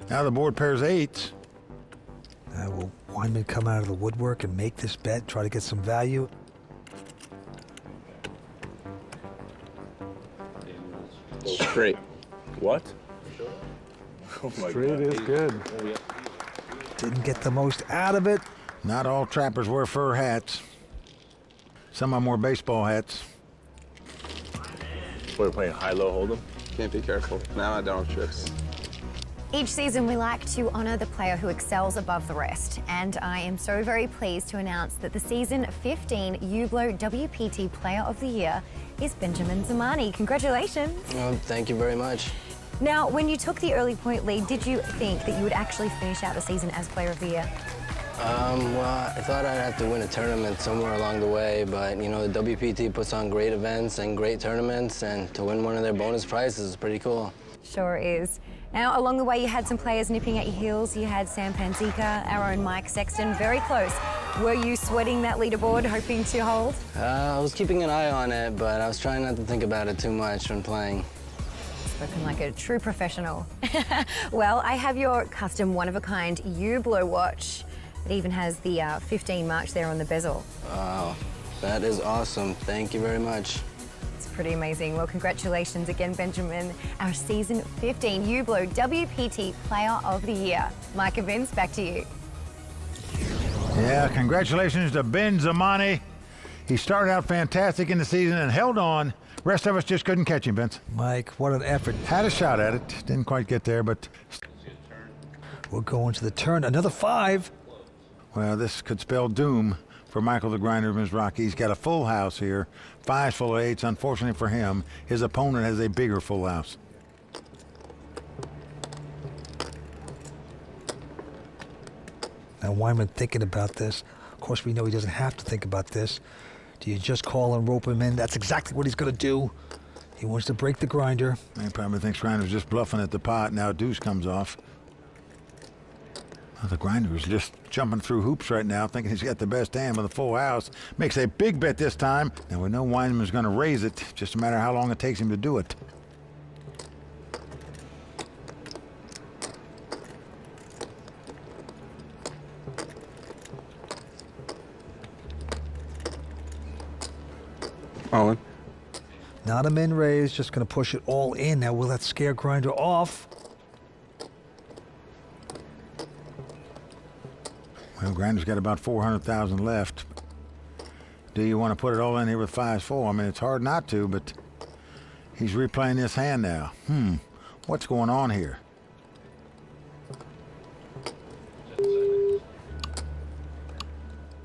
Now the board pairs eights. Will Weinman come out of the woodwork and make this bet, try to get some value? Straight. What? Oh my Straight God. is good. Didn't get the most out of it. Not all trappers wear fur hats. Some of them wear baseball hats. We're playing high-low hold'em. Can't be careful. Now I don't have tricks. Each season, we like to honour the player who excels above the rest. And I am so very pleased to announce that the season 15 Hublot WPT Player of the Year is Benjamin Zamani. Congratulations. Well, thank you very much. Now, when you took the early point lead, did you think that you would actually finish out the season as Player of the Year? Well, I thought I'd have to win a tournament somewhere along the way, but, you know, the WPT puts on great events and great tournaments, and to win one of their bonus prizes is pretty cool. Sure is. Now, along the way, you had some players nipping at your heels. You had Sam Panzica, our own Mike Sexton, very close. Were you sweating that leaderboard, hoping to hold? I was keeping an eye on it, but I was trying not to think about it too much when playing. Spoken like a true professional. Well, I have your custom one-of-a-kind Hublot watch. It even has the 15 marks there on the bezel. Wow, that is awesome. Thank you very much. It's pretty amazing. Well, congratulations again, Benjamin, our season 15 Hublot WPT Player of the Year. Mike and Vince, back to you. Yeah, congratulations to Ben Zamani. He started out fantastic in the season and held on. Rest of us just couldn't catch him, Vince. Mike, what an effort. Had a shot at it. Didn't quite get there, but... We'll go into the turn. Another 5. Well, this could spell doom for Michael the Grinder Mizrachi. He's got a full house here. 5's full of 8s. Unfortunately for him, his opponent has a bigger full house. Now, Weinman thinking about this. Of course, we know he doesn't have to think about this. Do you just call and rope him in? That's exactly what he's going to do. He wants to break the grinder. He probably thinks Grinder's just bluffing at the pot. Now deuce comes off. Well, the Grinder is just jumping through hoops right now, thinking he's got the best hand with a full house. Makes a big bet this time. And we know Weinman's going to raise it. Just a matter of how long it takes him to do it. All in. Not a min raise, just going to push it all in. Now, will that scare Grinder off? Well, Grinder's got about 400,000 left. Do you want to put it all in here with 5's full? I mean, it's hard not to, but he's replaying this hand now. What's going on here?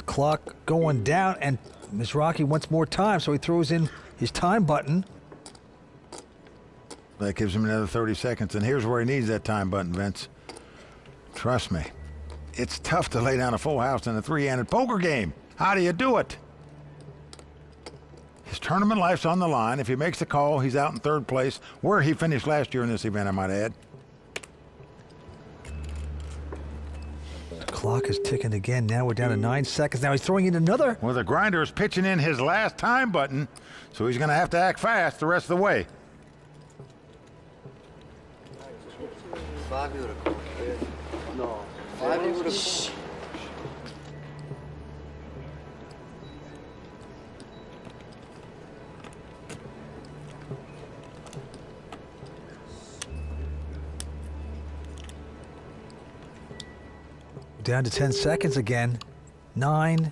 Clock going down, and Mizrachi wants more time, so he throws in his time button. That gives him another 30 seconds, and here's where he needs that time button, Vince. Trust me. It's tough to lay down a full house in a three-handed poker game. How do you do it? His tournament life's on the line. If he makes the call, he's out in third place, where he finished last year in this event, I might add. Clock is ticking again. Now we're down to 9 seconds. Now he's throwing in another. Well, the Grinder is pitching in his last time button, so he's going to have to act fast the rest of the way. Down to 10 seconds again. 9.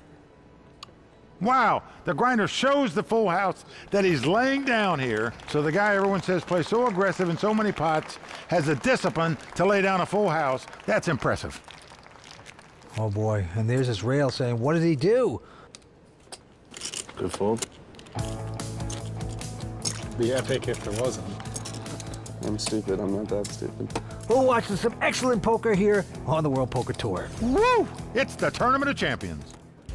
Wow, the Grinder shows the full house that he's laying down here. So the guy everyone says plays so aggressive in so many pots has the discipline to lay down a full house. That's impressive. Oh boy, and there's his rail saying, what did he do? Good fold. Be epic if there wasn't. I'm stupid. I'm not that stupid. We're watching some excellent poker here on the World Poker Tour. Woo! It's the Tournament of Champions.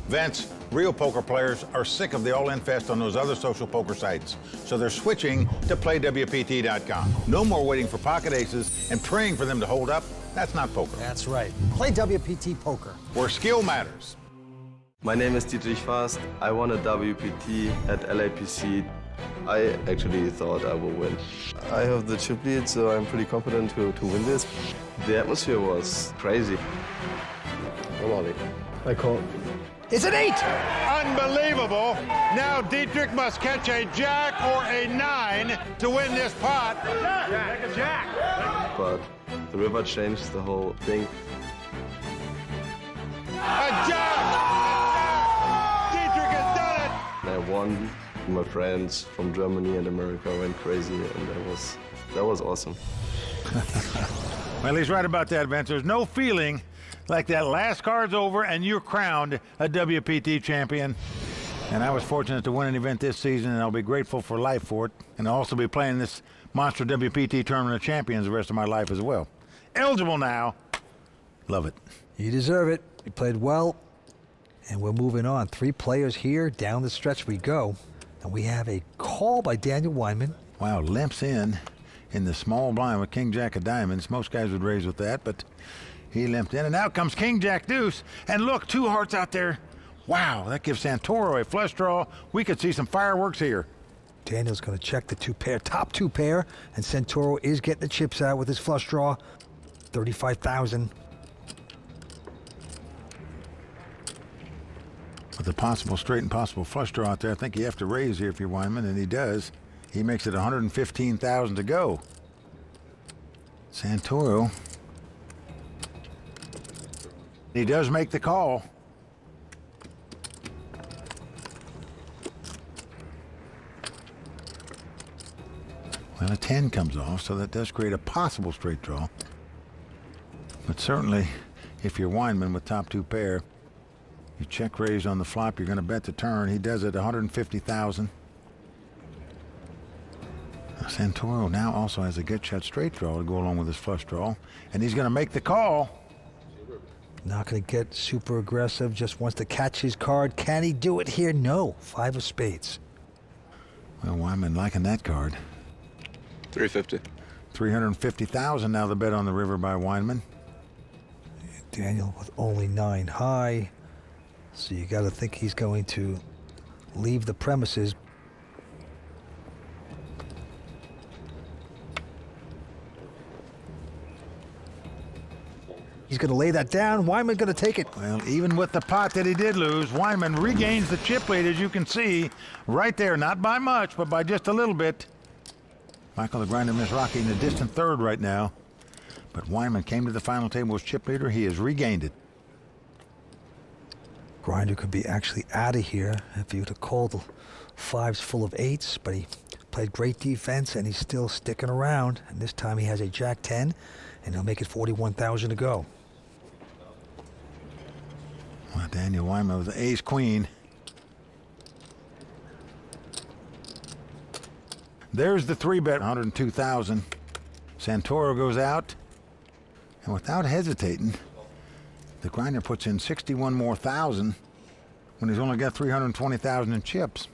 Vince, real poker players are sick of the all-in fest on those other social poker sites, so they're switching to playwpt.com. No more waiting for pocket aces and praying for them to hold up. That's not poker. That's right. Play WPT Poker. Where skill matters. My name is Dietrich Fast. I won a WPT at LAPC I actually thought I would win. I have the chip lead, so I'm pretty confident to win this. The atmosphere was crazy. I'm all in. I call. It's an 8! Unbelievable. Now Dietrich must catch a jack or a 9 to win this pot. But the river changed the whole thing. A jack! Dietrich has done it! And I won. My friends from Germany and America went crazy, and that was awesome. Well, he's right about that, Vince. There's no feeling like that last card's over and you're crowned a WPT champion. And I was fortunate to win an event this season, and I'll be grateful for life for it. And I'll also be playing this monster WPT Tournament of Champions the rest of my life as well. Eligible now. Love it. You deserve it. You played well. And we're moving on. 3 players here. Down the stretch we go. And we have a call by Daniel Weinman. Wow, limps in the small blind with King Jack of diamonds. Most guys would raise with that, but he limped in. And out comes King Jack deuce. And look, 2 hearts out there. Wow, that gives Santoro a flush draw. We could see some fireworks here. Daniel's going to check the 2 pair, top 2 pair, and Santoro is getting the chips out with his flush draw. 35,000. With a possible straight and possible flush draw out there, I think you have to raise here if you're Weinman, and he does. He makes it 115,000 to go. Santoro. He does make the call. Well, a 10 comes off, so that does create a possible straight draw. But certainly, if you're Weinman with top 2 pair, you check raise on the flop, you're going to bet the turn. He does it 150,000. Santoro now also has a good shot straight draw to go along with his flush draw, and he's going to make the call. Not going to get super aggressive, just wants to catch his card. Can he do it here? No. 5 of spades. Well, Weinman liking that card. 350. 350,000 now the bet on the river by Weinman. Daniel with only 9 high. So you got to think he's going to leave the premises. He's going to lay that down. Weinman going to take it. Well, even with the pot that he did lose, Weinman regains the chip lead, as you can see, right there. Not by much, but by just a little bit. Michael the Grinder Mizrachi in the distant third right now. But Weinman came to the final table as chip leader. He has regained it. Grinder could be actually out of here if he would have called the 5s full of 8s, but he played great defense and he's still sticking around. And this time he has a Jack 10, and he'll make it 41,000 to go. Well, Daniel Weinman with the ace queen. There's the 3-bet, 102,000. Santoro goes out, and without hesitating, the Grinder puts in 61 more thousand when he's only got 320,000 in chips.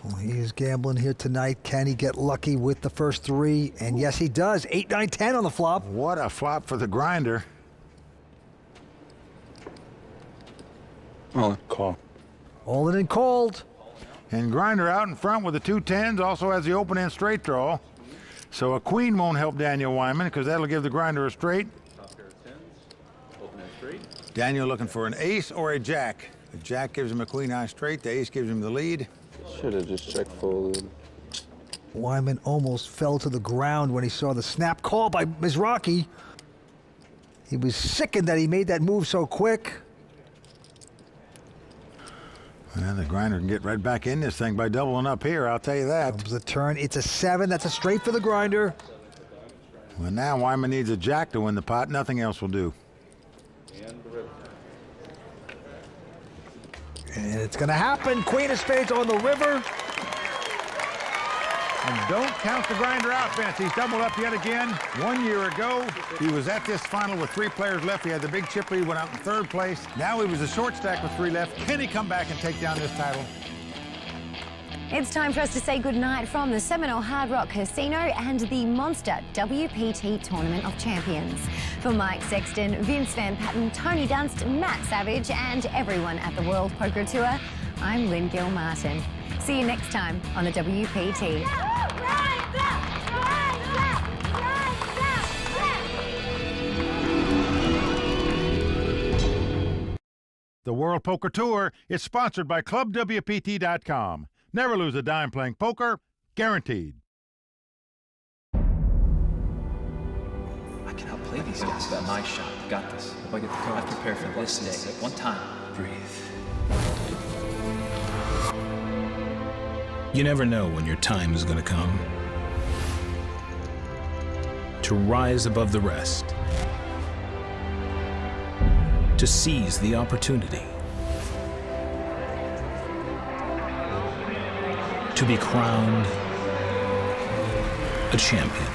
Well, he is gambling here tonight. Can he get lucky with the first 3? And yes, he does. 8, 9, 10 on the flop. What a flop for the Grinder. All in. Call. All in and called. And Grinder out in front with the 2 10s, also has the open end straight draw. So a queen won't help Daniel Weinman because that'll give the Grinder a straight. Daniel looking for an ace or a jack. The jack gives him a queen high straight. The ace gives him the lead. Should have just check folded. Weinman almost fell to the ground when he saw the snap call by Mizrachi. He was sickened that he made that move so quick. Well, the Grinder can get right back in this thing by doubling up here, I'll tell you that. Comes the turn. It's a 7. That's a straight for the Grinder. Well, now Weinman needs a jack to win the pot. Nothing else will do. And it's going to happen. Queen of spades on the river. And don't count the Grinder out, Vince. He's doubled up yet again. 1 year ago, he was at this final with 3 players left. He had the big chip lead, went out in 3rd place. Now he was a short stack with 3 left. Can he come back and take down this title? It's time for us to say goodnight from the Seminole Hard Rock Casino and the Monster WPT Tournament of Champions. For Mike Sexton, Vince Van Patten, Tony Dunst, Matt Savage, and everyone at the World Poker Tour, I'm Lynn Gilmartin. See you next time on the WPT. The World Poker Tour is sponsored by ClubWPT.com. Never lose a dime playing poker, guaranteed. I can outplay these guys. Got my shot. Got this. If I get the card, I prepare for this day. One time. Breathe. You never know when your time is going to come. To rise above the rest. To seize the opportunity. To be crowned a champion.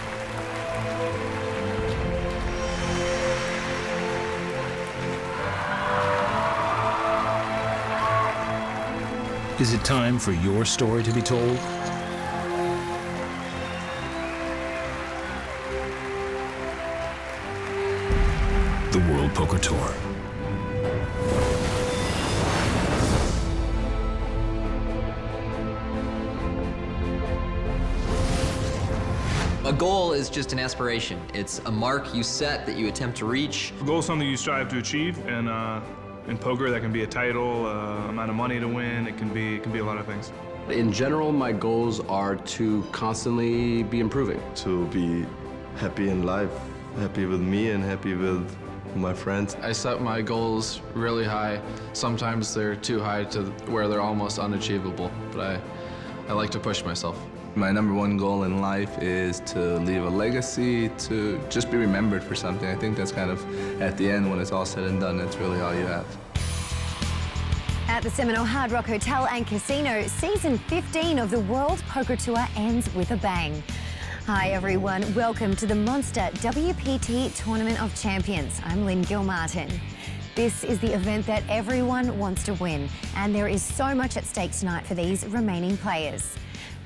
Is it time for your story to be told? The World Poker Tour. A goal is just an aspiration. It's a mark you set that you attempt to reach. A goal is something you strive to achieve, and in poker, that can be a title, amount of money to win. It can be a lot of things. In general, my goals are to constantly be improving. To be happy in life, happy with me and happy with my friends. I set my goals really high. Sometimes they're too high to where they're almost unachievable, but I like to push myself. My number one goal in life is to leave a legacy, to just be remembered for something. I think that's kind of, at the end, when it's all said and done, that's really all you have. At the Seminole Hard Rock Hotel and Casino, season 15 of the World Poker Tour ends with a bang. Hi everyone, welcome to the Monster WPT Tournament of Champions. I'm Lynn Gilmartin. This is the event that everyone wants to win, and there is so much at stake tonight for these remaining players.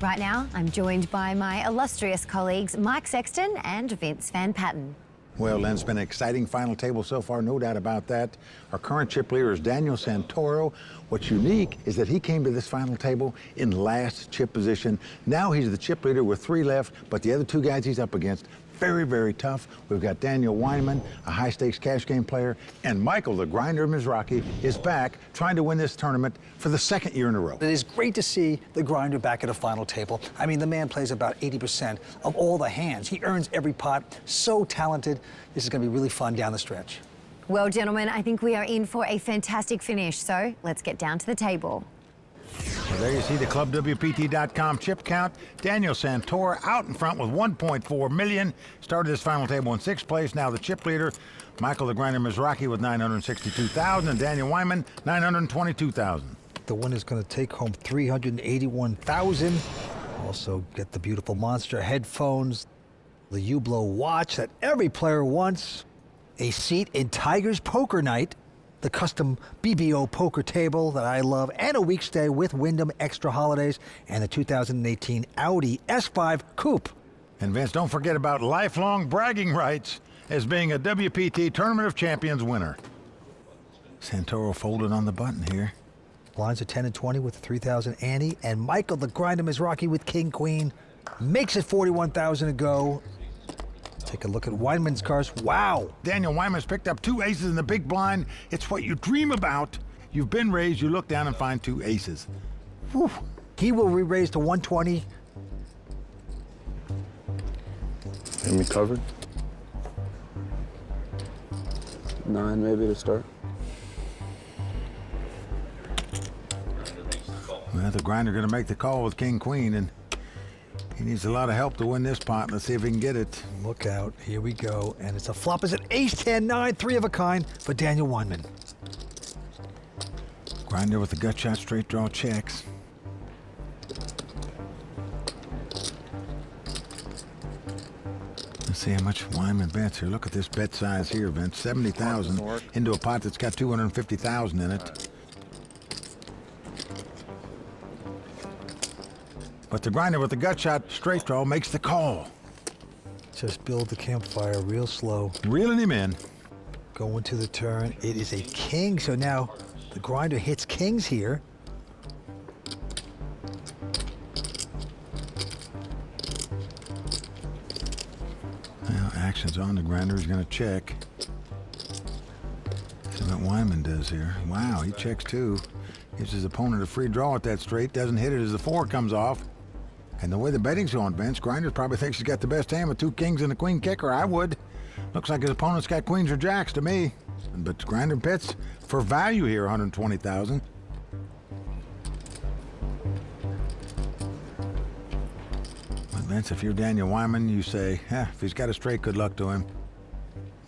Right now, I'm joined by my illustrious colleagues Mike Sexton and Vince Van Patten. Well, Len, it's been an exciting final table so far, no doubt about that. Our current chip leader is Daniel Santoro. What's unique is that he came to this final table in last chip position. Now he's the chip leader with 3 left, but the other 2 guys he's up against, very, very tough. We've got Daniel Weinman, a high-stakes cash game player, and Michael, the grinder Mizrachi, is back trying to win this tournament for the 2nd year in a row. It is great to see the grinder back at a final table. I mean, the man plays about 80% of all the hands. He earns every pot. So talented. This is going to be really fun down the stretch. Well, gentlemen, I think we are in for a fantastic finish, so let's get down to the table. Well, there you see the ClubWPT.com chip count. Daniel Santoro out in front with 1.4 million. Started this final table in 6th place. Now the chip leader, Michael the Grinder Mizrachi with 962,000, and Daniel Weinman 922,000. The winner's going to take home 381,000. Also get the beautiful Monster headphones, the Hublot watch that every player wants, a seat in Tiger's Poker Night, the custom BBO poker table that I love, and a week stay with Wyndham Extra Holidays, and the 2018 Audi S5 Coupe. And Vince, don't forget about lifelong bragging rights as being a WPT Tournament of Champions winner. Santoro folded on the button here. Blinds are 10 and 20 with the 3,000 ante, and Michael the Grinder Mizrachi with King Queen makes it 41,000 to go. Take a look at Weinman's cards. Wow! Daniel Weinman's picked up 2 aces in the big blind. It's what you dream about. You've been raised, you look down and find 2 aces. Whew. He will re-raise to 120. And we covered. 9 maybe to start. Well, the grinder going to make the call with King Queen, and he needs a lot of help to win this pot. Let's see if he can get it. Look out. Here we go. And it's a flop. Is it ace 10, 9, 3 of a kind for Daniel Weinman. Grinder with the gut shot, straight draw checks. Let's see how much Weinman bets here. Look at this bet size here, Vince. 70,000 into a pot that's got 250,000 in it. But the grinder with the gut shot, straight draw, makes the call. Just build the campfire real slow. Reeling him in. Going to the turn. It is a king, so now the grinder hits kings here. Cards on the grinder. He's going to check. See what Wyman does here. Wow, he checks too. Gives his opponent a free draw at that straight. Doesn't hit it as the 4 comes off. And the way the betting's going, Vince, Grinders probably thinks he's got the best hand with 2 kings and a queen kicker. I would. Looks like his opponent's got queens or jacks to me. But Grinder pits for value here, 120,000. But Vince, if you're Daniel Wyman, you say, if he's got a straight, good luck to him.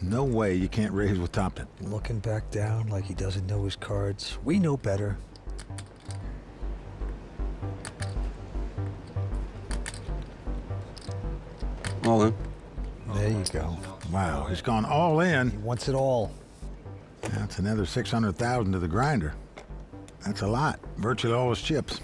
No way you can't raise with top 10. Looking back down like he doesn't know his cards. We know better. All in. There you go. Wow, he's gone all in. He wants it all. That's another 600,000 to the grinder. That's a lot. Virtually all his chips.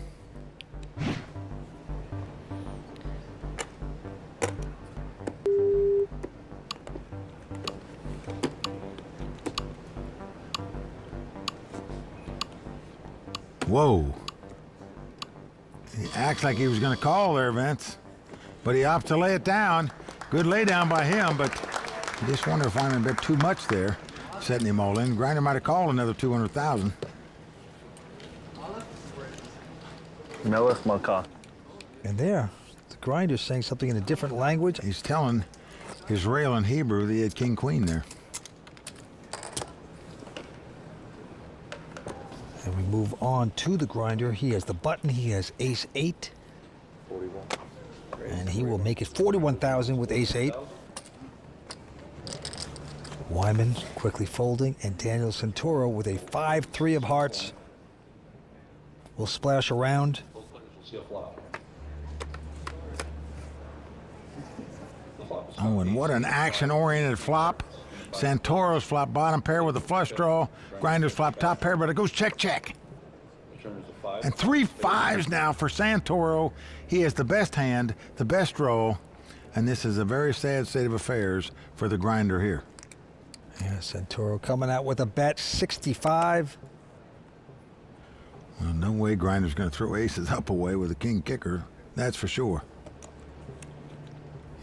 Whoa. He acts like he was going to call there, Vince. But he opts to lay it down. Good lay down by him, but I just wonder if Wyman bet too much there, setting him all in. Grinder might have called another 200,000. Melech Malka. And there, the Grinder's saying something in a different language. He's telling Israel in Hebrew that he had king queen there. And we move on to the Grinder. He has the button. He has ace 8. 41. And he will make it 41,000 with ace 8. Wyman quickly folding, and Daniel Santoro with a 5-3 of hearts will splash around. Oh, and what an action-oriented flop. Santoro's flop bottom pair with a flush draw. Grinder's flop top pair, but it goes check, check. And 3 5s now for Santoro. He has the best hand, the best draw, and this is a very sad state of affairs for the Grinder here. Yeah, Santoro coming out with a bet, 65. Well, no way Grinder's going to throw aces up away with a king kicker. That's for sure.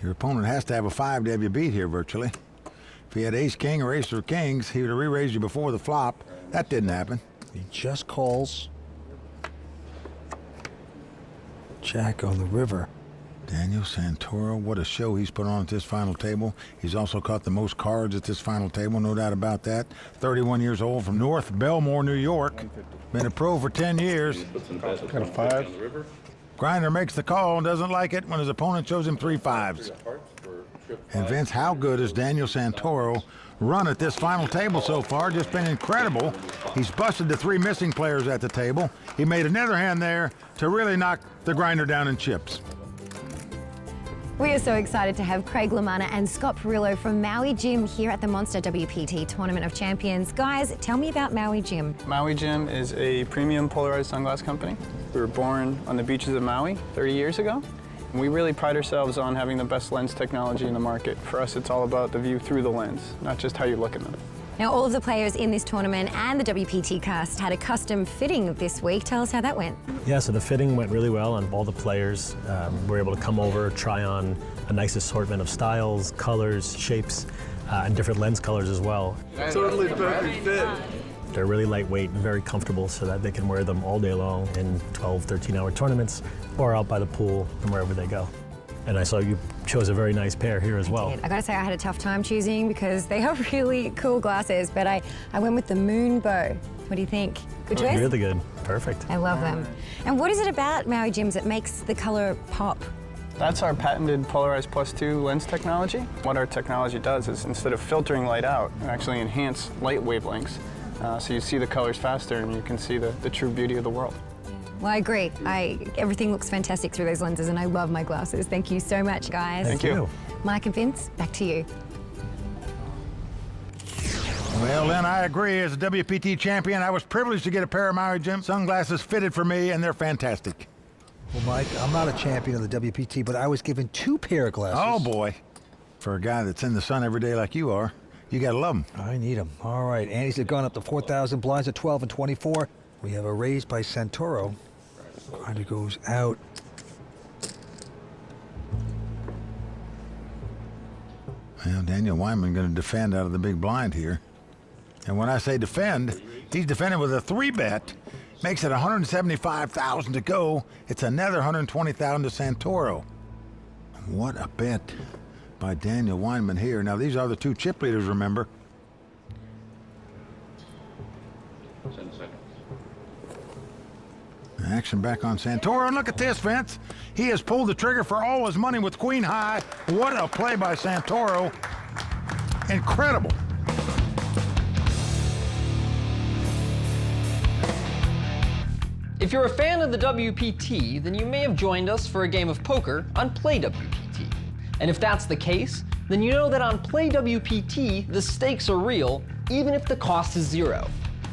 Your opponent has to have a 5 to have you beat here, virtually. If he had ace king or ace or kings, he would have re-raised you before the flop. That didn't happen. He just calls. Jack on the river. Daniel Santoro, what a show he's put on at this final table. He's also caught the most cards at this final table, no doubt about that. 31 years old from North Belmore, New York. Been a pro for 10 years. Got a 5. Grinder makes the call and doesn't like it when his opponent shows him 3 5s. And Vince, how good has Daniel Santoro run at this final table so far? Just been incredible. He's busted the 3 missing players at the table. He made another hand there to really knock the Grinder down in chips. We are so excited to have Craig Lamanna and Scott Perillo from Maui Gym here at the Monster WPT Tournament of Champions. Guys, tell me about Maui Gym. Maui Gym is a premium polarized sunglass company. We were born on the beaches of Maui 30 years ago. We really pride ourselves on having the best lens technology in the market. For us, it's all about the view through the lens, not just how you look at them. Now, all of the players in this tournament and the WPT cast had a custom fitting this week. Tell us how that went. Yeah, so the fitting went really well on all the players. Were able to come over, try on a nice assortment of styles, colors, shapes, and different lens colors as well. Totally perfect fit. They're really lightweight and very comfortable so that they can wear them all day long in 12, 13-hour tournaments or out by the pool and wherever they go. And I saw you chose a very nice pair here as well. I gotta say, I had a tough time choosing because they are really cool glasses, but I went with the Moon Bow. What do you think? Good choice? Really good. Perfect. I love them. And what is it about Maui Gyms that makes the color pop? That's our patented Polarized +2 lens technology. What our technology does is instead of filtering light out, it actually enhance light wavelengths. So you see the colors faster and you can see the true beauty of the world. Well, I agree. Everything looks fantastic through those lenses, and I love my glasses. Thank you so much, guys. Thank you. Mike and Vince, back to you. Well, Lynn, I agree. As a WPT champion, I was privileged to get a pair of Maui Gym sunglasses fitted for me, and they're fantastic. Well, Mike, I'm not a champion of the WPT, but I was given 2 pair of glasses. Oh, boy. For a guy that's in the sun every day like you are, you gotta love them. I need them. All right, Andy's have gone up to 4,000, blinds at 12 and 24. We have a raise by Santoro. Grinder goes out. Well, Daniel Wyman going to defend out of the big blind here. And when I say defend, he's defending with a 3-bet. Makes it 175,000 to go. It's another 120,000 to Santoro. What a bet by Daniel Wyman here. Now, these are the two chip leaders, remember. 10 seconds. Action back on Santoro. And look at this, Vince. He has pulled the trigger for all his money with queen high. What a play by Santoro. Incredible. If you're a fan of the WPT, then you may have joined us for a game of poker on Play WPT. And if that's the case, then you know that on Play WPT, the stakes are real, even if the cost is 0.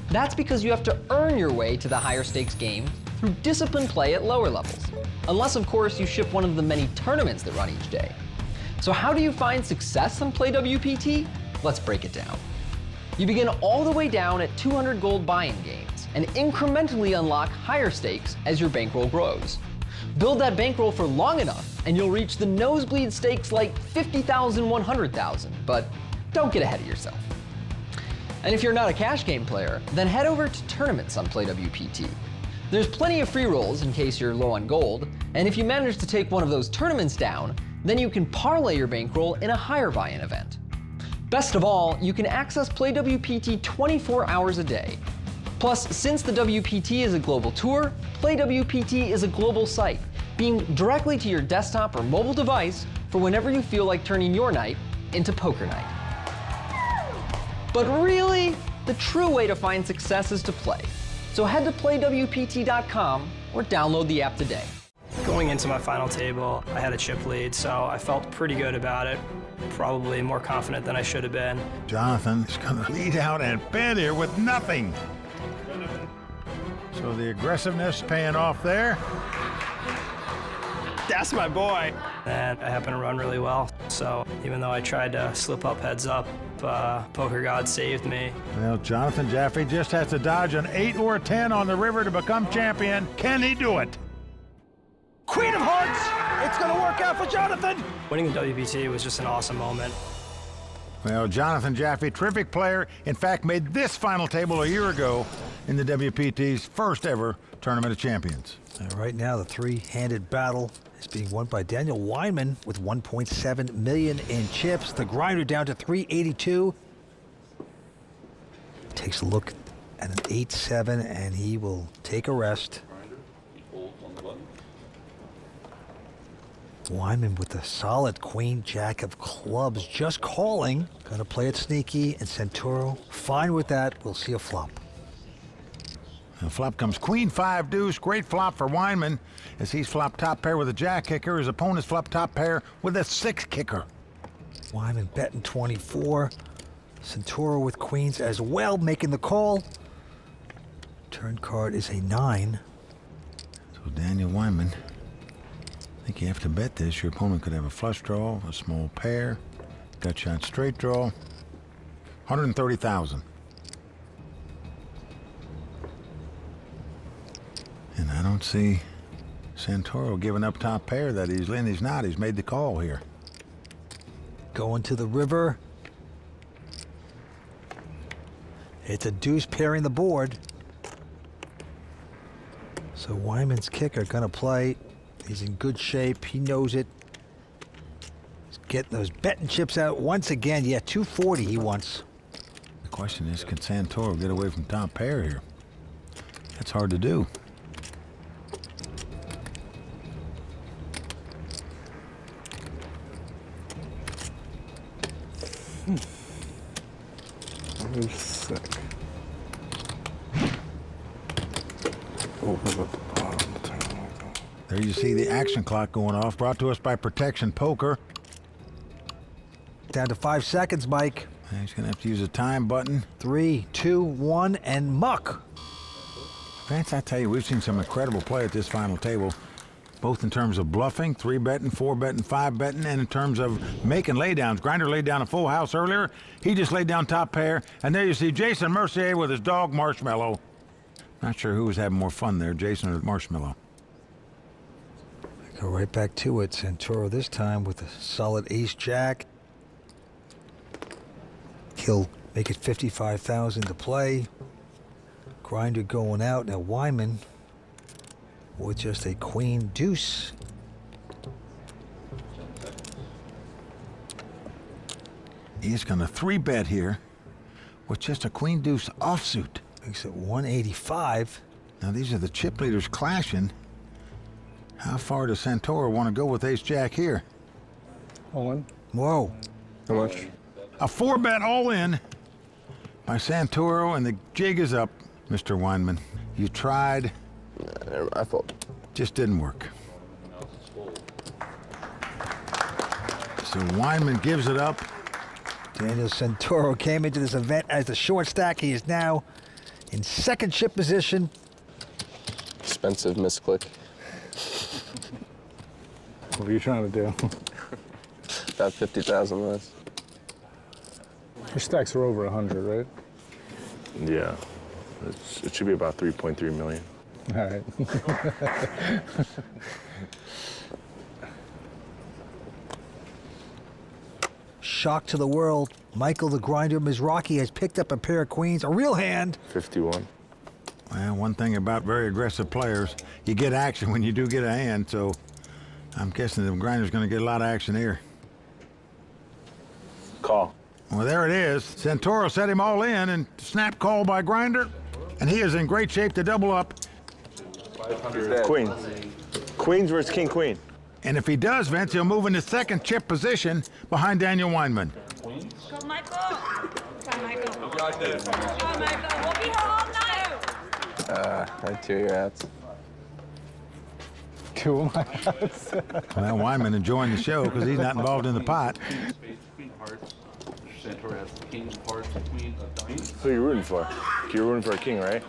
That's because you have to earn your way to the higher stakes game through disciplined play at lower levels. Unless, of course, you ship one of the many tournaments that run each day. So how do you find success on Play WPT? Let's break it down. You begin all the way down at 200 gold buy-in games and incrementally unlock higher stakes as your bankroll grows. Build that bankroll for long enough and you'll reach the nosebleed stakes like 50,000, 100,000, but don't get ahead of yourself. And if you're not a cash game player, then head over to tournaments on Play WPT. There's plenty of free rolls in case you're low on gold, and if you manage to take one of those tournaments down, then you can parlay your bankroll in a higher buy-in event. Best of all, you can access Play WPT 24 hours a day. Plus, since the WPT is a global tour, Play WPT is a global site, beamed directly to your desktop or mobile device for whenever you feel like turning your night into poker night. But really, the true way to find success is to play. So head to playwpt.com or download the app today. Going into my final table, I had a chip lead, so I felt pretty good about it. Probably more confident than I should have been. Jonathan is going to lead out and bet here with nothing. So the aggressiveness paying off there. That's my boy. And I happen to run really well. So even though I tried to slip up heads up, Poker God saved me. Well, Jonathan Jaffe just has to dodge an 8 or a 10 on the river to become champion. Can he do it? Queen of Hearts! It's going to work out for Jonathan! Winning the WPT was just an awesome moment. Well, Jonathan Jaffe, terrific player, in fact made this final table a year ago in the WPT's first ever Tournament of Champions. Right now, the three-handed battle is being won by Daniel Wyman with 1.7 million in chips. The grinder down to 382. Takes a look at an 8-7, and he will take a rest. Wyman with a solid queen jack of clubs, just calling. Gonna play it sneaky, and Santoro fine with that. We'll see a flop. The flop comes queen 5 deuce. Great flop for Wyman as he's flopped top pair with a jack kicker. His opponent's flopped top pair with a 6 kicker. Wyman betting 24. Santoro with queens as well, making the call. Turn card is a 9. So Daniel Wyman, I think you have to bet this. Your opponent could have a flush draw, a small pair, gut shot straight draw. 130,000. And I don't see Santoro giving up top pair that easily, and he's not. He's made the call here. Going to the river. It's a deuce pairing the board. So Wyman's kicker gonna play. He's in good shape. He knows it. He's getting those betting chips out once again. Yeah, 240 he wants. The question is, can Santoro get away from top pair here? That's hard to do. I'm sick. Open at the bottom. There you see the action clock going off, brought to us by Protection Poker. Down to 5 seconds, Mike. He's gonna have to use a time button. 3, 2, 1, and muck. Vance, I tell you, we've seen some incredible play at this final table, both in terms of bluffing, 3-betting, 4-betting, 5-betting, and in terms of making laydowns. Grinder laid down a full house earlier. He just laid down top pair. And there you see Jason Mercier with his dog Marshmallow. Not sure who was having more fun there, Jason or Marshmallow. Go right back to it. Santoro this time with a solid ace-jack. he'll make it 55,000 to play. Grinder going out. Now Wyman with just a queen deuce. He's going to 3-bet here with just a queen deuce offsuit. Makes it 185. Now these are the chip leaders clashing. How far does Santoro want to go with ace jack here? All in. Whoa. How much? A 4-bet all in by Santoro, and the jig is up. Mr. Weinman, you tried. I thought. Just didn't work. So Weinman gives it up. Daniel Santoro came into this event as the short stack. He is now in second chip position. Expensive misclick. What are you trying to do? About 50,000 less. Your stacks are over 100, right? Yeah. It should be about 3.3 million. All right. Shock to the world. Michael the Grinder Mizrachi has picked up a pair of queens, a real hand. 51. Well, one thing about very aggressive players, you get action when you do get a hand, so I'm guessing the Grinder's going to get a lot of action here. Call. Well, there it is. Santoro set him all in, and snap call by Grinder, and he is in great shape to double up. Queen. Queens versus king queen. And if he does, Vince, he'll move into second chip position behind Daniel Weinman. Go, Michael. Go, Michael. Go, Michael. We'll be here all night. I tear your hats. Two of my hats. Well, Weinman enjoying the show because he's not involved in the pot. Queen hearts. Santoro has king of hearts, queen of diamonds. Who are you rooting for? You're rooting for a king, right?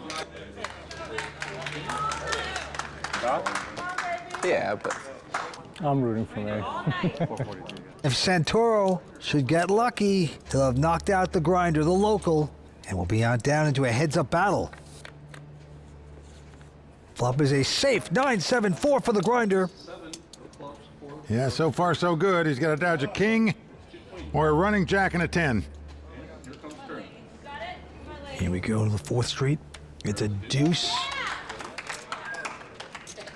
Yeah, but... I'm rooting for me. If Santoro should get lucky, he'll have knocked out the Grinder, the local, and will be on down into a heads-up battle. Flop is a safe 9-7-4 for the Grinder. Yeah, so far so good. He's got to dodge a king or a running jack and a 10. Here we go to the 4th Street. It's a deuce.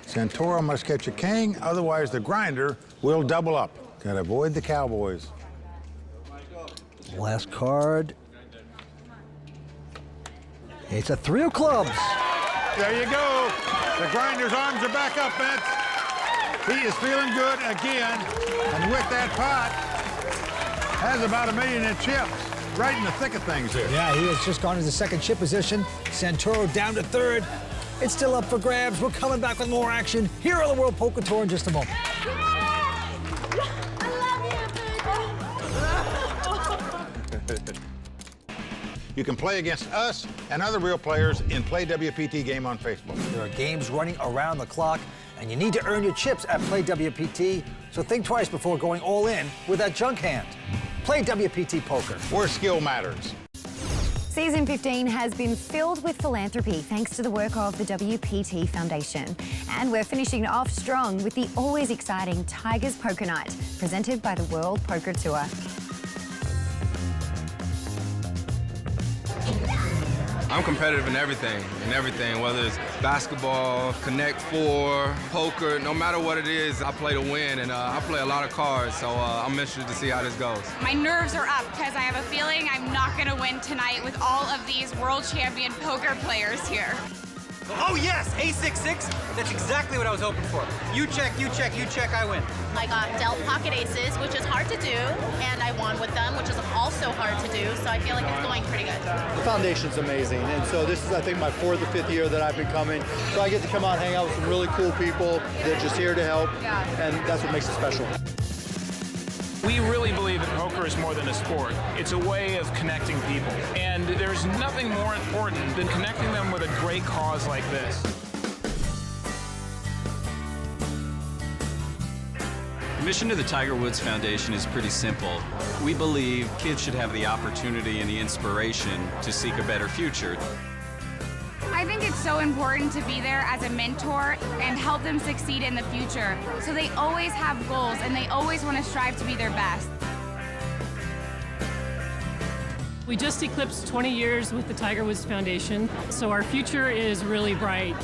Santoro must catch a king, otherwise the Grinder will double up. Got to avoid the Cowboys. Last card. It's a 3 of clubs. There you go. The Grinder's arms are back up, Vince. He is feeling good again. And with that pot, has about $1 million in chips. Right in the thick of things here. Yeah, he has just gone into second chip position. Santoro down to 3rd. It's still up for grabs. We're coming back with more action here on the World Poker Tour in just a moment. You can play against us and other real players in Play WPT game on Facebook. There are games running around the clock, and you need to earn your chips at Play WPT, so think twice before going all in with that junk hand. Play WPT Poker, where skill matters. Season 15 has been filled with philanthropy thanks to the work of the WPT Foundation. And we're finishing off strong with the always exciting Tigers Poker Night, presented by the World Poker Tour. I'm competitive in everything, whether it's basketball, Connect 4, poker, no matter what it is, I play to win, and I play a lot of cards, so I'm interested to see how this goes. My nerves are up because I have a feeling I'm not going to win tonight with all of these world champion poker players here. Oh yes, A6-6, that's exactly what I was hoping for. You check, I win. I got dealt pocket aces, which is hard to do, and I won with them, which is also hard to do, so I feel like it's going pretty good. The foundation's amazing, and so this is, I think, my 4th or 5th year that I've been coming. So I get to come out and hang out with some really cool people. They're just here to help, and that's what makes it special. We really believe that poker is more than a sport. It's a way of connecting people. And there's nothing more important than connecting them with a great cause like this. The mission of the Tiger Woods Foundation is pretty simple. We believe kids should have the opportunity and the inspiration to seek a better future. I think it's so important to be there as a mentor and help them succeed in the future. So they always have goals and they always want to strive to be their best. We just eclipsed 20 years with the Tiger Woods Foundation, so our future is really bright.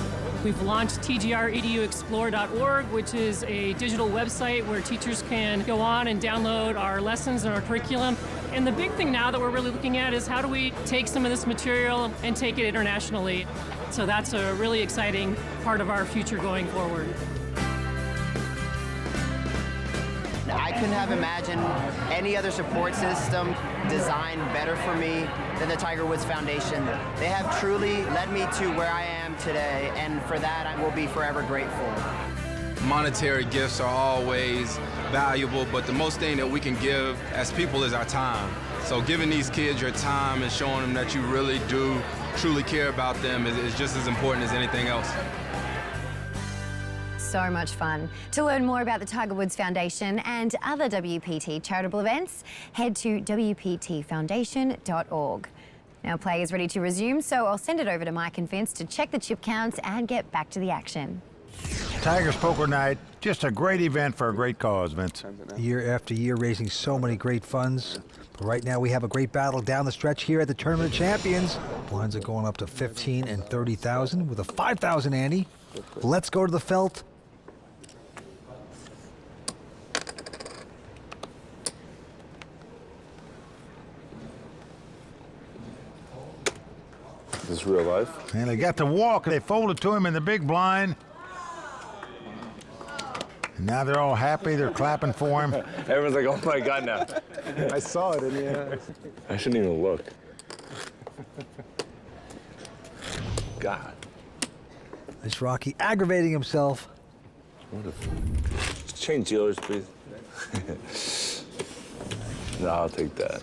We've launched tgreduexplore.org, which is a digital website where teachers can go on and download our lessons and our curriculum. And the big thing now that we're really looking at is how do we take some of this material and take it internationally. So that's a really exciting part of our future going forward. I couldn't have imagined any other support system designed better for me than the Tiger Woods Foundation. They have truly led me to where I am today, and for that I will be forever grateful. Monetary gifts are always valuable, but the most thing that we can give as people is our time. So giving these kids your time and showing them that you really do truly care about them is just as important as anything else. So much fun. To learn more about the Tiger Woods Foundation and other WPT charitable events, head to WPTfoundation.org. Now play is ready to resume, so I'll send it over to Mike and Vince to check the chip counts and get back to the action. Tigers Poker Night, just a great event for a great cause, Vince. Year after year, raising so many great funds. But right now, we have a great battle down the stretch here at the Tournament of Champions. Blinds are going up to 15 and 30,000 with a 5,000 ante. Let's go to the felt. Is this real life? And they got the walk. They folded to him in the big blind. And now they're all happy. They're clapping for him. Everyone's like, oh my God, now. I saw it in the end. I shouldn't even look. God. It's Rocky aggravating himself. What if... Change dealers, please. No, I'll take that.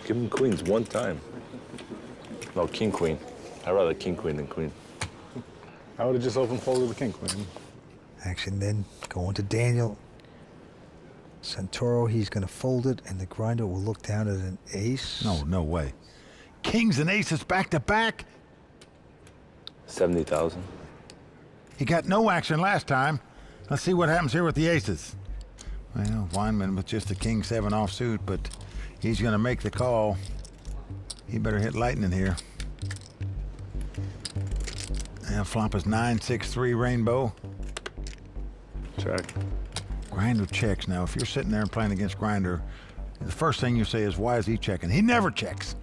Give him queens one time. No, king, queen. I'd rather king, queen than queen. I would have just open folded the king, queen. Action then going to Daniel. Santoro, he's going to fold it, and the grinder will look down at an ace. No way. Kings and aces back to back. 70,000. He got no action last time. Let's see what happens here with the aces. Well, Weinman with just the king-7 offsuit, but he's going to make the call. He better hit lightning here. And flop is 9-6-3 rainbow. Check. Grinder checks. Now, if you're sitting there and playing against Grinder, the first thing you say is, why is he checking? He never checks.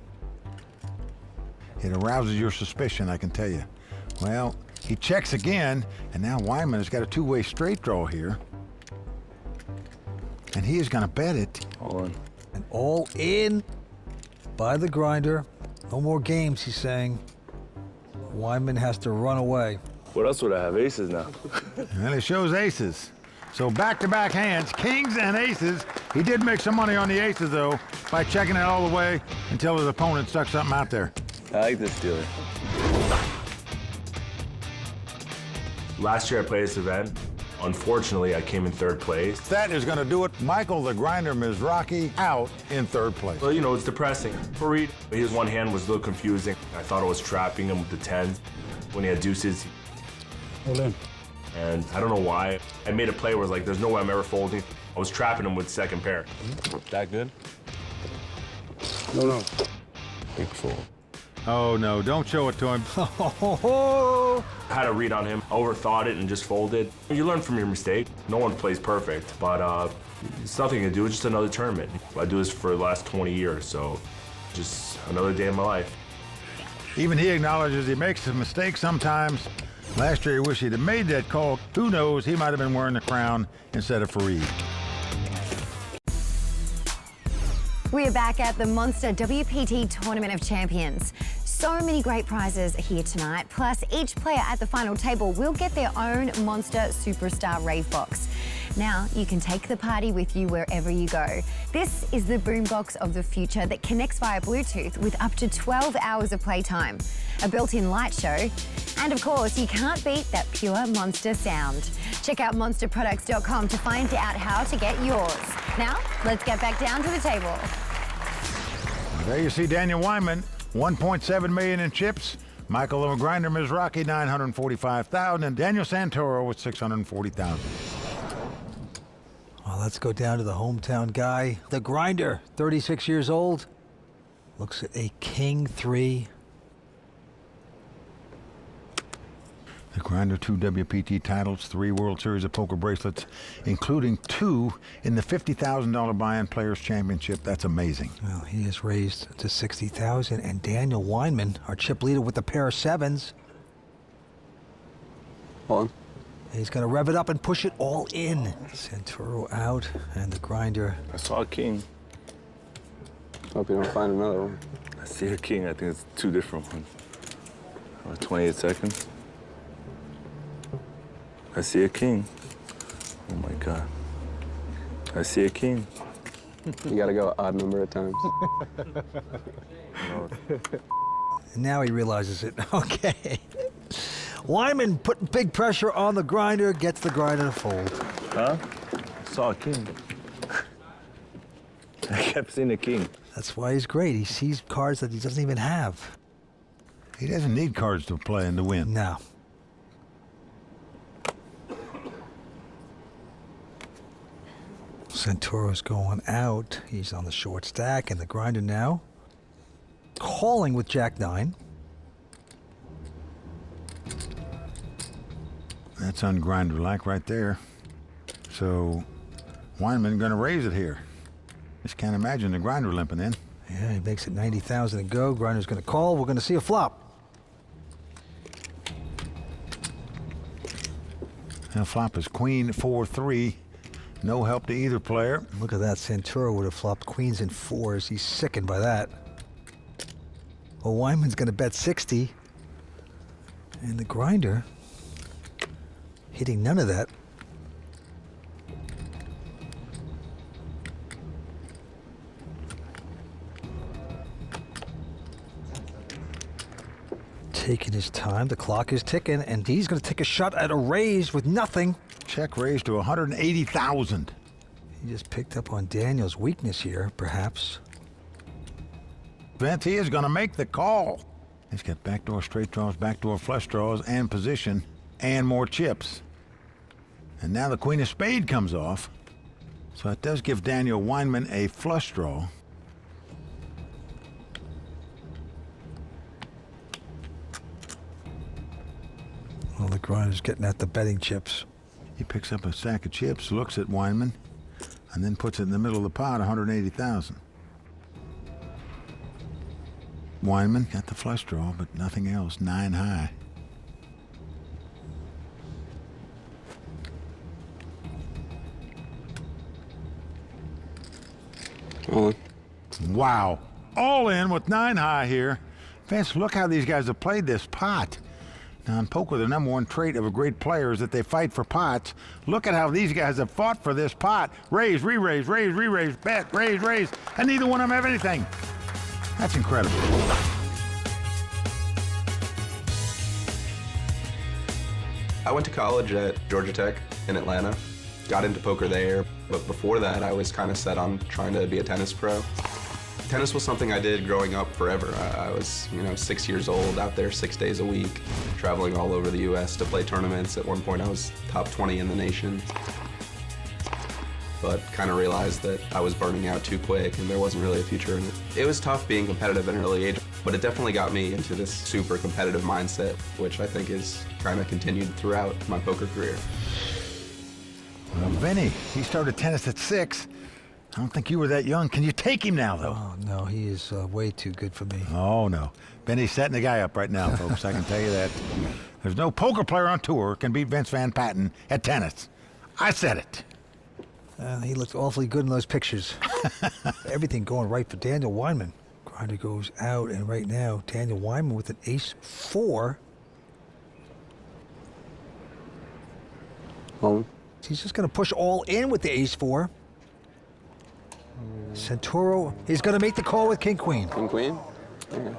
It arouses your suspicion, I can tell you. Well, he checks again, and now Wyman has got a two-way straight draw here. And he is going to bet it. All in. And all in by the grinder. No more games, he's saying. Wyman has to run away. What else would I have? Aces now. Well, it shows aces. So back-to-back hands, kings and aces. He did make some money on the aces, though, by checking it all the way until his opponent stuck something out there. I like this dealer. Last year I played this event. Unfortunately, I came in third place. That is going to do it. Michael the Grinder Mizrachi out in third place. Well, you know, it's depressing. Fareed, his one hand was a little confusing. I thought I was trapping him with the tens. When he had deuces, Hold in. and I don't know why. I made a play where I was like, there's no way I'm ever folding. I was trapping him with second pair. That good? No. Big fold. Oh, no, don't show it to him. I had a read on him, overthought it and just folded. You learn from your mistake. No one plays perfect, but it's nothing to do, it's just another tournament. I do this for the last 20 years, so just another day in my life. Even he acknowledges he makes a mistake sometimes. Last year, he wished he'd have made that call. Who knows, he might have been wearing the crown instead of Fareed. We are back at the Monster WPT Tournament of Champions. So many great prizes here tonight. Plus, each player at the final table will get their own Monster Superstar Rave Box. Now, you can take the party with you wherever you go. This is the boombox of the future that connects via Bluetooth with up to 12 hours of playtime, a built-in light show, and of course, you can't beat that pure Monster sound. Check out monsterproducts.com to find out how to get yours. Now, let's get back down to the table. There you see Daniel Wyman, 1.7 million in chips. Michael the Grinder Mizrachi, 945,000, and Daniel Santoro with 640,000. Well, let's go down to the hometown guy, the Grinder, 36 years old. Looks at a king 3. The Grinder, 2 WPT titles, 3 World Series of Poker bracelets, including 2 in the $50,000 buy-in Players Championship. That's amazing. Well, he is raised to 60,000, and Daniel Weinman, our chip leader with the pair of 7s. Hold on. He's going to rev it up and push it all in. Santoro out, and the Grinder. I saw a king. Hope you don't find another one. I see a king. I think it's 2 different ones. 28 seconds. I see a king. Oh my God. I see a king. You gotta go odd number of times. And now he realizes it. Okay. Wyman putting big pressure on the Grinder, gets the Grinder to fold. Huh? I saw a king. I kept seeing a king. That's why he's great. He sees cards that he doesn't even have. He doesn't need cards to play and to win. No. Santoro's going out. He's on the short stack, and the Grinder now calling with Jack-9. That's ungrinder-like right there. So Weinman going to raise it here. Just can't imagine the Grinder limping in. Yeah, he makes it 90,000 to go. Grinder's going to call. We're going to see a flop. And flop is Queen 4-3. No help to either player. Look at that. Santoro would have flopped queens and 4s. He's sickened by that. Well, Wyman's going to bet 60. And the Grinder hitting none of that. Taking his time. The clock is ticking, and he's going to take a shot at a raise with nothing. Check raise to 180,000. He just picked up on Daniel's weakness here, perhaps. Vince, he is going to make the call. He's got backdoor straight draws, backdoor flush draws, and position, and more chips. And now the Queen of Spades comes off. So it does give Daniel Weinman a flush draw. Well, the Grinder's getting at the betting chips. He picks up a sack of chips, looks at Weinman, and then puts it in the middle of the pot, 180,000. Weinman got the flush draw, but nothing else, 9 high. Wow, all in with 9 high here. Vince, look how these guys have played this pot. Now, in poker, the #1 trait of a great player is that they fight for pots. Look at how these guys have fought for this pot. Raise, re-raise, raise, re-raise, bet, raise, raise, and neither one of them have anything. That's incredible. I went to college at Georgia Tech in Atlanta. Got into poker there, but before that, I was kind of set on trying to be a tennis pro. Tennis was something I did growing up forever. I was, 6 years old, out there 6 days a week, traveling all over the U.S. to play tournaments. At one point, I was top 20 in the nation. But kind of realized that I was burning out too quick and there wasn't really a future in it. It was tough being competitive at an early age, but it definitely got me into this super competitive mindset, which I think is kind of continued throughout my poker career. Well, Vinny, he started tennis at 6. I don't think you were that young. Can you take him now, though? Oh, no, he is way too good for me. Oh, no. Benny's setting the guy up right now, folks. I can tell you that. There's no poker player on tour can beat Vince Van Patten at tennis. I said it. He looked awfully good in those pictures. Everything going right for Daniel Weinman. Grinder goes out, and right now, Daniel Weinman with an ace-4. Home. He's just going to push all in with the ace-4. Santoro, he's going to make the call with king-queen. King-queen? Yeah.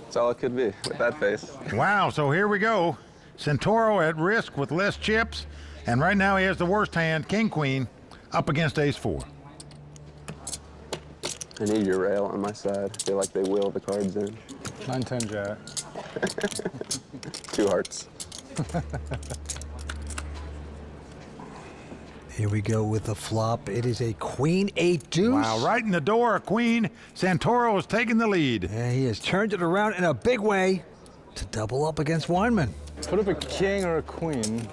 That's all it could be with that face. Wow, so here we go. Santoro at risk with less chips, and right now he has the worst hand, king-queen, up against ace-4. I need your rail on my side. I feel like they will the cards in. 9-10 jack. 2 hearts. Here we go with the flop. It is a queen 8 deuce. Wow, right in the door, a queen. Santoro is taking the lead. And he has turned it around in a big way to double up against Weinman. Put up a king or a queen.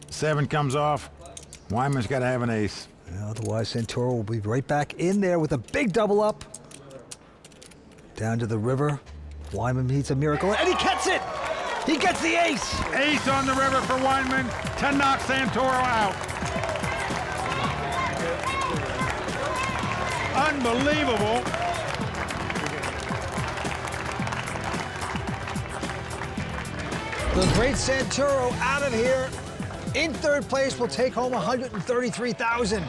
7 comes off. Weinman's got to have an ace. Otherwise, Santoro will be right back in there with a big double up. Down to the river. Weinman needs a miracle, and he gets it! He gets the ace! Ace on the river for Weinman to knock Santoro out. Unbelievable. The great Santoro out of here. In third place will take home $133,000.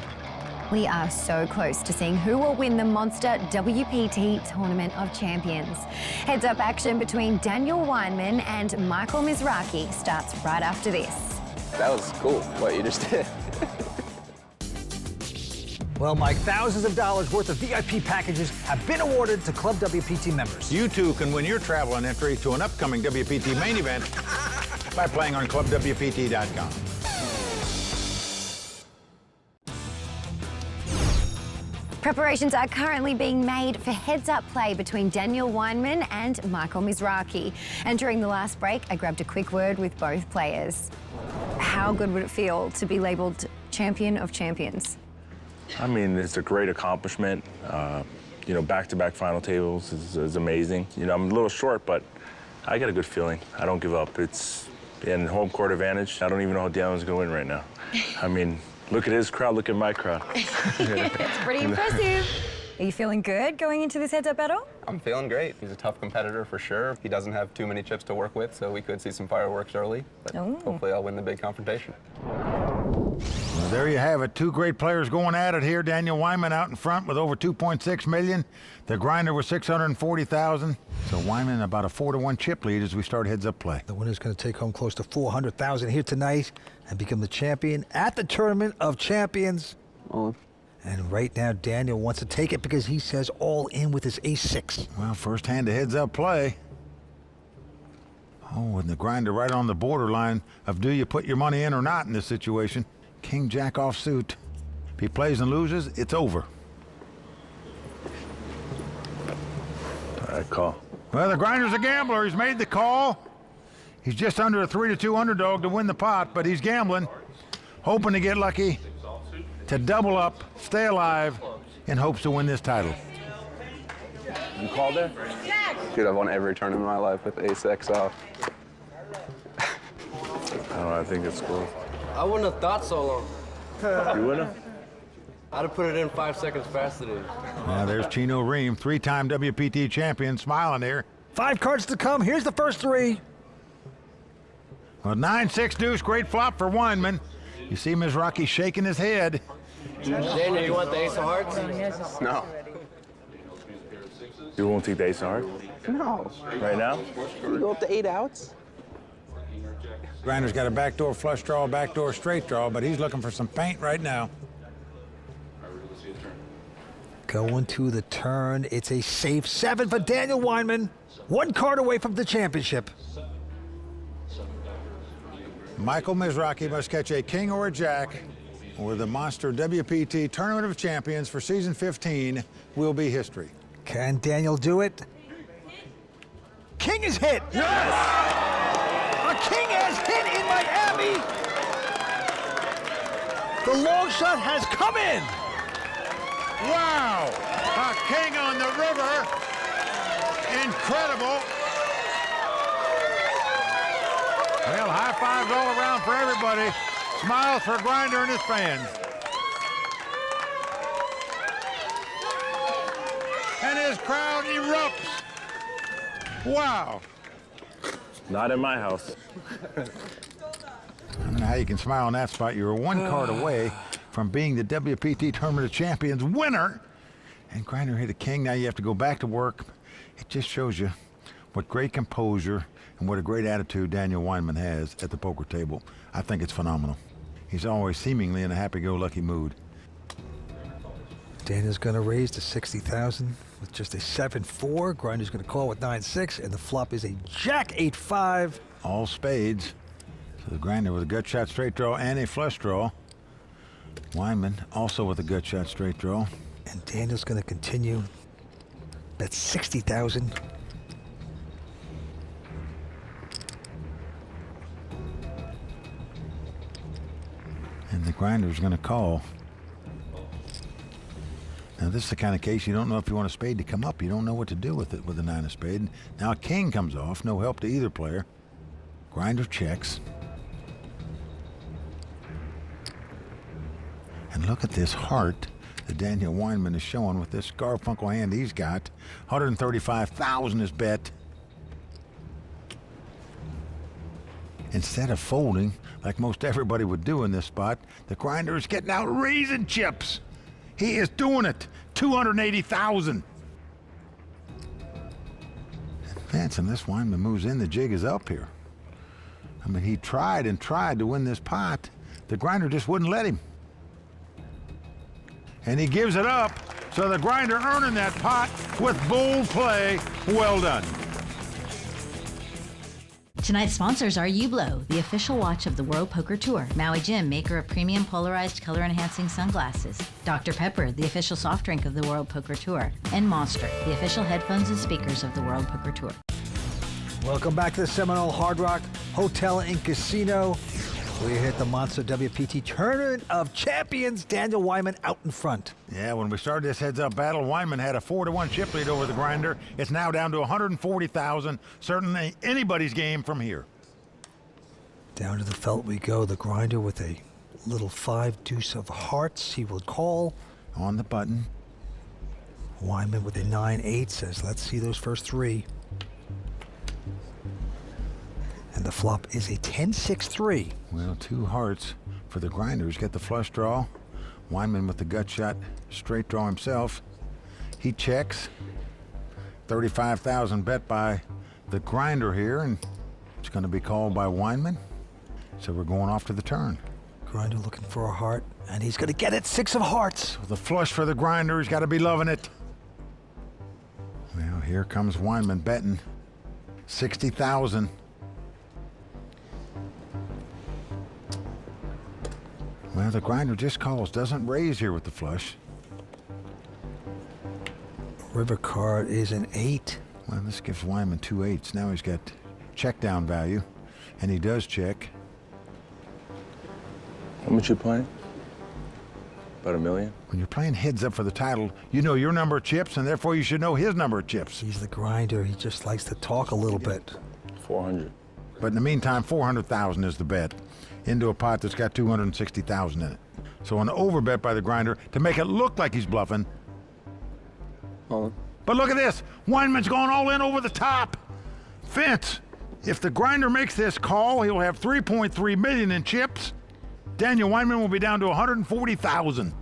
We are so close to seeing who will win the Monster WPT Tournament of Champions. Heads-up action between Daniel Weinman and Michael Mizrachi starts right after this. That was cool, what you just did. Well, Mike, thousands of dollars worth of VIP packages have been awarded to Club WPT members. You too can win your travel and entry to an upcoming WPT main event by playing on ClubWPT.com. Preparations are currently being made for heads-up play between Daniel Weinman and Michael Mizrachi. And during the last break, I grabbed a quick word with both players. How good would it feel to be labeled Champion of Champions? I mean, it's a great accomplishment. You know, back-to-back final tables is amazing. You know, I'm a little short, but I got a good feeling. I don't give up. It's in home court advantage. I don't even know how Daniel's going to win right now. I mean, look at his crowd, look at my crowd. That's pretty impressive. Are you feeling good going into this heads-up battle? I'm feeling great. He's a tough competitor for sure. He doesn't have too many chips to work with, so we could see some fireworks early. But hopefully I'll win the big confrontation. Well, there you have it. Two great players going at it here. Daniel Weinman out in front with over $2.6 million. The grinder was $640,000. So Weinman about a 4-1 chip lead as we start heads-up play. The winner's going to take home close to $400,000 here tonight and become the champion at the Tournament of Champions. And right now, Daniel wants to take it because he says all in with his ace-6. Well, first hand to heads-up play. Oh, and the grinder right on the borderline of do you put your money in or not in this situation. King Jack offsuit. If he plays and loses, it's over. All right, call. Well, the grinder's a gambler. He's made the call. He's just under a 3-2 underdog to win the pot, but he's gambling, hoping to get lucky, to double up, stay alive, in hopes to win this title. You called there? Dude, I've won every tournament in my life with ace-X off. I don't know, I think it's cool. I wouldn't have thought so long. You wouldn't have? I'd have put it in 5 seconds faster than you. Now there's Chino Ream, 3-time WPT champion, smiling here. 5 cards to come. Here's the first 3. Well, 9-6 deuce, great flop for Weinman. You see Mizrachi shaking his head. Daniel, you want the ace of hearts? No. You won't take the ace of hearts? No. Right now? You go up to 8 outs. Grinder's got a backdoor flush draw, backdoor straight draw, but he's looking for some paint right now. Going to the turn. It's a safe 7 for Daniel Weinman. 1 card away from the championship. Michael Mizrachi must catch a king or a jack, or the Monster WPT Tournament of Champions for season 15 will be history. Can Daniel do it? King is hit! Yes! A king has hit in Miami! The long shot has come in! Wow! A king on the river. Incredible. Well, high fives all around for everybody. Smiles for Grinder and his fans. And his crowd erupts. Wow. Not in my house. I don't know how you can smile on that spot. You were 1 card away from being the WPT Tournament of Champions winner. And Grinder hit a king. Now you have to go back to work. It just shows you what great composure and what a great attitude Daniel Weinman has at the poker table. I think it's phenomenal. He's always seemingly in a happy-go-lucky mood. Daniel's going to raise to $60,000 with just a 7-4. Grinder's going to call with 9-6, and the flop is a Jack 8-5. All spades. So the grinder with a gut shot straight draw and a flush draw. Weinman also with a gut shot straight draw. And Daniel's going to continue. That's 60,000. And the grinder's going to call. Now this is the kind of case you don't know if you want a spade to come up. You don't know what to do with it with the 9 of spade. Now a king comes off, no help to either player. Grinder checks. And look at this heart that Daniel Weinman is showing with this Garfunkel hand he's got. 135,000 is bet. Instead of folding, like most everybody would do in this spot, the grinder is getting out raising chips. He is doing it. 280,000. Vince, unless Weinman moves in, the jig is up here. I mean, he tried and tried to win this pot. The grinder just wouldn't let him. And he gives it up, so the grinder earning that pot with bold play. Well done. Tonight's sponsors are Hublot, the official watch of the World Poker Tour, Maui Jim, maker of premium polarized color-enhancing sunglasses, Dr. Pepper, the official soft drink of the World Poker Tour, and Monster, the official headphones and speakers of the World Poker Tour. Welcome back to the Seminole Hard Rock Hotel and Casino. We hit the Monster WPT Tournament of Champions. Daniel Weinman out in front. Yeah, when we started this heads-up battle, Weinman had a 4-1 chip lead over the grinder. It's now down to 140,000. Certainly anybody's game from here. Down to the felt we go. The grinder with a little 5 deuce of hearts. He will call. On the button. Weinman with a 9-8 says, let's see those first 3. And the flop is a 10-6-3. Well, 2 hearts for the grinders. Get the flush draw. Weinman with the gut shot straight draw himself. He checks. 35,000 bet by the grinder here, and it's going to be called by Weinman. So we're going off to the turn. Grinder looking for a heart, and he's going to get it. 6 of hearts. The flush for the grinder. He's got to be loving it. Well, here comes Weinman betting 60,000. Well, the grinder just calls, doesn't raise here with the flush. River card is an 8. Well, this gives Weinman 2 8s. Now he's got check down value, and he does check. How much you playing? About $1 million? When you're playing heads up for the title, you know your number of chips, and therefore you should know his number of chips. He's the grinder. He just likes to talk a little bit. 400. But in the meantime, 400,000 is the bet into a pot that's got 260,000 in it. So an overbet by the grinder to make it look like he's bluffing. But look at this. Weinman's going all in over the top. Vince, if the grinder makes this call, he'll have 3.3 million in chips. Daniel Weinman will be down to 140,000.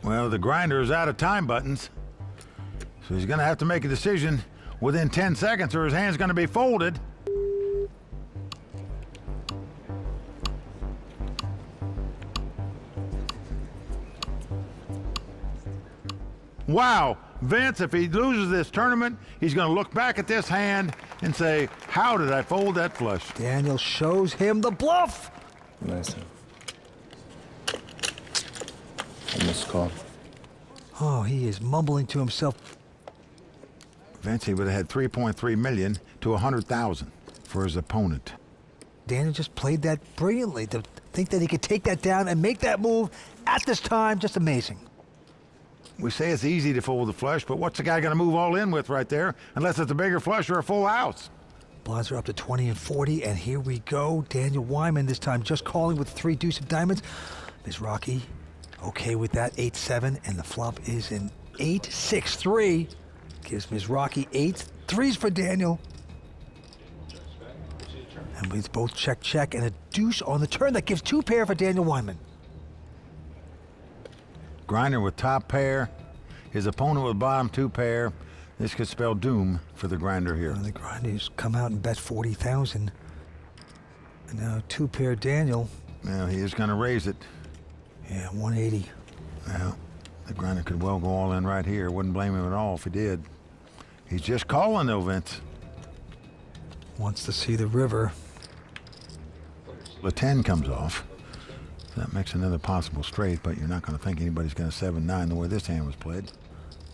Well, the grinder is out of time buttons. So he's going to have to make a decision within 10 seconds or his hand's going to be folded. Wow, Vince, if he loses this tournament, he's going to look back at this hand and say, how did I fold that flush? Daniel shows him the bluff. Nice. Almost called. Oh, he is mumbling to himself. Vince, he would have had 3.3 million to 100,000 for his opponent. Daniel just played that brilliantly. To think that he could take that down and make that move at this time, just amazing. We say it's easy to fold the flush, but what's the guy going to move all in with right there, unless it's a bigger flush or a full house? Blinds are up to 20 and 40, and here we go. Daniel Weinman this time just calling with 3 deuce of diamonds. Ms. Rocky okay with that, 8-7, and the flop is an 8-6-3. Gives Ms. Rocky 8 threes for Daniel. And we both check, and a deuce on the turn. That gives 2 pair for Daniel Weinman. Grinder with top pair. His opponent with bottom 2 pair. This could spell doom for the grinder here. The grinder's come out and bet 40,000. And now 2 pair Daniel. Well, he is going to raise it. Yeah, 180. Well, the grinder could well go all in right here. Wouldn't blame him at all if he did. He's just calling though, Vince. Wants to see the river. The 10 comes off. That makes another possible straight, but you're not going to think anybody's going to 7-9 the way this hand was played.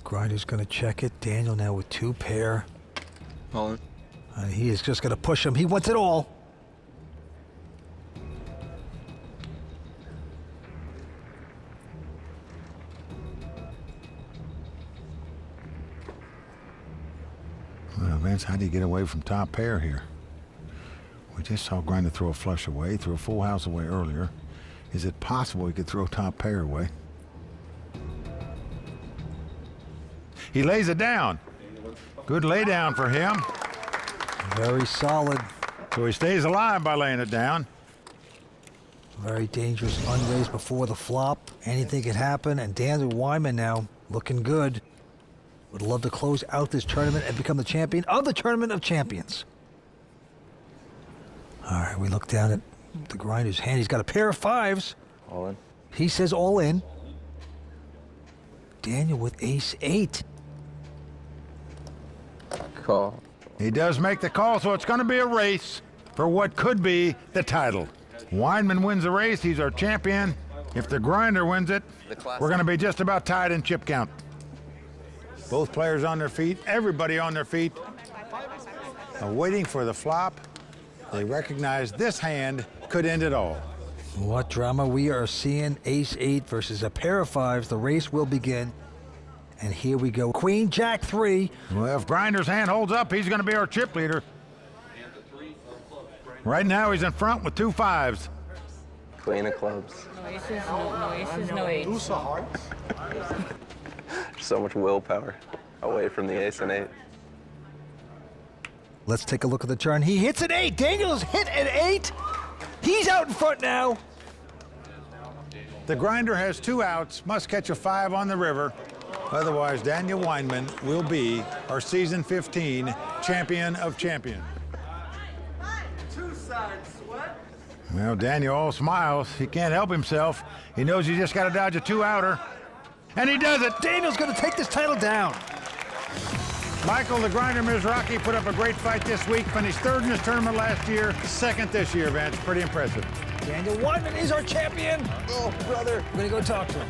Grinder's going to check it. Daniel now with 2 pair. All in. And he is just going to push him. He wants it all. Well, Vince, how do you get away from top pair here? We just saw Grinder throw a flush away, threw a full house away earlier. Is it possible he could throw top pair away? He lays it down. Good lay down for him. Very solid. So he stays alive by laying it down. Very dangerous unraised before the flop. Anything could happen, and Daniel Weinman now looking good. Would love to close out this tournament and become the champion of the Tournament of Champions. All right, we look down at the Grinder's hand. He's got a pair of 5s. All in. He says all in. Daniel with ace-8. Call. He does make the call, so it's going to be a race for what could be the title. Weinman wins the race. He's our champion. If the Grinder wins it, we're going to be just about tied in chip count. Both players on their feet, everybody on their feet, waiting for the flop. They recognize this hand could end it all. What drama we are seeing. Ace-8 versus a pair of 5s. The race will begin. And here we go. Queen, Jack 3. Well, if Grinder's hand holds up, he's going to be our chip leader. Right now, he's in front with 2 5s. Queen of clubs. No aces, no eights. Deuce of hearts. So much willpower away from the ace and 8. Let's take a look at the turn. He hits an 8. Daniel's hit an 8. He's out in front now. The Grinder has 2 outs, must catch a 5 on the river. Otherwise, Daniel Weinman will be our season 15 champion of champions. Well, Daniel all smiles. He can't help himself. He knows he just got to dodge a 2-outer. And he does it. Daniel's going to take this title down. Michael the Grinder Mizrachi put up a great fight this week. Finished 3rd in this tournament last year, 2nd this year, Vance. Pretty impressive. Daniel Weinman is our champion. Oh, brother. We're going to go talk to him.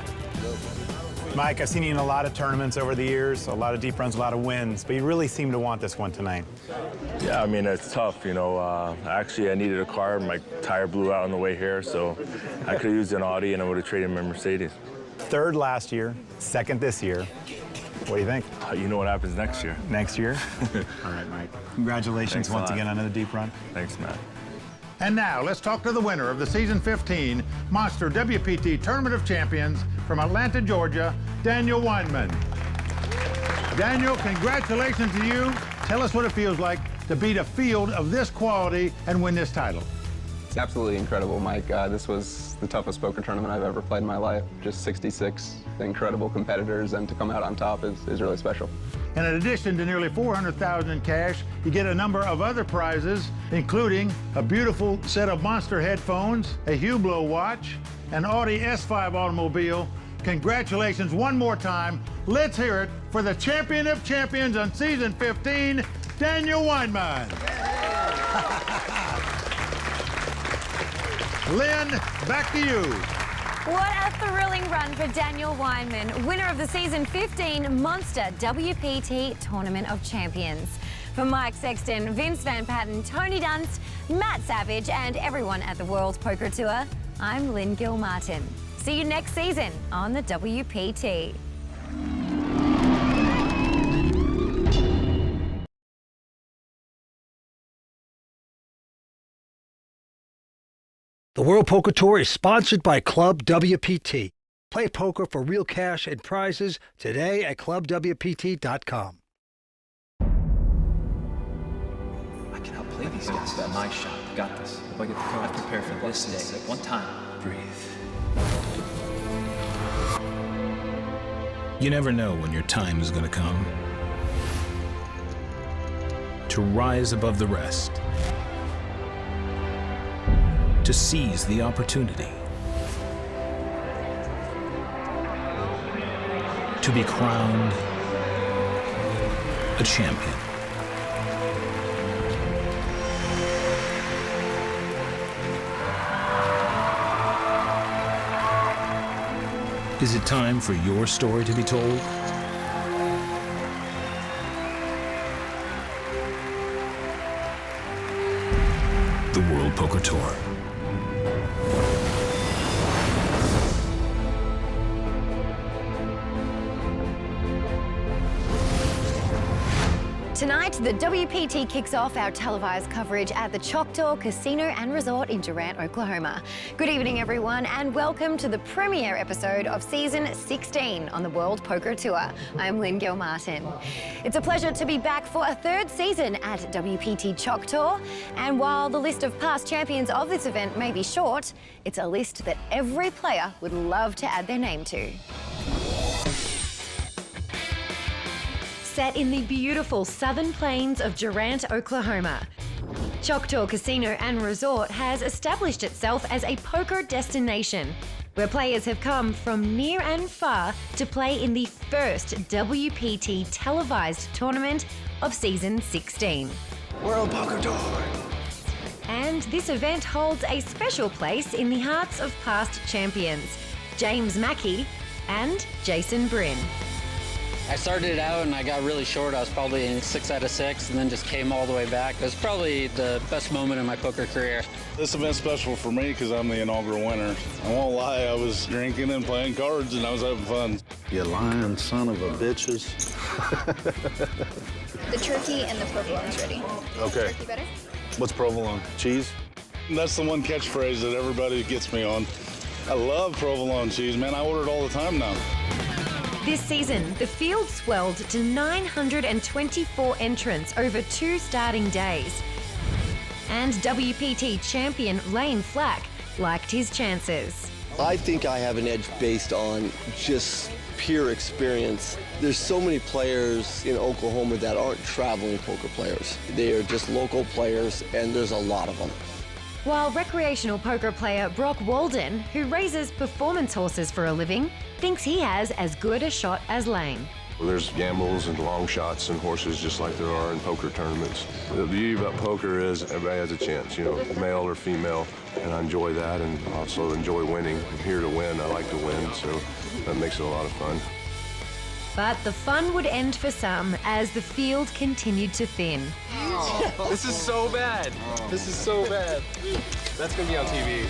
Mike, I've seen you in a lot of tournaments over the years, a lot of deep runs, a lot of wins, but you really seem to want this one tonight. Yeah, I mean, it's tough, you know. Actually, I needed a car. My tire blew out on the way here, so I could have used an Audi and I would have traded my Mercedes. 3rd last year, 2nd this year. What do you think? You know what happens next year. Next year? All right, Mike. Congratulations Thanks once again on another deep run. Thanks, Matt. And now, let's talk to the winner of the season 15 Monster WPT Tournament of Champions from Atlanta, Georgia, Daniel Weinman. Daniel, congratulations to you. Tell us what it feels like to beat a field of this quality and win this title. It's absolutely incredible, Mike. This was the toughest poker tournament I've ever played in my life. Just 66 incredible competitors, and to come out on top is really special. And in addition to nearly $400,000 in cash, you get a number of other prizes, including a beautiful set of Monster headphones, a Hublot watch, an Audi S5 automobile. Congratulations one more time. Let's hear it for the champion of champions on season 15, Daniel Weinman. Lynn, back to you. What a thrilling run for Daniel Weinman, winner of the season 15 Monster WPT Tournament of Champions. For Mike Sexton, Vince Van Patten, Tony Dunst, Matt Savage, and everyone at the World Poker Tour, I'm Lynn Gilmartin. See you next season on the WPT. The World Poker Tour is sponsored by ClubWPT. Play poker for real cash and prizes today at ClubWPT.com. I can help play these guys. That's my shot. Got this. If I get the card, I prepare for this day. One time. Breathe. You never know when your time is going to come. To rise above the rest. To seize the opportunity. To be crowned a champion. Is it time for your story to be told? The World Poker Tour. Tonight, the WPT kicks off our televised coverage at the Choctaw Casino and Resort in Durant, Oklahoma. Good evening, everyone, and welcome to the premiere episode of Season 16 on the World Poker Tour. I'm Lynn Gilmartin. It's a pleasure to be back for a third season at WPT Choctaw, and while the list of past champions of this event may be short, it's a list that every player would love to add their name to. Set in the beautiful southern plains of Durant, Oklahoma, Choctaw Casino and Resort has established itself as a poker destination where players have come from near and far to play in the first WPT televised tournament of Season 16. World Poker Tour. And this event holds a special place in the hearts of past champions, James Mackey and Jason Bryn. I started out and I got really short. I was probably in 6 out of 6 and then just came all the way back. It was probably the best moment in my poker career. This event's special for me because I'm the inaugural winner. I won't lie, I was drinking and playing cards and I was having fun. You lying son of a bitches. The turkey and the provolone's ready. Okay. Turkey better? What's provolone? Cheese? That's the one catchphrase that everybody gets me on. I love provolone cheese, man. I order it all the time now. This season, the field swelled to 924 entrants over 2 starting days. And WPT champion Lane Flack liked his chances. I think I have an edge based on just pure experience. There's so many players in Oklahoma that aren't traveling poker players. They are just local players, and there's a lot of them. While recreational poker player Brock Walden, who raises performance horses for a living, thinks he has as good a shot as Lane. Well, there's gambles and long shots and horses just like there are in poker tournaments. The beauty about poker is everybody has a chance, you know, male or female, and I enjoy that and also enjoy winning. I'm here to win, I like to win, so that makes it a lot of fun. But the fun would end for some as the field continued to thin. Oh, this is so bad. This is so bad. That's gonna be on TV.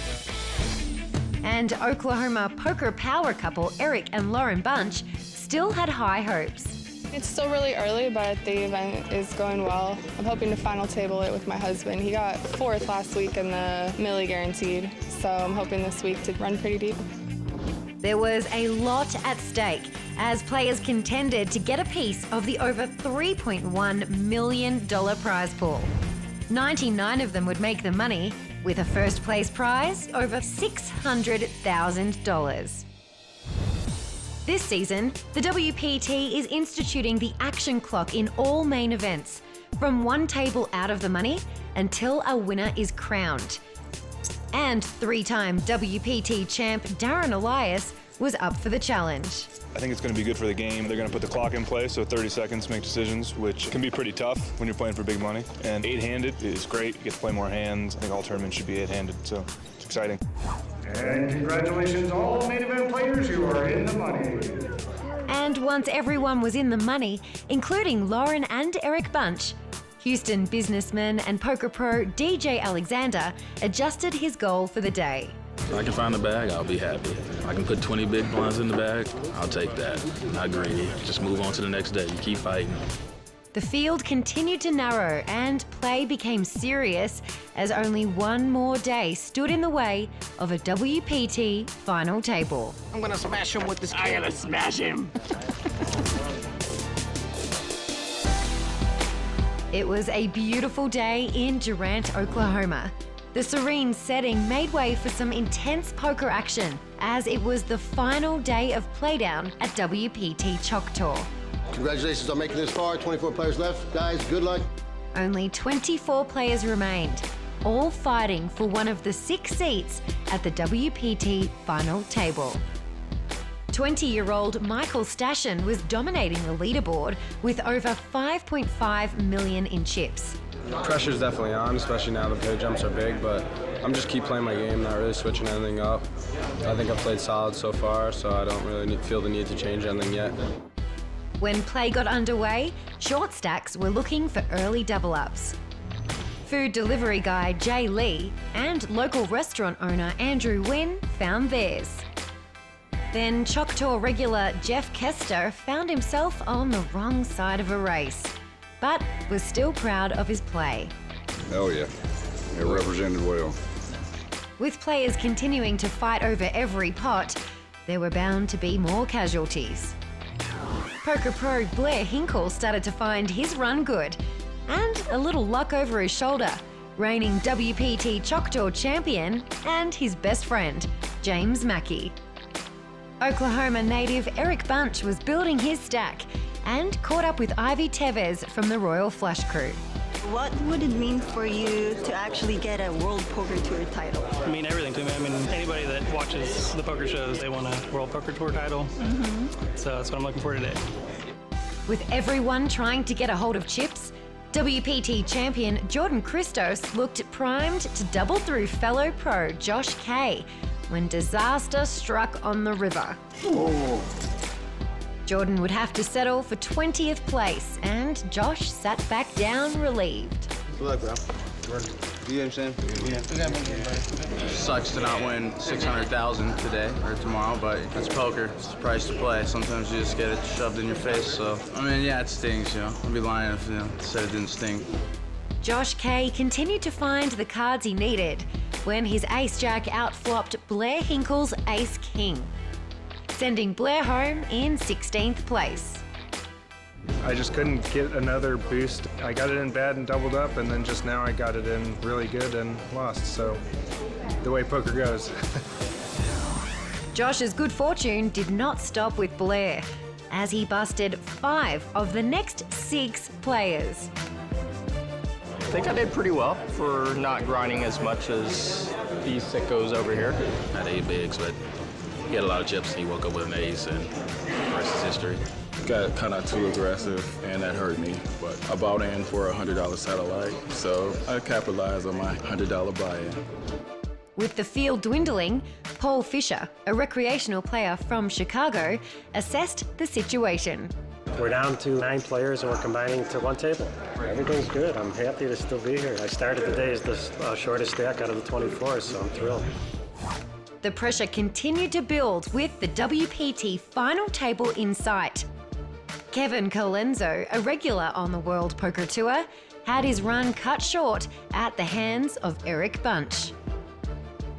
And Oklahoma poker power couple Eric and Lauren Bunch still had high hopes. It's still really early, but the event is going well. I'm hoping to final table it with my husband. He got 4th last week in the Millie Guaranteed, so I'm hoping this week to run pretty deep. There was a lot at stake as players contended to get a piece of the over $3.1 million prize pool. 99 of them would make the money, with a first place prize over $600,000. This season, the WPT is instituting the action clock in all main events, from one table out of the money until a winner is crowned. And 3-time WPT champ Darren Elias was up for the challenge. I think it's going to be good for the game. They're going to put the clock in place, so 30 seconds to make decisions, which can be pretty tough when you're playing for big money. And 8-handed is great. You get to play more hands. I think all tournaments should be 8-handed, so it's exciting. And congratulations all main event players who are in the money. And once everyone was in the money, including Lauren and Eric Bunch, Houston businessman and poker pro DJ Alexander adjusted his goal for the day. If I can find the bag, I'll be happy. If I can put 20 big blinds in the bag, I'll take that. Not greedy. Just move on to the next day. You keep fighting. The field continued to narrow and play became serious as only one more day stood in the way of a WPT final table. I'm gonna smash him with this can. I'm gonna smash him. It was a beautiful day in Durant, Oklahoma. The serene setting made way for some intense poker action as it was the final day of playdown at WPT Choctaw. Congratulations on making this far. 24 players left. Guys, good luck. Only 24 players remained, all fighting for one of the 6 seats at the WPT final table. 20-year-old Michael Stashen was dominating the leaderboard with over 5.5 million in chips. Pressure's definitely on, especially now the pay jumps are big, but I'm just keep playing my game, not really switching anything up. I think I've played solid so far, so I don't really feel the need to change anything yet. When play got underway, short stacks were looking for early double-ups. Food delivery guy Jay Lee and local restaurant owner Andrew Wynn found theirs. Then Choctaw regular Jeff Kester found himself on the wrong side of a race, but was still proud of his play. Hell yeah, it represented well. With players continuing to fight over every pot, there were bound to be more casualties. Poker pro Blair Hinkle started to find his run good, and a little luck over his shoulder, reigning WPT Choctaw champion and his best friend, James Mackey. Oklahoma native Eric Bunch was building his stack and caught up with Ivy Tevez from the Royal Flush crew. What would it mean for you to actually get a World Poker Tour title? I mean, everything to me. I mean, anybody that watches the poker shows, they want a World Poker Tour title. So that's what I'm looking for today. With everyone trying to get a hold of chips, WPT champion Jordan Christos looked primed to double through fellow pro Josh Kay when disaster struck on the river. Jordan would have to settle for 20th place, and Josh sat back down relieved. Good luck, bro. You understand? Yeah. Sucks to not win $600,000 today or tomorrow, but it's poker. It's the price to play. Sometimes you just get it shoved in your face. So, I mean, yeah, it stings, you know. I'd be lying if, said it didn't sting. Josh Kay continued to find the cards he needed when his ace-jack outflopped Blair Hinkle's ace-king, sending Blair home in 16th place. I just couldn't get another boost. I got it in bad and doubled up, and then just now I got it in really good and lost. So, the way poker goes. Josh's good fortune did not stop with Blair, as he busted 5 of the next 6 players. I think I did pretty well for not grinding as much as these sickos over here. I had 8 bigs, but he had a lot of chips, and he woke up with an ace, and the rest is history. Got kind of too aggressive, and that hurt me. But I bought in for a $100 satellite, so I capitalized on my $100 buy-in. With the field dwindling, Paul Fisher, a recreational player from Chicago, assessed the situation. We're down to 9 players and we're combining to 1 table. Everything's good. I'm happy to still be here. I started the day as the shortest stack out of the 24, so I'm thrilled. The pressure continued to build with the WPT final table in sight. Kevin Colenso, a regular on the World Poker Tour, had his run cut short at the hands of Eric Bunch.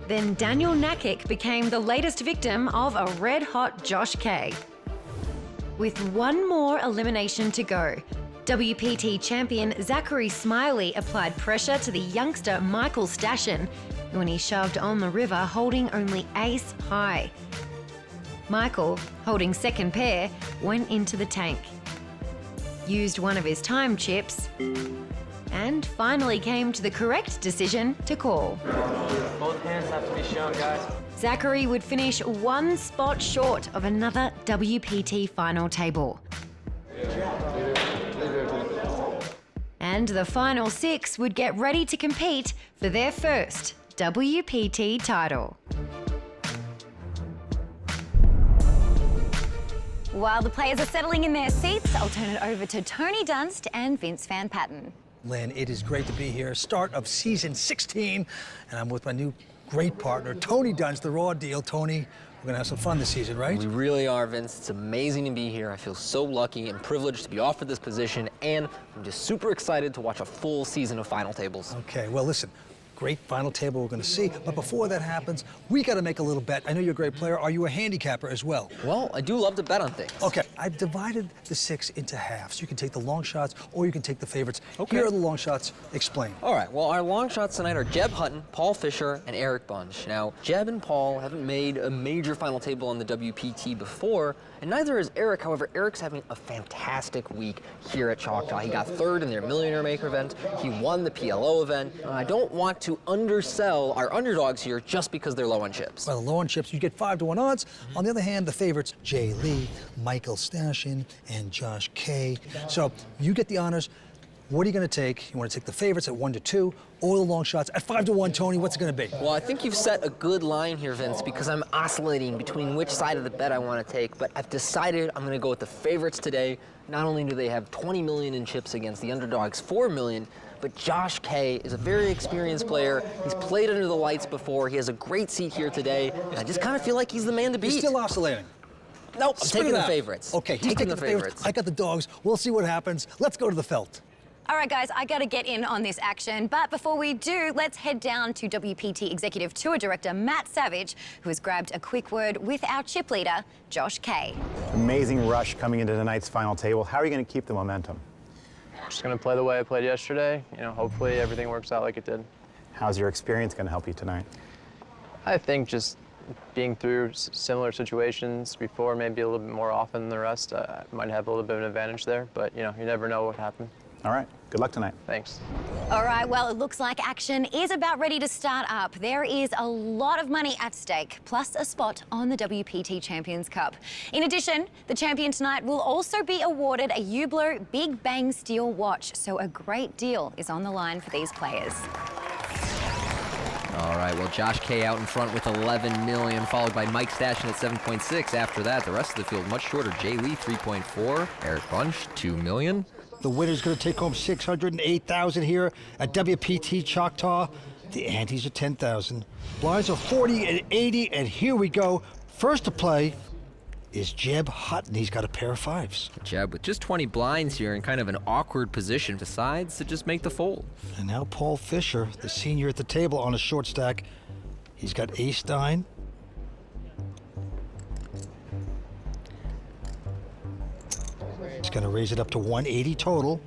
Then Daniel Nakic became the latest victim of a red-hot Josh Kay. With 1 more elimination to go, WPT champion Zachary Smiley applied pressure to the youngster Michael Stashen when he shoved on the river holding only ace high. Michael, holding second pair, went into the tank, used one of his time chips, and finally came to the correct decision to call. Both hands have to be shown, guys. Zachary would finish 1 spot short of another WPT final table. And the final 6 would get ready to compete for their first WPT title. While the players are settling in their seats, I'll turn it over to Tony Dunst and Vince Van Patten. Lynn, it is great to be here. Start of season 16, and I'm with my new great partner, Tony Dunst, the Raw Deal. Tony, we're gonna have some fun this season, right? We really are, Vince. It's amazing to be here. I feel so lucky and privileged to be offered this position, and I'm just super excited to watch a full season of final tables. Okay, well, listen. Great final table we're going to see. But before that happens, we got to make a little bet. I know you're a great player. Are you a handicapper as well? Well, I do love to bet on things. Okay, I've divided the 6 into halves. You can take the long shots or you can take the favorites. Okay. Here are the long shots. Explain. All right, well, our long shots tonight are Jeb Hutton, Paul Fisher, and Eric Bunch. Now, Jeb and Paul haven't made a major final table on the WPT before, and neither is Eric. However, Eric's having a fantastic week here at Choctaw. He got 3rd in their Millionaire Maker event. He won the PLO event. I don't want to to undersell our underdogs here just because they're low on chips. Well, low on chips, you get 5-to-1 odds. On the other hand, the favorites, Jay Lee, Michael Stashin, and Josh K. So you get the honors. What are you going to take? You want to take the favorites at 1-2, or the long shots at 5-to-1, Tony? What's it going to be? Well, I think you've set a good line here, Vince, because I'm oscillating between which side of the bet I want to take, but I've decided I'm going to go with the favorites today. Not only do they have 20 million in chips against the underdogs 4 million, but Josh K is a very experienced player. He's played under the lights before. He has a great seat here today, and I just kind of feel like he's the man to beat. You're still oscillating. Nope, I'm taking the favorites. Okay, he's taking the favorites. I got the dogs. We'll see what happens. Let's go to the felt. All right, guys, I got to get in on this action. But before we do, let's head down to WPT Executive Tour Director Matt Savage, who has grabbed a quick word with our chip leader, Josh K. Amazing rush coming into tonight's final table. How are you going to keep the momentum? Just going to play the way I played yesterday. You know, hopefully everything works out like it did. How's your experience going to help you tonight? I think just being through similar situations before, maybe a little bit more often than the rest, I might have a little bit of an advantage there. But, you know, you never know what happened. All right. Good luck tonight. Thanks. All right, well, it looks like action is about ready to start up. There is a lot of money at stake, plus a spot on the WPT Champions Cup. In addition, the champion tonight will also be awarded a Hublot Big Bang Steel watch, so a great deal is on the line for these players. All right, well, Josh K out in front with 11 million, followed by Mike Stashin at 7.6. After that, the rest of the field much shorter. Jay Lee, 3.4. Eric Bunch, 2 million. The winner's going to take home $608,000 here at WPT Choctaw. The antes are $10,000. Blinds are 40 and 80, and here we go. First to play is Jeb Hutton. He's got a pair of fives. Jeb with just 20 blinds here in kind of an awkward position, decides to just make the fold. And now Paul Fisher, the senior at the table on a short stack. He's got ace-9. He's going to raise it up to 180 total.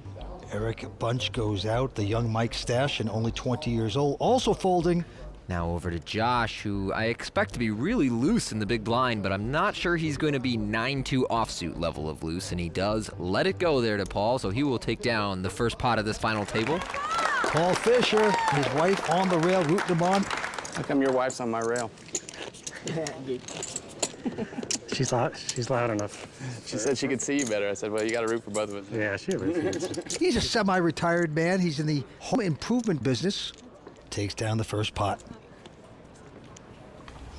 Eric Bunch goes out. The young Mike Stashin, only 20 years old, also folding. Now over to Josh, who I expect to be really loose in the big blind, but I'm not sure he's going to be 9-2 offsuit level of loose, and he does let it go there to Paul, so he will take down the first pot of this final table. Paul Fisher, his wife on the rail, rooting him on. How come your wife's on my rail? She's loud enough. She said she could see you better. I said, well, you got to root for both of us. Yeah, she roots. He's a semi-retired man. He's in the home improvement business. Takes down the first pot.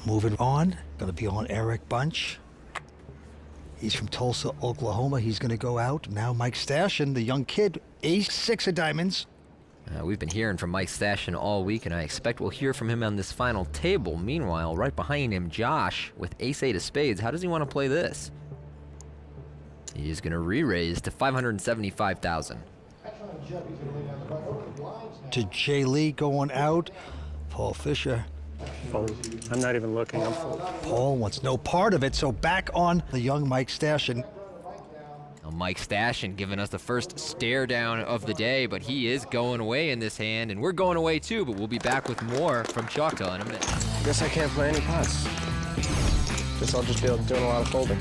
Moving on, going to be on Eric Bunch. He's from Tulsa, Oklahoma. He's going to go out. Now Mike Stashin, the young kid, ace-6 of diamonds. We've been hearing from Mike Stashin all week, and I expect we'll hear from him on this final table. Meanwhile, right behind him, Josh with ace-8 of spades. How does he want to play this? He's going to re-raise to $575,000. To Jay Lee going out. Paul Fisher. Fold. I'm not even looking. I'm fold. Paul wants no part of it, so back on the young Mike Stashin. Now Mike Stashin giving us the first stare down of the day, but he is going away in this hand, and we're going away too, but we'll be back with more from Choctaw in a minute. Guess I can't play any pots. Guess I'll just be doing a lot of folding.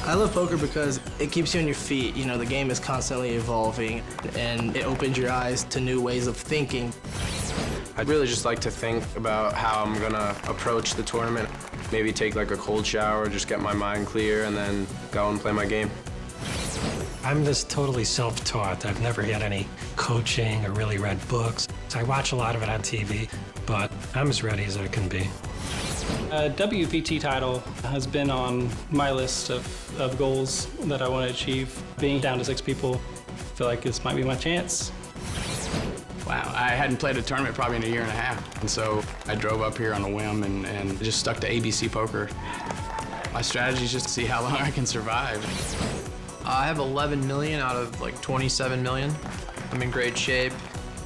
I love poker because it keeps you on your feet. You know, the game is constantly evolving, and it opens your eyes to new ways of thinking. I'd really just like to think about how I'm gonna approach the tournament. Maybe take like a cold shower, just get my mind clear, and then go and play my game. I'm just totally self-taught. I've never had any coaching or really read books. So I watch a lot of it on TV, but I'm as ready as I can be. A WPT title has been on my list of goals that I want to achieve. Being down to 6 people, I feel like this might be my chance. Wow, I hadn't played a tournament probably in a year and a half. And so I drove up here on a whim and just stuck to ABC Poker. My strategy is just to see how long I can survive. I have 11 million out of like 27 million. I'm in great shape.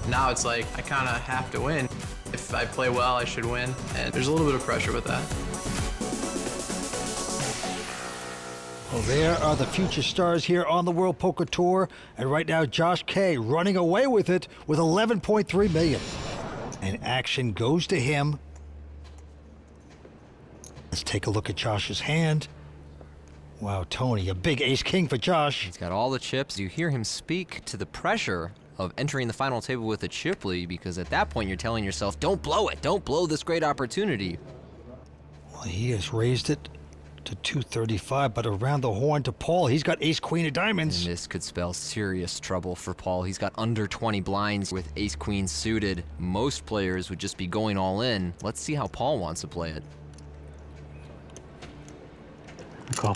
Now it's like I kind of have to win. If I play well, I should win. And there's a little bit of pressure with that. Well, there are the future stars here on the World Poker Tour. And right now, Josh K running away with it with 11.3 million. And action goes to him. Let's take a look at Josh's hand. Wow, Tony, a big ace-king for Josh. He's got all the chips. You hear him speak to the pressure of entering the final table with a chip lead, because at that point you're telling yourself, don't blow it. Don't blow this great opportunity. Well, he has raised it to 235, but around the horn to Paul. He's got ace-queen of diamonds. And this could spell serious trouble for Paul. He's got under 20 blinds with ace-queen suited. Most players would just be going all in. Let's see how Paul wants to play it. Call.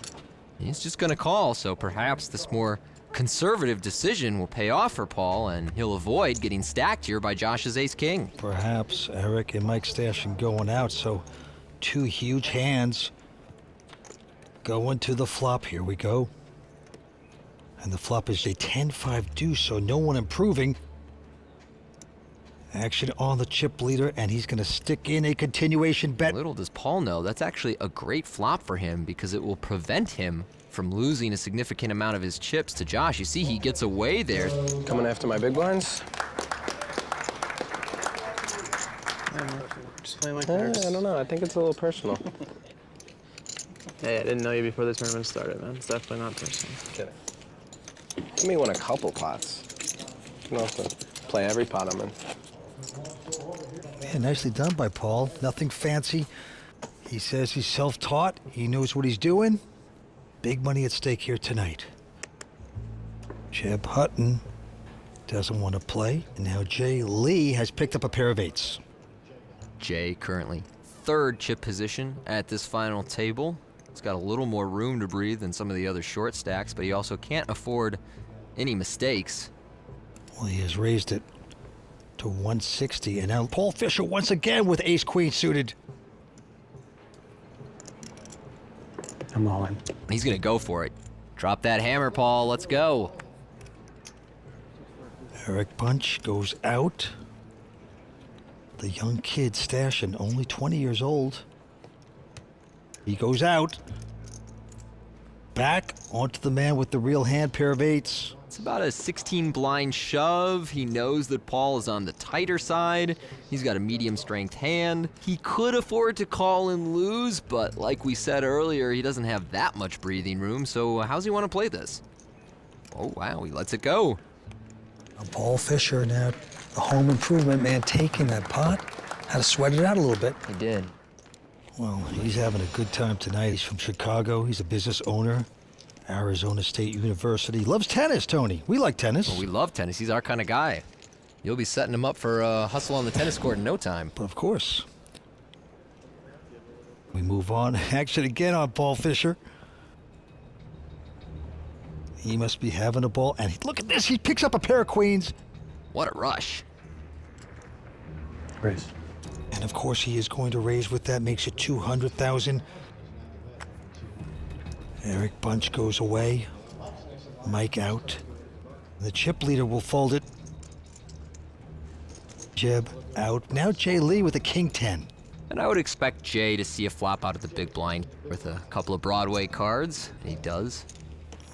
He's just going to call, so perhaps this more conservative decision will pay off for Paul, and he'll avoid getting stacked here by Josh's ace-king. Perhaps Eric and Mike Stashin going out, so 2 huge hands going to the flop. Here we go. And the flop is a 10-5 deuce, so no one improving. Action on the chip leader, and he's going to stick in a continuation bet. Little does Paul know, that's actually a great flop for him, because it will prevent him from losing a significant amount of his chips to Josh. You see, he gets away there. Coming after my big blinds? Just playing like nerds. I don't know. I think it's a little personal. Hey, I didn't know you before the tournament started, man. It's definitely not personal. Kidding. Give me win a couple pots. You don't have to play every pot I'm in. Yeah, nicely done by Paul. Nothing fancy. He says he's self-taught. He knows what he's doing. Big money at stake here tonight. Jeb Hutton doesn't want to play. And now Jay Lee has picked up a pair of 8s. Jay currently 3rd chip position at this final table. He's got a little more room to breathe than some of the other short stacks, but he also can't afford any mistakes. Well, he has raised it to 160, and now Paul Fisher once again with ace-queen suited. I'm all in. He's gonna go for it. Drop that hammer, Paul, let's go. Eric Bunch goes out. The young kid Stashin, only 20 years old. He goes out. Back onto the man with the real hand, pair of 8s. It's about a 16 blind shove. He knows that Paul is on the tighter side. He's got a medium strength hand. He could afford to call and lose, but like we said earlier, he doesn't have that much breathing room, so how's he want to play this? Oh wow, he lets it go. Paul Fisher now, the home improvement man, taking that pot. Had to sweat it out a little bit. He did. Well, he's having a good time tonight. He's from Chicago. He's a business owner. Arizona State University. Loves tennis, Tony. We like tennis. Well, we love tennis. He's our kind of guy. You'll be setting him up for a hustle on the tennis court in no time. Of course. We move on. Action again on Paul Fisher. He must be having a ball. And look at this. He picks up a pair of queens. What a rush. Raise. And of course he is going to raise with that. Makes it 200,000. Eric Bunch goes away. Mike out. The chip leader will fold it. Jeb out. Now Jay Lee with a king 10. And I would expect Jay to see a flop out of the big blind with a couple of Broadway cards. And he does.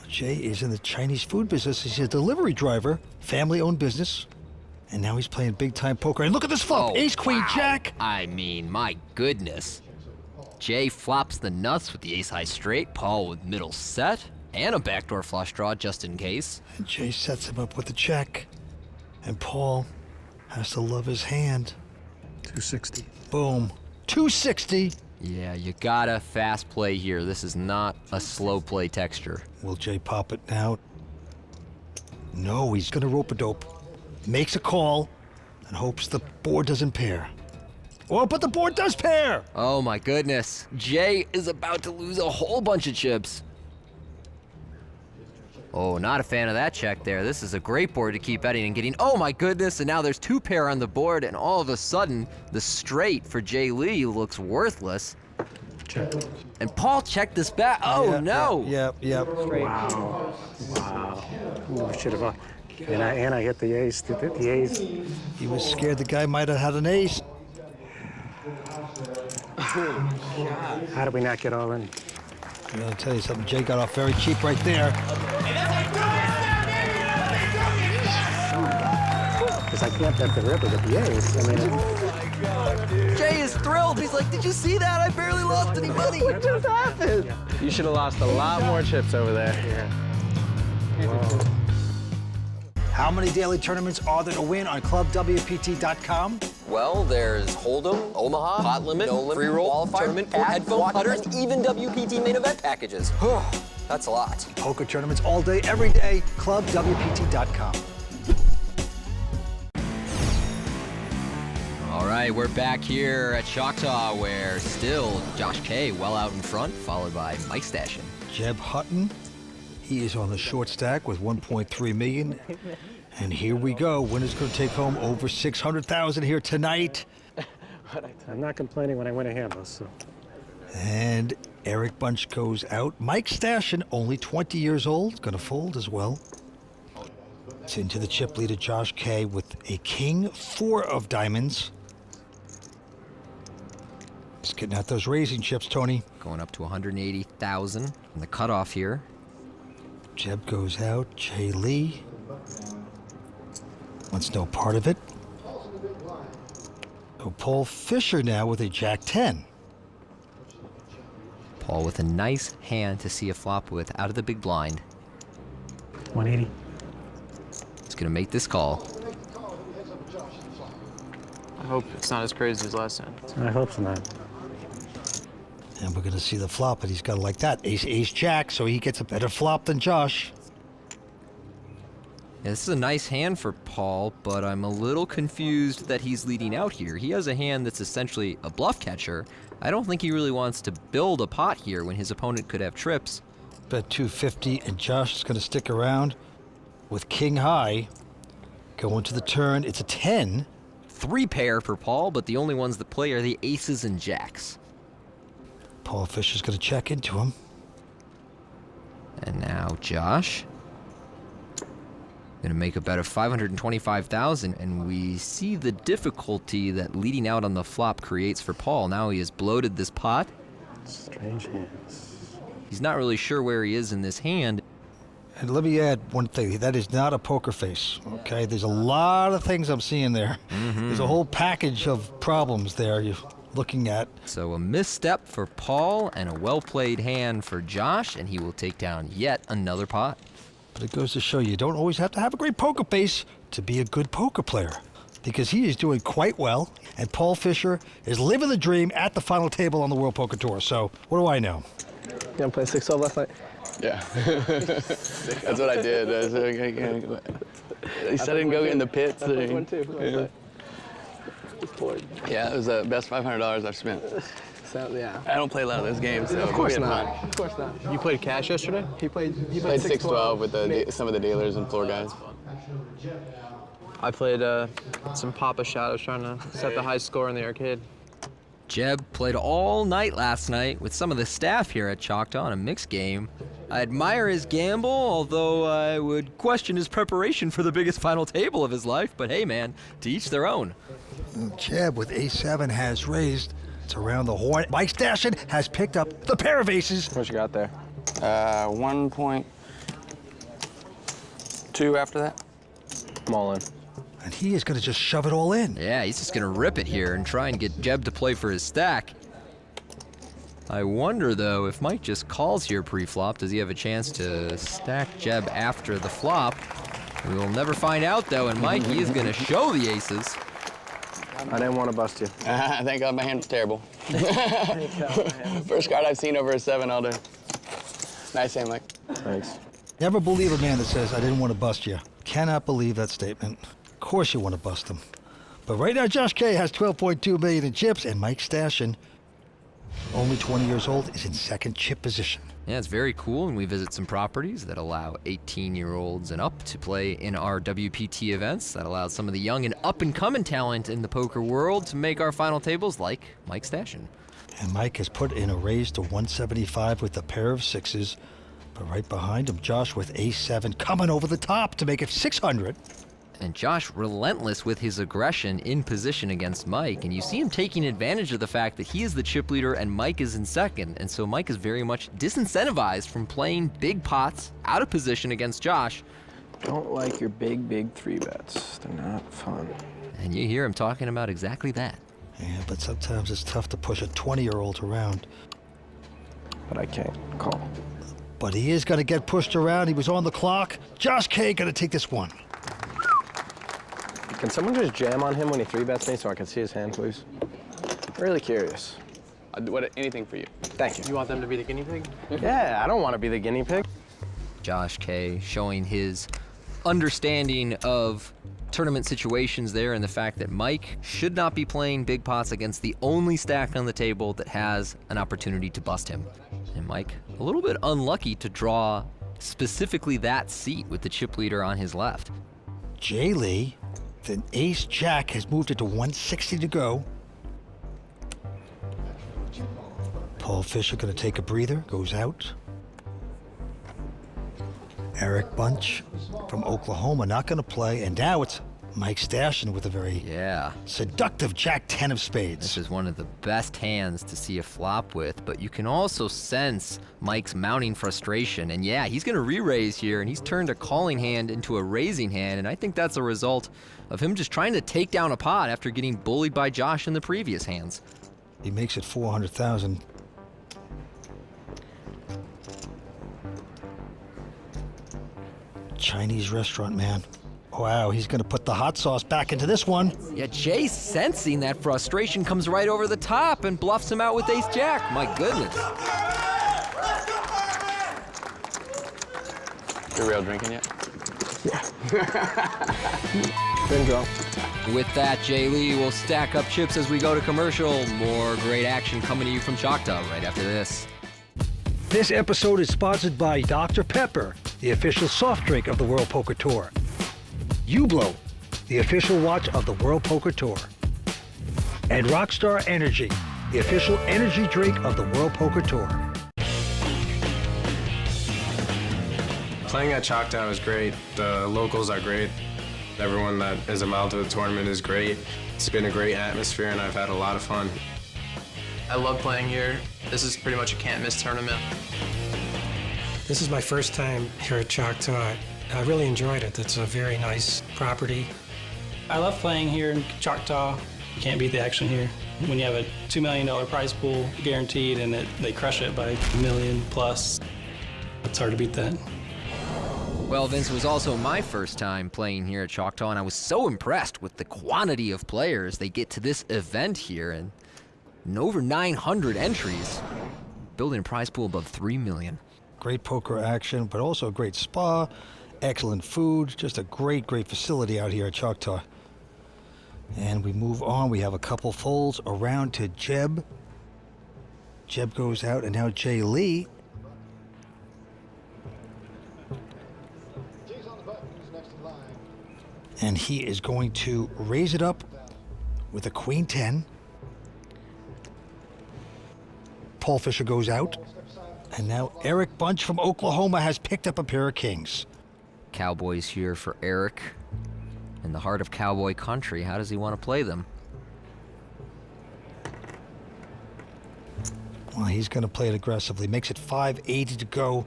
Jay is in the Chinese food business. He's a delivery driver, family-owned business. And now he's playing big-time poker. And look at this flop. Oh, Ace, queen, wow. jack. I mean, my goodness. Jay flops the nuts with the ace-high straight. Paul with middle set. And a backdoor flush draw just in case. And Jay sets him up with a check. And Paul has to love his hand. 260. Boom. 260. Yeah, you gotta fast play here. This is not a slow play texture. Will Jay pop it now? No, he's gonna rope-a-dope. Makes a call and hopes the board doesn't pair. Oh, but the board does pair! Oh my goodness. Jay is about to lose a whole bunch of chips. Oh, not a fan of that check there. This is a great board to keep betting and getting. Oh my goodness, and now there's 2 pair on the board, and all of a sudden, the straight for Jay Lee looks worthless. Check. And Paul checked this back. Oh yeah, no! Yep. Wow. Wow. Ooh, should have. And I hit the ace. The ace. He was scared the guy might have had an ace. How did we not get all in? I'm gonna tell you something. Jay got off very cheap right there. Because I can't bet the river with the ace. I mean, Jay is thrilled. He's like, did you see that? I barely lost any money. What just happened? You should have lost a lot more chips over there. How many daily tournaments are there to win on ClubWPT.com? Well, there's Hold'em, Omaha, Pot Limit, No Limit, Free Roll, Tournament, Headphone Putters, even WPT main event packages. That's a lot. Poker tournaments all day, every day. ClubWPT.com. All right, we're back here at Choctaw, where still Josh K well out in front, followed by Mike Stashin. Jeb Hutton, he is on the short stack with 1.3 million. And here we go. Winner's going to take home over 600,000 here tonight. I'm not complaining when I win a handle, so. And Eric Bunch goes out. Mike Stashin, only 20 years old, going to fold as well. It's into the chip leader, Josh K, with a king, 4 of diamonds. Just getting out those raising chips, Tony. Going up to 180,000 in the cutoff here. Jeb goes out. Jay Lee wants no part of it. So Paul Fisher now with a Jack 10. Paul with a nice hand to see a flop with out of the big blind. 180. He's gonna make this call. I hope it's not as crazy as last time. I hope so not. And we're going to see the flop, but he's got like that. Ace, ace, jack, so he gets a better flop than Josh. Yeah, this is a nice hand for Paul, but I'm a little confused that he's leading out here. He has a hand that's essentially a bluff catcher. I don't think he really wants to build a pot here when his opponent could have trips. Bet 250, and Josh is going to stick around with king high. Going to the turn, it's a 10. 3 pair for Paul, but the only ones that play are the aces and jacks. Paul Fisher's going to check into him. And now Josh. Gonna make a bet of 525,000, and we see the difficulty that leading out on the flop creates for Paul. Now he has bloated this pot. Strange hands. He's not really sure where he is in this hand. And let me add one thing. That is not a poker face, okay? There's a lot of things I'm seeing there. There's a whole package of problems there you're looking at. So a misstep for Paul and a well-played hand for Josh, and he will take down yet another pot. But it goes to show you don't always have to have a great poker face to be a good poker player, because he is doing quite well, and Paul Fisher is living the dream at the final table on the World Poker Tour. So what do I know? You gonna play 6-12 last night? Yeah. That's what I did. He said I didn't go in the pits. I played one too. Yeah, it was the best $500 I've spent. So, yeah. I don't play a lot of those games, so of course not. fun. Of course not. You played cash yesterday? He played 6-12 with some of the dealers and floor guys. I played some Papa Shot. I was trying to set the high score in the arcade. Jeb played all night last night with some of the staff here at Choctaw in a mixed game. I admire his gamble, although I would question his preparation for the biggest final table of his life. But hey, man, to each their own. Jeb with a7 has raised. It's around the horn. Mike Stashin has picked up the pair of aces. What you got there? 1.2 after that. I'm all in. And he is going to just shove it all in. Yeah, he's just going to rip it here and try and get Jeb to play for his stack. I wonder, though, if Mike just calls here pre-flop, does he have a chance to stack Jeb after the flop? We will never find out, though, and Mike, he is going to show the aces. I didn't want to bust you. Thank God my hand was terrible. First card I've seen over a 7 all day. Nice hand, Mike. Thanks. Never believe a man that says, I didn't want to bust you. Cannot believe that statement. Of course you want to bust him. But right now, Josh K has 12.2 million in chips, and Mike Stashin, only 20 years old, is in second chip position. Yeah, it's very cool, and we visit some properties that allow 18-year-olds and up to play in our WPT events. That allows some of the young and up-and-coming talent in the poker world to make our final tables like Mike Stashin. And Mike has put in a raise to 175 with a pair of sixes. But right behind him, Josh with ace-7 coming over the top to make it 600. And Josh relentless with his aggression in position against Mike. And you see him taking advantage of the fact that he is the chip leader and Mike is in second. And so Mike is very much disincentivized from playing big pots out of position against Josh. Don't like your big 3 bets. They're not fun. And you hear him talking about exactly that. Yeah, but sometimes it's tough to push a 20-year-old around. But I can't call. But he is going to get pushed around. He was on the clock. Josh K going to take this one. Can someone just jam on him when he 3-bets me so I can see his hand, please? Really curious. I'll do anything for you. Thank you. You want them to be the guinea pig? Yeah, I don't want to be the guinea pig. Josh K showing his understanding of tournament situations there and the fact that Mike should not be playing big pots against the only stack on the table that has an opportunity to bust him. And Mike, a little bit unlucky to draw specifically that seat with the chip leader on his left. Jay Lee, the ace-jack has moved it to 160 to go. Paul Fisher going to take a breather, goes out. Eric Bunch from Oklahoma not going to play, and now it's Mike Stashin with a very seductive Jack-10 of spades. This is one of the best hands to see a flop with, but you can also sense Mike's mounting frustration. And yeah, he's going to re-raise here, and he's turned a calling hand into a raising hand, and I think that's a result of him just trying to take down a pot after getting bullied by Josh in the previous hands. He makes it 400,000. Chinese restaurant man. Wow, he's going to put the hot sauce back into this one. Yeah, Jay sensing that frustration comes right over the top and bluffs him out with ace-jack. My goodness. You real drinking yet? Been drunk. With that, Jay Lee will stack up chips as we go to commercial. More great action coming to you from Choctaw right after this. This episode is sponsored by Dr. Pepper, the official soft drink of the World Poker Tour. Hublot, the official watch of the World Poker Tour. And Rockstar Energy, the official energy drink of the World Poker Tour. Playing at Choctaw is great. The locals are great. Everyone that is involved to the tournament is great. It's been a great atmosphere, and I've had a lot of fun. I love playing here. This is pretty much a can't-miss tournament. This is my first time here at Choctaw. I really enjoyed it. It's a very nice property. I love playing here in Choctaw. You can't beat the action here. When you have a $2 million prize pool guaranteed and they crush it by $1 million plus, it's hard to beat that. Well, Vince, it was also my first time playing here at Choctaw, and I was so impressed with the quantity of players they get to this event here, and over 900 entries, building a prize pool above $3 million. Great poker action, but also a great spa, excellent food, just a great, great facility out here at Choctaw. And we move on. We have a couple folds around to Jeb. Jeb goes out, and now Jay Lee. And he is going to raise it up with a Queen 10. Paul Fisher goes out. And now Eric Bunch from Oklahoma has picked up a pair of kings. Cowboys here for Eric. In the heart of cowboy country, how does he want to play them? Well, he's going to play it aggressively. Makes it 580 to go.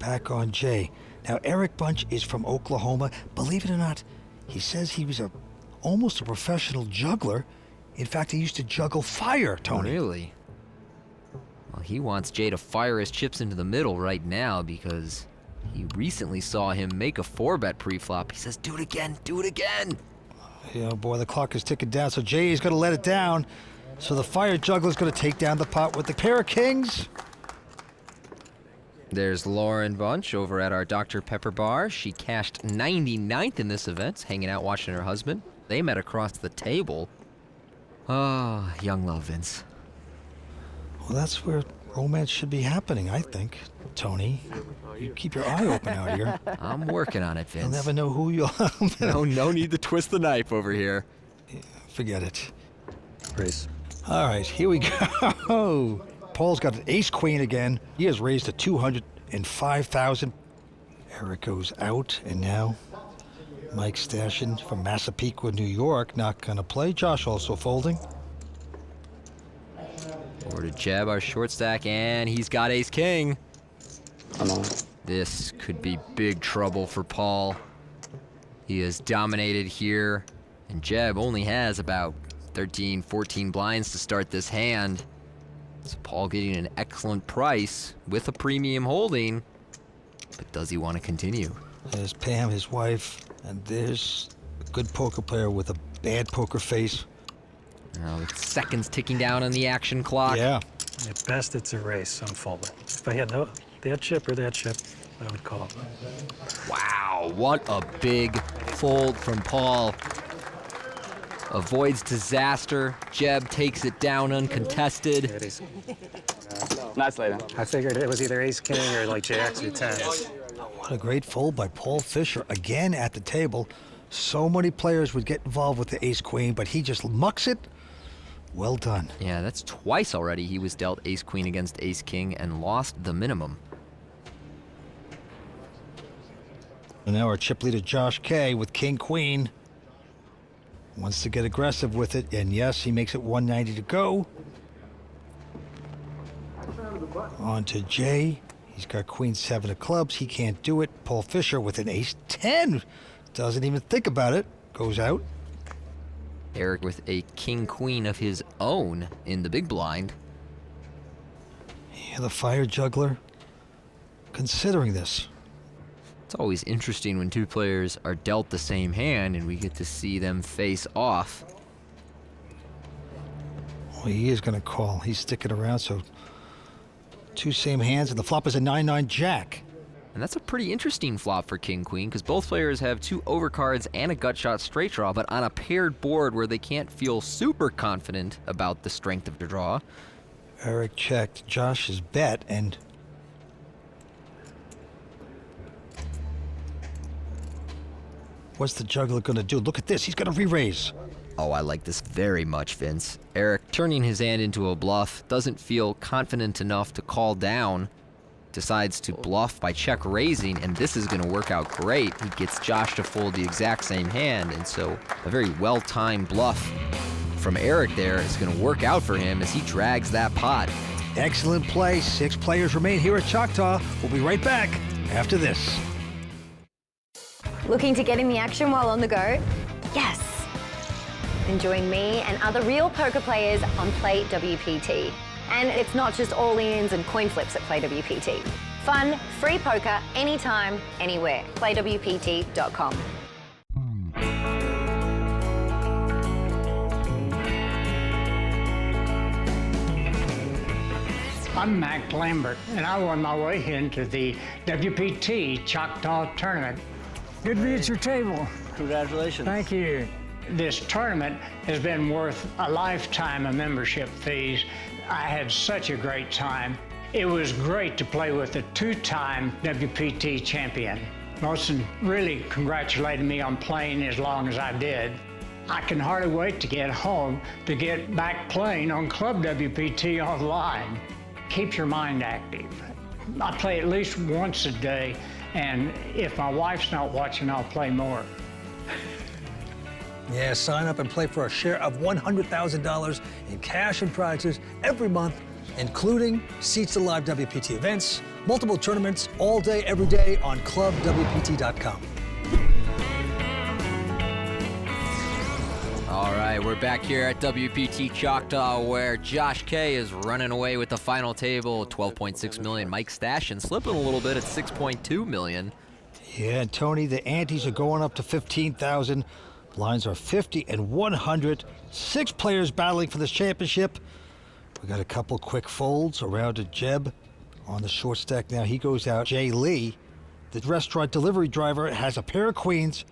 Back on Jay. Now, Eric Bunch is from Oklahoma. Believe it or not, he says he was almost a professional juggler. In fact, he used to juggle fire, Tony. Oh, really? Well, he wants Jay to fire his chips into the middle right now because he recently saw him make a 4-bet pre-flop. He says, do it again, do it again. Yeah, boy, the clock is ticking down, so Jay is going to let it down. So the fire juggler is going to take down the pot with the pair of kings. There's Lauren Bunch over at our Dr. Pepper bar. She cashed 99th in this event, hanging out watching her husband. They met across the table. Oh, young love, Vince. Well, that's where romance should be happening, I think, Tony. You keep your eye open out here. I'm working on it, Vince. You'll never know who you are. No need to twist the knife over here. Yeah, forget it. Raise. All right, here we go. Paul's got an ace-queen again. He has raised to 205,000. Eric goes out, and now Mike Stashin from Massapequa, New York, not going to play. Josh also folding. Over to Jeb, our short stack, and he's got ace-king. I'm on. This could be big trouble for Paul. He is dominated here, and Jeb only has about 13, 14 blinds to start this hand. So Paul getting an excellent price with a premium holding, but does he want to continue? There's Pam, his wife, and there's a good poker player with a bad poker face. Now with seconds ticking down on the action clock. Yeah. At best, it's a race. I'm folding. If I had that chip or that chip, I would call. Wow, what a big fold from Paul. Avoids disaster. Jeb takes it down uncontested. Nice lay down. I figured it was either ace king or like jacks or tens. What a great fold by Paul Fisher, again at the table. So many players would get involved with the ace-queen, but he just mucks it. Well done. Yeah, that's twice already he was dealt ace-queen against ace-king and lost the minimum. And now our chip leader, Josh K, with king-queen. Wants to get aggressive with it, and yes, he makes it 190 to go. On to Jay. He's got queen 7 of clubs. He can't do it. Paul Fisher with an ace 10. Doesn't even think about it. Goes out. Eric with a king-queen of his own in the big blind. Yeah, the fire juggler considering this. It's always interesting when two players are dealt the same hand and we get to see them face off. Well, he is going to call. He's sticking around, so two same hands, and the flop is a 9-9 jack. And that's a pretty interesting flop for king-queen, because both players have two overcards and a gut shot straight draw, but on a paired board where they can't feel super confident about the strength of the draw. Eric checked Josh's bet, and what's the juggler going to do? Look at this. He's going to re-raise. Oh, I like this very much, Vince. Eric turning his hand into a bluff, doesn't feel confident enough to call down, decides to bluff by check raising, and this is going to work out great. He gets Josh to fold the exact same hand, and so a very well-timed bluff from Eric there is going to work out for him as he drags that pot. Excellent play. 6 players remain here at Choctaw. We'll be right back after this. Looking to get in the action while on the go? Yes! And join me and other real poker players on Play WPT. And it's not just all-ins and coin flips at Play WPT. Fun, free poker, anytime, anywhere. PlayWPT.com. I'm Mac Lambert, and I won my way into the WPT Choctaw Tournament. Good to be at your table. Congratulations. Thank you. This tournament has been worth a lifetime of membership fees. I had such a great time. It was great to play with a 2-time WPT champion. Wilson really congratulated me on playing as long as I did. I can hardly wait to get home to get back playing on ClubWPT online. Keeps your mind active. I play at least once a day, and if my wife's not watching, I'll play more. Yeah, sign up and play for a share of $100,000 in cash and prizes every month, including seats to live WPT events, multiple tournaments, all day, every day on ClubWPT.com. All right, we're back here at WPT Choctaw, where Josh K is running away with the final table, 12.6 million. Mike Stashin slipping a little bit at 6.2 million. Yeah, Tony, the antes are going up to 15,000. Blinds are 50 and 100. 6 players battling for this championship. We got a couple quick folds around to Jeb on the short stack now. He goes out. Jay Lee, the restaurant delivery driver, has a pair of queens.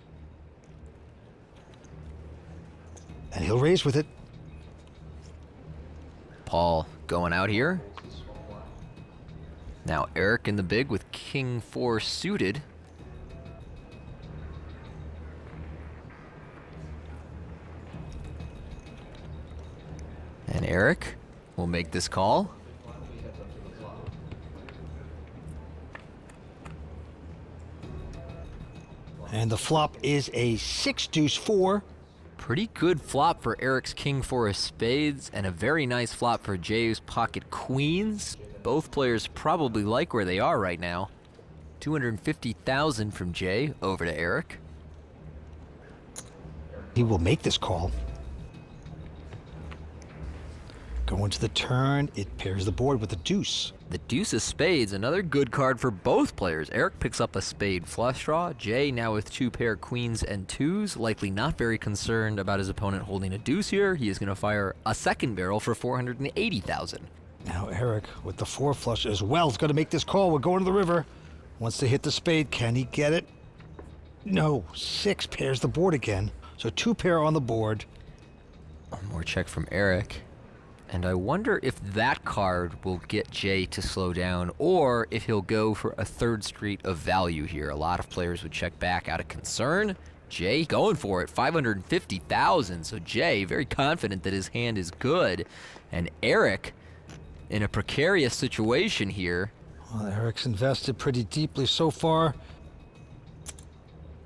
And he'll raise with it. Paul going out here. Now Eric in the big with King 4 suited. And Eric will make this call. And the flop is a 6-deuce-4. Pretty good flop for Eric's King 4 of spades, and a very nice flop for Jay's pocket queens. Both players probably like where they are right now. 250,000 from Jay over to Eric. He will make this call. Going to the turn, it pairs the board with a deuce. The deuce of spades, another good card for both players. Eric picks up a spade flush draw. Jay now with 2 pair queens and twos, likely not very concerned about his opponent holding a deuce here. He is going to fire a second barrel for $480,000. Now Eric with the 4 flush as well is going to make this call. We're going to the river. Wants to hit the spade. Can he get it? No. 6 pairs the board again. So 2 pair on the board. One more check from Eric. And I wonder if that card will get Jay to slow down, or if he'll go for a third street of value here. A lot of players would check back out of concern. Jay going for it, $550,000. So Jay very confident that his hand is good. And Eric in a precarious situation here. Well, Eric's invested pretty deeply so far.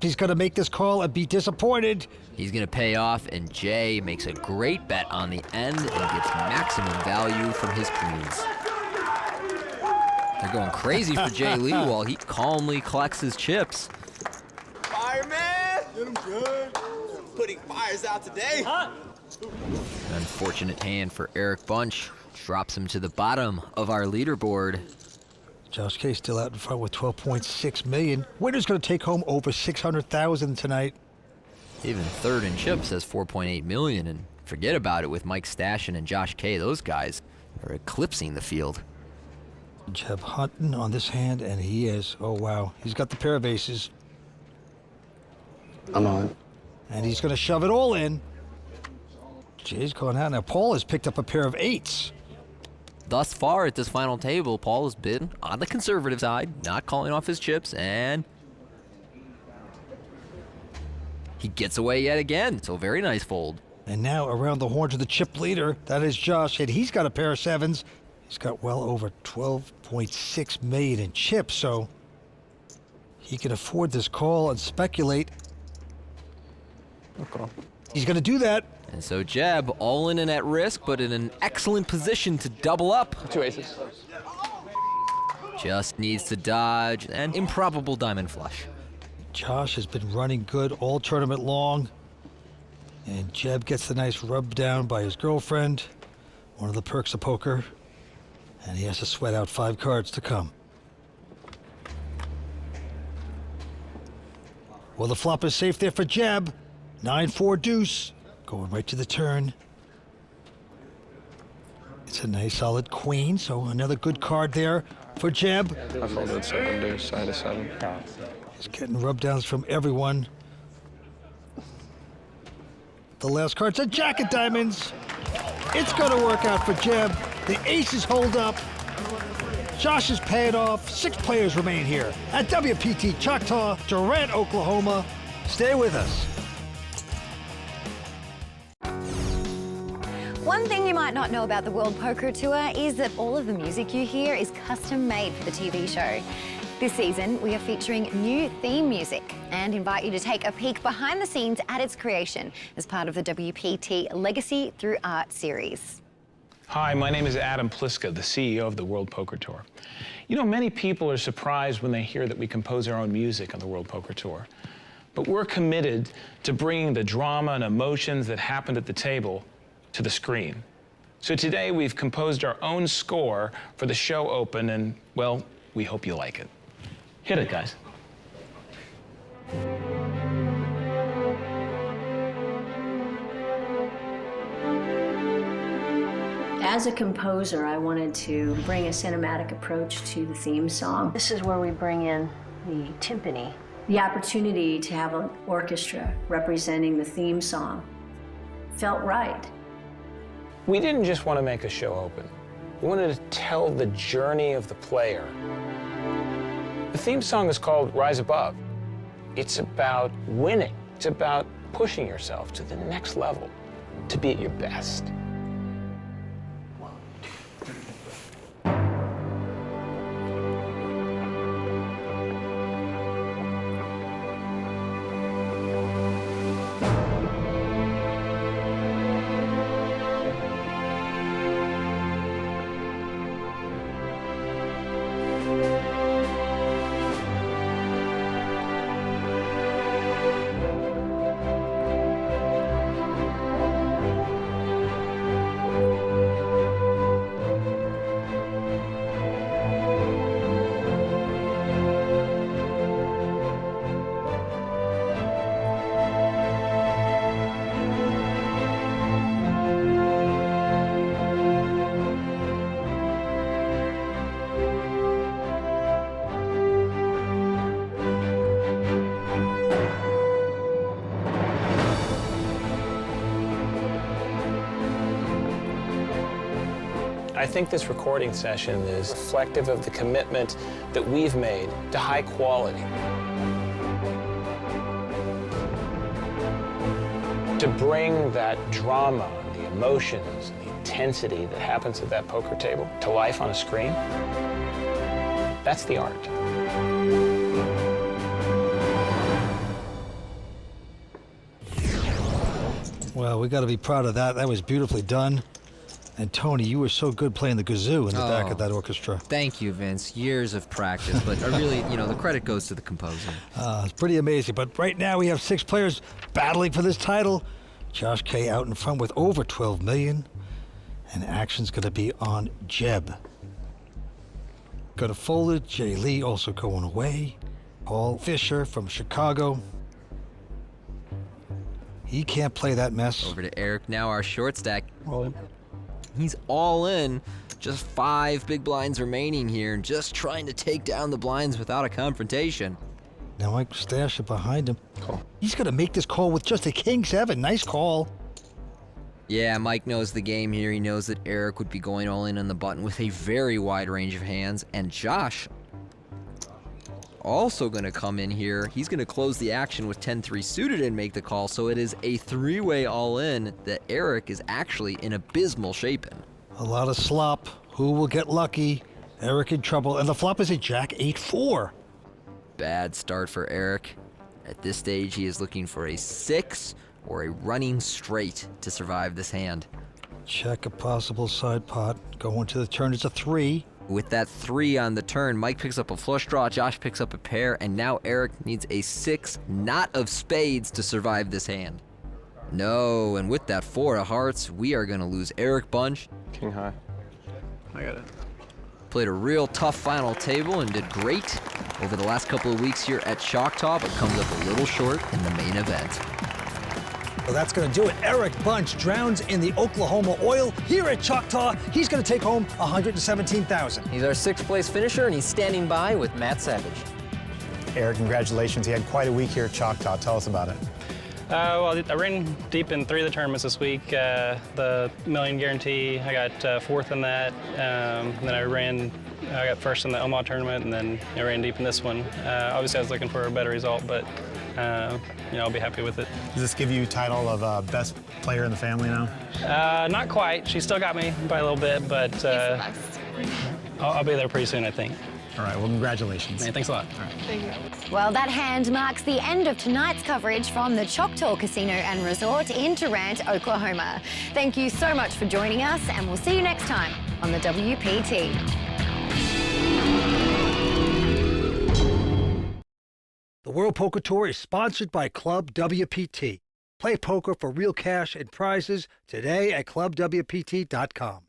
He's going to make this call and be disappointed. He's going to pay off, and Jay makes a great bet on the end and gets maximum value from his queens. They're going crazy for Jay Lee while he calmly collects his chips. Fireman! Get him good. Putting fires out today. Huh? An unfortunate hand for Eric Bunch. Drops him to the bottom of our leaderboard. Josh K still out in front with $12.6 million. Winner's going to take home over $600,000 tonight. Even third in chips has $4.8 million, and forget about it with Mike Stashin and Josh K. Those guys are eclipsing the field. Jeb hunting on this hand, and he is. Oh, wow. He's got the pair of aces. I'm on. And he's going to shove it all in. Jay's going out. Now, Paul has picked up a pair of 8s. Thus far at this final table, Paul has been on the conservative side, not calling off his chips, and he gets away yet again. So very nice fold. And now around the horns of the chip leader, that is Josh, and he's got a pair of 7s. He's got well over $12.6 million in chips, so he can afford this call and speculate. Okay. He's going to do that. And so Jeb, all in and at risk, but in an excellent position to double up. 2 aces. Just needs to dodge an improbable diamond flush. Josh has been running good all tournament long. And Jeb gets the nice rub down by his girlfriend. One of the perks of poker. And he has to sweat out 5 cards to come. Well, the flop is safe there for Jeb. 9-4 deuce. Going right to the turn. It's a nice solid queen, so another good card there for Jeb. I folded 7 deuce, I had a 7. He's getting rub downs from everyone. The last card's a jack of diamonds. It's gonna work out for Jeb. The aces hold up. Josh is paying off. 6 players remain here at WPT Choctaw, Durant, Oklahoma. Stay with us. One thing you might not know about the World Poker Tour is that all of the music you hear is custom made for the TV show. This season, we are featuring new theme music and invite you to take a peek behind the scenes at its creation as part of the WPT Legacy Through Art series. Hi, my name is Adam Pliska, the CEO of the World Poker Tour. You know, many people are surprised when they hear that we compose our own music on the World Poker Tour. But we're committed to bringing the drama and emotions that happened at the table to the screen. So today we've composed our own score for the show open, and, well, we hope you like it. Hit it, guys. As a composer, I wanted to bring a cinematic approach to the theme song. This is where we bring in the timpani. The opportunity to have an orchestra representing the theme song felt right. We didn't just want to make a show open. We wanted to tell the journey of the player. The theme song is called Rise Above. It's about winning. It's about pushing yourself to the next level, to be at your best. I think this recording session is reflective of the commitment that we've made to high quality. To bring that drama, the emotions, the intensity that happens at that poker table to life on a screen, that's the art. Well, we got to be proud of that. That was beautifully done. And Tony, you were so good playing the kazoo in the back of that orchestra. Thank you, Vince. Years of practice, but I really, the credit goes to the composer. It's pretty amazing. But right now we have 6 players battling for this title. Josh K out in front with over 12 million. And action's going to be on Jeb. Got a folded. Jay Lee also going away. Paul Fisher from Chicago. He can't play that mess. Over to Eric now, our short stack. All in. He's all in. Just 5 big blinds remaining here, and just trying to take down the blinds without a confrontation. Now Mike Stash it behind him. Call. He's gonna make this call with just a king-7. Nice call. Yeah, Mike knows the game here. He knows that Eric would be going all in on the button with a very wide range of hands, and Josh also gonna come in here. He's gonna close the action with 10-3 suited and make the call, so it is a 3-way all-in that Eric is actually in abysmal shape in. A lot of slop. Who will get lucky? Eric in trouble, and the flop is a jack 8-4. Bad start for Eric. At this stage, he is looking for a 6 or a running straight to survive this hand. Check a possible side pot. Going to the turn, it's a 3. With that 3 on the turn, Mike picks up a flush draw, Josh picks up a pair, and now Eric needs a 6, not of spades, to survive this hand. No, and with that 4 of hearts, we are gonna lose Eric Bunch. King high. I got it. Played a real tough final table and did great over the last couple of weeks here at Choctaw, but comes up a little short in the main event. Well, that's going to do it. Eric Bunch drowns in the Oklahoma oil. Here at Choctaw, he's going to take home $117,000. He's our 6th place finisher, and he's standing by with Matt Savage. Eric, congratulations. He had quite a week here at Choctaw. Tell us about it. Well, I ran deep in 3 of the tournaments this week. The million guarantee, I got 4th in that. Then I got 1st in the Omaha tournament, and then I ran deep in this one. Obviously, I was looking for a better result, but I'll be happy with it. Does this give you title of best player in the family now? Not quite. She still got me by a little bit, but I'll be there pretty soon, I think. All right, well, congratulations. Man, thanks a lot. All right. Thank you. Well, that hand marks the end of tonight's coverage from the Choctaw Casino and Resort in Durant, Oklahoma. Thank you so much for joining us, and we'll see you next time on the WPT. The World Poker Tour is sponsored by ClubWPT. Play poker for real cash and prizes today at ClubWPT.com.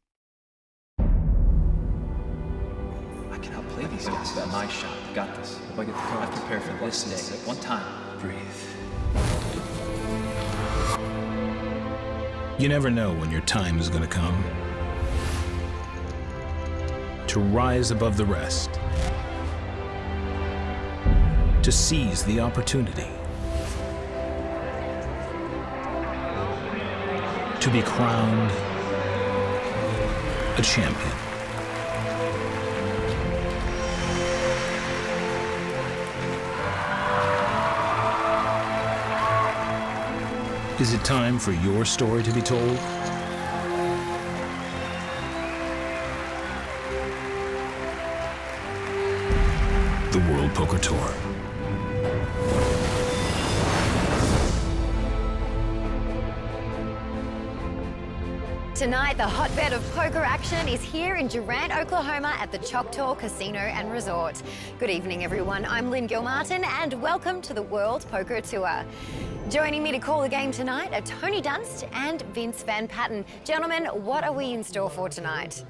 I can outplay these guys. Got my shot. Got this. If I get the card, I prepare for this day. One time. Breathe. You never know when your time is going to come. To rise above the rest. To seize the opportunity. To be crowned a champion. Is it time for your story to be told? The World Poker Tour. Tonight, the hotbed of poker action is here in Durant, Oklahoma at the Choctaw Casino and Resort. Good evening, everyone. I'm Lynn Gilmartin, and welcome to the World Poker Tour. Joining me to call the game tonight are Tony Dunst and Vince Van Patten. Gentlemen, what are we in store for tonight?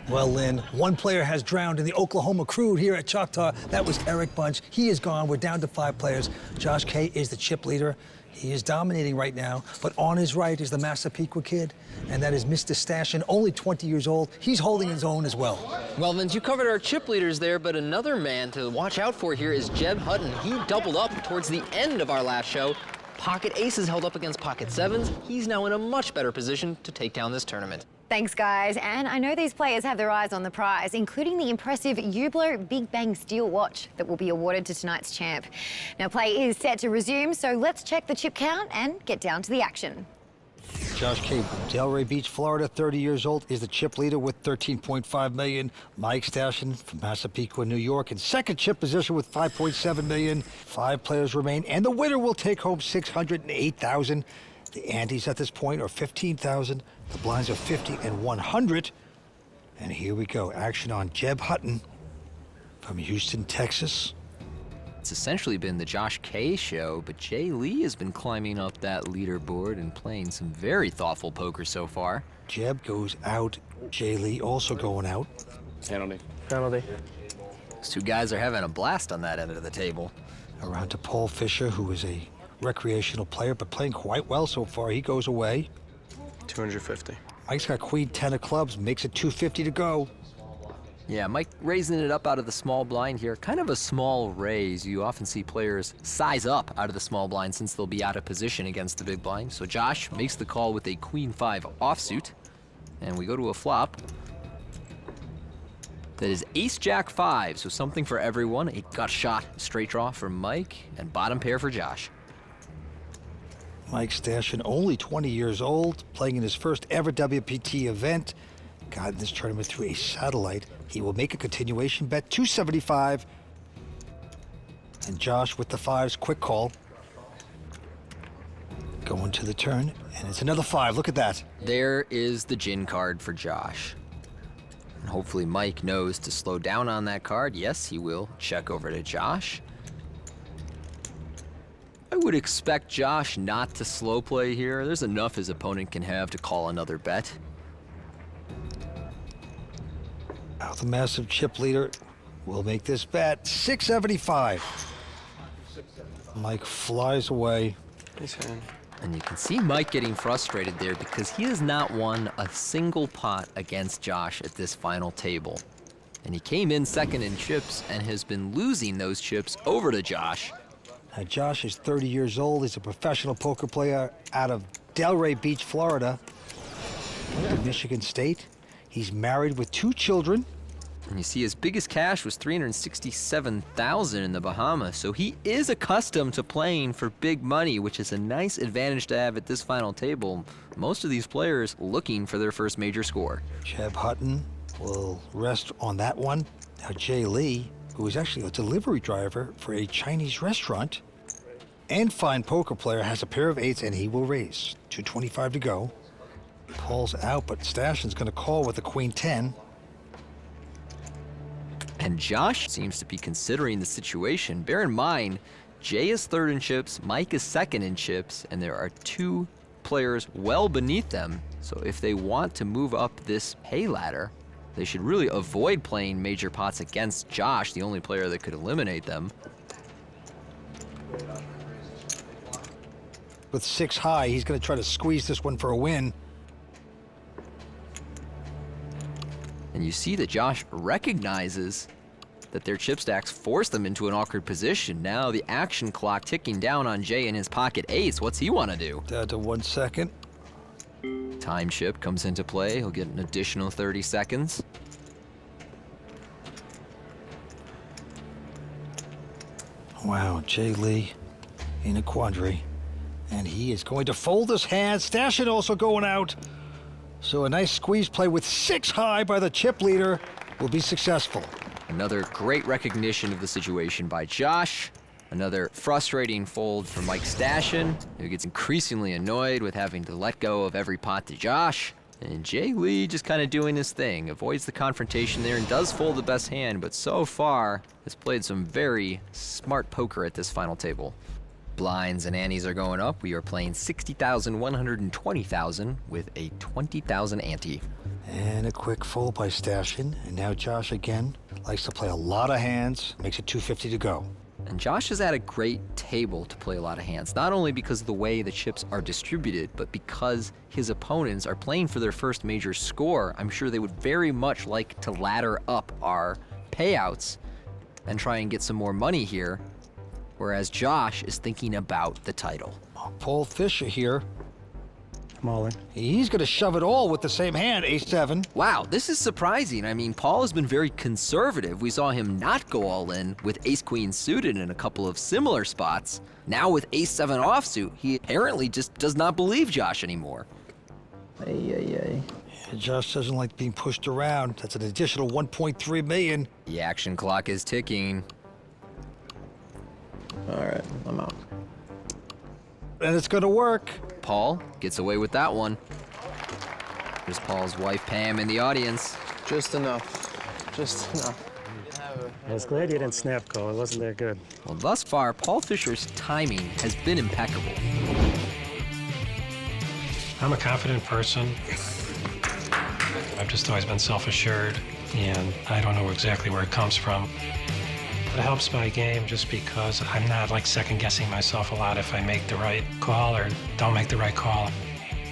Well, Lynn, one player has drowned in the Oklahoma crude here at Choctaw. That was Eric Bunch. He is gone. We're down to 5 players. Josh K is the chip leader. He is dominating right now, but on his right is the Massapequa kid, and that is Mr. Stashin, only 20 years old. He's holding his own as well. Well, Vince, you covered our chip leaders there, but another man to watch out for here is Jeb Hutton. He doubled up towards the end of our last show. Pocket aces held up against pocket sevens. He's now in a much better position to take down this tournament. Thanks, guys. And I know these players have their eyes on the prize, including the impressive Hublot Big Bang Steel watch that will be awarded to tonight's champ. Now, play is set to resume, so let's check the chip count and get down to the action. Josh K. Delray Beach, Florida, 30 years old, is the chip leader with 13.5 million. Mike Stashen from Massapequa, New York, in second chip position with 5.7 million. 5 players remain, and the winner will take home 608,000. The antes at this point are 15,000. The blinds are 50 and 100. And here we go. Action on Jeb Hutton from Houston, Texas. It's essentially been the Josh K show, but Jay Lee has been climbing up that leaderboard and playing some very thoughtful poker so far. Jeb goes out. Jay Lee also going out. Penalty. Penalty. These two guys are having a blast on that end of the table. Around to Paul Fisher, who is a recreational player, but playing quite well so far. He goes away. 250. Mike's got queen 10 of clubs, makes it 250 to go. Yeah, Mike raising it up out of the small blind here. Kind of a small raise. You often see players size up out of the small blind since they'll be out of position against the big blind. So Josh makes the call with a queen 5 offsuit. And we go to a flop that is ace jack 5, so something for everyone. A gut shot straight draw for Mike and bottom pair for Josh. Mike Stashen, only 20 years old, playing in his first ever WPT event. Got in this tournament through a satellite. He will make a continuation bet, 275. And Josh with the 5s, quick call. Going to the turn, and it's another 5. Look at that. There is the gin card for Josh. And hopefully Mike knows to slow down on that card. Yes, he will. Check over to Josh. I would expect Josh not to slow play here. There's enough his opponent can have to call another bet. Now the massive chip leader will make this bet, 675. Mike flies away. And you can see Mike getting frustrated there because he has not won a single pot against Josh at this final table. And he came in second in chips and has been losing those chips over to Josh. Now Josh is 30 years old. He's a professional poker player out of Delray Beach, Florida, Michigan State. He's married with 2 children. And you see his biggest cash was $367,000 in the Bahamas, so he is accustomed to playing for big money, which is a nice advantage to have at this final table. Most of these players looking for their first major score. Jeb Hutton will rest on that one. Now Jay Lee, who is actually a delivery driver for a Chinese restaurant and fine poker player, has a pair of 8s and he will raise. 225 to go. Paul's out, but Stashen's going to call with a queen 10. And Josh seems to be considering the situation. Bear in mind, Jay is third in chips, Mike is second in chips, and there are 2 players well beneath them. So if they want to move up this pay ladder, they should really avoid playing major pots against Josh, the only player that could eliminate them. With 6 high, he's going to try to squeeze this one for a win. And you see that Josh recognizes that their chip stacks force them into an awkward position. Now the action clock ticking down on Jay in his pocket 8s. What's he want to do? Down to 1 second. Time chip comes into play. He'll get an additional 30 seconds. Wow, Jay Lee in a quandary. And he is going to fold his hands. Stashen also going out. So a nice squeeze play with 6 high by the chip leader will be successful. Another great recognition of the situation by Josh. Another frustrating fold for Mike Stashen, who gets increasingly annoyed with having to let go of every pot to Josh. And Jay Lee just kind of doing his thing, avoids the confrontation there and does fold the best hand, but so far has played some very smart poker at this final table. Blinds and antes are going up. We are playing 60,000, 120,000 with a 20,000 ante. And a quick fold by Stashen. And now Josh again likes to play a lot of hands, makes it 250 to go. And Josh is at a great table to play a lot of hands, not only because of the way the chips are distributed, but because his opponents are playing for their first major score. I'm sure they would very much like to ladder up our payouts and try and get some more money here, whereas Josh is thinking about the title. Paul Fisher here I'm all in. He's going to shove it all with the same hand, ace-7. Wow, this is surprising. I mean, Paul has been very conservative. We saw him not go all in with ace-queen suited in a couple of similar spots. Now with ace-7 offsuit, he apparently just does not believe Josh anymore. Yeah, Josh doesn't like being pushed around. That's an additional 1.3 million. The action clock is ticking. All right, I'm out. And it's going to work. Paul gets away with that one. There's Paul's wife, Pam, in the audience. Just enough. Just enough. I was glad you didn't snap call. It wasn't that good. Well, thus far, Paul Fischer's timing has been impeccable. I'm a confident person. I've just always been self-assured, and I don't know exactly where it comes from. It helps my game just because I'm not like second-guessing myself a lot if I make the right call or don't make the right call.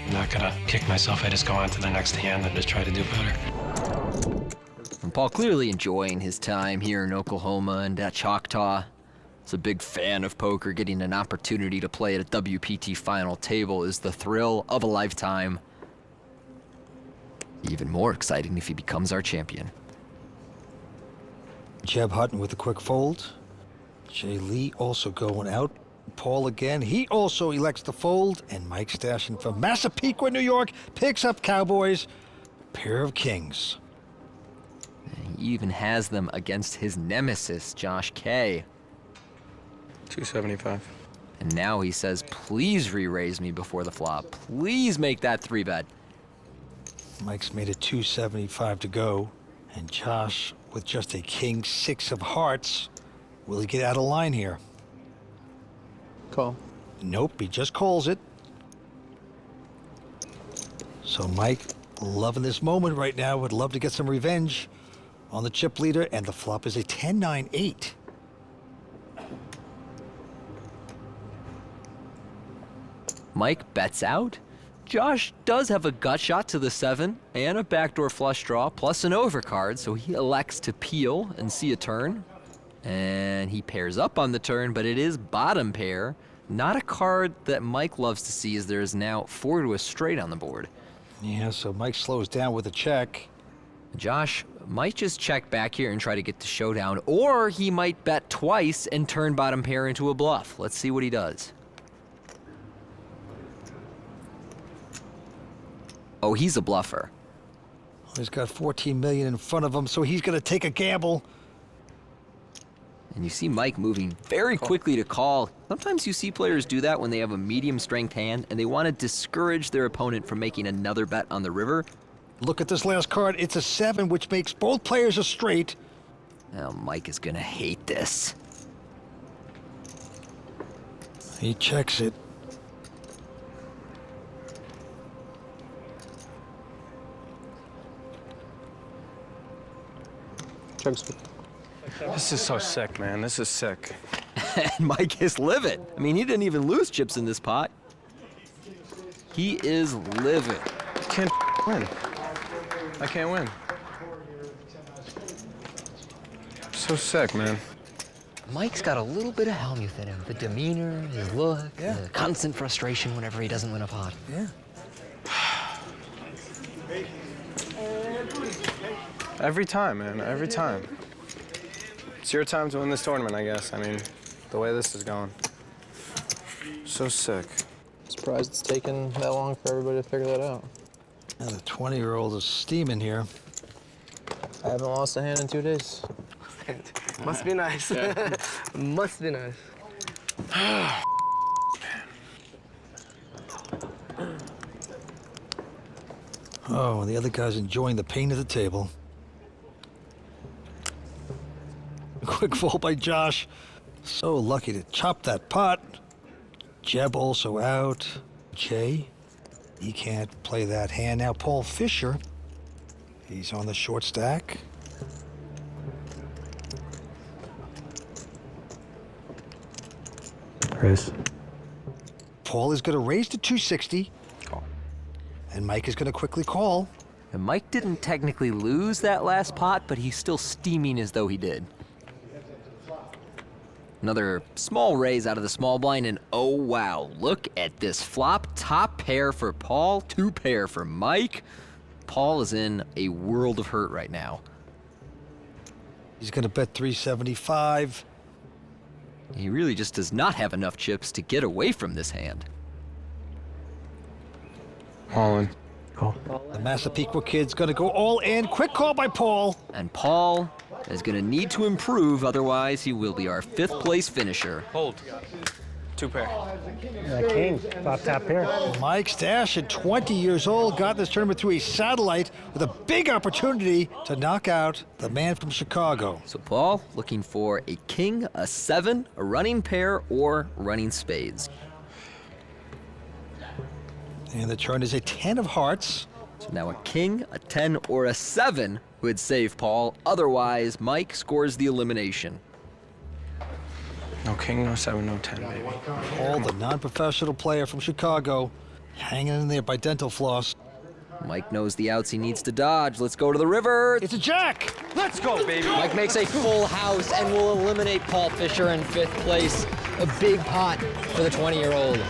I'm not gonna kick myself. I just go on to the next hand and just try to do better. And Paul clearly enjoying his time here in Oklahoma and at Choctaw. He's a big fan of poker. Getting an opportunity to play at a WPT final table is the thrill of a lifetime. Even more exciting if he becomes our champion. Jeb Hutton with a quick fold. Jay Lee also going out. Paul again. He also elects to fold. And Mike stashing from Massapequa, New York, picks up Cowboys. Pair of kings. And he even has them against his nemesis, Josh K. 275. And now he says, please re-raise me before the flop. Please make that 3-bet. Mike's made it 275 to go. And Josh with just a king 6 of hearts. Will he get out of line here? Call. Nope, he just calls it. So Mike, loving this moment right now, would love to get some revenge on the chip leader, and the flop is a 10-9-8. Mike bets out. Josh does have a gut shot to the 7 and a backdoor flush draw plus an overcard, so he elects to peel and see a turn. And he pairs up on the turn, but it is bottom pair. Not a card that Mike loves to see, as there is now 4 to a straight on the board. Yeah, so Mike slows down with a check. Josh might just check back here and try to get the showdown, or he might bet twice and turn bottom pair into a bluff. Let's see what he does. Oh, he's a bluffer. He's got 14 million in front of him, so he's going to take a gamble. And you see Mike moving very quickly to call. Sometimes you see players do that when they have a medium strength hand and they want to discourage their opponent from making another bet on the river. Look at this last card. It's a 7, which makes both players a straight. Now Mike is going to hate this. He checks it. This is so sick, man. This is sick. And Mike is livid. I mean, he didn't even lose chips in this pot. He is livid. I can't win. I can't win. So sick, man. Mike's got a little bit of Helmuth in him. The demeanor, his look, the constant frustration whenever he doesn't win a pot. Yeah. Every time, man. Every time. It's your time to win this tournament, I guess. I mean, the way this is going. So sick. Surprised it's taken that long for everybody to figure that out. Now the 20-year-old is steaming here. I haven't lost a hand in 2 days. Must be nice. Must be nice. Oh, and the other guy's enjoying the pain of the table. Quick fold by Josh. So lucky to chop that pot. Jeb also out. Jay, he can't play that hand. Now Paul Fischer, he's on the short stack. Raise. Paul is going to raise to 260. Call. And Mike is going to quickly call. And Mike didn't technically lose that last pot, but he's still steaming as though he did. Another small raise out of the small blind, and oh wow, look at this flop. Top pair for Paul, 2 pair for Mike. Paul is in a world of hurt right now. He's gonna bet 375. He really just does not have enough chips to get away from this hand. All in. Cool. The Massapequa kid's gonna go all in. Quick call by Paul. And Paul is gonna need to improve, otherwise he will be our 5th place finisher. Hold. 2 pair. King, top pair. Mike Stash, at 20 years old, got this tournament through a satellite with a big opportunity to knock out the man from Chicago. So Paul looking for a king, a 7, a running pair, or running spades. And the turn is a 10 of hearts. So now a king, a 10, or a 7 would save Paul. Otherwise, Mike scores the elimination. No king, no 7, no 10, baby. Paul, the non-professional player from Chicago, hanging in there by dental floss. Mike knows the outs he needs to dodge. Let's go to the river. It's a jack. Let's go, baby. Mike makes a full house and will eliminate Paul Fisher in 5th place. A big pot for the 20-year-old.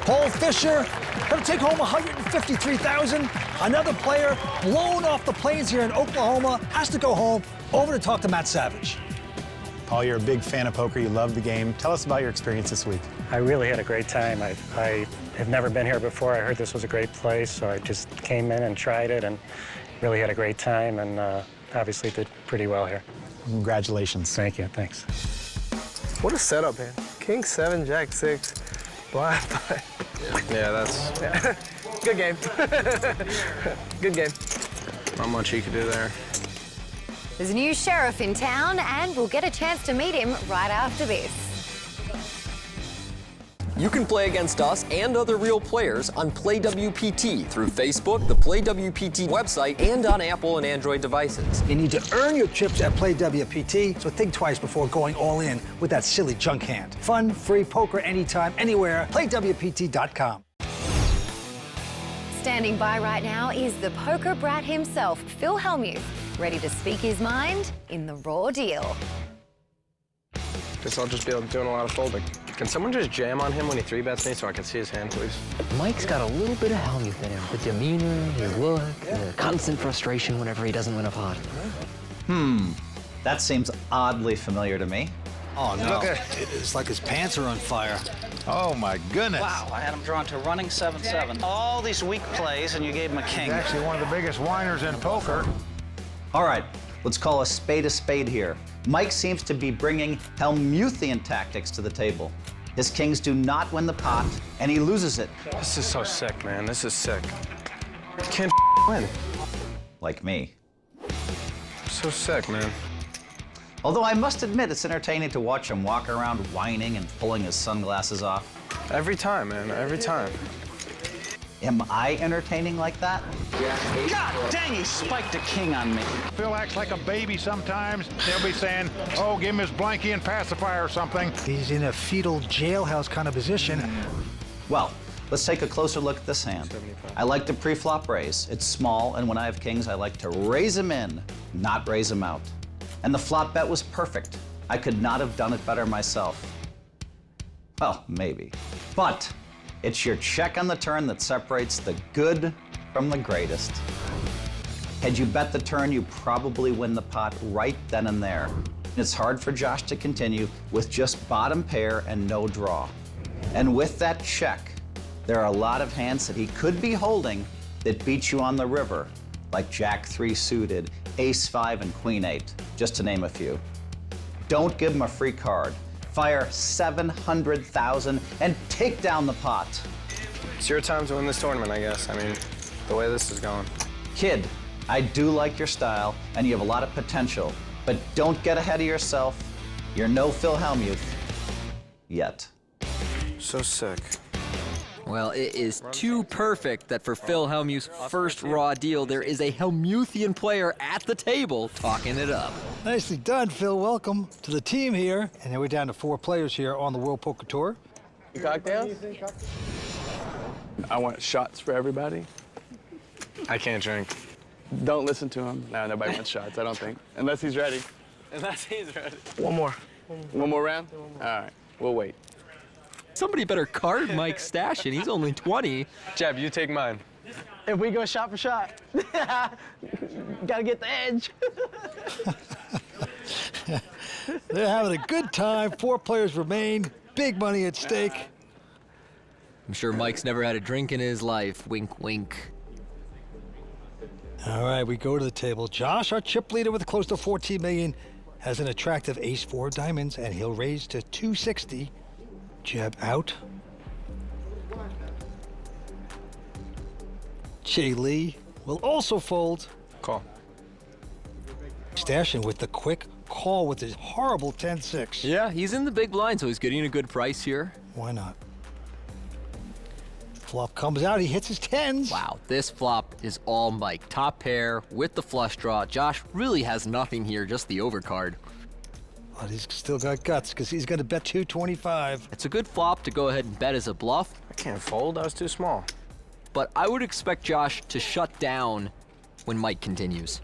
Paul Fisher gonna take home $153,000. Another player blown off the plains here in Oklahoma has to go home. Over to talk to Matt Savage. Paul, you're a big fan of poker. You love the game. Tell us about your experience this week. I really had a great time. I have never been here before. I heard this was a great place, so I just came in and tried it and really had a great time, and obviously did pretty well here. Congratulations. Thank you. Thanks. What a setup, man. King 7, Jack 6, blind 5. Yeah, that's... Yeah. Good game. Good game. Not much he could do there. There's a new sheriff in town, and we'll get a chance to meet him right after this. You can play against us and other real players on PlayWPT through Facebook, the PlayWPT website, and on Apple and Android devices. You need to earn your chips at PlayWPT, so think twice before going all in with that silly junk hand. Fun, free poker anytime, anywhere. PlayWPT.com. Standing by right now is the poker brat himself, Phil Hellmuth, ready to speak his mind in the raw deal. Guess I'll just be doing a lot of folding. Can someone just jam on him when he 3-bets me so I can see his hand, please? Mike's got a little bit of Hellmuth in him. The demeanor, his look, the constant frustration whenever he doesn't win a pot. That seems oddly familiar to me. Oh, no. It's like his pants are on fire. Oh, my goodness. Wow, I had him drawn to running 7-7. All these weak plays, and you gave him a king. He's actually one of the biggest whiners in poker. All right, let's call a spade here. Mike seems to be bringing Hellmuthian tactics to the table. His kings do not win the pot, and he loses it. This is so sick, man. This is sick. You can't win. Like me. So sick, man. Although I must admit, it's entertaining to watch him walk around whining and pulling his sunglasses off. Every time, man, every time. Am I entertaining like that? God dang, he spiked a king on me. Phil acts like a baby sometimes. They'll be saying, oh, give him his blankie and pacifier or something. He's in a fetal jailhouse kind of position. Well, let's take a closer look at this hand. I like the pre-flop raise. It's small, and when I have kings, I like to raise him in, not raise him out. And the flop bet was perfect. I could not have done it better myself. Well, maybe. But it's your check on the turn that separates the good from the greatest. Had you bet the turn, you probably win the pot right then and there. It's hard for Josh to continue with just bottom pair and no draw. And with that check, there are a lot of hands that he could be holding that beat you on the river, like Jack 3 suited, Ace 5, and Queen 8, just to name a few. Don't give him a free card. Fire 700,000 and take down the pot. It's your time to win this tournament, I guess. I mean, the way this is going. Kid, I do like your style, and you have a lot of potential, but don't get ahead of yourself. You're no Phil Hellmuth. Yet. So sick. Well, it is too perfect that for Phil Hellmuth's first raw deal, there is a Hellmuthian player at the table talking it up. Nicely done, Phil. Welcome to the team here. And then we're down to 4 players here on the World Poker Tour. Cocktails? I want shots for everybody. I can't drink. Don't listen to him. No, nobody wants shots, I don't think. Unless he's ready. Unless he's ready. One more. One more round? All right, we'll wait. Somebody better card Mike's stash, and he's only 20. Jeb, you take mine. If we go shot for shot, gotta get the edge. They're having a good time. 4 players remain. Big money at stake. I'm sure Mike's never had a drink in his life. Wink, wink. All right, we go to the table. Josh, our chip leader with close to 14 million, has an attractive ace-4 diamonds, and he'll raise to 260. Jeb out. Jay Lee will also fold. Call. Stashing with the quick call with his horrible 10-6. Yeah, he's in the big blind, so he's getting a good price here. Why not? Flop comes out, he hits his 10s. Wow, this flop is all Mike. Top pair with the flush draw. Josh really has nothing here, just the overcard. But he's still got guts because he's going to bet 225. It's a good flop to go ahead and bet as a bluff. I can't fold, that was too small. But I would expect Josh to shut down when Mike continues.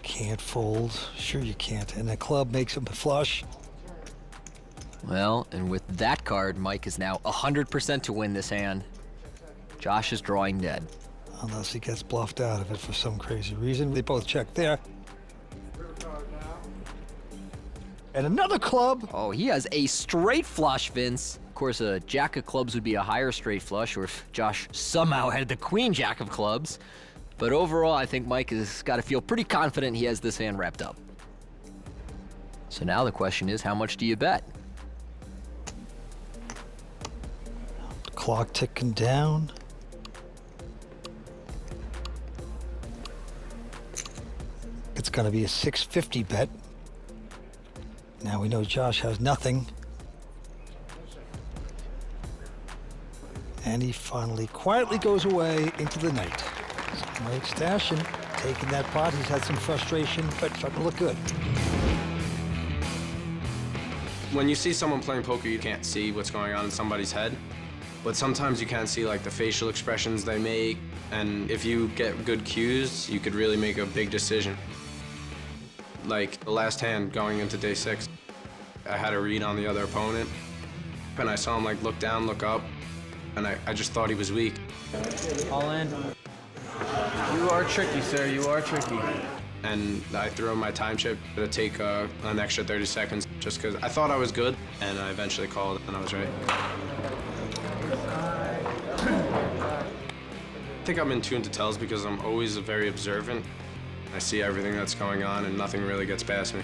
Can't fold. Sure you can't. And the club makes him flush. Well, and with that card, Mike is now 100% to win this hand. Josh is drawing dead. Unless he gets bluffed out of it for some crazy reason. They both check there. And another club. Oh, he has a straight flush, Vince. Of course, a jack of clubs would be a higher straight flush, or if Josh somehow had the queen jack of clubs. But overall, I think Mike has got to feel pretty confident he has this hand wrapped up. So now the question is, how much do you bet? Clock ticking down. It's going to be a 650 bet. Now we know Josh has nothing. And he finally quietly goes away into the night. So Mike stashing, taking that pot. He's had some frustration, but starting to look good. When you see someone playing poker, you can't see what's going on in somebody's head. But sometimes you can see like the facial expressions they make. And if you get good cues, you could really make a big decision. Like the last hand going into day 6, I had a read on the other opponent. And I saw him like look down, look up. And I just thought he was weak. All in. You are tricky, sir. You are tricky. And I threw in my time chip to take an extra 30 seconds just because I thought I was good. And I eventually called, and I was right. I think I'm in tune to tells because I'm always very observant. I see everything that's going on, and nothing really gets past me.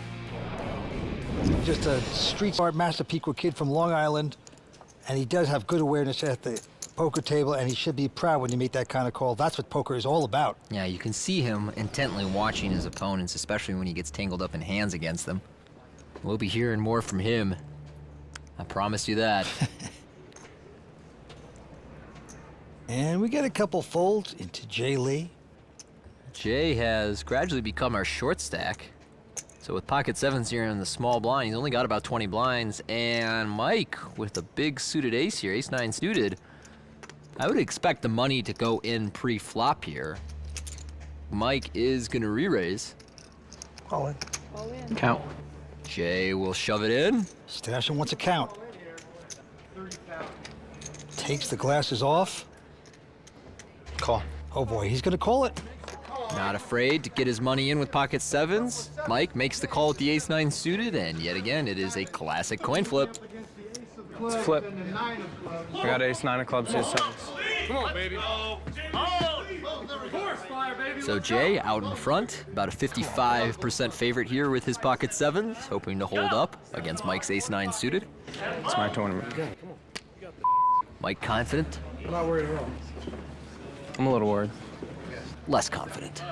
Just a street smart Massapequa kid from Long Island. And he does have good awareness at the poker table, and he should be proud when you make that kind of call. That's what poker is all about. Yeah, you can see him intently watching his opponents, especially when he gets tangled up in hands against them. We'll be hearing more from him. I promise you that. And we get a couple folds into Jay Lee. Jay has gradually become our short stack. So with pocket 7s here in the small blind, he's only got about 20 blinds. And Mike, with a big suited ace here, ace-9 suited, I would expect the money to go in pre-flop here. Mike is gonna re-raise. All in. All in. Count. Jay will shove it in. Stashing wants a count. Takes the glasses off. Call. Oh boy, he's gonna call it. Not afraid to get his money in with pocket 7s. Mike makes the call with the ace-9 suited, and yet again, it is a classic coin flip. Let's flip. I got ace-9 of clubs, ace-7s. Come on, baby. So Jay out in front, about a 55% favorite here with his pocket 7s, hoping to hold up against Mike's ace-9 suited. It's my tournament. Mike confident? I'm not worried at all. I'm a little worried. Less confident.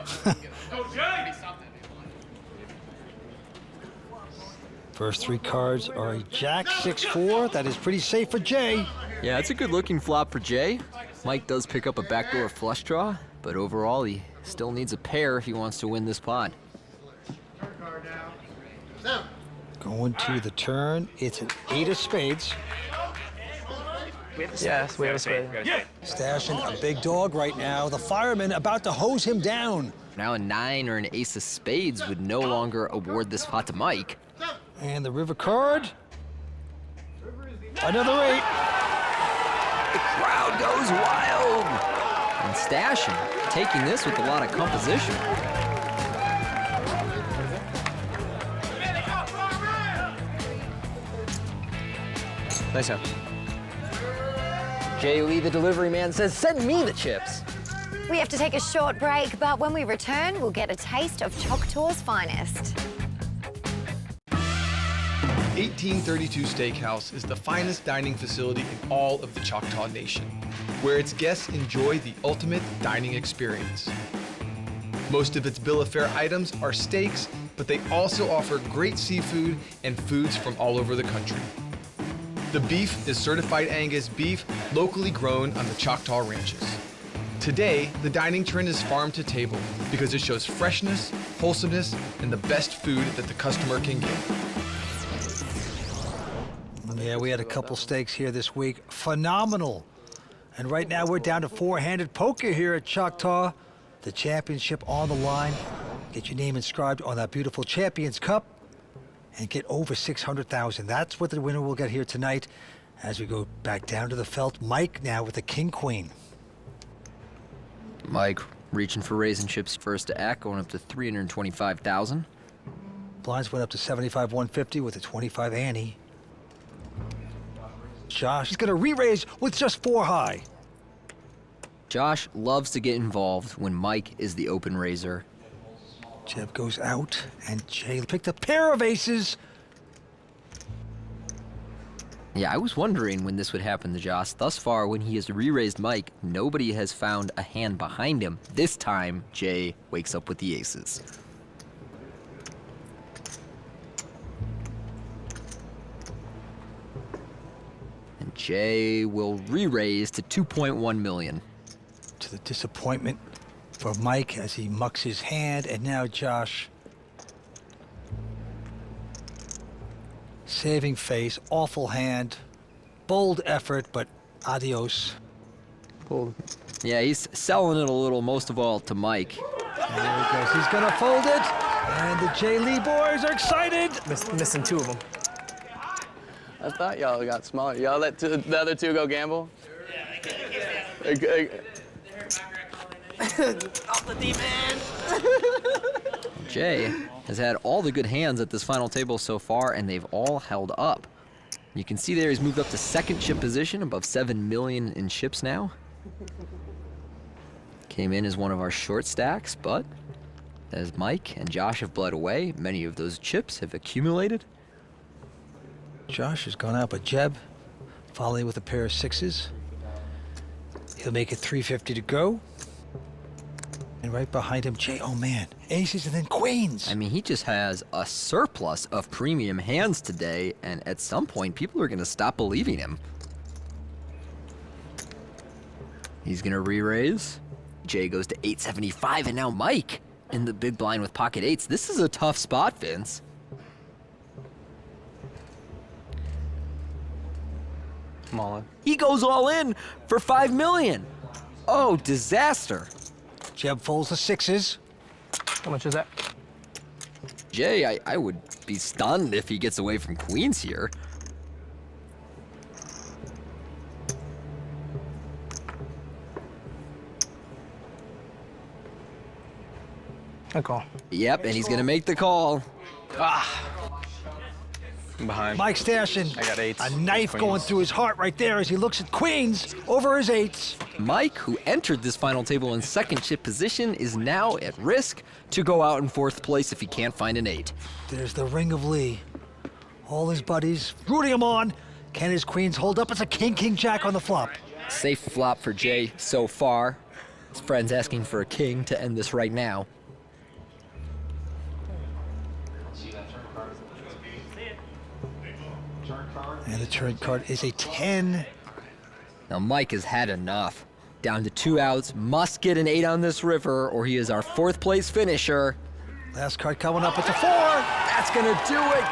First 3 cards are a jack, 6-4. That is pretty safe for Jay. Yeah, it's a good looking flop for Jay. Mike does pick up a backdoor flush draw, but overall he still needs a pair if he wants to win this pot. Going to the turn, it's an 8 of spades. Yes, we have a spade. Stashing a big dog right now. The fireman about to hose him down. Now a 9 or an ace of spades would no longer award this pot to Mike. And the river card. Another 8. The crowd goes wild. And Stashing taking this with a lot of composition. Nice hand. Jay Lee, the delivery man, says, send me the chips. We have to take a short break, but when we return, we'll get a taste of Choctaw's finest. 1832 Steakhouse is the finest dining facility in all of the Choctaw Nation, where its guests enjoy the ultimate dining experience. Most of its bill of fare items are steaks, but they also offer great seafood and foods from all over the country. The beef is certified Angus beef, locally grown on the Choctaw ranches. Today, the dining trend is farm to table because it shows freshness, wholesomeness, and the best food that the customer can get. Yeah, we had a couple steaks here this week. Phenomenal. And right now we're down to four-handed poker here at Choctaw. The championship on the line. Get your name inscribed on that beautiful Champions Cup and get over $600,000. That's what the winner will get here tonight. As we go back down to the felt, Mike now with the king-queen. Mike reaching for raising chips first to act, going up to $325,000. Blinds went up to 75-150 with a 25 ante. Josh is going to re-raise with just 4 high. Josh loves to get involved when Mike is the open raiser. Jeb goes out, and Jay picked a pair of aces. Yeah, I was wondering when this would happen to Josh. Thus far, when he has re-raised Mike, nobody has found a hand behind him. This time, Jay wakes up with the aces. And Jay will re-raise to $2.1 million. To the disappointment for Mike as he mucks his hand, and now Josh. Saving face, awful hand, bold effort, but adios. Bold. Yeah, he's selling it a little, most of all to Mike. And there he goes. He's gonna fold it, and the Jay Lee boys are excited. Missing 2 of them. I thought y'all got smaller. Y'all let the other 2 go gamble? Off the deep end. Jay has had all the good hands at this final table so far, and they've all held up. You can see there he's moved up to second chip position, above 7 million in chips now. Came in as one of our short stacks, but as Mike and Josh have bled away, many of those chips have accumulated. Josh has gone out, but Jeb following with a pair of 6s. He'll make it 350 to go. And right behind him, Jay, oh man, aces and then queens. I mean, he just has a surplus of premium hands today, and at some point, people are going to stop believing him. He's going to re-raise. Jay goes to 875, and now Mike in the big blind with pocket 8s. This is a tough spot, Vince. I'm all in. He goes all in for $5 million. Oh, disaster. Jeb folds the 6s. How much is that? Jay, I would be stunned if he gets away from queens here. I call. Yep, and he's gonna make the call. I'm behind. Mike Stashing. I got 8s. A knife going through his heart right there as he looks at queens over his 8s. Mike, who entered this final table in second chip position, is now at risk to go out in 4th place if he can't find an 8. There's the ring of Lee. All his buddies rooting him on. Can his queens hold up? It's a king, king, jack on the flop. Safe flop for Jay so far. His friend's asking for a king to end this right now. And the turn card is a 10. Now Mike has had enough. Down to 2 outs, must get an 8 on this river or he is our 4th place finisher. Last card coming up, it's a 4. That's gonna do it.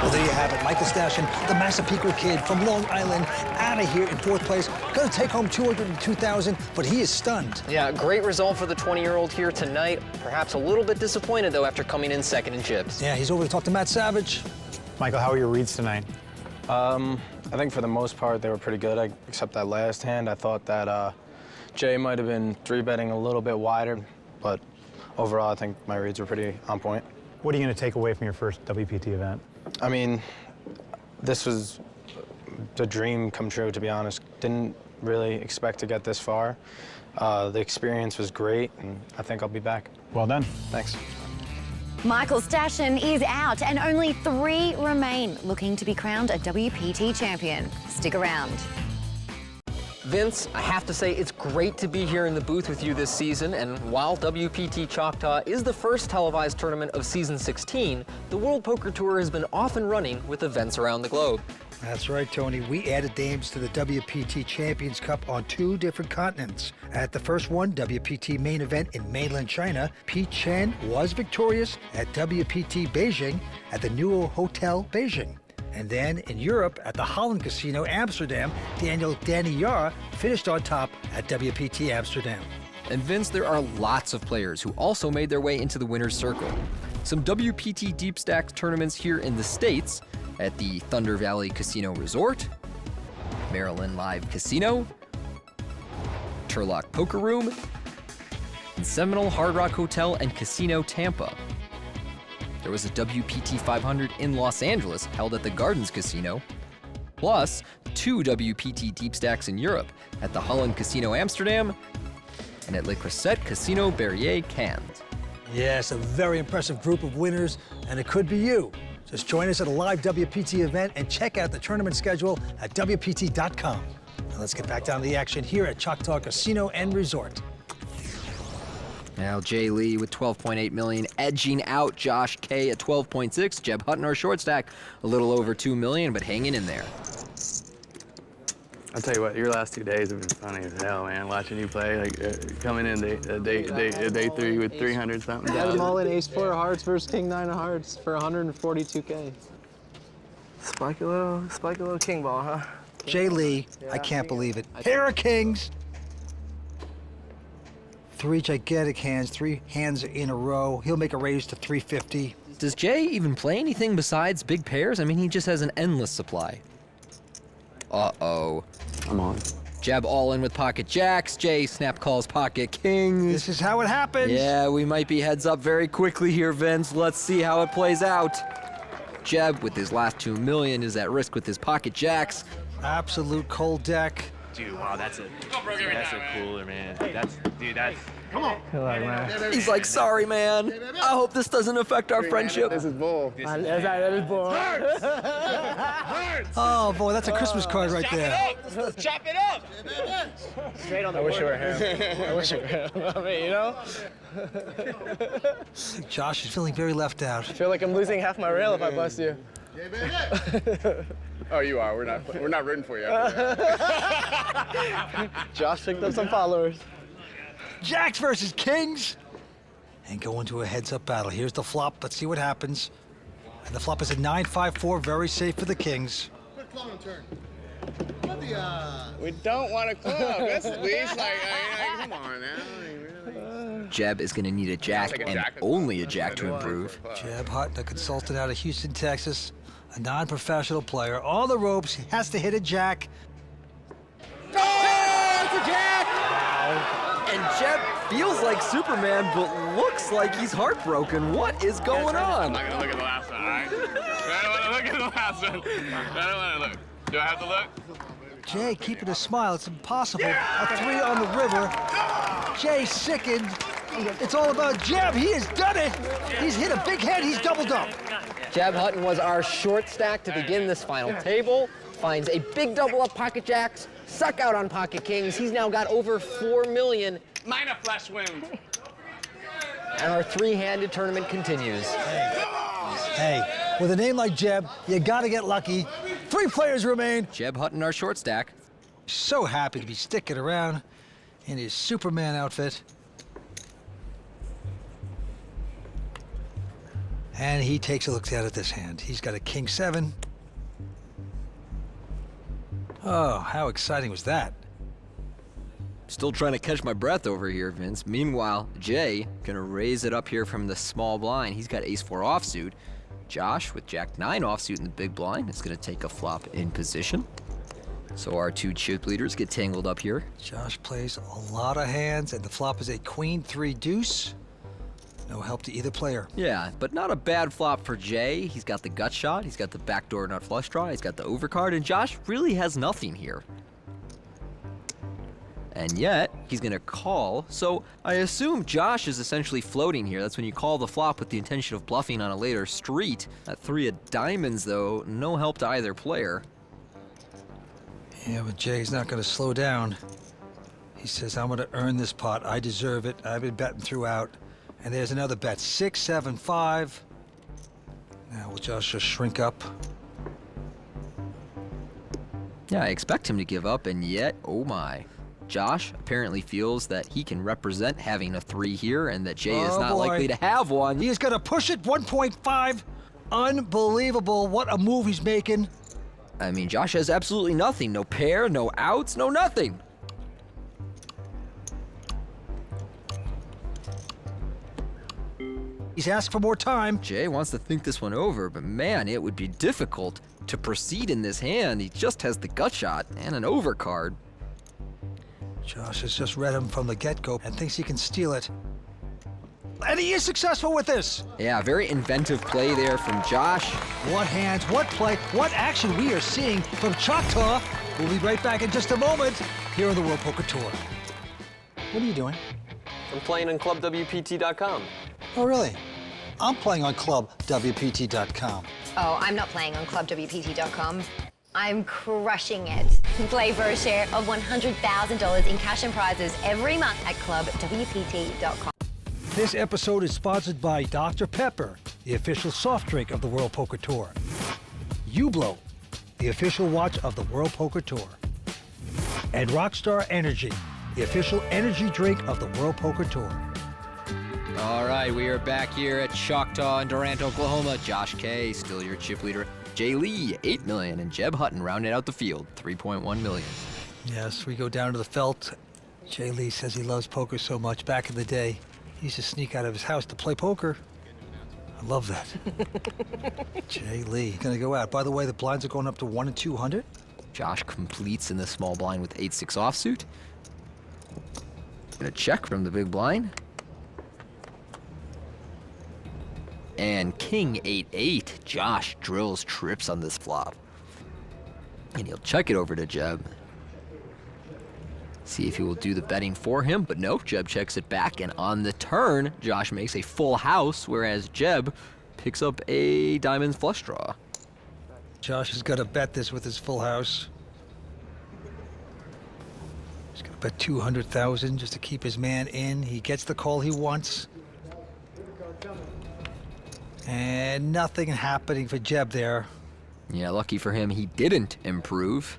Well, there you have it. Michael Stashen, the Massapequa kid from Long Island, out of here in 4th place. Going to take home $202,000, but he is stunned. Yeah, great result for the 20-year-old here tonight. Perhaps a little bit disappointed, though, after coming in second in chips. Yeah, he's over to talk to Matt Savage. Michael, how were your reads tonight? I think for the most part, they were pretty good, except that last hand. I thought that Jay might have been 3-betting a little bit wider, but overall, I think my reads were pretty on point. What are you going to take away from your first WPT event? I mean, this was the dream come true, to be honest. Didn't really expect to get this far. The experience was great, and I think I'll be back. Well done. Thanks. Michael Stashen is out, and only 3 remain looking to be crowned a WPT champion. Stick around. Vince, I have to say it's great to be here in the booth with you this season, and while WPT Choctaw is the first televised tournament of season 16, the World Poker Tour has been off and running with events around the globe. That's right, Tony. We added names to the WPT Champions Cup on 2 different continents. At the first one, WPT main event in mainland China, Pete Chen was victorious at WPT Beijing at the New Hotel Beijing. And then in Europe, at the Holland Casino Amsterdam, Danny Yara finished on top at WPT Amsterdam. And Vince, there are lots of players who also made their way into the winner's circle. Some WPT Deep Stacks tournaments here in the States at the Thunder Valley Casino Resort, Maryland Live Casino, Turlock Poker Room, and Seminole Hard Rock Hotel and Casino Tampa. There was a WPT 500 in Los Angeles held at the Gardens Casino, plus 2 WPT Deep Stacks in Europe at the Holland Casino Amsterdam and at Le Creuset Casino Berrier Cannes. Yes, a very impressive group of winners, and it could be you. Just join us at a live WPT event and check out the tournament schedule at WPT.com. Now let's get back down to the action here at Choctaw Casino and Resort. Now Jay Lee with 12.8 million, edging out Josh K at 12.6. Jeb Hutton, our short stack, a little over 2 million, but hanging in there. I'll tell you what, your last 2 days have been funny as hell, man. Watching you play, like coming in day 3 with 300 something. I had them all in ace-4 of hearts versus king-9 of hearts for 142K. Spike a little king ball, huh? Jay Lee, I can't believe it. Pair of kings. 3 gigantic hands, 3 hands in a row. He'll make a raise to 350. Does Jay even play anything besides big pairs? I mean, he just has an endless supply. Uh-oh. I'm on. Jeb all in with pocket jacks. Jay snap calls pocket kings. This is how it happens. Yeah, we might be heads up very quickly here, Vince. Let's see how it plays out. Jeb, with his last 2 million, is at risk with his pocket jacks. Absolute cold deck. Dude, wow, that's a cooler, man. That's. Come on. Good luck, man. He's like, sorry, man. I hope this doesn't affect our friendship. This is bull. That is bull. Oh, boy, that's a Christmas card right there. Let's chop it up. Straight on the I wish it were him. I wish it were him. I mean, you know? Josh is feeling very left out. I feel like I'm losing half my rail if I bust you. Oh, you are. We're not rooting for you. Josh picked up some followers. Jacks versus kings. And go into a heads-up battle. Here's the flop. Let's see what happens. And the flop is a 9-5-4. Very safe for the kings. Put club on turn. We don't want to club. That's at least like, come on now. Jeb is going to need a jack and only a jack to improve. Jeb Hutton, a consultant out of Houston, Texas, a non-professional player. On the ropes, he has to hit a jack. Oh, it's a jack! Wow. And Jeb feels like Superman, but looks like he's heartbroken. What is going on? I'm not gonna look at the last one, all right? I don't want to look at the last one. I don't want to look. Do I have to look? Jay keeping a smile. It's impossible. A 3 on the river. Jay sickened. It's all about Jeb. He has done it. He's hit a big head. He's doubled up. Jeb Hutton was our short stack to begin this final table. Finds a big double up pocket jacks. Suck out on pocket kings. He's now got over 4 million. Mine a flush win. And our 3-handed tournament continues. Hey, with a name like Jeb, you gotta get lucky. 3 players remain. Jeb Hutton, our short stack. So happy to be sticking around in his Superman outfit. And he takes a look at this hand. He's got a king 7. Oh, how exciting was that? Still trying to catch my breath over here, Vince. Meanwhile, Jay gonna raise it up here from the small blind. He's got ace-4 offsuit. Josh with jack-9 offsuit in the big blind is gonna take a flop in position. So our two chip leaders get tangled up here. Josh plays a lot of hands, and the flop is a queen 3 deuce. No help to either player. Yeah, but not a bad flop for Jay. He's got the gut shot, he's got the backdoor nut flush draw, he's got the overcard, and Josh really has nothing here. And yet, he's gonna call, so I assume Josh is essentially floating here. That's when you call the flop with the intention of bluffing on a later street. That 3 of diamonds, though, no help to either player. Yeah, but Jay's not gonna slow down. He says, I'm gonna earn this pot. I deserve it. I've been betting throughout. And there's another bet, 6, 7, 5. Now will Josh just shrink up? Yeah, I expect him to give up, and yet, oh my. Josh apparently feels that he can represent having a 3 here and that Jay is not likely to have one. He is gonna push it, 1.5. Unbelievable, what a move he's making. I mean, Josh has absolutely nothing. No pair, no outs, no nothing. He's asked for more time. Jay wants to think this one over, but man, it would be difficult to proceed in this hand. He just has the gut shot and an overcard. Josh has just read him from the get-go and thinks he can steal it. And he is successful with this. Yeah, very inventive play there from Josh. What hands, what play, what action we are seeing from Choctaw. We'll be right back in just a moment here on the World Poker Tour. What are you doing? I'm playing on ClubWPT.com. Oh, really? I'm playing on ClubWPT.com. Oh, I'm not playing on ClubWPT.com. I'm crushing it. Play for a share of $100,000 in cash and prizes every month at ClubWPT.com. This episode is sponsored by Dr. Pepper, the official soft drink of the World Poker Tour. Ublo, the official watch of the World Poker Tour. And Rockstar Energy, the official energy drink of the World Poker Tour. All right, we are back here at Choctaw in Durant, Oklahoma. Josh K, still your chip leader. Jay Lee, 8 million, and Jeb Hutton rounded out the field, 3.1 million. Yes, we go down to the felt. Jay Lee says he loves poker so much. Back in the day, he used to sneak out of his house to play poker. I love that. Jay Lee, gonna go out. By the way, the blinds are going up to 1 and 200. Josh completes in the small blind with 8-6 offsuit. Gonna check from the big blind. And King 8-8. Josh drills trips on this flop. And he'll check it over to Jeb. See if he will do the betting for him, but no, Jeb checks it back, and on the turn, Josh makes a full house, whereas Jeb picks up a diamonds flush draw. Josh has got to bet this with his full house. He's got to bet 200,000 just to keep his man in. He gets the call he wants. And nothing happening for Jeb there. Yeah, lucky for him, he didn't improve.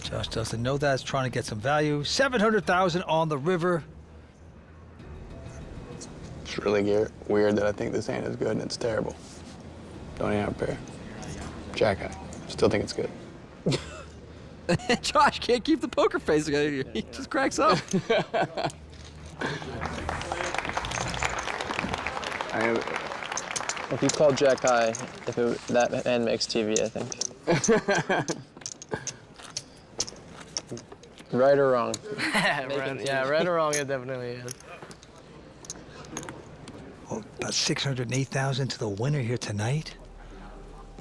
Josh doesn't know that. He's trying to get some value. 700,000 on the river. It's really weird that I think this hand is good and it's terrible. Don't even have a pair. Jack high. Still think it's good. Josh can't keep the poker face. He just cracks up. If you call Jack high, that hand makes TV, I think. Right or wrong? Right or wrong, it definitely is. Well, about 608,000 to the winner here tonight.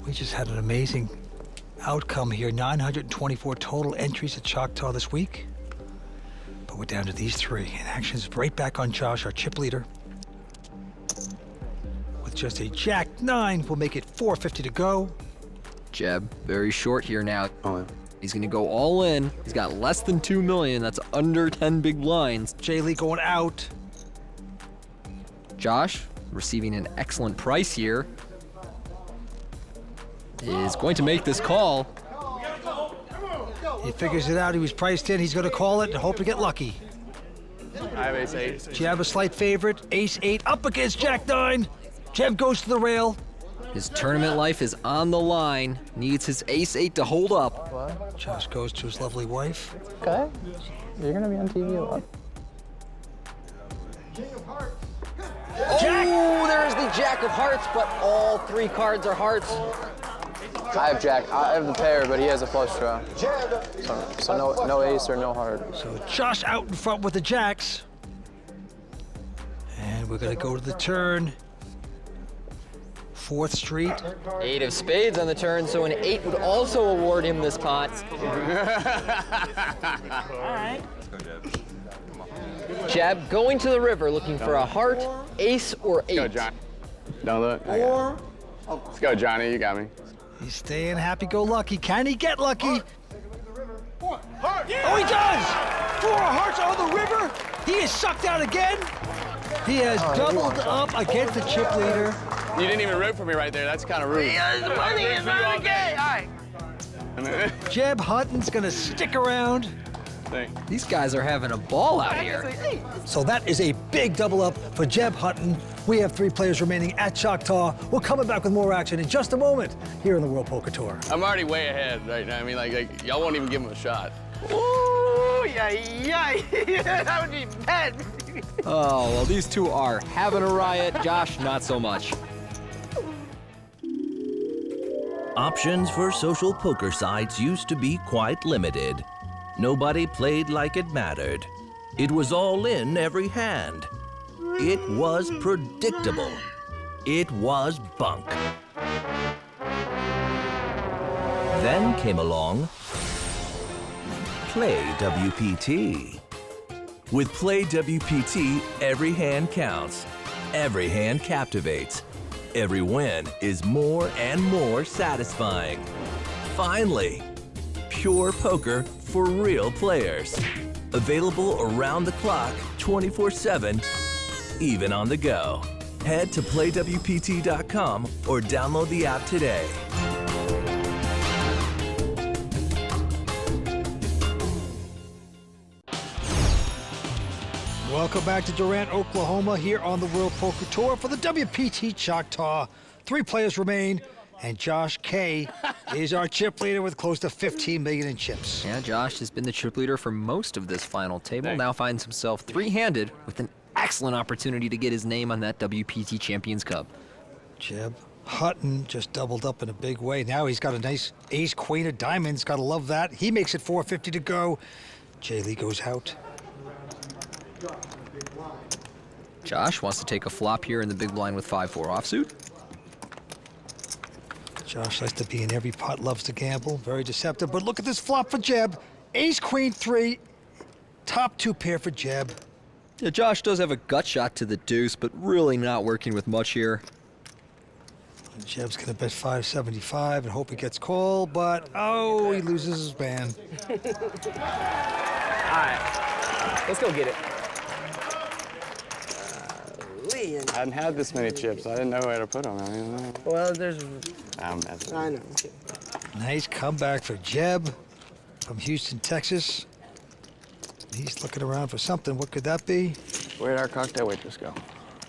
We just had an amazing outcome here. 924 total entries at Choctaw this week. But we're down to these 3. And action's right back on Josh, our chip leader. With just a Jack-9, we'll make it 450 to go. Jeb, very short here now. He's gonna go all in. He's got less than 2 million. That's under 10 big blinds. Jay Lee going out. Josh, receiving an excellent price here, is going to make this call. He figures it out. He was priced in. He's going to call it and hope to get lucky. I ace-8. Jeb a slight favorite. Ace-8 up against Jack-9. Jeb goes to the rail. His tournament life is on the line. Needs his ace-8 to hold up. What? Josh goes to his lovely wife. Okay. You're gonna be on TV a lot. Oh, there's the Jack of Hearts, but all 3 cards are hearts. I have Jack. I have the pair, but he has a flush draw. So no ace or no heart. So Josh out in front with the jacks. And we're gonna go to the turn. 4th Street. 8 of spades on the turn, so an 8 would also award him this pot. Jeb going to the river looking for a heart, ace, or 8. Let's go, John. Don't look. Let's go, Johnny. You got me. He's staying happy-go-lucky. Can he get lucky? Oh, he does! 4 hearts on the river. He is sucked out again. He has doubled up against the chip leader. You didn't even root for me right there. That's kind of rude. The money is not okay. All right. Jeb Hutton's gonna stick around. These guys are having a ball out here. So that is a big double up for Jeb Hutton. We have 3 players remaining at Choctaw. We're coming back with more action in just a moment here on the World Poker Tour. I'm already way ahead right now. I mean, like y'all won't even give him a shot. Ooh, yeah. That would be bad. Oh, well, these two are having a riot. Josh, not so much. Options for social poker sites used to be quite limited. Nobody played like it mattered. It was all in every hand. It was predictable. It was bunk. Then came along Play WPT. With Play WPT, every hand counts. Every hand captivates. Every win is more and more satisfying. Finally, pure poker for real players. Available around the clock, 24/7, even on the go. Head to playwpt.com or download the app today. Welcome back to Durant, Oklahoma, here on the World Poker Tour for the WPT Choctaw. 3 players remain, and Josh K is our chip leader with close to 15 million in chips. Yeah, Josh has been the chip leader for most of this final table. Now finds himself 3-handed with an excellent opportunity to get his name on that WPT Champions Cup. Jeb Hutton just doubled up in a big way. Now he's got a nice ace, queen of diamonds. Gotta love that. He makes it 450 to go. Jay Lee goes out. Josh wants to take a flop here in the big blind with 5-4 offsuit. Josh likes to be in every pot, loves to gamble. Very deceptive, but look at this flop for Jeb. Ace, queen, 3. Top 2 pair for Jeb. Yeah, Josh does have a gut shot to the deuce, but really not working with much here. And Jeb's gonna bet 575 and hope he gets called, but oh, he loses his man. All right, let's go get it. I hadn't had this many chips. I didn't know where to put them. I mean, well, there's... I'm messing. I know. Nice comeback for Jeb from Houston, Texas. He's looking around for something. What could that be? Where'd our cocktail waitress go?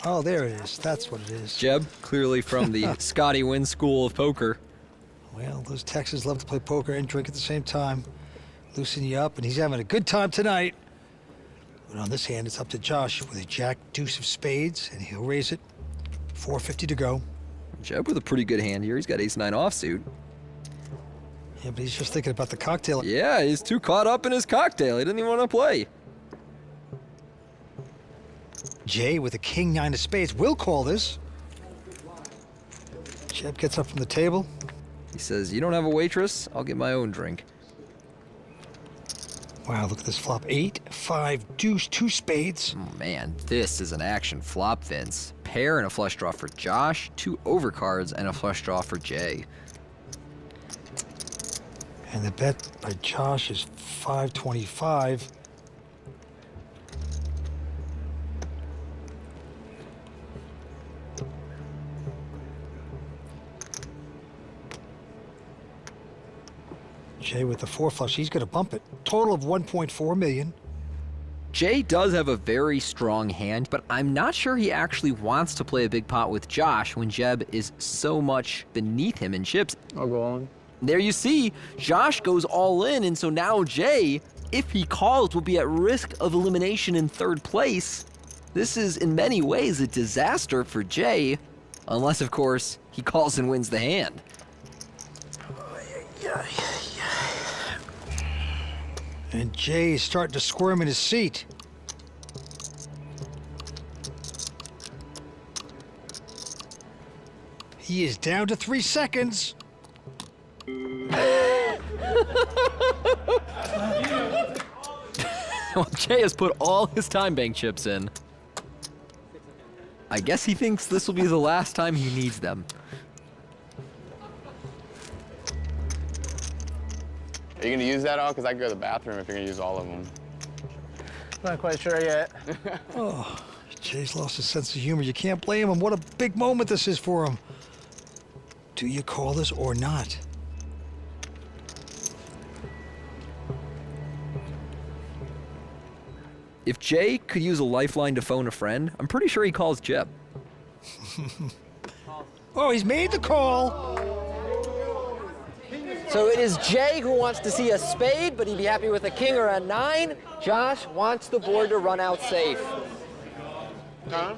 Oh, there it is. That's what it is. Jeb, clearly from the Scotty Wynn School of Poker. Well, those Texans love to play poker and drink at the same time. Loosen you up, and he's having a good time tonight. But on this hand, it's up to Josh with a jack, deuce of spades, and he'll raise it. 450 to go. Jeb with a pretty good hand here. He's got ace-9 offsuit. Yeah, but he's just thinking about the cocktail. Yeah, he's too caught up in his cocktail. He doesn't even want to play. Jay with a king, 9 of spades will call this. Jeb gets up from the table. He says, you don't have a waitress? I'll get my own drink. Wow, look at this flop. 8, 5, deuce, 2 spades. Oh, man, this is an action flop, Vince. Pair and a flush draw for Josh, 2 overcards, and a flush draw for Jay. And the bet by Josh is 525. Jay with the 4 flush, he's gonna bump it. Total of 1.4 million. Jay does have a very strong hand, but I'm not sure he actually wants to play a big pot with Josh when Jeb is so much beneath him in chips. I'll go on. There you see, Josh goes all in, and so now Jay, if he calls, will be at risk of elimination in third place. This is in many ways a disaster for Jay, unless of course he calls and wins the hand. And Jay is starting to squirm in his seat. He is down to 3 seconds. Well, Jay has put all his time bank chips in. I guess he thinks this will be the last time he needs them. Are you gonna use that all? Because I can go to the bathroom if you're gonna use all of them. Not quite sure yet. Oh, Jay's lost his sense of humor. You can't blame him. What a big moment this is for him. Do you call this or not? If Jay could use a lifeline to phone a friend, I'm pretty sure he calls Jeb. Oh, he's made the call. So it is Jay who wants to see a spade, but he'd be happy with a king or a 9. Josh wants the board to run out safe. Huh?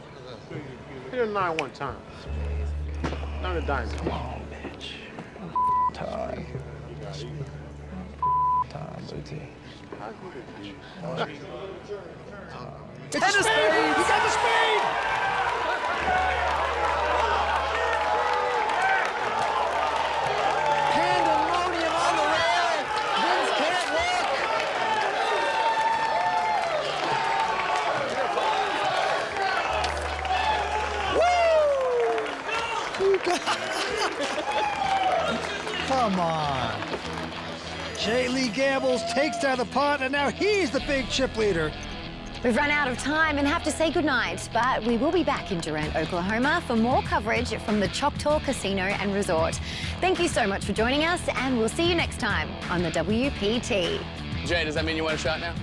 Hit a 9 one time. Not a diamond. Come on, bitch. Time. Time, booty. It's a spade! He got the spade! Pandemonium on the rail. Vince can't look. Come on. Jay Lee gambles, takes down the pot, and now he's the big chip leader. We've run out of time and have to say goodnight, but we will be back in Durant, Oklahoma for more coverage from the Choctaw Casino and Resort. Thank you so much for joining us, and we'll see you next time on the WPT. Jay, does that mean you want a shot now?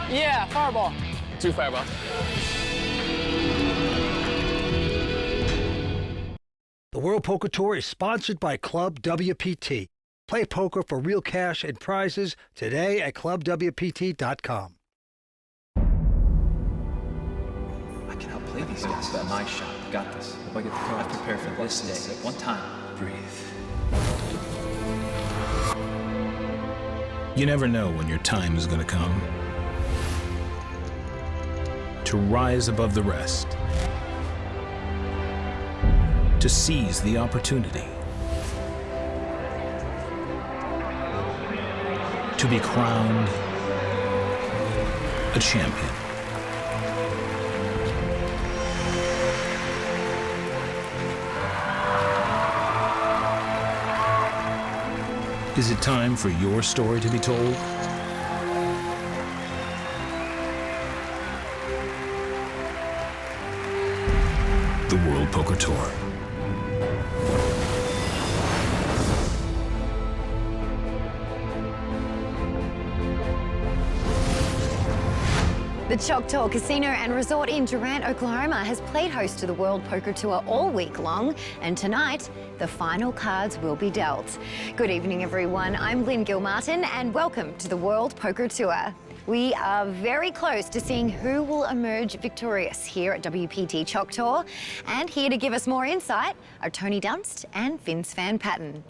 Yeah, fireball. 2 fireballs. The World Poker Tour is sponsored by ClubWPT. Play poker for real cash and prizes today at ClubWPT.com. I can outplay these guys. That's my shot. I got this. If I get the card, I prepare for this day. One time. Breathe. You never know when your time is going to come. To rise above the rest. To seize the opportunity. To be crowned a champion. Is it time for your story to be told? The World Poker Tour. The Choctaw Casino and Resort in Durant, Oklahoma has played host to the World Poker Tour all week long, and tonight the final cards will be dealt. Good evening, everyone. I'm Lynn Gilmartin, and welcome to the World Poker Tour. We are very close to seeing who will emerge victorious here at WPT Choctaw, and here to give us more insight are Tony Dunst and Vince Van Patten.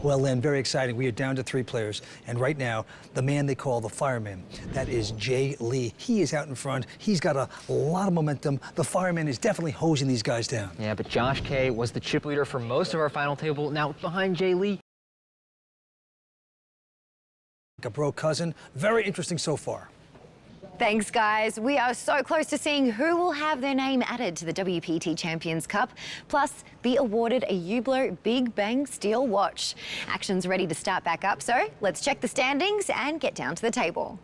Well, Lynn, very exciting. We are down to 3 players, and right now, the man they call the fireman, that is Jay Lee. He is out in front. He's got a lot of momentum. The fireman is definitely hosing these guys down. Yeah, but Josh K was the chip leader for most of our final table. Now, behind Jay Lee, A bro cousin. Very interesting so far. Thanks, guys. We are so close to seeing who will have their name added to the WPT Champions Cup, plus be awarded a Hublot Big Bang Steel watch. Action's ready to start back up, so let's check the standings and get down to the table.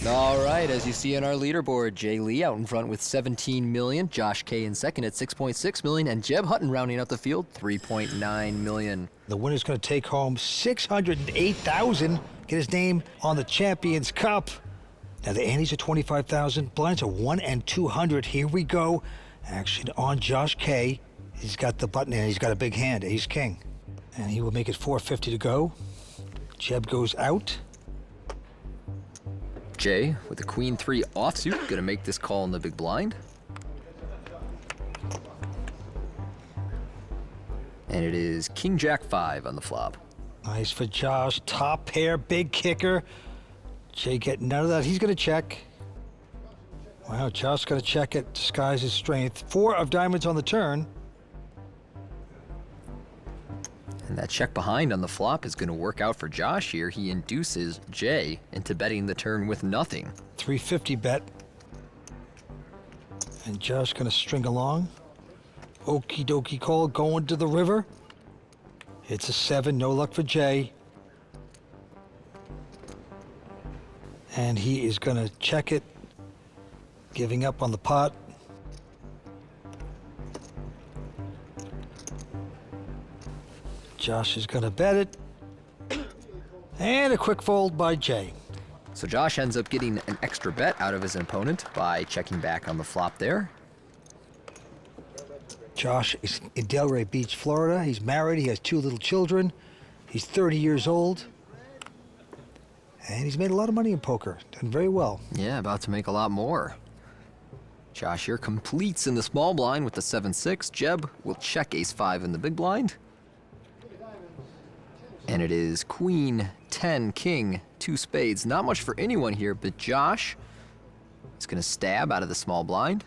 All right, as you see on our leaderboard, Jay Lee out in front with 17 million, Josh K in second at 6.6 million, and Jeb Hutton rounding out the field, 3.9 million. The winner's going to take home $608,000, get his name on the Champions Cup. Now the antes are 25,000, blinds are 1 and 200. Here we go. Action on Josh K. He's got the button and he's got a big hand, ace king. And he will make it 450 to go. Jeb goes out. Jay with the queen 3 offsuit, gonna make this call in the big blind. And it is king jack 5 on the flop. Nice for Josh, top pair, big kicker. Jay getting none of that, he's gonna check. Wow, Josh's gonna check it, disguise his strength. 4 of diamonds on the turn. And that check behind on the flop is going to work out for Josh here. He induces Jay into betting the turn with nothing. 350 bet. And Josh going to string along. Okie dokie call going to the river. It's a 7, no luck for Jay. And he is going to check it, giving up on the pot. Josh is going to bet it. And a quick fold by Jay. So Josh ends up getting an extra bet out of his opponent by checking back on the flop there. Josh is in Delray Beach, Florida. He's married. He has 2 little children. He's 30 years old. And he's made a lot of money in poker. Done very well. Yeah, about to make a lot more. Josh here completes in the small blind with the 7-6. Jeb will check ace 5 in the big blind. And it is queen, 10, king, 2 spades. Not much for anyone here, but Josh is going to stab out of the small blind,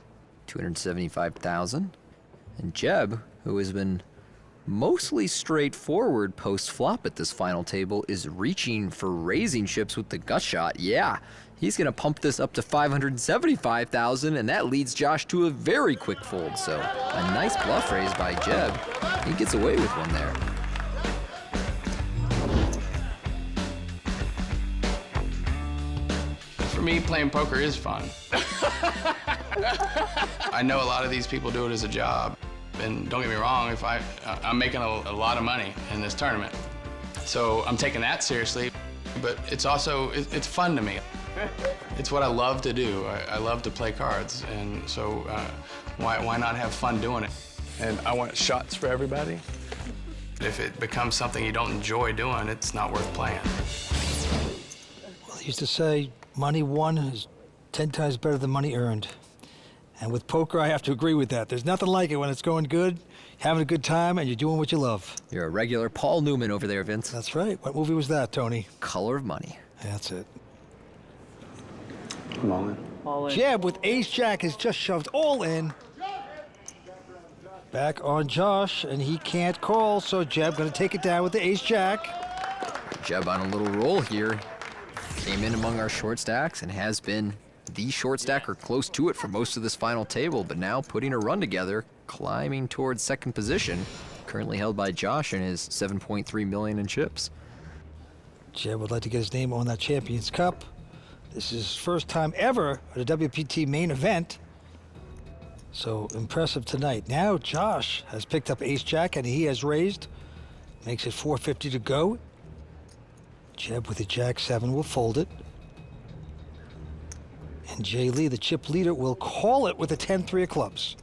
275,000. And Jeb, who has been mostly straightforward post-flop at this final table, is reaching for raising chips with the gut shot. Yeah, he's going to pump this up to 575,000, and that leads Josh to a very quick fold. So a nice bluff raise by Jeb. He gets away with one there. For me, playing poker is fun. I know a lot of these people do it as a job. And don't get me wrong, if I'm making a lot of money in this tournament. So I'm taking that seriously, but it's also, it's fun to me. It's what I love to do. I love to play cards, and so why not have fun doing it? And I want shots for everybody. If it becomes something you don't enjoy doing, it's not worth playing. Well, he used to say, money won is 10 times better than money earned. And with poker, I have to agree with that. There's nothing like it when it's going good, having a good time, and you're doing what you love. You're a regular Paul Newman over there, Vince. That's right. What movie was that, Tony? Color of Money. That's it. I'm all in. All in. Jeb with ace-jack has just shoved all in. Back on Josh, and he can't call, so Jeb going to take it down with the ace-jack. Jeb on a little roll here. Came in among our short stacks and has been the short stacker close to it for most of this final table, but now putting a run together, climbing towards second position, currently held by Josh and his 7.3 million in chips. Jeb would like to get his name on that Champions Cup. This is his first time ever at a WPT main event. So impressive tonight. Now Josh has picked up ace-jack and he has raised. Makes it 450 to go. Jeb with a jack-7 will fold it. And Jay Lee, the chip leader, will call it with a 10-3 of clubs.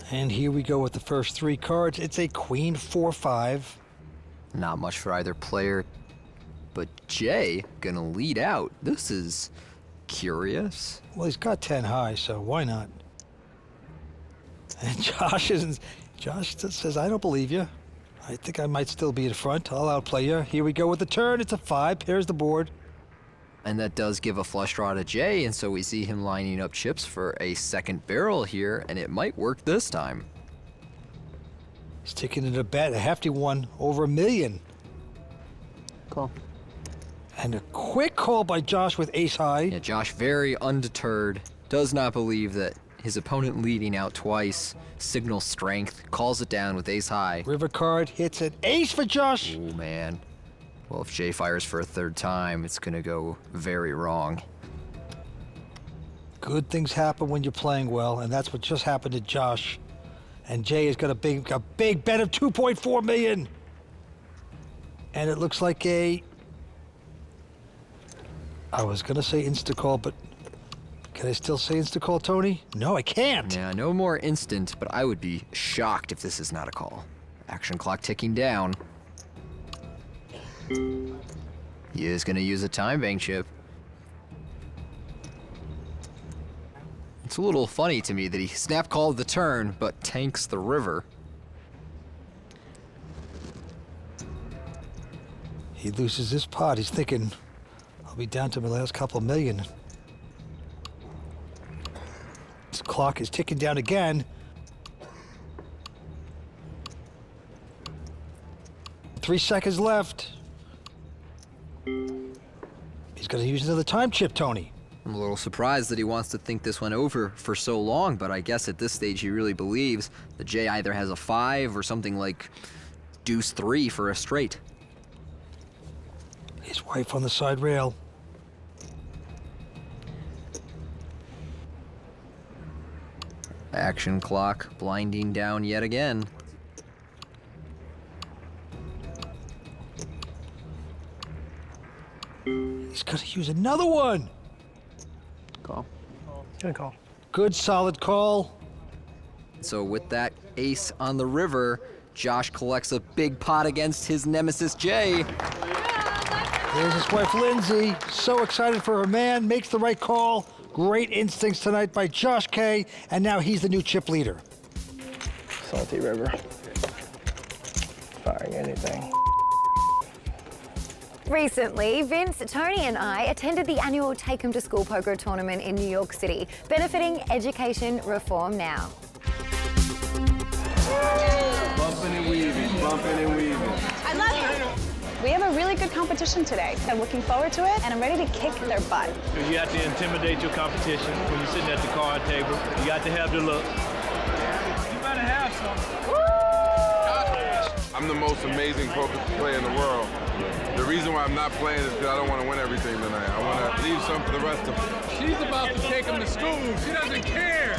And here we go with the first 3 cards. It's a queen 4-5. Not much for either player, but Jay gonna lead out. This is curious. Well, he's got 10 high, so why not? And Josh says, I don't believe you. I think I might still be in front. I'll outplay you. Here we go with the turn. It's a 5. Pairs the board. And that does give a flush draw to Jay, and so we see him lining up chips for a second barrel here, and it might work this time. He's taking it a bet, a hefty one, over $1 million. Call. And a quick call by Josh with ace high. Yeah, Josh very undeterred, does not believe that his opponent leading out twice signals strength, calls it down with ace high. River card hits it. Ace for Josh. Oh, man. Well, if Jay fires for a third time, it's gonna go very wrong. Good things happen when you're playing well, and that's what just happened to Josh. And Jay has got a big bet of 2.4 million. And it looks like I was gonna say insta-call, but can I still say insta-call, Tony? No, I can't. Yeah, no more instant, but I would be shocked if this is not a call. Action clock ticking down. He is gonna use a time bank chip. It's a little funny to me that he snap called the turn, but tanks the river. He loses this pot. He's thinking, I'll be down to my last couple million. This clock is ticking down again. 3 seconds left. He's gonna use another time chip, Tony. I'm a little surprised that he wants to think this went over for so long, but I guess at this stage he really believes that Jay either has a 5 or something like deuce 3 for a straight. His wife on the side rail. Action clock blinding down yet again. He's gonna use another one. Call. Good call. Good solid call. So with that ace on the river, Josh collects a big pot against his nemesis Jay. There's his wife Lindsay, so excited for her man, makes the right call. Great instincts tonight by Josh K, and now he's the new chip leader. Salty river. Firing anything. Recently, Vince, Tony and I attended the annual Take 'em to School Poker Tournament in New York City, benefiting Education Reform Now. Bumping and weaving, bumping and weaving. I love it. We have a really good competition today. I'm looking forward to it, and I'm ready to kick their butt. You have to intimidate your competition when you're sitting at the card table. You got to have the look. You better have some. I'm the most amazing poker player in the world. The reason why I'm not playing is because I don't want to win everything tonight. I want to leave some for the rest of them. She's about to take him to school. She doesn't care.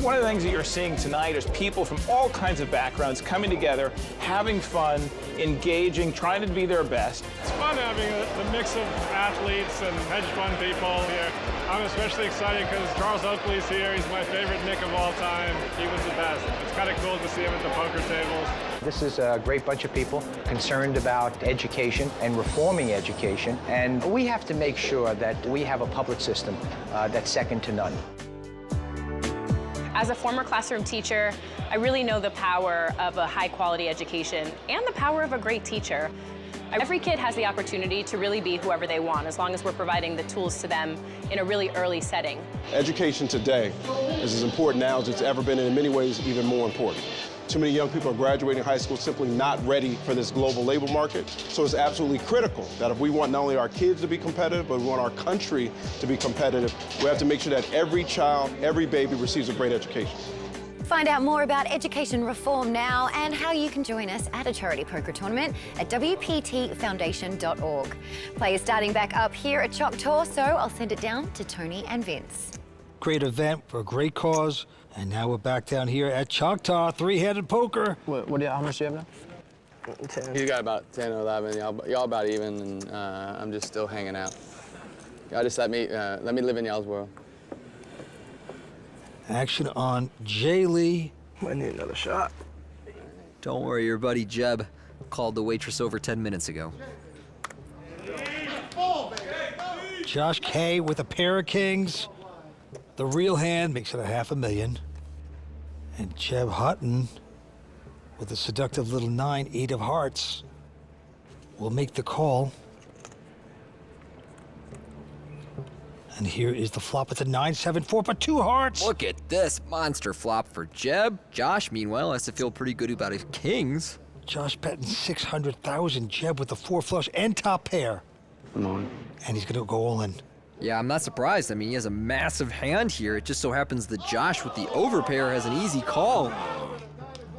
One of the things that you're seeing tonight is people from all kinds of backgrounds coming together, having fun, engaging, trying to be their best. It's fun having the mix of athletes and hedge fund people here. I'm especially excited because Charles Oakley's here. He's my favorite Nick of all time. He was the best. It's kind of cool to see him at the poker tables. This is a great bunch of people concerned about education and reforming education, and we have to make sure that we have a public system that's second to none. As a former classroom teacher, I really know the power of a high-quality education and the power of a great teacher. Every kid has the opportunity to really be whoever they want, as long as we're providing the tools to them in a really early setting. Education today is as important now as it's ever been, and in many ways even more important. Too many young people are graduating high school simply not ready for this global labor market. So it's absolutely critical that if we want not only our kids to be competitive, but we want our country to be competitive, we have to make sure that every child, every baby receives a great education. Find out more about education reform now and how you can join us at a charity poker tournament at WPTfoundation.org. Play is starting back up here at Choctaw, so I'll send it down to Tony and Vince. Great event for a great cause. And now we're back down here at Choctaw, three-handed poker. How much do you have now? 10. He's got about 10 or 11. Y'all about even, and I'm just still hanging out. Y'all just let me live in y'all's world. Action on Jay Lee. Might need another shot. Don't worry, your buddy Jeb called the waitress over 10 minutes ago. Josh K with a pair of kings. The real hand makes it a $500,000. And Jeb Hutton with a seductive little 9, 8 of hearts will make the call. And here is the flop with the 9, 7, 4, but 2 hearts. Look at this monster flop for Jeb. Josh, meanwhile, has to feel pretty good about his kings. Josh betting 600,000. Jeb with the 4 flush and top pair. Come on. And he's gonna go all in. Yeah, I'm not surprised. I mean, he has a massive hand here. It just so happens that Josh with the overpair has an easy call.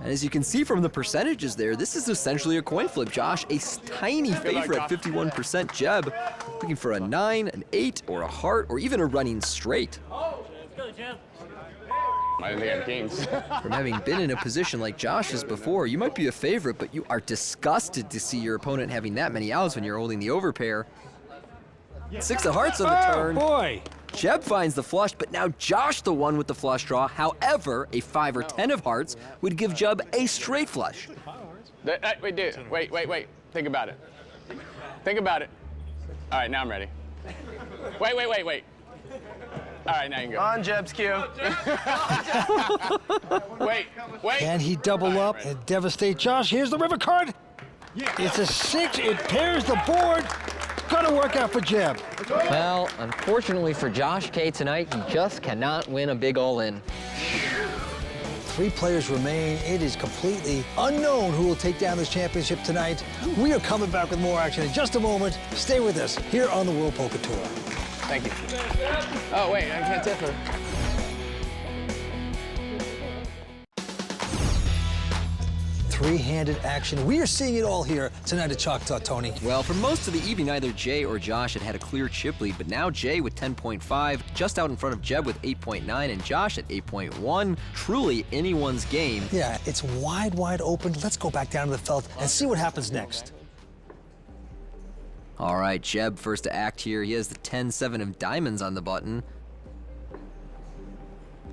And as you can see from the percentages there, this is essentially a coin flip. Josh, a tiny favorite at 51%. Jeb looking for a 9, an 8, or a heart, or even a running straight. I didn't think I had kings. From having been in a position like Josh's before, you might be a favorite, but you are disgusted to see your opponent having that many outs when you're holding the overpair. 6 of hearts on the turn. Boy! Jeb finds the flush, but now Josh the one with the flush draw. However, a 5 or 10 of hearts would give Jeb a straight flush. Wait, dude. Wait. Think about it. Think about it. All right, now I'm ready. Wait. All right, now you can go. On Jeb's cue. Wait. Can he double up and devastate Josh? Here's the river card. It's a 6. It pairs the board. Gonna work out for Jeb. Well, unfortunately for Josh K tonight, he just cannot win a big all-in. 3 players remain. It is completely unknown who will take down this championship tonight. We are coming back with more action in just a moment. Stay with us here on the World Poker Tour. Thank you. Oh, wait, I can't tip her. Three-handed action. We are seeing it all here tonight at Choctaw, Tony. Well, for most of the evening, either Jay or Josh had a clear chip lead, but now Jay with 10.5, just out in front of Jeb with 8.9, and Josh at 8.1. Truly anyone's game. Yeah, it's wide open. Let's go back down to the felt and see what happens next. All right, Jeb first to act here. He has the 10-7 of diamonds on the button.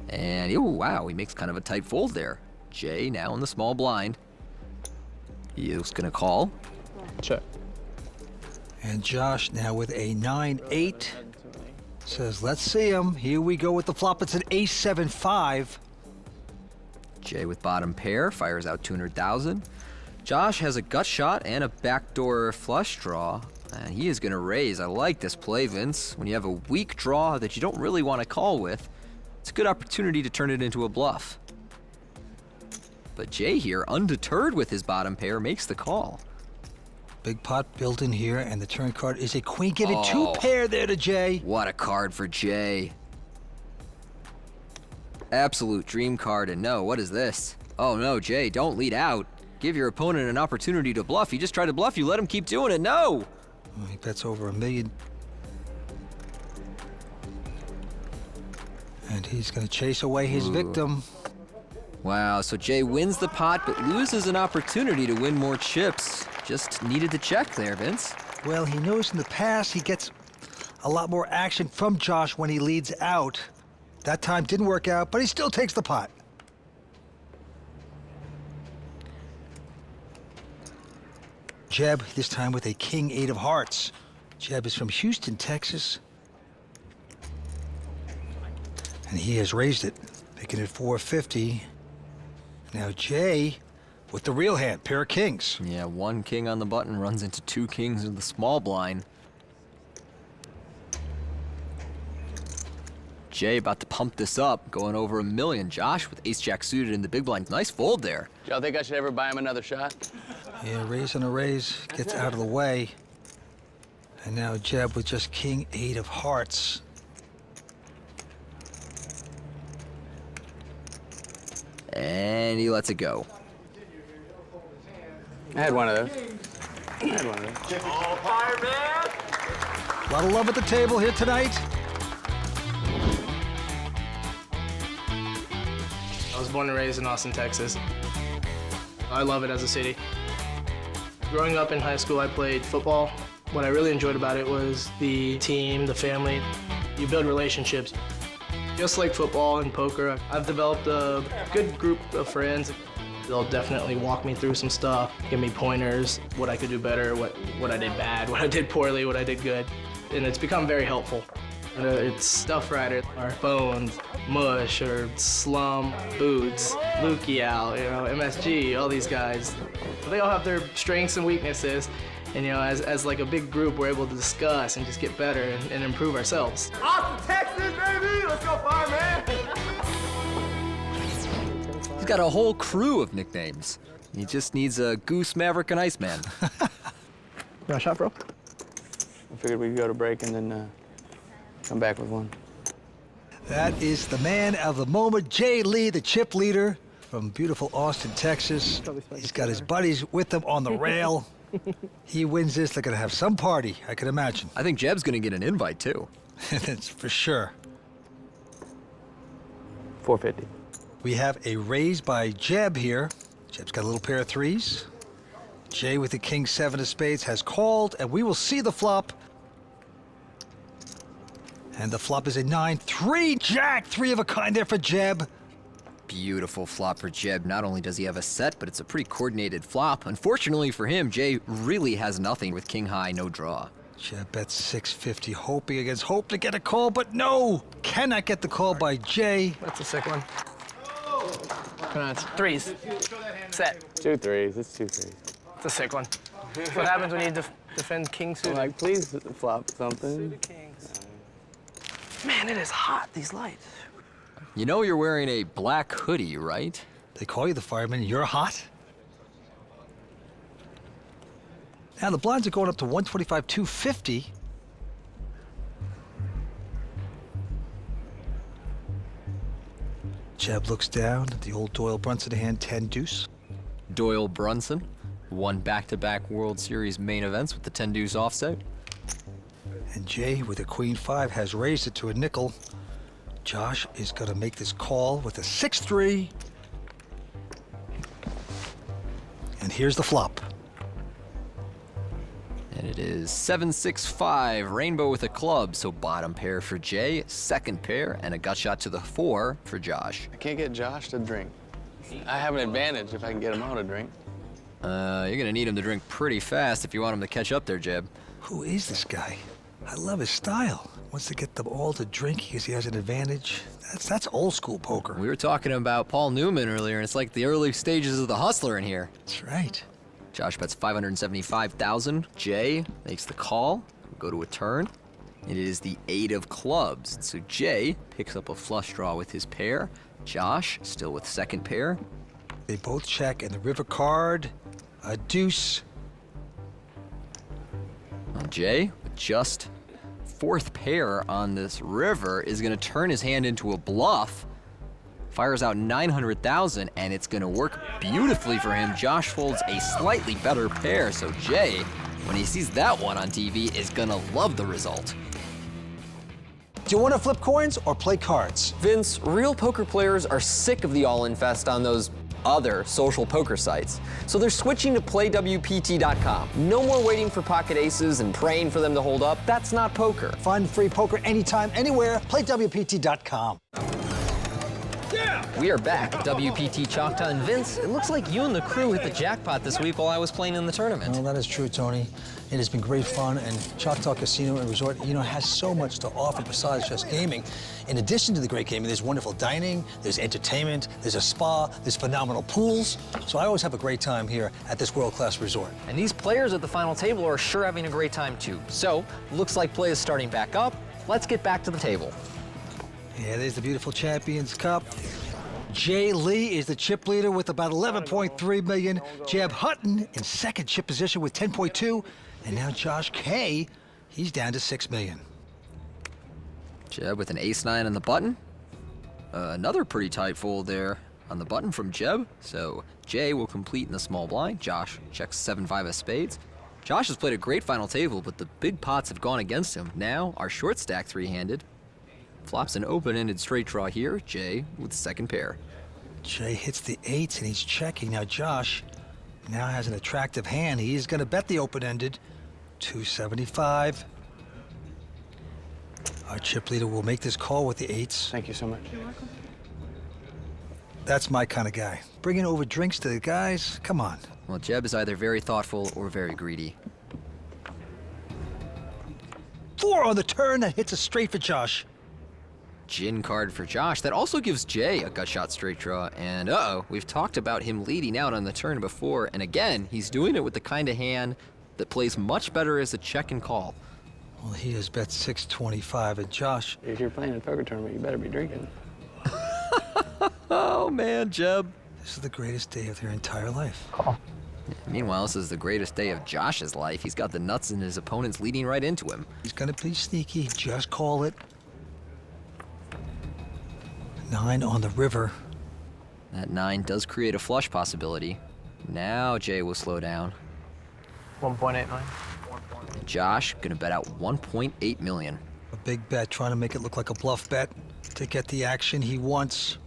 And, oh, wow, he makes kind of a tight fold there. Jay now in the small blind. He is gonna call. Check. And Josh now with a 9-8. Says, let's see him. Here we go with the flop. It's an ace-7-5. Jay with bottom pair, fires out 200,000. Josh has a gut shot and a backdoor flush draw. And he is gonna raise. I like this play, Vince. When you have a weak draw that you don't really want to call with, it's a good opportunity to turn it into a bluff. But Jay here, undeterred with his bottom pair, makes the call. Big pot built in here, and the turn card is a queen, giving 2 pair there to Jay. What a card for Jay. Absolute dream card, and no, what is this? Oh no, Jay, don't lead out. Give your opponent an opportunity to bluff. He just tried to bluff you, let him keep doing it, no! Oh, he bets over $1 million. And he's gonna chase away his victim. Wow, so Jay wins the pot, but loses an opportunity to win more chips. Just needed to check there, Vince. Well, he knows in the past he gets a lot more action from Josh when he leads out. That time didn't work out, but he still takes the pot. Jeb, this time with a king-8 of hearts. Jeb is from Houston, Texas. And he has raised it, making it 450. Now Jay with the real hand, pair of kings. Yeah, 1 king on the button runs into 2 kings in the small blind. Jay about to pump this up, going over $1 million. Josh with ace-jack suited in the big blind. Nice fold there. Do y'all think I should ever buy him another shot? Yeah, raise on a raise, gets out of the way. And now Jeb with just king-8 of hearts. And he lets it go. I had one of those. A lot of love at the table here tonight. I was born and raised in Austin, Texas. I love it as a city. Growing up in high school, I played football. What I really enjoyed about it was the team, the family. You build relationships. Just like football and poker, I've developed a good group of friends. They'll definitely walk me through some stuff, give me pointers, what I could do better, what I did bad, what I did poorly, what I did good. And it's become very helpful. It's Stuff Rider, or Bones, Mush, or Slum, Boots, Lukey Al, MSG, all these guys. They all have their strengths and weaknesses. And as like a big group, we're able to discuss and just get better and improve ourselves. Austin, Texas, baby! Let's go, Fireman! He's got a whole crew of nicknames. He just needs a Goose, Maverick, and Iceman. You want a shot, bro? I figured we'd go to break and then come back with one. That is the man of the moment, Jay Lee, the chip leader. from beautiful Austin, Texas. He's got his buddies with him on the rail. He wins this, they're gonna have some party, I can imagine. I think Jeb's gonna get an invite too. That's for sure. 450. We have a raise by Jeb here. Jeb's got a little pair of threes. Jay with the king 7 of spades has called, and we will see the flop. And the flop is a 9-3 jack, 3 of a kind there for Jeb. Beautiful flop for Jeb. Not only does he have a set, but it's a pretty coordinated flop. Unfortunately for him, Jay really has nothing with king high, no draw. Jeb bets 650, hoping against hope to get a call, but no! Cannot get the call by Jay. That's a sick one. Come on, Threes. Set. 2 threes. It's 2 threes. It's a sick one. That's what happens when you defend king suited. Like, please flop something. Suited kings. Man, it is hot, these lights. You know you're wearing a black hoodie, right? They call you the fireman, you're hot? Now the blinds are going up to 125, 250. Jeb looks down at the old Doyle Brunson hand, 10 deuce. Doyle Brunson won back-to-back World Series main events with the 10 deuce offset. And Jay with a queen 5 has raised it to a nickel. Josh is gonna make this call with a 6-3. And here's the flop. And it is 7-6-5, rainbow with a club, so bottom pair for Jay, second pair, and a gut shot to the 4 for Josh. I can't get Josh to drink. I have an advantage if I can get him all to drink. You're gonna need him to drink pretty fast if you want him to catch up there, Jeb. Who is this guy? I love his style. Wants to get them all to drink because he has an advantage. That's old school poker. We were talking about Paul Newman earlier, and it's like the early stages of the hustler in here. That's right. Josh bets 575,000. Jay makes the call. Go to a turn. It is the 8 of clubs. So Jay picks up a flush draw with his pair. Josh still with second pair. They both check, and the river card, a deuce. Well, Jay, with just fourth pair on this river, is going to turn his hand into a bluff. Fires out 900,000, and it's going to work beautifully for him. Josh folds a slightly better pair, so Jay, when he sees that one on TV, is going to love the result. Do you want to flip coins or play cards? Vince, real poker players are sick of the all-in fest on those other social poker sites. So they're switching to playwpt.com. No more waiting for pocket aces and praying for them to hold up. That's not poker. Find free poker anytime, anywhere. Playwpt.com. We are back at WPT Choctaw, and Vince, it looks like you and the crew hit the jackpot this week while I was playing in the tournament. Well, that is true, Tony. It has been great fun, and Choctaw Casino and Resort, has so much to offer besides just gaming. In addition to the great gaming, there's wonderful dining, there's entertainment, there's a spa, there's phenomenal pools. So I always have a great time here at this world-class resort. And these players at the final table are sure having a great time too. So, looks like play is starting back up. Let's get back to the table. Yeah, there's the beautiful Champions Cup. Jay Lee is the chip leader with about 11.3 million. Jeb Hutton in second chip position with 10.2. And now Josh K, he's down to 6 million. Jeb with an ace-9 on the button. Another pretty tight fold there on the button from Jeb. So Jay will complete in the small blind. Josh checks 7-5 of spades. Josh has played a great final table, but the big pots have gone against him. Now our short stack three-handed. Flops an open-ended straight draw here. Jay with second pair. Jay hits the 8s and he's checking. Now Josh now has an attractive hand. He is going to bet the open-ended. 275. Our chip leader will make this call with the 8s. Thank you so much. You're welcome. That's my kind of guy. Bringing over drinks to the guys, come on. Well, Jeb is either very thoughtful or very greedy. 4 on the turn, that hits a straight for Josh. Gin card for Josh. That also gives Jay a gut shot straight draw. And uh-oh, we've talked about him leading out on the turn before. And again, he's doing it with the kind of hand that plays much better as a check and call. Well, he has bet 625, and Josh... If you're playing a poker tournament, you better be drinking. Oh, man, Jeb. This is the greatest day of their entire life. Call. Meanwhile, this is the greatest day of Josh's life. He's got the nuts in his opponents leading right into him. He's gonna be sneaky, just call it. 9 on the river. That 9 does create a flush possibility. Now Jay will slow down. 1.8 million. And Josh gonna bet out 1.8 million. A big bet, trying to make it look like a bluff bet to get the action he wants.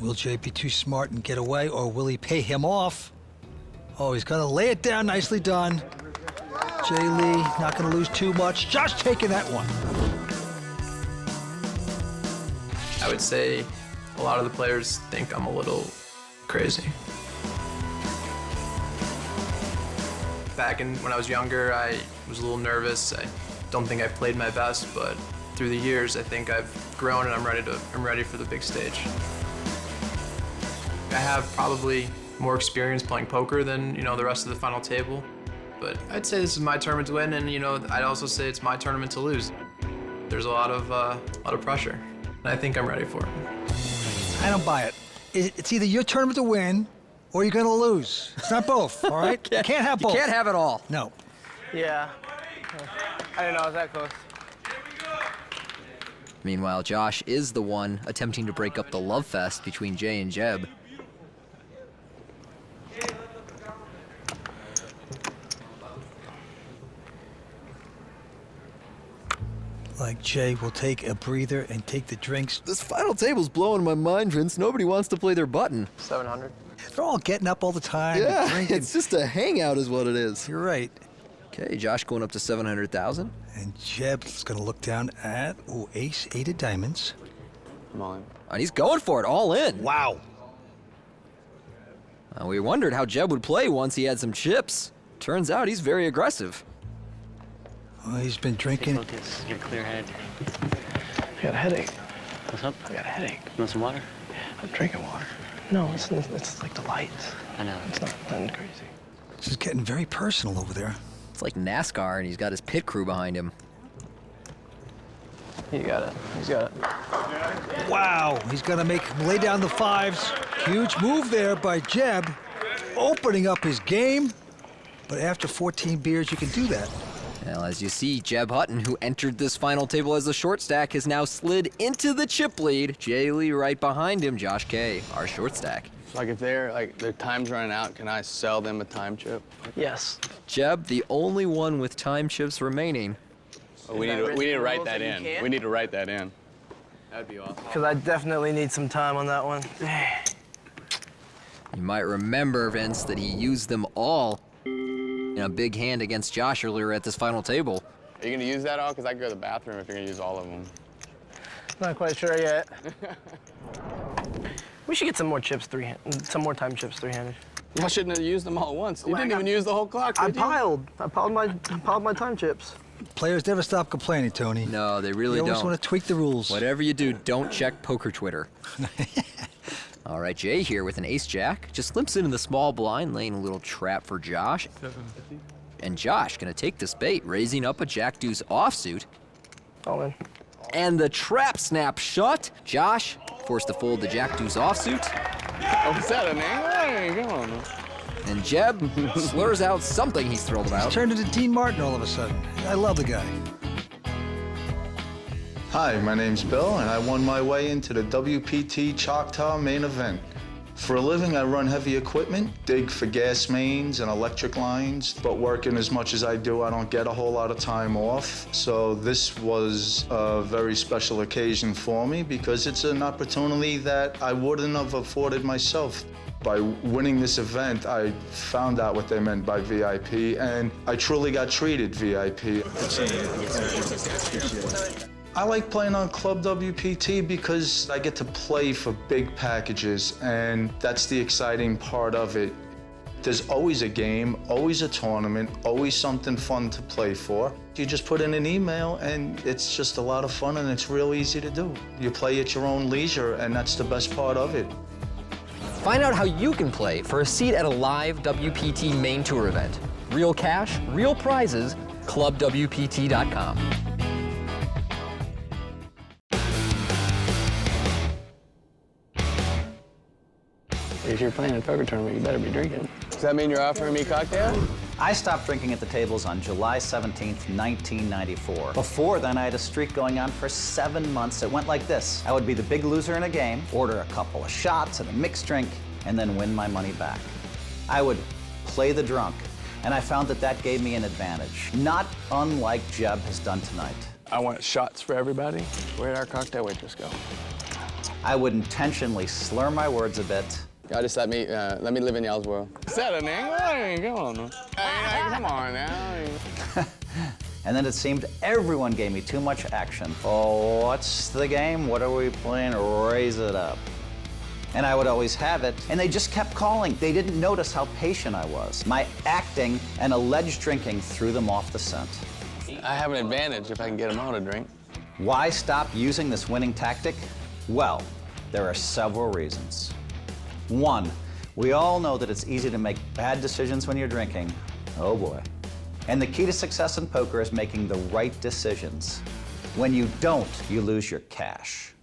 Will Jay be too smart and get away, or will he pay him off? Oh, he's gonna lay it down, nicely done. Jay Lee, not gonna lose too much. Josh taking that one. I would say a lot of the players think I'm a little crazy. Back when I was younger, I was a little nervous. I don't think I've played my best, but through the years, I think I've grown and I'm ready for the big stage. I have probably more experience playing poker than, the rest of the final table. But I'd say this is my tournament to win, and I'd also say it's my tournament to lose. There's a lot of pressure, and I think I'm ready for it. I don't buy it. It's either your tournament to win, or you're gonna lose. It's not both, all right? You can't have both. You can't have it all. No. Yeah. I didn't know it was that close. Meanwhile, Josh is the one attempting to break up the love fest between Jay and Jeb. Like Jay will take a breather and take the drinks. This final table's blowing my mind, Vince. Nobody wants to play their button. 700. They're all getting up all the time. Yeah, drinking. it's just a hangout is what it is. You're right. Okay, Josh going up to 700,000. And Jeb's gonna look down at, ace, 8 of diamonds. I'm all in. And he's going for it, all in. Wow. We wondered how Jeb would play once he had some chips. Turns out he's very aggressive. Well, he's been drinking. Focus. Get a clear head. I got a headache. What's up? I got a headache. You want some water? I'm drinking water. No, it's like the lights. I know. It's not nothing crazy. This is getting very personal over there. It's like NASCAR, and he's got his pit crew behind him. You got it. He's got it. Wow, he's gonna lay down the 5s. Huge move there by Jeb, opening up his game. But after 14 beers, you can do that. Well, as you see, Jeb Hutton, who entered this final table as a short stack, has now slid into the chip lead. Jay Lee right behind him, Josh K, our short stack. Like if their time's running out, can I sell them a time chip? Yes. Jeb, the only one with time chips remaining. Oh, we need to write that in. We need to write that in. That'd be awesome. Because I definitely need some time on that one. You might remember, Vince, that he used them all in a big hand against Josh earlier at this final table. Are you going to use that all? Because I can go to the bathroom if you're going to use all of them. Not quite sure yet. We should get some more chips some more time chips three-handed. Y'all shouldn't have used them all at once. You didn't even use the whole clock, did you? I piled my time chips. Players never stop complaining, Tony. No, they really don't. You always want to tweak the rules. Whatever you do, don't check poker Twitter. All right, Jay here with an ace-jack. Just limps into the small blind, laying a little trap for Josh. And Josh gonna take this bait, raising up a jack-deuce offsuit. All in. And the trap snap shut. Josh forced to fold the jack-deuce offsuit. Oh, is that an angle? Come on. And Jeb slurs out something he's thrilled about. He's turned into Dean Martin all of a sudden. I love the guy. Hi, my name's Bill, and I won my way into the WPT Choctaw main event. For a living, I run heavy equipment, dig for gas mains and electric lines, but working as much as I do, I don't get a whole lot of time off. So this was a very special occasion for me because it's an opportunity that I wouldn't have afforded myself. By winning this event, I found out what they meant by VIP, and I truly got treated VIP. I like playing on ClubWPT because I get to play for big packages, and that's the exciting part of it. There's always a game, always a tournament, always something fun to play for. You just put in an email, and it's just a lot of fun, and it's real easy to do. You play at your own leisure, and that's the best part of it. Find out how you can play for a seat at a live WPT main tour event. Real cash, real prizes, ClubWPT.com. If you're playing a poker tournament, you better be drinking. Does that mean you're offering me cocktail? I stopped drinking at the tables on July 17th, 1994. Before then, I had a streak going on for 7 months. It went like this. I would be the big loser in a game, order a couple of shots and a mixed drink, and then win my money back. I would play the drunk, and I found that that gave me an advantage, not unlike Jeb has done tonight. I want shots for everybody. Where'd our cocktail waitress go? I would intentionally slur my words a bit. Y'all just let me live in y'all's world. Is that an angle? Come on. Hey, come on now. And then it seemed everyone gave me too much action. Oh, what's the game? What are we playing? Raise it up. And I would always have it, and they just kept calling. They didn't notice how patient I was. My acting and alleged drinking threw them off the scent. I have an advantage if I can get them all to drink. Why stop using this winning tactic? Well, there are several reasons. One, we all know that it's easy to make bad decisions when you're drinking. Oh boy. And the key to success in poker is making the right decisions. When you don't, you lose your cash.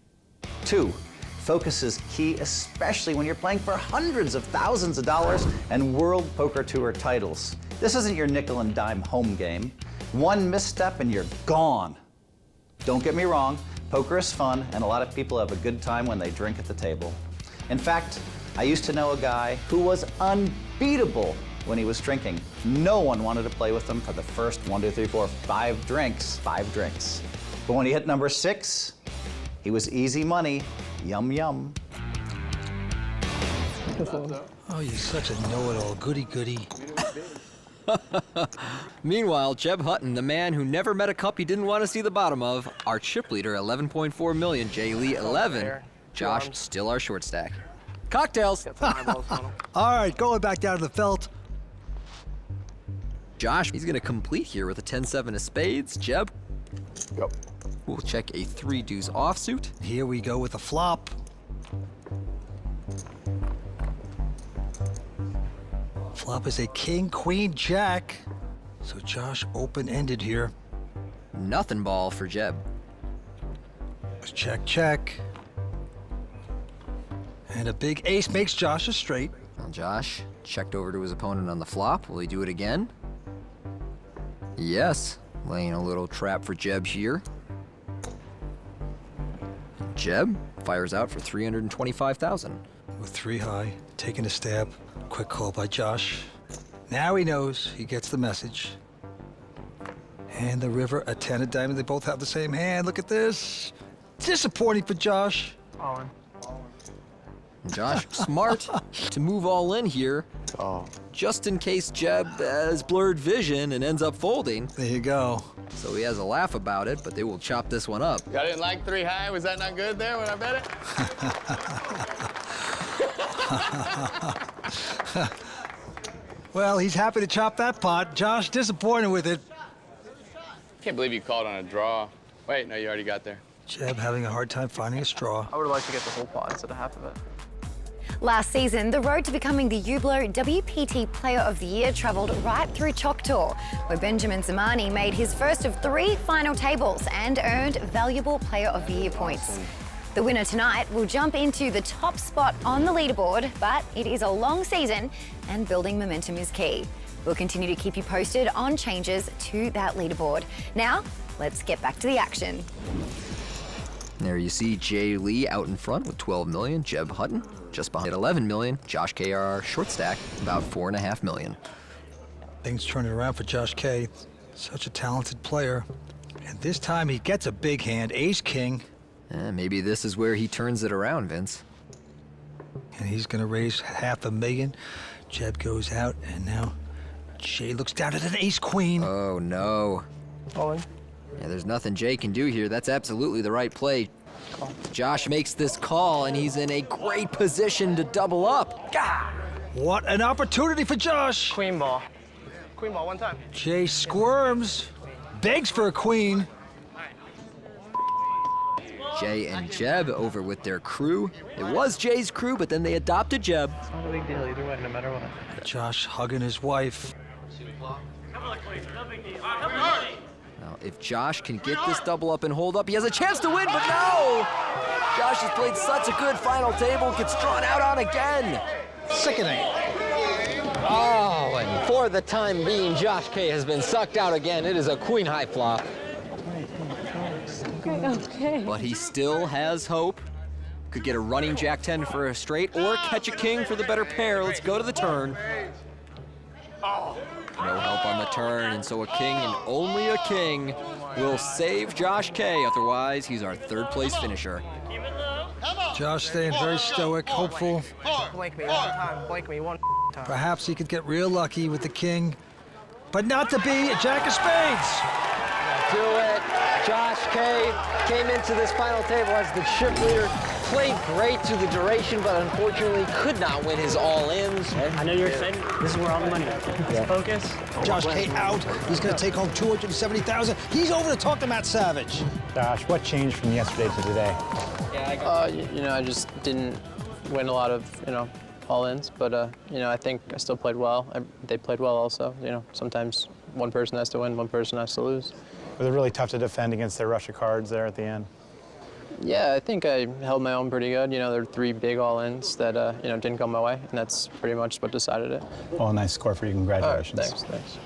Two, focus is key, especially when you're playing for hundreds of thousands of dollars and World Poker Tour titles. This isn't your nickel and dime home game. One misstep and you're gone. Don't get me wrong, poker is fun and a lot of people have a good time when they drink at the table. In fact, I used to know a guy who was unbeatable when he was drinking. No one wanted to play with him for the first 1, 2, 3, 4, 5 drinks. But when he hit number 6, he was easy money. Yum, yum. Oh, you're such a know-it-all, goody-goody. Meanwhile, Jeb Hutton, the man who never met a cup he didn't want to see the bottom of, our chip leader, 11.4 million, Jay Lee, 11. Josh, still our short stack. Cocktails! All right, going back down to the felt. Josh, he's gonna complete here with a 10-7 of spades. Jeb, go. We'll check a 3 deuce offsuit. Here we go with a flop. Flop is a king, queen, jack. So Josh open-ended here. Nothing ball for Jeb. Check, check. And a big ace makes Josh a straight. Well, Josh checked over to his opponent on the flop. Will he do it again? Yes. Laying a little trap for Jeb here. Jeb fires out for 325,000. With 3 high, taking a stab. Quick call by Josh. Now he knows. He gets the message. And the river, a 10 of diamond. They both have the same hand. Look at this. Disappointing for Josh. All in. Josh, smart to move all in here. Oh. Just in case Jeb has blurred vision and ends up folding. There you go. So he has a laugh about it, but they will chop this one up. Y'all didn't like 3 high? Was that not good there when I bet it? Well, he's happy to chop that pot. Josh disappointed with it. Can't believe you called on a draw. Wait, no, you already got there. Jeb having a hard time finding a straw. I would have liked to get the whole pot instead of half of it. Last season, the road to becoming the Hublot WPT Player of the Year travelled right through Choctaw, where Benjamin Zamani made his first of 3 final tables and earned valuable Player of the Year points. The winner tonight will jump into the top spot on the leaderboard, but it is a long season and building momentum is key. We'll continue to keep you posted on changes to that leaderboard. Now, let's get back to the action. There you see Jay Lee out in front with 12 million. Jeb Hutton just behind at 11 million. Josh K, our short stack, about 4.5 million. Things turning around for Josh K. Such a talented player. And this time he gets a big hand, ace-king. Maybe this is where he turns it around, Vince. And he's gonna raise $500,000. Jeb goes out, and now Jay looks down at an ace-queen. Oh, no. All in. Yeah, there's nothing Jay can do here. That's absolutely the right play. Josh makes this call, and he's in a great position to double up. Gah! What an opportunity for Josh! Queen ball. Queen ball one time. Jay squirms, begs for a queen. Jay and Jeb over with their crew. It was Jay's crew, but then they adopted Jeb. It's not a big deal either way, no matter what. Josh hugging his wife. Now, if Josh can get this double up and hold up, he has a chance to win, but no! Josh has played such a good final table, gets drawn out on again. Sickening. Oh, and For the time being, Josh K has been sucked out again. It is a queen high flop. Okay. But he still has hope. Could get a running Jack-10 for a straight or catch a king for the better pair. Let's go to the turn. No help on the turn, and so a king and only a king will save Josh K. Otherwise, he's our third place finisher. Josh staying very stoic, hopeful. Blank me one time, blank me one time. Perhaps he could get real lucky with the king, but not to be a jack of spades. Do it. Josh K came into this final table as the chip leader. Played great through the duration, but unfortunately could not win his all-ins. I know you're excited. This is where all the money is. Just focus. Josh K out. He's going to take home $270,000. He's over to talk to Matt Savage. Josh, what changed from yesterday to today? You know, I just didn't win a lot of, all-ins, but, I think I still played well. They played well also. Sometimes one person has to win, one person has to lose. Was it really tough to defend against their rush of cards there at the end? Yeah, I think I held my own pretty good. There were 3 big all-ins that, didn't go my way, and that's pretty much what decided it. Well, nice score for you. Congratulations. All right, thanks.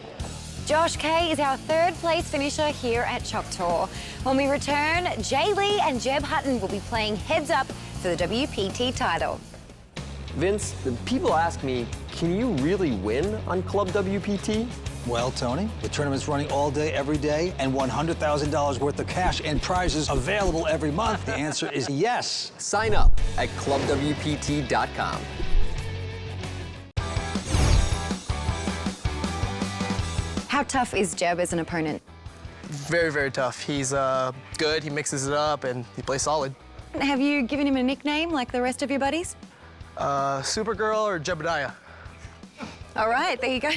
Josh K is our third place finisher here at Choctaw. When we return, Jay Lee and Jeb Hutton will be playing heads up for the WPT title. Vince, people ask me, can you really win on Club WPT? Well, Tony, the tournament's running all day, every day, and $100,000 worth of cash and prizes available every month. The answer is yes. Sign up at clubwpt.com. How tough is Jeb as an opponent? Very, very tough. He's good, he mixes it up, and he plays solid. Have you given him a nickname like the rest of your buddies? Supergirl or Jebediah? All right, there you go.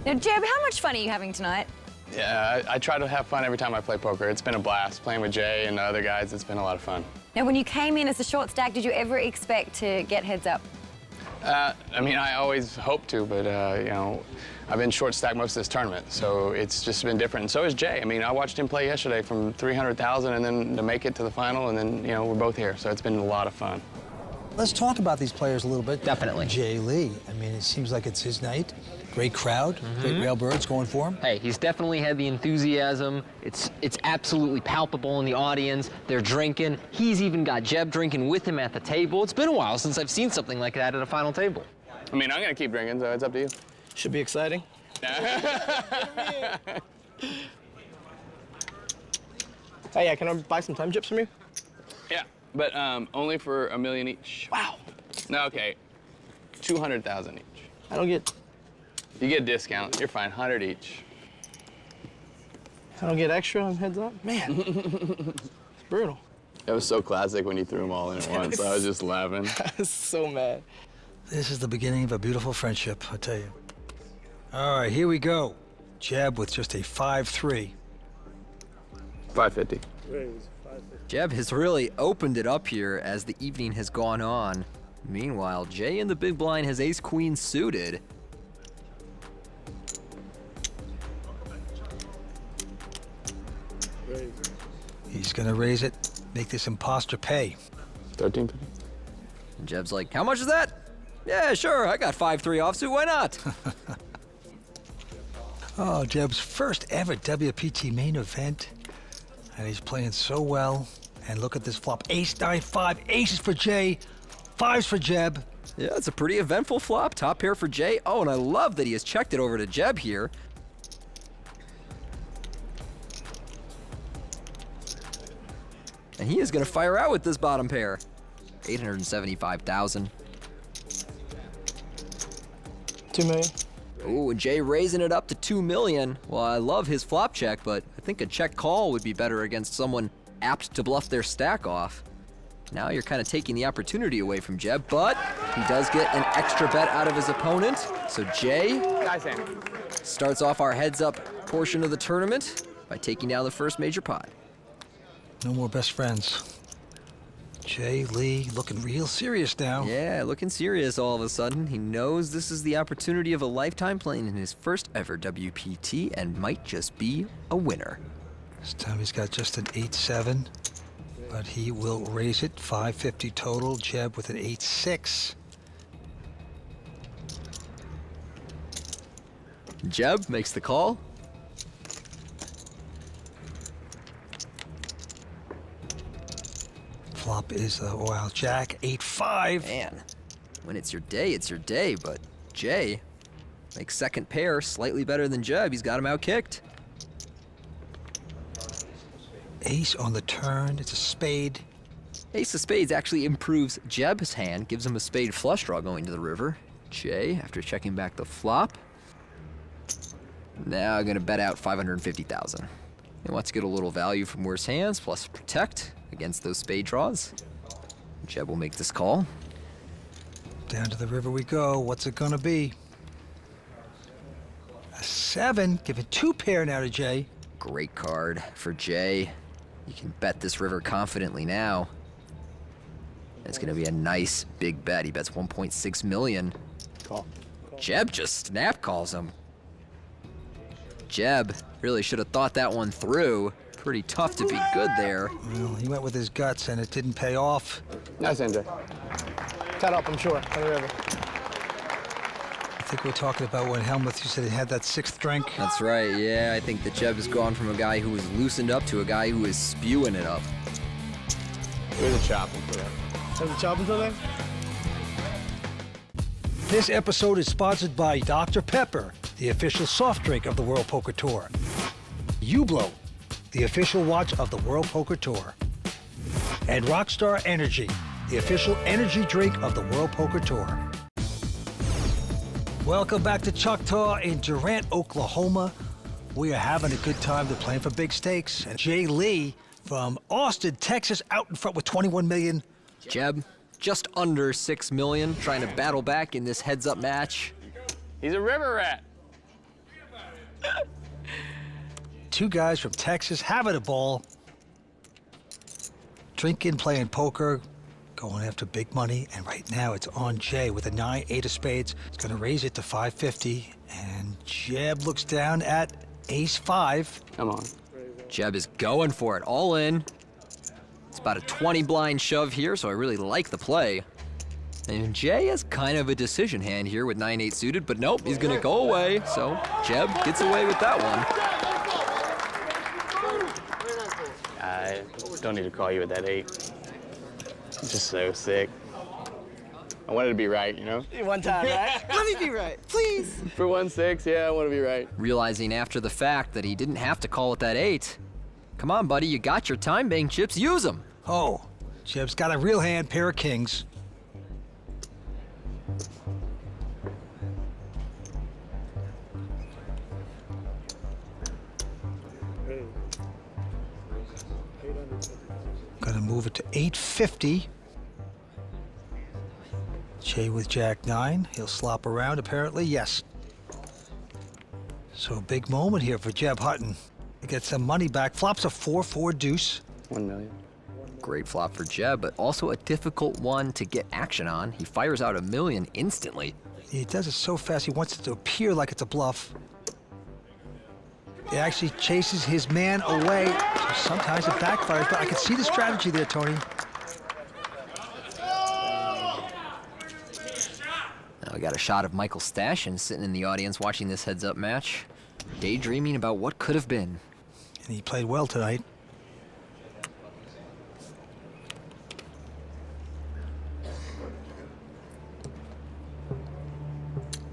Now, Jeb, how much fun are you having tonight? Yeah, I try to have fun every time I play poker. It's been a blast playing with Jay and the other guys. It's been a lot of fun. Now, when you came in as a short stack, did you ever expect to get heads up? I always hope to, but, I've been short stack most of this tournament, so it's just been different. And so is Jay. I watched him play yesterday from 300,000 and then to make it to the final, and then, we're both here, so it's been a lot of fun. Let's talk about these players a little bit. Definitely. Jay Lee. It seems like it's his night. Great crowd, great railbirds going for him. Hey, he's definitely had the enthusiasm. It's absolutely palpable in the audience. They're drinking. He's even got Jeb drinking with him at the table. It's been a while since I've seen something like that at a final table. I'm gonna keep drinking, so it's up to you. Should be exciting. Hey, yeah, can I buy some time chips from you? Yeah, but only for $1 million each. Wow. No, okay, 200,000 each. I don't get... You get a discount. You're fine, 100 each. I don't get extra on heads up? Man, it's brutal. It was so classic when you threw them all in at once. I was just laughing. I was so mad. This is the beginning of a beautiful friendship, I tell you. All right, here we go. Jeb with just a 5-3. 550. Jeb has really opened it up here as the evening has gone on. Meanwhile, Jay in the big blind has ace-queen suited. He's going to raise it, make this imposter pay. 1350. And Jeb's like, how much is that? Yeah, sure, I got 5-3 offsuit, why not? Oh, Jeb's first ever WPT main event. And he's playing so well. And look at this flop. Ace, 9, 5, aces for Jay, 5s for Jeb. Yeah, it's a pretty eventful flop. Top pair for Jay. Oh, and I love that he has checked it over to Jeb here. And he is going to fire out with this bottom pair. 875,000. 2 million. Ooh, and Jay raising it up to 2 million. Well, I love his flop check, but I think a check call would be better against someone apt to bluff their stack off. Now you're kind of taking the opportunity away from Jeb, but he does get an extra bet out of his opponent. So Jay starts off our heads up portion of the tournament by taking down the first major pot. No more best friends. Jay Lee looking real serious now. Yeah, looking serious all of a sudden. He knows this is the opportunity of a lifetime playing in his first ever WPT and might just be a winner. This time he's got just an 8-7, but he will raise it. 550 total. Jeb with an 8-6. Jeb makes the call. Flop is, wow, Jack, 8-5. Man, when it's your day, but Jay makes second pair slightly better than Jeb. He's got him outkicked. Ace on the turn, it's a spade. Ace of spades actually improves Jeb's hand, gives him a spade flush draw going to the river. Jay, after checking back the flop, now gonna bet out 550,000. He wants to get a little value from worse hands, plus protect against those spade draws. Jeb will make this call. Down to the river we go. What's it gonna be? A 7, giving 2 pair now to Jay. Great card for Jay. You can bet this river confidently now. It's gonna be a nice big bet. He bets 1.6 million. Call. Jeb just snap calls him. Jeb really should have thought that one through. Pretty tough to be good there. Well, he went with his guts and it didn't pay off. Nice hand, Jay. Cut up, I'm sure, on the river. I think we're talking about when Helmuth, you said he had that 6th drink. That's right, yeah. I think that Jeb has gone from a guy who was loosened up to a guy who is spewing it up. There's a chopping for that. There's a chopping for that? This episode is sponsored by Dr. Pepper, the official soft drink of the World Poker Tour. Hublot, the official watch of the World Poker Tour. And Rockstar Energy, the official energy drink of the World Poker Tour. Welcome back to Choctaw in Durant, Oklahoma. We are having a good time. They're playing for big stakes. And Jay Lee from Austin, Texas, out in front with 21 million. Jeb, just under 6 million, trying to battle back in this heads-up match. He's a river rat. Two guys from Texas having a ball. Drinking, playing poker, going after big money. And right now it's on Jay with a 9, 8 of spades. He's gonna raise it to 550. And Jeb looks down at ace 5. Come on. Jeb is going for it, all in. It's about a 20 blind shove here, so I really like the play. And Jay has kind of a decision hand here with 9-8 suited, but nope, he's gonna go away. So Jeb gets away with that one. I don't need to call you with that 8. It's just so sick. I wanted to be right, you know? One time, right? Let me be right, please. For 1-6, yeah, I want to be right. Realizing after the fact that he didn't have to call with that 8. Come on, buddy, you got your time bank chips, use them. Oh, Jeb's got a real hand, pair of kings. Gonna move it to 850. Jay with Jack 9. He'll slop around, apparently. Yes. So big moment here for Jeb Hutton. He gets some money back. Flops a 4-4 deuce. 1 million. Great flop for Jeb, but also a difficult one to get action on. He fires out $1 million instantly. He does it so fast, he wants it to appear like it's a bluff. He actually chases his man away. So sometimes it backfires, but I can see the strategy there, Tony. Now we got a shot of Michael Stashin sitting in the audience watching this heads-up match, daydreaming about what could have been. And he played well tonight.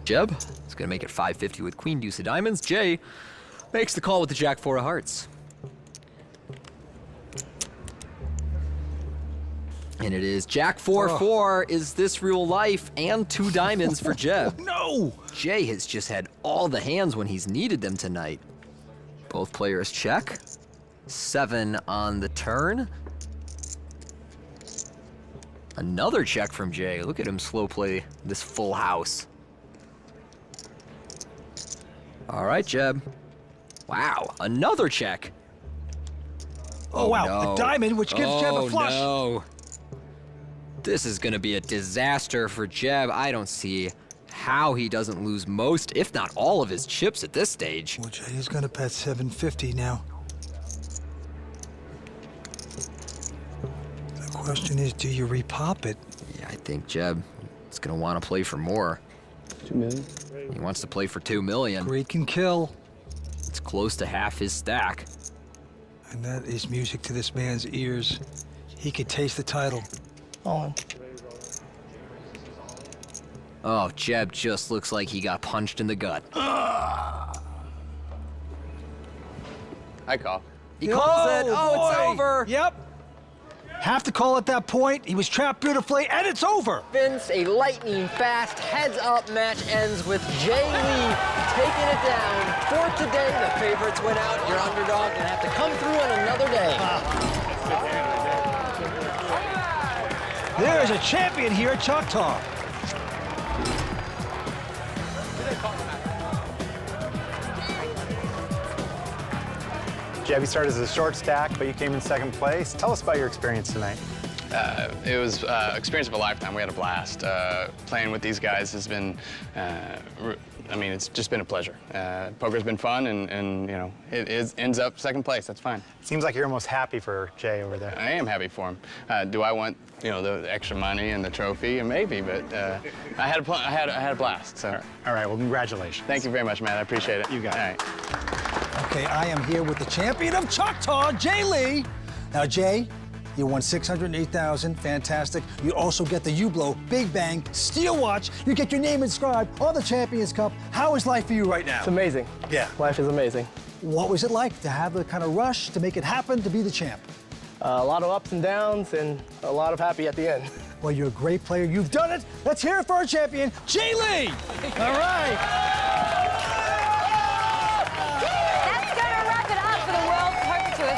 Jeb is gonna make it 550 with queen deuce of diamonds. Jay makes the call with the jack 4 of hearts. And it is jack 4-4. Is this real life? And 2 diamonds for Jeb. No! Jay has just had all the hands when he's needed them tonight. Both players check. 7 on the turn. Another check from Jay. Look at him slow play this full house. All right, Jeb. Wow, another check. Oh, wow, no. a diamond, which gives Jeb a flush. No. This is gonna be a disaster for Jeb. I don't see how he doesn't lose most, if not all of his chips at this stage. Well, Jay is gonna bet 750 now. The question is, do you repop it? Yeah, I think Jeb is gonna wanna play for more. 2 million. He wants to play for $2 million. Greed can kill. It's close to half his stack. And that is music to this man's ears. He could taste the title. On. Oh, Jeb just looks like he got punched in the gut. I call. He calls it. Oh, it's over. Yep. Have to call at that point. He was trapped beautifully, and it's over. Vince, a lightning-fast heads-up match ends with Jay Lee taking it down. For today, the favorites went out. Your underdog gonna have to come through on another day. There is a champion here at Choctaw. Jeb, you started as a short stack, but you came in second place. Tell us about your experience tonight. It was experience of a lifetime. We had a blast. Playing with these guys has been, I mean, it's just been a pleasure. Poker's been fun, and you know, it ends up second place. That's fine. Seems like you're almost happy for Jay over there. I am happy for him. Do I want, you know, the extra money and the trophy? Maybe, but I had a blast. So. All right. Well, congratulations. Thank you very much, Matt. I appreciate it. You got it. All right. Okay, I am here with the champion of Choctaw, Jay Lee. Now, Jay, you won $608,000, fantastic. You also get the Hublot Big Bang Steel Watch. You get your name inscribed on the Champions Cup. How is life for you right now? It's amazing. Yeah. Life is amazing. What was it like to have the kind of rush to make it happen, to be the champ? A lot of ups and downs and a lot of happy at the end. Well, you're a great player. You've done it. Let's hear it for our champion, Jay Lee. All right.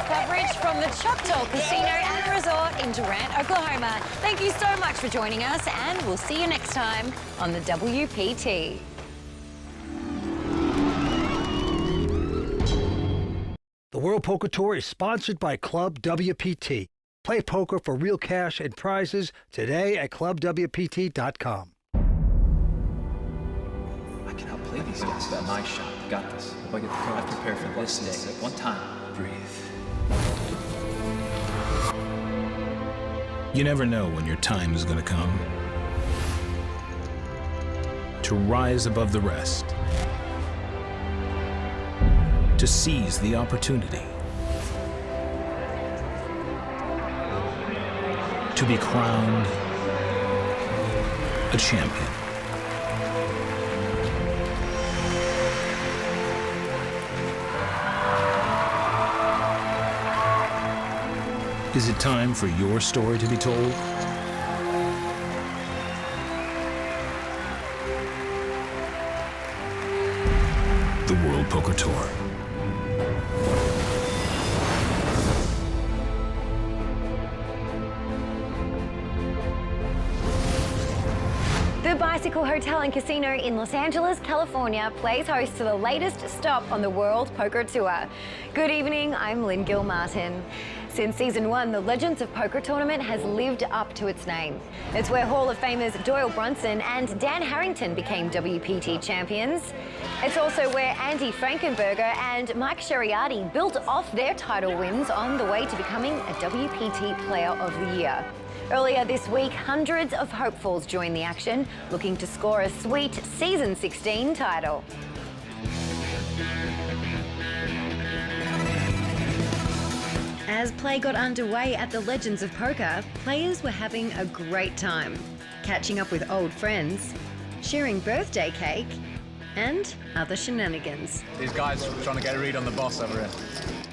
Coverage from the Choctaw Casino and Resort in Durant, Oklahoma. Thank you so much for joining us, and we'll see you next time on the WPT. The World Poker Tour is sponsored by Club WPT. Play poker for real cash and prizes today at ClubWPT.com. I can help play these guys. That's my shot. Got this. If I get the card, I prepare for this day. One time. Breathe. You never know when your time is going to come. To rise above the rest. To seize the opportunity. To be crowned a champion. Is it time for your story to be told? The World Poker Tour. The Bicycle Hotel and Casino in Los Angeles, California plays host to the latest stop on the World Poker Tour. Good evening, I'm Lynn Gilmartin. Since season 1, the Legends of Poker tournament has lived up to its name. It's where Hall of Famers Doyle Brunson and Dan Harrington became WPT champions. It's also where Andy Frankenberger and Mike Sherriardi built off their title wins on the way to becoming a WPT Player of the Year. Earlier this week, hundreds of hopefuls joined the action, looking to score a sweet Season 16 title. As play got underway at the Legends of Poker, players were having a great time, catching up with old friends, sharing birthday cake, and other shenanigans. These guys were trying to get a read on the boss over here.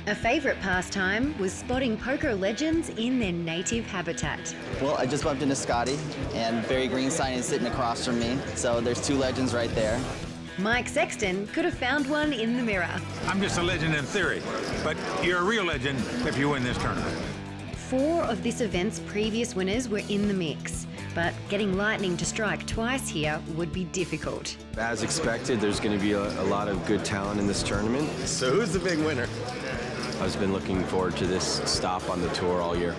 A favourite pastime was spotting poker legends in their native habitat. Well, I just bumped into Scotty, and Barry Greenstein is sitting across from me, so there's two legends right there. Mike Sexton could have found one in the mirror. I'm just a legend in theory, but you're a real legend if you win this tournament. 4 of this event's previous winners were in the mix, but getting lightning to strike twice here would be difficult. As expected, there's going to be a lot of good talent in this tournament. So who's the big winner? I've been looking forward to this stop on the tour all year.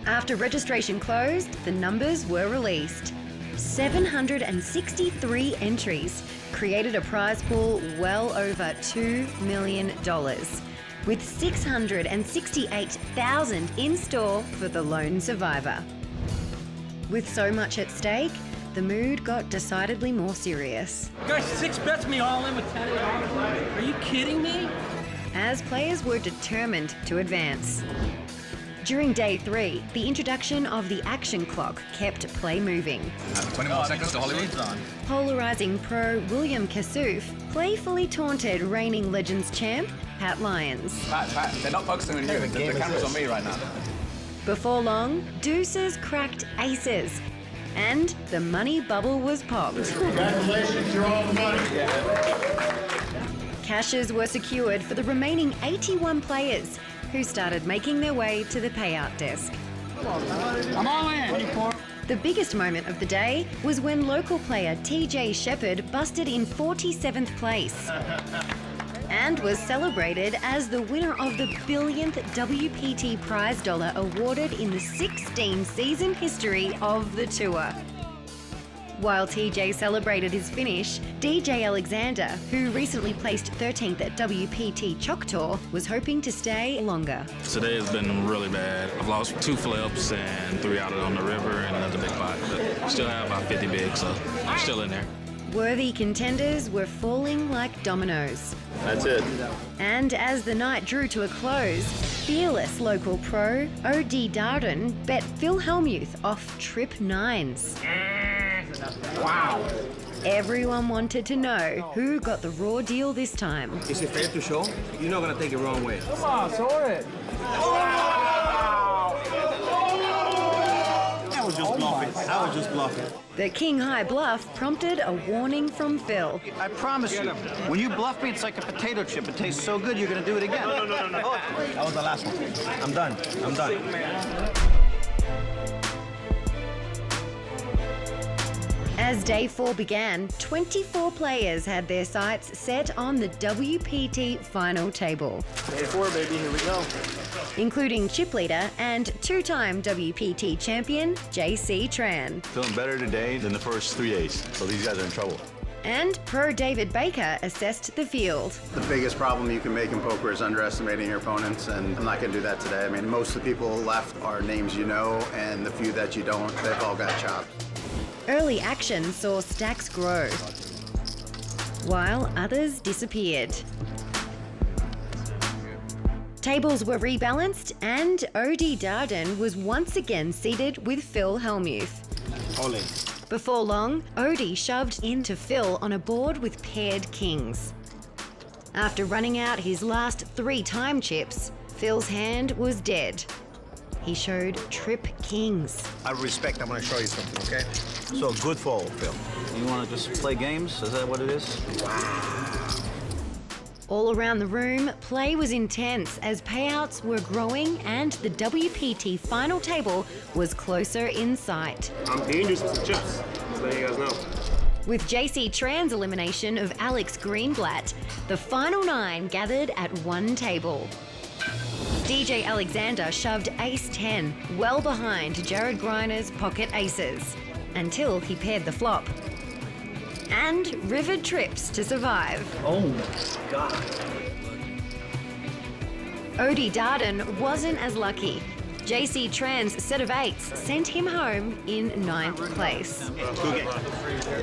After registration closed, the numbers were released. 763 entries created a prize pool well over $2 million, with $668,000 in store for the lone survivor. With so much at stake, the mood got decidedly more serious. Guys, 6 bets me all in with 10. Are you kidding me? As players were determined to advance. During day 3, the introduction of the action clock kept play moving. 20 more seconds to Hollywood. Polarizing pro William Kassouf playfully taunted reigning Legends champ Pat Lyons. Pat, they're not focusing on you. The camera's on me right now. Before long, deuces cracked aces, and the money bubble was popped. Congratulations, you're all the money. Cashes were secured for the remaining 81 players, who started making their way to the payout desk. I'm all in. The biggest moment of the day was when local player TJ Shepard busted in 47th place and was celebrated as the winner of the billionth WPT prize dollar awarded in the 16-season history of the tour. While TJ celebrated his finish, DJ Alexander, who recently placed 13th at WPT Choctaw, was hoping to stay longer. Today has been really bad. I've lost 2 flips and 3 out on the river and another big pot. But still have about 50 bigs, so I'm still in there. Worthy contenders were falling like dominoes. That's it. And as the night drew to a close, fearless local pro O.D. Darden bet Phil Hellmuth off trip 9s. Wow. Everyone wanted to know who got the raw deal this time. Is it fair to show? You're not going to take it the wrong way. Come on, show it. I was just bluffing. I was just bluffing. The King High bluff prompted a warning from Phil. I promise you, when you bluff me, it's like a potato chip. It tastes so good, you're going to do it again. No. That was the last one. I'm done. As day 4 began, 24 players had their sights set on the WPT final table. Day 4, baby, here we go. Including chip leader and 2-time WPT champion, JC Tran. Feeling better today than the first 3 days, so these guys are in trouble. And pro David Baker assessed the field. The biggest problem you can make in poker is underestimating your opponents, and I'm not going to do that today. I mean, most of the people left are names you know, and the few that you don't, they've all got chopped. Early action saw stacks grow, while others disappeared. Tables were rebalanced, and O.D. Darden was once again seated with Phil Hellmuth. Ole. Before long, O.D. shoved into Phil on a board with paired kings. After running out his last 3 time chips, Phil's hand was dead. He showed trip kings. Out of respect, I'm going to show you something, okay? So, good fold, Phil. You want to just play games? Is that what it is? All around the room, play was intense as payouts were growing and the WPT final table was closer in sight. I'm dangerous with the chips, just letting you guys know. With JC Tran's elimination of Alex Greenblatt, the final 9 gathered at one table. DJ Alexander shoved ace-10 well behind Jared Griner's pocket aces until he paired the flop. And rivered trips to survive. Oh my God. O.D. Darden wasn't as lucky. JC Tran's set of 8s sent him home in 9th place.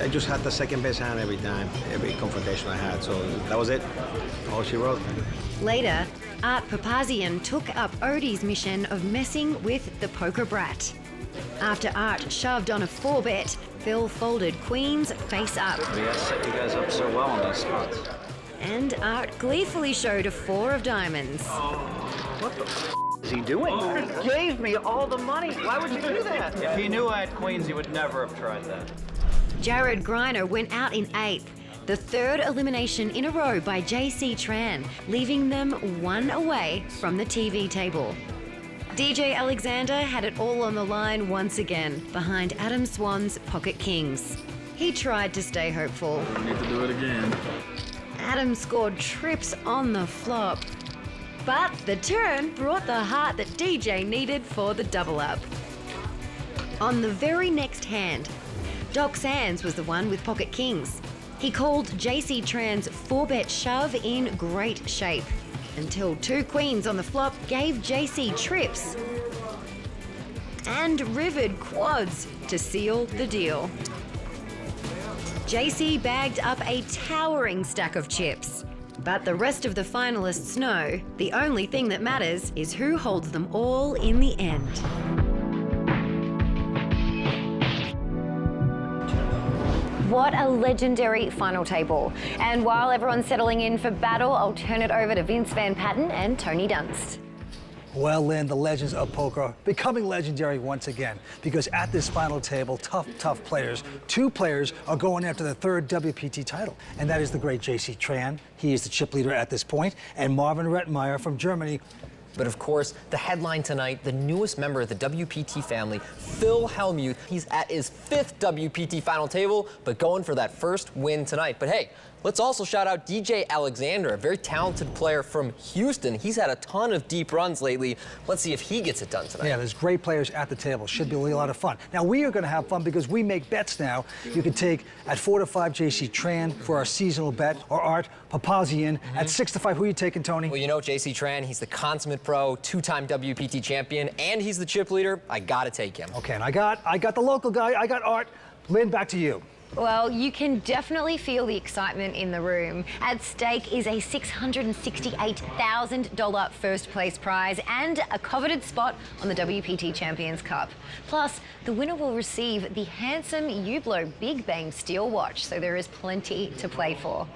I just had the second best hand every time, every confrontation I had, so that was it. All she wrote. Later, Art Papazian took up O.D.'s mission of messing with the poker brat. After Art shoved on a 4-bet, Phil folded queens face up. We have set you guys up so well on these spots. And Art gleefully showed a 4 of diamonds. What the is he doing? You gave me all the money. Why would you do that? If he knew I had queens, he would never have tried that. Jared Griner went out in 8th, the 3rd elimination in a row by JC Tran, leaving them 1 away from the TV table. DJ Alexander had it all on the line once again, behind Adam Swan's pocket kings. He tried to stay hopeful. We need to do it again. Adam scored trips on the flop. But the turn brought the heart that DJ needed for the double up. On the very next hand, Doc Sands was the one with pocket kings. He called JC Tran's 4-bet shove in great shape until 2 queens on the flop gave JC trips and rivered quads to seal the deal. JC bagged up a towering stack of chips. But the rest of the finalists know the only thing that matters is who holds them all in the end. What a legendary final table. And while everyone's settling in for battle, I'll turn it over to Vince Van Patten and Tony Dunst. Well, Lynn, the legends of poker are becoming legendary once again, because at this final table, tough players. 2 players are going after the 3rd WPT title, and that is the great J.C. Tran. He is the chip leader at this point, and Marvin Rettmeyer from Germany. But of course, the headline tonight, the newest member of the WPT family, Phil Hellmuth. He's at his 5th WPT final table, but going for that first win tonight. But hey, let's also shout out DJ Alexander, a very talented player from Houston. He's had a ton of deep runs lately. Let's see if he gets it done tonight. Yeah, there's great players at the table. Should be a lot of fun. Now, we are going to have fun because we make bets now. You can take at 4 to 5 JC Tran for our seasonal bet, or Art Papazian at 6 to 5. Who are you taking, Tony? Well, you know JC Tran, he's the consummate pro, 2-time WPT champion, and he's the chip leader. I gotta take him. Okay, and I got the local guy. I got Art. Lynn, back to you. Well, you can definitely feel the excitement in the room. At stake is a $668,000 first place prize and a coveted spot on the WPT Champions Cup. Plus, the winner will receive the handsome Hublot Big Bang Steel watch, so there is plenty to play for.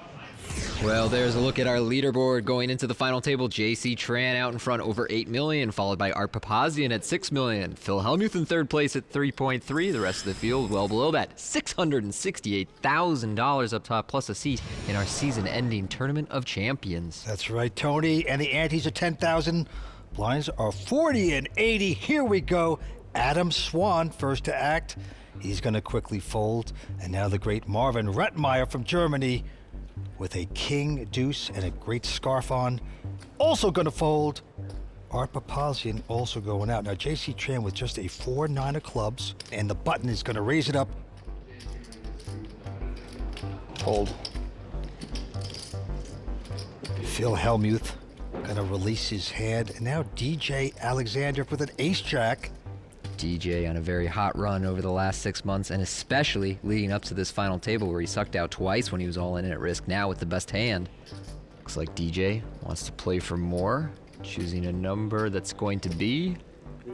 Well, there's a look at our leaderboard going into the final table. JC Tran out in front over 8 million, followed by Art Papazian at 6 million. Phil Hellmuth in 3rd place at 3.3. The rest of the field well below that. $668,000 up top, plus a seat in our season-ending Tournament of Champions. That's right, Tony. And the antes are 10,000. Blinds are 40 and 80. Here we go. Adam Swan, first to act. He's going to quickly fold. And now the great Marvin Rettmeyer from Germany, with a king, deuce, and a great scarf on, also going to fold. Art Papazian also going out. Now, J.C. Tran with just a 4-9 of clubs, and the button is going to raise it up. Fold. Phil Hellmuth going to release his hand. And now DJ Alexander with an ace-jack. DJ on a very hot run over the last 6 months, and especially leading up to this final table where he sucked out twice when he was all in at risk. Now with the best hand. Looks like DJ wants to play for more, choosing a number that's going to be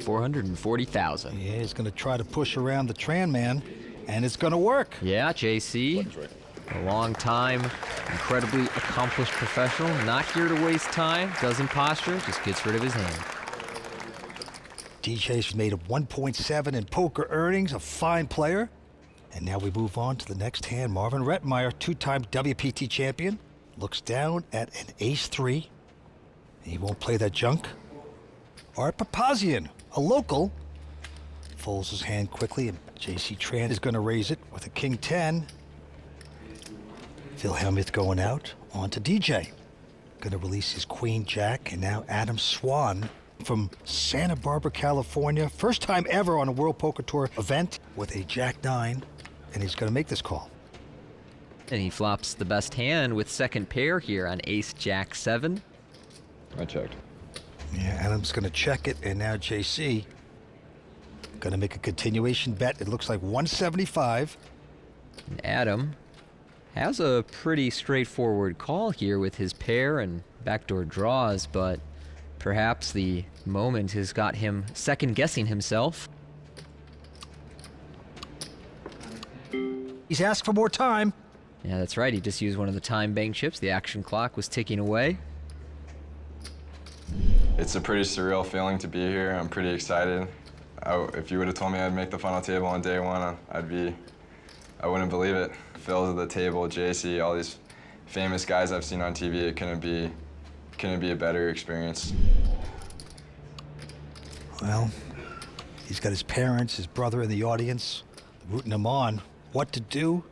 440,000. Yeah, he's going to try to push around the Tran man, and it's going to work. Yeah, JC, a long time, incredibly accomplished professional, not here to waste time, doesn't posture, just gets rid of his hand. DJ's made of 1.7 in poker earnings, a fine player. And now we move on to the next hand. Marvin Rettmeyer, 2-time WPT champion, looks down at an ace-3. He won't play that junk. Art Papazian, a local, folds his hand quickly, and J.C. Tran is going to raise it with a king-10. Phil Hellmuth going out, on to DJ. Going to release his queen-jack, and now Adam Swan from Santa Barbara, California. First time ever on a World Poker Tour event with a jack-9, and he's going to make this call. And he flops the best hand with second pair here on ace-jack-7. I checked. Yeah, Adam's going to check it, and now JC going to make a continuation bet. It looks like 175. And Adam has a pretty straightforward call here with his pair and backdoor draws, but perhaps the moment has got him second-guessing himself. He's asked for more time. Yeah, that's right. He just used one of the time bank chips. The action clock was ticking away. It's a pretty surreal feeling to be here. I'm pretty excited. If you would have told me I'd make the final table on day one, I wouldn't believe it. Phil's at the table, JC, all these famous guys I've seen on TV. It couldn't be a better experience. Well, he's got his parents, his brother in the audience, rooting him on. What to do?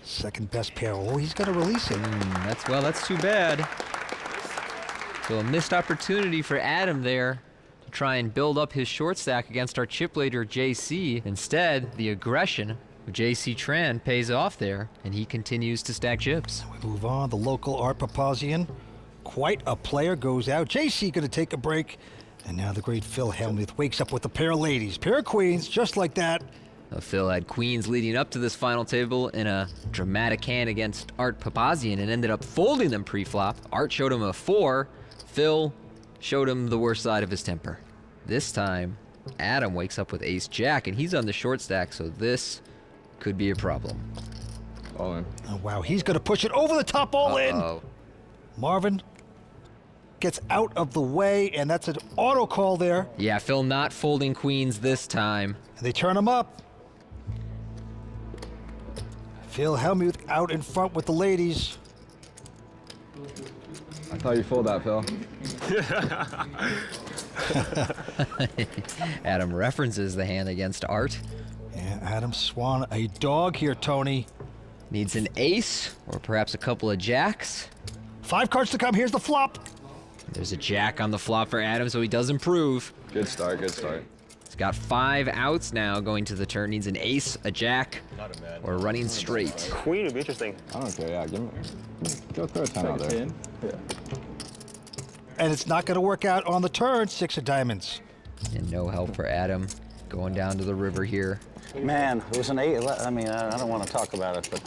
Second best pair. Oh, he's got to release it. That's too bad. So a missed opportunity for Adam there to try and build up his short stack against our chip leader, JC. Instead, the aggression of JC Tran pays off there, and he continues to stack chips. We move on. The local Art Papazian, quite a player, goes out. JC going to take a break. And now the great Phil Hellmuth wakes up with a pair of ladies, pair of queens, just like that. Phil had queens leading up to this final table in a dramatic hand against Art Papazian and ended up folding them pre-flop. Art showed him a 4. Phil showed him the worst side of his temper. This time, Adam wakes up with ace-jack, and he's on the short stack, so this could be a problem. All in. Oh, wow, he's going to push it over the top, all in. Marvin gets out of the way, and that's an auto call there. Yeah, Phil not folding queens this time. And they turn him up. Phil Hellmuth out in front with the ladies. I thought you fold that, Phil. Adam references the hand against Art. Yeah, Adam Swan, a dog here, Tony. Needs an ace, or perhaps a couple of jacks. 5 cards to come, here's the flop. There's a jack on the flop for Adam, so he does improve. Good start, good start. He's got 5 outs now going to the turn. Needs an ace, a jack, or running straight. Queen would be interesting. I don't care, yeah. Go throw a 10 out there. Yeah. And it's not going to work out on the turn. 6 of diamonds. And no help for Adam going down to the river here. Man, it was an 8. I mean, I don't want to talk about it, but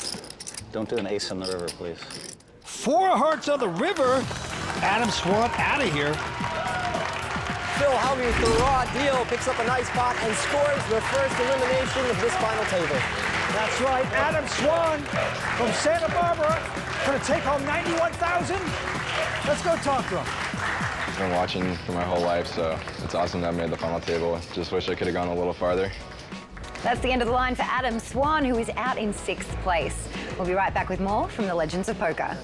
don't do an ace in the river, please. 4 hearts on the river. Adam Swan out of here. Phil Hellmuth, the raw deal, picks up a nice pot and scores the first elimination of this final table. That's right, Adam Swan from Santa Barbara going to take home $91,000. Let's go talk to him. I've been watching for my whole life, so it's awesome that I made the final table. Just wish I could have gone a little farther. That's the end of the line for Adam Swan, who is out in 6th place. We'll be right back with more from the Legends of Poker.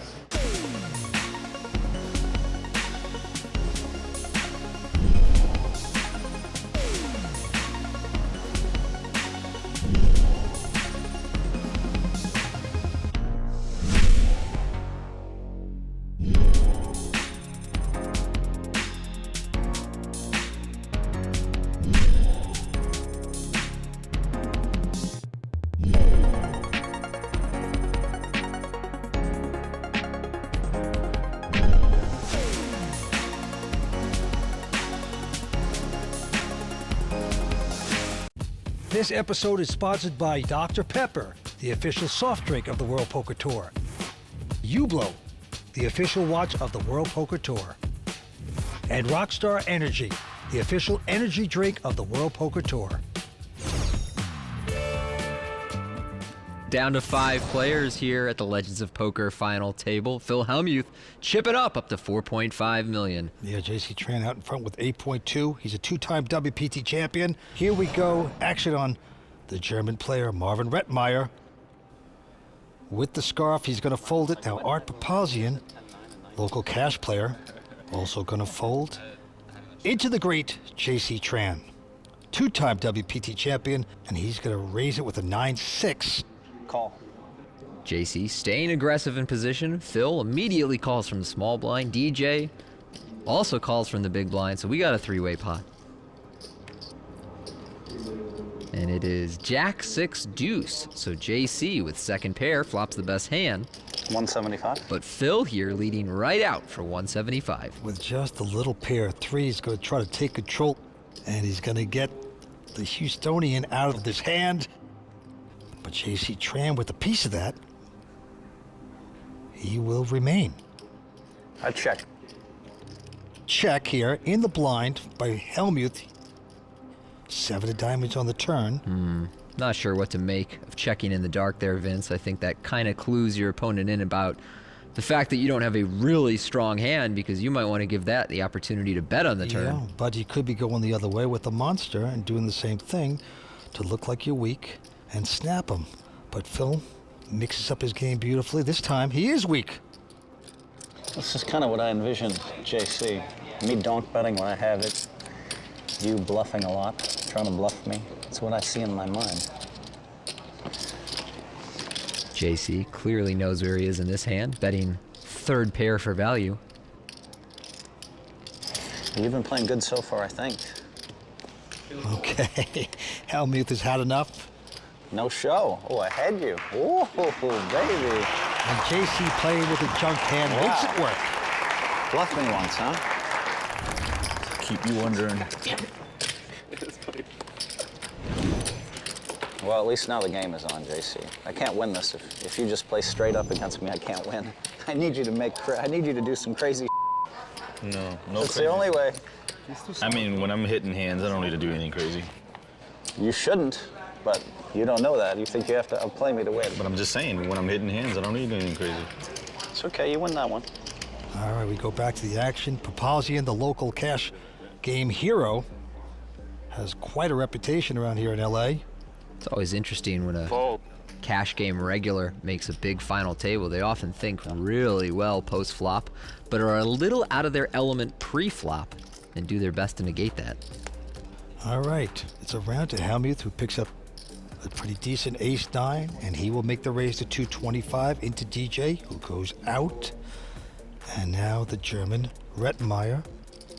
This episode is sponsored by Dr. Pepper, the official soft drink of the World Poker Tour. Hublot, the official watch of the World Poker Tour. And Rockstar Energy, the official energy drink of the World Poker Tour. Down to 5 players here at the Legends of Poker final table. Phil Hellmuth chipping up to 4.5 million. Yeah, J.C. Tran out in front with 8.2. He's a 2-time WPT champion. Here we go. Action on the German player, Marvin Rettmeyer. With the scarf, he's going to fold it. Now, Art Papazian, local cash player, also going to fold. Into the great J.C. Tran, 2-time WPT champion, and he's going to raise it with a 9-6. Call. JC staying aggressive in position. Phil immediately calls from the small blind. DJ also calls from the big blind, so we got a 3-way pot. And it is Jack 6 deuce. So JC with second pair flops the best hand. 175. But Phil here leading right out for 175. With just a little pair of 3s, he's going to try to take control, and he's going to get the Houstonian out of this hand. But J.C. Tran with a piece of that, he will remain. I check. Check here in the blind by Hellmuth. 7 of diamonds on the turn. Not sure what to make of checking in the dark there, Vince. I think that kind of clues your opponent in about the fact that you don't have a really strong hand, because you might want to give that the opportunity to bet on the turn. Yeah, but you could be going the other way with the monster and doing the same thing to look like you're weak and snap him. But Phil mixes up his game beautifully. This time, he is weak. This is kind of what I envisioned, JC. Me donk betting when I have it. You bluffing a lot, trying to bluff me. It's what I see in my mind. JC clearly knows where he is in this hand, betting 3rd pair for value. You've been playing good so far, I think. Okay, Hellmuth has had enough. No show. Oh, I had you. Oh, baby. And JC playing with a junk hand makes it work. Bluff me once, huh? Keep you wondering. Well, at least now the game is on, JC. I can't win this. If you just play straight up against me, I can't win. I need you to do some crazy No That's crazy. the only way. I mean, when I'm hitting hands, I don't need to do anything crazy. You shouldn't, but you don't know that. You think you have to outplay me to win. But I'm just saying, when I'm hitting hands, I don't need to do anything crazy. It's okay, you win that one. All right, we go back to the action. Papalzian, the local cash game hero, has quite a reputation around here in LA. It's always interesting when a cash game regular makes a big final table. They often think really well post-flop, but are a little out of their element pre-flop and do their best to negate that. All right, it's around to Helmuth, who picks up a pretty decent ace-9, and he will make the raise to 225 into DJ, who goes out. And now the German, Rettmeyer.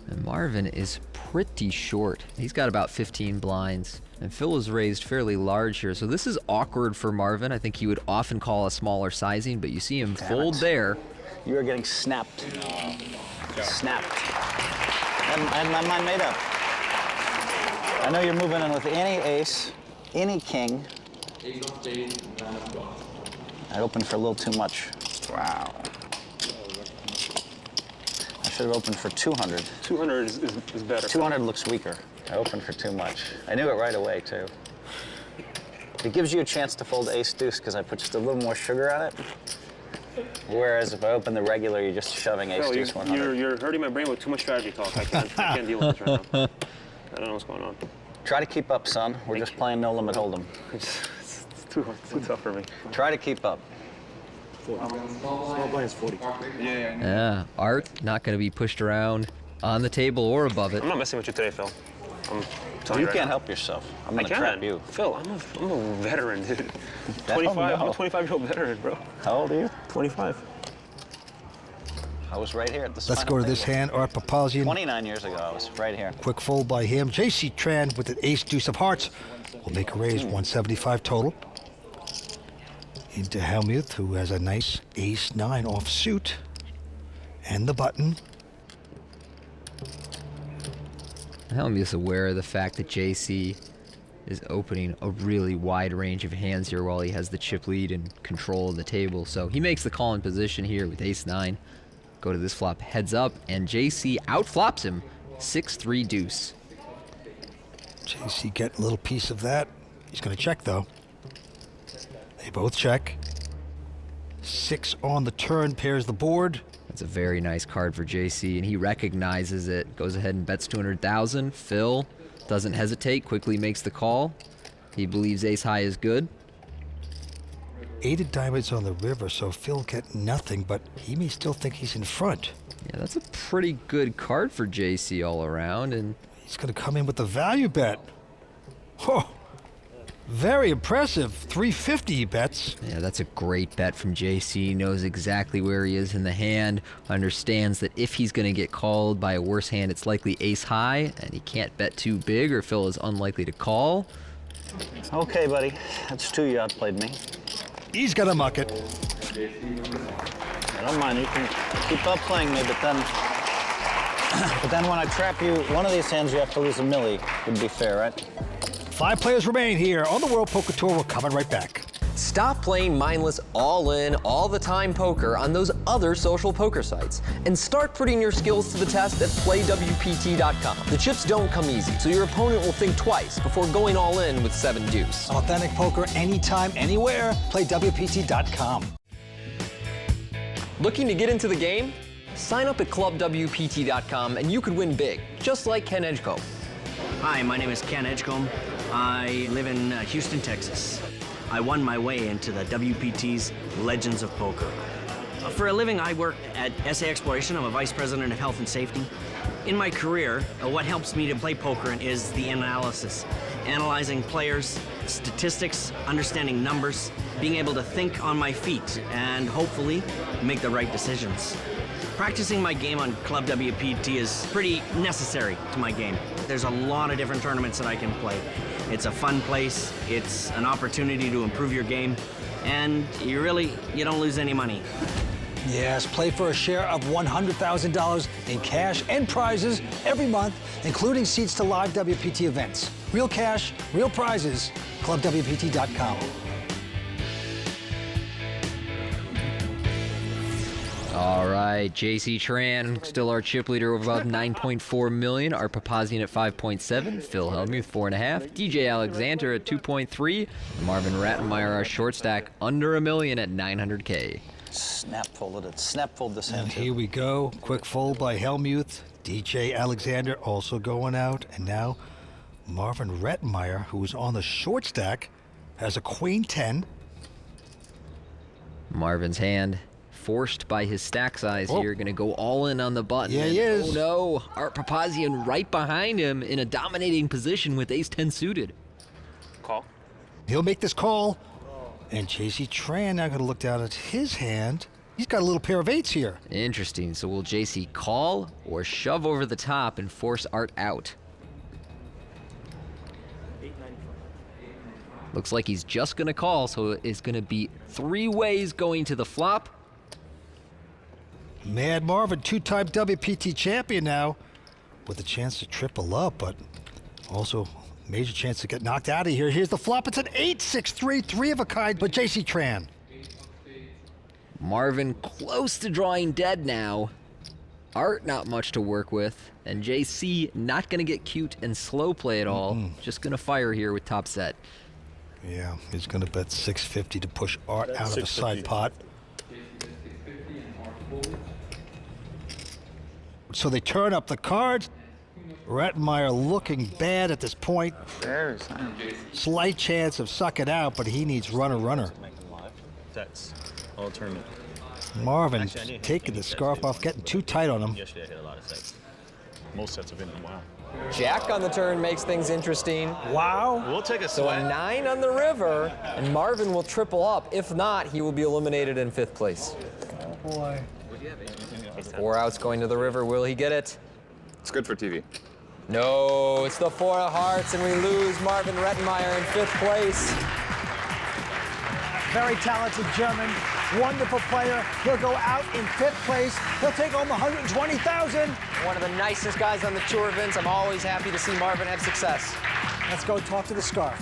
And Marvin is pretty short. He's got about 15 blinds. And Phil is raised fairly large here, so this is awkward for Marvin. I think he would often call a smaller sizing, but you see him fold there. You are getting snapped. Snapped. I had my mind made up. I know you're moving in with any ace, any king. I opened for a little too much. Wow. I should have opened for 200. 200 is better. 200 looks weaker. I opened for too much. I knew it right away, too. It gives you a chance to fold ace-deuce because I put just a little more sugar on it. Whereas if I open the regular, you're just shoving ace-deuce 100. You're hurting my brain with too much strategy talk. I can't deal with this right now. I don't know what's going on. Try to keep up, son. We're just playing no limit hold'em. It's too tough for me. Try to keep up. 40. Small blind is 40. Yeah, Art not going to be pushed around on the table or above it. I'm not messing with you today, Phil. I'm telling You right can't now. help yourself. I'm going to I can. trap you. Phil, I'm a veteran, dude. Oh, 25. no. I'm a 25-year-old veteran, bro. How old are you? 25. I was right here at the Let's go to this hand, Art Papalzian. 29 years ago, I was right here. Quick fold by him. JC Tran with an ace-deuce of hearts will make a raise, 175 total. Into Helmuth, who has a nice ace-9 offsuit. And the button. Helmuth's aware of the fact that JC is opening a really wide range of hands here while he has the chip lead and control of the table. So he makes the call in position here with ace-9. Go to this flop heads up, and JC outflops him 6-3 deuce. JC getting a little piece of that. He's going to check, though. They both check. 6 on the turn, pairs the board. That's a very nice card for JC, and he recognizes it. Goes ahead and bets 200,000. Phil doesn't hesitate, quickly makes the call. He believes ace high is good. 8 of diamonds on the river, so Phil get nothing, but he may still think he's in front. Yeah, that's a pretty good card for JC all around, and he's going to come in with the value bet. Oh, very impressive. 350 he bets. Yeah, that's a great bet from JC. He knows exactly where he is in the hand, understands that if he's going to get called by a worse hand, it's likely ace high, and he can't bet too big or Phil is unlikely to call. Okay, buddy. That's 2 you outplayed me. He's got to muck it. I don't mind. You can keep up playing me, but then when I trap you, one of these hands you have to lose a milli. Would be fair, right? 5 players remain here on the World Poker Tour. We're coming right back. Stop playing mindless, all-in, all-the-time poker on those other social poker sites and start putting your skills to the test at playwpt.com. The chips don't come easy, so your opponent will think twice before going all in with 7 deuce. Authentic poker anytime, anywhere. PlayWPT.com. Looking to get into the game? Sign up at ClubWPT.com and you could win big, just like Ken Edgecombe. Hi, my name is Ken Edgecombe. I live in Houston, Texas. I won my way into the WPT's Legends of Poker. For a living, I work at SA Exploration. I'm a vice president of health and safety. In my career, what helps me to play poker is the analysis. Analyzing players, statistics, understanding numbers, being able to think on my feet, and hopefully make the right decisions. Practicing my game on ClubWPT is pretty necessary to my game. There's a lot of different tournaments that I can play. It's a fun place, it's an opportunity to improve your game, and you don't lose any money. Yes, play for a share of $100,000 in cash and prizes every month, including seats to live WPT events. Real cash, real prizes, ClubWPT.com. All right, JC Tran, still our chip leader with about 9.4 million. Art Papazian at 5.7. Phil Hellmuth, 4.5. DJ Alexander at 2.3. Marvin Rattenmeyer, our short stack, under $1 million at 900K. Snap folded it. Snap fold this And hand. here we go. Quick fold by Hellmuth. DJ Alexander also going out. And now Marvin Rettenmeyer, who was on the short stack, has a queen 10. Marvin's hand, forced by his stack size here, going to go all in on the button. Yeah, he is. Oh no, Art Papazian right behind him in a dominating position with ace-10 suited. Call. He'll make this call. And JC Tran now going to look down at his hand. He's got a little pair of eights here. Interesting. So will JC call or shove over the top and force Art out? Looks like he's just going to call, so it's going to be 3 ways going to the flop. Mad Marvin, 2-time WPT champion now, with a chance to triple up, but also major chance to get knocked out of here. Here's the flop. It's an 8-6-3, 3 of a kind, but JC Tran. Marvin close to drawing dead now. Art not much to work with, and JC not going to get cute and slow play at all. Just going to fire here with top set. Yeah, he's going to bet 650 to push Art out of the side pot. So they turn up the cards. Rattenmeyer looking bad at this point. Slight chance of sucking out, but he needs runner. Sets. All tournament. Marvin taking the scarf off, getting too tight on him. Yesterday I hit a lot of sets. Most sets have been in a while. Jack on the turn makes things interesting. Wow. We'll take a So a 9 on the river, and Marvin will triple up. If not, he will be eliminated in 5th place. Oh boy. 4 outs going to the river. Will he get it? It's good for TV. No, it's the 4 of hearts, and we lose Marvin Rettenmeyer in 5th place. Very talented German, wonderful player. He'll go out in 5th place. He'll take home $120,000. One of the nicest guys on the tour, Vince. I'm always happy to see Marvin have success. Let's go talk to the scarf.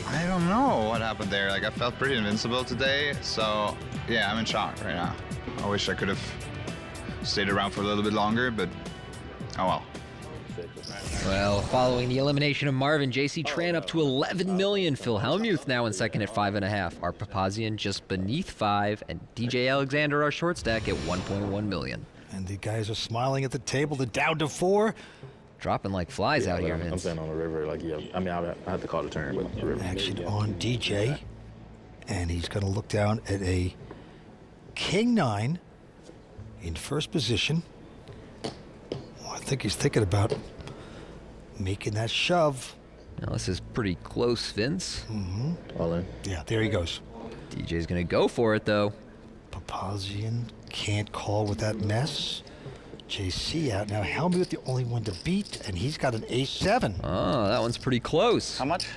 I don't know what happened there. Like, I felt pretty invincible today, so yeah, I'm in shock right now. I wish I could have stayed around for a little bit longer, but oh well. Well, following the elimination of Marvin, JC Tran up to 11 million. Phil Hellmuth now in second at 5.5. Art Papazian just beneath 5, and DJ Alexander, our short stack, at 1.1 million. And the guys are smiling at the table. They're down to 4. Dropping like flies out here, Vince. I'm saying on the river, like, yeah. I mean, I have to call the turn, but the river. Action on DJ, and he's going to look down at a King 9 in first position. Well, I think he's thinking about making that shove. Now this is pretty close, Vince. All in. Yeah, there he goes. DJ's gonna go for it though. Papazian can't call with that mess. JC out. Now Hellmuth the only one to beat, and he's got an ace-7. Oh, that one's pretty close. How much?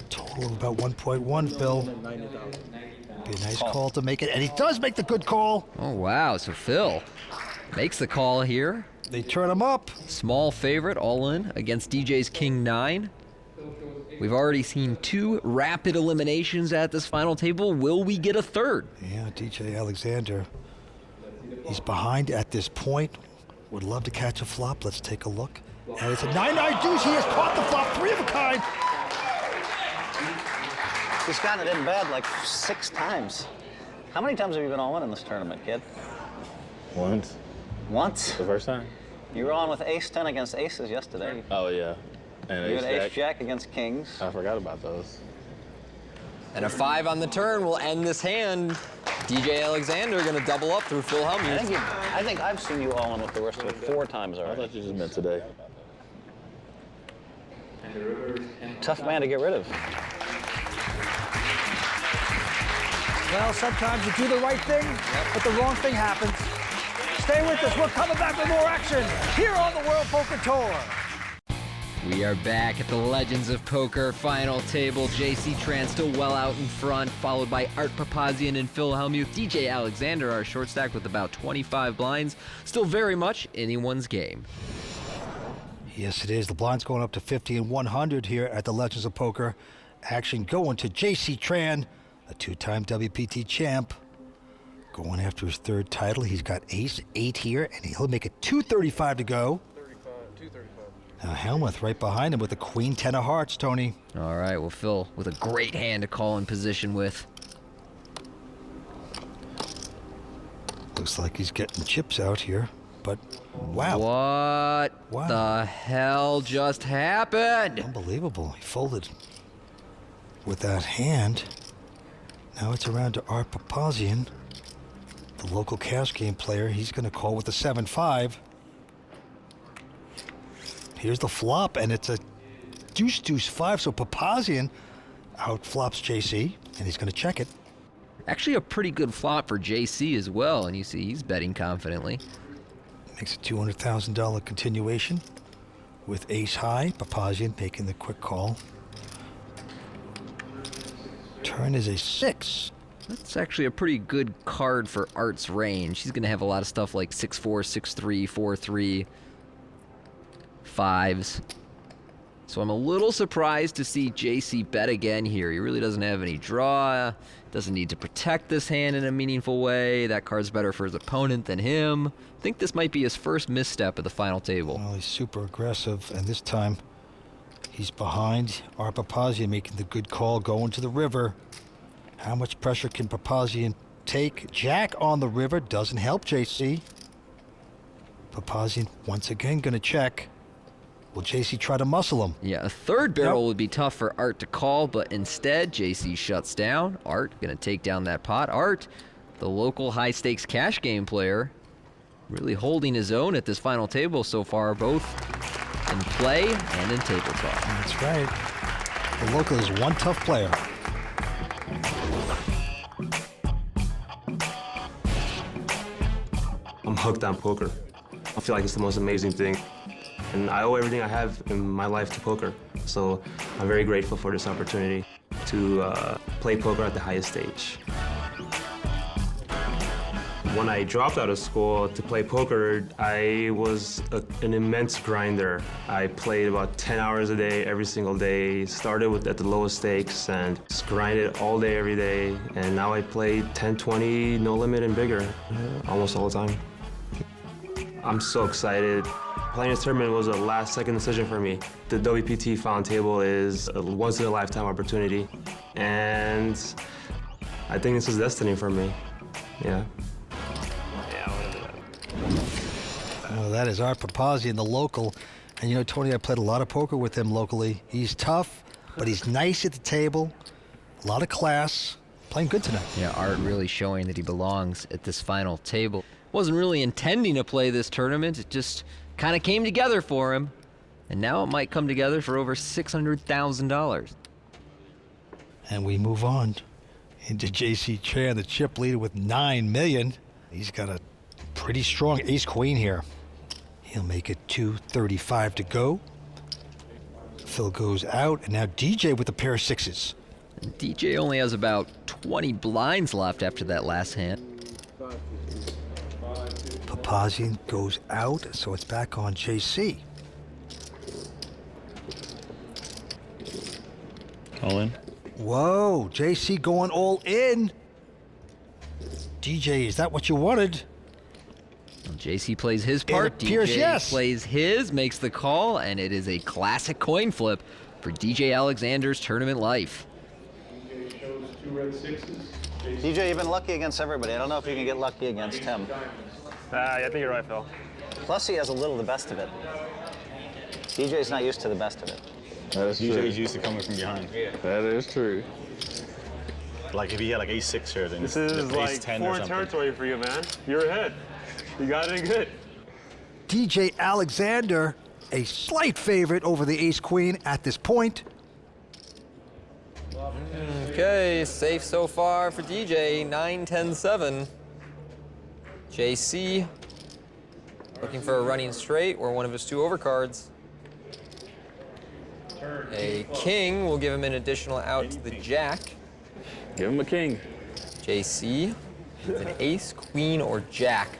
Total of about 1.1, Phil. Be a nice call to make it, and he does make the good call. Oh wow, so Phil makes the call here. They turn him up. Small favorite, all in, against DJ's King 9. We've already seen 2 rapid eliminations at this final table. Will we get a third? Yeah, DJ Alexander. He's behind at this point. Would love to catch a flop. Let's take a look. And it's a 9-9 deuce. He has caught the flop, 3 of a kind. He's gotten it in bad like 6 times. How many times have you been all in this tournament, kid? Once. Once? The first time. You were on with ace-10 against aces yesterday. Oh, yeah. And You had ace-jack against kings. I forgot about those. And a 5 on the turn will end this hand. DJ Alexander going to double up through Phil Hellmuth. I think I've seen you all in with the rest of it 4 times already. I thought you just meant today. Tough man to get rid of. Well, sometimes you do the right thing, but the wrong thing happens. Stay with us. We're coming back with more action here on the World Poker Tour. We are back at the Legends of Poker final table. JC Tran still well out in front, followed by Art Papazian and Phil Hellmuth. DJ Alexander, our short stack with about 25 blinds. Still very much anyone's game. Yes, it is. The blind's going up to 50 and 100 here at the Legends of Poker Action. Going to J.C. Tran, a two-time WPT champ. Going after his third title. He's got ace 8 here, and he'll make it 235 to go. 235. Now Helmuth right behind him with the queen 10 of hearts, Tony. All right, well, Phil with a great hand to call in position with. Looks like he's getting chips out here, but wow. What the hell just happened? Unbelievable. He folded with that hand. Now it's around to Art Papazian, the local cash game player. He's going to call with the 7-5. Here's the flop, and it's a deuce-deuce-5, so Papazian outflops JC, and he's going to check it. Actually a pretty good flop for JC as well, and you see he's betting confidently. Makes a $200,000 continuation with ace high. Papazian making the quick call. Turn is a 6. That's actually a pretty good card for Art's range. He's going to have a lot of stuff like 6-4, 6-3, 4-3, 5s. So I'm a little surprised to see JC bet again here. He really doesn't have any draw. Doesn't need to protect this hand in a meaningful way. That card's better for his opponent than him. I think this might be his first misstep at the final table. Well, he's super aggressive, and this time he's behind. Art Papazian making the good call, going to the river. How much pressure can Papazian take? Jack on the river doesn't help JC. Papazian once again going to check. Will JC try to muscle him? Yeah, a third barrel would be tough for Art to call, but instead, JC shuts down. Art gonna take down that pot. Art, the local high-stakes cash game player, really holding his own at this final table so far, both in play and in table talk. That's right. The local is one tough player. I'm hooked on poker. I feel like it's the most amazing thing. And I owe everything I have in my life to poker. So I'm very grateful for this opportunity to play poker at the highest stage. When I dropped out of school to play poker, I was an immense grinder. I played about 10 hours a day, every single day. Started at the lowest stakes and just grinded all day, every day. And now I play 10, 20, no limit and bigger, almost all the time. I'm so excited. Playing this tournament was a last-second decision for me. The WPT final table is a once-in-a-lifetime opportunity, and I think this is destiny for me. Yeah. Oh, that is Art Papazian, the local. And you know, Tony, I played a lot of poker with him locally. He's tough, but he's nice at the table. A lot of class. Playing good tonight. Yeah, Art really showing that he belongs at this final table. Wasn't really intending to play this tournament. It just kind of came together for him. And now it might come together for over $600,000. And we move on into J.C. Tran, the chip leader with $9 million. He's got a pretty strong ace-queen here. He'll make it 235 to go. Phil goes out, and now DJ with a pair of 6s. And DJ only has about 20 blinds left after that last hand. Papazian goes out, so it's back on JC. All in. Whoa, JC going all in. DJ, is that what you wanted? Well, JC plays his part. It appears, DJ yes. plays his, makes the call, and it is a classic coin flip for DJ Alexander's tournament life. DJ shows 2 red 6s. DJ, you've been lucky against everybody. I don't know if you can get lucky against him. I think you're right, Phil. Plus, he has a little the best of it. DJ's not used to the best of it. That is true. DJ's used to coming from behind. Yeah. That is true. Like if he had like ace-6 here, then This is like foreign territory for you, man. You're ahead. You got it in good. DJ Alexander, a slight favorite over the ace-queen at this point. Okay, safe so far for DJ, 9-10-7. JC looking for a running straight or one of his 2 overcards. A king will give him an additional out to the jack. Give him a king. JC with an ace, queen, or jack.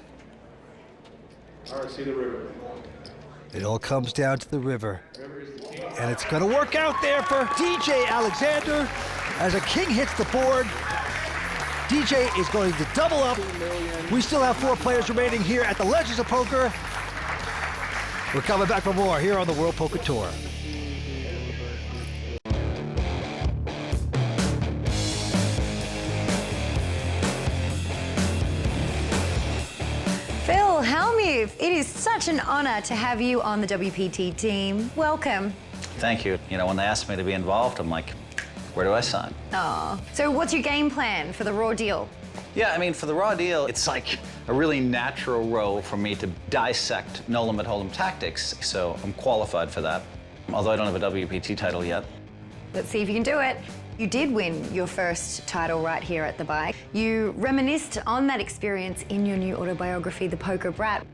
All right, see the river. It all comes down to the river. And it's going to work out there for DJ Alexander. As a king hits the board, DJ is going to double up. We still have 4 players remaining here at the Legends of Poker. We're coming back for more here on the World Poker Tour. Phil Hellmuth, it is such an honor to have you on the WPT team. Welcome. Thank you. You know, when they asked me to be involved, I'm like, where do I sign? Oh. So what's your game plan for the raw deal? Yeah, I mean, for the raw deal, it's like a really natural role for me to dissect no-limit hold'em tactics, so I'm qualified for that, although I don't have a WPT title yet. Let's see if you can do it. You did win your first title right here at the bike. You reminisced on that experience in your new autobiography, The Poker Brat.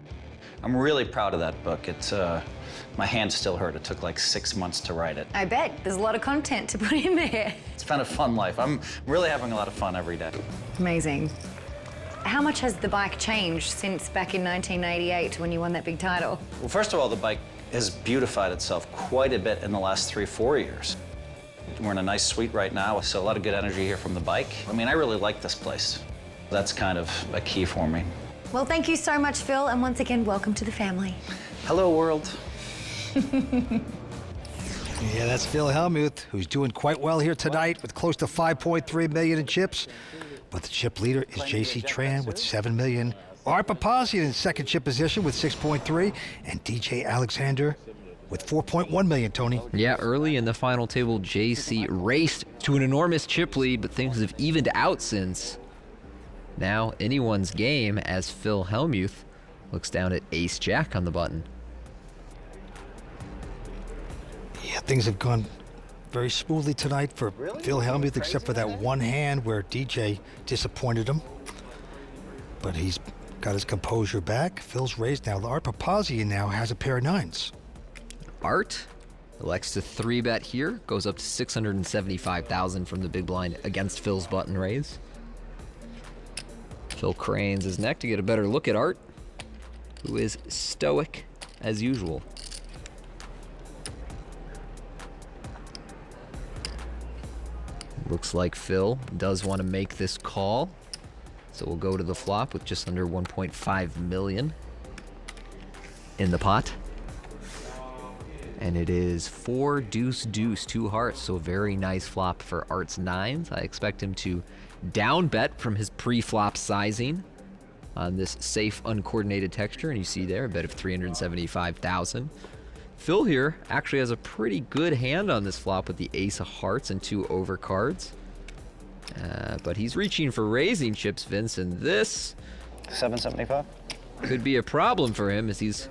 I'm really proud of that book. It's, my hands still hurt. It took like 6 months to write it. I bet. There's a lot of content to put in there. It's been a fun life. I'm really having a lot of fun every day. Amazing. How much has the bike changed since back in 1988 when you won that big title? Well, first of all, the bike has beautified itself quite a bit in the last 3-4 years. We're in a nice suite right now, so a lot of good energy here from the bike. I mean, I really like this place. That's kind of a key for me. Well, thank you so much, Phil, and once again, welcome to the family. Hello, world. Yeah, that's Phil Hellmuth, who's doing quite well here tonight with close to 5.3 million in chips. But the chip leader is JC Tran with 7 million. Art Papazian in second chip position with 6.3, and DJ Alexander with 4.1 million, Tony. Yeah, early in the final table, JC raced to an enormous chip lead, but things have evened out since. Now, anyone's game as Phil Hellmuth looks down at Ace-Jack on the button. Yeah, things have gone very smoothly tonight for Phil Hellmuth, except for that one hand where DJ disappointed him. But he's got his composure back. Phil's raised now. Art Papazian now has a pair of 9s. Art elects to 3-bet here, goes up to 675,000 from the big blind against Phil's button raise. Phil cranes his neck to get a better look at Art, who is stoic as usual. Looks like Phil does want to make this call, so we'll go to the flop with just under 1.5 million in the pot. And it is 4 deuce deuce, 2 hearts, so a very nice flop for Art's 9s. I expect him to down bet from his pre-flop sizing on this safe, uncoordinated texture, and you see there a bet of 375,000. Phil here actually has a pretty good hand on this flop with the ace of hearts and 2 overcards. But he's reaching for raising chips, Vince, and this 775 could be a problem for him as he's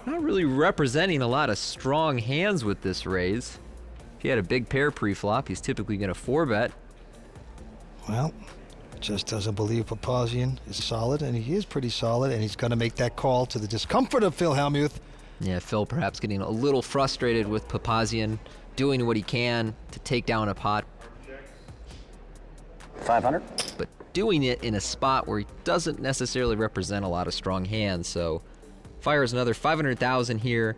not really representing a lot of strong hands with this raise. If he had a big pair pre-flop, he's typically going to 4-bet. Well, just doesn't believe Papazian is solid, and he is pretty solid, and he's going to make that call to the discomfort of Phil Hellmuth. Yeah, Phil perhaps getting a little frustrated with Papazian doing what he can to take down a pot. 500? But doing it in a spot where he doesn't necessarily represent a lot of strong hands, so fires another 500,000 here.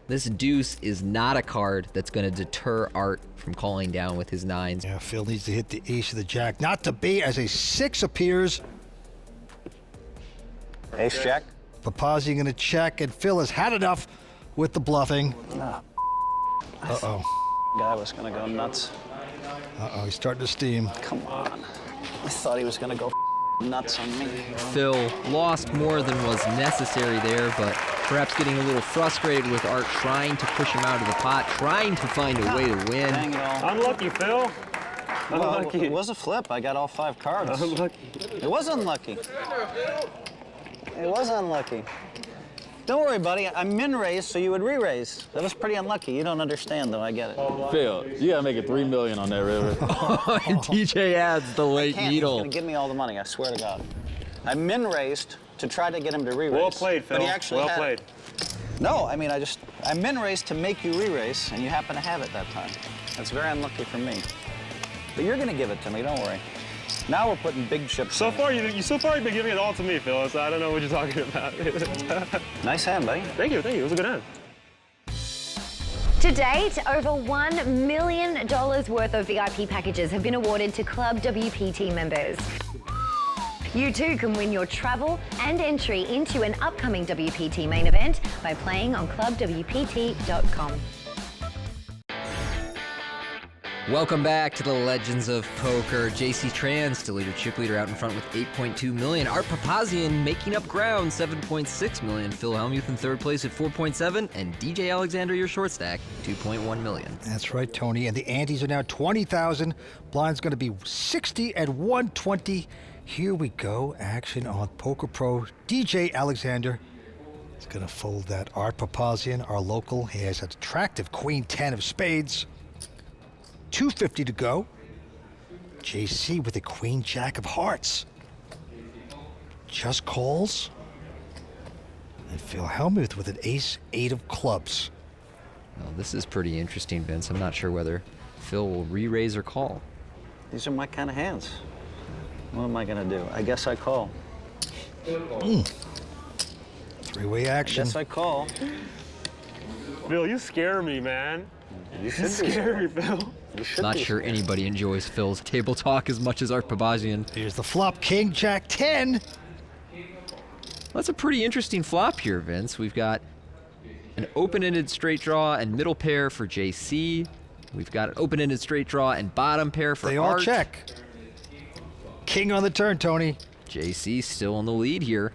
This deuce is not a card that's going to deter Art from calling down with his 9s. Yeah, Phil needs to hit the ace of the jack, not to be, as a 6 appears. Ace-Jack? Papazian going to check, and Phil has had enough with the bluffing. Uh-oh. Guy was going to go nuts. Uh-oh, he's starting to steam. Come on. I thought he was going to go nuts on me. Phil lost more than was necessary there, but perhaps getting a little frustrated with Art trying to push him out of the pot, trying to find a way to win. Dang it all. Unlucky, Phil. Unlucky. Well, it was a flip. I got all 5 cards. Unlucky. It was unlucky. It was unlucky. Don't worry, buddy. I min-raised so you would re-raise. That was pretty unlucky. You don't understand, though. I get it. Phil, you gotta make it $3 million on that river. And DJ adds the late needle. He's gonna give me all the money. I swear to God. I min-raised to try to get him to re-raise. Well played, Phil. But he actually well had played. It. No, I mean, I min-raised to make you re-raise, and you happen to have it that time. That's very unlucky for me. But you're gonna give it to me. Don't worry. Now we're putting big chips. So far, you've been giving it all to me, Phil. So I don't know what you're talking about. Nice hand, buddy. Thank you. It was a good hand. To date, over $1 million worth of VIP packages have been awarded to Club WPT members. You too can win your travel and entry into an upcoming WPT main event by playing on ClubWPT.com. Welcome back to the Legends of Poker. JC Tran, still leader, chip leader, out in front with 8.2 million. Art Papazian making up ground, 7.6 million. Phil Hellmuth in third place at 4.7, and DJ Alexander, your short stack, 2.1 million. That's right, Tony. And the antes are now 20,000. Blind's going to be 60 at 120. Here we go. Action on Poker Pro. DJ Alexander is going to fold that Art Papazian, our local. He has an attractive Queen 10 of spades. 250 to go. JC with a Queen Jack of hearts. Just calls. And Phil Hellmuth with an Ace 8 of clubs. Well, this is pretty interesting, Vince. I'm not sure whether Phil will re-raise or call. These are my kind of hands. What am I gonna do? I guess I call. Three-way action. I guess I call. Phil, you scare me, man. You scare me, Phil. Not sure anybody enjoys Phil's table talk as much as Art Papazian. Here's the flop, King Jack 10. That's a pretty interesting flop here, Vince. We've got an open-ended straight draw and middle pair for JC. We've got an open-ended straight draw and bottom pair for Art. They all check. King on the turn, Tony. JC still in the lead here.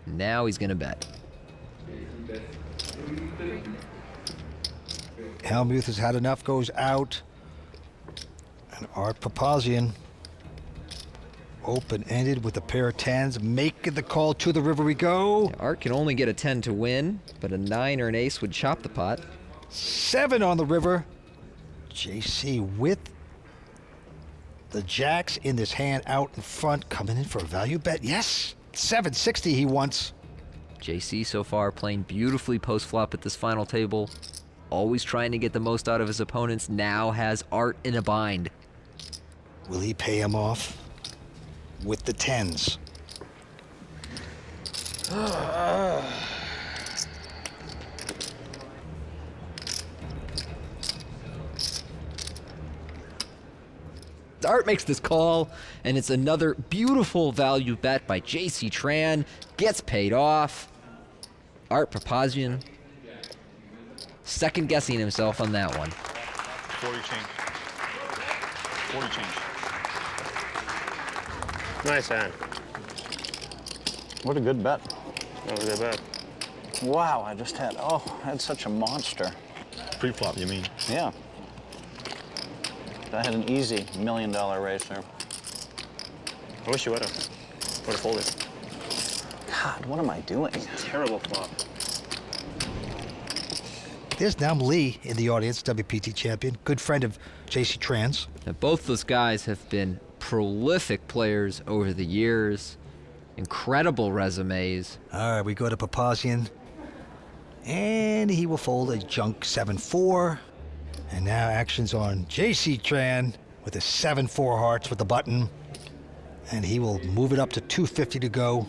Now he's gonna bet. Hellmuth has had enough, goes out. And Art Papazian, open-ended with a pair of 10s, making the call. To the river we go. Art can only get a 10 to win, but a 9 or an ace would chop the pot. 7 on the river. JC with the jacks in this hand out in front, coming in for a value bet. Yes, 760 he wants. JC so far playing beautifully post-flop at this final table. Always trying to get the most out of his opponents. Now has Art in a bind. Will he pay him off with the 10s? Art makes this call, and it's another beautiful value bet by JC Tran. Gets paid off. Art Papazian second guessing himself on that one. 40 change. 40 change. Nice hand. What a good bet. That was a good bet. Wow, I had such a monster. Pre-flop, you mean? Yeah. I had an easy $1 million raise there. I wish you would have folded. God, what am I doing? Terrible flop. There's Nam Lee in the audience, WPT champion, good friend of JC Tran's. Now, both those guys have been prolific players over the years. Incredible resumes. All right, we go to Papazian. And he will fold a junk 7-4. And now action's on JC Tran with a 7-4 hearts with the button. And he will move it up to 250 to go.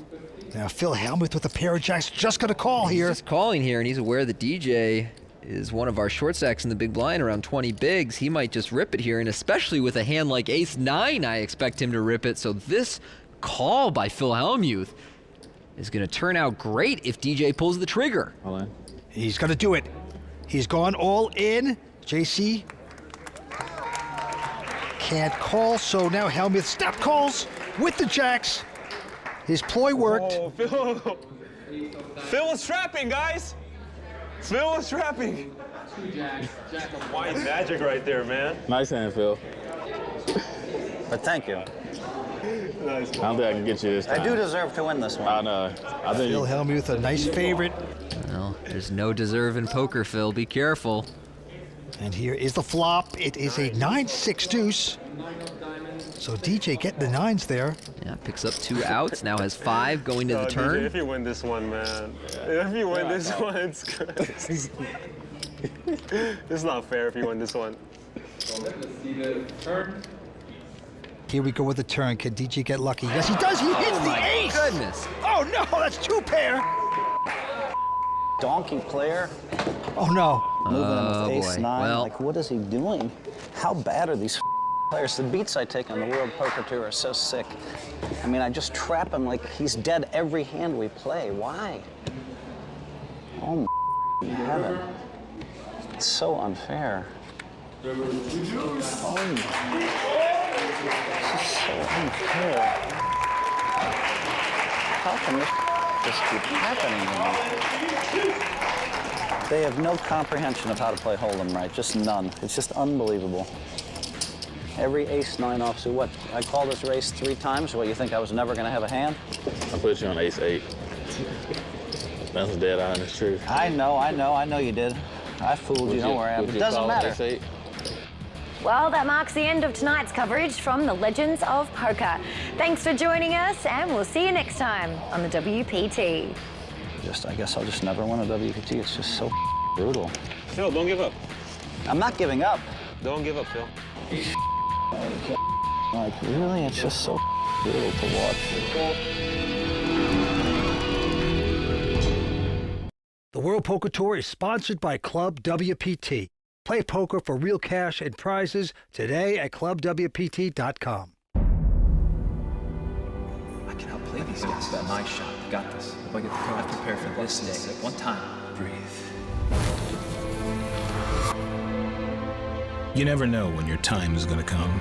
Now Phil Hellmuth with a pair of jacks, just gonna call here. He's just calling here, and he's aware that DJ is one of our short stacks in the big blind, around 20 bigs. He might just rip it here, and especially with a hand like Ace-9, I expect him to rip it. So this call by Phil Hellmuth is gonna turn out great if DJ pulls the trigger. All in. He's gonna do it. He's gone all in. JC can't call, so now Hellmuth step calls with the jacks. His ploy worked. Oh, Phil was trapping, guys. Phil was trapping. White magic right there, man. Nice hand, Phil. But thank you. Nice. I don't think I can get you this time. I do deserve to win this one. I know. I think Phil Hellmuth, a nice favorite. Well, there's no deserve in poker, Phil. Be careful. And here is the flop. It is a 9-6 deuce. So DJ getting the 9s there. Yeah, picks up 2 outs. Now has 5 going to the turn. DJ, if you win this one, man. If you win this one, it's good. It's not fair if you win this one. Here we go with the turn. Can DJ get lucky? Yes, he does. He hits the ace. Goodness. Oh no, that's 2 pair. Donkey player. Oh no. moving him with boy. ace-9. Well. Like, what is he doing? How bad are these players? The beats I take on the World Poker Tour are so sick. I mean, I just trap him like he's dead every hand we play. Why? Oh, my heaven. It's so unfair. Oh, my. This is so unfair. How can this just keep happening to me? They have no comprehension of how to play Hold'em right, just none. It's just unbelievable. Every ace-9 offsuit, what? I called this race 3 times, what, you think I was never gonna have a hand? I put you on ace-8. That's dead honest truth. I know you did. I fooled you, don't worry, it doesn't matter. Ace-8? Well, that marks the end of tonight's coverage from the Legends of Poker. Thanks for joining us, and we'll see you next time on the WPT. I guess I'll just never win a WPT. It's just so brutal. Phil, don't give up. I'm not giving up. Don't give up, Phil. Like, really? It's just so brutal to watch. The World Poker Tour is sponsored by ClubWPT. Play poker for real cash and prizes today at ClubWPT.com. I can outplay these guys. That's my shot. Got this. If I get the card, I prepare for this day. One time. Breathe. You never know when your time is going to come.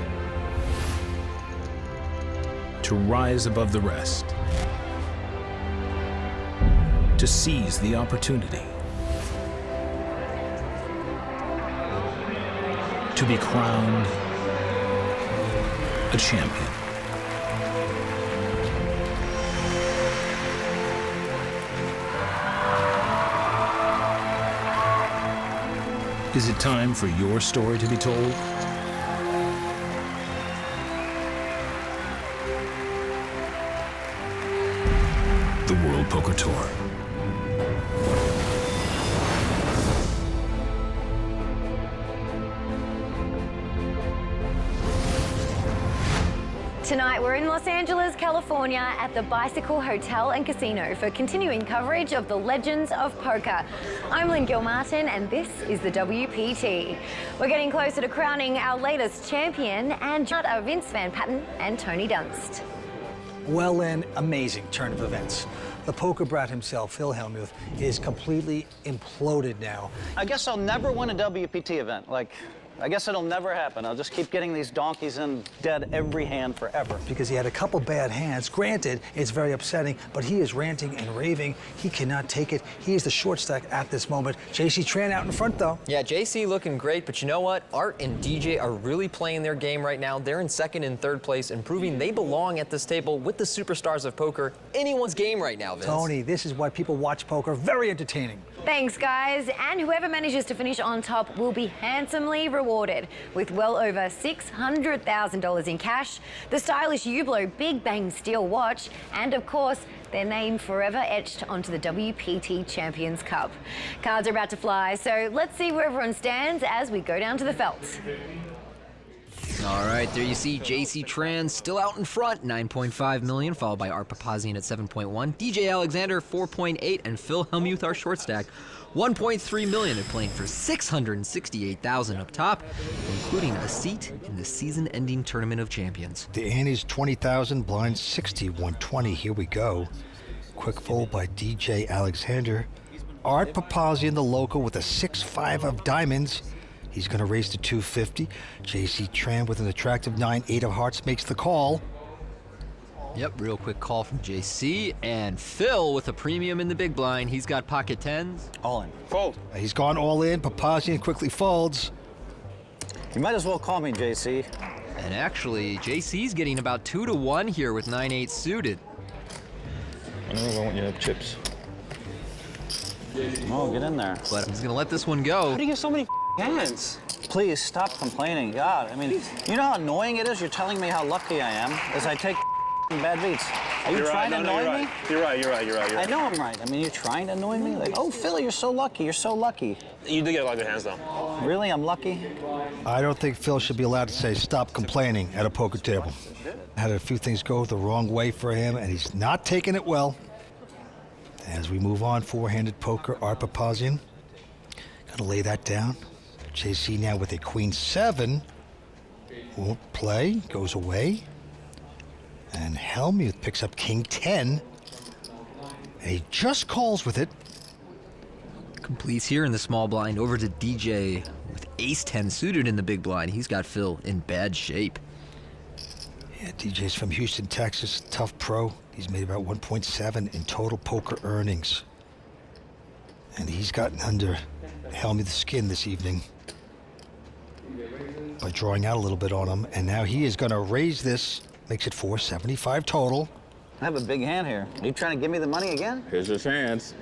To rise above the rest. To seize the opportunity. To be crowned a champion. Is it time for your story to be told? The World Poker Tour. Tonight, we're in Los Angeles, California at the Bicycle Hotel and Casino for continuing coverage of the Legends of Poker. I'm Lynn Gilmartin, and this is the WPT. We're getting closer to crowning our latest champion, and are Vince Van Patten and Tony Dunst. Well, an amazing turn of events. The poker brat himself, Phil Hellmuth, is completely imploded now. I guess I'll never win a WPT event. I guess it'll never happen. I'll just keep getting these donkeys in dead every hand forever. Because he had a couple bad hands. Granted, it's very upsetting, but he is ranting and raving. He cannot take it. He is the short stack at this moment. JC Tran out in front, though. Yeah, JC looking great, but you know what? Art and DJ are really playing their game right now. They're in second and third place and proving they belong at this table with the superstars of poker. Anyone's game right now, Vince. Tony, this is why people watch poker. Very entertaining. Thanks, guys. And whoever manages to finish on top will be handsomely rewarded with well over $600,000 in cash, the stylish Hublot Big Bang Steel watch, and of course, their name forever etched onto the WPT Champions Cup. Cards are about to fly, so let's see where everyone stands as we go down to the felt. All right, there you see JC Tran still out in front, 9.5 million, followed by Art Papazian at 7.1, DJ Alexander 4.8, and Phil Hellmuth, our short stack, 1.3 million, and playing for 668,000 up top, including a seat in the season-ending Tournament of Champions. The ante's 20,000, blind 60, 120. Here we go. Quick fold by DJ Alexander. Art Papazian, the local, with a 6-5 of diamonds. He's going to raise to 250. JC Tran with an attractive 9-8 of hearts makes the call. Yep, real quick call from JC. And Phil with a premium in the big blind. He's got pocket tens. All in. Fold. He's gone all in. Papazian quickly folds. You might as well call me JC. And actually, JC's getting about 2-1 here with 9-8 suited. I know I want you to have chips. Oh, get in there. But he's going to let this one go. How do you get so many hands? Please stop complaining. God, I mean, you know how annoying it is? You're telling me how lucky I am as I take bad beats. Are you trying to annoy me? You're right. I know I'm right. I mean, you're trying to annoy me? Like, oh, Phil, you're so lucky. You're so lucky. You do get a lot of good hands, though. Really? I'm lucky? I don't think Phil should be allowed to say stop complaining at a poker table. Had a few things go the wrong way for him, and he's not taking it well. As we move on, four-handed poker, Art Papazian. Gonna lay that down. JC now with a queen 7. Won't play, goes away. And Helmuth picks up king 10. And he just calls with it. Completes here in the small blind over to DJ with ace 10 suited in the big blind. He's got Phil in bad shape. Yeah, DJ's from Houston, Texas, tough pro. He's made about 1.7 in total poker earnings. And he's gotten under Helmuth's skin this evening by drawing out a little bit on him. And now he is going to raise this, makes it 475 total. I have a big hand here. Are you trying to give me the money again? Here's your chance.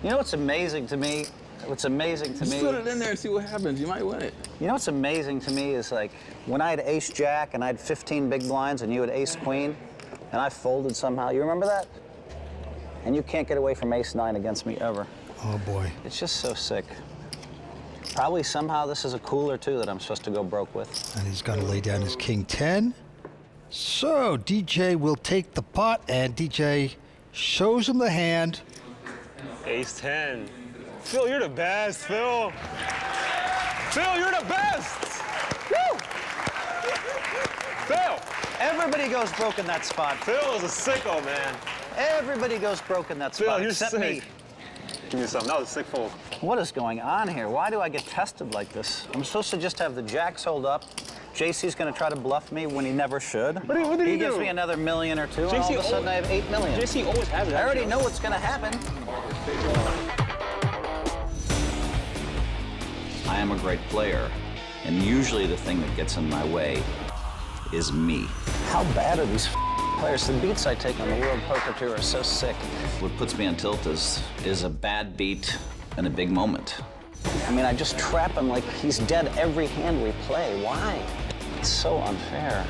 You know what's amazing to me? What's amazing to me? Just put it in there and see what happens. You might win it. You know what's amazing to me is like when I had ace jack and I had 15 big blinds and you had ace queen and I folded somehow. You remember that? And you can't get away from ace 9 against me ever. Oh boy. It's just so sick. Probably somehow this is a cooler too that I'm supposed to go broke with. And he's going to lay down his king 10. So DJ will take the pot and DJ shows him the hand. Ace 10. Phil, you're the best, Phil. Phil, you're the best. Woo! Phil. Everybody goes broke in that spot. Phil is a sicko, man. Everybody goes broke in that spot, Phil, you're except sick. me. Give me something. That was a sick fold. What is going on here? Why do I get tested like this? I'm supposed to just have the jacks hold up. JC's going to try to bluff me when he never should. What did he do? He gives me another million or two, and all of a sudden I have 8 million. JC always has it. I already know what's going to happen. I am a great player, and usually the thing that gets in my way is me. How bad are these players? The beats I take on the World Poker Tour are so sick. What puts me on tilt is a bad beat and a big moment. I mean, I just trap him like he's dead every hand we play. Why? It's so unfair.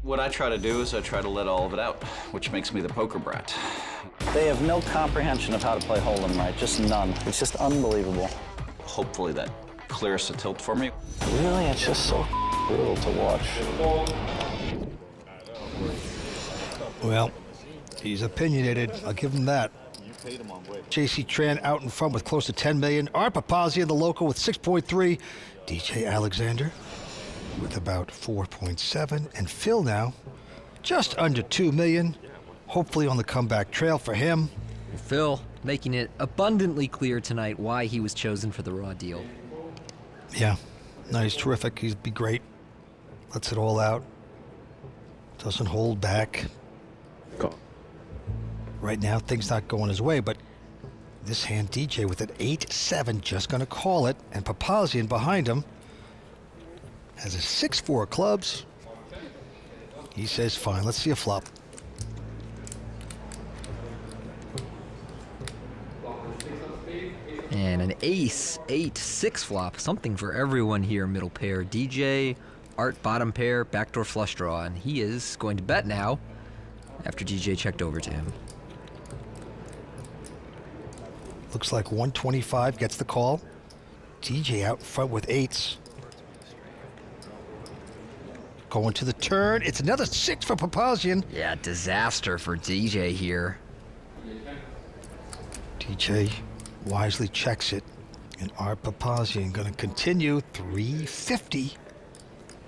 What I try to do is I try to let all of it out, which makes me the poker brat. They have no comprehension of how to play Hold'em right, just none. It's just unbelievable. Hopefully that clears the tilt for me. Really, it's just so brutal to watch. Well, he's opinionated. I'll give him that. JC Tran out in front with close to 10 million. Art Papazian, the local, with 6.3. DJ Alexander with about 4.7. And Phil now just under 2 million. Hopefully on the comeback trail for him. Phil making it abundantly clear tonight why he was chosen for the raw deal. Yeah, no, he's terrific. He'd be great. Lets it all out. Doesn't hold back. Right now, things not going his way, but this hand, DJ with an 8-7, just going to call it, and Papazian behind him has a 6-4 clubs. He says, fine, let's see a flop. And an ace, 8-6 flop. Something for everyone here, middle pair. DJ, Art, bottom pair, backdoor flush draw. And he is going to bet now after DJ checked over to him. Looks like 125 gets the call. DJ out in front with 8s. Going to the turn. It's another 6 for Papazian. Yeah, disaster for DJ here. DJ wisely checks it. And Art Papazian going to continue. 350.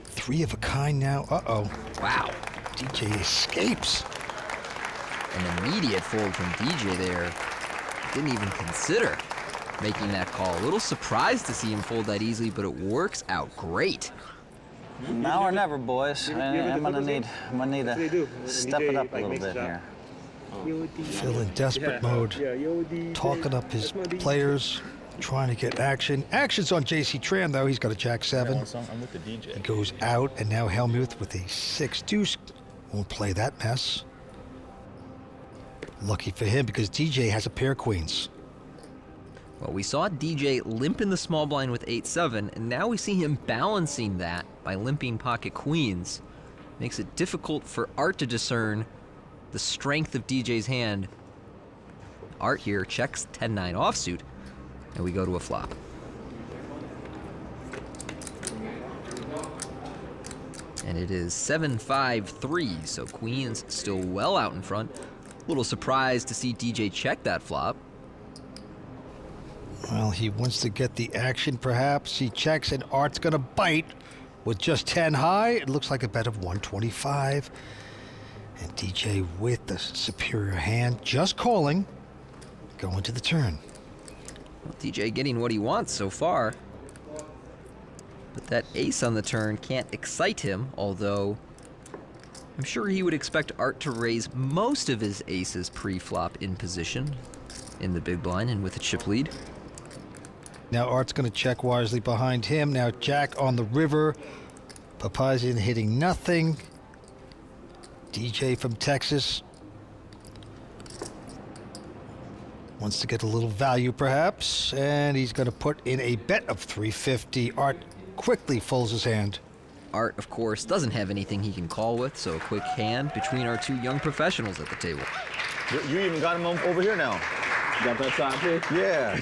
3 of a kind now. Uh-oh. Wow. DJ escapes. An immediate fold from DJ there. Didn't even consider making that call. A little surprised to see him fold that easily, but it works out great. Now or never, boys. I'm gonna need to step it up a little bit here. Phil in desperate mode, talking up his players, trying to get action. Action's on JC Tran, though. He's got a jack 7. I'm with the DJ. He goes out, and now Helmuth with a 6-2. Won't play that mess. Lucky for him, because DJ has a pair of queens. Well, we saw DJ limp in the small blind with 8-7, and now we see him balancing that by limping pocket queens. Makes it difficult for Art to discern the strength of DJ's hand. Art here checks 10-9 offsuit, and we go to a flop. And it is 7-5-3, so queens still well out in front. A little surprised to see DJ check that flop. Well, he wants to get the action, perhaps. He checks, and Art's going to bite with just 10 high. It looks like a bet of 125. And DJ with the superior hand, just calling, going to the turn. Well, DJ getting what he wants so far. But that ace on the turn can't excite him, although I'm sure he would expect Art to raise most of his aces pre-flop in position in the big blind and with a chip lead. Now Art's going to check wisely behind him. Now Jack on the river. Papazian hitting nothing. DJ from Texas wants to get a little value, perhaps, and he's going to put in a bet of 350. Art quickly folds his hand. Art, of course, doesn't have anything he can call with, so a quick hand between our two young professionals at the table. You even got him over here now. You got that side pick? Yeah.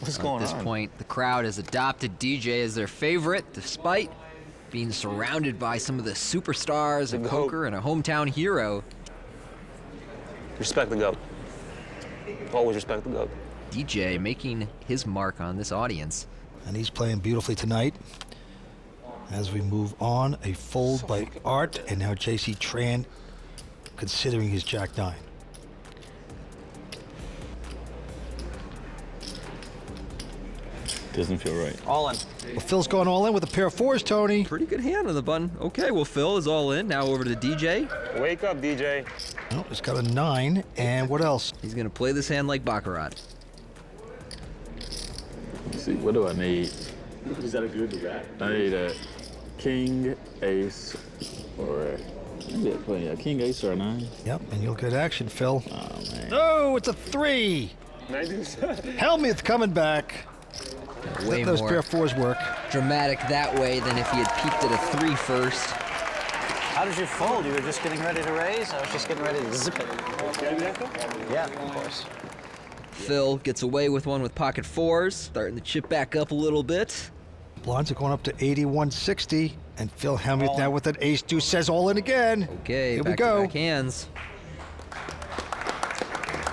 What's going on? At this point, the crowd has adopted DJ as their favorite, despite being surrounded by some of the superstars of poker and a hometown hero. Respect the GOAT. Always respect the GOAT. DJ making his mark on this audience. And he's playing beautifully tonight. As we move on, a fold by Art, and now JC Tran considering his Jack-9. Doesn't feel right. All in. Well, Phil's going all in with a pair of fours, Tony. Pretty good hand on the button. Okay, well, Phil is all in. Now over to DJ. Wake up, DJ. Oh, he's got a 9, and what else? He's going to play this hand like baccarat. Let's see, what do I need? Is that a good back? I need a king, ace, or a king, ace, or a 9. Yep, and you'll get action, Phil. Oh, man. Oh, it's a 3. Helmuth coming back. Way Let those more pair of fours work. dramatic that way than if he had peaked at a 3 first. How did you fold? You were just getting ready to raise? I was just getting ready to zip it. Yeah, of course. Phil gets away with one with pocket fours, starting to chip back up a little bit. Blinds are going up to 8160, and Phil Helmuth now with an ace-deuce says all in again. Okay, here we back go. to back hands.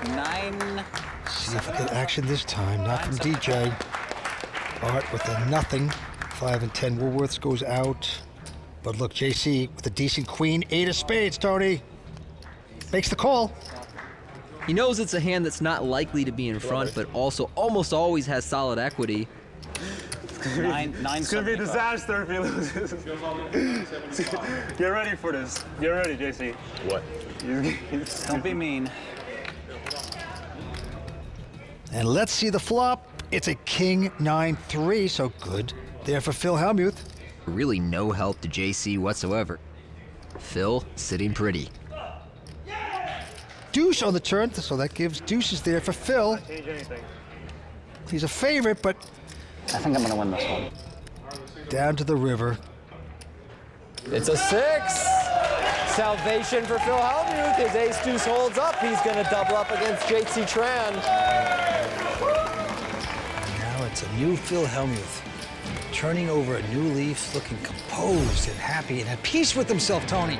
9. See if we get action this time, not from DJ. Art with a nothing. 5 and 10. Woolworths goes out. But look, JC with a decent queen. 8 of spades, Tony. Makes the call. He knows it's a hand that's not likely to be in front, but also almost always has solid equity. It's gonna be a disaster if he loses. Get ready for this. Get ready, JC. What? Don't be mean. And let's see the flop. It's a king 9-3, so good there for Phil Helmuth. Really no help to JC whatsoever. Phil sitting pretty. Deuce on the turn, so that gives deuces there for Phil. Change anything. He's a favorite, but I think I'm gonna win this one. down to the river. It's a 6. Salvation for Phil Helmuth. His ace-deuce holds up. He's going to double up against JC Tran. Now it's a new Phil Helmuth, turning over a new leaf, looking composed and happy and at peace with himself, Tony.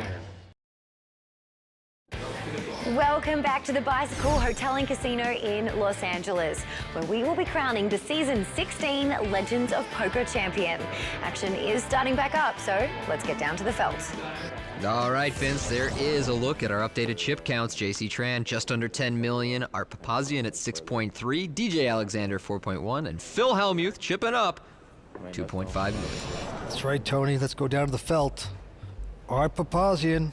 Welcome back to the Bicycle Hotel and Casino in Los Angeles, where we will be crowning the Season 16 Legends of Poker champion. Action is starting back up, so let's get down to the felt. All right, Vince, there is a look at our updated chip counts. JC Tran just under 10 million, Art Papazian at 6.3, DJ Alexander 4.1, and Phil Helmuth chipping up 2.5 million. That's right, Tony. Let's go down to the felt. Art Papazian,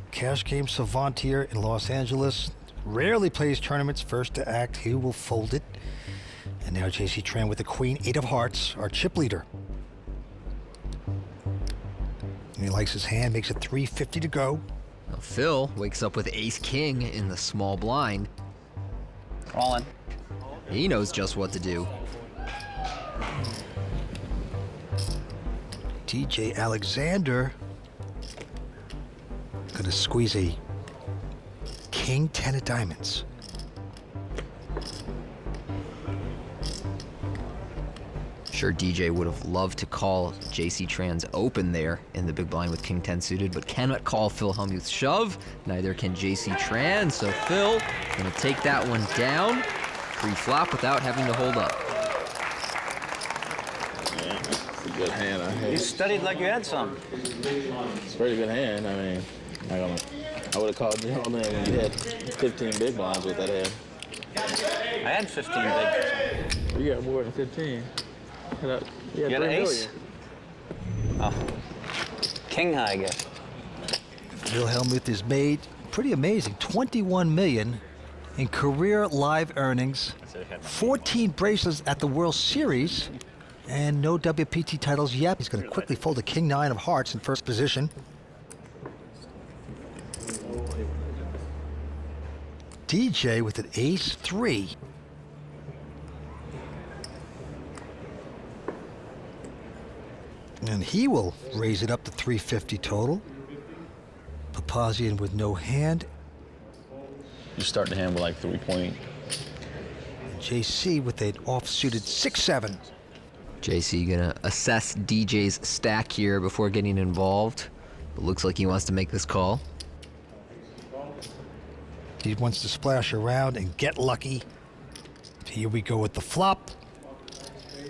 cash game savant here in Los Angeles. Rarely plays tournaments. First to act, he will fold it. And now JC Tran with the queen, 8 of hearts, our chip leader. And he likes his hand, makes it 350 to go. Now Phil wakes up with ace-king in the small blind. All in. He knows just what to do. DJ Alexander gonna squeeze a king 10 of diamonds. Sure, DJ would have loved to call JC Tran's open there in the big blind with king 10 suited, but cannot call Phil Helmuth's shove. Neither can JC Tran, so Phil gonna take that one down. pre-flop without having to hold up. Yeah, it's a good hand. You studied like you had some. It's a pretty good hand. I mean, I would have called you on there when you had 15 big blinds with that hand. I had 15 big. You got more than 15. You had an ace? Oh. King high, I guess. Phil Hellmuth has made pretty amazing 21 million in career live earnings, 14 bracelets at the World Series, and no WPT titles yet. He's going to quickly fold a king nine of hearts in first position. DJ with an ace three. And he will raise it up to 350 total. Papazian with no hand. You start the hand with like 3 point. JC with an off-suited 6-7. JC gonna assess DJ's stack here before getting involved. But looks like he wants to make this call. He wants to splash around and get lucky. Here we go with the flop.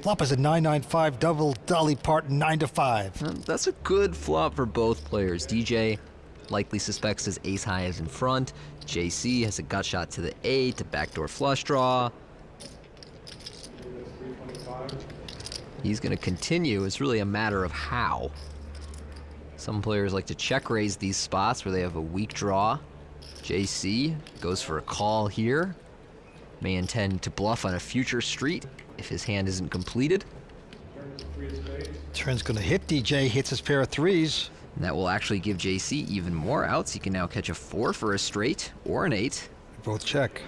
Flop is a 9-9-5 double Dolly Parton 9-5. That's a good flop for both players. DJ likely suspects his ace high is in front. JC has a gut shot to the 8, a backdoor flush draw. He's going to continue. It's really a matter of how. Some players like to check raise these spots where they have a weak draw. JC goes for a call here. May intend to bluff on a future street if his hand isn't completed. Turn's going to hit DJ, hits his pair of threes. And that will actually give JC even more outs. He can now catch a 4 for a straight or an 8. Both check.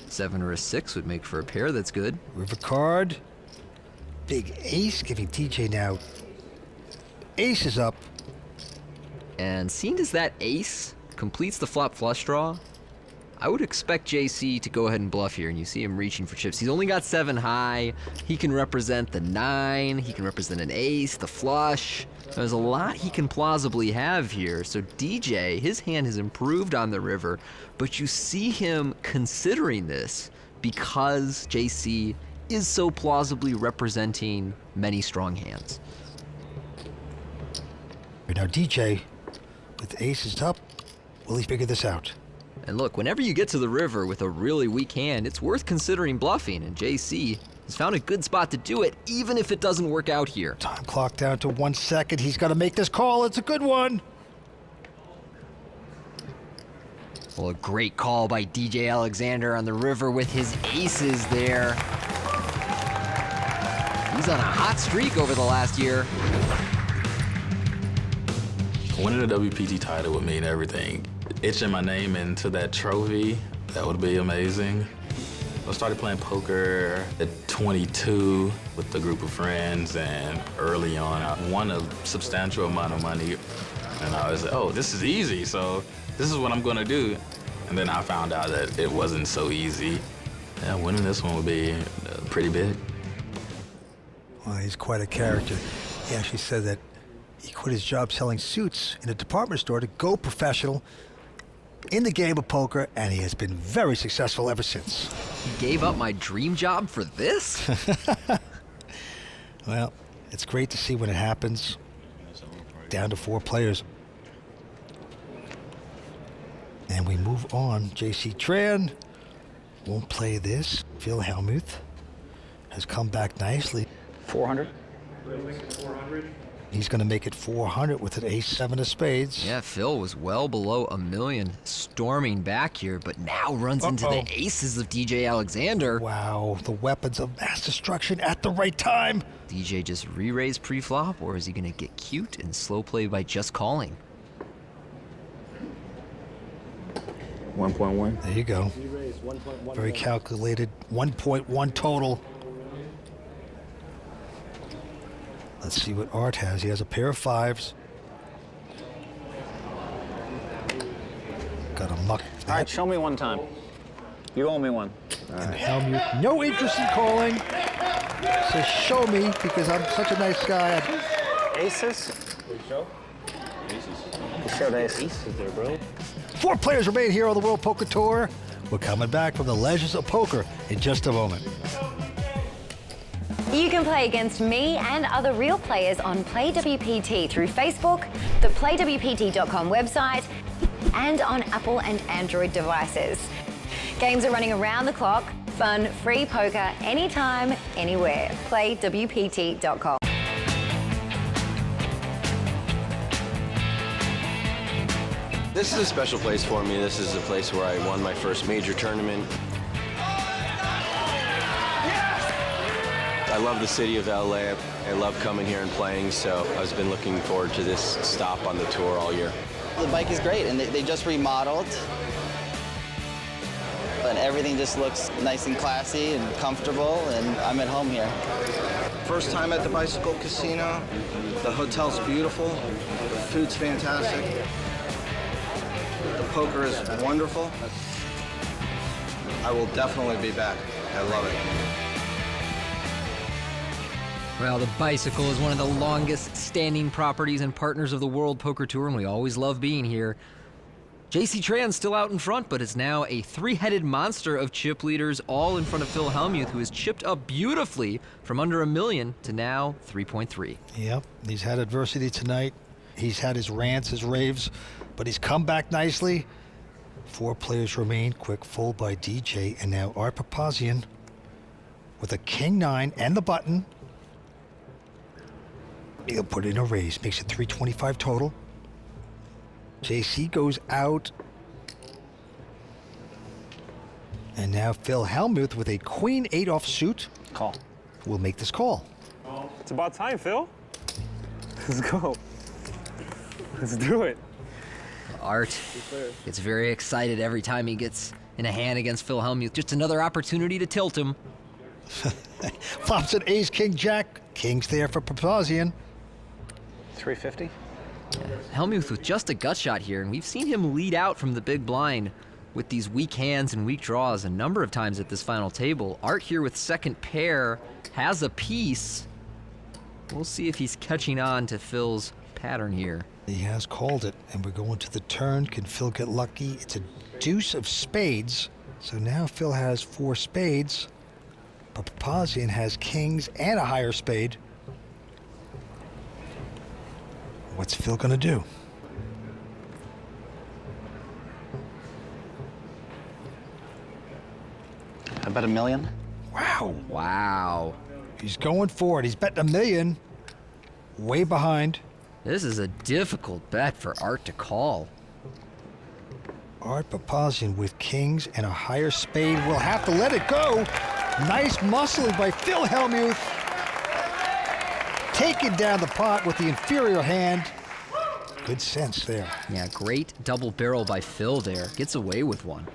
7 or a 6 would make for a pair. That's good. River card. Big ace, giving DJ now ace is up. And seeing as that ace completes the flop flush draw, I would expect JC to go ahead and bluff here, and you see him reaching for chips. He's only got 7 high. He can represent the 9. He can represent an ace, the flush. There's a lot he can plausibly have here. So DJ, his hand has improved on the river, but you see him considering this because JC is so plausibly representing many strong hands. Now DJ, with aces up, will he figure this out? And look, whenever you get to the river with a really weak hand, it's worth considering bluffing, and JC has found a good spot to do it, even if it doesn't work out here. Time clock down to 1 second. He's got to make this call. It's a good one. Well, a great call by DJ Alexander on the river with his aces there. He's on a hot streak over the last year. Winning the WPT title would mean everything. Itching my name into that trophy, that would be amazing. I started playing poker at 22 with a group of friends, and early on I won a substantial amount of money, and I was like, oh, this is easy, so this is what I'm gonna do. And then I found out that it wasn't so easy. Yeah, winning this one would be pretty big. Well, he's quite a character. He actually said that he quit his job selling suits in a department store to go professional in the game of poker, and he has been very successful ever since. He gave up my dream job for this? Well, it's great to see when it happens. Down to 4 players. And we move on. JC Tran won't play this. Phil Hellmuth has come back nicely. 400. He's going to make it 400 with an ace-7 of spades. Yeah, Phil was well below $1 million, storming back here, but now runs into the aces of DJ Alexander. Wow, the weapons of mass destruction at the right time. DJ just re-raised pre-flop, or is he going to get cute and slow play by just calling? 1.1. There you go. Very calculated. 1.1 total. Let's see what Art has. He has a pair of 5s. Got a muck. All right, show me one time. You owe me one. And Hellmuth, no interest in calling. Says show me because I'm such a nice guy. Aces? Show? Aces. You showed aces. Aces there, bro. 4 players remain here on the World Poker Tour. We're coming back from the Legends of Poker in just a moment. You can play against me and other real players on PlayWPT through Facebook, the PlayWPT.com website, and on Apple and Android devices. Games are running around the clock, fun, free poker, anytime, anywhere. PlayWPT.com. This is a special place for me. This is a place where I won my first major tournament. I love the city of LA. I love coming here and playing, so I've been looking forward to this stop on the tour all year. The bike is great, and they just remodeled. And everything just looks nice and classy and comfortable, and I'm at home here. First time at the Bicycle Casino. The hotel's beautiful. The food's fantastic. The poker is wonderful. I will definitely be back. I love it. Well, the Bicycle is one of the longest standing properties and partners of the World Poker Tour, and we always love being here. JC Tran's still out in front, but it's now a three-headed monster of chip leaders, all in front of Phil Hellmuth, who has chipped up beautifully from under $1 million to now 3.3. Yep, he's had adversity tonight. He's had his rants, his raves, but he's come back nicely. 4 players remain. Quick fold by DJ, and now Art Papazian with a king-9 and the button. He'll put in a raise, makes it 325 total. JC goes out. And now Phil Hellmuth with a queen-8 offsuit. Call. Will make this call. It's about time, Phil. Let's go. Let's do it. Art gets very excited every time he gets in a hand against Phil Hellmuth. Just another opportunity to tilt him. Flops an ace, king, jack. King's there for Papazian. 350. Hellmuth with just a gut shot here, and we've seen him lead out from the big blind with these weak hands and weak draws a number of times at this final table. Art here with second pair has a piece. We'll see if he's catching on to Phil's pattern here. He has called it, and we're going to the turn. Can Phil get lucky? It's a deuce of spades. So now Phil has 4 spades, but Papazian has kings and a higher spade. What's Phil gonna do? I bet $1 million. Wow. Wow. He's going for it. He's betting $1 million. Way behind. This is a difficult bet for Art to call. Art Papazian with kings and a higher spade will have to let it go. Nice muscling by Phil Hellmuth. Taking down the pot with the inferior hand. Good sense there. Yeah, great double barrel by Phil there. Gets away with one.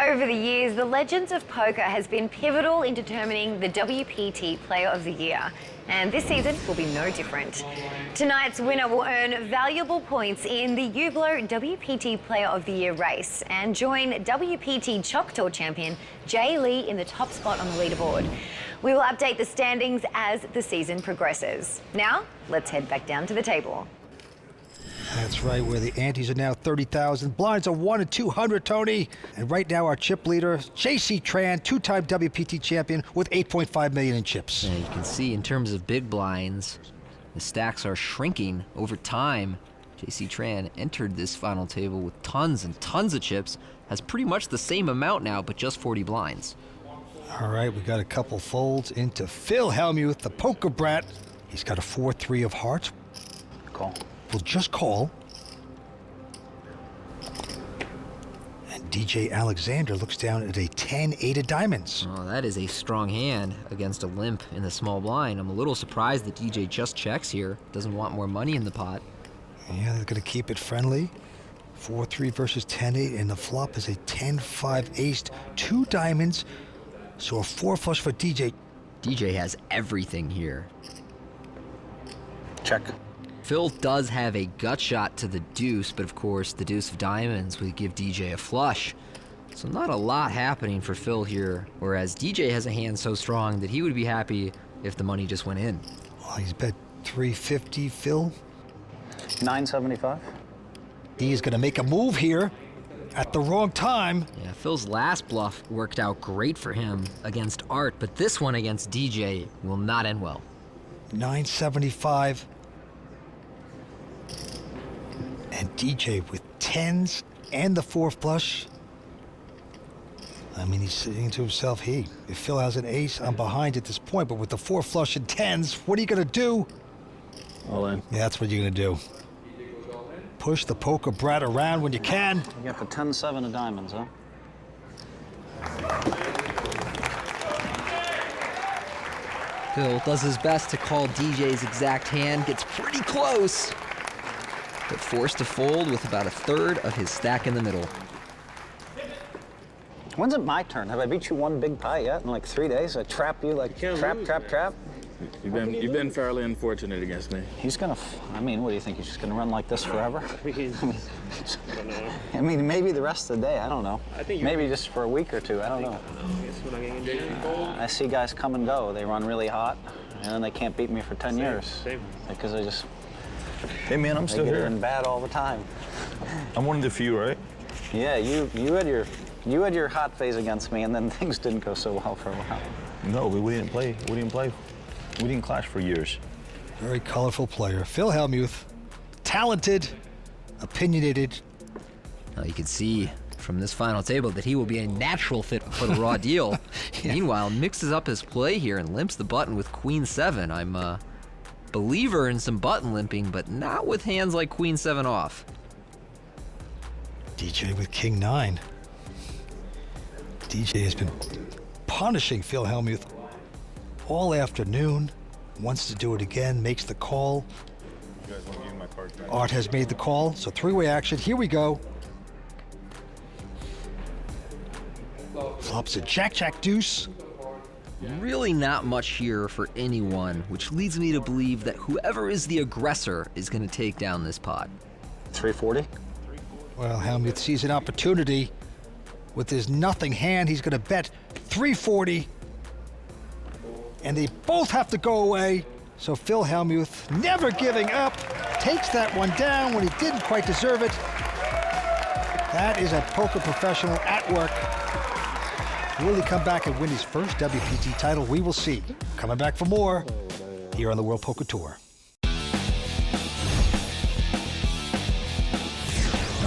Over the years, the Legends of Poker has been pivotal in determining the WPT Player of the Year, and this season will be no different. Tonight's winner will earn valuable points in the Hublot WPT Player of the Year race and join WPT Choctaw champion Jay Lee in the top spot on the leaderboard. We will update the standings as the season progresses. Now, let's head back down to the table. That's right, where the antes are now 30,000. Blinds are 1 in 200, Tony. And right now, our chip leader, JC Tran, 2-time WPT champion with 8.5 million in chips. And you can see in terms of big blinds, the stacks are shrinking over time. JC Tran entered this final table with tons and tons of chips, has pretty much the same amount now, but just 40 blinds. All right, we got a couple folds into Phil Hellmuth, the poker brat. He's got a 4-3 of hearts. Call. We'll just call. And DJ Alexander looks down at a 10-8 of diamonds. Oh, that is a strong hand against a limp in the small blind. I'm a little surprised that DJ just checks here. Doesn't want more money in the pot. Yeah, they're going to keep it friendly. 4-3 versus 10-8, and the flop is a 10-5 ace, 2 diamonds. So a 4 flush for DJ. DJ has everything here. Check. Phil does have a gut shot to the deuce, but of course the deuce of diamonds would give DJ a flush. So not a lot happening for Phil here, whereas DJ has a hand so strong that he would be happy if the money just went in. Well, he's bet 350, Phil. 975. He is going to make a move here. at the wrong time. Yeah, Phil's last bluff worked out great for him against Art, but this one against DJ will not end well. 975. And DJ with tens and the 4 flush. I mean, he's saying to himself, hey, if Phil has an ace, I'm behind at this point, but with the 4 flush and tens, what are you gonna do? All in. Yeah, that's what you're gonna do. Push the poker brat around when you can. You got the 10-7 of diamonds, huh? Phil does his best to call DJ's exact hand, gets pretty close, but forced to fold with about 1/3 of his stack in the middle. When's it my turn? Have I beat you one big pie yet in like 3 days? I trap you like trap. You've been fairly unfortunate against me. He's gonna, I mean, what do you think? He's just gonna run like this forever? I mean, maybe the rest of the day, I don't know. Maybe just for a week or two, I don't know. I see guys come and go. They run really hot, and then they can't beat me for 10 years. Because they just, hey man, I'm still they get here. in bad all the time. I'm one of the few, right? Yeah, you had your hot phase against me, and then things didn't go so well for a while. No, we didn't play. We didn't clash for years. Very colorful player. Phil Hellmuth, talented, opinionated. Now you can see from this final table that he will be a natural fit for the raw deal. Meanwhile, mixes up his play here and limps the button with Queen 7. I'm a believer in some button limping, but not with hands like Queen 7 off. DJ with King 9. DJ has been punishing Phil Hellmuth all afternoon. Wants to do it again, makes the call. You guys want to use my card? Art has made the call, so 3-way action. Here we go. Flops a jack deuce. Really not much here for anyone, which leads me to believe that whoever is the aggressor is going to take down this pot. 340? Well, Hellmuth sees an opportunity. With his nothing hand, he's going to bet 340. And they both have to go away. So Phil Hellmuth, never giving up, takes that one down when he didn't quite deserve it. That is a poker professional at work. Will he come back and win his first WPT title? We will see. Coming back for more here on the World Poker Tour.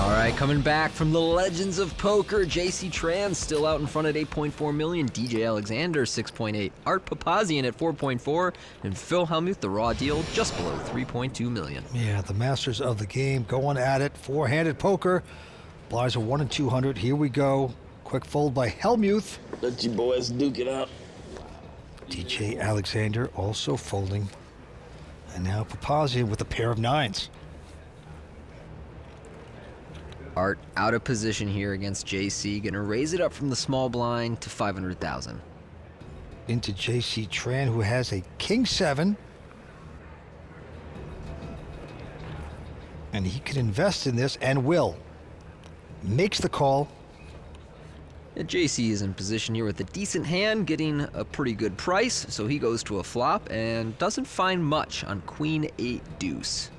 All right, coming back from the Legends of Poker, JC Tran still out in front at 8.4 million, DJ Alexander 6.8, Art Papazian at 4.4, and Phil Hellmuth, the raw deal, just below 3.2 million. Yeah, the masters of the game going at it. Four-handed poker. Blinds are 1 in 200. Here we go. Quick fold by Hellmuth. Let you boys duke it out. DJ Alexander also folding. And now Papazian with a pair of 9s. Art out of position here against JC, gonna raise it up from the small blind to 500,000. Into JC Tran, who has a King 7. And he can invest in this and will. Makes the call. And JC is in position here with a decent hand, getting a pretty good price, so he goes to a flop and doesn't find much on Queen 8 deuce.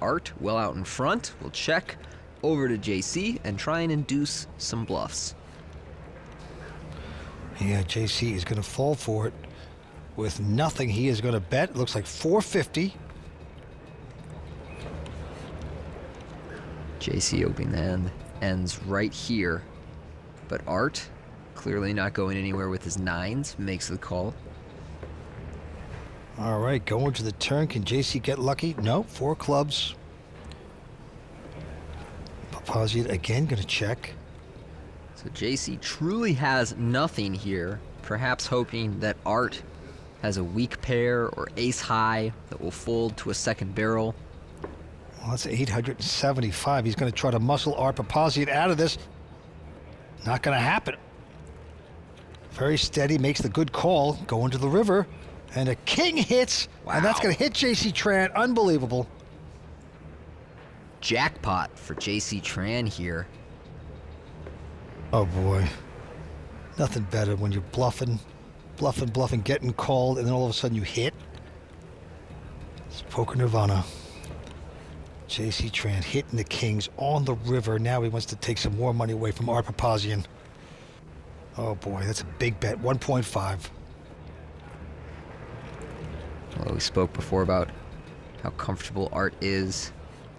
Art, well out in front, will check over to JC and try and induce some bluffs. Yeah, JC is going to fall for it. With nothing, he is going to bet. It looks like 450. JC opening the hand ends right here. But Art, clearly not going anywhere with his 9s, makes the call. All right, going to the turn. Can JC get lucky? No, 4 clubs. Papazian again going to check. So JC truly has nothing here, perhaps hoping that Art has a weak pair or ace high that will fold to a second barrel. Well, that's 875. He's going to try to muscle Art Papazian out of this. Not going to happen. Very steady, makes the good call, going to the river, and a king hits, and that's going to hit JC Tran. Unbelievable. Jackpot for JC Tran here. Oh boy. Nothing better when you're bluffing, getting called, and then all of a sudden you hit. It's poker nirvana. J.C. Tran hitting the kings on the river. Now he wants to take some more money away from Art Papazian. Oh boy, that's a big bet, 1.5. Well, we spoke before about how comfortable Art is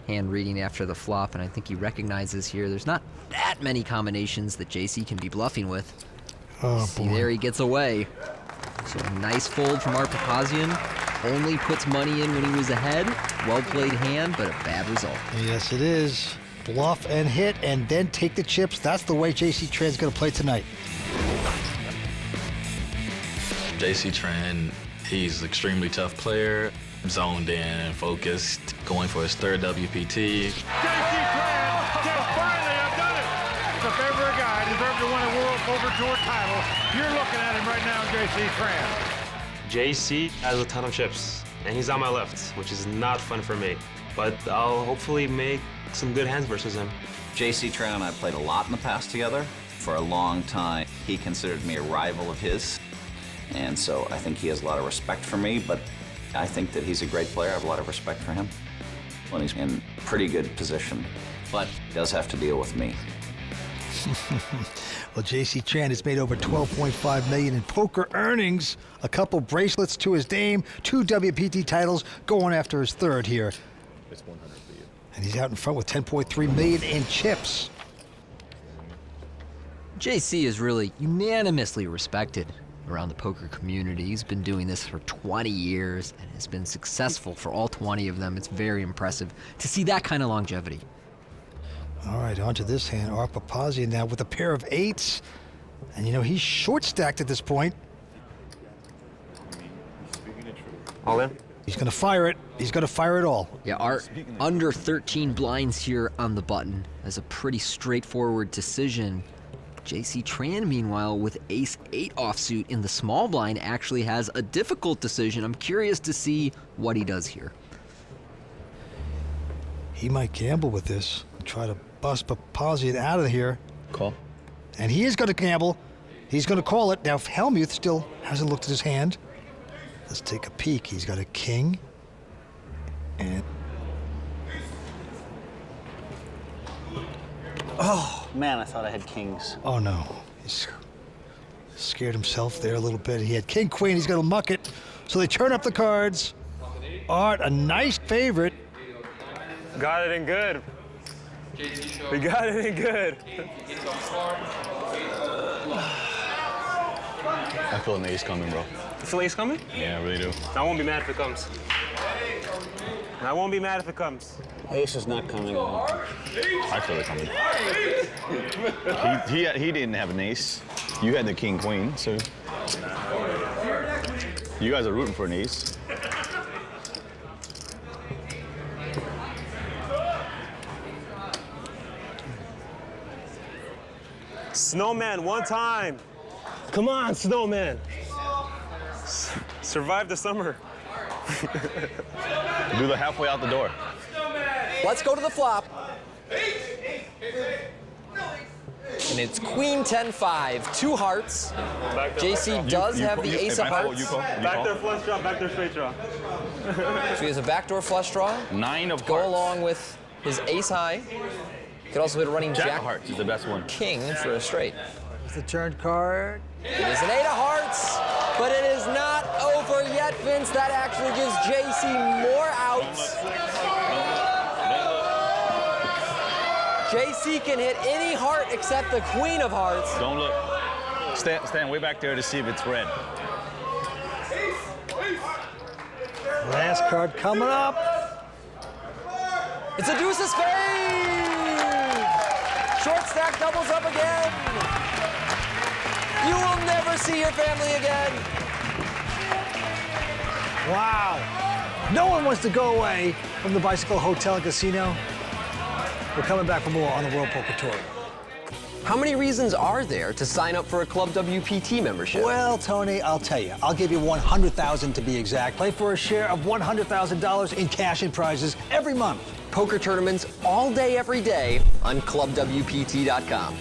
hand reading after the flop, and I think he recognizes here there's not that many combinations that JC can be bluffing with. Oh, See, boy. there he gets away. So a nice fold from Art Papazian. Only puts money in when he was ahead. Well played hand, but a bad result. Yes, it is. Bluff and hit, and then take the chips. That's the way J.C. Tran's going to play tonight. J.C. Tran, he's an extremely tough player, zoned in and focused, going for his third WPT. J.C. Tran can finally have done it. If ever a guy deserved to win a World Poker Tour title, you're looking at him right now, J.C. Tran. JC has a ton of chips, and he's on my left, which is not fun for me. But I'll hopefully make some good hands versus him. J.C. Tran and I played a lot in the past together. For a long time, he considered me a rival of his. And so I think he has a lot of respect for me, but I think that he's a great player. I have a lot of respect for him. When he's in pretty good position, but he does have to deal with me. Well, J.C. Tran has made over $12.5 million in poker earnings, a couple bracelets to his name, 2 WPT titles, going after his third here. It's 100 for you. And he's out in front with $10.3 million in chips. JC is really unanimously respected around the poker community. He's been doing this for 20 years and has been successful for all 20 of them. It's very impressive to see that kind of longevity. All right, on to this hand. Art Papazian now with a pair of 8s. And, you know, he's short-stacked at this point. All in? He's going to fire it. He's going to fire it all. Yeah, Art under 13 blinds here on the button. That's a pretty straightforward decision. J.C. Tran, meanwhile, with ace-8 offsuit in the small blind, actually has a difficult decision. I'm curious to see what he does here. He might gamble with this. Try to bust Papazian out of here. Call. And he is going to gamble. He's going to call it. Now, Hellmuth still hasn't looked at his hand. Let's take a peek. He's got a king. And... Oh, man, I thought I had kings. oh, no. He's scared himself there a little bit. He had king, queen. He's going to muck it. So they turn up the cards. Art, a nice favorite. Got it in good. We got it in good. I feel an ace coming, bro. You feel ace coming? Yeah, I really do. I won't be mad if it comes. I won't be mad if it comes. Ace is not coming. I feel it coming. He didn't have an ace. You had the king, queen, so you guys are rooting for an ace. Snowman, one time. Come on, Snowman. Survive the summer. Do the halfway out the door. Let's go to the flop. And it's queen 10-5, 2 hearts. JC does have the ace of hearts. Backdoor flush draw, backdoor straight draw. So he has a backdoor flush draw. 9 of hearts. Go along with his ace high. Could also hit a running Jack jack of hearts is the best one. King for a straight. It's the turn card. It is an 8 of hearts, but it is not over yet, Vince. That actually gives JC more outs. JC can hit any heart except the queen of hearts. Don't look. Stand way back there to see if it's red. Last card coming up. It's a deuce of spades! Short stack doubles up again. You will never see your family again. Wow. No one wants to go away from the Bicycle Hotel and Casino. We're coming back for more on the World Poker Tour. How many reasons are there to sign up for a Club WPT membership? Well, Tony, I'll tell you. I'll give you $100,000 to be exact. Play for a share of $100,000 in cash and prizes every month. Poker tournaments all day, every day on ClubWPT.com.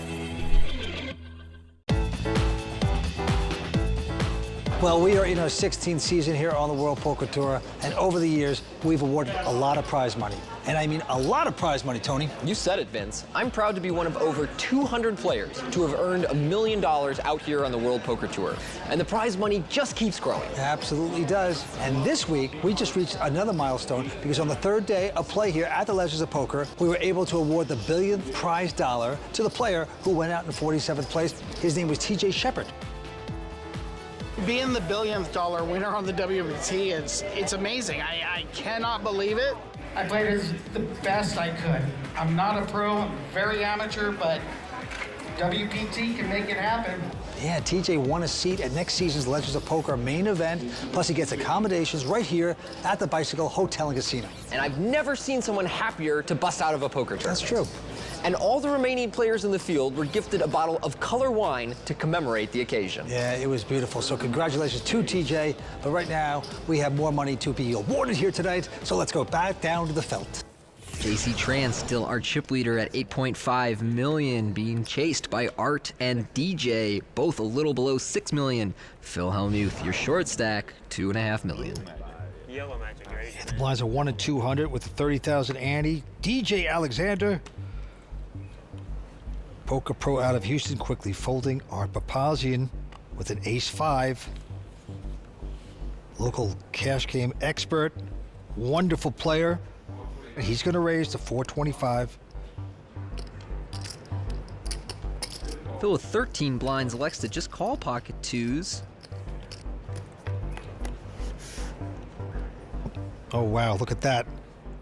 Well, we are in our 16th season here on the World Poker Tour, and over the years, we've awarded a lot of prize money. And I mean a lot of prize money, Tony. You said it, Vince. I'm proud to be one of over 200 players to have earned $1 million out here on the World Poker Tour. And the prize money just keeps growing. It absolutely does. And this week, we just reached another milestone because on the third day of play here at the Legends of Poker, we were able to award the billionth prize dollar to the player who went out in 47th place. His name was TJ Shepard. Being the billionth dollar winner on the WPT, it's amazing. I cannot believe it. I played as the best I could. I'm not a pro, I'm very amateur, but WPT can make it happen. Yeah, TJ won a seat at next season's Legends of Poker main event, plus he gets accommodations right here at the Bicycle Hotel and Casino. And I've never seen someone happier to bust out of a poker tournament. That's true. And all the remaining players in the field were gifted a bottle of color wine to commemorate the occasion. Yeah, it was beautiful. So congratulations to TJ. But right now, we have more money to be awarded here tonight. So let's go back down to the felt. JC Tran still our chip leader at 8.5 million, being chased by Art and DJ, both a little below 6 million. Phil Hellmuth, your short stack, 2.5 million. Yellow magic, right? Yeah, the blinds are 1 and 200 with a 30,000 ante. DJ Alexander, Poker Pro out of Houston, quickly folding. Art Papazian with an ace-5. Local cash game expert, wonderful player. He's going to raise to 425. Phil with 13 blinds elects to just call pocket twos. Oh, wow, look at that.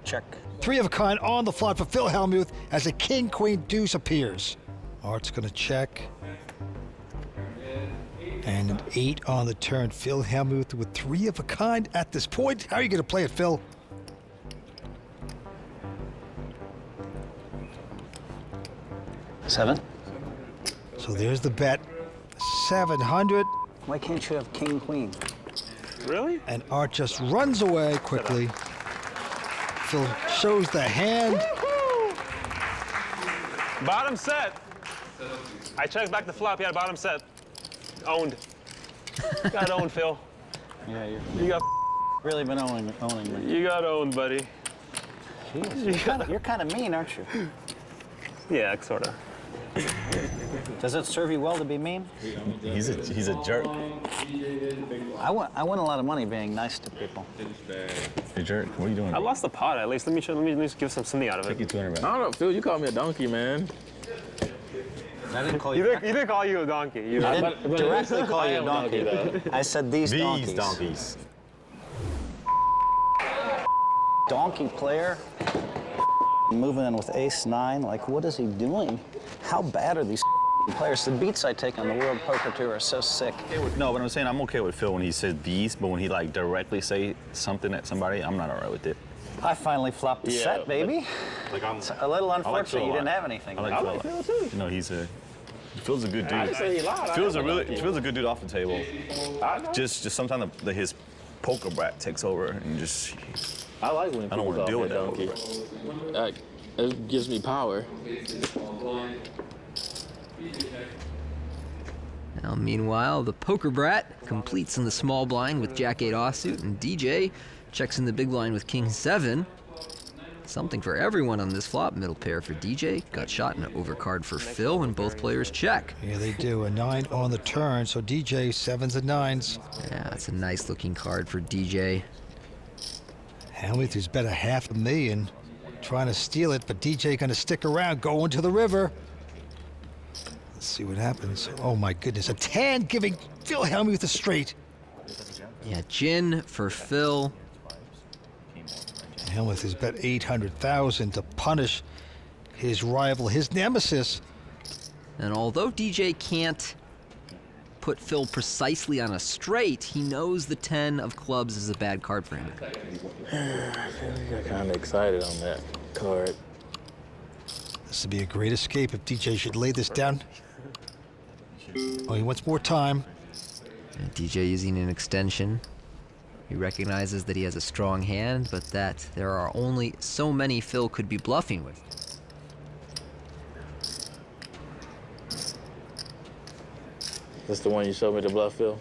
Check. 3 of a kind on the flop for Phil Hellmuth as a king-queen deuce appears. Art's going to check. And an 8 on the turn. Phil Hellmuth with 3 of a kind at this point. How are you going to play it, Phil? Seven. So there's the bet. 700. Why can't you have king, queen? Really? And Art just runs away quickly. Phil shows the hand. Bottom set. I checked back the flop. Yeah, bottom set. Owned. Got owned, Phil. Yeah, You got really been owning me. You got owned, buddy. Jeez, you're kind of mean, aren't you? Yeah, sort of. Does it serve you well to be mean? He's a jerk. I win a lot of money being nice to people. A jerk. What are you doing? I lost the pot at least. Let me at least give something out of it. Take you 200 back. I don't know, Phil, you called me a donkey, man. I didn't call you. You didn't call you a donkey. I didn't directly call you a donkey. I said these donkeys. Donkey player. Moving in with ace-9. Like, what is he doing? How bad are these players? The beats I take on the World Poker Tour are so sick. No, but I'm saying I'm okay with Phil when he says these, but when he like directly say something at somebody, I'm not all right with it. I finally flopped the set, baby. Like it's a little unfortunate you didn't have anything. I like Phil too. You know, Phil's a good dude. I didn't say he lied. Phil's a good dude off the table. Just sometimes his poker brat takes over and just. I like when I don't want to deal with that donkey. It gives me power. Now, meanwhile, the poker brat completes in the small blind with Jack-8 offsuit, and DJ checks in the big blind with King-7. Something for everyone on this flop. Middle pair for DJ, gut shot and an overcard for Phil, and both players check. Yeah, they do. A 9 on the turn, so DJ 7s and 9s. Yeah, it's a nice looking card for DJ. Hellmuth, who's bet a $500,000, trying to steal it, but DJ gonna stick around, going to the river. Let's see what happens. Oh my goodness, a 10 giving Phil Hellmuth a straight. Yeah, gin for Phil. Hellmuth has bet 800,000 to punish his rival, his nemesis. And although DJ can't put Phil precisely on a straight, he knows the 10 of clubs is a bad card for him. I got kind of excited on that card. This would be a great escape if DJ should lay this down. Oh, he wants more time. And DJ using an extension. He recognizes that he has a strong hand, but that there are only so many Phil could be bluffing with. That's the one you showed me to bluff, Phil?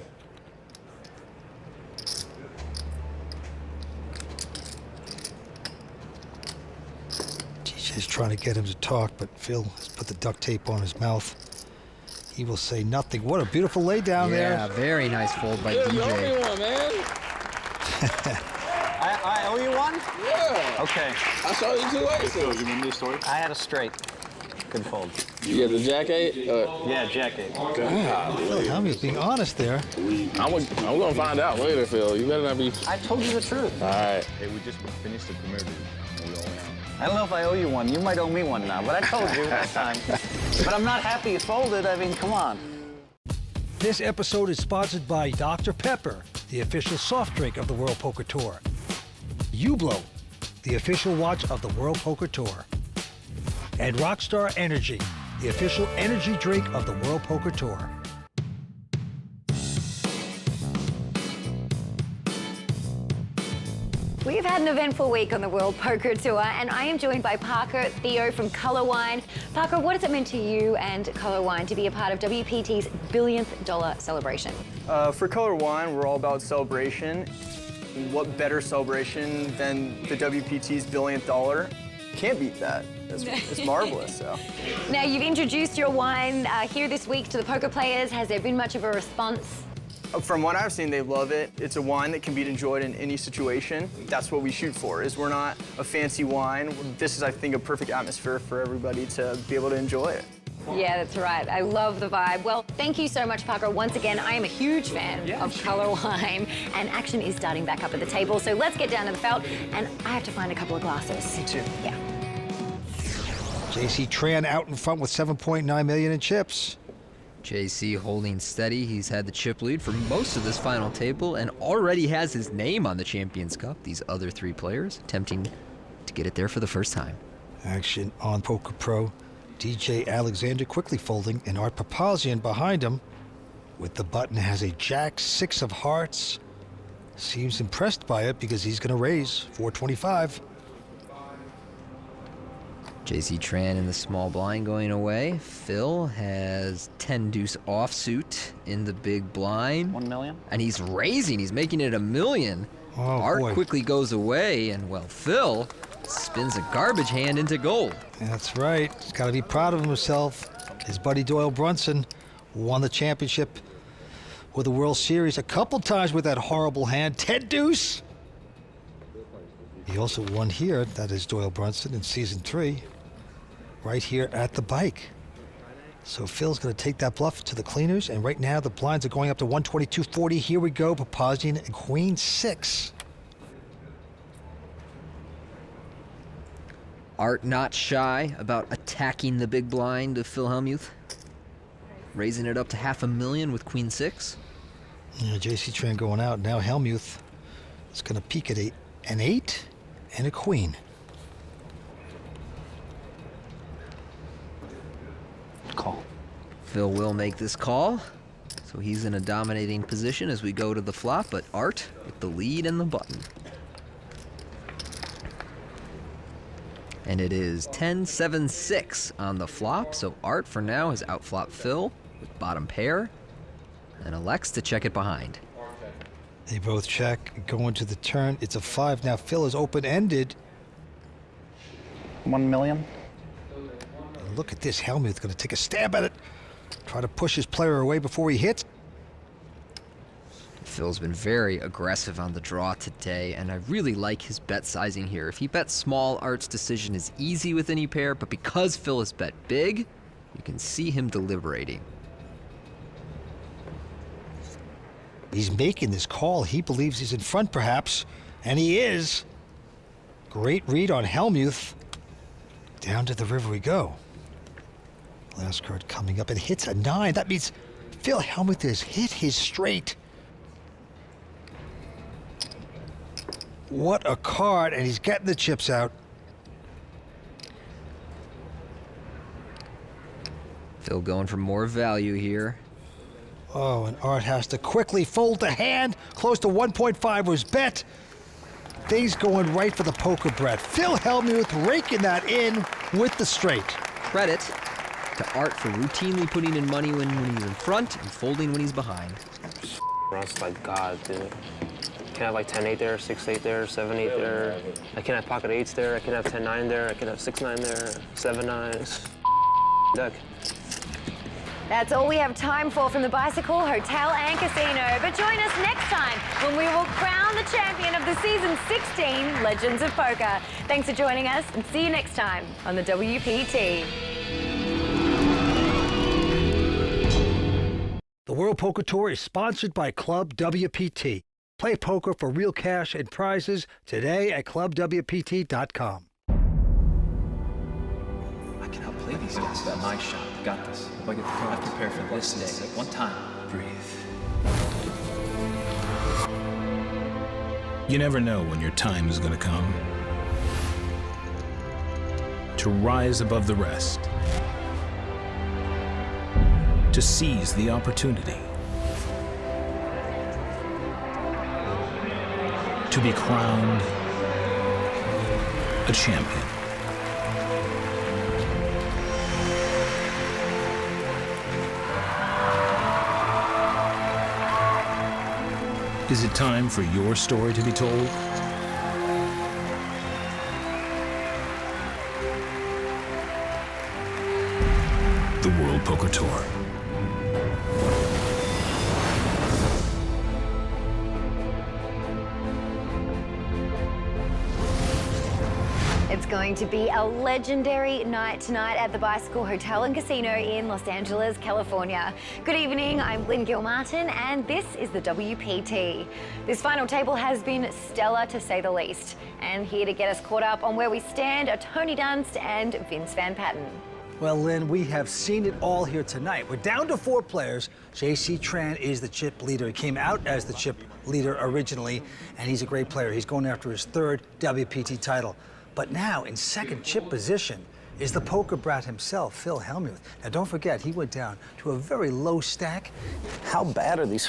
is trying to get him to talk, but Phil has put the duct tape on his mouth. He will say nothing. What a beautiful lay down there. Yeah, very nice fold by DJ. You owe me one, man. I owe you one? Yeah. Okay. I saw you 2 aces. You remember the story? I had a straight. Good fold. You get the jack 8? Yeah, jack 8. Phil Hellmuth being honest there. I'm gonna find out later, Phil. You better not be. I told you the truth. All right. Hey, we just finished the premiere, dude. We all went out. I don't know if I owe you one. You might owe me one now, but I told you last time. But I'm not happy you folded. I mean, come on. This episode is sponsored by Dr. Pepper, the official soft drink of the World Poker Tour. Ublo, the official watch of the World Poker Tour. And Rockstar Energy, the official energy drink of the World Poker Tour. We've had an eventful week on the World Poker Tour, and I am joined by Parker Theo from Color Wine. Parker, what has it meant to you and Color Wine to be a part of WPT's $1 billion celebration? For Color Wine, we're all about celebration. What better celebration than the WPT's $1 billion? Can't beat that. It's marvelous. So. Now, you've introduced your wine here this week to the poker players. Has there been much of a response? From what I've seen, they love it. It's a wine that can be enjoyed in any situation. That's what we shoot for, is we're not a fancy wine. This is, I think, a perfect atmosphere for everybody to be able to enjoy it. Yeah, that's right. I love the vibe. Well, thank you so much, Parker. Once again, I am a huge fan of Color Wine, and action is starting back up at the table. So let's get down to the felt, and I have to find a couple of glasses. Me too. Yeah. JC Tran out in front with 7.9 million in chips. JC holding steady. He's had the chip lead for most of this final table and already has his name on the Champions Cup. These other three players attempting to get it there for the first time. Action on Poker Pro. DJ Alexander quickly folding, and Art Papazian behind him with the button has a Jack 6 of hearts. Seems impressed by it because he's going to raise 425. JC Tran in the small blind going away. Phil has 10 deuce offsuit in the big blind. 1 million. And he's raising. He's making it $1 million. Oh, Art boy. quickly goes away, and well, Phil spins a garbage hand into gold. That's right. He's got to be proud of himself. His buddy Doyle Brunson won the championship with the World Series a couple times with that horrible hand, 10 deuce. He also won here, that is Doyle Brunson, in season 3, right here at the bike. So Phil's going to take that bluff to the cleaners, and right now the blinds are going up to 122.40. Here we go, Papazian and Queen 6. Art not shy about attacking the big blind of Phil Hellmuth, raising it up to $500,000 with Queen 6. Yeah, JC Tran going out. Now Hellmuth is going to peek at an 8 and a queen. Call. Phil will make this call, so he's in a dominating position as we go to the flop, but Art with the lead and the button. And it is 10-7-6 on the flop, so Art for now has outflopped Phil with bottom pair and elects to check it behind. They both check, going to the turn. It's a 5. Now Phil is open-ended. 1 million. And look at this. Hellmuth going to take a stab at it. Try to push his player away before he hits. Phil's been very aggressive on the draw today, and I really like his bet sizing here. If he bets small, Art's decision is easy with any pair, but because Phil has bet big, you can see him deliberating. He's making this call. He believes he's in front, perhaps, and he is. Great read on Hellmuth. Down to the river we go. Last card coming up. It hits a 9. That means Phil Hellmuth has hit his straight. What a card, and he's getting the chips out. Phil going for more value here. Oh, and Art has to quickly fold the hand. Close to 1.5 was bet. Things going right for the poker Brett. Phil Hellmuth raking that in with the straight. Credit to Art for routinely putting in money when he's in front and folding when he's behind. Runs like God, dude. can have like 10-8 there, 6-8 there, 7-8 there. I can have pocket 8s there. I can have 10-9 there. I can have 6-9 there, 7-9. Deck. That's all we have time for from the Bicycle Hotel and Casino. But join us next time when we will crown the champion of the season 16 Legends of Poker. Thanks for joining us and see you next time on the WPT. The World Poker Tour is sponsored by ClubWPT. Play poker for real cash and prizes today at ClubWPT.com. I can outplay these guys. Got my shot. Got this. If I get the card, I prepare for this day. One time. Breathe. You never know when your time is going to come. To rise above the rest. To seize the opportunity. To be crowned a champion. Is it time for your story to be told? The World Poker Tour. It's going to be a legendary night tonight at the Bicycle Hotel and Casino in Los Angeles, California. Good evening, I'm Lynn Gilmartin, and this is the WPT. This final table has been stellar to say the least. And here to get us caught up on where we stand are Tony Dunst and Vince Van Patten. Well, Lynn, we have seen it all here tonight. We're down to 4 players. J.C. Tran is the chip leader. He came out as the chip leader originally, and he's a great player. He's going after his 3rd WPT title. But now, in 2nd chip position, is the poker brat himself, Phil Hellmuth. Now, don't forget, he went down to a very low stack. How bad are these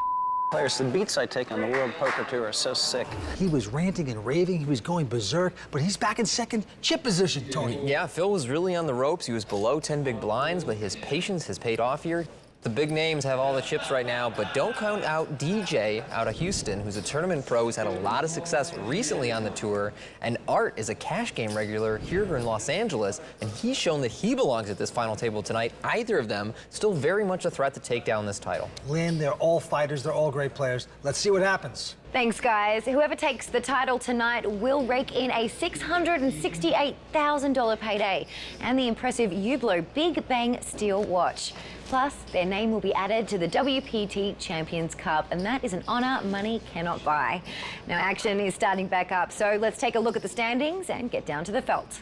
players? The beats I take on the World Poker Tour are so sick. He was ranting and raving. He was going berserk, but he's back in 2nd chip position, Tony. Yeah, Phil was really on the ropes. He was below 10 big blinds, but his patience has paid off here. The big names have all the chips right now, but don't count out DJ out of Houston, who's a tournament pro, who's had a lot of success recently on the tour. And Art is a cash game regular here in Los Angeles, and he's shown that he belongs at this final table tonight. Either of them still very much a threat to take down this title. Lynn, they're all fighters. They're all great players. Let's see what happens. Thanks, guys. Whoever takes the title tonight will rake in a $668,000 payday and the impressive Hublot Big Bang Steel watch. Plus, their name will be added to the WPT Champions Cup, and that is an honor money cannot buy. Now, action is starting back up, so let's take a look at the standings and get down to the felt.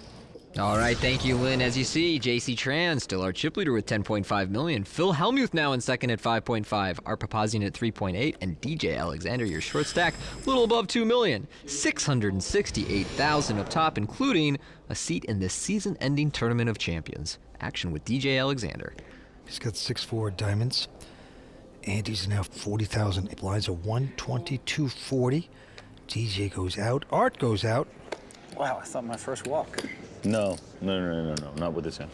All right, thank you, Lynn. As you see, J.C. Tran still our chip leader with $10.5 million. Phil Hellmuth now in 2nd at $5.5. Art Papazian at $3.8. And DJ Alexander, your short stack, a little above $2 million. $668,000 up top, including a seat in the season-ending Tournament of Champions. Action with DJ Alexander. He's got 6-4 diamonds. Andy's now 40,000. Blinds are 122.40. DJ goes out. Art goes out. Wow, I thought my first walk. No, not with this hand.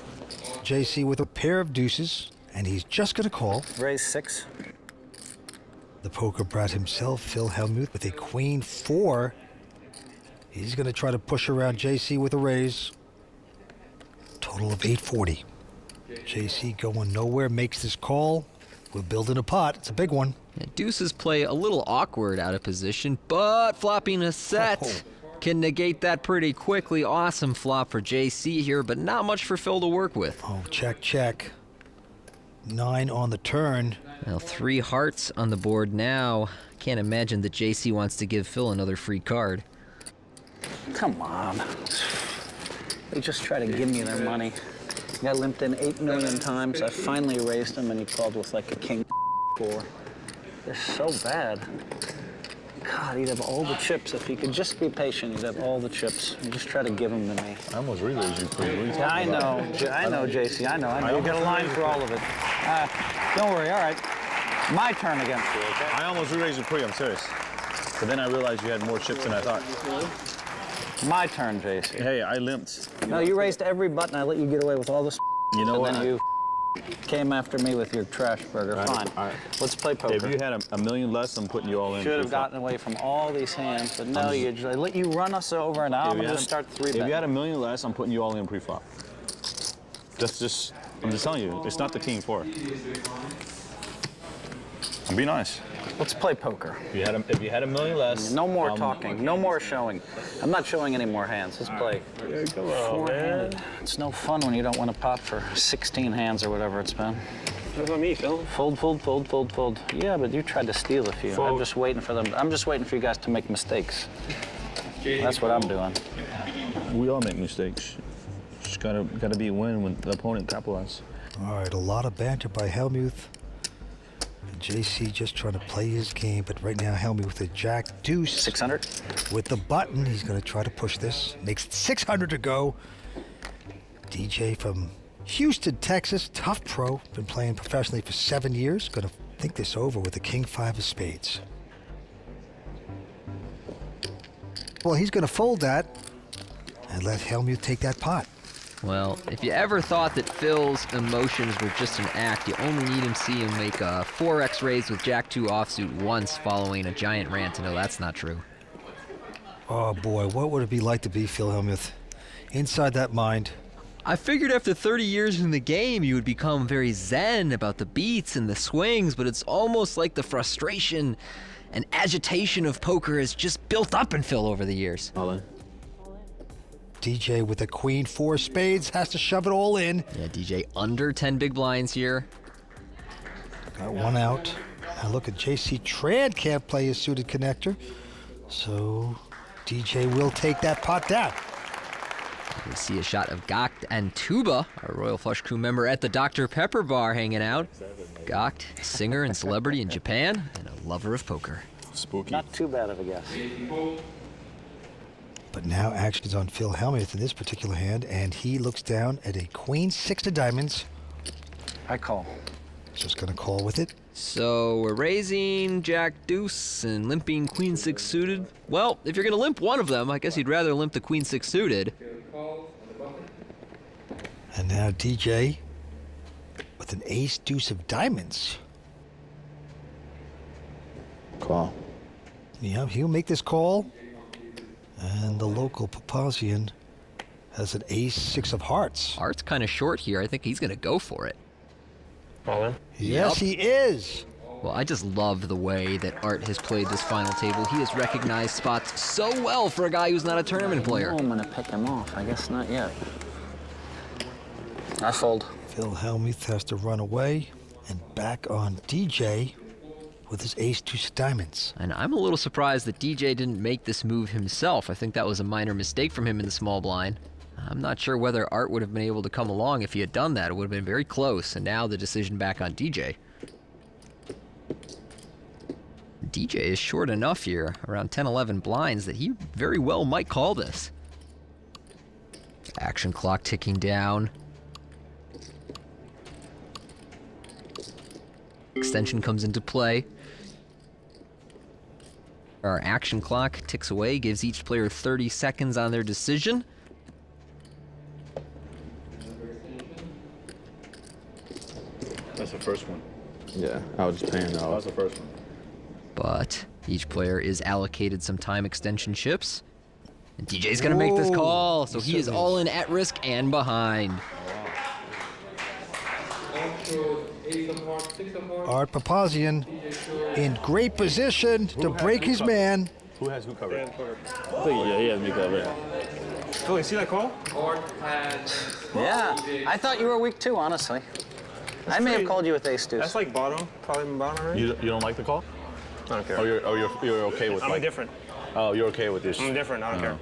JC with a pair of deuces, and he's just going to call. Raise 6. The poker brat himself, Phil Hellmuth, with a queen 4. He's going to try to push around JC with a raise. Total of 840. JC going nowhere, makes this call. We're building a pot. It's a big one. And deuces play a little awkward out of position, but flopping a set can negate that pretty quickly. Awesome flop for JC here, but not much for Phil to work with. Oh, check, check. 9 on the turn. Well, 3 hearts on the board now. Can't imagine that JC wants to give Phil another free card. Come on. They just try to give me their money. Got limped in 8 million times. I finally raised him, and he called with like a king 4. They're so bad. God, he'd have all the chips. If he could just be patient, he'd have all the chips. And just try to give them to me. I almost re-raised you, pretty. Yeah, I know, JC. I know. You got a line for all of it. Don't worry. All right. My turn against you, okay? I almost re-raised you, pretty. I'm serious. But then I realized you had more chips than I thought. My turn, JC. Hey, I limped. No, you raised every button. I let you get away with all this. You know what? And then you came after me with your trash burger. Fine. All right. Let's play poker. If you had a million less, I'm putting you all in. Should have gotten away from all these hands, but no, you just let you run us over, and I'm going to start 3-betting. If you had a million less, I'm putting you all in pre-flop. I'm just telling you, it's not the king four. Be nice. Let's play poker. If you had a million less. No more talking. No more showing. I'm not showing any more hands. Let's play. Come on, man. It's no fun when you don't win a pot for 16 hands or whatever it's been. What about me, Phil? Fold, fold, fold, fold, fold. Yeah, but you tried to steal a few. Fold. I'm just waiting for them. I'm just waiting for you guys to make mistakes. That's what I'm doing. We all make mistakes. Just gotta be a win when the opponent capitalizes. All right, a lot of banter by Helmuth. JC just trying to play his game, but right now Helmuth with a jack deuce. 600. With the button, he's going to try to push this. Makes it 600 to go. DJ from Houston, Texas, tough pro. Been playing professionally for 7 years. Going to think this over with the king 5 of spades. Well, he's going to fold that and let Helmuth take that pot. Well, if you ever thought that Phil's emotions were just an act, you only need him see him make a 4x raise with Jack-2 offsuit once following a giant rant to know that's not true. Oh boy, what would it be like to be Phil Helmuth? Inside that mind. I figured after 30 years in the game you would become very zen about the beats and the swings, but it's almost like the frustration and agitation of poker has just built up in Phil over the years. All in. DJ with a queen 4 spades has to shove it all in. Yeah, DJ under 10 big blinds here. Got one out. Now look at JC Tran can't play his suited connector. So DJ will take that pot down. We see a shot of Gacht and Tuba, our Royal Flush Crew member at the Dr. Pepper bar hanging out. Gacht, singer and celebrity in Japan, and a lover of poker. Spooky. Not too bad of a guess. But now action is on Phil Helmuth in this particular hand, and he looks down at a queen 6 of diamonds. I call. Just gonna call with it. So we're raising Jack Deuce and limping Queen 6 suited. Well, if you're gonna limp one of them, I guess you'd rather limp the Queen 6 suited. And now DJ with an ace deuce of diamonds. Call. Yeah, he'll make this call. And the local Papazian has an ace 6 of hearts. Art's kind of short here. I think he's gonna go for it. All in? Yes, he is. Well, I just love the way that Art has played this final table. He has recognized spots so well for a guy who's not a tournament player. I'm gonna pick him off. I guess not yet. I fold. Phil Helmuth has to run away and back on DJ with his ace 2 of diamonds. And I'm a little surprised that DJ didn't make this move himself. I think that was a minor mistake from him in the small blind. I'm not sure whether Art would have been able to come along if he had done that. It would have been very close, and now the decision back on DJ. DJ is short enough here, around 10-11 blinds, that he very well might call this. Action clock ticking down. Extension comes into play. Our action clock ticks away, gives each player 30 seconds on their decision. That's the first one. Yeah, I was just paying That off. was the first one. But each player is allocated some time extension chips. And DJ's gonna make this call, so he is all in at risk and behind. Art Papazian in great position to break his man. Who has who covered? Yeah, he has me covered. Oh, you see that call? Yeah, I thought you were weak too, honestly. I may have called you with ace deuce. That's like bottom, probably bottom, right? You don't like the call? I don't care. You're okay with I'm like, different. Oh, you're okay with this? I'm different, I don't care.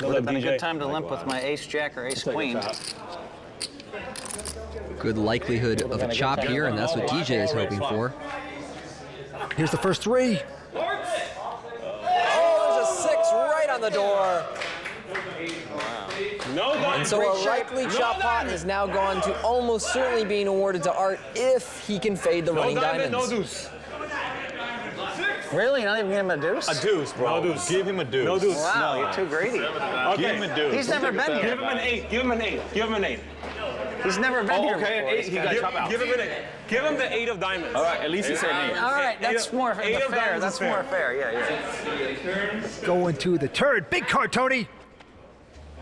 Would have been a good time to limp with my ace jack or ace queen. Good likelihood of a chop here, and that's what DJ is hoping for. Here's the first 3. Oh, there's a 6 right on the door. And so a likely chop pot has now gone to almost certainly being awarded to Art if he can fade the running diamonds. No deuce. Really? Not even give him a deuce? A deuce, bro. No deuce. Give him a deuce. No deuce. Wow, you're too greedy. Okay. Give him a deuce. He's never been here. Give him an 8. Give him an 8. Give him an 8. He's never been here Okay, before. an 8. He got chop out. Give him an 8. Give him the 8 of diamonds. All right, at least he said 8. All right, that's more fair. diamonds That's is fair. more fair. Yeah. Going to the turn. Big card, Tony.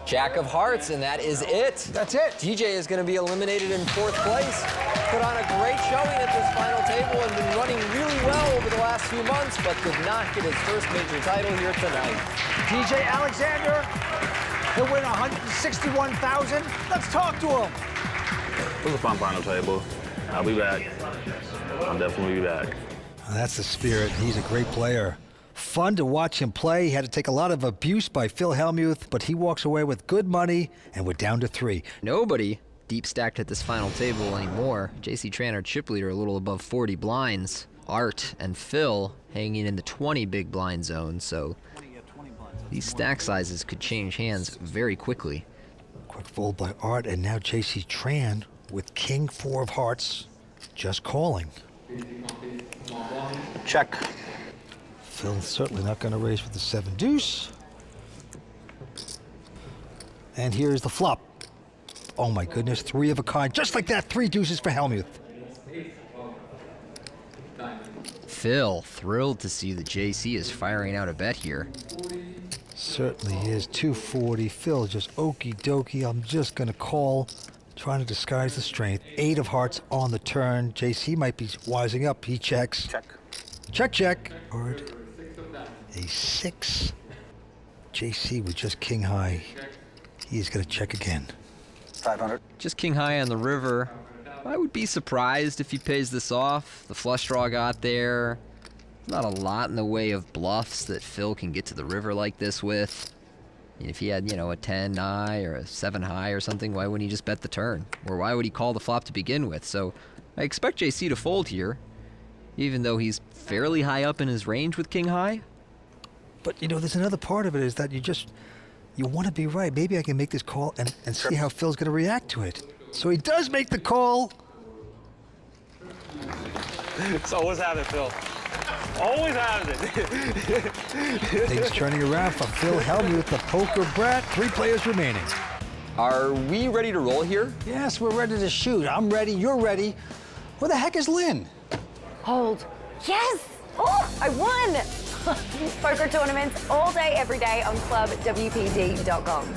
Jack of hearts, and that is it. That's it. DJ is going to be eliminated in 4th place. Put on a great showing at this final table and been running really well over the last few months, but did not get his first major title here tonight. DJ Alexander, he'll win $161,000. Let's talk to him. It was a fun final table. I'll be back. I'll definitely be back. That's the spirit. He's a great player. Fun to watch him play. He had to take a lot of abuse by Phil Hellmuth, but he walks away with good money, and we're down to 3. Nobody deep stacked at this final table anymore. JC Tran, our chip leader, a little above 40 blinds. Art and Phil hanging in the 20 big blind zone, so these stack sizes could change hands very quickly. Quick fold by Art, and now JC Tran with King 4 of hearts, just calling. Check. Phil's certainly not going to raise with the 7 deuce. And here's the flop. Oh my goodness, 3 of a kind. Just like that, 3 deuces for Hellmuth. Phil thrilled to see that JC is firing out a bet here. Certainly is. 240. Phil just okie dokie. I'm just going to call. Trying to disguise the strength. 8 of hearts on the turn. JC might be wising up. He checks. Check. Check, check. Card. A 6. JC with just king high. He's going to check again. 500. Just king high on the river. I would be surprised if he pays this off. The flush draw got there. Not a lot in the way of bluffs that Phil can get to the river like this with. If he had, a 10 high or a 7 high or something, why wouldn't he just bet the turn? Or why would he call the flop to begin with? So I expect JC to fold here, even though he's fairly high up in his range with king high. But, there's another part of it is that you want to be right. Maybe I can make this call and see how Phil's going to react to it. So he does make the call. So always have it, Phil. Always have it. Things turning around for Phil Hellmuth, the poker brat. 3 players remaining. Are we ready to roll here? Yes, we're ready to shoot. I'm ready. You're ready. Where the heck is Lynn? Hold. Yes! Oh, I won! Poker tournaments all day, every day on ClubWPT.com.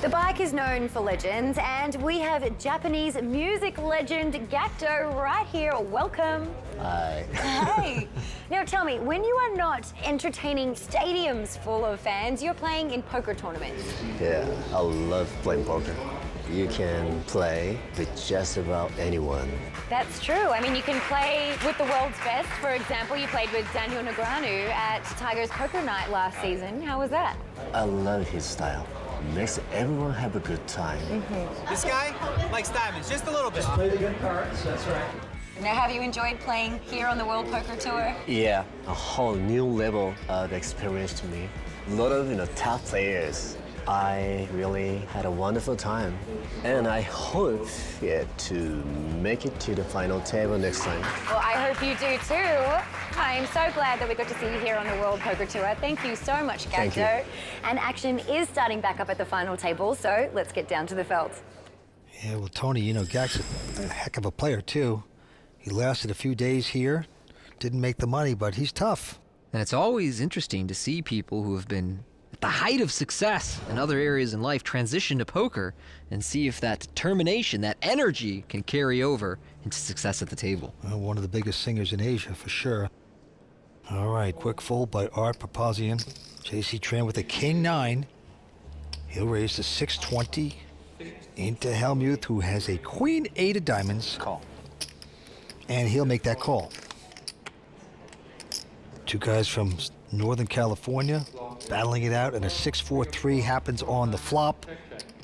The bike is known for legends, and we have Japanese music legend Gakto right here. Welcome. Hi. Hey. Now tell me, when you are not entertaining stadiums full of fans, you're playing in poker tournaments. Yeah, I love playing poker. You can play with just about anyone. That's true. I mean, you can play with the world's best. For example, you played with Daniel Negreanu at Tiger's Poker Night last season. How was that? I love his style. Makes everyone have a good time. This guy likes diamonds, just a little bit. Play the good cards, that's right. Now, have you enjoyed playing here on the World Poker Tour? Yeah, a whole new level of experience to me. A lot of top players. I really had a wonderful time, and I hope to make it to the final table next time. Well, I hope you do too. I'm so glad that we got to see you here on the World Poker Tour. Thank you so much, Thank you. Gakto. And action is starting back up at the final table, so let's get down to the felt. Yeah, well, Tony, Gak's a heck of a player, too. He lasted a few days here, didn't make the money, but he's tough. And it's always interesting to see people who have been at the height of success in other areas in life transition to poker and see if that determination, that energy can carry over into success at the table. Well, one of the biggest singers in Asia, for sure. All right, quick fold by Art Papazian. JC Tran with a king 9. He'll raise to 620 into Hellmuth, who has a queen 8 of diamonds. Call. And he'll make that call. 2 guys from Northern California battling it out, and a 6-4-3 happens on the flop.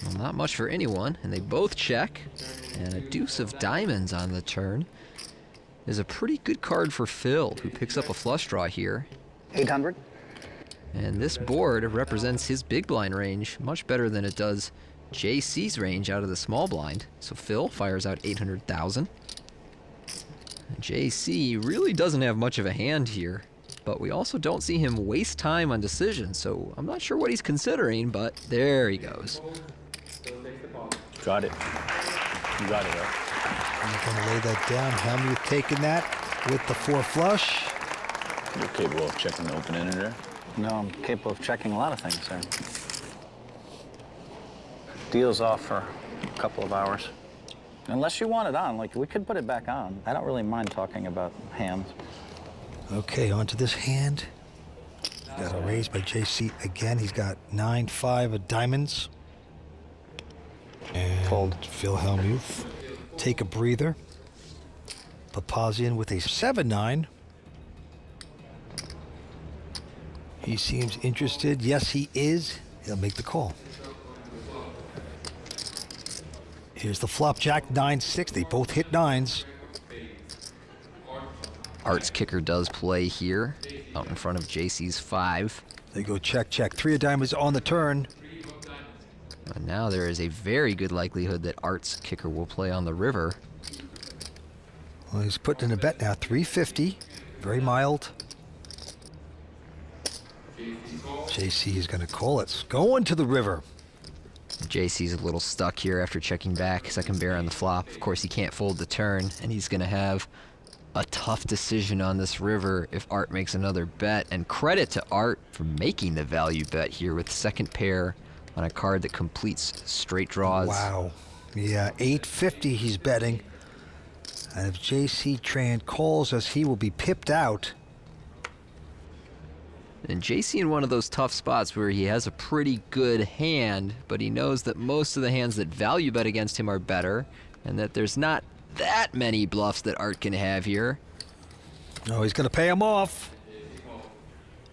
Well, not much for anyone, and they both check. And a deuce of diamonds on the turn is a pretty good card for Phil, who picks up a flush draw here. 800. And this board represents his big blind range much better than it does JC's range out of the small blind. So Phil fires out 800,000. And JC really doesn't have much of a hand here, but we also don't see him waste time on decisions, so I'm not sure what he's considering, but there he goes. Got it. You got it, right? He's going to lay that down. Helmuth taking that with the 4 flush. You're capable of checking the open ender there? No, I'm capable of checking a lot of things there. Deal's off for a couple of hours. Unless you want it on, like, we could put it back on. I don't really mind talking about hands. Okay, on to this hand. Got a raise by JC again. He's got 9-5 of diamonds. And fold. Phil Hellmuth. Take a breather. Papazian with a 7-9. He seems interested. Yes, he is. He'll make the call. Here's the flop, Jack 9-6. They both hit 9s. Art's kicker does play here, out in front of JC's 5. They go check, check. 3 of diamonds on the turn. And now there is a very good likelihood that Art's kicker will play on the river. Well, he's putting in a bet now, 350. Very mild. JC is going to call it. Going to the river. JC's a little stuck here after checking back. Second bear on the flop. Of course, he can't fold the turn, and he's going to have a tough decision on this river if Art makes another bet. And credit to Art for making the value bet here with second pair on a card that completes straight draws. Wow. Yeah, 850 he's betting. And if JC Tran calls us, he will be pipped out. And JC in one of those tough spots where he has a pretty good hand, but he knows that most of the hands that value bet against him are better, and that there's not that many bluffs that Art can have here. No, he's going to pay him off.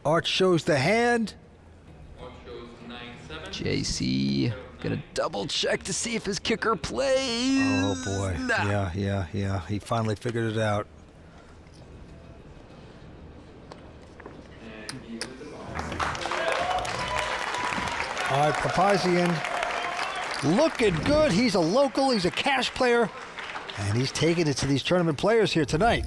Art shows the hand. JC gonna double check to see if his kicker plays. Oh boy. Nah. Yeah. He finally figured it out. All right, Papazian looking good. He's a local, he's a cash player, and he's taking it to these tournament players here tonight.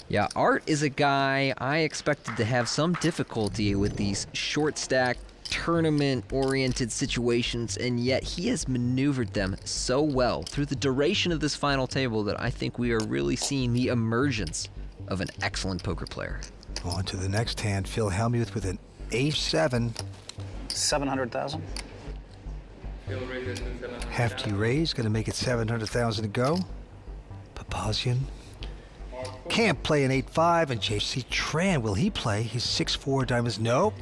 Yeah, Art is a guy I expected to have some difficulty with these short stack tournament-oriented situations, and yet he has maneuvered them so well through the duration of this final table that I think we are really seeing the emergence of an excellent poker player. On to the next hand, Phil Hellmuth with an ace-7. 700,000. Hefty raise, gonna make it 700,000 to go. Papazian can't play an 8-5, and JC Tran, will he play? He's 6-4 diamonds, nope.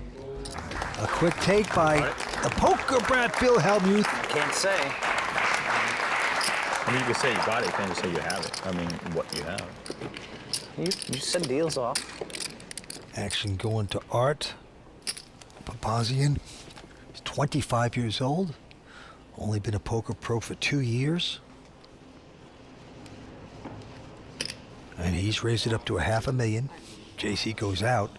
A quick take by the poker brat Phil Hellmuth. Can't say. I mean, you can say you got it, you can't just say you have it. I mean, what you have. You said deal's off. Action going to Art. Papazian. He's 25 years old. Only been a poker pro for 2 years. And he's raised it up to $500,000. JC goes out.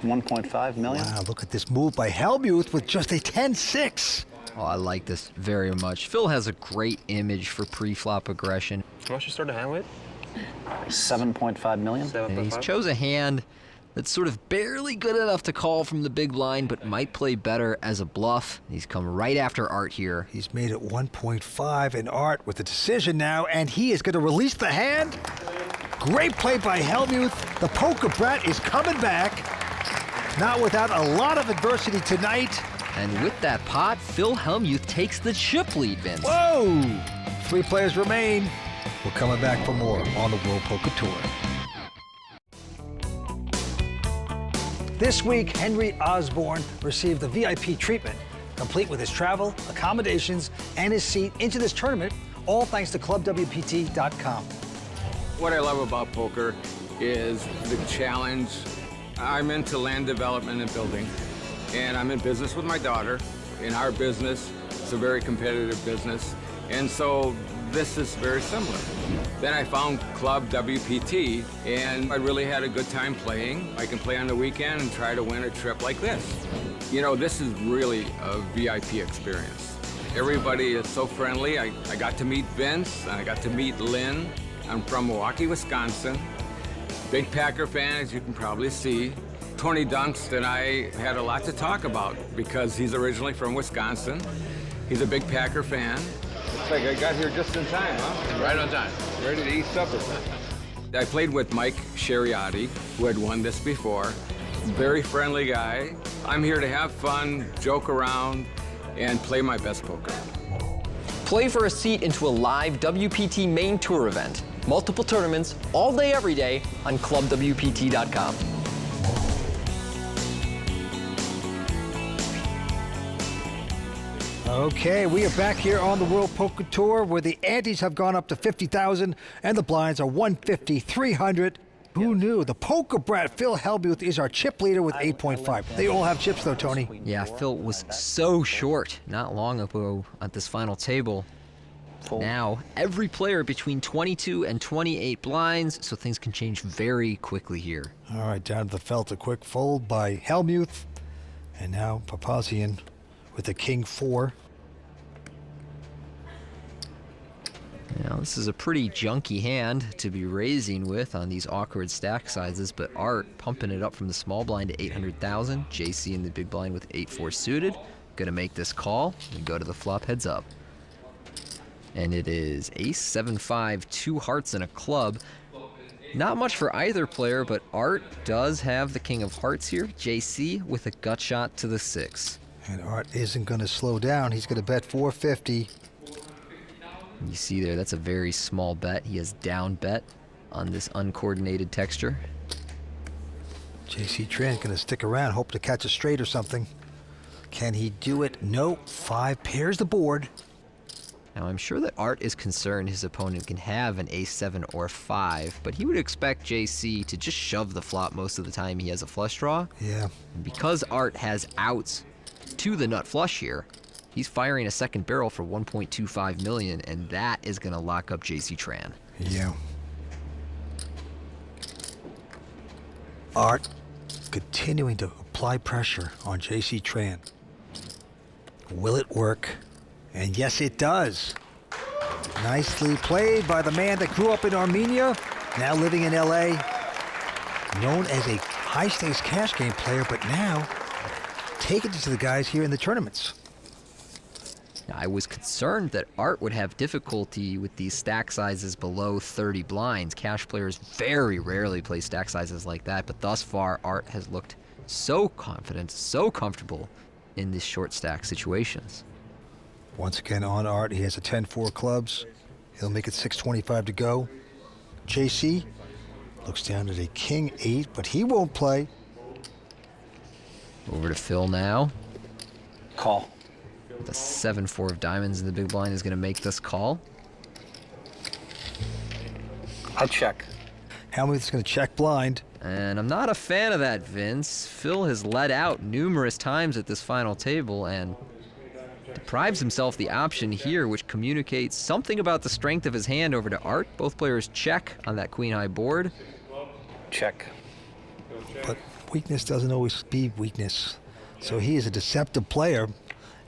$1.5 million. Wow, look at this move by Hellmuth with just a 10-6. Oh, I like this very much. Phil has a great image for pre-flop aggression. How much you start a hand with? $7.5 million. And he's chose a hand that's sort of barely good enough to call from the big blind, but might play better as a bluff. He's come right after Art here. He's made it 1.5, and Art with the decision now, and he is going to release the hand. Great play by Hellmuth. The poker brat is coming back. Not without a lot of adversity tonight. And with that pot, Phil Hellmuth takes the chip lead, Vince. Whoa! 3 players remain. We're coming back for more on the World Poker Tour. This week, Henry Osborne received the VIP treatment, complete with his travel, accommodations, and his seat into this tournament, all thanks to ClubWPT.com. What I love about poker is the challenge. I'm into land development and building, and I'm in business with my daughter. In our business, it's a very competitive business, and so this is very similar. Then I found ClubWPT, and I really had a good time playing. I can play on the weekend and try to win a trip like this. You know, this is really a VIP experience. Everybody is so friendly. I got to meet Vince, and I got to meet Lynn. I'm from Milwaukee, Wisconsin. Big Packer fan, as you can probably see. Tony Dunst and I had a lot to talk about because he's originally from Wisconsin. He's a big Packer fan. Looks like I got here just in time, huh? Right on time. Ready to eat supper. I played with Mike Sherriotti, who had won this before. Very friendly guy. I'm here to have fun, joke around, and play my best poker. Play for a seat into a live WPT main tour event. Multiple tournaments, all day, every day, on ClubWPT.com. Okay, we are back here on the World Poker Tour where the antes have gone up to 50,000 and the blinds are 150, 300. Who knew? The poker brat Phil Hellmuth is our chip leader with 8.5. They all have chips though, Tony. Yeah, Phil was so short not long ago at this final table. Now, every player between 22 and 28 blinds, so things can change very quickly here. All right, down to the felt, a quick fold by Hellmuth. And now Papazian with the king 4. Now, this is a pretty junky hand to be raising with on these awkward stack sizes, but Art pumping it up from the small blind to 800,000. JC in the big blind with 8-4 suited. Gonna make this call and go to the flop heads up. And it is ace, 7-5, 2 hearts and a club. Not much for either player, but Art does have the king of hearts here. JC with a gut shot to the 6. And Art isn't going to slow down. He's going to bet 450. You see there, that's a very small bet. He has down bet on this uncoordinated texture. JC Tran going to stick around, hope to catch a straight or something. Can he do it? No. 5 pairs the board. Now, I'm sure that Art is concerned his opponent can have an ace-7 or 5, but he would expect JC to just shove the flop most of the time he has a flush draw. Yeah. And because Art has outs to the nut flush here, he's firing a second barrel for 1.25 million, and that is going to lock up JC Tran. Yeah. Art continuing to apply pressure on JC Tran. Will it work? And yes, it does. Nicely played by the man that grew up in Armenia, now living in LA. Known as a high-stakes cash game player, but now taking it to the guys here in the tournaments. I was concerned that Art would have difficulty with these stack sizes below 30 blinds. Cash players very rarely play stack sizes like that, but thus far, Art has looked so confident, so comfortable in these short stack situations. Once again on Art, he has a 10-4 clubs. He'll make it 625 to go. JC looks down at a king 8, but he won't play. Over to Phil now. Call. The 7-4 of diamonds in the big blind is going to make this call. I check. Hellmuth's going to check blind. And I'm not a fan of that, Vince. Phil has led out numerous times at this final table and deprives himself the option here, which communicates something about the strength of his hand over to Art. Both players check on that queen-high board. Check. But weakness doesn't always be weakness. So he is a deceptive player.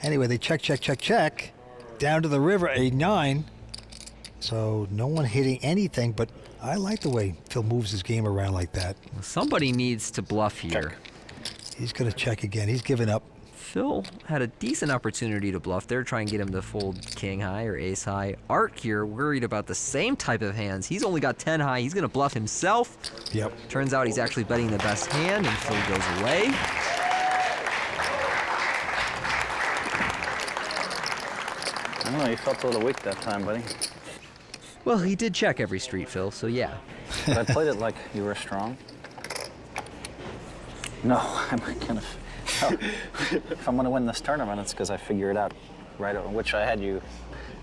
Anyway, they check, check, check, check. Down to the river, a 9. So no one hitting anything, but I like the way Phil moves his game around like that. Somebody needs to bluff here. Check. He's going to check again. He's given up. Phil had a decent opportunity to bluff there, try and get him to fold king high or ace high. Art here worried about the same type of hands. He's only got 10 high. He's going to bluff himself. Yep. Turns out he's actually betting the best hand, and Phil goes away. I don't know, you felt a little weak that time, buddy. Well, he did check every street, Phil, so yeah. But I played it like you were strong. No, I'm kind of... if I'm going to win this tournament, it's because I figure it out right, which I had you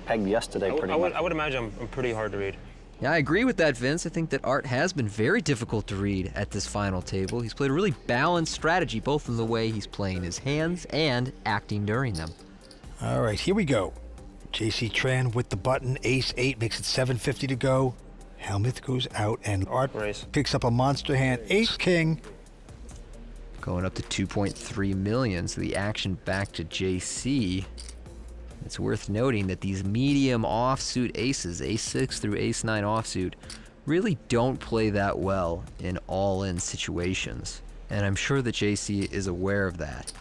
pegged yesterday pretty much. I would imagine I'm pretty hard to read. Yeah, I agree with that, Vince. I think that Art has been very difficult to read at this final table. He's played a really balanced strategy, both in the way he's playing his hands and acting during them. All right, here we go. JC Tran with the button, ace 8 makes it 750 to go. Hellmuth goes out, and Art picks up a monster hand, ace king. Going up to 2.3 million, so the action back to JC. It's worth noting that these medium offsuit aces, ace-6 through ace-9 offsuit, really don't play that well in all-in situations. And I'm sure that JC is aware of that.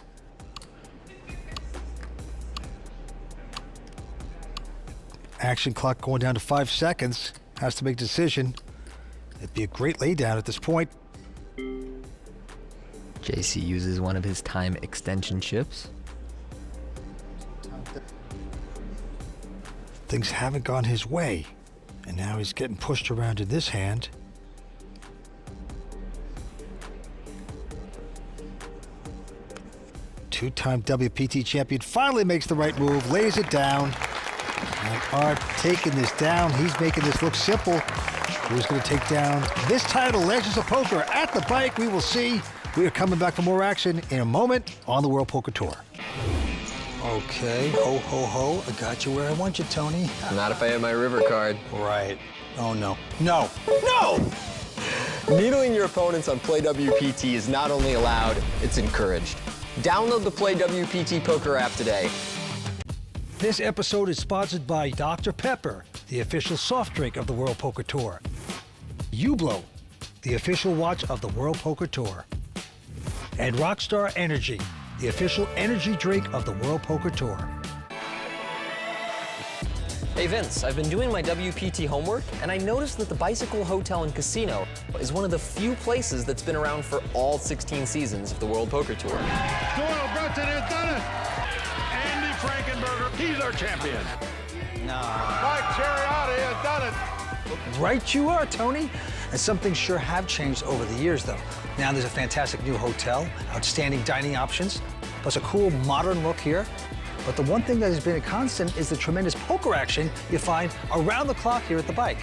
Action clock going down to 5 seconds. Has to make a decision. It'd be a great laydown at this point. JC uses one of his time extension chips. Things haven't gone his way, and now he's getting pushed around in this hand. Two-time WPT champion finally makes the right move, lays it down. And Art taking this down. He's making this look simple. Who's going to take down this title, Legends of Poker, at the bike? We will see. We are coming back for more action in a moment on the World Poker Tour. Okay, ho, ho, ho. I got you where I want you, Tony. Not if I have my river card. Right. Oh, no. No! No! Needling your opponents on Play WPT is not only allowed, it's encouraged. Download the Play WPT Poker app today. This episode is sponsored by Dr. Pepper, the official soft drink of the World Poker Tour. Ublo, the official watch of the World Poker Tour. And Rockstar Energy, the official energy drink of the World Poker Tour. Hey Vince, I've been doing my WPT homework, and I noticed that the Bicycle Hotel and Casino is one of the few places that's been around for all 16 seasons of the World Poker Tour. Doyle Brunson has done it. Andy Frankenberger, he's our champion. No. Mike Cheriotti has done it. Right you are, Tony. And some things sure have changed over the years, though. Now there's a fantastic new hotel, outstanding dining options, plus a cool modern look here. But the one thing that has been a constant is the tremendous poker action you find around the clock here at the bike.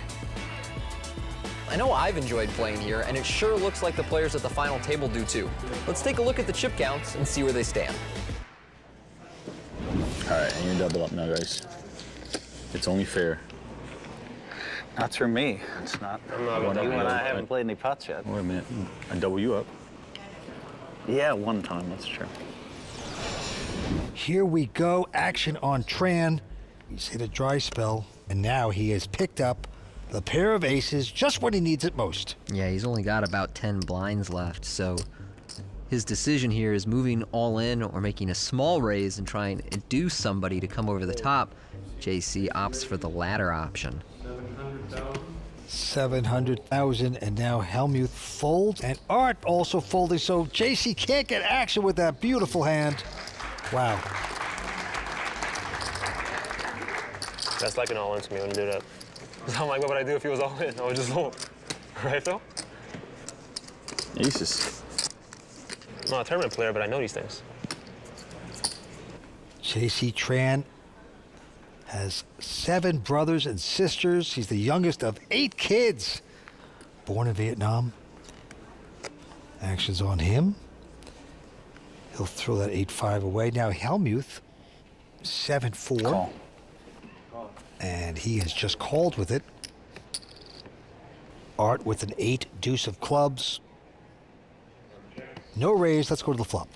I know I've enjoyed playing here, and it sure looks like the players at the final table do too. Let's take a look at the chip counts and see where they stand. All right, and you double up now, guys. It's only fair. Not for me. It's not. You and I haven't played any pots yet. Wait a minute. I double you up. Yeah, one time, that's true. Here we go, action on Tran. He's hit a dry spell, and now he has picked up the pair of aces just when he needs it most. Yeah, he's only got about 10 blinds left, so his decision here is moving all in or making a small raise and trying to induce somebody to come over the top. JC opts for the latter option. 700,000, and now Helmuth folds, and Art also folding, so JC can't get action with that beautiful hand. Wow. That's like an all-in to me when you do that. I'm like, what would I do if he was all-in? I would just fold. Right, Phil? Aces. I'm not a tournament player, but I know these things. JC Tran has 7 brothers and sisters. He's the youngest of 8 kids. Born in Vietnam. Action's on him. He'll throw that 8-5 away. Now Helmuth, 7-4. Call. And he has just called with it. Art with an 8 deuce of clubs. No raise, let's go to the flop.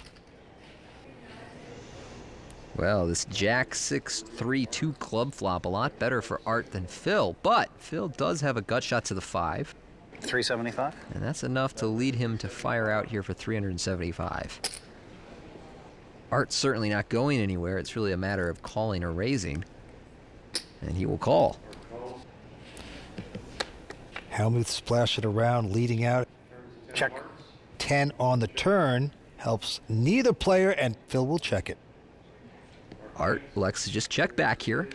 Well, this Jack 6-3-2 club flop, a lot better for Art than Phil, but Phil does have a gut shot to the 5. 375? And that's enough to lead him to fire out here for 375. Art's certainly not going anywhere. It's really a matter of calling or raising. And he will call. Helmuth splashing around, leading out. Check. 10 on the turn helps neither player, and Phil will check it. Art elects to just check back here.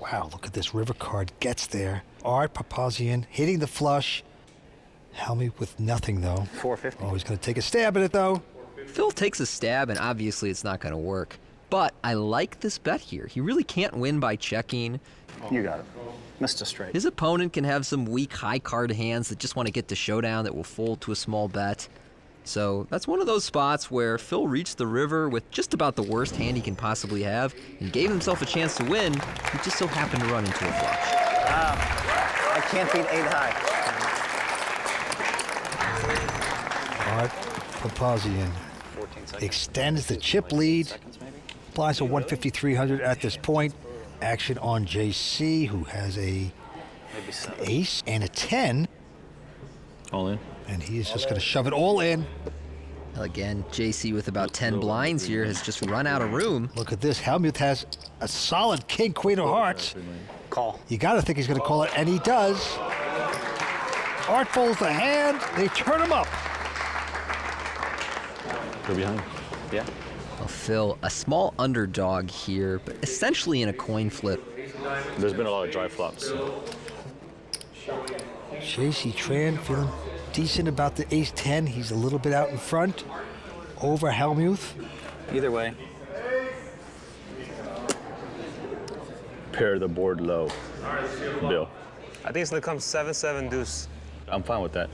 Wow, look at this river card. Gets there. Art Papazian hitting the flush. Helmuth with nothing, though. 450. Oh, he's going to take a stab at it, though. Phil takes a stab, and obviously it's not going to work. But I like this bet here. He really can't win by checking. You got it. Missed a straight. His opponent can have some weak high card hands that just want to get to showdown that will fold to a small bet. So that's one of those spots where Phil reached the river with just about the worst hand he can possibly have and gave himself a chance to win. He just so happened to run into a flush. I can't beat 8 high. Art Papazian extends the chip lead. Blinds are 150-300 at this point. Action on JC, who has a ace and a 10. All in. And he is just going to shove it all in. Again, JC with about 10 blinds here has just run out of room. Look at this. Helmuth has a solid king, queen of hearts. Call. You got to think he's going to call it, and he does. Art folds the hand. They turn him up. Go behind. Yeah. Well, Phil, a small underdog here, but essentially in a coin flip. There's been a lot of dry flops. JC Tran feeling decent about the ace-10. He's a little bit out in front over Helmuth. Either way. Pair the board low. Bill. I think it's gonna come 7-7 deuce. I'm fine with that.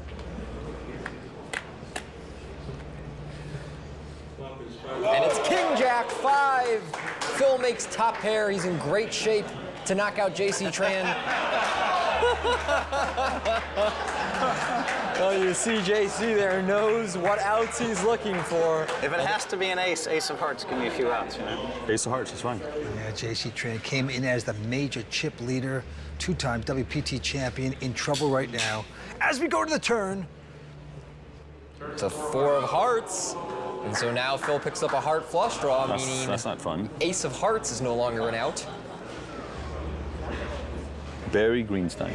And it's King Jack 5. Phil makes top pair. He's in great shape to knock out JC Tran. Oh, you see JC there knows what outs he's looking for. If it has to be an ace, ace of hearts, give me a few outs, you know? Ace of hearts is fine. Yeah, JC Tran came in as the major chip leader, two-time WPT champion, in trouble right now. As we go to the turn. It's a 4 of hearts. And so now Phil picks up a heart flush draw, meaning that's not fun. ace of hearts is no longer an out. Barry Greenstein.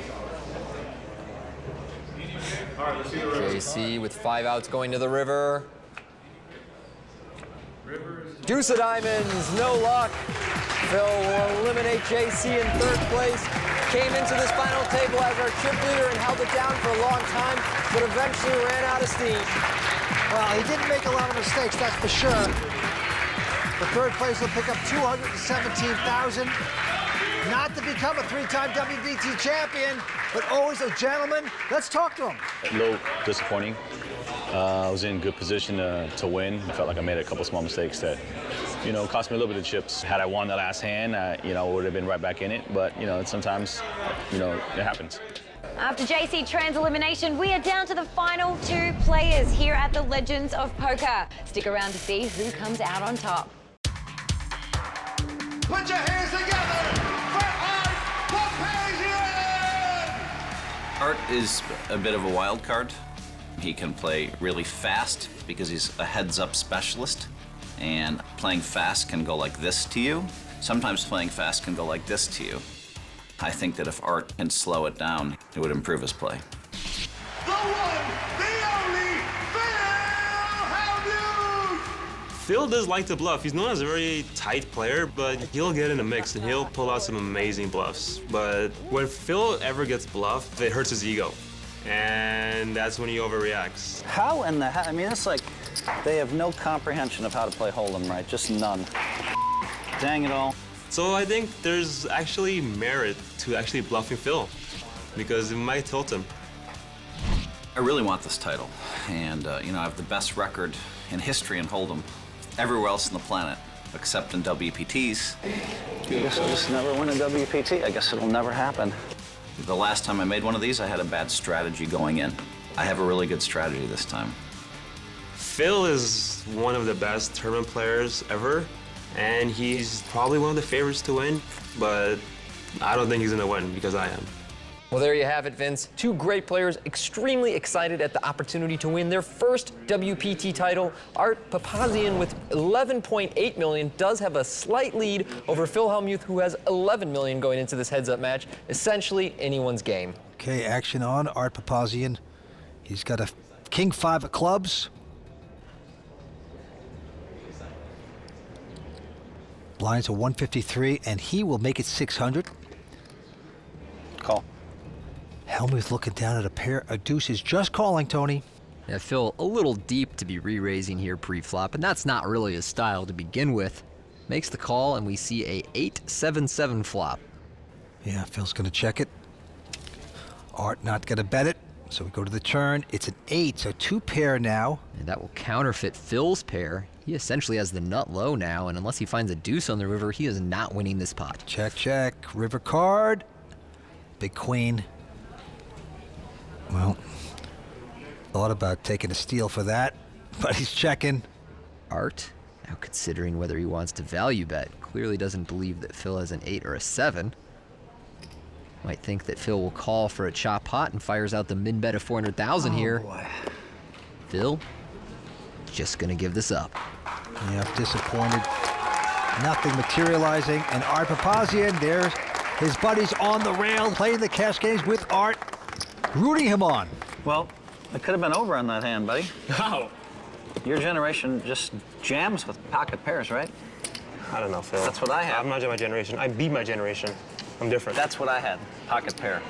JC with 5 outs going to the river. Deuce of diamonds, no luck. Phil will eliminate JC in 3rd place. Came into this final table as our chip leader and held it down for a long time, but eventually ran out of steam. Well, he didn't make a lot of mistakes, that's for sure. The 3rd place will pick up $217,000. Not to become a 3-time WPT champion, but always a gentleman. Let's talk to him. A little disappointing. I was in good position to win. I felt like I made a couple small mistakes that, you know, cost me a little bit of chips. Had I won the last hand, you know, I would have been right back in it. But, you know, sometimes, you know, it happens. After JC Tran's elimination, we are down to the final 2 players here at the Legends of Poker. Stick around to see who comes out on top. Put your hands together for Art Papazian! Art is a bit of a wild card. He can play really fast because he's a heads-up specialist. And playing fast can go like this to you. Sometimes playing fast can go like this to you. I think that if Art can slow it down, it would improve his play. The one, the only, Phil Helmuth! Phil does like to bluff. He's known as a very tight player, but he'll get in the mix and he'll pull out some amazing bluffs. But when Phil ever gets bluffed, it hurts his ego. And that's when he overreacts. How in the hell? I mean, it's like they have no comprehension of how to play Hold'em, right? Just none. Dang it all. So I think there's actually merit to actually bluffing Phil because it might tilt him. I really want this title. And, you know, I have the best record in history in Hold'em everywhere else on the planet, except in WPTs. I guess I'll just never win a WPT. I guess it'll never happen. The last time I made one of these, I had a bad strategy going in. I have a really good strategy this time. Phil is one of the best tournament players ever, and he's probably one of the favorites to win, but I don't think he's gonna win because I am. Well, there you have it, Vince. 2 great players, extremely excited at the opportunity to win their first WPT title. Art Papazian with $11.8 million does have a slight lead over Phil Helmuth, who has $11 million going into this heads-up match. Essentially, anyone's game. Okay, action on Art Papazian. He's got a king 5 of clubs. Blinds are 153, and he will make it 600. Call. Helmuth looking down at a pair of deuces, just calling, Tony. Yeah, Phil, a little deep to be re-raising here pre-flop, and that's not really his style to begin with. Makes the call, and we see a 8-7-7 flop. Yeah, Phil's gonna check it. Art not gonna bet it, so we go to the turn. It's an 8, so 2 pair now. And that will counterfeit Phil's pair. He essentially has the nut low now, and unless he finds a deuce on the river, he is not winning this pot. Check, check. River card. Big queen. Well, thought about taking a steal for that, but he's checking. Art Now considering whether he wants to value bet, clearly doesn't believe that Phil has an 8 or a 7. Might think that Phil will call for a chop pot and fires out the min bet of 400,000 here. Boy. Phil, just gonna give this up. Yeah, disappointed. Nothing materializing. And Art Papazian, there's his buddies on the rail, playing the cash games with Art, rooting him on. Well, it could have been over on that hand, buddy. How? Your generation just jams with pocket pairs, right? I don't know, Phil. That's what I had. I'm not my generation. I beat my generation. I'm different. That's what I had, pocket pair.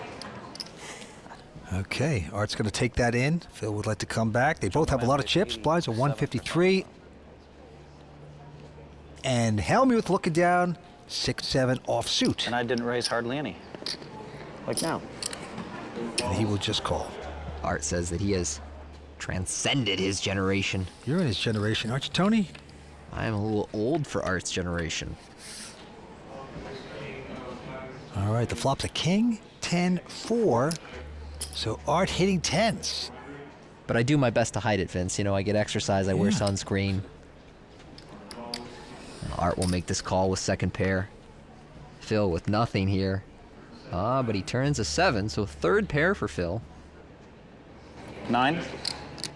Okay, Art's going to take that in. Phil would like to come back. They both have a lot of chips. Blinds are 153. And Helmuth looking down, 6-7 offsuit. And I didn't raise hardly any, like now. And he will just call. Art says that he has transcended his generation. You're in his generation, aren't you, Tony? I am a little old for Art's generation. All right, the flop's a king, 10-4. So Art hitting 10s. But I do my best to hide it, Vince. You know, I get exercise, I wear sunscreen. Art will make this call with second pair. Phil with nothing here. But he turns a 7, so third pair for Phil. 9.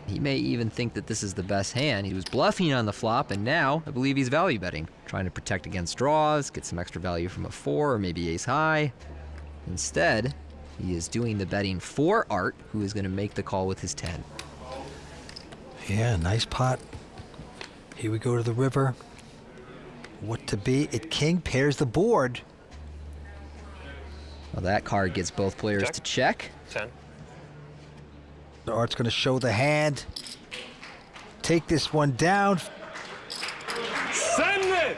He may even think that this is the best hand. He was bluffing on the flop, and now I believe he's value betting, trying to protect against draws, get some extra value from a 4 or maybe ace high. Instead, he is doing the betting for Art, who is going to make the call with his 10. Yeah, nice pot. Here we go to the river. What to be? It king pairs the board. Well, that card gets both players to check. 10. Art's going to show the hand. Take this one down. Send it!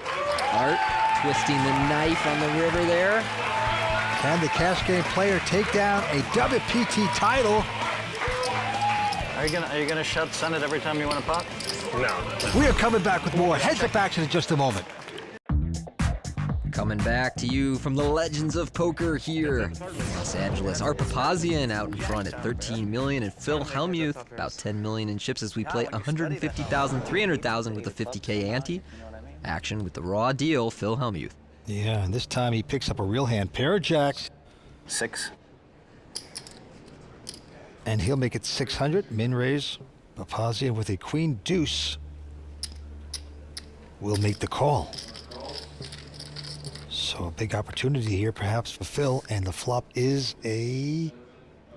Art twisting the knife on the river there. Can the cash game player take down a WPT title? Are you gonna shout send it every time you win a pot? No. We are coming back with more Heads Up Action in just a moment. Coming back to you from the Legends of Poker here in Los Angeles. Art Papazian out in front at 13 million, and Phil Hellmuth about 10 million in chips as we play 150,000, 300,000 with a 50K ante. Action with the raw deal, Phil Hellmuth. Yeah, and this time he picks up a real hand. Pair of jacks. 6. And he'll make it 600. Min raise. Papazian with a queen deuce will make the call. So a big opportunity here perhaps for Phil, and the flop is a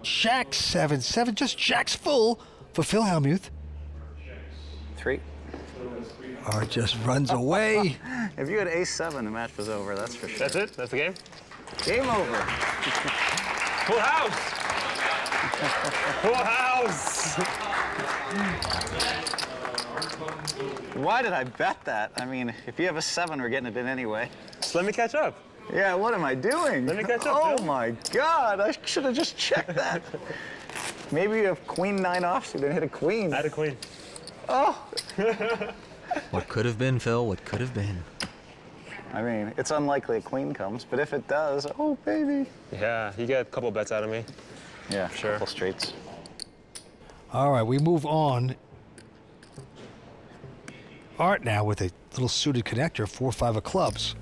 jack 7-7, just jacks full for Phil Hellmuth. 3. Art just runs away. If you had ace 7, the match was over, that's for sure. That's it? That's the game? Game over. Full house! Full house! Why did I bet that? I mean, if you have a 7, we're getting it in anyway. Just let me catch up. Yeah, what am I doing? Let me catch up, Oh Phil. my God, I should have just checked that. Maybe you have queen 9 offsuit and hit a queen. I had a queen. Oh. What could have been, Phil? What could have been? I mean, it's unlikely a queen comes, but if it does, oh baby. Yeah, you get a couple bets out of me. Yeah, Sure. couple straights. All right, we move on. Art now with a little suited connector, 4-5 of clubs.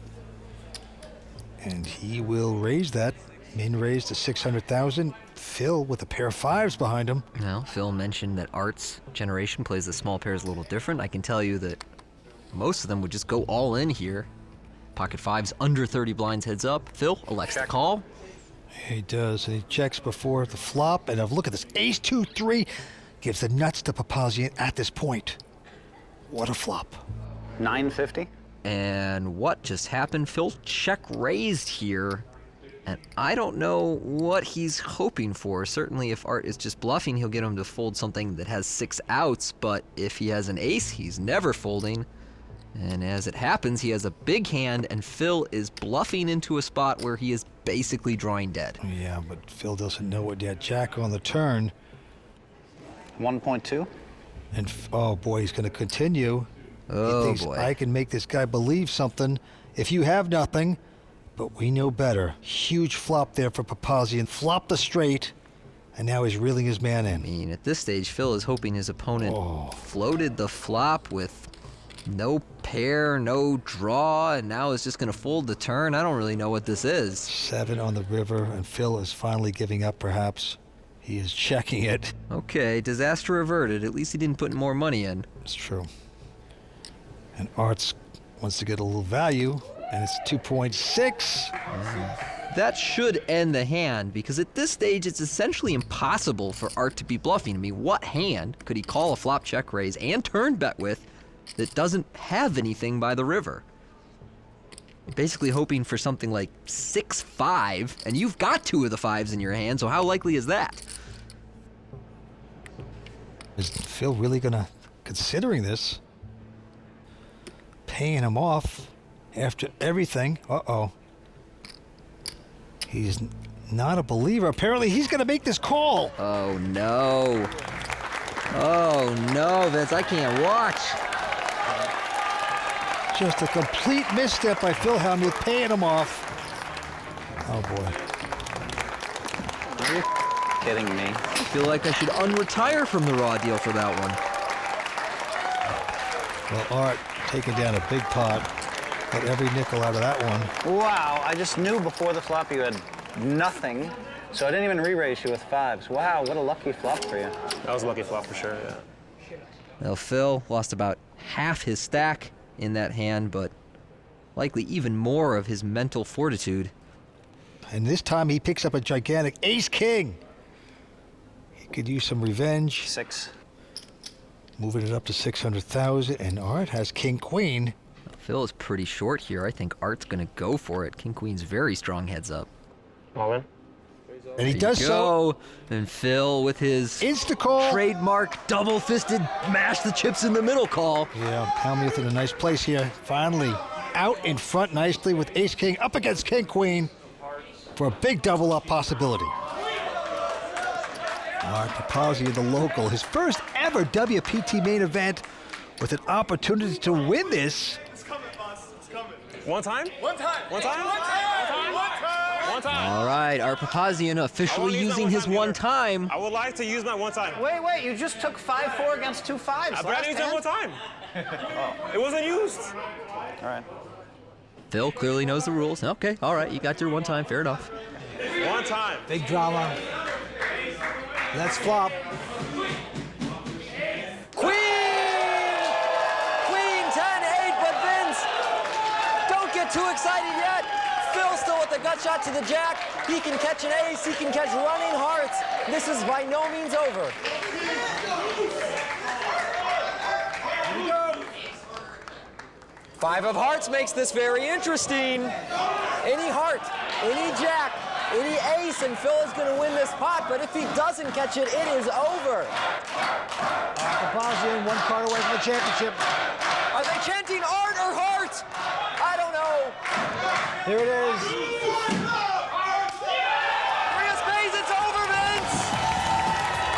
And he will raise that. Min raise to 600,000. Phil with a pair of 5s behind him. Now, Phil mentioned that Art's generation plays the small pairs a little different. I can tell you that most of them would just go all in here. Pocket 5s under 30 blinds heads up. Phil elects to call. He does, and he checks before the flop. And look at this, ace 2-3 gives the nuts to Papazian at this point. What a flop. 950. And what just happened? Phil check raised here. And I don't know what he's hoping for. Certainly if Art is just bluffing, he'll get him to fold something that has 6 outs. But if he has an ace, he's never folding. And as it happens, he has a big hand, and Phil is bluffing into a spot where he is basically drawing dead. Yeah, but Phil doesn't know it yet. Jack on the turn. 1.2. And, oh boy, he's going to continue. Oh, he thinks, boy. I can make this guy believe something if you have nothing. But we know better. Huge flop there for Papazian. Flopped the straight, and now he's reeling his man in. I mean, at this stage, Phil is hoping his opponent floated the flop with No pair, no draw, and now it's just going to fold the turn. I don't really know what this is. 7 on the river, and Phil is finally giving up, perhaps. He is checking it. Okay, disaster averted. At least he didn't put more money in. It's true. And Arts wants to get a little value, and it's 2.6. That should end the hand, because at this stage, it's essentially impossible for Art to be bluffing. I mean, what hand could he call a flop check raise and turn bet with that doesn't have anything by the river? Basically hoping for something like 6-5, and you've got 2 of the 5s in your hand, so how likely is that? Is Phil really gonna, considering this, paying him off after everything? Uh-oh. He's not a believer. Apparently he's gonna make this call. Oh no. Oh no, Vince, I can't watch. Just a complete misstep by Phil Hellmuth, paying him off. Oh boy. Are you kidding me? I feel like I should unretire from the raw deal for that one. Well, Art taking down a big pot. Got every nickel out of that one. Wow, I just knew before the flop you had nothing, so I didn't even re-raise you with 5s. Wow, what a lucky flop for you. That was a lucky flop for sure, yeah. Well, Phil lost about half his stack in that hand, but likely even more of his mental fortitude. And this time he picks up a gigantic ace-king. He could use some revenge. 6. Moving it up to 600,000, and Art has king-queen. Phil is pretty short here. I think Art's gonna go for it. King-queen's very strong heads up. All in. And he does so. And Phil with his insta-call, trademark double-fisted mash the chips in the middle call. Yeah, Hellmuth in a nice place here. Finally out in front nicely with ace-king up against king-queen for a big double-up possibility. Art Papazzi, the local, his first ever WPT main event with an opportunity to win this. It's coming, boss. It's coming. One time? One time. One time. One time. One time. One time. All right, Art Papazian officially using his one time. I would like to use my one time. Wait, you just took 5-4 against 2 5s. But I used it one time. It wasn't used. All right. Phil clearly knows the rules. Okay, all right, you got your one time, fair enough. One time. Big drama. Let's flop. Queen! Queen 10-8, but Vince, don't get too excited yet. Phil still with the gut shot to the jack. He can catch an ace, he can catch running hearts. This is by no means over. Here we go. 5 of hearts makes this very interesting. Any heart, any jack, any ace, and Phil is going to win this pot, but if he doesn't catch it, it is over. Papazian, one card away from the championship. Are they chanting art or heart? I don't know. Here it is. 3 of spades, it's over, Vince.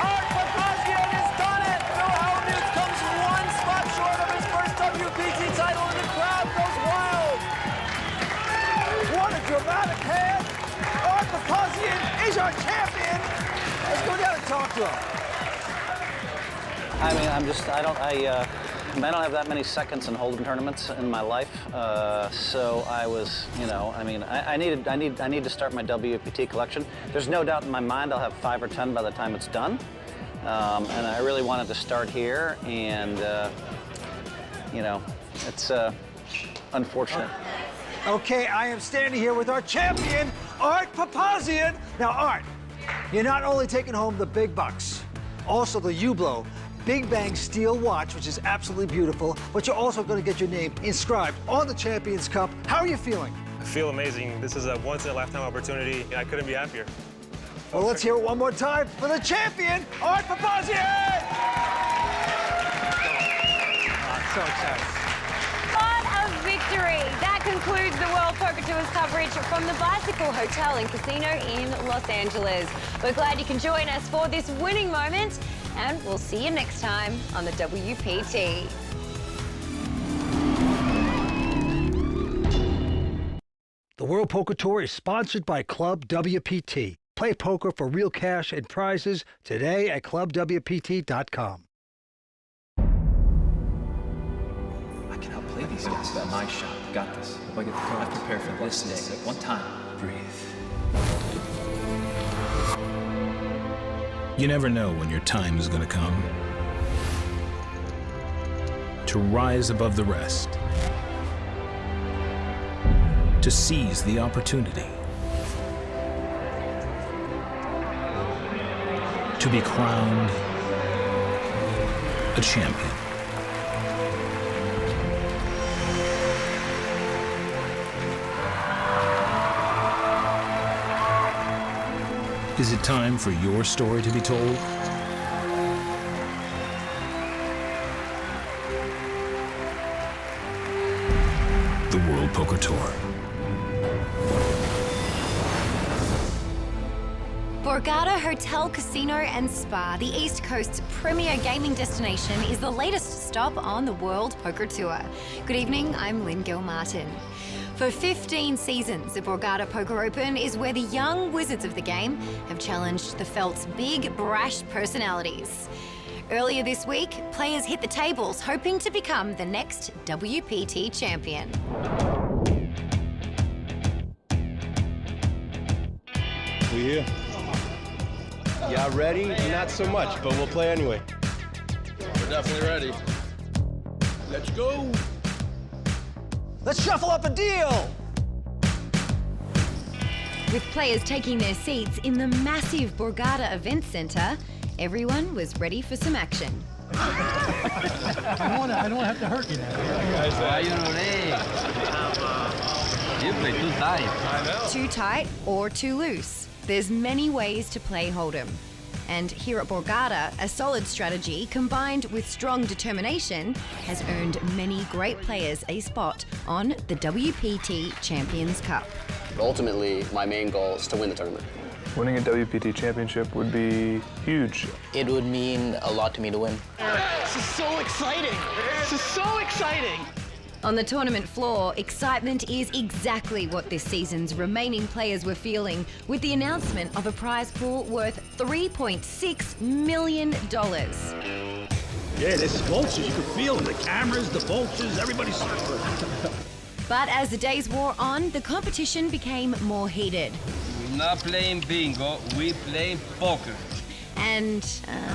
Art Papazian has done it. Phil Hellmuth comes 1 spot short of his first WPT title, and the crowd goes wild. What a dramatic hand. Art Papazian is our champion. Let's go down and talk to him. I mean, I don't have that many seconds in hold'em tournaments in my life, so I was, I need to start my WPT collection. There's no doubt in my mind I'll have 5 or 10 by the time it's done, and I really wanted to start here, and it's unfortunate. Okay, I am standing here with our champion, Art Papazian. Now, Art, you're not only taking home the big bucks, also the Hublot Big Bang Steel watch, which is absolutely beautiful, but you're also going to get your name inscribed on the Champions Cup. How are you feeling? I feel amazing. This is a once-in-a-lifetime opportunity. I couldn't be happier. Well, let's hear it one more time for the champion, Art Papazian! So excited. What a victory! That concludes the World Poker Tour's coverage from the Bicycle Hotel and Casino in Los Angeles. We're glad you can join us for this winning moment, and we'll see you next time on the WPT. The World Poker Tour is sponsored by ClubWPT. Play poker for real cash and prizes today at ClubWPT.com. these guys. Got a nice shot. Got this. If I get the card, I prepare for this day. One time. Breathe. You never know when your time is going to come. To rise above the rest. To seize the opportunity. To be crowned a champion. Is it time for your story to be told? The World Poker Tour. Borgata Hotel, Casino and Spa, the East Coast's premier gaming destination, is the latest stop on the World Poker Tour. Good evening, I'm Lynn Gill-Martin. For 15 seasons, the Borgata Poker Open is where the young wizards of the game have challenged the felt's big, brash personalities. Earlier this week, players hit the tables hoping to become the next WPT champion. We here? Y'all ready? Not so much, but we'll play anyway. We're definitely ready. Let's go. Let's shuffle up a deal! With players taking their seats in the massive Borgata Event Centre, everyone was ready for some action. I don't have to hurt you now. You play too tight. Too tight or too loose. There's many ways to play Hold'em. And here at Borgata, a solid strategy combined with strong determination has earned many great players a spot on the WPT Champions Cup. Ultimately, my main goal is to win the tournament. Winning a WPT championship would be huge. It would mean a lot to me to win. This is so exciting. This is so exciting. On the tournament floor, excitement is exactly what this season's remaining players were feeling with the announcement of a prize pool worth $3.6 million. Yeah, there's vultures. You can feel them. The cameras, the vultures, everybody's circling. But as the days wore on, the competition became more heated. We're not playing bingo, we playing poker. And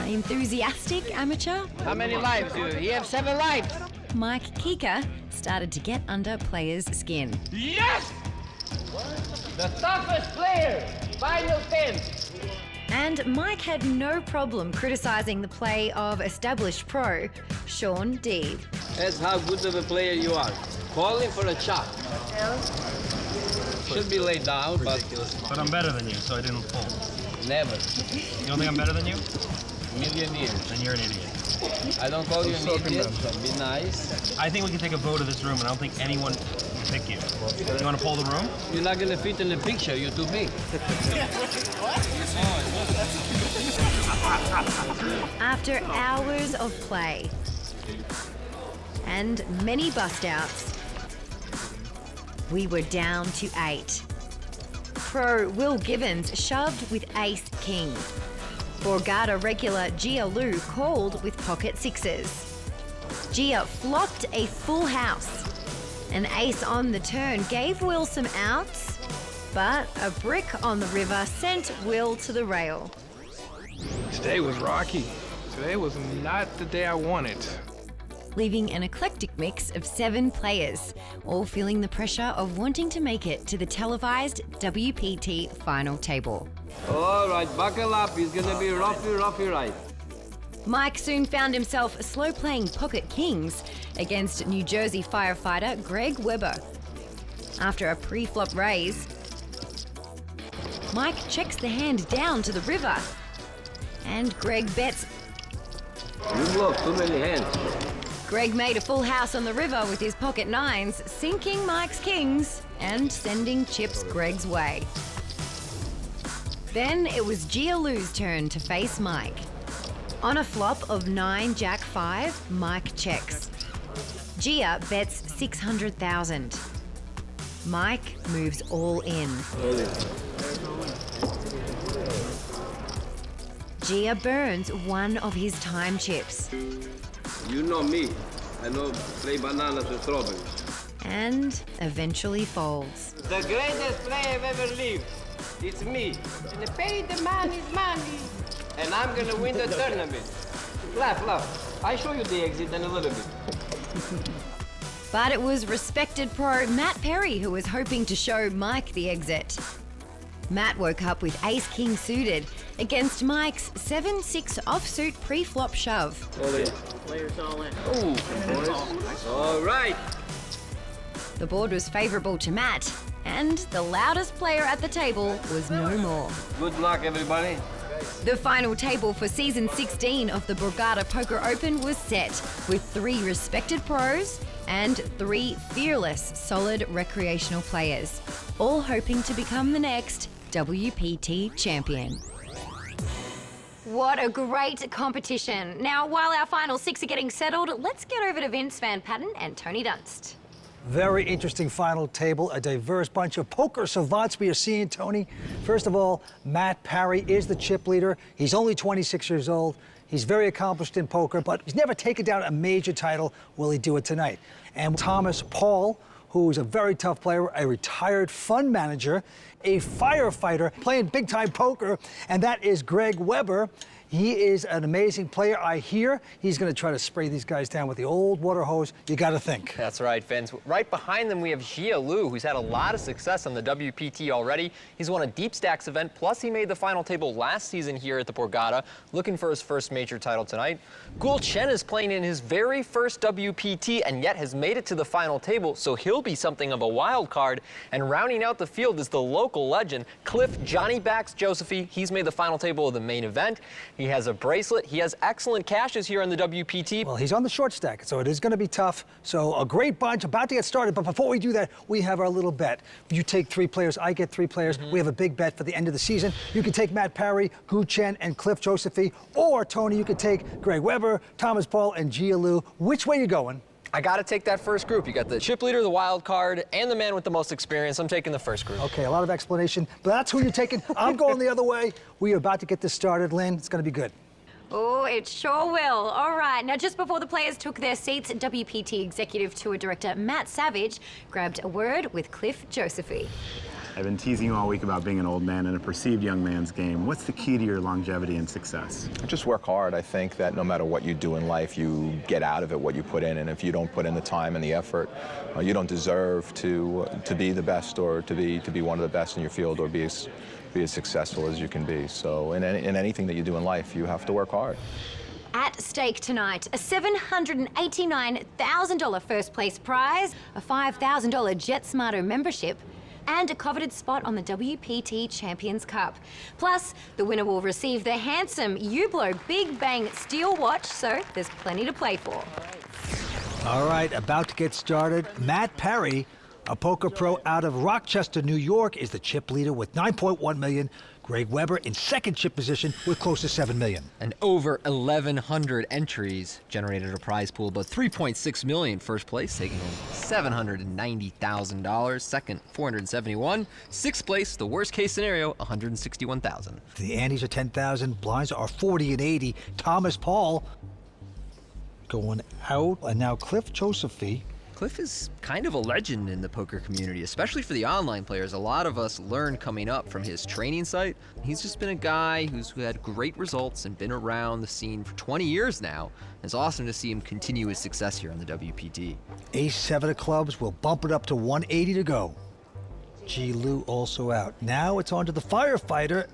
enthusiastic amateur? How many lives do you? You have 7 lives. Mike Kika started to get under players' skin. Yes! The toughest player, final 10. And Mike had no problem criticising the play of established pro, Sean Deeb. That's how good of a player you are. Calling for a chop. Should be laid down, but I'm better than you, so I didn't pull. Never. You don't think I'm better than you? Million years. Then you're an idiot. I don't call you an idiot, but be nice. I think we can take a vote of this room, and I don't think anyone will pick you. You want to pull the room? You're not going to fit in the picture. You're too big. After hours of play and many bust-outs, we were down to 8. Pro Will Gibbons shoved with ace-king. Borgata regular Gia Lu called with pocket sixes. Gia flopped a full house. An ace on the turn gave Will some outs, but a brick on the river sent Will to the rail. Today was rocky. Today was not the day I wanted. Leaving an eclectic mix of 7 players, all feeling the pressure of wanting to make it to the televised WPT final table. All right, buckle up. He's going to be roughy right. Mike soon found himself slow-playing pocket kings against New Jersey firefighter Greg Weber. After a pre-flop raise, Mike checks the hand down to the river, and Greg bets. You block too many hands. Greg made a full house on the river with his pocket nines, sinking Mike's kings and sending chips Greg's way. Then it was Gia Lu's turn to face Mike. On a flop of 9 Jack 5, Mike checks. Gia bets 600,000. Mike moves all in. Gia burns one of his time chips. You know me. I know play bananas and strawberries. And eventually folds. The greatest player I've ever lived. It's me. And the pay the man is money. And I'm gonna win the tournament. Laugh. I show you the exit in a little bit. But it was respected pro Matt Perry who was hoping to show Mike the exit. Matt woke up with ace-king suited against Mike's 7-6 offsuit pre-flop shove. All in. Players all in. Ooh, all right. The board was favourable to Matt, and the loudest player at the table was no more. Good luck, everybody. The final table for season 16 of the Borgata Poker Open was set, with 3 respected pros and 3 fearless, solid recreational players, all hoping to become the next WPT champion. What a great competition. Now, while our final 6 are getting settled, let's get over to Vince Van Patten and Tony Dunst. Very interesting final table, a diverse bunch of poker savants we are seeing, Tony. First of all, Matt Parry is the chip leader. He's only 26 years old. He's very accomplished in poker, but he's never taken down a major title. Will he do it tonight? And Thomas Paul, who's a very tough player, a retired fund manager, a firefighter playing big-time poker, and that is Greg Weber. He is an amazing player. I hear he's going to try to spray these guys down with the old water hose. You got to think. That's right, Vince. Right behind them, we have Jia Liu, who's had a lot of success on the WPT already. He's won a Deep Stacks event, plus he made the final table last season here at the Borgata, looking for his first major title tonight. Gul Chen is playing in his very first WPT and yet has made it to the final table, so he'll be something of a wild card. And rounding out the field is the local legend, Cliff Johnny Backs Josephy. He's made the final table of the main event. He has a bracelet. He has excellent cashes here on the WPT. Well, he's on the short stack, so it is going to be tough. So a great bunch about to get started. But before we do that, we have our little bet. You take 3 players, I get 3 players. We have a big bet for the end of the season. You can take Matt Parry, Gu Chen, and Cliff Josephy. Or, Tony, you could take Greg Weber, Thomas Paul, and Jia Liu. Which way you going? I got to take that first group. You got the chip leader, the wild card, and the man with the most experience. I'm taking the first group. Okay, a lot of explanation, but that's who you're taking. I'm going the other way. We are about to get this started, Lynn. It's going to be good. Oh, it sure will. All right, now just before the players took their seats, WPT Executive Tour Director Matt Savage grabbed a word with Cliff Josephy. I've been teasing you all week about being an old man in a perceived young man's game. What's the key to your longevity and success? Just work hard. I think that no matter what you do in life, you get out of it what you put in. And if you don't put in the time and the effort, you don't deserve to be the best or to be one of the best in your field or be as successful as you can be. So in anything that you do in life, you have to work hard. At stake tonight, a $789,000 first place prize, a $5,000 JetSmarter membership, and a coveted spot on the WPT Champions Cup. Plus, the winner will receive the handsome Hublot Big Bang Steel Watch, so there's plenty to play for. All right, about to get started. Matt Parry, a poker pro out of Rochester, New York, is the chip leader with 9.1 million. Greg Weber in second chip position with close to 7 million. And over 1,100 entries generated a prize pool, but 3.6 million first place, taking home $790,000. Second, 471. Sixth place, the worst case scenario, 161,000. The antes are 10,000, blinds are 40 and 80. Thomas Paul going out, and now Cliff Josephy. Cliff is kind of a legend in the poker community, especially for the online players. A lot of us learn coming up from his training site. He's just been a guy who had great results and been around the scene for 20 years now. It's awesome to see him continue his success here on the WPT. Ace-7 of clubs will bump it up to 180 to go. Jia Liu also out. Now it's on to the firefighter.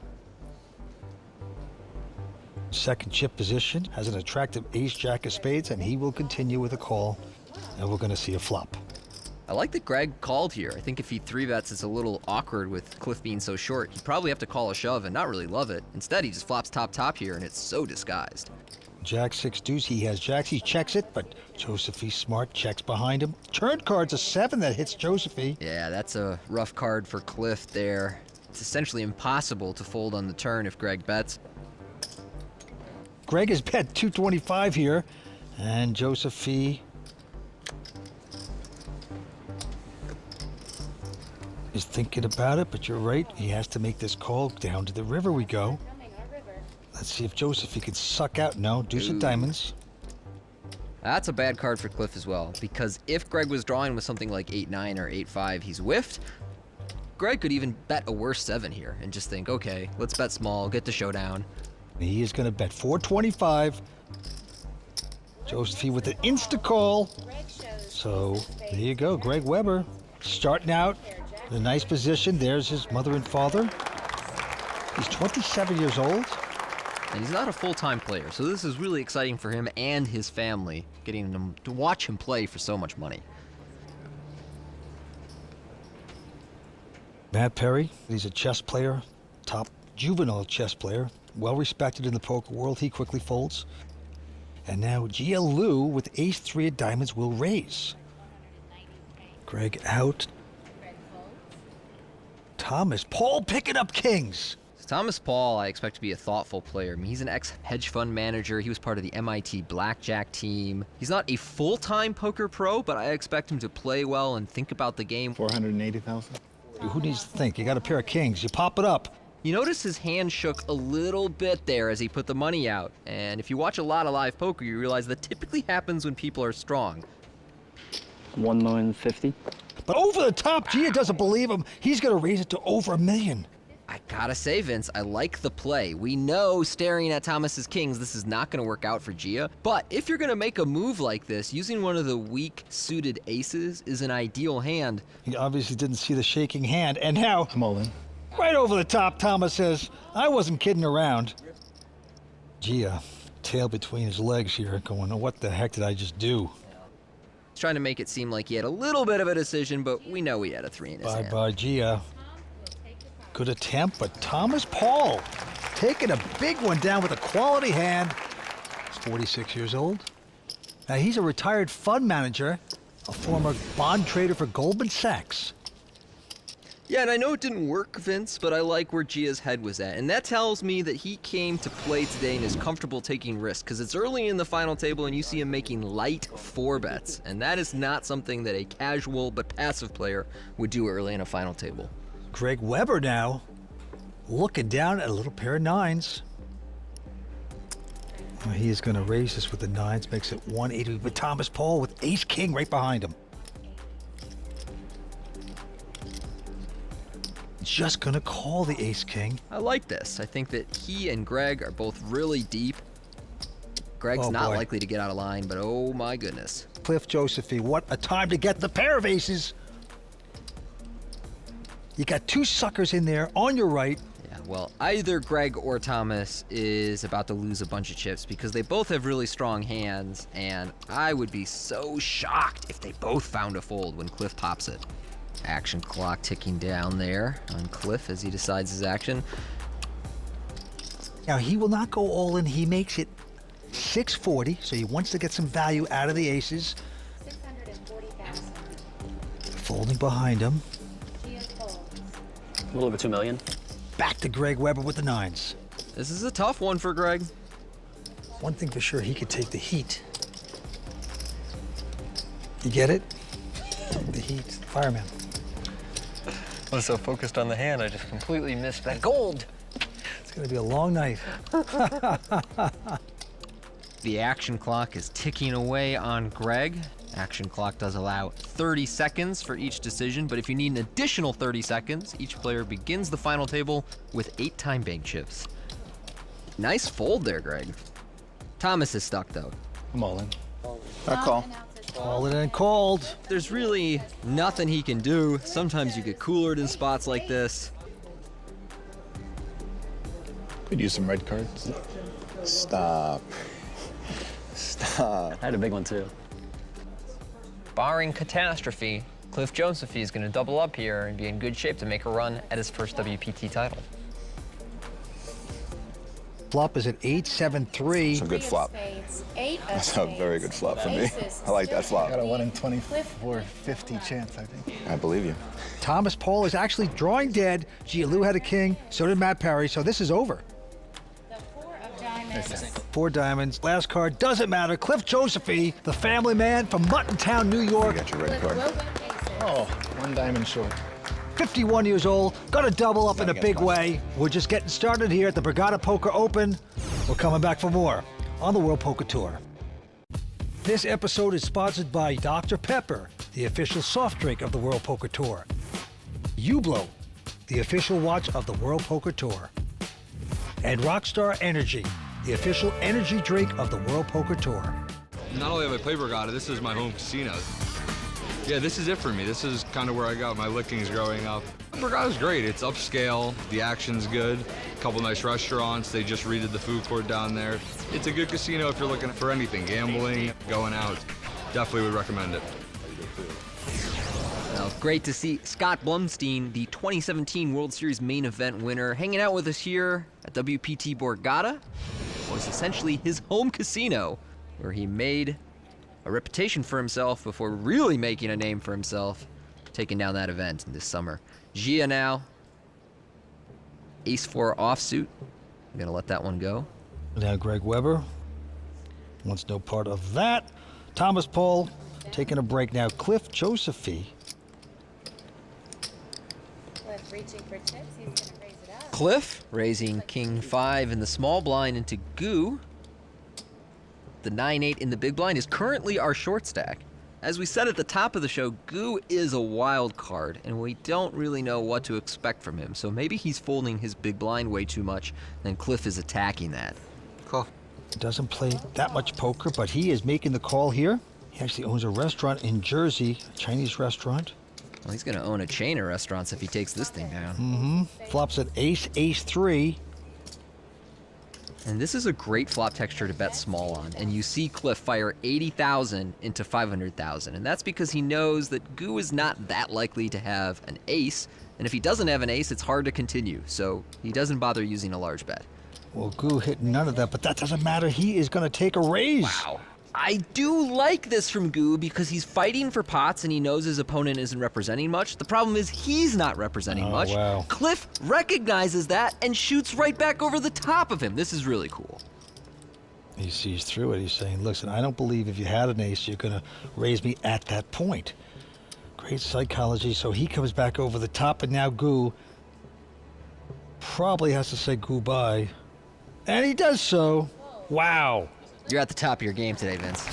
Second chip position, has an attractive ace-jack of spades, and he will continue with a call. And we're going to see a flop. I like that Greg called here. I think if he 3-bets, it's a little awkward with Cliff being so short. He'd probably have to call a shove and not really love it. Instead, he just flops top here, and it's so disguised. Jack 6 deuce, he has jacks, he checks it, but Josephy smart, checks behind him. Turn card's a 7 that hits Josephy. Yeah, that's a rough card for Cliff there. It's essentially impossible to fold on the turn if Greg bets. Greg has bet 225 here, and Josephy is thinking about it, but you're right. He has to make this call. Down to the river we go. Let's see if Josephy can suck out. No, deuce of diamonds. That's a bad card for Cliff as well, because if Greg was drawing with something like 8-9 or 8-5, he's whiffed. Greg could even bet a worse 7 here and just think, okay, let's bet small, get to showdown. He is going to bet 425. Josephine with an insta-call. So, there you go, Greg Weber starting out in a nice position. There's his mother and father. He's 27 years old. And he's not a full-time player, so this is really exciting for him and his family, getting them to watch him play for so much money. Matt Perry, he's a chess player, top juvenile chess player, well respected in the poker world. He quickly folds. And now Gia Liu with ace-3 of diamonds will raise. Greg out. Thomas Paul picking up kings. Thomas Paul, I expect to be a thoughtful player. I mean, he's an ex-hedge fund manager. He was part of the MIT Blackjack team. He's not a full-time poker pro, but I expect him to play well and think about the game. 480,000. Who needs to think? You got a pair of kings. You pop it up. You notice his hand shook a little bit there as he put the money out. And if you watch a lot of live poker, you realize that typically happens when people are strong. 1,050,000. But over the top, Gia doesn't believe him. He's going to raise it to over $1 million. I gotta say, Vince, I like the play. We know staring at Thomas's kings, this is not gonna work out for Gia. But if you're gonna make a move like this, using one of the weak suited aces is an ideal hand. He obviously didn't see the shaking hand, and now I'm all in. Right over the top, Thomas says, I wasn't kidding around. Gia, tail between his legs here, going, what the heck did I just do? He's trying to make it seem like he had a little bit of a decision, but we know he had a 3 in his hand. Bye-bye, Gia. Good attempt, but Thomas Paul taking a big one down with a quality hand. He's 46 years old. Now, he's a retired fund manager, a former bond trader for Goldman Sachs. Yeah, and I know it didn't work, Vince, but I like where Gia's head was at. And that tells me that he came to play today and is comfortable taking risks, because it's early in the final table and you see him making light 4 bets. And that is not something that a casual but passive player would do early in a final table. Greg Weber now looking down at a little pair of 9s. Well, he is going to raise this with the 9s, makes it 180, but Thomas Paul with ace-king right behind him. Just going to call the ace-king. I like this. I think that he and Greg are both really deep. Greg's not likely to get out of line, but oh my goodness. Cliff Josephine, what a time to get the pair of aces. You got 2 suckers in there on your right. Yeah, well, either Greg or Thomas is about to lose a bunch of chips because they both have really strong hands, and I would be so shocked if they both found a fold when Cliff pops it. Action clock ticking down there on Cliff as he decides his action. Now, he will not go all in. He makes it 640, so he wants to get some value out of the aces. 640,000. Folding behind him. A little over $2 million. Back to Greg Weber with the 9s. This is a tough one for Greg. One thing for sure, he could take the heat. You get it? The heat, fireman. I was so focused on the hand, I just completely missed that gold. It's gonna be a long night. The action clock is ticking away on Greg. Action clock does allow 30 seconds for each decision, but if you need an additional 30 seconds, each player begins the final table with 8 time bank chips. Nice fold there, Greg. Thomas is stuck, though. I'm all in. I call. All in and called. There's really nothing he can do. Sometimes you get coolered in spots like this. Could use some red cards. Stop. Stop. I had a big one, too. Barring catastrophe, Cliff Josephine is going to double up here and be in good shape to make a run at his first WPT title. Flop is at 8-7-3. It's a good flop. That's a very good flop for me. I like that flop. Got a 1 in 24, 50 chance, I think. I believe you. Thomas Paul is actually drawing dead. Gia Liu had a king, so did Matt Perry, so this is over. 4 diamonds. Last card, doesn't matter. Cliff Josephine, the family man from Muttontown, New York. You got your red card. Oh, 1 diamond short. 51 years old, gonna double up in a big way. We're just getting started here at the Borgata Poker Open. We're coming back for more on the World Poker Tour. This episode is sponsored by Dr. Pepper, the official soft drink of the World Poker Tour. Hublot, the official watch of the World Poker Tour. And Rockstar Energy, the official energy drink of the World Poker Tour. Not only have I played Borgata, this is my home casino. Yeah, this is it for me. This is kind of where I got my lickings growing up. Borgata's great. It's upscale. The action's good. A couple nice restaurants. They just redid the food court down there. It's a good casino if you're looking for anything, gambling, going out. Definitely would recommend it. Well, great to see Scott Blumstein, the 2017 World Series main event winner, hanging out with us here at WPT Borgata. It was essentially his home casino, where he made a reputation for himself before really making a name for himself, taking down that event this summer. Gia now, ace-4 offsuit. I'm gonna let that one go. Now Greg Weber wants no part of that. Thomas Paul taking a break now. Cliff Josephy. Cliff reaching for tips. He's going to raise it up. Cliff raising king 5 in the small blind into Goo. The 9-8 in the big blind is currently our short stack. As we said at the top of the show, Goo is a wild card, and we don't really know what to expect from him. So maybe he's folding his big blind way too much, and Cliff is attacking that. Cool. Doesn't play that much poker, but he is making the call here. He actually owns a restaurant in Jersey, a Chinese restaurant. Well, he's gonna own a chain of restaurants if he takes this thing down. Mm-hmm. Flops at ace, ace-3. And this is a great flop texture to bet small on. And you see Cliff fire 80,000 into 500,000. And that's because he knows that Goo is not that likely to have an ace. And if he doesn't have an ace, it's hard to continue. So he doesn't bother using a large bet. Well, Goo hit none of that, but that doesn't matter. He is going to take a raise. Wow. I do like this from Goo because he's fighting for pots and he knows his opponent isn't representing much. The problem is he's not representing much. Wow. Cliff recognizes that and shoots right back over the top of him. This is really cool. He sees through it. He's saying, listen, I don't believe if you had an ace, you're going to raise me at that point. Great psychology. So he comes back over the top, and now Goo probably has to say goodbye. And he does so. Wow. You're at the top of your game today, Vince.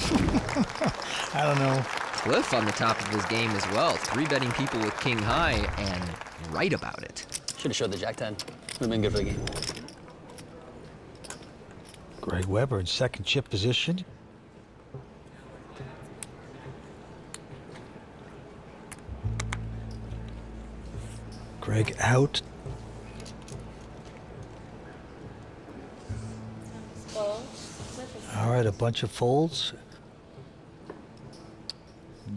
I don't know. Cliff on the top of his game as well. 3-betting people with king high and right about it. Should have showed the Jack 10. Would have been good for the game. Greg Weber in second chip position. Greg out. All right, a bunch of folds.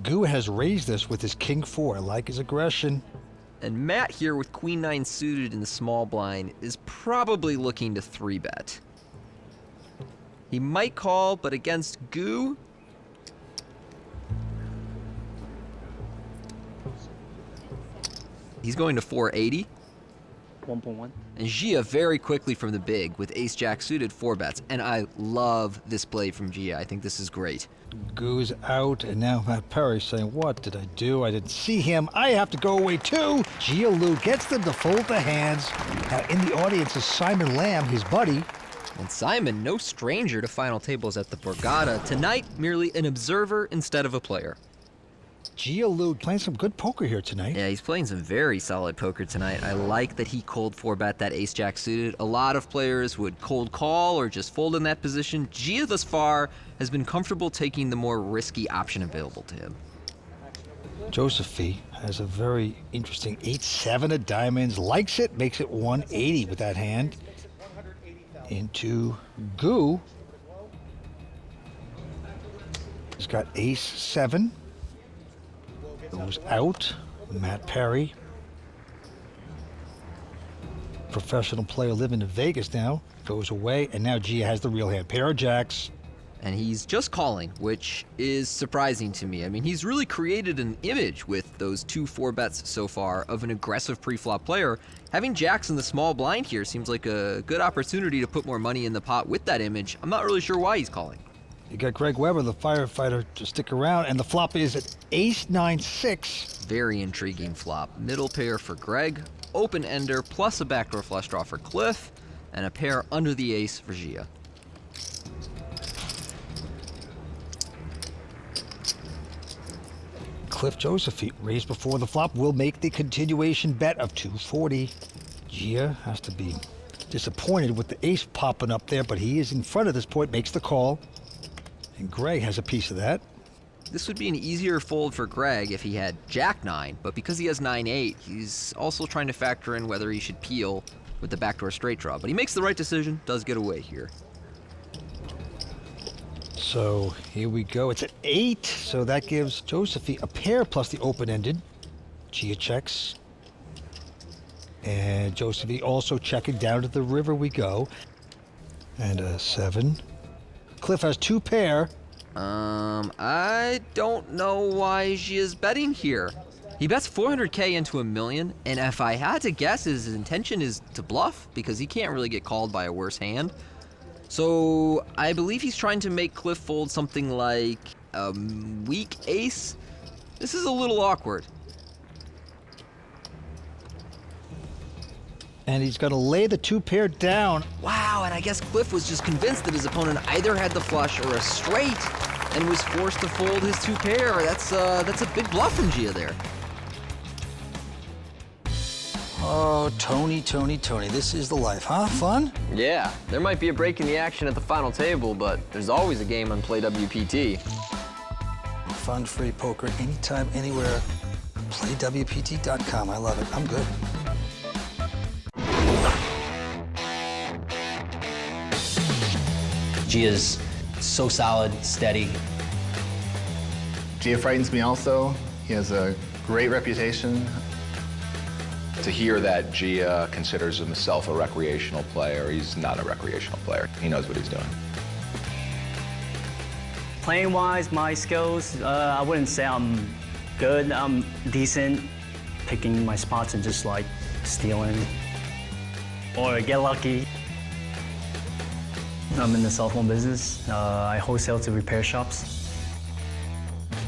Goo has raised this with his king 4. I like his aggression. And Matt here with queen 9 suited in the small blind is probably looking to 3-bet. He might call, but against Goo, he's going to 480. 1.1. And Gia very quickly from the big with ace-jack suited 4-bets. And I love this play from Gia. I think this is great. Goo's out, and now Matt Perry saying, what did I do? I didn't see him. I have to go away too. Gia Lou gets them to fold the hands. Now in the audience is Simon Lamb, his buddy. And Simon, no stranger to final tables at the Borgata. Tonight, merely an observer instead of a player. Gia Lou playing some good poker here tonight. Yeah, he's playing some very solid poker tonight. I like that he cold 4-bet that ace-jack suited. A lot of players would cold call or just fold in that position. Gia thus far has been comfortable taking the more risky option available to him. Josephy has a very interesting 8-7 of diamonds. Likes it, makes it 180 with that hand. Into Goo. He's got ace-7. Goes out. Matt Perry. Professional player living in Vegas now. Goes away, and now Gia has the real hand. Pair of jacks. And he's just calling, which is surprising to me. I mean, he's really created an image with those 2 4-bets so far of an aggressive pre-flop player. Having jacks in the small blind here seems like a good opportunity to put more money in the pot with that image. I'm not really sure why he's calling. You got Greg Weber, the firefighter, to stick around, and the flop is at ace-9-6. Very intriguing flop. Middle pair for Greg, open ender plus a backdoor flush draw for Cliff, and a pair under the ace for Gia. Cliff Josephy, raised before the flop, will make the continuation bet of 240. Gia has to be disappointed with the ace popping up there, but he is in front at this point, makes the call. And Greg has a piece of that. This would be an easier fold for Greg if he had Jack-9, but because he has 9-8, he's also trying to factor in whether he should peel with the backdoor straight draw. But he makes the right decision, does get away here. So here we go. It's an 8, so that gives Josephy a pair plus the open-ended. Gia checks. And Josephy also checking. Down to the river we go. And a 7. Cliff has 2 pair. I don't know why she is betting here. He bets 400K into $1 million, and if I had to guess, his intention is to bluff because he can't really get called by a worse hand. So I believe he's trying to make Cliff fold something like a weak ace. This is a little awkward. And he's going to lay the 2 pair down. Wow, and I guess Cliff was just convinced that his opponent either had the flush or a straight and was forced to fold his 2 pair. That's a big bluff from Gia there. Oh, Tony, this is the life, huh? Fun? Yeah, there might be a break in the action at the final table, but there's always a game on Play WPT. Fun, free poker, anytime, anywhere. PlayWPT.com. I love it. I'm good. Gia's so solid, steady. Gia frightens me also. He has a great reputation. To hear that Gia considers himself a recreational player, he's not a recreational player. He knows what he's doing. Playing-wise, my skills, I wouldn't say I'm good. I'm decent. Picking my spots and just like stealing or get lucky. I'm in the cell phone business. I wholesale to repair shops.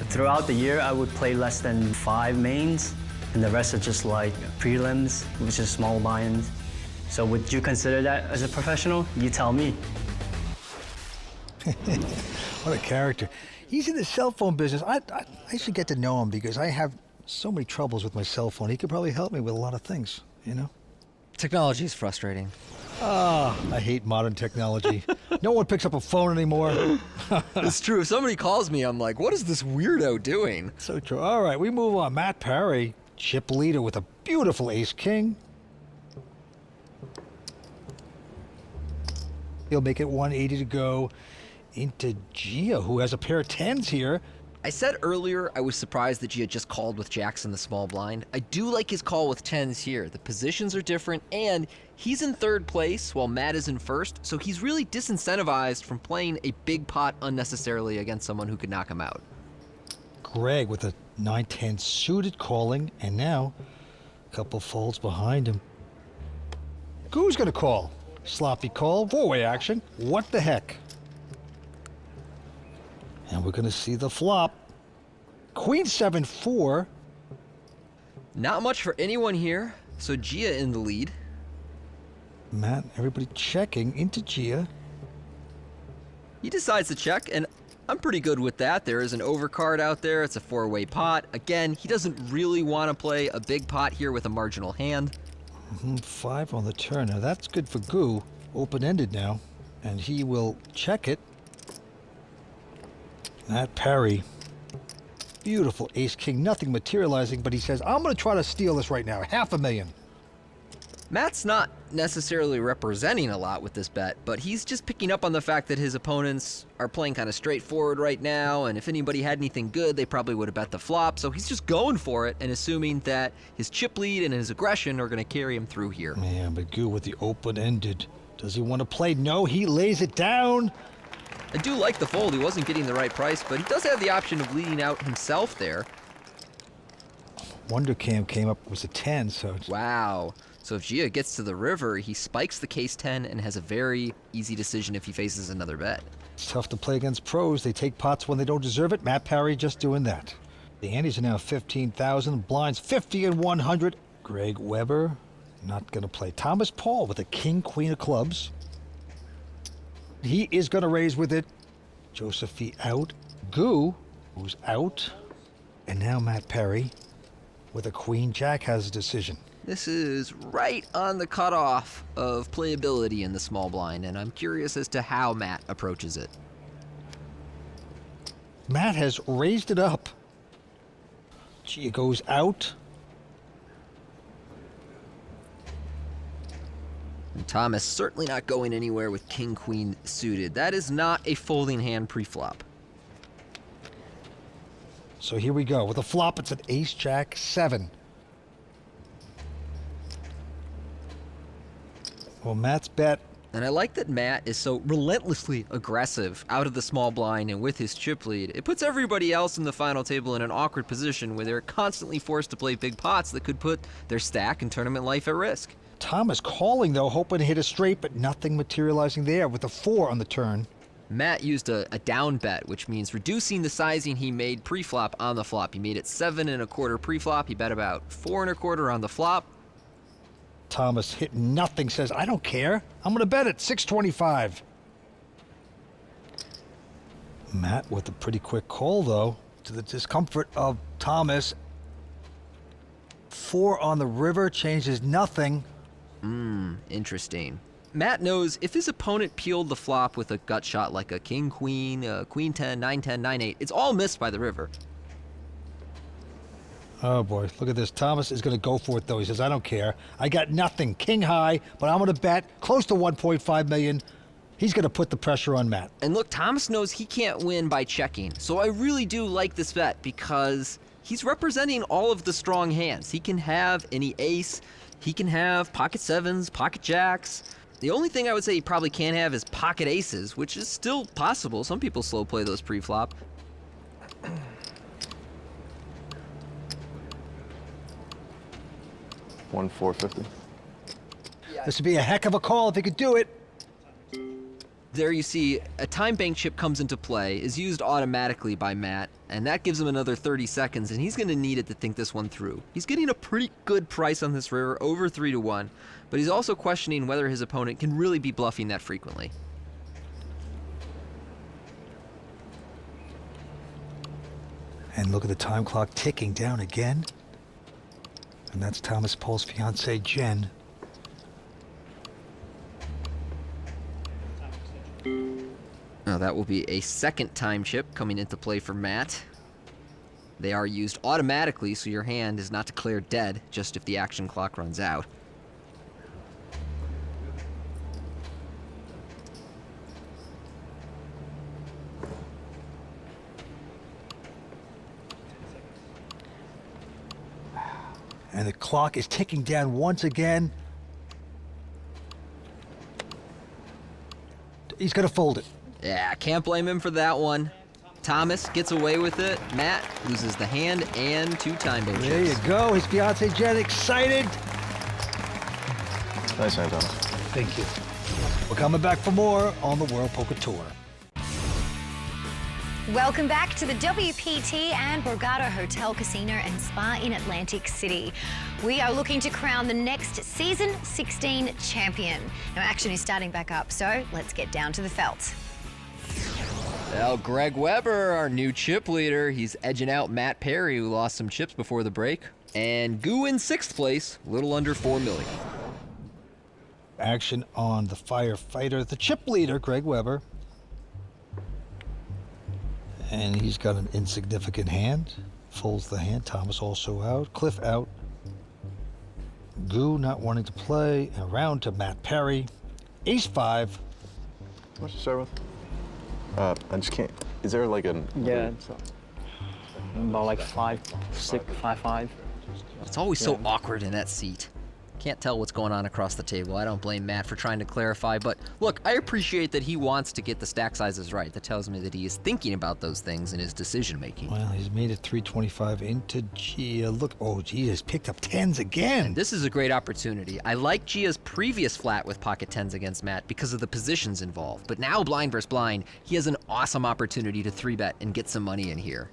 Throughout the year, I would play less than 5 mains, and the rest are just like prelims, which is small buy-ins. So would you consider that as a professional? You tell me. What a character. He's in the cell phone business. I should get to know him because I have so many troubles with my cell phone. He could probably help me with a lot of things, you know? Technology is frustrating. Ah, I hate modern technology. No one picks up a phone anymore. It's true. If somebody calls me, I'm like, what is this weirdo doing? So true. All right, we move on. Matt Parry, chip leader with a beautiful ace-king. He'll make it 180 to go into Gia, who has a pair of 10s here. I said earlier I was surprised that Gia just called with jacks in the small blind. I do like his call with 10s here. The positions are different, and he's in 3rd place while Matt is in 1st, so he's really disincentivized from playing a big pot unnecessarily against someone who could knock him out. Greg with a 9-10 suited calling, and now a couple folds behind him. Who's gonna call? Sloppy call, 4-way action. What the heck? And we're gonna see the flop. Queen 7-4. Not much for anyone here, so Gia in the lead. Matt, everybody checking into Gia. He decides to check, and I'm pretty good with that. There is an overcard out there. It's a 4-way pot. Again, he doesn't really want to play a big pot here with a marginal hand. 5 on the turn. Now that's good for Goo. Open-ended now. And he will check it. Matt Parry. Beautiful ace-king. Nothing materializing, but he says, I'm going to try to steal this right now. $500,000. Matt's not necessarily representing a lot with this bet, but he's just picking up on the fact that his opponents are playing kind of straightforward right now, and if anybody had anything good, they probably would have bet the flop, so he's just going for it and assuming that his chip lead and his aggression are going to carry him through here. Yeah, but Goo with the open-ended. Does he want to play? No, he lays it down. I do like the fold. He wasn't getting the right price, but he does have the option of leading out himself there. Wondercam came up, was a 10, so... Wow. So if Gia gets to the river, he spikes the case 10 and has a very easy decision if he faces another bet. It's tough to play against pros. They take pots when they don't deserve it. Matt Parry just doing that. The antes are now 15,000. Blinds 50 and 100. Greg Weber not going to play. Thomas Paul with a king, queen of clubs. He is going to raise with it. Josephy out. Goo, who's out. And now Matt Perry with a queen jack has a decision. This is right on the cutoff of playability in the small blind, and I'm curious as to how Matt approaches it. Matt has raised it up. Gia goes out. And Thomas certainly not going anywhere with king-queen suited. That is not a folding hand pre-flop. So here we go. With a flop, it's an ace-jack 7. Well, Matt's bet. And I like that Matt is so relentlessly aggressive out of the small blind and with his chip lead. It puts everybody else in the final table in an awkward position where they're constantly forced to play big pots that could put their stack and tournament life at risk. Thomas calling, though, hoping to hit a straight, but nothing materializing there with a 4 on the turn. Matt used a down bet, which means reducing the sizing he made pre-flop on the flop. He made it 7 1/4 pre-flop. He bet about 4 1/4 on the flop. Thomas hit nothing, says, I don't care. I'm going to bet it, 625. Matt with a pretty quick call, though, to the discomfort of Thomas. 4 on the river changes nothing. Interesting. Matt knows if his opponent peeled the flop with a gut shot like a king-queen, queen-10, 9-10, 9-8, it's all missed by the river. Oh boy, look at this. Thomas is going to go for it, though. He says, I don't care. I got nothing, king high, but I'm going to bet close to 1.5 million. He's going to put the pressure on Matt. And look, Thomas knows he can't win by checking. So I really do like this bet because he's representing all of the strong hands. He can have any ace. He can have pocket 7s, pocket jacks. The only thing I would say he probably can't have is pocket aces, which is still possible. Some people slow play those pre-flop. $1,450. This would be a heck of a call if he could do it. There you see, a time bank chip comes into play, is used automatically by Matt, and that gives him another 30 seconds, and he's going to need it to think this one through. He's getting a pretty good price on this river, over 3-1, but he's also questioning whether his opponent can really be bluffing that frequently. And look at the time clock ticking down again. And that's Thomas Paul's fiancee, Jen. Now that will be a second time chip coming into play for Matt. They are used automatically, so your hand is not declared dead, just if the action clock runs out. And the clock is ticking down once again. He's going to fold it. Yeah, can't blame him for that one. Thomas gets away with it. Matt loses the hand and 2 time bank chips. There you go. His fiancee Jen excited. Nice hand, Thomas. Thank you. We're coming back for more on the World Poker Tour. Welcome back to the WPT and Borgata Hotel, Casino and Spa in Atlantic City. We are looking to crown the next Season 16 champion. Now, action is starting back up, so let's get down to the felt. Well, Greg Weber, our new chip leader, he's edging out Matt Perry, who lost some chips before the break. And Goo in 6th place, a little under 4 million. Action on the firefighter, the chip leader, Greg Weber. And he's got an insignificant hand. Folds the hand. Thomas also out. Cliff out. Goo not wanting to play. And around to Matt Perry. Ace-5. What's your serve with? I just can't. Is there like a... Yeah, it's about like 5-6, 5-5. It's always so awkward in that seat. Can't tell what's going on across the table. I don't blame Matt for trying to clarify, but look, I appreciate that he wants to get the stack sizes right. That tells me that he is thinking about those things in his decision making. Well, he's made it 325 into Gia. Look, oh, Gia's picked up 10s again. And this is a great opportunity. I like Gia's previous flat with pocket 10s against Matt because of the positions involved, but now blind versus blind, he has an awesome opportunity to 3-bet and get some money in here.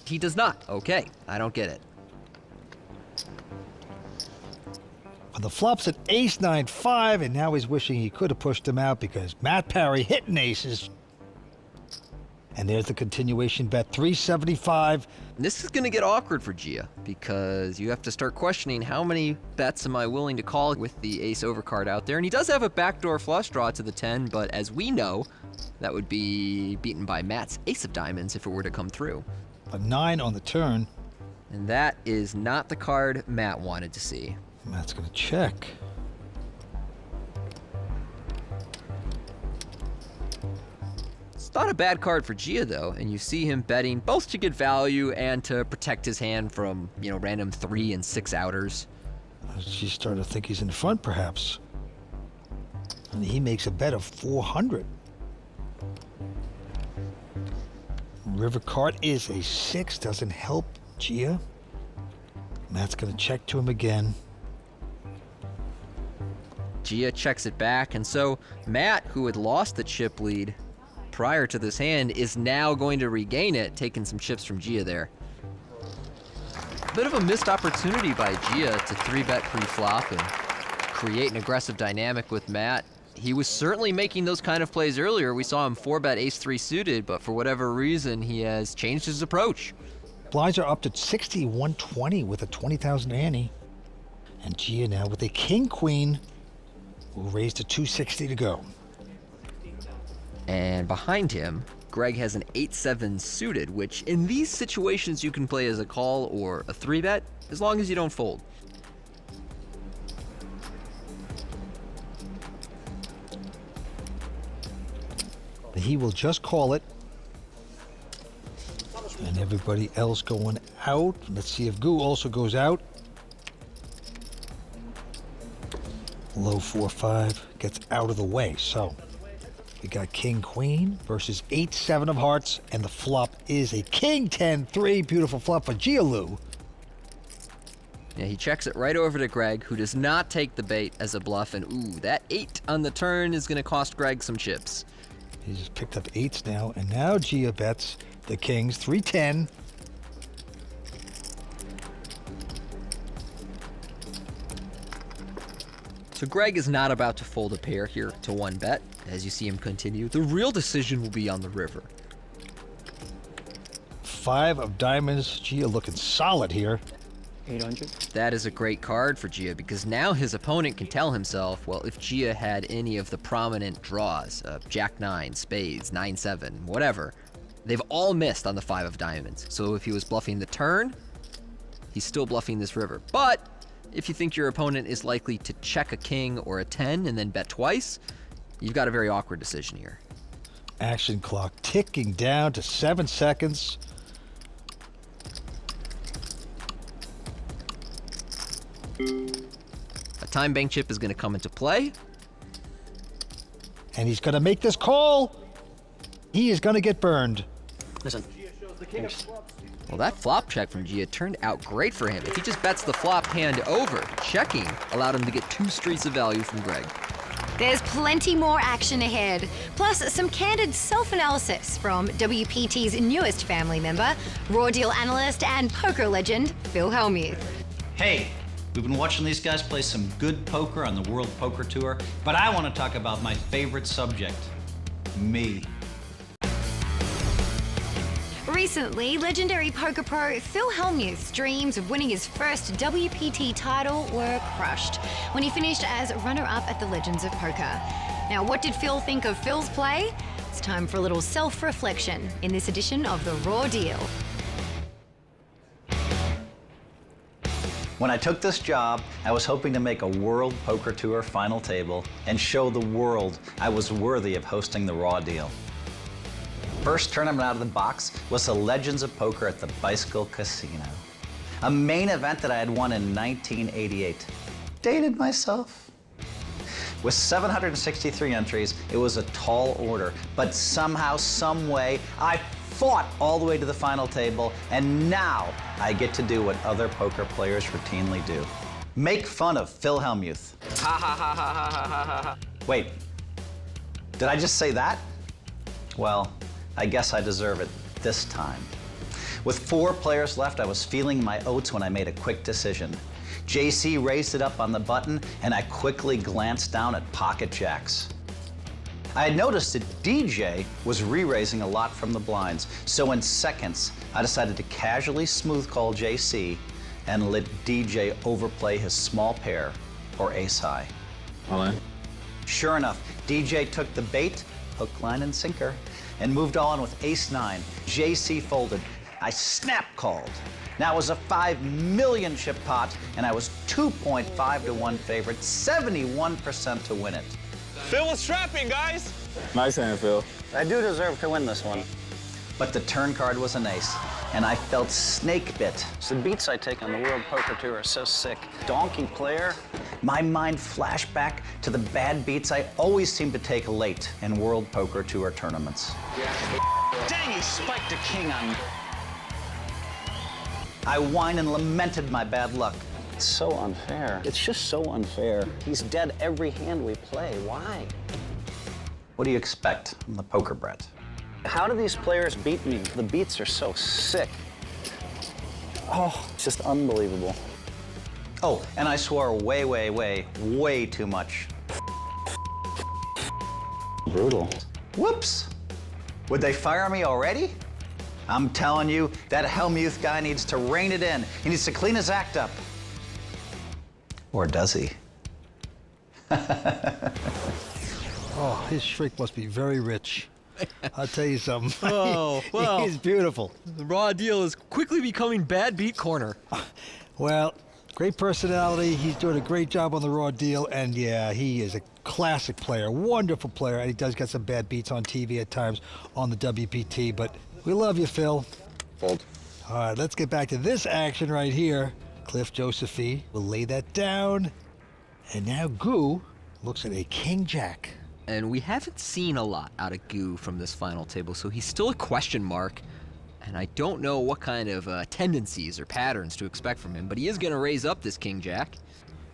He does not. Okay, I don't get it. The flop's at ace-9-5, and now he's wishing he could have pushed him out because Matt Perry hitting aces. And there's the continuation bet, 375. This is going to get awkward for Gia because you have to start questioning how many bets am I willing to call with the ace overcard out there. And he does have a backdoor flush draw to the 10, but as we know, that would be beaten by Matt's ace of diamonds if it were to come through. A 9 on the turn. And that is not the card Matt wanted to see. Matt's going to check. It's not a bad card for Gia though, and you see him betting both to get value and to protect his hand from, random 3 and 6 outers. She's starting to think he's in front perhaps. And he makes a bet of 400. River card is a 6, doesn't help Gia. Matt's going to check to him again. Gia checks it back, and so Matt, who had lost the chip lead prior to this hand, is now going to regain it, taking some chips from Gia there. A bit of a missed opportunity by Gia to 3-bet pre-flop and create an aggressive dynamic with Matt. He was certainly making those kind of plays earlier. We saw him 4-bet ace-3 suited, but for whatever reason, he has changed his approach. Blinds are up to 60-120 with a 20,000 ante. And Gia now with a king-queen will raise to 260 to go. And behind him, Greg has an 8-7 suited, which in these situations you can play as a call or a 3-bet, as long as you don't fold. He will just call it. And everybody else going out. Let's see if Goo also goes out. Low 4-5 gets out of the way. So we got king queen versus 8-7 of hearts, and the flop is a king 10-3. Beautiful flop for Gialou. Yeah, he checks it right over to Greg, who does not take the bait as a bluff, and ooh, that 8 on the turn is going to cost Greg some chips. He's just picked up 8s now, and now Gia bets the kings, 3-10. So Greg is not about to fold a pair here to 1-bet. As you see him continue, the real decision will be on the river. 5 of diamonds. Gia looking solid here. 800. That is a great card for Gia because now his opponent can tell himself, well, if Gia had any of the prominent draws, Jack-9, spades, 9-7, whatever, they've all missed on the 5 of diamonds. So if he was bluffing the turn, he's still bluffing this river. But if you think your opponent is likely to check a king or a 10 and then bet twice, you've got a very awkward decision here. Action clock ticking down to 7 seconds. A time bank chip is going to come into play. And he's going to make this call. He is going to get burned. Listen. Well, that flop check from Gia turned out great for him. If he just bets the flop hand over, checking allowed him to get 2 streets of value from Greg. There's plenty more action ahead, plus some candid self-analysis from WPT's newest family member, raw deal analyst and poker legend, Phil Hellmuth. Hey, we've been watching these guys play some good poker on the World Poker Tour, but I want to talk about my favorite subject, me. Recently, legendary poker pro Phil Hellmuth's dreams of winning his first WPT title were crushed when he finished as runner-up at the Legends of Poker. Now, what did Phil think of Phil's play? It's time for a little self-reflection in this edition of The Raw Deal. When I took this job, I was hoping to make a World Poker Tour final table and show the world I was worthy of hosting the Raw Deal. First tournament out of the box was the Legends of Poker at the Bicycle Casino, a main event that I had won in 1988. Dated myself. With 763 entries, it was a tall order, but somehow, some way, I fought all the way to the final table, and now I get to do what other poker players routinely do. Make fun of Phil Hellmuth. Ha ha ha ha ha ha ha ha. Wait, did I just say that? Well, I guess I deserve it this time. With 4 players left, I was feeling my oats when I made a quick decision. JC raised it up on the button, and I quickly glanced down at pocket jacks. I had noticed that DJ was re-raising a lot from the blinds, so in seconds, I decided to casually smooth call JC and let DJ overplay his small pair or ace high. All in. Sure enough, DJ took the bait, hook, line, and sinker, and moved on with ace-9. JC folded. I snap called. Now it was a 5 million chip pot, and I was 2.5 to 1 favorite, 71% to win it. Phil was trapping, guys. Nice hand, Phil. I do deserve to win this one. But the turn card was an ace, and I felt snake bit. The beats I take on the World Poker Tour are so sick. Donkey player. My mind flashed back to the bad beats I always seem to take late in World Poker Tour tournaments. Dang, he spiked a king on me. I whined and lamented my bad luck. It's so unfair. It's just so unfair. He's dead every hand we play. Why? What do you expect from the poker brat? How do these players beat me? The beats are so sick. Oh, it's just unbelievable. Oh, and I swore way too much. Brutal. Whoops. Would they fire me already? I'm telling you, that Helmuth guy needs to rein it in. He needs to clean his act up. Or does he? Oh, his shrink must be very rich. I'll tell you something. Oh, well. He's beautiful. The raw deal is quickly becoming bad beat corner. Well, great personality. He's doing a great job on the raw deal. And yeah, he is a classic player, wonderful player. And he does get some bad beats on TV at times on the WPT. But we love you, Phil. Fold. All right, let's get back to this action right here. Cliff Josephine will lay that down. And now Goo looks at a king-jack. And we haven't seen a lot out of Goo from this final table, so he's still a question mark. And I don't know what kind of tendencies or patterns to expect from him, but he is going to raise up this king-jack.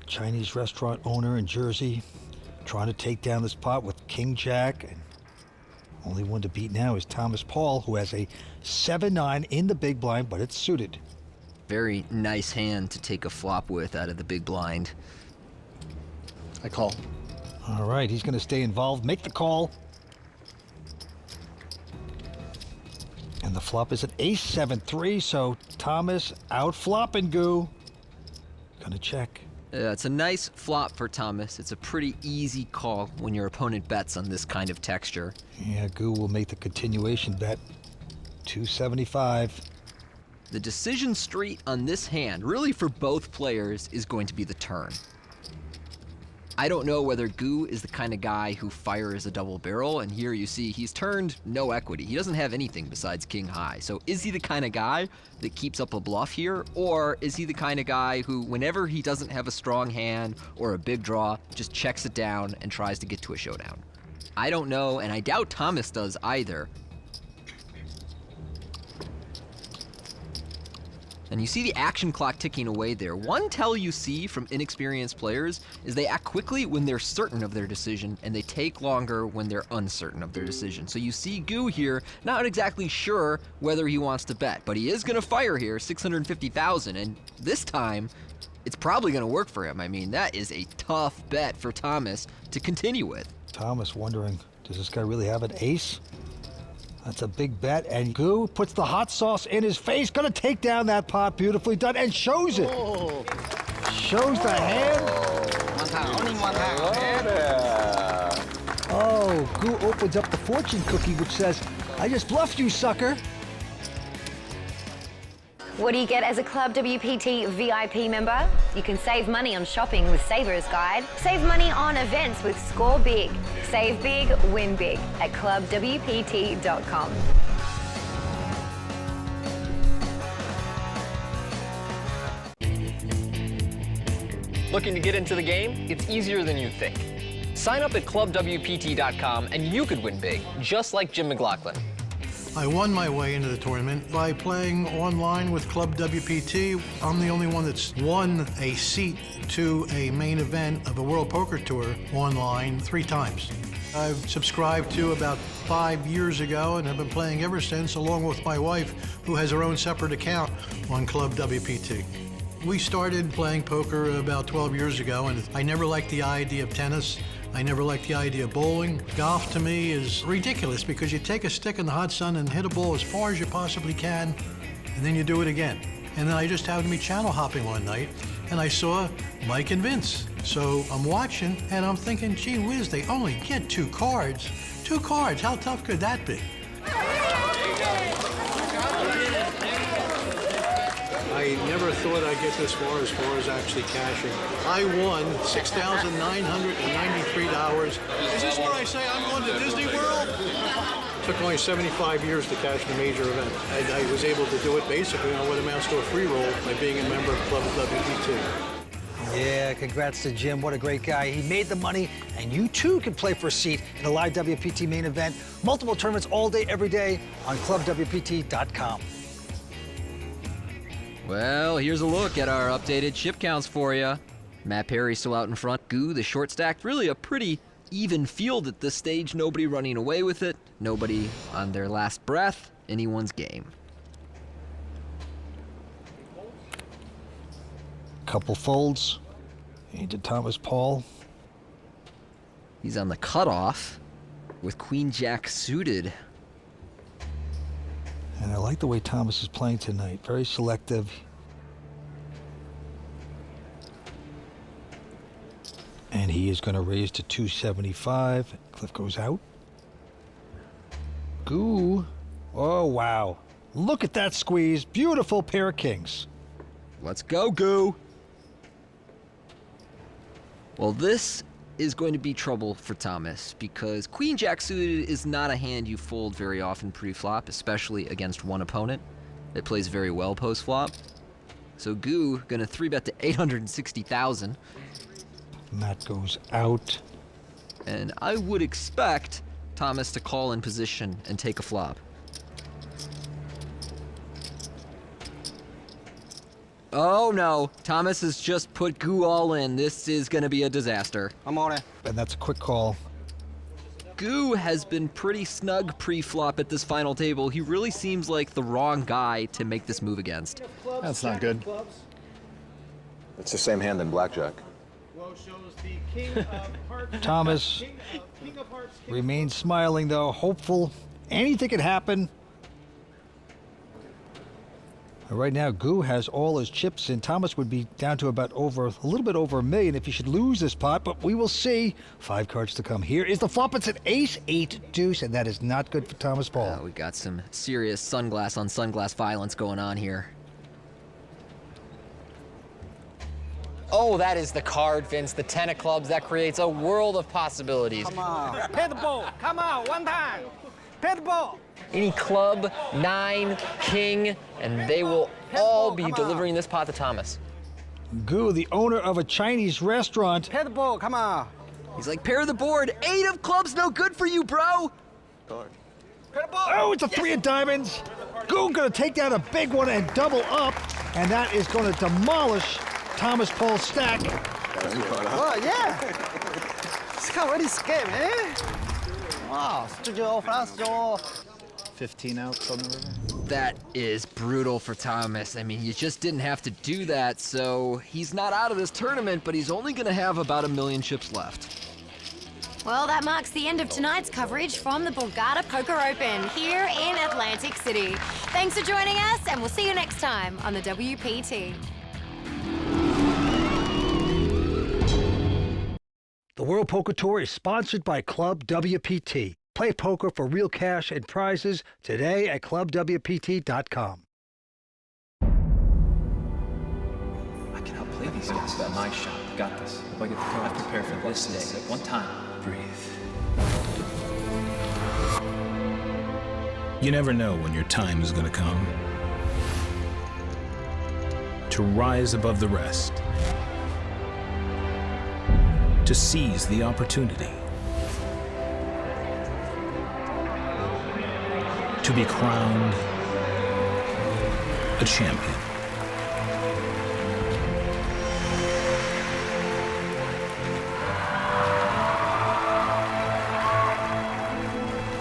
Chinese restaurant owner in Jersey trying to take down this pot with king-jack. And only one to beat now is Thomas Paul, who has a 7-9 in the big blind, but it's suited. Very nice hand to take a flop with out of the big blind. I call. All right, he's going to stay involved, make the call. And the flop is an ace-7-3, so Thomas out flopping Goo. Gonna check. It's a nice flop for Thomas. It's a pretty easy call when your opponent bets on this kind of texture. Yeah, Goo will make the continuation bet. 275. The decision street on this hand, really for both players, is going to be the turn. I don't know whether Goo is the kind of guy who fires a double barrel, and here you see he's turned no equity. He doesn't have anything besides king high. So is he the kind of guy that keeps up a bluff here, or is he the kind of guy who, whenever he doesn't have a strong hand or a big draw, just checks it down and tries to get to a showdown? I don't know, and I doubt Thomas does either. And you see the action clock ticking away there. One tell you see from inexperienced players is they act quickly when they're certain of their decision, and they take longer when they're uncertain of their decision. So you see Goo here, not exactly sure whether he wants to bet, but he is gonna fire here, 650,000, and this time, it's probably gonna work for him. I mean, that is a tough bet for Thomas to continue with. Thomas wondering, does this guy really have an ace? That's a big bet, and Goo puts the hot sauce in his face. Gonna take down that pot, beautifully done, and shows it. Oh. Shows the hand. Only one hand. Oh, Goo opens up the fortune cookie, which says, I just bluffed you, sucker. What do you get as a Club WPT VIP member? You can save money on shopping with Saver's Guide. Save money on events with Score Big. Save big, win big at ClubWPT.com. Looking to get into the game? It's easier than you think. Sign up at ClubWPT.com and you could win big, just like Jim McLaughlin. I won my way into the tournament by playing online with Club WPT. I'm the only one that's won a seat to a main event of a World Poker Tour online 3 times. I've subscribed to about 5 years ago and have been playing ever since, along with my wife, who has her own separate account on Club WPT. We started playing poker about 12 years ago, and I never liked the idea of tennis. I never liked the idea of bowling. Golf to me is ridiculous because you take a stick in the hot sun and hit a ball as far as you possibly can, and then you do it again. And then I just happened to be channel hopping one night, and I saw Mike and Vince. So I'm watching, and I'm thinking, gee whiz, they only get 2 cards. 2 cards, how tough could that be? I never thought I'd get this far as actually cashing. I won $6,993. Is this where I say I'm going to Disney World? It took only 75 years to cash a major event. I was able to do it basically on what amounts to a free roll by being a member of ClubWPT. Yeah, congrats to Jim. What a great guy. He made the money, and you too can play for a seat in the live WPT main event. Multiple tournaments all day, every day on ClubWPT.com. Well, here's a look at our updated chip counts for you. Matt Perry still out in front. Goo, the short stack, really a pretty even field at this stage. Nobody running away with it. Nobody on their last breath. Anyone's game. Couple folds into Thomas Paul. He's on the cutoff with Queen Jack suited. And I like the way Thomas is playing tonight. Very selective. And he is going to raise to 275. Cliff goes out. Goo. Oh, wow. Look at that squeeze. Beautiful pair of kings. Let's go, Goo. Well, this is going to be trouble for Thomas because Queen Jack suited is not a hand you fold very often pre-flop, especially against one opponent. It plays very well post-flop. So Goo gonna 3-bet to 860,000. Matt goes out. And I would expect Thomas to call in position and take a flop. Oh no, Thomas has just put Goo all in. This is gonna be a disaster. I'm on it. And that's a quick call. Goo has been pretty snug pre-flop at this final table. He really seems like the wrong guy to make this move against. That's not good. It's the same hand in blackjack. Thomas remains smiling though, hopeful. Anything could happen. Right now, Goo has all his chips in. Thomas would be down to about a little bit over $1 million if he should lose this pot, but we will see. 5 cards to come. Here is the flop. It's an ace, 8, deuce, and that is not good for Thomas Paul. We got some serious sunglass on sunglass violence going on here. Oh, that is the card, Vince. The 10 of clubs. That creates a world of possibilities. Come on. Pay the ball. Come on, one time. Pay the ball. Any club, 9, king, and they will all be delivering this pot to Thomas. Goo, the owner of a Chinese restaurant. Pay the ball, come on. He's like, pair the board. 8 of clubs, no good for you, bro. Oh, it's a 3 of diamonds. Goo gonna take down a big one and double up, and that is gonna demolish Thomas Paul's stack. Oh, yeah. It's kind of really scary, man. Wow, 15 outs on the river. That is brutal for Thomas. I mean, you just didn't have to do that, so he's not out of this tournament, but he's only going to have about 1 million chips left. Well, that marks the end of tonight's coverage from the Borgata Poker Open here in Atlantic City. Thanks for joining us, and we'll see you next time on the WPT. The World Poker Tour is sponsored by ClubWPT. Play poker for real cash and prizes today at ClubWPT.com. I can outplay these guys. That's my shot. Got this. If I get the card, prepare for this day. One time. Breathe. You never know when your time is going to come. To rise above the rest. To seize the opportunity. To be crowned a champion.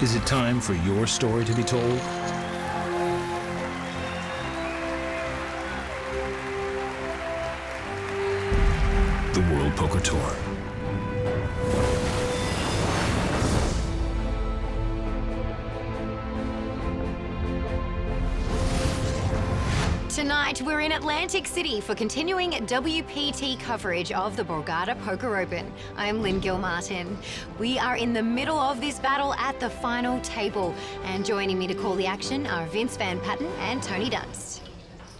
Is it time for your story to be told? The World Poker Tour. Tonight, we're in Atlantic City for continuing WPT coverage of the Borgata Poker Open. I'm Lynn Gilmartin. We are in the middle of this battle at the final table, and joining me to call the action are Vince Van Patten and Tony Dunst.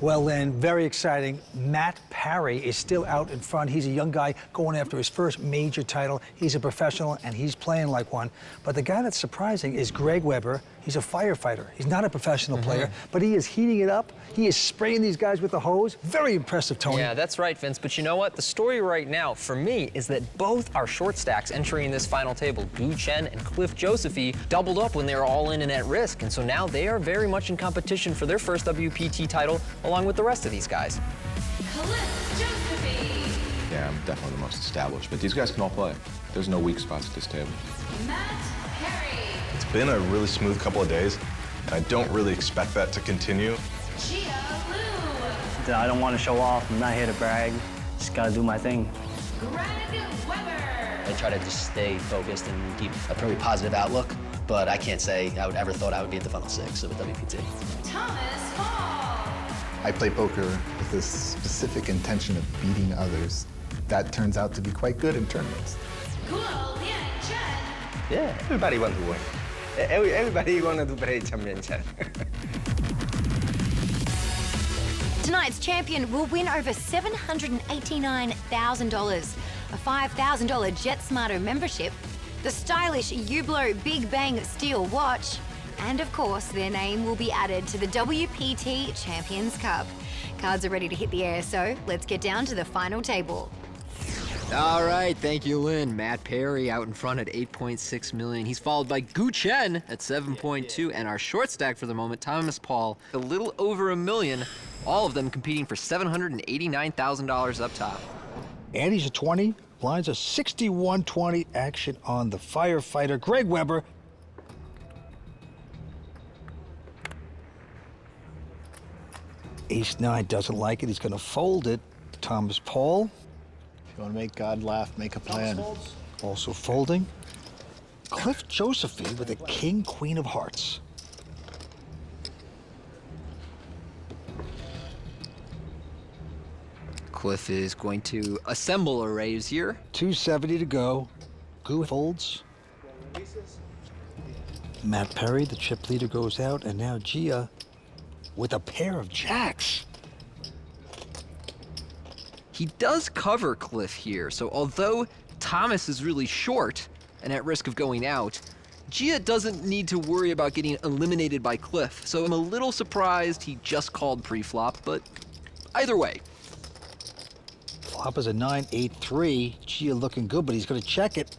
Well, Lynn, very exciting. Matt Parry is still out in front. He's a young guy going after his first major title. He's a professional, and he's playing like one. But the guy that's surprising is Greg Weber. He's a firefighter. He's not a professional player, but he is heating it up. He is spraying these guys with the hose. Very impressive, Tony. Yeah, that's right, Vince. But you know what? The story right now, for me, is that both our short stacks entering this final table, Gu Chen and Cliff Josephy, doubled up when they were all in and at risk. And so now they are very much in competition for their first WPT title, along with the rest of these guys. Yeah, I'm definitely the most established, but these guys can all play. There's no weak spots at this table. It's been a really smooth couple of days, and I don't really expect that to continue. I don't want to show off. I'm not here to brag. Just gotta do my thing. I try to just stay focused and keep a pretty positive outlook, but I can't say I would ever thought I would be at the final six of a WPT. I play poker with this specific intention of beating others. That turns out to be quite good in tournaments. Yeah, everybody wants to win. Everybody wants to play championship. Tonight's champion will win over $789,000, a $5,000 JetSmarter membership, the stylish Hublot Big Bang Steel watch, and of course, their name will be added to the WPT Champions Cup. Cards are ready to hit the air, so let's get down to the final table. All right, thank you, Lynn. Matt Parry out in front at 8.6 million. He's followed by Gu Chen at 7.2, and our short stack for the moment, Thomas Paul, a little over $1 million. All of them competing for $789,000 up top. Andy's a 20, blinds a 61-20 action on the firefighter, Greg Weber. Ace-9 doesn't like it. He's going to fold it. Thomas Paul. If you want to make God laugh, make a plan. Also folding. Cliff Josephy with a King-Queen of Hearts. Cliff is going to assemble a raise here. 270 to go. Gu folds. Matt Parry, the chip leader, goes out, and now Gia with a pair of jacks. He does cover Cliff here, so although Thomas is really short and at risk of going out, Gia doesn't need to worry about getting eliminated by Cliff. So I'm a little surprised he just called pre-flop, but either way. Flop is a 9-8-3. Gia looking good, but he's going to check it.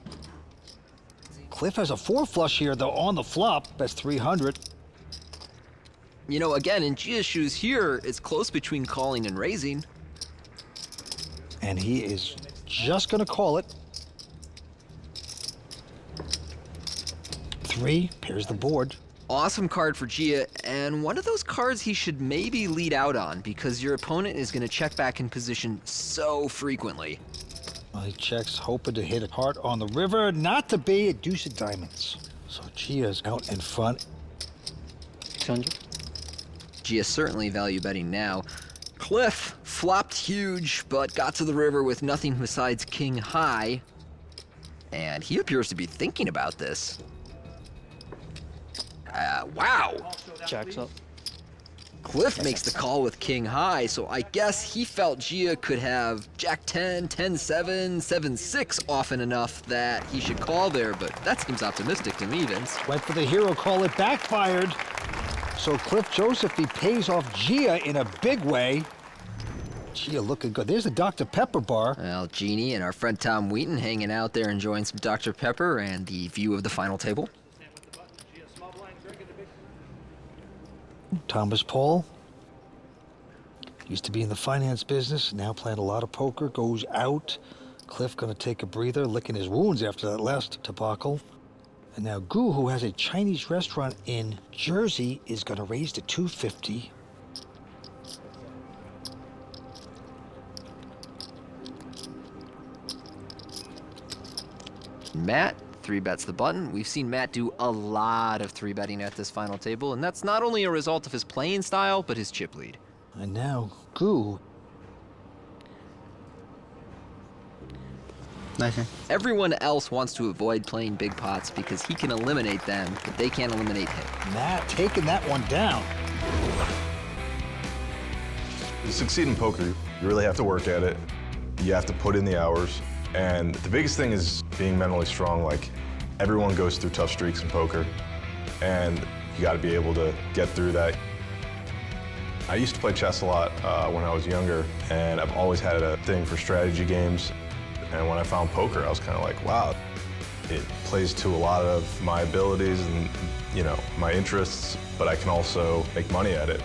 Cliff has a 4 flush here, though, on the flop. That's 300. You know, again, in Gia's shoes here, it's close between calling and raising. And he is just going to call it. 3 pairs the board. Awesome card for Gia, and one of those cards he should maybe lead out on because your opponent is going to check back in position so frequently. Well, he checks, hoping to hit it hard on the river. Not to be, a deuce of diamonds. So Gia's out in front. 600. Gia certainly value betting now. Cliff flopped huge, but got to the river with nothing besides king high. And he appears to be thinking about this. Wow. Jacks up. Cliff makes the call with king high, so I guess he felt Gia could have jack 10, 10-7, 7-6 often enough that he should call there, but that seems optimistic to me, Vince. Went for the hero call, it backfired. So Cliff Josephy pays off Gia in a big way. Gia looking good. There's the Dr. Pepper bar. Well, Jeannie and our friend Tom Wheaton hanging out there enjoying some Dr. Pepper and the view of the final table. Thomas Paul. Used to be in the finance business, now playing a lot of poker, goes out. Cliff gonna take a breather, licking his wounds after that last debacle. And now Gu, who has a Chinese restaurant in Jersey, is gonna raise to 250. Matt 3-bets the button. We've seen Matt do a lot of 3-betting at this final table, and that's not only a result of his playing style, but his chip lead. And now, Goo. Nice. Everyone else wants to avoid playing big pots because he can eliminate them, but they can't eliminate him. Matt taking that one down. To succeed in poker, you really have to work at it. You have to put in the hours. And the biggest thing is being mentally strong. Like, everyone goes through tough streaks in poker, and you got to be able to get through that. I used to play chess a lot when I was younger, and I've always had a thing for strategy games. And when I found poker, I was kind of like, wow, it plays to a lot of my abilities and, you know, my interests, but I can also make money at it,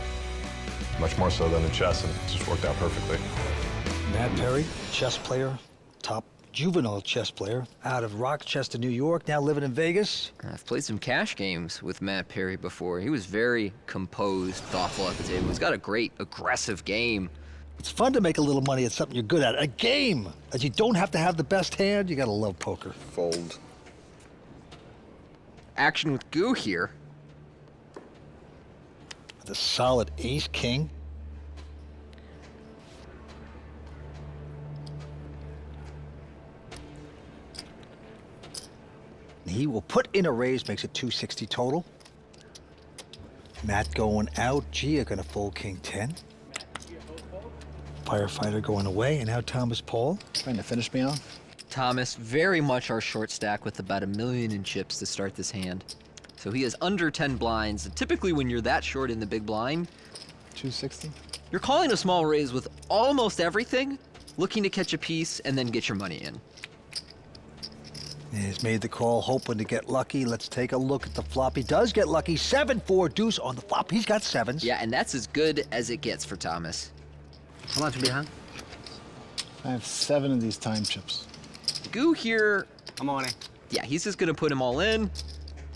much more so than in chess, and it just worked out perfectly. Matt Perry, chess player, top juvenile chess player, out of Rochester, New York, now living in Vegas. I've played some cash games with Matt Perry before. He was very composed, thoughtful at the table. He's got a great, aggressive game. It's fun to make a little money at something you're good at. A game that you don't have to have the best hand. You gotta love poker. Fold. Action with Goo here. With a solid ace-king. He will put in a raise, makes it 260 total. Matt going out. Gia gonna fold king 10. Firefighter going away, and now Thomas Paul. Trying to finish me off. Thomas, very much our short stack with about $1 million in chips to start this hand. So he is under 10 blinds. And typically when you're that short in the big blind, 260. You're calling a small raise with almost everything, looking to catch a piece and then get your money in. He's made the call, hoping to get lucky. Let's take a look at the flop. He does get lucky. 7-4 deuce on the flop. He's got sevens. Yeah, and that's as good as it gets for Thomas. How much behind? I have 7 of these time chips. Goo here. I'm on it. Yeah, he's just gonna put them all in.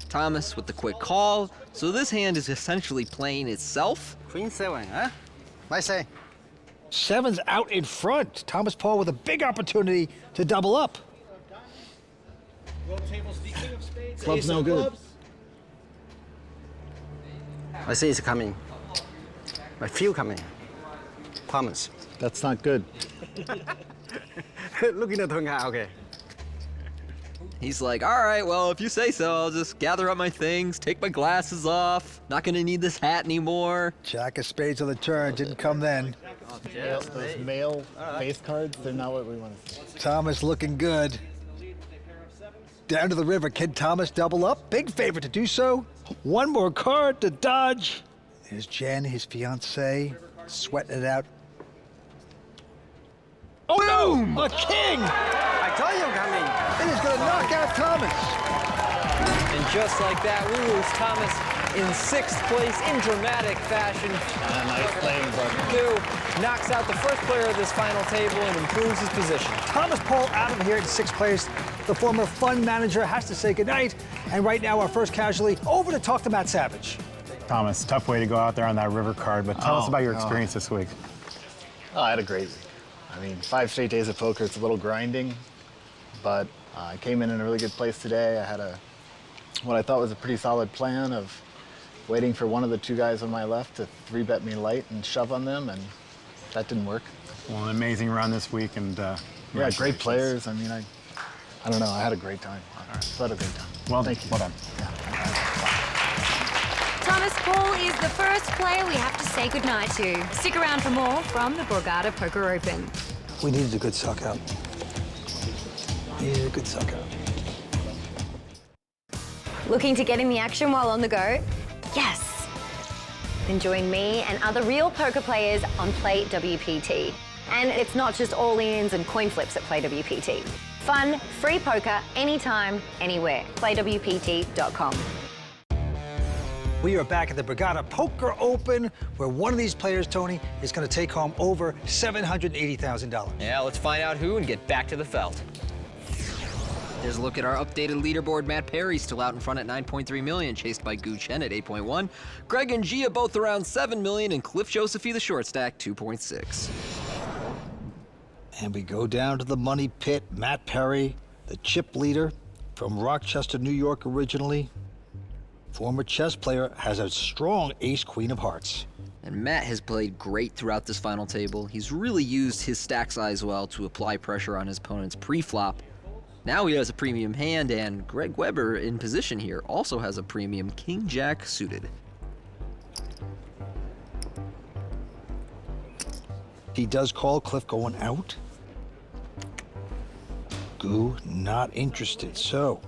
Thomas with the quick call. So this hand is essentially playing itself. Queen 7, huh? I say. Sevens out in front. Thomas Paul with a big opportunity to double up. Club's no good. I see it's coming. I feel coming. Thomas. That's not good. Looking at the okay. He's like, all right, well, if you say so, I'll just gather up my things, take my glasses off. Not gonna need this hat anymore. Jack of spades on the turn, didn't come then. Those male face cards, they're not what we want to see. Thomas looking good. Down to the river, can Thomas double up? Big favorite to do so. One more card to dodge. There's Jen, his fiancée, sweating it out. Oh Boom! no! A king! I told you I'm coming. It is gonna knock out Thomas. And just like that, we lose Thomas in 6th place in dramatic fashion. Nice playing, bud. Goo knocks out the first player of this final table and improves his position. Thomas Paul out of here in 6th place. The former fund manager has to say goodnight. And right now, our first casualty, over to talk to Matt Savage. Thomas, tough way to go out there on that river card, but tell us about your experience this week. Oh, I had a great week. I mean, 5 straight days of poker, it's a little grinding, but I came in a really good place today. I had what I thought was a pretty solid plan of waiting for one of the 2 guys on my left to 3-bet me light and shove on them, and that didn't work. Well, an amazing run this week, and yeah, great players. I mean, I don't know, I had a great time. So I had a great time. Well, thank you. Well done. Thomas Paul is the first player we have to say goodnight to. Stick around for more from the Borgata Poker Open. We needed a good suck out. Needed a good suck out. Looking to get in the action while on the go? Yes! Then join me and other real poker players on Play WPT. And it's not just all-ins and coin flips at Play WPT. Fun, free poker, anytime, anywhere. PlayWPT.com. We are back at the Borgata Poker Open, where one of these players, Tony, is going to take home over $780,000. Yeah, let's find out who and get back to the felt. There's a look at our updated leaderboard. Matt Perry still out in front at 9.3 million, chased by Gu Chen at 8.1. Greg and Gia both around 7 million, and Cliff Josephie, the short stack, 2.6. And we go down to the money pit. Matt Perry, the chip leader from Rochester, New York originally. Former chess player, has a strong ace-queen of hearts. And Matt has played great throughout this final table. He's really used his stack size well to apply pressure on his opponent's pre-flop. Now he has a premium hand, and Greg Weber in position here also has a premium king-jack suited. He does call. Cliff going out. Goo not interested. So,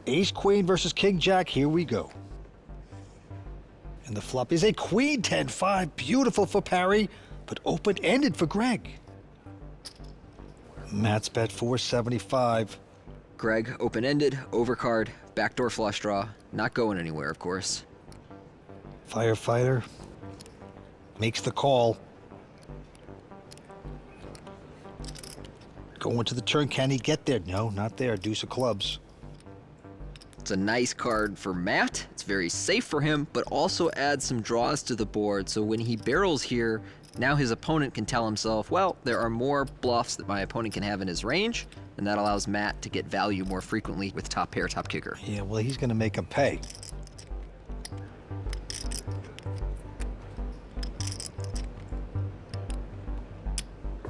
ace-queen versus king-jack. Here we go. And the flop is a queen 10-5. Beautiful for parry, but open-ended for Greg. Matt's bet 475. Greg open-ended, overcard, backdoor flush draw. Not going anywhere, of course. Firefighter makes the call. Going to the turn. Can he get there? No, not there. Deuce of clubs. It's a nice card for Matt. It's very safe for him, but also adds some draws to the board. So when he barrels here, now his opponent can tell himself, well, there are more bluffs that my opponent can have in his range, and that allows Matt to get value more frequently with top pair, top kicker. Yeah, well, he's going to make him pay.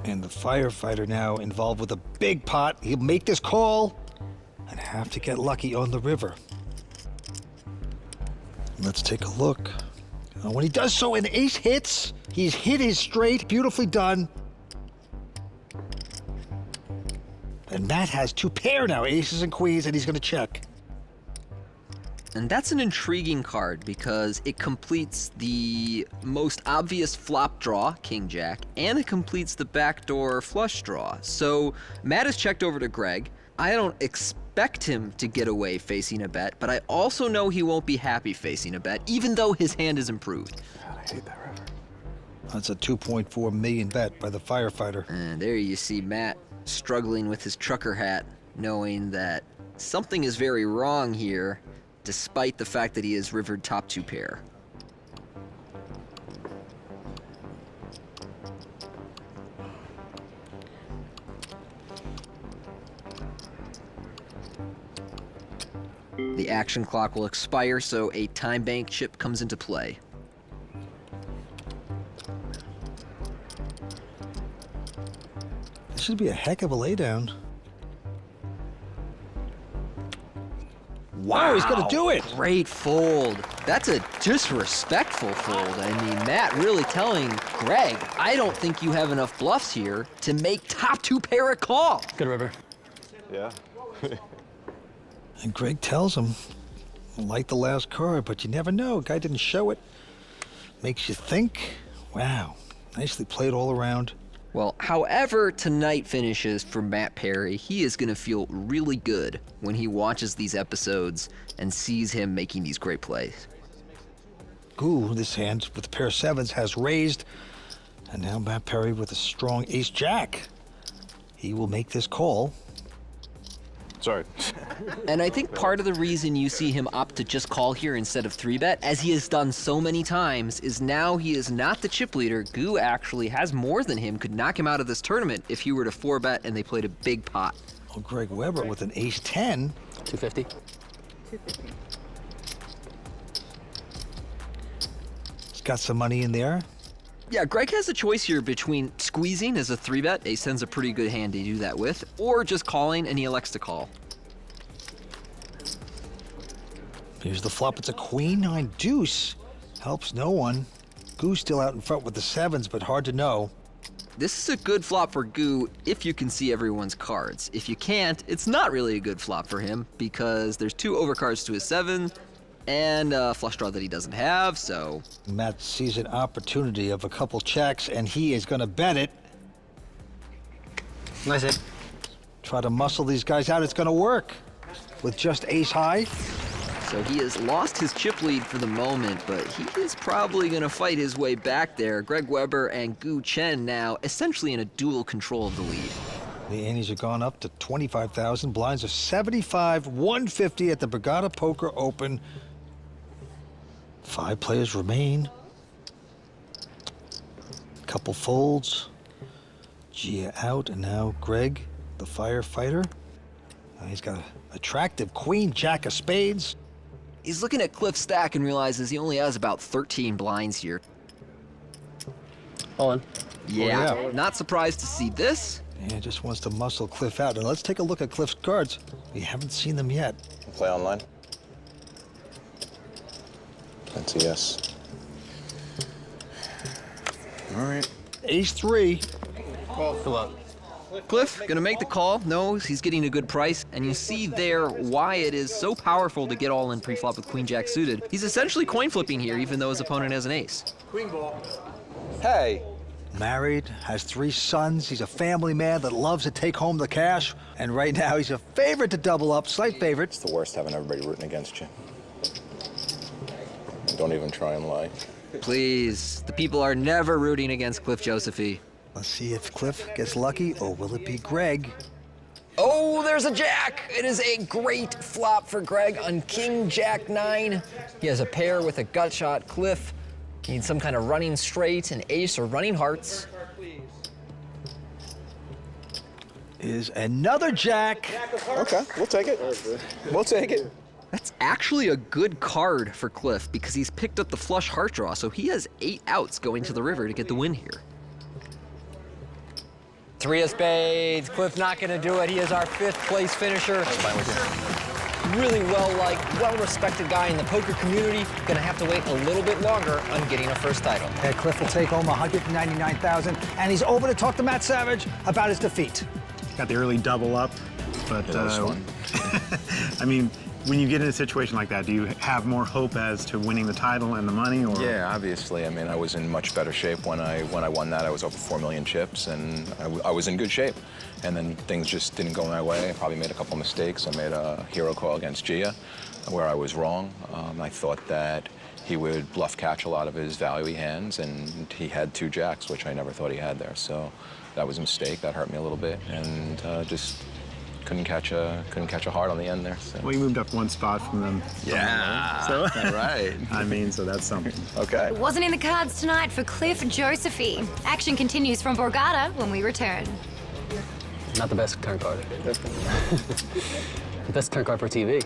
And the firefighter now involved with a big pot. He'll make this call and have to get lucky on the river. Let's take a look. When he does so, an ace hits. He's hit his straight. Beautifully done. And Matt has two pair now, aces and queens, and he's going to check. And that's an intriguing card because it completes the most obvious flop draw, king-jack, and it completes the backdoor flush draw. So Matt has checked over to Greg. I don't expect him to get away facing a bet, but I also know he won't be happy facing a bet, even though his hand is improved. God, I hate that river. That's a 2.4 million bet by the firefighter. And there you see Matt struggling with his trucker hat, knowing that something is very wrong here, despite the fact that he has rivered top two pair. The action clock will expire, so a time bank chip comes into play. This should be a heck of a laydown. Wow, he's gonna do it! Great fold. That's a disrespectful fold. I mean, Matt really telling Greg, I don't think you have enough bluffs here to make top two pair a call. Good river. Yeah. And Greg tells him, like the last card, but you never know. Guy didn't show it. Makes you think. Wow, nicely played all around. Well, however tonight finishes for Matt Perry, he is going to feel really good when he watches these episodes and sees him making these great plays. Goo, this hand with a pair of sevens has raised. And now Matt Perry with a strong ace-jack. He will make this call. Sorry. And I think part of the reason you see him opt to just call here instead of 3-bet, as he has done so many times, is now he is not the chip leader. Goo actually has more than him, could knock him out of this tournament if he were to 4-bet and they played a big pot. Well, Greg Weber with an ace-10. 250. 250. He's got some money in there. Yeah, Greg has a choice here between squeezing as a 3-bet, ace 10's a pretty good hand to do that with, or just calling, and he elects to call. Here's the flop. It's a queen nine deuce. Helps no one. Goo's still out in front with the sevens, but hard to know. This is a good flop for Goo if you can see everyone's cards. If you can't, it's not really a good flop for him because there's two overcards to his 7 and a flush draw that he doesn't have, so... Matt sees an opportunity of a couple checks, and he is going to bet it. Nice hit. Try to muscle these guys out. It's going to work with just ace high. So he has lost his chip lead for the moment, but he is probably going to fight his way back there. Greg Weber and Goo Chen now essentially in a dual control of the lead. The antes are gone up to 25,000. Blinds are 75, 150 at the Borgata Poker Open. 5 players remain. Couple folds. Gia out, and now Greg, the firefighter. He's got an attractive queen, jack of spades. He's looking at Cliff's stack and realizes he only has about 13 blinds here. All in. Yeah, Oh, yeah. not surprised to see this. Yeah, just wants to muscle Cliff out. And let's take a look at Cliff's cards. We haven't seen them yet. Play online? That's a yes. All right. Ace-3. Good luck. Cliff, gonna make the call, knows he's getting a good price, and you see there why it is so powerful to get all in pre-flop with queen-jack suited. He's essentially coin flipping here, even though his opponent has an ace. Queen ball. Hey. Married, has 3 sons. He's a family man that loves to take home the cash. And right now, he's a favorite to double up, slight favorite. It's the worst having everybody rooting against you. Don't even try and lie. Please, the people are never rooting against Cliff Josephy. Let's see if Cliff gets lucky, or will it be Greg? Oh, there's a jack! It is a great flop for Greg on King Jack 9. He has a pair with a gut shot. Cliff needs some kind of running straight, an ace, or running hearts. Is another jack. Okay, we'll take it. We'll take it. That's actually a good card for Cliff because he's picked up the flush heart draw, so he has 8 outs going to the river to get the win here. 3 of spades. Cliff not going to do it. He is our 5th place finisher. Really well-liked, well-respected guy in the poker community. Going to have to wait a little bit longer on getting a first title. Yeah, Cliff will take home $199,000, and he's over to talk to Matt Savage about his defeat. Got the early double up, but that was fun. I mean, when you get in a situation like that, do you have more hope as to winning the title and the money, or? Yeah, obviously. I mean, I was in much better shape when I won that. I was over 4 million chips, and I was in good shape. And then things just didn't go my way. I probably made a couple mistakes. I made a hero call against Gia, where I was wrong. I thought that he would bluff catch a lot of his value hands, and he had 2 jacks, which I never thought he had there. So that was a mistake. That hurt me a little bit, and just couldn't catch a heart on the end there. So. Well, you moved up 1 spot from them. Yeah, so right. I mean, so that's something. Okay. It wasn't in the cards tonight for Cliff Josephy. Action continues from Borgata when we return. Not the best turn card. The best turn card for TV.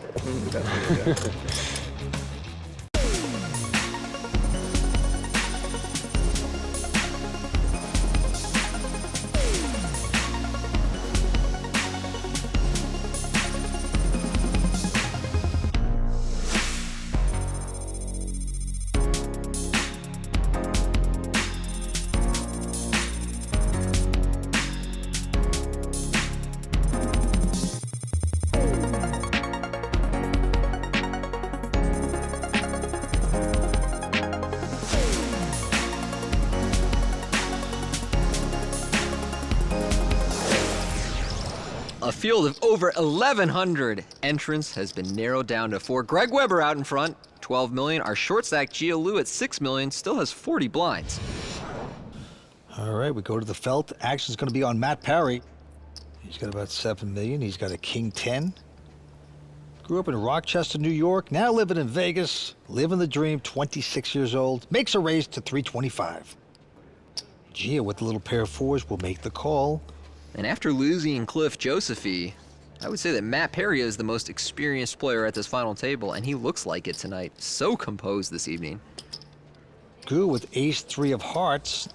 A field of over 1,100 entrants has been narrowed down to 4. Greg Weber out in front, 12 million. Our short stack Gia Lu at 6 million still has 40 blinds. All right, we go to the felt. Action's going to be on Matt Parry. He's got about 7 million. He's got a King 10. Grew up in Rochester, New York. Now living in Vegas. Living the dream. 26 years old. Makes a raise to 325. Gia with the little pair of 4s will make the call. And after losing Cliff Josephy, I would say that Matt Parry is the most experienced player at this final table, and he looks like it tonight. So composed this evening. Goo with ace-3 of hearts.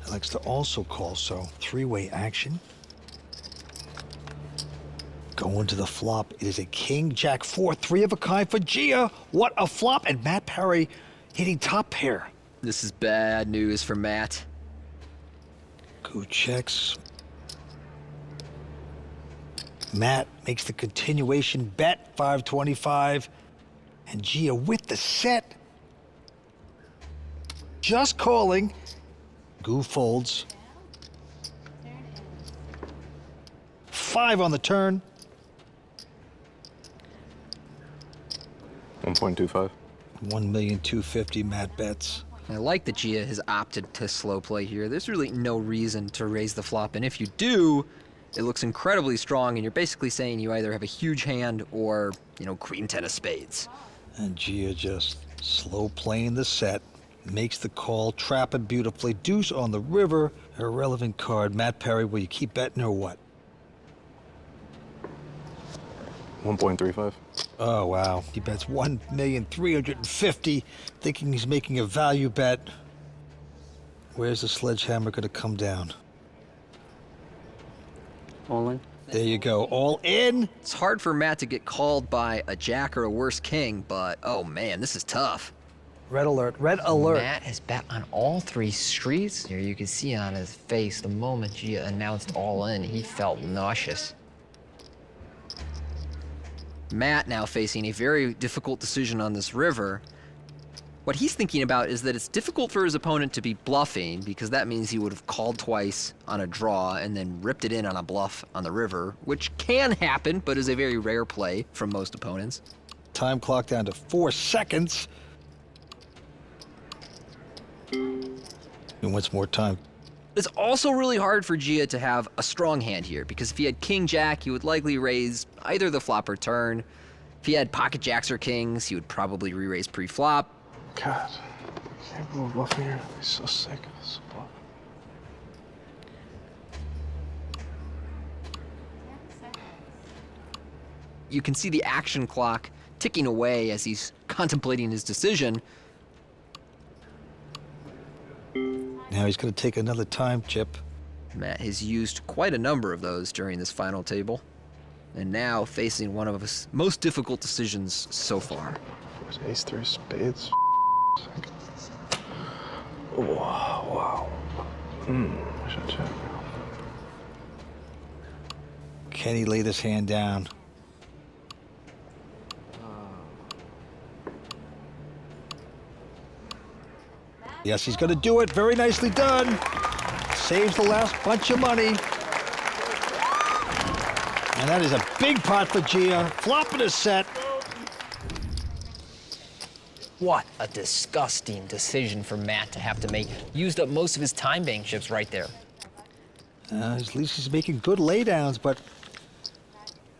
He likes to also call, so 3-way action. Going to the flop, it is a King, Jack 4, 3 of a kind for Gia. What a flop, and Matt Parry hitting top pair. This is bad news for Matt. Goo checks. Matt makes the continuation bet, 525. And Gia with the set. Just calling. Goo folds. 5 on the turn. 1.25. 1,250,000 Matt bets. I like that Gia has opted to slow play here. There's really no reason to raise the flop, and if you do, it looks incredibly strong, and you're basically saying you either have a huge hand or, you know, Queen 10 of spades. And Gia just slow playing the set, makes the call, trapping beautifully. Deuce on the river, irrelevant card. Matt Parry, will you keep betting or what? 1.35. Oh, wow. He bets 1,350,000, thinking he's making a value bet. Where's the sledgehammer going to come down? All in. There you go, all in. It's hard for Matt to get called by a jack or a worse king, but oh man, this is tough. Red alert, red alert. Matt has bet on all 3 streets. Here you can see on his face the moment Gia announced all in, he felt nauseous. Matt now facing a very difficult decision on this river. What he's thinking about is that it's difficult for his opponent to be bluffing because that means he would have called twice on a draw and then ripped it in on a bluff on the river, which can happen, but is a very rare play from most opponents. Time clock down to 4 seconds. And what's more time? It's also really hard for Gia to have a strong hand here because if he had king jack, he would likely raise either the flop or turn. If he had pocket jacks or kings, he would probably re-raise pre-flop. God, can't believe bluffing here. I'm so sick of this bluff. You can see the action clock ticking away as he's contemplating his decision. Now he's going to take another time chip. Matt has used quite a number of those during this final table, and now facing one of his most difficult decisions so far. Ace 3 spades. Wow. I should check. Can he lay this hand down? Yes, he's going to do it. Very nicely done. Saves the last bunch of money. And that is a big pot for Gia. Flopping a set. What a disgusting decision for Matt to have to make. Used up most of his time bank chips right there. At least he's making good laydowns, but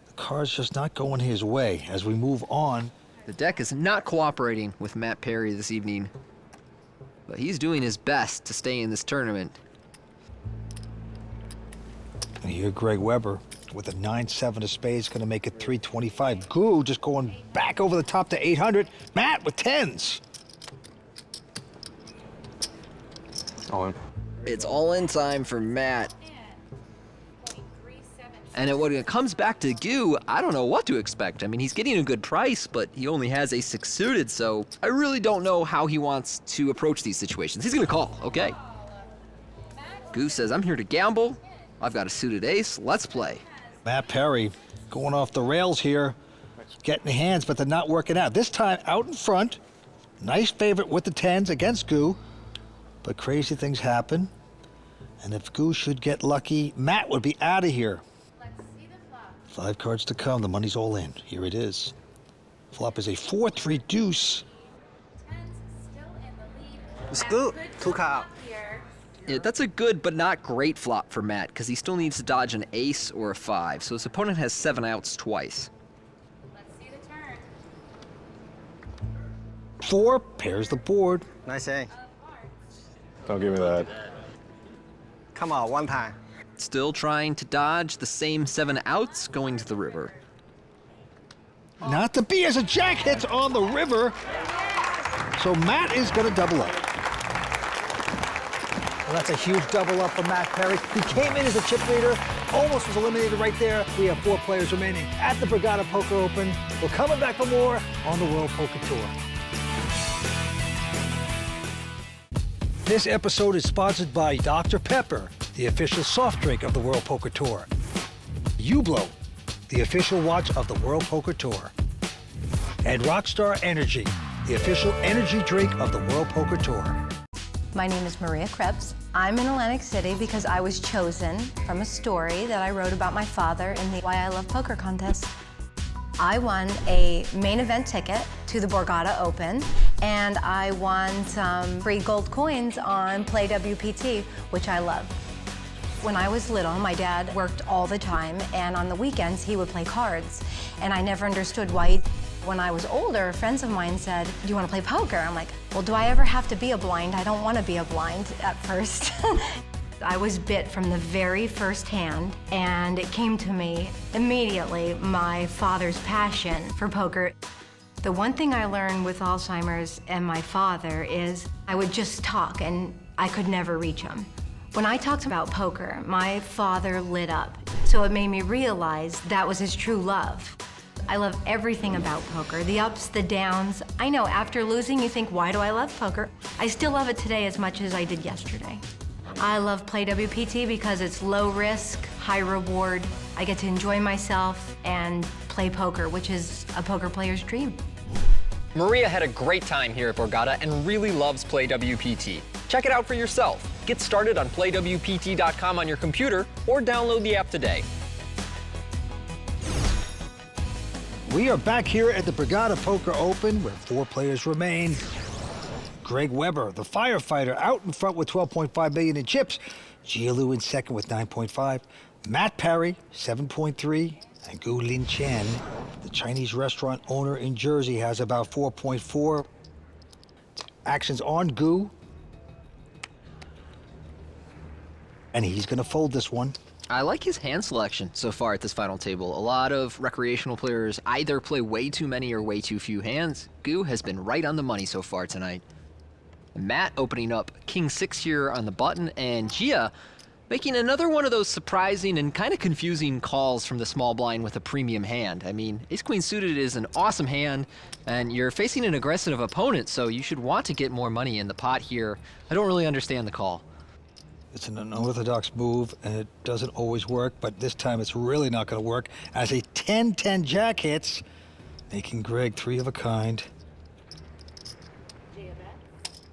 the card's just not going his way. As we move on. The deck is not cooperating with Matt Perry this evening, but he's doing his best to stay in this tournament. And here Greg Weber with a 9-7 of spades, going to make it 325. Goo just going back over the top to 800. Matt with 10s. All in. It's all in time for Matt. And when it comes back to Goo, I don't know what to expect. I mean, he's getting a good price, but he only has a 6 suited, so I really don't know how he wants to approach these situations. He's gonna call, okay? Goo says, I'm here to gamble. I've got a suited ace, let's play. Matt Perry going off the rails here, getting hands, but they're not working out. This time out in front, nice favorite with the 10s against Goo, but crazy things happen. And if Goo should get lucky, Matt would be out of here. 5 cards to come, the money's all in. Here it is. Flop is a 4-3 deuce. It's good. 2 card out. Yeah, that's a good but not great flop for Matt, because he still needs to dodge an ace or a 5, so his opponent has 7 outs twice. Let's see the turn. 4 pairs the board. Nice A. Don't give me that. Come on, 1 time. Still trying to dodge the same 7 outs going to the river. Not to be as a jack hits on the river. So Matt is going to double up. Well, that's a huge double up for Matt Perry. He came in as a chip leader, almost was eliminated right there. We have 4 players remaining at the Borgata Poker Open. We're coming back for more on the World Poker Tour. This episode is sponsored by Dr. Pepper, the official soft drink of the World Poker Tour. Hublot, the official watch of the World Poker Tour. And Rockstar Energy, the official energy drink of the World Poker Tour. My name is Maria Krebs. I'm in Atlantic City because I was chosen from a story that I wrote about my father in the Why I Love Poker contest. I won a main event ticket to the Borgata Open, and I won some free gold coins on Play WPT, which I love. When I was little, my dad worked all the time, and on the weekends he would play cards, and I never understood why. When I was older, friends of mine said, do you want to play poker? I'm like, well, do I ever have to be a blind? I don't want to be a blind at first. I was bit from the very first hand, and it came to me immediately, my father's passion for poker. The one thing I learned with Alzheimer's and my father is I would just talk, and I could never reach him. When I talked about poker, my father lit up, so it made me realize that was his true love. I love everything about poker, the ups, the downs. I know after losing, you think, why do I love poker? I still love it today as much as I did yesterday. I love PlayWPT because it's low risk, high reward. I get to enjoy myself and play poker, which is a poker player's dream. Maria had a great time here at Borgata and really loves PlayWPT. Check it out for yourself. Get started on playwpt.com on your computer or download the app today. We are back here at the Borgata Poker Open where 4 players remain. Greg Weber, the firefighter, out in front with 12.5 million in chips. Jialu in second with 9.5. Matt Parry, 7.3. And Gu Lin Chen, the Chinese restaurant owner in Jersey, has about 4.4. Action's on Gu. And he's going to fold this one. I like his hand selection so far at this final table. A lot of recreational players either play way too many or way too few hands. Gu has been right on the money so far tonight. Matt opening up King 6 here on the button, and Gia making another one of those surprising and kind of confusing calls from the small blind with a premium hand. I mean, Ace-Queen suited is an awesome hand, and you're facing an aggressive opponent, so you should want to get more money in the pot here. I don't really understand the call. It's an unorthodox move, and it doesn't always work, but this time it's really not going to work, as a 10-10 jack hits, making Greg 3 of a kind.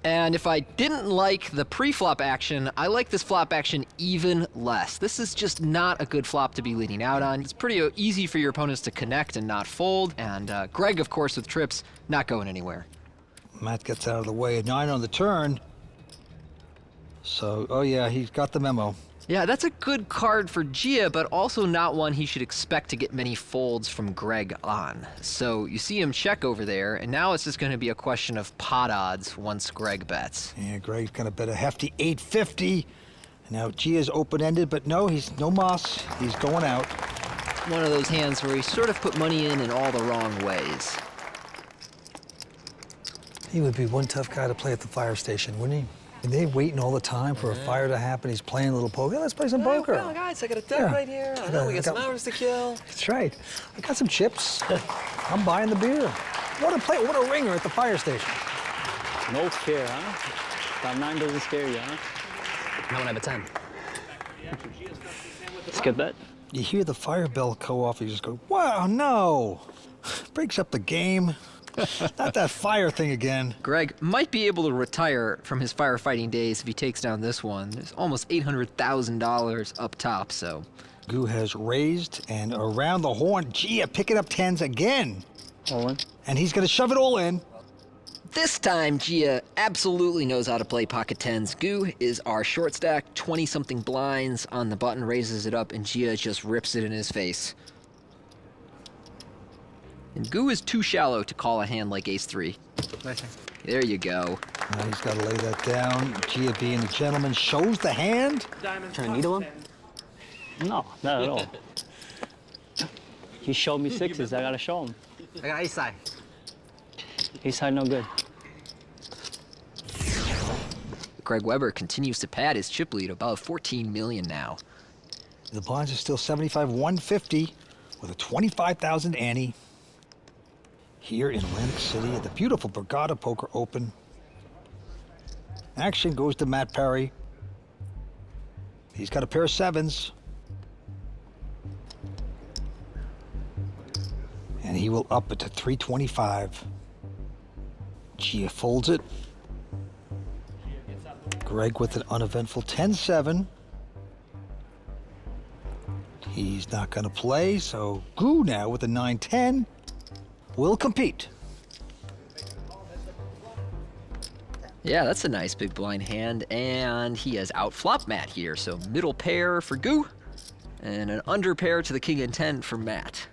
And if I didn't like the pre-flop action, I like this flop action even less. This is just not a good flop to be leading out on. It's pretty easy for your opponents to connect and not fold, and Greg, of course, with trips, not going anywhere. Matt gets out of the way, 9 on the turn. So, oh yeah, he's got the memo. Yeah, that's a good card for Gia, but also not one he should expect to get many folds from Greg on. So you see him check over there, and now it's just going to be a question of pot odds once Greg bets. Yeah, Greg's going to bet a hefty 850. Now Gia's open-ended, but no, he's no moss. He's going out. One of those hands where he sort of put money in all the wrong ways. He would be one tough guy to play at the fire station, wouldn't he? And they're waiting all the time for a fire to happen. He's playing a little poker. Let's play some poker. Well, guys, I got a deck right here. I know we got some hours to kill. That's right. I got some chips. I'm buying the beer. What a ringer at the fire station. No scare, huh? That 9 doesn't scare you, huh? I don't have a 10. It's a good bet. You hear the fire bell go off, you just go, wow, no. Breaks up the game. Not that fire thing again. Greg might be able to retire from his firefighting days if he takes down this one. There's almost $800,000 up top, so. Gu has raised, and around the horn, Gia picking up 10s again. All in. And he's going to shove it all in. This time, Gia absolutely knows how to play pocket 10s. Gu is our short stack, 20-something blinds on the button, raises it up, and Gia just rips it in his face. And Gu is too shallow to call a hand like ace-3. There you go. Now he's got to lay that down. Gia, being a gentleman, shows the hand. Trying to needle him? No, not at all. He showed me 6s. I got to show him. I got ace-high. Ace-high, no good. Greg Weber continues to pad his chip lead above 14 million now. The blinds are still 75-150 with a 25,000 ante. Here in Atlantic City at the beautiful Borgata Poker Open. Action goes to Matt Parry. He's got a pair of 7s. And he will up it to 325. Gia folds it. Greg with an uneventful 10-7. He's not going to play, so Gu now with a 9-10 will compete. Yeah, that's a nice big blind hand, and he has outflopped Matt here, so middle pair for Gu, and an under pair to the king and 10 for Matt.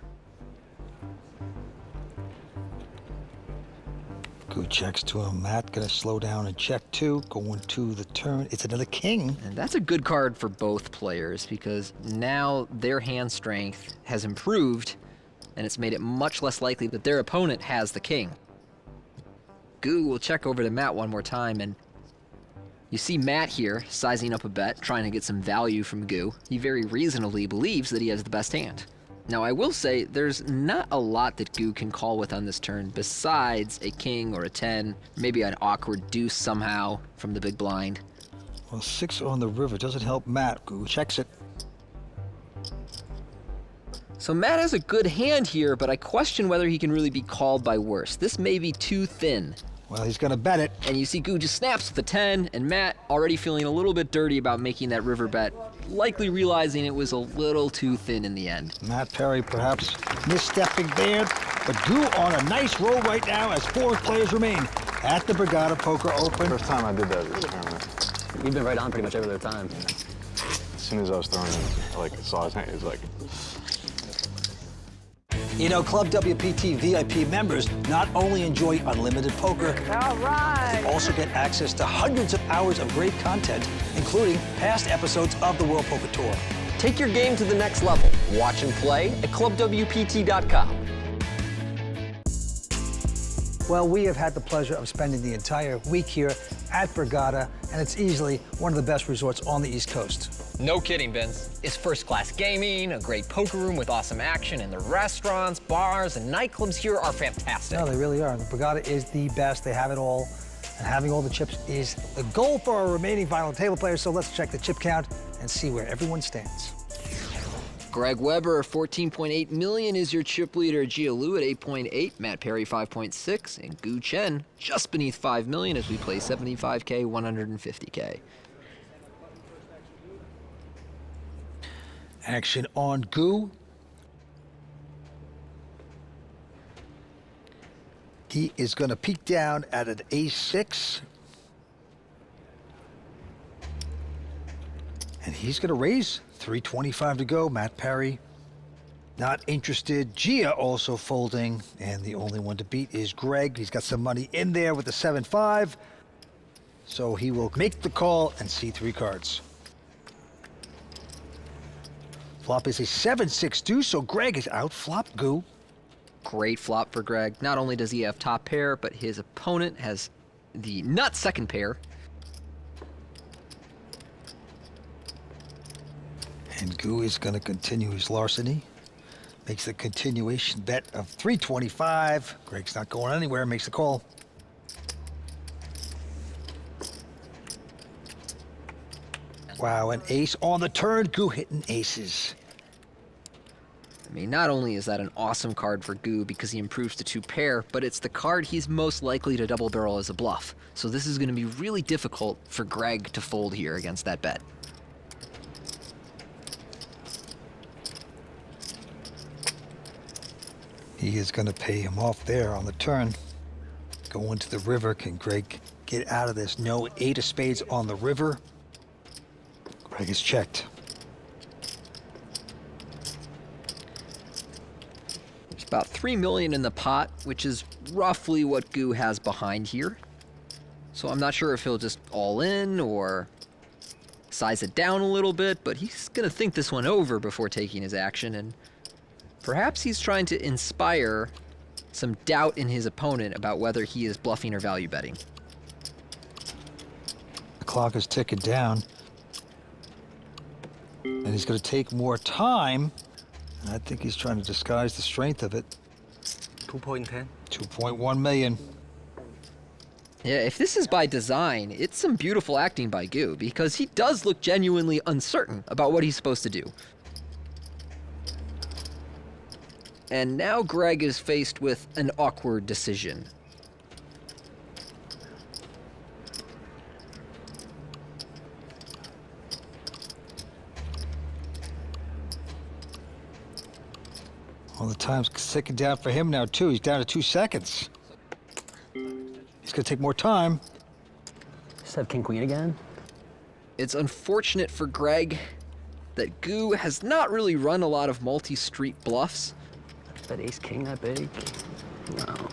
Gu checks to him. Matt gonna slow down and check 2, going to the turn. It's another king. And that's a good card for both players, because now their hand strength has improved, and it's made it much less likely that their opponent has the king. Gu will check over to Matt one more time, and You see Matt here, sizing up a bet, trying to get some value from Goo. He very reasonably believes that he has the best hand. Now, I will say, there's not a lot that Goo can call with on this turn besides a king or a 10, maybe an awkward deuce somehow from the big blind. Well, 6 on the river doesn't help Matt. Goo checks it. So Matt has a good hand here, but I question whether he can really be called by worse. This may be too thin. Well, he's gonna bet it. And you see Goo just snaps with the 10, and Matt already feeling a little bit dirty about making that river bet, likely realizing it was a little too thin in the end. Matt Perry perhaps misstepping there, but Goo on a nice roll right now as 4 players remain at the Borgata Poker Open. First time I did that this tournament. You've been right on pretty much every other time. As soon as I was throwing it, like, saw his hand, it was like... You know, Club WPT VIP members not only enjoy unlimited poker, they also get access to hundreds of hours of great content, including past episodes of the World Poker Tour. Take your game to the next level. Watch and play at ClubWPT.com. Well, we have had the pleasure of spending the entire week here at Borgata, and it's easily one of the best resorts on the East Coast. No kidding, Vince. It's first-class gaming, a great poker room with awesome action, and the restaurants, bars, and nightclubs here are fantastic. No, they really are. The Borgata is the best. They have it all, and having all the chips is the goal for our remaining final table players, so let's check the chip count and see where everyone stands. Greg Weber, 14.8 million is your chip leader. Gia Lu at 8.8, Matt Perry 5.6, and Goo Chen just beneath 5 million as we play 75K, 150K. Action on Goo. He is going to peek down at an ace-6. And he's going to raise. 325 to go. Matt Perry not interested. Gia also folding. And the only one to beat is Greg. He's got some money in there with the 7-5. So he will make the call and see 3 cards. Flop is a 7-6 deuce, so Greg is out. Flop Goo. Great flop for Greg. Not only does he have top pair, but his opponent has the nut second pair. And Goo is going to continue his larceny. Makes the continuation bet of 325. Greg's not going anywhere, makes the call. Wow, an ace on the turn. Goo hitting aces. I mean, not only is that an awesome card for Goo because he improves to 2 pair, but it's the card he's most likely to double barrel as a bluff. So this is going to be really difficult for Greg to fold here against that bet. He is going to pay him off there on the turn. Going to the river. Can Greg get out of this? No, 8 of spades on the river. Greg is checked. There's about 3 million in the pot, which is roughly what Goo has behind here. So I'm not sure if he'll just all in or size it down a little bit, but he's going to think this one over before taking his action, and perhaps he's trying to inspire some doubt in his opponent about whether he is bluffing or value betting. The clock is ticking down. And he's going to take more time. And I think he's trying to disguise the strength of it. 2.10. 2.1 million. Yeah, if this is by design, it's some beautiful acting by Goo, because he does look genuinely uncertain about what he's supposed to do. And now Greg is faced with an awkward decision. Well, the time's ticking down for him now, too. He's down to 2 seconds. He's going to take more time. Just have king queen again? It's unfortunate for Greg that Goo has not really run a lot of multi-street bluffs. Is that ace king that big? No.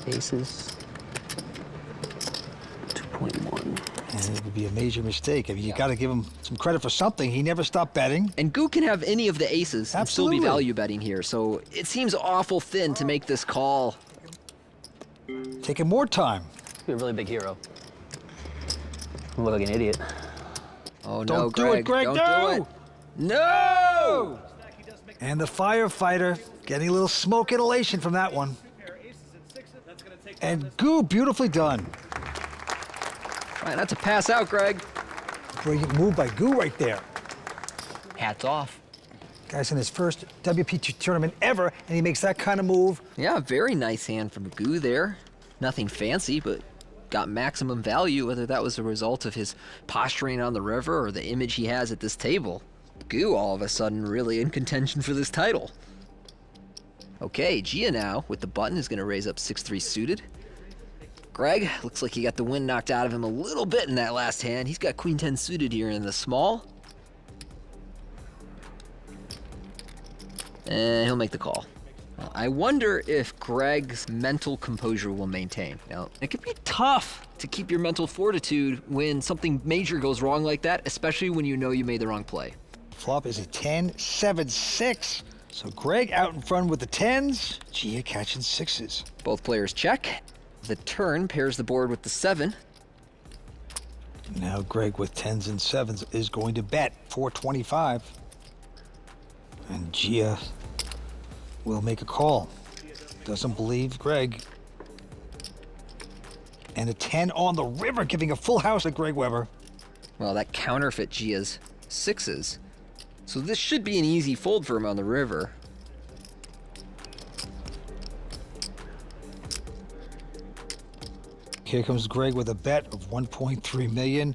Aces. 2.1. And it would be a major mistake. I mean, you got to give him some credit for something. He never stopped betting. And Goo can have any of the aces and still be Absolutely. value betting here, so it seems awful thin to make this call. Taking more time. You're a really big hero. I look like an idiot. Oh, no, Don't do it, Greg, Don't no! do it. No! And the firefighter getting a little smoke inhalation from that one. And Goo, beautifully done. Try not to pass out, Greg. Brilliant move by Goo right there. Hats off. Guy's in his first WPT tournament ever, and he makes that kind of move. Yeah, very nice hand from Goo there. Nothing fancy, but got maximum value, whether that was a result of his posturing on the river or the image he has at this table. Goo, all of a sudden, really in contention for this title. Okay, Gia now, with the button, is going to raise up 6-3 suited. Greg, looks like he got the wind knocked out of him a little bit in that last hand. He's got Queen 10 suited here in the small. And he'll make the call. I wonder if Greg's mental composure will maintain. Now, it can be tough to keep your mental fortitude when something major goes wrong like that, especially when you know you made the wrong play. Flop is a 10-7-6. So Greg out in front with the 10s, Gia catching 6s. Both players check. The turn pairs the board with the 7. Now Greg with 10s and 7s is going to bet 425. And Gia will make a call. Doesn't believe Greg. And a 10 on the river, giving a full house to Greg Weber. Well, that counterfeit Gia's 6s. So this should be an easy fold for him on the river. Here comes Greg with a bet of 1.3 million.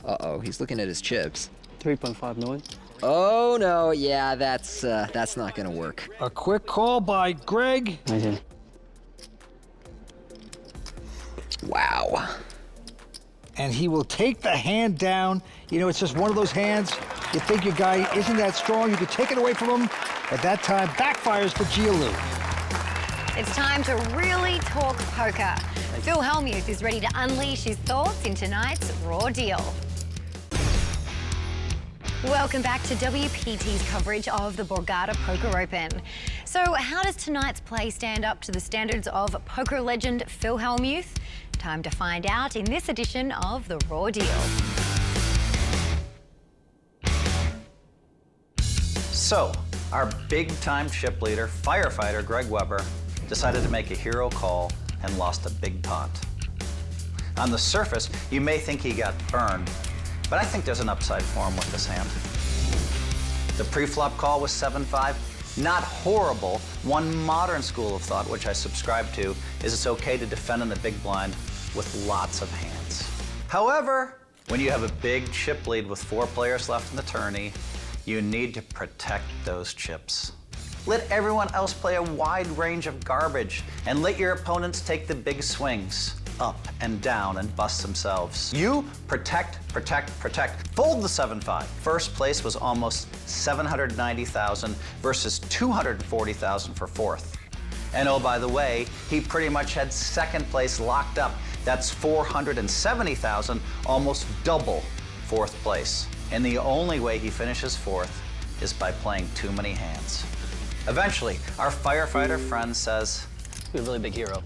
Uh-oh, he's looking at his chips. 3.5 million. Oh no, yeah, that's not gonna work. A quick call by Greg. Wow. And he will take the hand down. You know, it's just one of those hands. You think your guy isn't that strong, you could take it away from him, but that time backfires for Gia Lu. It's time to really talk poker. Phil Hellmuth is ready to unleash his thoughts in tonight's Raw Deal. Welcome back to WPT's coverage of the Borgata Poker Open. So how does tonight's play stand up to the standards of poker legend Phil Hellmuth? Time to find out in this edition of the Raw Deal. So, our big-time chip leader, firefighter Greg Weber, decided to make a hero call and lost a big pot. On the surface, you may think he got burned, but I think there's an upside for him with this hand. The pre-flop call was 7-5. Not horrible. One modern school of thought, which I subscribe to, is it's okay to defend in the big blind with lots of hands. However, when you have a big chip lead with 4 players left in the tourney, you need to protect those chips. Let everyone else play a wide range of garbage and let your opponents take the big swings up and down and bust themselves. You protect, protect, protect. Fold the 7-5. First place was almost $790,000 versus $240,000 for fourth. And oh, by the way, he pretty much had second place locked up. That's $470,000, almost double fourth place. And the only way he finishes fourth is by playing too many hands. Eventually, our firefighter friend says, "You're a really big hero.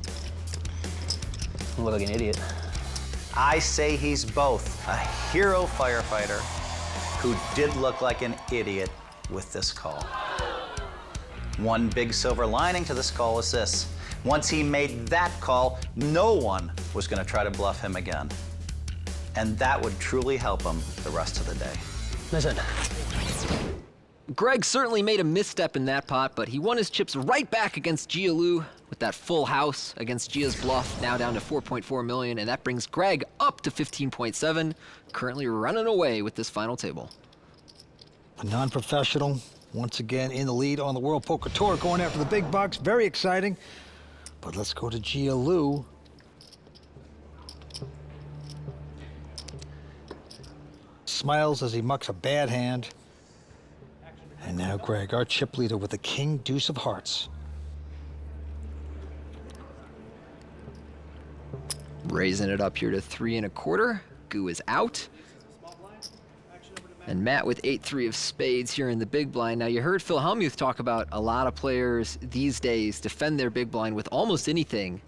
I look like an idiot." I say he's both a hero firefighter who did look like an idiot with this call. One big silver lining to this call is this. Once he made that call, no one was going to try to bluff him again. And that would truly help him the rest of the day. Listen. Greg certainly made a misstep in that pot, but he won his chips right back against Gia Lu with that full house against Gia's bluff, now down to 4.4 million, and that brings Greg up to 15.7, currently running away with this final table. A non-professional, once again in the lead on the World Poker Tour, going after the big bucks. Very exciting. But let's go to Gia Lu. Smiles as he mucks a bad hand. And now Greg, our chip leader, with the king deuce of hearts. Raising it up here to 3 1/4. Goo is out. And Matt with 8-3 of spades here in the big blind. Now, you heard Phil Hellmuth talk about a lot of players these days defend their big blind with almost anything.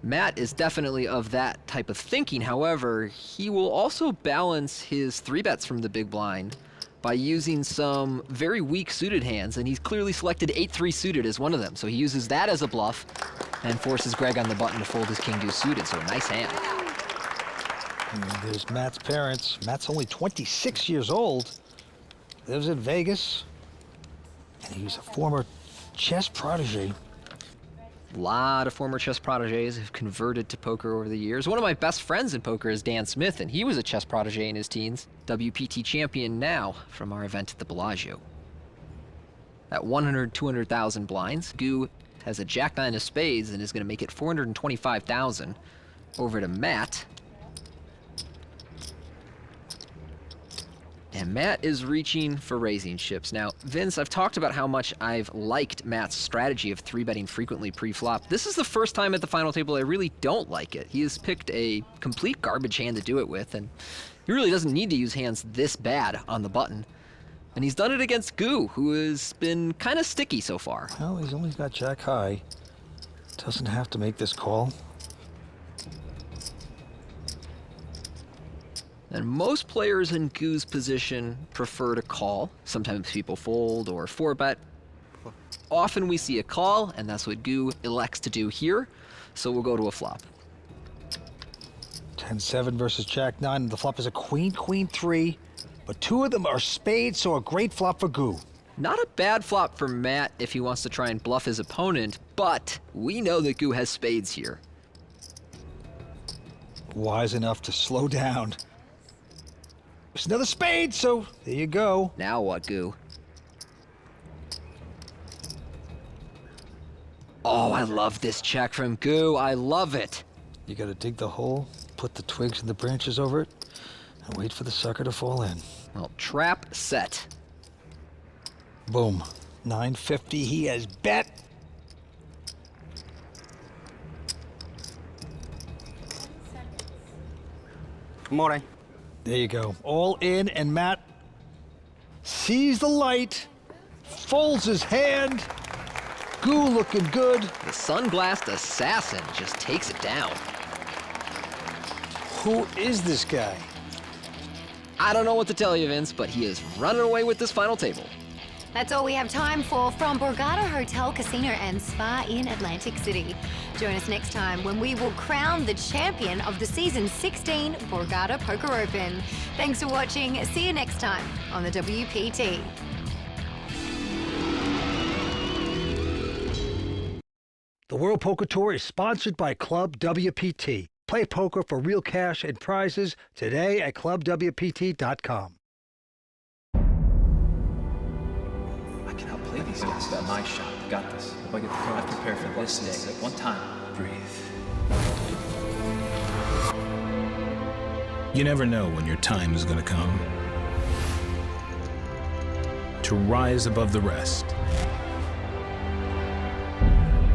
Matt is definitely of that type of thinking. However, he will also balance his 3-bets from the big blind by using some very weak suited hands, and he's clearly selected 8-3 suited as one of them. So he uses that as a bluff and forces Greg on the button to fold his king-deuce suited, so a nice hand. And there's Matt's parents. Matt's only 26 years old, lives in Vegas, and he's a former chess protege. A lot of former chess proteges have converted to poker over the years. One of my best friends in poker is Dan Smith, and he was a chess protege in his teens. WPT champion now from our event at the Bellagio. At 200,000 blinds, Goo has a jack-9 of spades and is going to make it 425,000 over to Matt. And Matt is reaching for raising chips. Now, Vince, I've talked about how much I've liked Matt's strategy of 3-betting frequently pre-flop. This is the first time at the final table I really don't like it. He has picked a complete garbage hand to do it with, and he really doesn't need to use hands this bad on the button. And he's done it against Goo, who has been kind of sticky so far. Well, he's only got jack high. Doesn't have to make this call. And most players in Goo's position prefer to call. Sometimes people fold or 4-bet. Often we see a call, and that's what Goo elects to do here. So we'll go to a flop. 10-7 versus jack-9, and the flop is a queen, queen 3. But 2 of them are spades, so a great flop for Goo. Not a bad flop for Matt if he wants to try and bluff his opponent, but we know that Goo has spades here. Wise enough to slow down. There's another spade, so there you go. Now what, Goo? Oh, I love this check from Goo. I love it. You gotta dig the hole, put the twigs and the branches over it, and wait for the sucker to fall in. Well, trap set. Boom. 950, he has bet. More. There you go. All in, and Matt sees the light, folds his hand. Goo looking good. The sunglassed assassin just takes it down. Who is this guy? I don't know what to tell you, Vince, but he is running away with this final table. That's all we have time for from Borgata Hotel, Casino and Spa in Atlantic City. Join us next time when we will crown the champion of the season 16 Borgata Poker Open. Thanks for watching. See you next time on the WPT. The World Poker Tour is sponsored by ClubWPT. Play poker for real cash and prizes today at ClubWPT.com. I can outplay these guys. Got my shot. Got this. If I get the call, I prepare for this day. One time. Breathe. You never know when your time is going to come. To rise above the rest.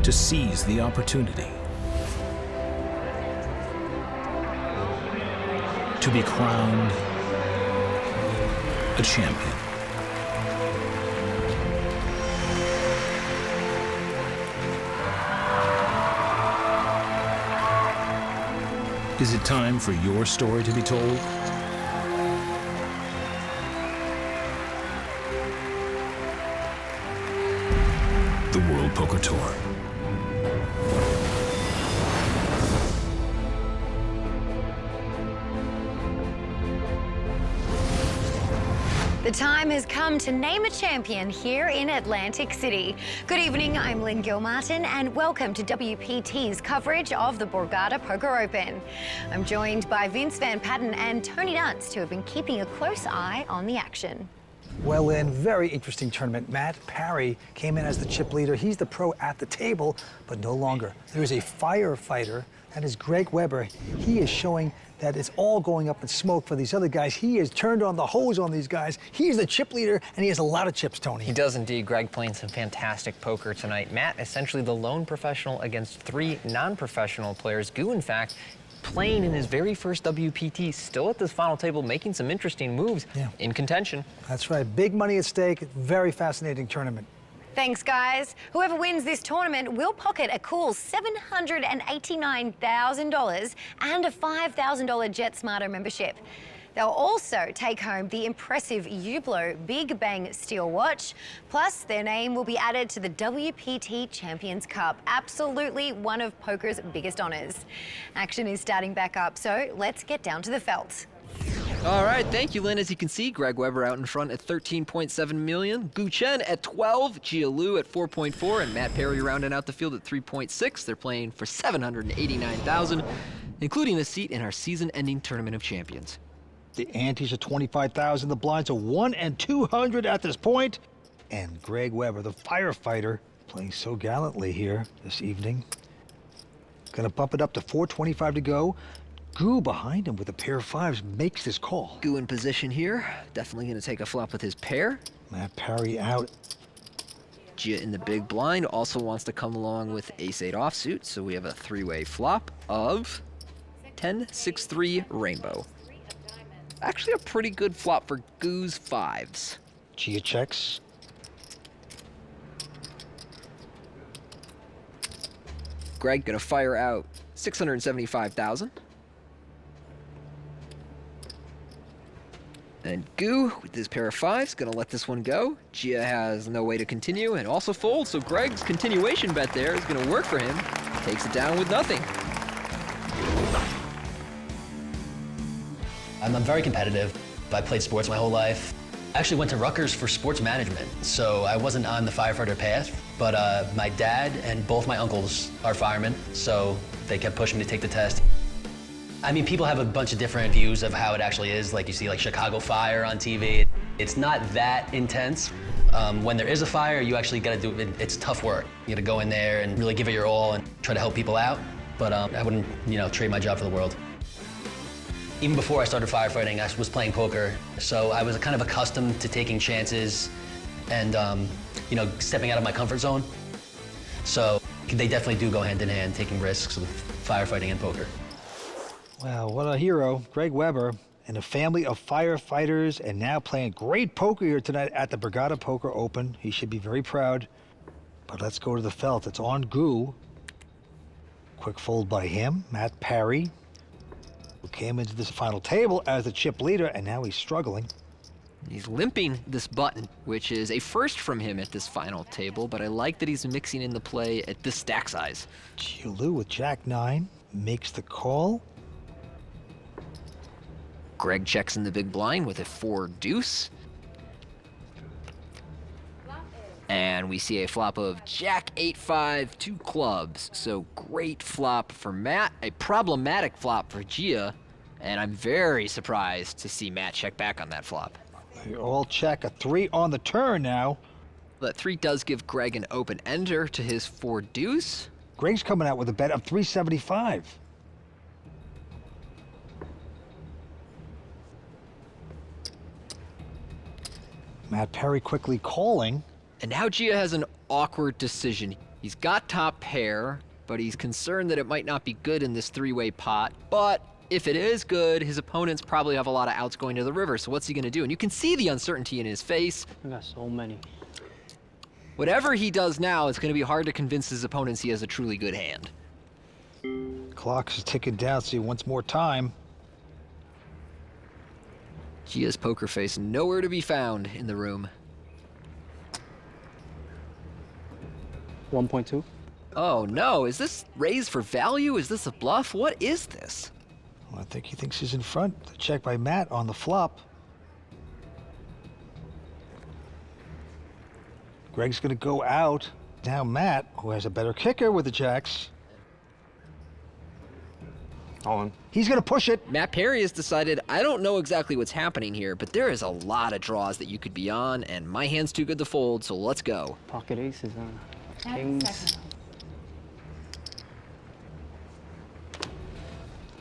To seize the opportunity. To be crowned a champion. Is it time for your story to be told? The World Poker Tour. The time has come to name a champion here in Atlantic City. Good evening, I'm Lynn Gilmartin, and welcome to WPT's coverage of the Borgata Poker Open. I'm joined by Vince Van Patten and Tony Dunst, who have been keeping a close eye on the action. Well, Lynn, very interesting tournament. Matt Parry came in as the chip leader. He's the pro at the table, but no longer. There is a firefighter, that is Greg Weber. He is showing that it's all going up in smoke for these other guys. He has turned on the hose on these guys. He's the chip leader, and he has a lot of chips, Tony. He does indeed. Greg playing some fantastic poker tonight. Matt, essentially the lone professional against 3 non-professional players. Goo, in fact, playing in his very first WPT, still at this final table, making some interesting moves in contention. That's right. Big money at stake. Very fascinating tournament. Thanks, guys. Whoever wins this tournament will pocket a cool $789,000 and a $5,000 JetSmarter membership. They'll also take home the impressive Hublot Big Bang Steel watch. Plus, their name will be added to the WPT Champions Cup. Absolutely one of poker's biggest honours. Action is starting back up, so let's get down to the felt. All right, thank you, Lynn. As you can see, Greg Weber out in front at 13.7 million, Gu Chen at 12, Jia Liu at 4.4, and Matt Perry rounding out the field at 3.6. They're playing for 789,000, including a seat in our season-ending Tournament of Champions. The antes are 25,000. The blinds are 1 and 200 at this point. And Greg Weber, the firefighter, playing so gallantly here this evening. Gonna bump it up to 425 to go. Gu behind him with a pair of fives makes this call. Gu in position here. Definitely going to take a flop with his pair. Matt Perry out. Jia in the big blind also wants to come along with ace-8 offsuit, so we have a three-way flop of 10-6-3 rainbow. Actually a pretty good flop for Gu's fives. Jia checks. Greg going to fire out 675,000. And Gu, with his pair of fives, gonna let this one go. Jia has no way to continue and also folds, so Greg's continuation bet there is gonna work for him. Takes it down with nothing. I'm very competitive. I played sports my whole life. I actually went to Rutgers for sports management, so I wasn't on the firefighter path, but my dad and both my uncles are firemen, so they kept pushing me to take the test. I mean, people have a bunch of different views of how it actually is. Like you see like Chicago fire on TV. It's not that intense. When there is a fire, you actually gotta do it. It's tough work. You gotta go in there and really give it your all and try to help people out. But I wouldn't, trade my job for the world. Even before I started firefighting, I was playing poker. So I was kind of accustomed to taking chances and, stepping out of my comfort zone. So they definitely do go hand in hand, taking risks with firefighting and poker. Wow, what a hero. Greg Weber and a family of firefighters, and now playing great poker here tonight at the Brigada Poker Open. He should be very proud. But let's go to the felt. It's on Gu. Quick fold by him. Matt Perry, who came into this final table as the chip leader, and now he's struggling. He's limping this button, which is a first from him at this final table, but I like that he's mixing in the play at this stack size. Jia Liu with Jack-9 makes the call. Greg checks in the big blind with a 4-deuce. And we see a flop of Jack 8-5, 2 clubs. So great flop for Matt, a problematic flop for Jia, and I'm very surprised to see Matt check back on that flop. They all check. A 3 on the turn now. That 3 does give Greg an open ender to his 4-deuce. Greg's coming out with a bet of 375. Matt Perry quickly calling. And now Jia has an awkward decision. He's got top pair, but he's concerned that it might not be good in this 3-way pot. But if it is good, his opponents probably have a lot of outs going to the river, so what's he gonna do? And you can see the uncertainty in his face. I got so many. Whatever he does now, it's gonna be hard to convince his opponents he has a truly good hand. Clock is ticking down, so he wants more time. Jia's poker face nowhere to be found in the room. 1.2. Oh no, is this raised for value? Is this a bluff? What is this? Well, I think he thinks he's in front. The check by Matt on the flop. Greg's gonna go out. Now Matt, who has a better kicker with the jacks. All in. He's gonna push it. Matt Perry has decided, I don't know exactly what's happening here, but there is a lot of draws that you could be on, and my hand's too good to fold, so let's go. Pocket aces, kings.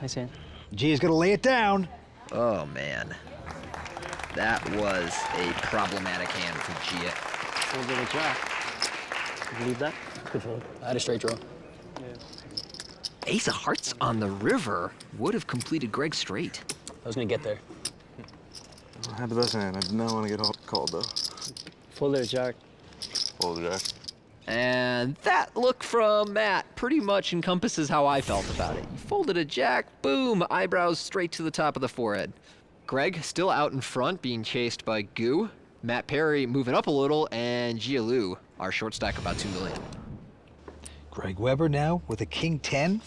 Nice hand. Gia's gonna lay it down. Oh man. That was a problematic hand for Jia. Fold with a jack. You believe that? Good fold. I had a straight draw. Yeah. Ace of hearts on the river would have completed Greg's straight. I was gonna get there. I had the best hand. I did not want to get called though. Fold with a jack. Fold jack. And that look from Matt pretty much encompasses how I felt about it. You folded a jack, boom, eyebrows straight to the top of the forehead. Greg still out in front, being chased by Goo. Matt Perry moving up a little, and Gia Lu, our short stack, about 2 million. Greg Weber now with a king 10,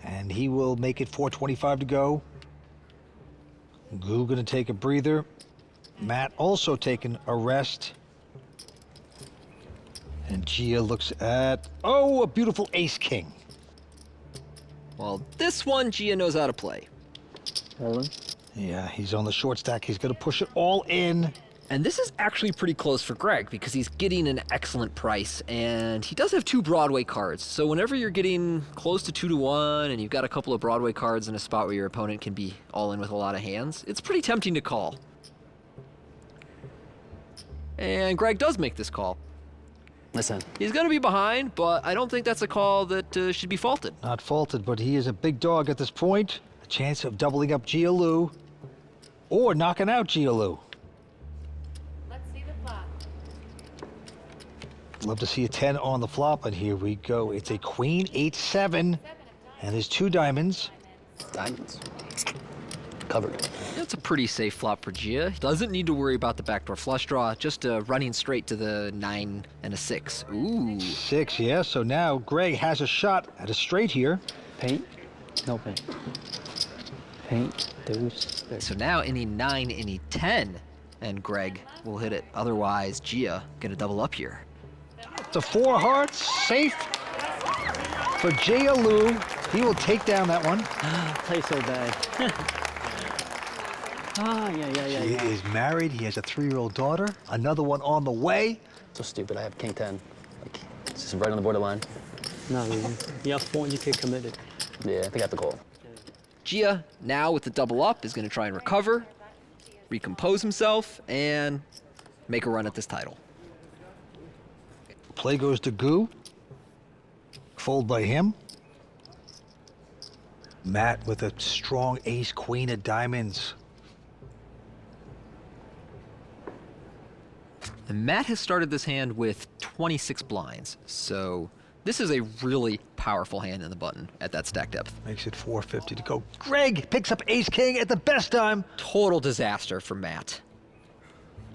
and he will make it 425 to go. Goo gonna take a breather. Matt also taking a rest. And Gia looks at, oh, a beautiful ace king. Well, this one Gia knows how to play. Yeah, he's on the short stack. He's gonna push it all in. And this is actually pretty close for Greg because he's getting an excellent price, and he does have 2 Broadway cards. So whenever you're getting close to 2-1 and you've got a couple of Broadway cards in a spot where your opponent can be all in with a lot of hands, it's pretty tempting to call. And Greg does make this call. Listen. He's gonna be behind, but I don't think that's a call that should be faulted. Not faulted, but he is a big dog at this point. A chance of doubling up Gia Lu or knocking out Gia Lu. Love to see a 10 on the flop, and here we go. It's a queen, 8-7, and there's 2 diamonds. Diamonds. Covered. That's a pretty safe flop for Gia. Doesn't need to worry about the backdoor flush draw, just running straight to the 9 and a 6. Ooh. 6, yeah, so now Greg has a shot at a straight here. Paint? No paint. Paint, deuce. So now any 9, any 10, and Greg will hit it. Otherwise, Gia gonna double up here. It's a 4 hearts, safe for Gia Lu. He will take down that one. Play so bad. He is married. He has a 3-year-old daughter. Another one on the way. So stupid. I have king 10. Like, it's just right on the borderline. No, you have 4, you get committed. Yeah, I think I have to call. Gia, now with the double up, is going to try and recover, recompose himself, and make a run at this title. Play goes to Goo. Fold by him. Matt with a strong ace, queen of diamonds. And Matt has started this hand with 26 blinds, so this is a really powerful hand in the button at that stack depth. Makes it 450 to go. Greg picks up ace king at the best time. Total disaster for Matt.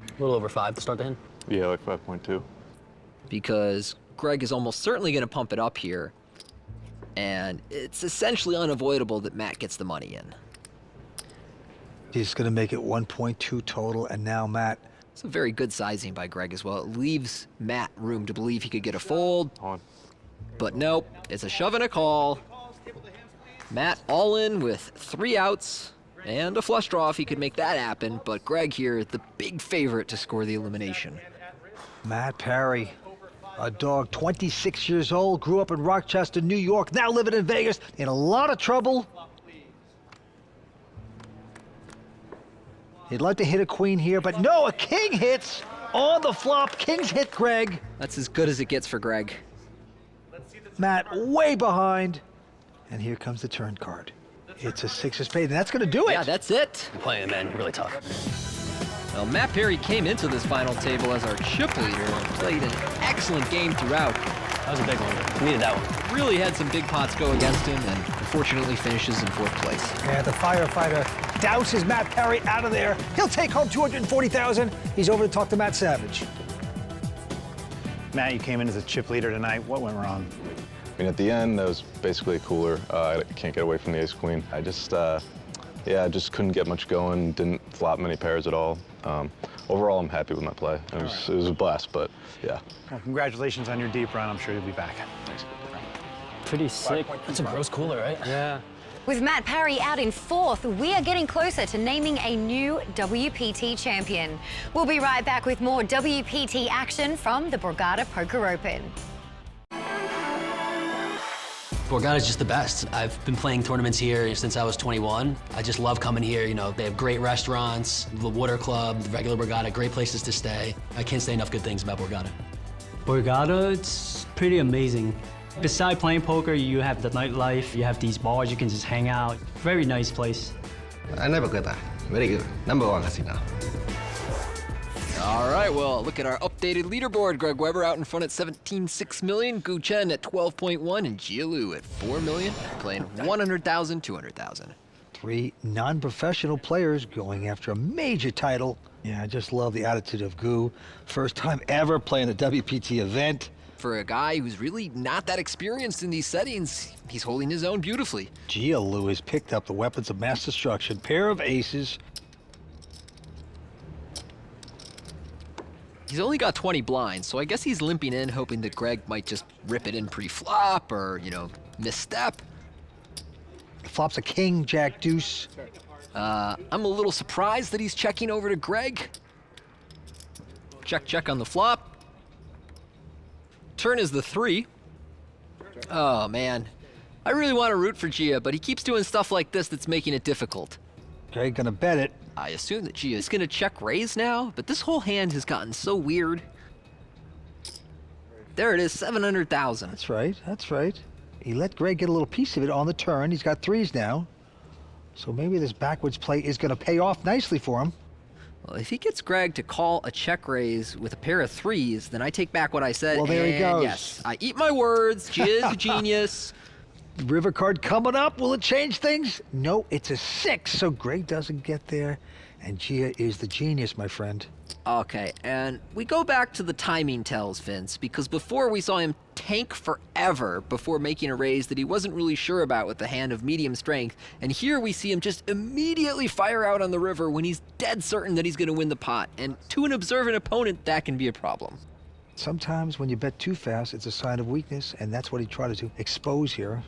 A little over 5 to start the hand? Yeah, like 5.2. Because Greg is almost certainly going to pump it up here, and it's essentially unavoidable that Matt gets the money in. He's going to make it 1.2 total, and now Matt. It's a very good sizing by Greg as well. It leaves Matt room to believe he could get a fold. But nope, it's a shove and a call. Matt all in with 3 outs and a flush draw if he could make that happen, but Greg here, the big favorite to score the elimination. Matt Perry, a dog, 26 years old, grew up in Rochester, New York, now living in Vegas, in a lot of trouble. He'd like to hit a queen here, but no, a king hits on the flop. Kings hit Greg. That's as good as it gets for Greg. Matt way behind, and here comes the turn card. It's a 6 of spades, and that's gonna do it. Yeah, that's it. You're playing, man, really tough. Well, Matt Perry came into this final table as our chip leader and played an excellent game throughout. That was a big one. We needed that one. Really had some big pots go against him, and unfortunately finishes in 4th place. Yeah, the firefighter douses Matt Perry out of there. He'll take home $240,000. He's over to talk to Matt Savage. Matt, you came in as a chip leader tonight. What went wrong? I mean, at the end, that was basically a cooler. I can't get away from the ace-queen. I just couldn't get much going, didn't flop many pairs at all. Overall, I'm happy with my play. It was a blast, but yeah. Well, congratulations on your deep run. I'm sure you'll be back. Thanks. Pretty sick. That's a gross cooler, right? Yeah. With Matt Perry out in 4th, we are getting closer to naming a new WPT champion. We'll be right back with more WPT action from the Borgata Poker Open. Borgata's just the best. I've been playing tournaments here since I was 21. I just love coming here. You know, they have great restaurants, the Water Club, the regular Borgata, great places to stay. I can't say enough good things about Borgata. Borgata, it's pretty amazing. Besides playing poker, you have the nightlife, you have these bars, you can just hang out. Very nice place. I never got that. Very good. #1 casino. All right, well, look at our updated leaderboard. Greg Weber out in front at 17.6 million, Gu Chen at 12.1, and Jia Lu at 4 million, playing 100,000, 200,000. 3 non-professional players going after a major title. Yeah, I just love the attitude of Gu. First time ever playing a WPT event. For a guy who's really not that experienced in these settings, he's holding his own beautifully. Jia Lu has picked up the weapons of mass destruction, pair of aces. He's only got 20 blinds, so I guess he's limping in, hoping that Greg might just rip it in pre-flop or, you know, misstep. Flops a king, jack, deuce. I'm a little surprised that he's checking over to Greg. Check on the flop. Turn is the 3. Oh, man. I really want to root for Jia, but he keeps doing stuff like this that's making it difficult. Greg gonna bet it. I assume that Jia is gonna check raise now, but this whole hand has gotten so weird. There it is, 700,000. That's right, that's right. He let Greg get a little piece of it on the turn. He's got 3s now. So maybe this backwards play is gonna pay off nicely for him. Well, if he gets Greg to call a check raise with a pair of 3s, then I take back what I said. Well, there he goes. Yes, I eat my words. Jia is a genius. River card coming up. Will it change things? No, it's a 6, so Greg doesn't get there. And Jia is the genius, my friend. Okay, and we go back to the timing tells, Vince, because before we saw him tank forever before making a raise that he wasn't really sure about with the hand of medium strength, and here we see him just immediately fire out on the river when he's dead certain that he's going to win the pot, and to an observant opponent, that can be a problem. Sometimes when you bet too fast, it's a sign of weakness, and that's what he tried to expose here.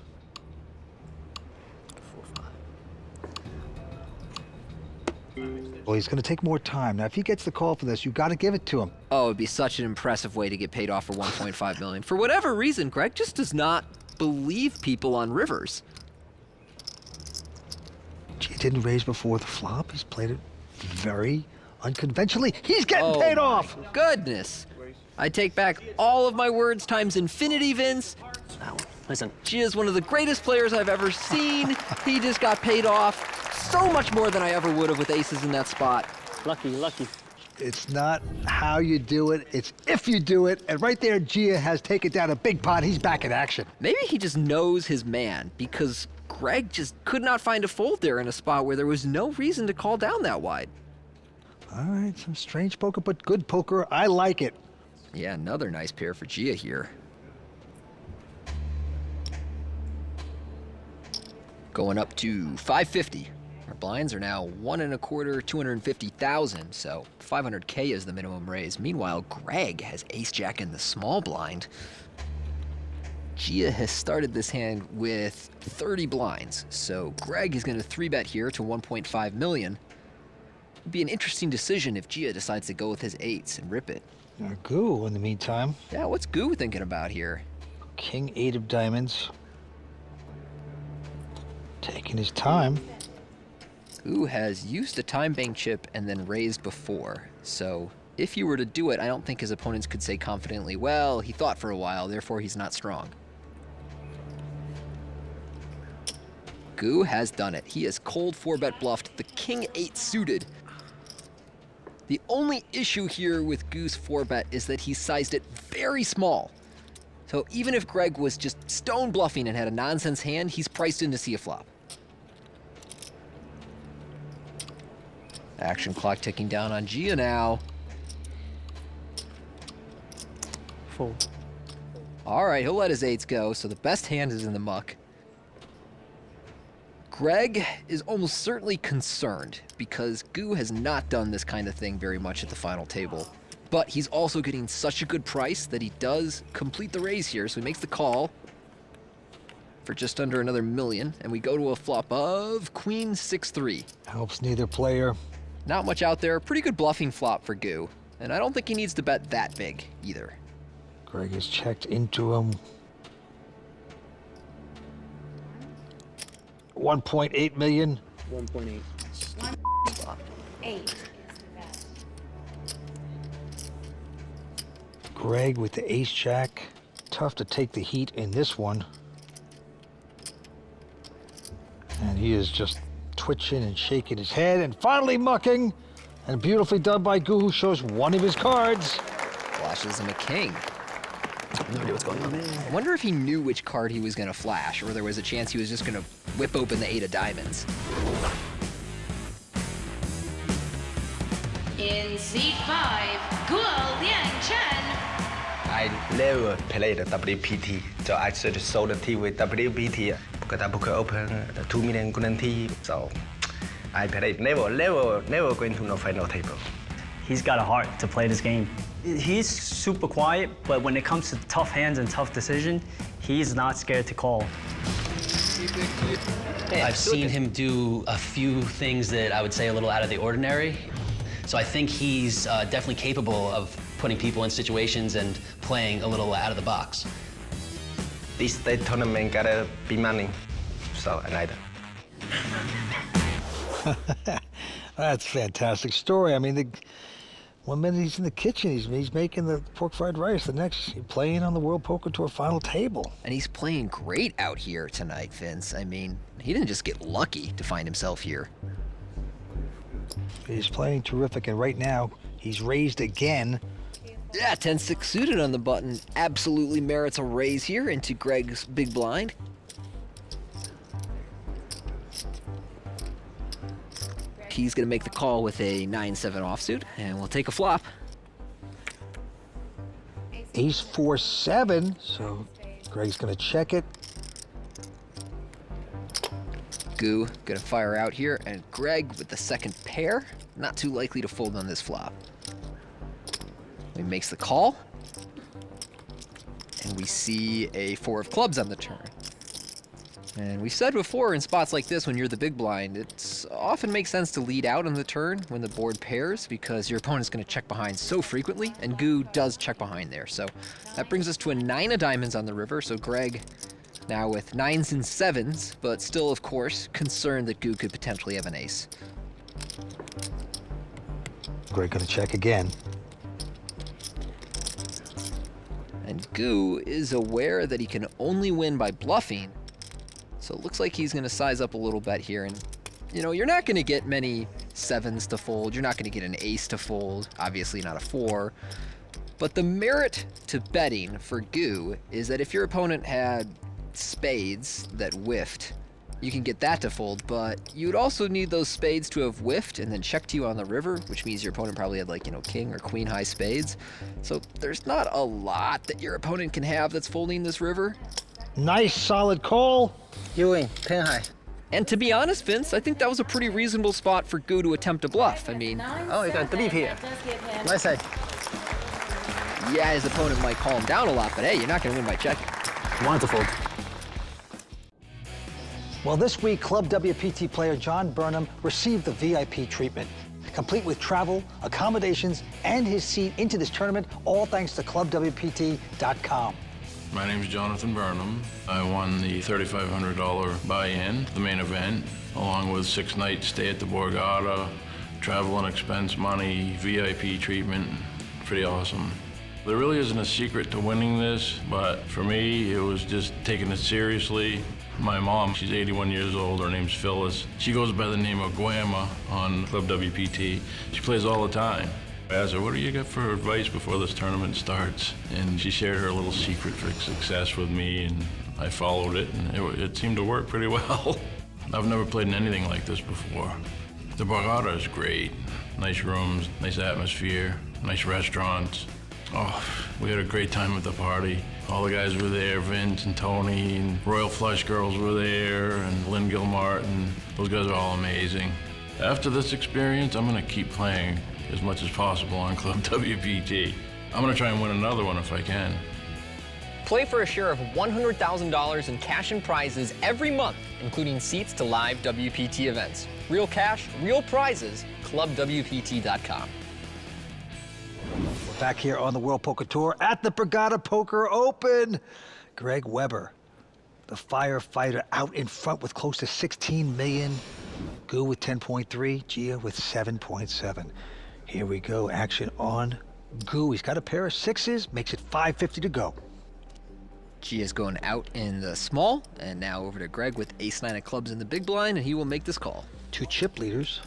Well, he's going to take more time. Now, if he gets the call for this, you got to give it to him. Oh, it'd be such an impressive way to get paid off for 1.5 million. For whatever reason, Greg just does not believe people on rivers. He didn't raise before the flop. He's played it very unconventionally. He's getting paid off. Goodness. I take back all of my words times infinity, Vince. Now, listen. She is one of the greatest players I've ever seen. He just got paid off so much more than I ever would have with aces in that spot. Lucky, lucky. It's not how you do it, it's if you do it. And right there, Jia has taken down a big pot. He's back in action. Maybe he just knows his man, because Greg just could not find a fold there in a spot where there was no reason to call down that wide. All right, some strange poker, but good poker. I like it. Yeah, another nice pair for Jia here. Going up to 550. Our blinds are now 1 1/4, 250,000, so 500K is the minimum raise. Meanwhile, Greg has ace-jack in the small blind. Jia has started this hand with 30 blinds, so Greg is going to 3-bet here to 1.5 million. It'd be an interesting decision if Jia decides to go with his 8s and rip it. Gu, in the meantime. Yeah, what's Gu thinking about here? King 8 of diamonds. Taking his time. Gu has used a time bank chip and then raised before, so if he were to do it, I don't think his opponents could say confidently, well, he thought for a while, therefore he's not strong. Gu has done it. He has cold 4-bet bluffed the King 8 suited. The only issue here with Gu's 4-bet is that he sized it very small. So even if Greg was just stone bluffing and had a nonsense hand, he's priced in to see a flop. Action clock ticking down on Jia now. Fold. All right, he'll let his 8s go, so the best hand is in the muck. Greg is almost certainly concerned because Gu has not done this kind of thing very much at the final table. But he's also getting such a good price that he does complete the raise here, so he makes the call for just under another million, and we go to a flop of Queen 6-3. Helps neither player. Not much out there. Pretty good bluffing flop for Gu, and I don't think he needs to bet that big either. Greg has checked into him. 1.8 million. 1.8. 1.8. Greg with the ace-jack. Tough to take the heat in this one. And he is just twitching and shaking his head and finally mucking. And beautifully done by Gu, who shows one of his cards. Flashes him a king. No idea what's going on. I wonder if he knew which card he was going to flash, or there was a chance he was just going to whip open the 8 of diamonds. In seat 5, Guo Liang-chen. I never played WPT, so I should sold the T with WPT because I book open 2 million golden T, so I played never going to no final table. He's got a heart to play this game. He's super quiet, but when it comes to tough hands and tough decisions, he's not scared to call. I've seen him do a few things that I would say a little out of the ordinary. So I think he's definitely capable of putting people in situations and playing a little out of the box. This state tournament gotta be money, so I like that. That's a fantastic story. I mean, one minute he's in the kitchen, he's making the pork fried rice. The next, he's playing on the World Poker Tour final table. And he's playing great out here tonight, Vince. I mean, he didn't just get lucky to find himself here. He's playing terrific, and right now, he's raised again. Yeah, 10-6 suited on the button. Absolutely merits a raise here into Greg's big blind. He's gonna make the call with a 9-7 offsuit, and we'll take a flop. Ace 4-7, so Greg's gonna check it. Gu gonna fire out here, and Greg with the second pair, not too likely to fold on this flop. He makes the call, and we see a 4 of clubs on the turn. And we said before, in spots like this, when you're the big blind, it often makes sense to lead out on the turn when the board pairs, because your opponent's gonna check behind so frequently, and Gu does check behind there. So that brings us to a 9 of diamonds on the river, so Greg now with 9s and 7s, but still, of course, concerned that Gu could potentially have an ace. Greg gonna check again. And Gu is aware that he can only win by bluffing, so it looks like he's gonna size up a little bet here. And, you know, you're not gonna get many 7s to fold, you're not gonna get an ace to fold, obviously not a 4. But the merit to betting for Gu is that if your opponent had spades that whiffed, you can get that to fold, but you'd also need those spades to have whiffed and then checked you on the river, which means your opponent probably had, like, you know, king or queen high spades. So there's not a lot that your opponent can have that's folding this river. Nice solid call. You win, 10 high. And to be honest, Vince, I think that was a pretty reasonable spot for Gu to attempt a bluff. I mean, oh, you got 3 here. Nice side. Yeah, his opponent might call him down a lot, but hey, you're not gonna win by checking. Wonderful. Well, this week, Club WPT player John Burnham received the VIP treatment, complete with travel, accommodations, and his seat into this tournament, all thanks to ClubWPT.com. My name is Jonathan Burnham. I won the $3,500 buy-in, the main event, along with 6-night stay at the Borgata, travel and expense money, VIP treatment. Pretty awesome. There really isn't a secret to winning this, but for me, it was just taking it seriously. My mom, she's 81 years old, her name's Phyllis. She goes by the name of Guama on Club WPT. She plays all the time. I asked her, what do you got for advice before this tournament starts? And she shared her little secret for success with me, and I followed it, and it seemed to work pretty well. I've never played in anything like this before. The Borgata is great. Nice rooms, nice atmosphere, nice restaurants. Oh, we had a great time at the party. All the guys were there, Vince and Tony, and Royal Flush Girls were there, and Lynn Gilmartin. Those guys are all amazing. After this experience, I'm gonna keep playing as much as possible on Club WPT. I'm gonna try and win another one if I can. Play for a share of $100,000 in cash and prizes every month, including seats to live WPT events. Real cash, real prizes, ClubWPT.com. We're back here on the World Poker Tour at the Borgata Poker Open. Greg Weber, the firefighter, out in front with close to 16 million. Gu with 10.3, Gia with 7.7. Here we go, action on Gu. He's got a pair of 6s, makes it 550 to go. Gia's going out in the small, and now over to Greg with ace-9 of clubs in the big blind, and he will make this call. 2 chip leaders.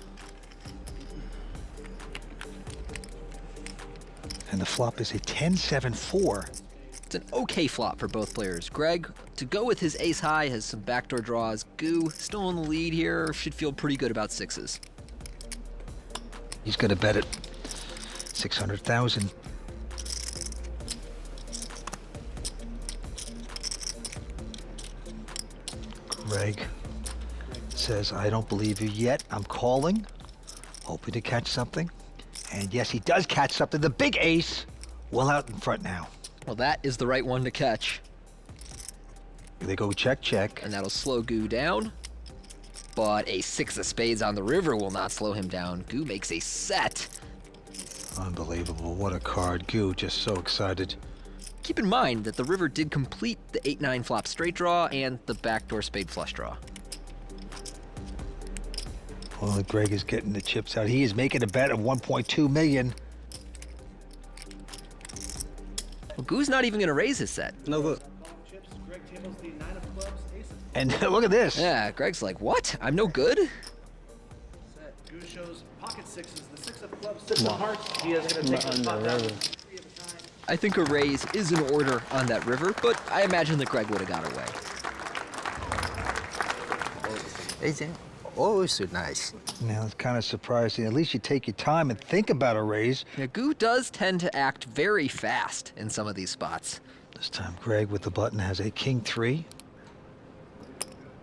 And the flop is a 10-7-4. It's an okay flop for both players. Greg, to go with his ace high, has some backdoor draws. Goo, still in the lead here, should feel pretty good about sixes. He's gonna bet it 600,000. Greg says, I don't believe you yet. I'm calling, hoping to catch something. And yes, he does catch something. The big ace, well out in front now. Well, that is the right one to catch. They go check, check. And that'll slow Goo down. But a six of spades on the river will not slow him down. Goo makes a set. Unbelievable, what a card. Goo just so excited. Keep in mind that the river did complete the 8-9 flop straight draw and the backdoor spade flush draw. Well, Greg is getting the chips out. He is making a bet of 1.2 million. Well, Goo's not even gonna raise his set. No good. And look at this. Yeah, Greg's like, what? I'm no good? Goo shows pocket sixes, the six of clubs, six of hearts. He is going to take the spot down. I think a raise is in order on that river, but I imagine that Greg would have got away. Oh, so nice. Now, it's kind of surprising. At least you take your time and think about a raise. Yeah, Goo does tend to act very fast in some of these spots. This time, Greg with the button has a king 3.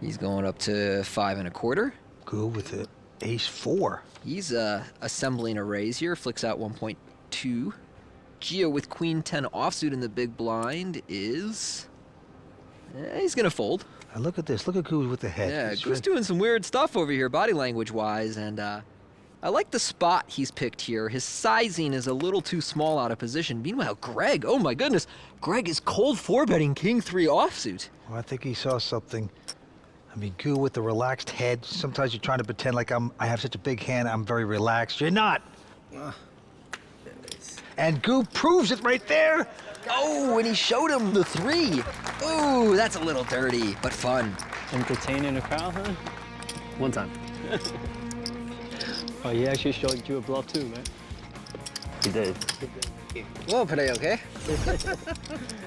He's going up to 5 1/4. Goo with the ace 4. He's assembling a raise here, flicks out 1.2. Gio with queen 10 offsuit in the big blind is... he's gonna fold. Now look at this, look at Goo with the head. Yeah, He's Goo's doing some weird stuff over here, body language-wise, and I like the spot he's picked here. His sizing is a little too small out of position. Meanwhile, Greg, oh my goodness, Greg is cold 4-betting king 3 offsuit. Well, I think he saw something. I mean, Goo with the relaxed head. Sometimes you're trying to pretend like I have such a big hand, I'm very relaxed. You're not. And Goo proves it right there. Oh, and he showed him the 3. Ooh, that's a little dirty, but fun. Entertaining the crowd, huh? One time. Oh, he actually showed you a bluff too, right? He did. We'll play, okay?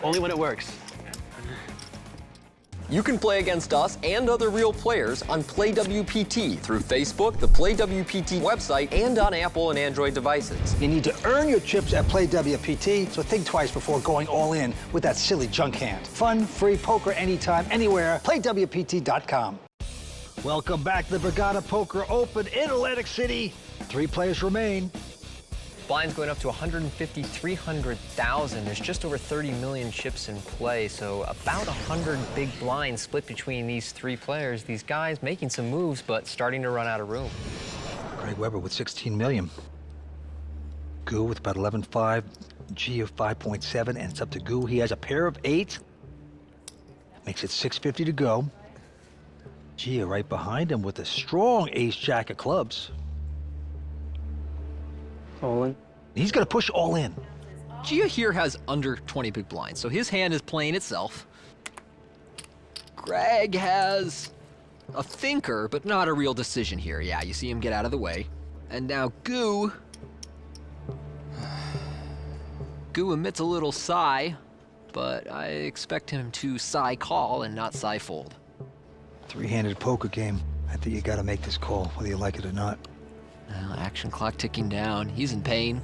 Only when it works. You can play against us and other real players on PlayWPT through Facebook, the PlayWPT website, and on Apple and Android devices. You need to earn your chips at PlayWPT, so think twice before going all in with that silly junk hand. Fun, free poker anytime, anywhere. PlayWPT.com. Welcome back to the Borgata Poker Open in Atlantic City. 3 players remain. Blinds going up to 150, 300,000. There's just over 30 million chips in play, so about 100 big blinds split between these 3 players. These guys making some moves, but starting to run out of room. Greg Weber with 16 million. Goo with about 11.5. G of 5.7, and it's up to Goo. He has a pair of 8. Makes it 650 to go. Gia right behind him with a strong ace-jack of clubs. All in. He's gonna push all in. Gia here has under 20 big blinds, so his hand is playing itself. Greg has a thinker, but not a real decision here. Yeah, you see him get out of the way. And now Goo. Goo emits a little sigh, but I expect him to sigh call and not sigh fold. 3-handed poker game. I think you gotta make this call, whether you like it or not. Well, action clock ticking down. He's in pain.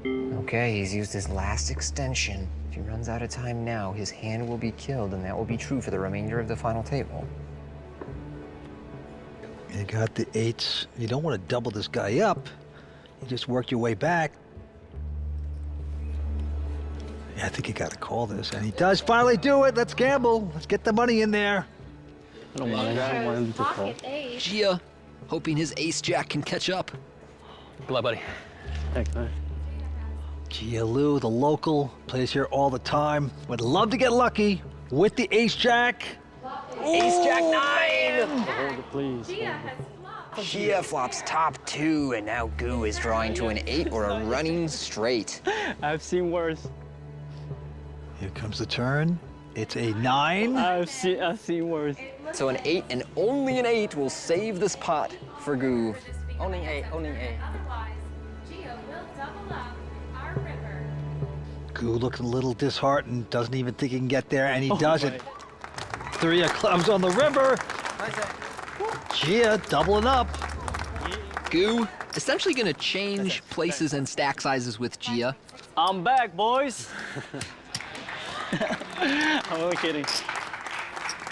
Okay, he's used his last extension. If he runs out of time now, his hand will be killed, and that will be true for the remainder of the final table. You got the 8s. You don't want to double this guy up. You just work your way back. Yeah, I think you got to call this, and he does finally do it. Let's gamble. Let's get the money in there. I don't mind. I don't want him to call. Gia, hoping his ace-jack can catch up. Good luck, buddy. Thanks, man. Gia Lou, the local, plays here all the time. Would love to get lucky with the ace-jack. Ace-jack 9! Hold it, please. Gia flops top 2, and now Goo is drawing to an 8 or a running straight. I've seen worse. Here comes the turn. It's a 9. I've seen worse. So an 8 and only an 8 will save this pot for Goo. Only 8, only 8. Goo looking a little disheartened, doesn't even think he can get there, and he does it. 3 of clubs on the river. Gia doubling up. Goo essentially gonna change places and stack sizes with Gia. I'm back, boys. I'm only kidding.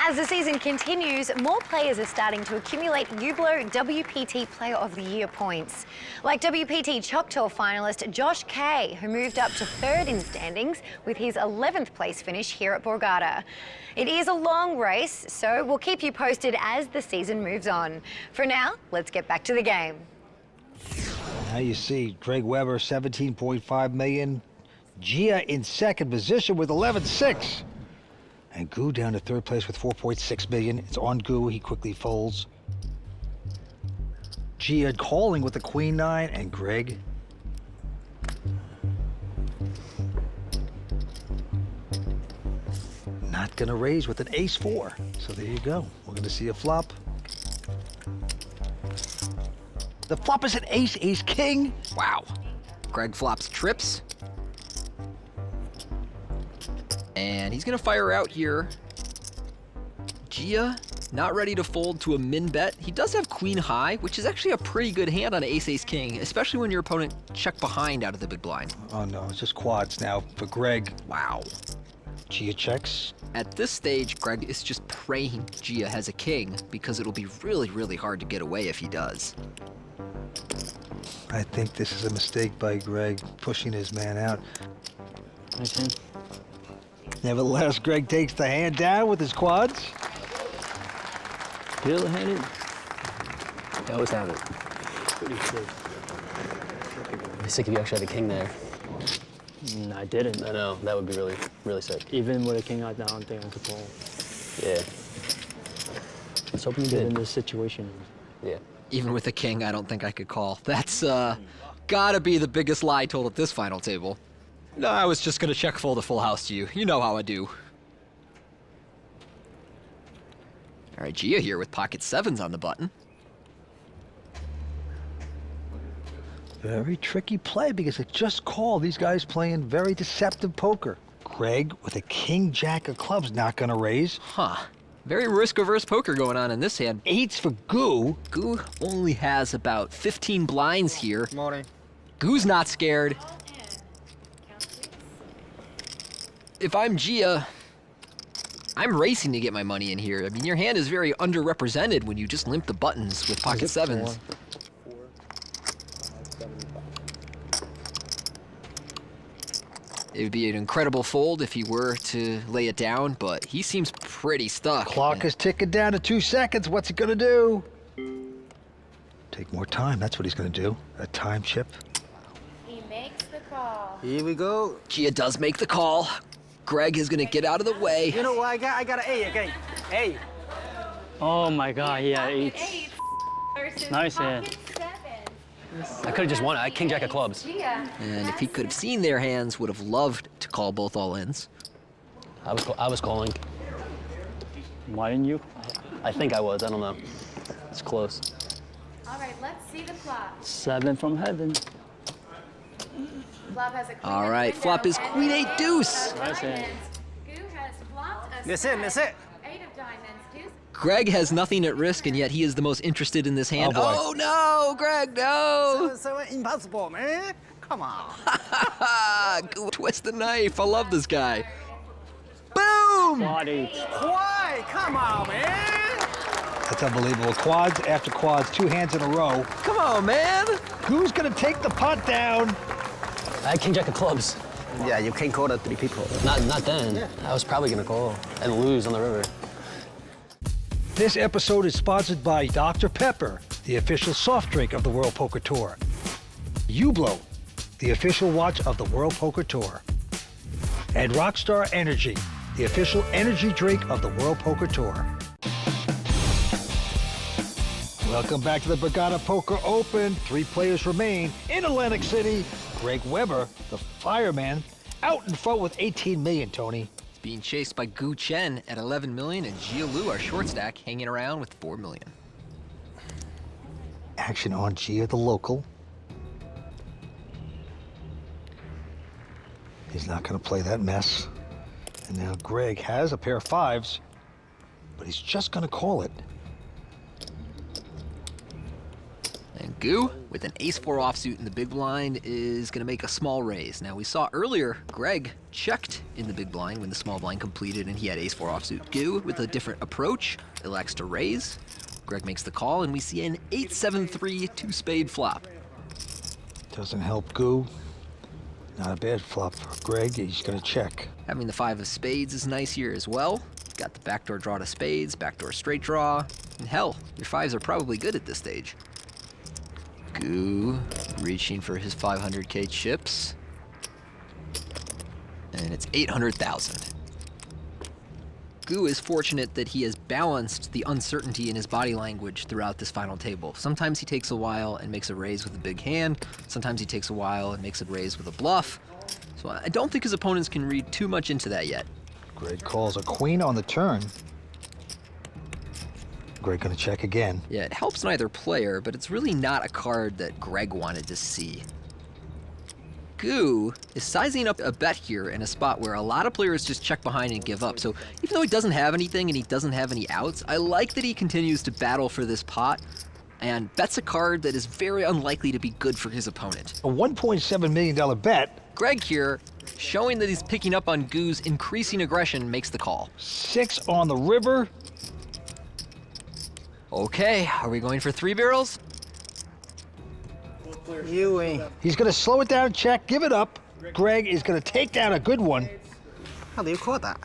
As the season continues, more players are starting to accumulate Ublo WPT Player of the Year points. Like WPT Choctaw finalist Josh Kay, who moved up to 3rd in standings with his 11th place finish here at Borgata. It is a long race, so we'll keep you posted as the season moves on. For now, let's get back to the game. Now you see Greg Weber, 17.5 million. Gia in 2nd position with 11.6. And Goo down to 3rd place with 4.6 million. It's on Goo, he quickly folds. Gia calling with the Queen 9, and Greg not gonna raise with an Ace 4. So there you go. We're gonna see a flop. The flop is an Ace, Ace King. Wow. Greg flops trips. And he's gonna fire out here. Gia, not ready to fold to a min bet. He does have Queen High, which is actually a pretty good hand on Ace, Ace King, especially when your opponent check behind out of the big blind. Oh no, it's just quads now for Greg. Wow. Gia checks. At this stage, Greg is just praying Gia has a king because it'll be really, really hard to get away if he does. I think this is a mistake by Greg, pushing his man out. Okay. Nevertheless, Greg takes the hand down with his quads. Still handed. I always have it. Pretty sick. It'd be sick if you actually had a king there. I didn't. I know, that would be really, really sick. Even with a king, I don't think I could pull. Yeah. Let's hope you In did. this situation. Yeah. Even with a king, I don't think I could call. That's gotta be the biggest lie told at this final table. No, I was just gonna check fold a full house to you. You know how I do. All right, Gia here with pocket 7s on the button. Very tricky play because it just called. These guys playing very deceptive poker. Greg with a king jack of clubs not gonna raise. Huh. Very risk-averse poker going on in this hand. 8s for Goo. Goo only has about 15 blinds here. Morning. Goo's not scared. If I'm Gia, I'm racing to get my money in here. I mean, your hand is very underrepresented when you just limp the buttons with pocket 7s. It would be an incredible fold if he were to lay it down, but he seems pretty stuck. Clock is ticking down to 2 seconds. What's he gonna do? Take more time. That's what he's gonna do. A time chip. He makes the call. Here we go. Gia does make the call. Greg is gonna get out of the way. You know what? I got an 8 again. 8. Oh my god, yeah, 8. Nice hand. I could have just won it. I had king jack of clubs. And if he could have seen their hands, would have loved to call both all-ins. I was calling. Why didn't you? I think I was. I don't know. It's close. All right, let's see the flop. 7 from heaven. Flop has a queen. All right, flop is Queen 8 deuce. Nice hand. Goo has flopped a That's it, that's it. 8 of diamonds. Deuce. Greg has nothing at risk, and yet he is the most interested in this hand. Oh, boy. Oh no, Greg, no! So impossible, man. Come on. Goo twist the knife. I love this guy. Boom! Body. Why? Come on, man. That's unbelievable. Quads after quads, 2 hands in a row. Come on, man! Who's gonna take the pot down? I had king jack of clubs. Yeah, you can't call the 3 people. Not then. Yeah. I was probably gonna call and lose on the river. This episode is sponsored by Dr. Pepper, the official soft drink of the World Poker Tour. Ublo, the official watch of the World Poker Tour. And Rockstar Energy, the official energy drink of the World Poker Tour. Welcome back to the Borgata Poker Open. 3 players remain in Atlantic City. Greg Weber, the fireman, out in front with 18 million, Tony. being chased by Gu Chen at 11 million, and Jia Lu, our short stack, hanging around with 4 million. Action on Jia, the local. He's not going to play that mess. And now Greg has a pair of fives, but he's just going to call it. And Gu, with an ace-4 offsuit in the big blind, is going to make a small raise. Now, we saw earlier, Greg checked in the big blind when the small blind completed, and he had ace-4 offsuit. Gu, with a different approach, elects to raise. Greg makes the call, and we see an 8-7-3 two-spade flop. Doesn't help Gu. Not a bad flop for Greg. He's going to check. Having the 5 of spades is nice here as well. Got the backdoor draw to spades, backdoor straight draw. And hell, your 5s are probably good at this stage. Gu reaching for his 500K chips. And it's 800,000. Gu is fortunate that he has balanced the uncertainty in his body language throughout this final table. Sometimes he takes a while and makes a raise with a big hand. Sometimes he takes a while and makes a raise with a bluff. So I don't think his opponents can read too much into that yet. Greg calls a queen on the turn. Greg gonna check again. Yeah, it helps neither player, but it's really not a card that Greg wanted to see. Gu is sizing up a bet here in a spot where a lot of players just check behind and give up. So even though he doesn't have anything and he doesn't have any outs, I like that he continues to battle for this pot and bets a card that is very unlikely to be good for his opponent. A $1.7 million bet. Greg here, showing that he's picking up on Gu's increasing aggression, makes the call. 6 on the river. Okay, are we going for 3 barrels? He's going to slow it down, check, give it up. Greg is going to take down a good one. How do you call that?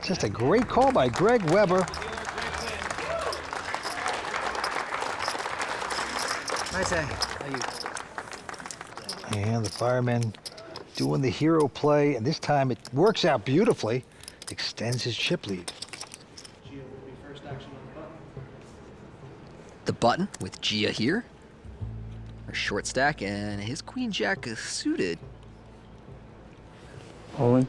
Just a great call by Greg Weber. Nice. And the fireman doing the hero play, and this time it works out beautifully. Extends his chip lead. The button with Jia here. Our short stack, and his queen jack is suited. All in.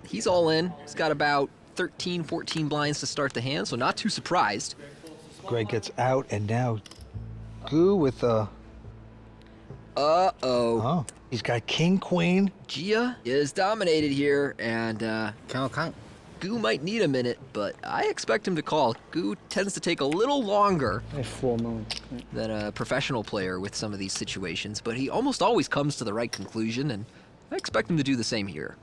He's all in. He's got about 13, 14 blinds to start the hand, so not too surprised. Greg gets out, and now Gu with a... Uh-oh. He's got king, queen. Jia is dominated here, and Gu might need a minute, but I expect him to call. Gu tends to take a little longer than a professional player with some of these situations, but he almost always comes to the right conclusion, and I expect him to do the same here.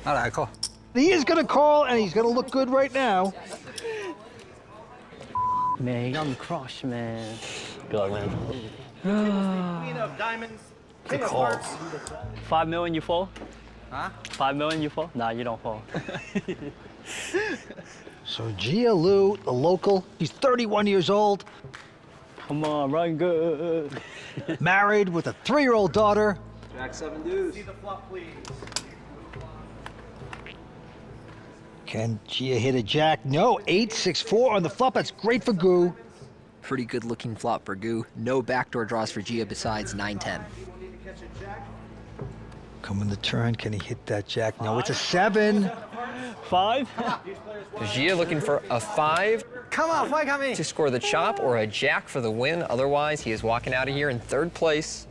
All right, call. He is going to call, and he's going to look good right now. Man, he got me crushed, man. Good luck, man. Queen of diamonds, king of hearts. 5 million you fall? Huh? 5 million you fall? Nah, you don't fall. So Jia Lu, the local, he's 31 years old. Come on, run good. Married with a 3-year-old daughter. Jack 7 deuce. See the flop, please. Can Jia hit a jack? No, 8-6-4 on the flop. That's great for Gu. Pretty good looking flop for Gu. No backdoor draws for Jia besides 9-10. Coming the turn, can he hit that jack? No, it's a 7. 5? Jia looking for a 5. Come on, fight coming. To score the chop or a jack for the win. Otherwise, he is walking out of here in 3rd place.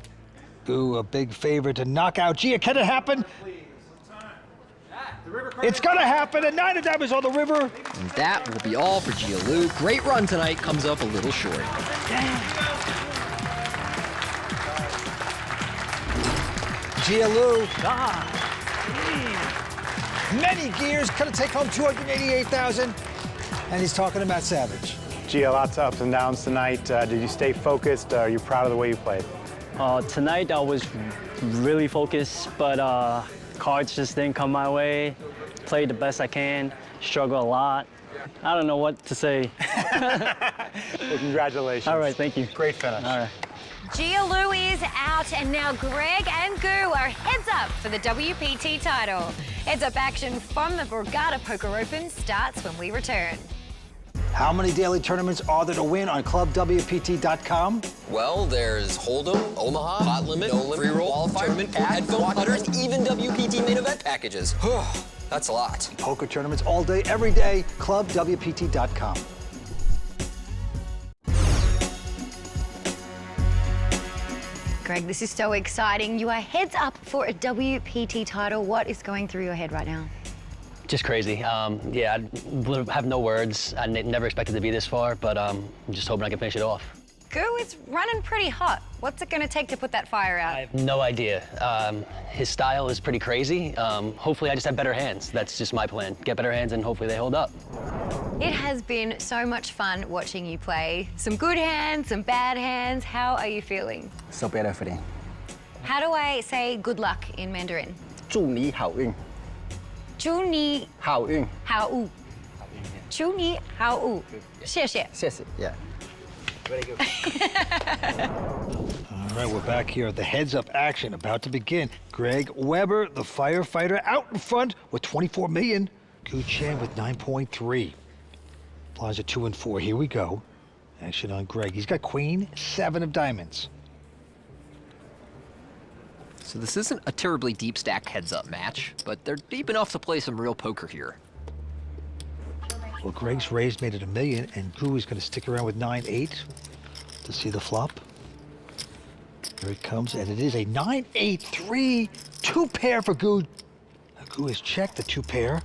Gu, a big favorite to knock out Jia. Can it happen? It's gonna happen, and 9 of diamonds on the river. And that will be all for Jia Lu. Great run tonight, comes up a little short. Jia Lu. Many gears, gonna take home 288,000. And he's talking to Matt Savage. Jia, lots of ups and downs tonight. Did you stay focused? Are you proud of the way you played? Tonight I was really focused, but cards just didn't come my way. Played the best I can, struggled a lot. I don't know what to say. Well, congratulations. All right, thank you. Great finish. All right. Jia Lu is out, and now Greg and Gu are heads up for the WPT title. Heads up action from the Borgata Poker Open starts when we return. How many daily tournaments are there to win on ClubWPT.com? Well, there's Hold'em, Omaha, Hot Limit, No Limit, Free Roll, Qualifier, Tournament, Headphone, Putters, and even WPT main event packages. That's a lot. Poker tournaments all day, every day. ClubWPT.com. Greg, this is so exciting. You are heads up for a WPT title. What is going through your head right now? Just crazy. Yeah, I have no words. I never expected to be this far, but I'm just hoping I can finish it off. Goo is running pretty hot. What's it going to take to put that fire out? I have no idea. His style is pretty crazy. Hopefully I just have better hands. That's just my plan. Get better hands and hopefully they hold up. It has been so much fun watching you play. Some good hands, some bad hands. How are you feeling? So better feeling. How do I say good luck in Mandarin? 祝你好运。祝你好运。好运。祝你好运。谢谢。谢谢。Yeah. Very good. All right, we're back here at the heads-up action about to begin. Greg Weber, the firefighter, out in front with 24 million. Gu Chen with 9.3. Blinds are 2 and 4. Here we go. Action on Greg. He's got queen, 7 of diamonds. So this isn't a terribly deep stack heads-up match, but they're deep enough to play some real poker here. Well, Greg's raised made it $1 million, and Gu is going to stick around with 9-8 to see the flop. Here it comes, and it is a 9-8-3 two-pair for Gu. Now, Gu has checked the two-pair.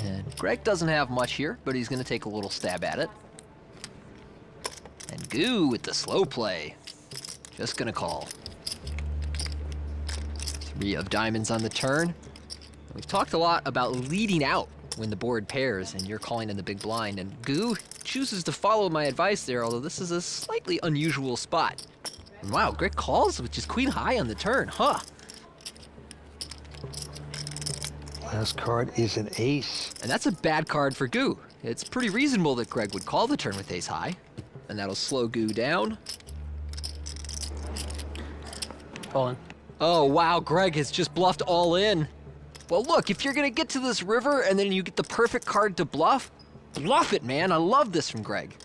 And Greg doesn't have much here, but he's going to take a little stab at it. And Gu with the slow play. Just going to call. 3 of diamonds on the turn. We've talked a lot about leading out when the board pairs and you're calling in the big blind, and Gu chooses to follow my advice there, although this is a slightly unusual spot. And wow, Greg calls with just queen high on the turn, huh? Last card is an ace. And that's a bad card for Gu. It's pretty reasonable that Greg would call the turn with ace high, and that'll slow Gu down. All in. Oh wow, Greg has just bluffed all in. Well, look, if you're gonna get to this river and then you get the perfect card to bluff, bluff it, man. I love this from Greg.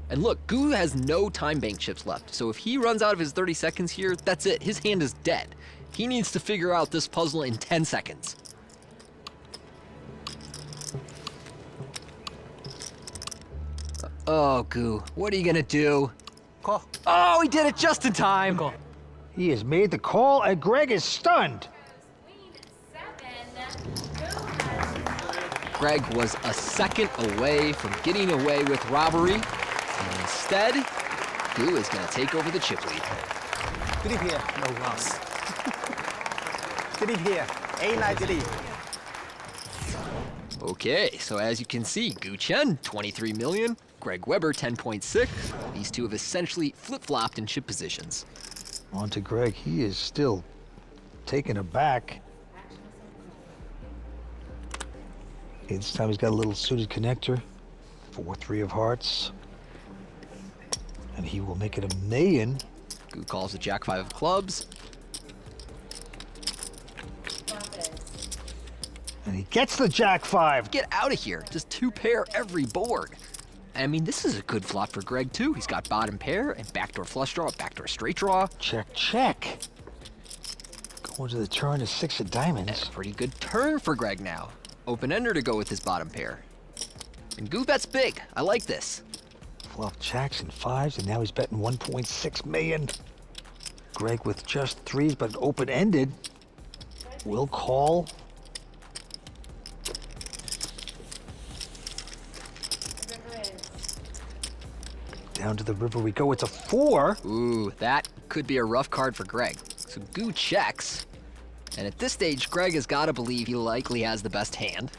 And look, Gu has no time bank chips left, so if he runs out of his 30 seconds here, that's it. His hand is dead. He needs to figure out this puzzle in 10 seconds. Oh, Gu, what are you gonna do? Call. Oh, he did it just in time. Call. He has made the call, and Greg is stunned. Greg was a second away from getting away with robbery, and instead, Gu is going to take over the chip lead. Good here. No loss. Good here. A9 Okay, so as you can see, Gu Chen, 23 million, Greg Weber, 10.6. These two have essentially flip-flopped in chip positions. On to Greg. He is still taken aback. Okay, this time he's got a little suited connector. 4-3 of hearts. And he will make it $1 million. Gu calls the jack 5 of clubs. And he gets the jack 5. Get out of here. Just 2 pair every board. I mean, this is a good flop for Greg, too. He's got bottom pair and backdoor flush draw, backdoor straight draw. Check, check. Going to the turn is 6 of diamonds. And a pretty good turn for Greg now. Open-ender to go with his bottom pair. And Gu bets big. I like this. Flop jacks and 5s, and now he's betting 1.6 million. Greg with just 3s, but open-ended. Will call. Down to the river we go. It's a 4. Ooh, that could be a rough card for Greg. So Gu checks. And at this stage, Greg has got to believe he likely has the best hand.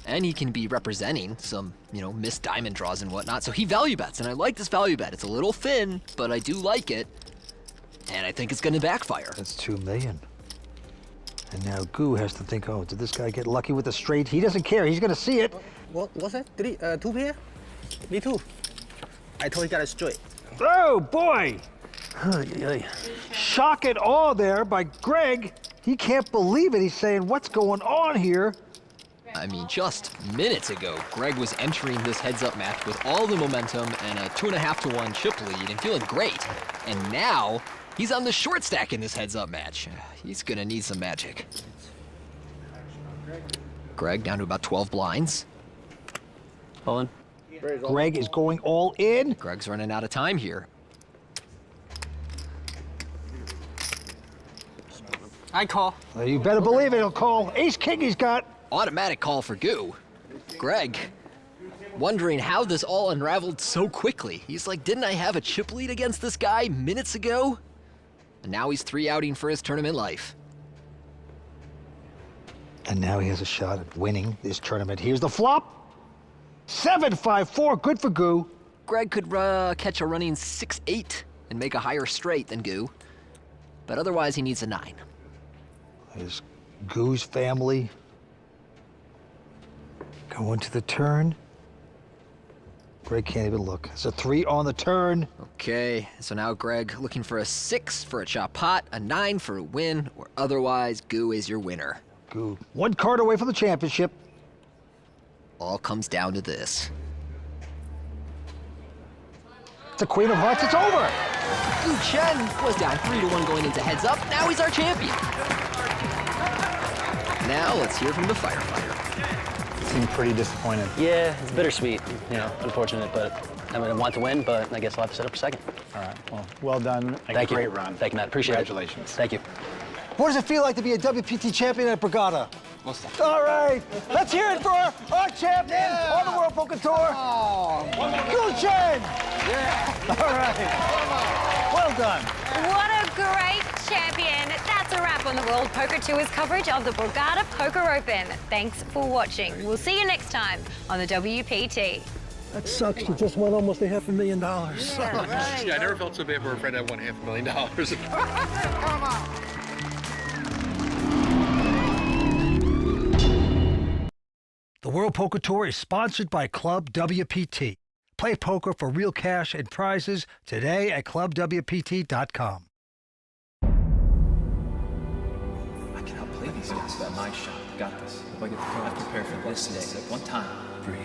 And he can be representing some, missed diamond draws and whatnot. So he value bets, and I like this value bet. It's a little thin, but I do like it. And I think it's going to backfire. That's 2 million. And now Gu has to think, oh, did this guy get lucky with the straight? He doesn't care. He's going to see it. What's that? 2 pair? Me too. I told you got a straight. Oh, boy. Shock it all there by Greg. He can't believe it. He's saying, what's going on here? I mean, just minutes ago, Greg was entering this heads-up match with all the momentum and a 2.5-to-1 chip lead and feeling great. And now, he's on the short stack in this heads-up match. He's gonna need some magic. Greg down to about 12 blinds. All in. Greg is going all in. Greg's running out of time here. I call. Well, you better believe it, he'll call. Ace-king he's got. Automatic call for Goo. Greg, wondering how this all unraveled so quickly. He's like, didn't I have a chip lead against this guy minutes ago? And now he's 3-outing for his tournament life. And now he has a shot at winning this tournament. Here's the flop. 7-5-4, good for Goo. Greg could catch a running 6-8 and make a higher straight than Goo. But otherwise, he needs a 9. There's Goo's family. Going to the turn. Greg can't even look. It's a 3 on the turn. Okay, so now Greg looking for a 6 for a chop pot, a 9 for a win, or otherwise, Goo is your winner. Goo, 1 card away from the championship. All comes down to this. It's a queen of hearts, it's over! Goo Chen was down 3-1 going into heads up, now he's our champion. Now let's hear from the firefighter. Seemed pretty disappointed. Yeah, it's bittersweet, you know, unfortunate, but I mean, I want to win, but I guess I'll have to set up a second. All right, well done. Thank you. Great run. Thank you, Matt. Appreciate it. Congratulations. Thank you. What does it feel like to be a WPT champion at Brigada? All right, let's hear it for our champion on the World Poker Tour. Goo Chen! Yeah. All right. Well done. What a great champion. That's a wrap on the World Poker Tour's coverage of the Borgata Poker Open. Thanks for watching. We'll see you next time on the WPT. That sucks. You just won almost $500,000. Yeah, right. Yeah, I never felt so bad for a friend that won $500,000. Come on. The World Poker Tour is sponsored by ClubWPT. Play poker for real cash and prizes today at ClubWPT.com. I can outplay these guys. That's my shot. Got this. If I get the call, I prepare for this day. One time. Breathe.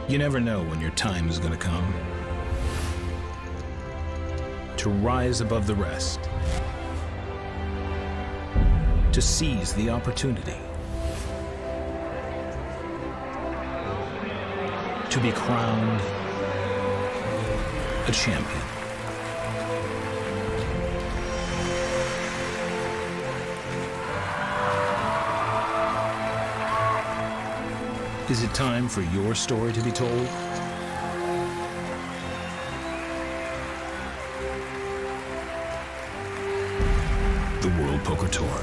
You never know when your time is going to come. To rise above the rest. To seize the opportunity. To be crowned a champion. Is it time for your story to be told? The World Poker Tour.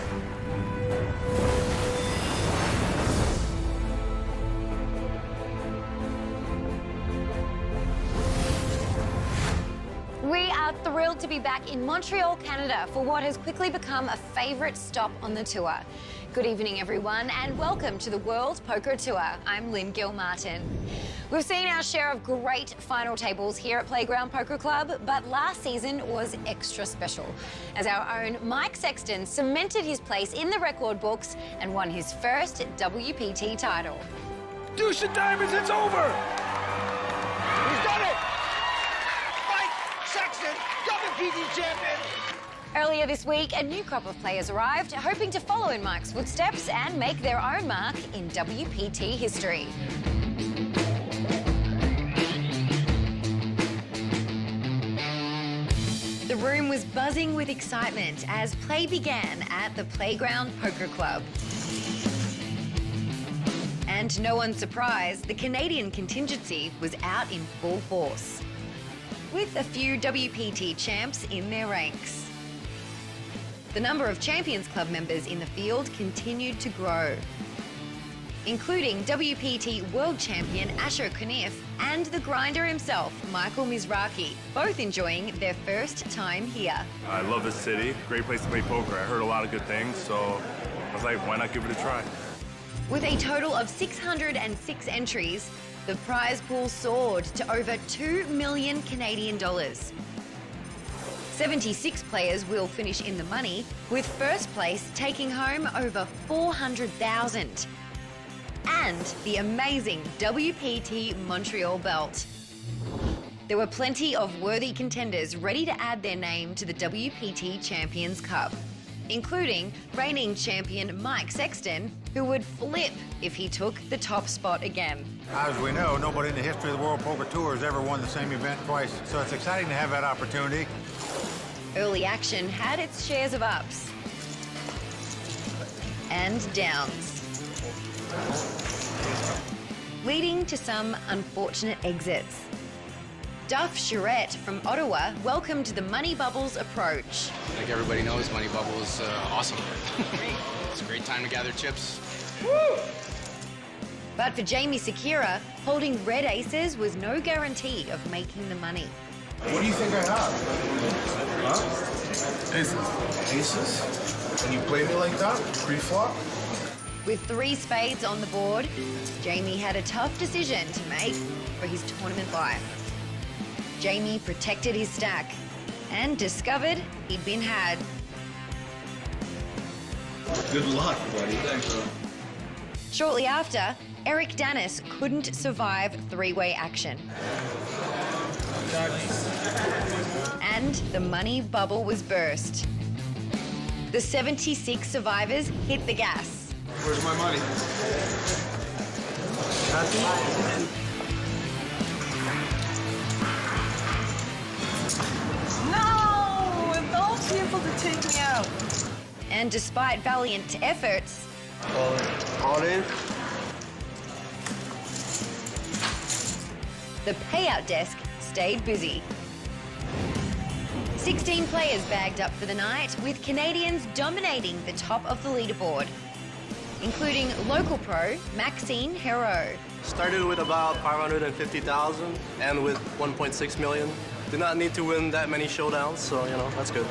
We are thrilled to be back in Montreal, Canada for what has quickly become a favourite stop on the tour. Good evening, everyone, and welcome to the World Poker Tour. I'm Lynn Gilmartin. We've seen our share of great final tables here at Playground Poker Club, but last season was extra special as our own Mike Sexton cemented his place in the record books and won his first WPT title. Deuce of diamonds, it's over! He's done it! Mike Sexton, WPT champion! Earlier this week, a new crop of players arrived, hoping to follow in Mike's footsteps and make their own mark in WPT history. The room was buzzing with excitement as play began at the Playground Poker Club. And to no one's surprise, the Canadian contingency was out in full force, with a few WPT champs in their ranks. The number of Champions Club members in the field continued to grow, including WPT World Champion Asher Kniff and the grinder himself, Michael Mizraki, both enjoying their first time here. I love this city, great place to play poker. I heard a lot of good things, so I was like, why not give it a try? With a total of 606 entries, the prize pool soared to over $2 million Canadian dollars. 76 players will finish in the money, with first place taking home over $400,000. And the amazing WPT Montreal belt. There were plenty of worthy contenders ready to add their name to the WPT Champions Cup, including reigning champion Mike Sexton, who would flip if he took the top spot again. As we know, nobody in the history of the World Poker Tour has ever won the same event twice, so it's exciting to have that opportunity. Early action had its shares of ups and downs, leading to some unfortunate exits. Duff Charette from Ottawa welcomed the Money Bubbles approach. Like everybody knows, Money Bubble is awesome. It's a great time to gather chips. But for Jamie Sakira, holding red aces was no guarantee of making the money. What do you think I have? Huh? Aces. Aces? And you play me like that? Pre-flop? With 3 spades on the board, Jamie had a tough decision to make for his tournament life. Jamie protected his stack and discovered he'd been had. Good luck, buddy. Thanks, bro. Shortly after, Eric Dennis couldn't survive 3-way action. And the money bubble was burst. The 76 survivors hit the gas. Where's my money? Happy? No! Don't be able to take me out. And despite valiant efforts, All in. the payout desk stayed busy. 16 players bagged up for the night, with Canadians dominating the top of the leaderboard, including local pro Maxine Hero. Started with about 550,000 and with 1.6 million. Did not need to win that many showdowns, so, you know, that's good.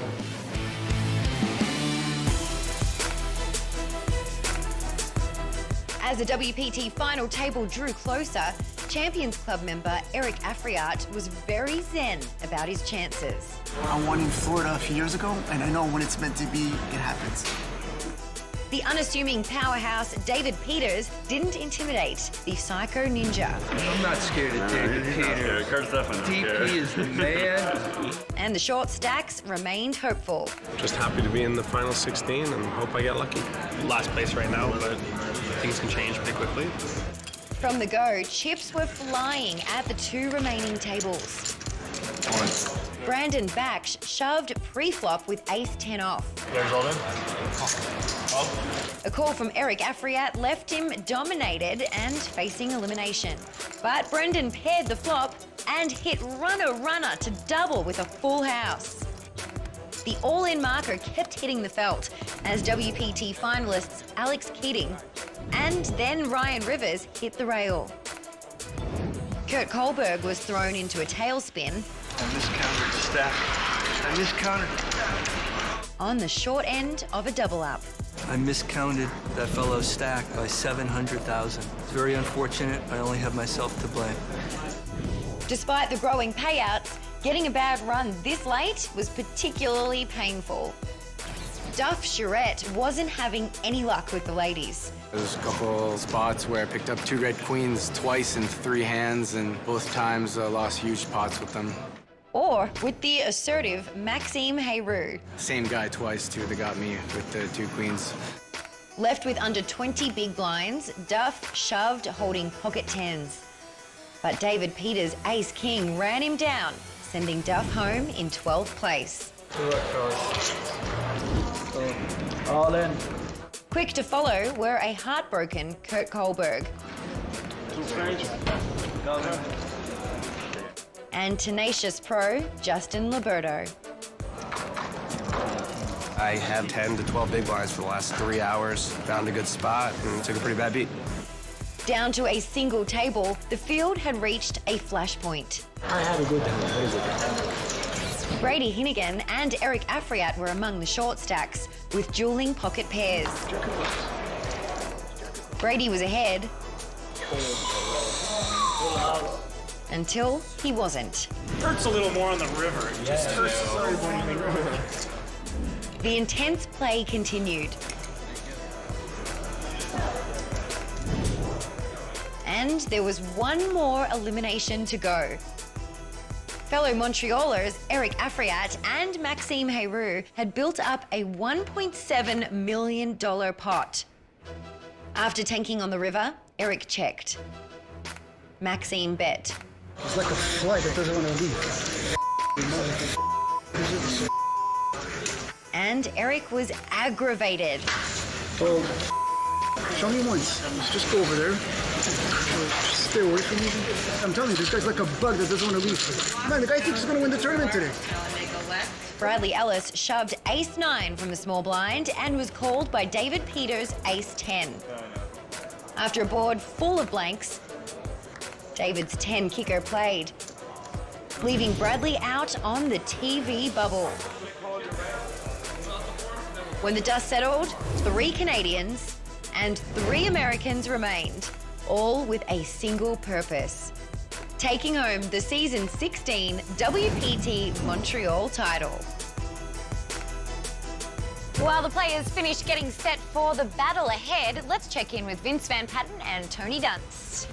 As the WPT final table drew closer, Champions Club member Eric Afriat was very zen about his chances. I won in Florida a few years ago, and I know when it's meant to be, it happens. The unassuming powerhouse David Peters didn't intimidate the Psycho Ninja. I'm not scared of David Peters. DP is the man. And the short stacks remained hopeful. Just happy to be in the final 16 and hope I get lucky. Last place right now, but things can change pretty quickly. From the go, chips were flying at the 2 remaining tables. Brandon Baksh shoved pre-flop with ace-10 off. There's all in. A call from Eric Afriat left him dominated and facing elimination. But Brendan paired the flop and hit runner to double with a full house. The all-in marker kept hitting the felt as WPT finalists Alex Keating and then Ryan Rivers hit the rail. Kurt Kohlberg was thrown into a tailspin. I miscounted the stack. I miscounted. On the short end of a double up. I miscounted that fellow's stack by 700,000. It's very unfortunate. I only have myself to blame. Despite the growing payouts, getting a bad run this late was particularly painful. Duff Charette wasn't having any luck with the ladies. There's a couple spots where I picked up 2 red queens twice in 3 hands, and both times I lost huge pots with them. Or with the assertive Maxime Heyroux. Same guy twice, too, that got me with the 2 queens. Left with under 20 big blinds, Duff shoved holding pocket 10s. But David Peters' ace-king ran him down, sending Duff home in 12th place. All in. Quick to follow were a heartbroken Kurt Kohlberg and tenacious pro Justin Liberto. I had 10 to 12 big blinds for the last 3 hours, found a good spot, and took a pretty bad beat. Down to a single table, the field had reached a flashpoint. I had a good time. What is it? Brady Hinnigan and Eric Afriat were among the short stacks, with dueling pocket pairs. Brady was ahead, until he wasn't. Hurts a little more on the river. It just hurts. Sorry, The intense play continued. And there was one more elimination to go. Fellow Montrealers Eric Afriat and Maxime Heroux had built up a $1.7 million pot. After tanking on the river, Eric checked. Maxime bet. It's like a fly that doesn't want to leave. And Eric was aggravated. Oh, show me once. Just go over there. Just stay away from me. I'm telling you, this guy's like a bug that doesn't want to leave. Man, the guy thinks he's going to win the tournament today. Bradley Ellis shoved ace-9 from the small blind and was called by David Peters ace-10. After a board full of blanks, David's 10 kicker played, leaving Bradley out on the TV bubble. When the dust settled, 3 Canadians and 3 Americans remained, all with a single purpose: taking home the season 16 WPT Montreal title. While the players finish getting set for the battle ahead, let's check in with Vince Van Patten and Tony Dunst.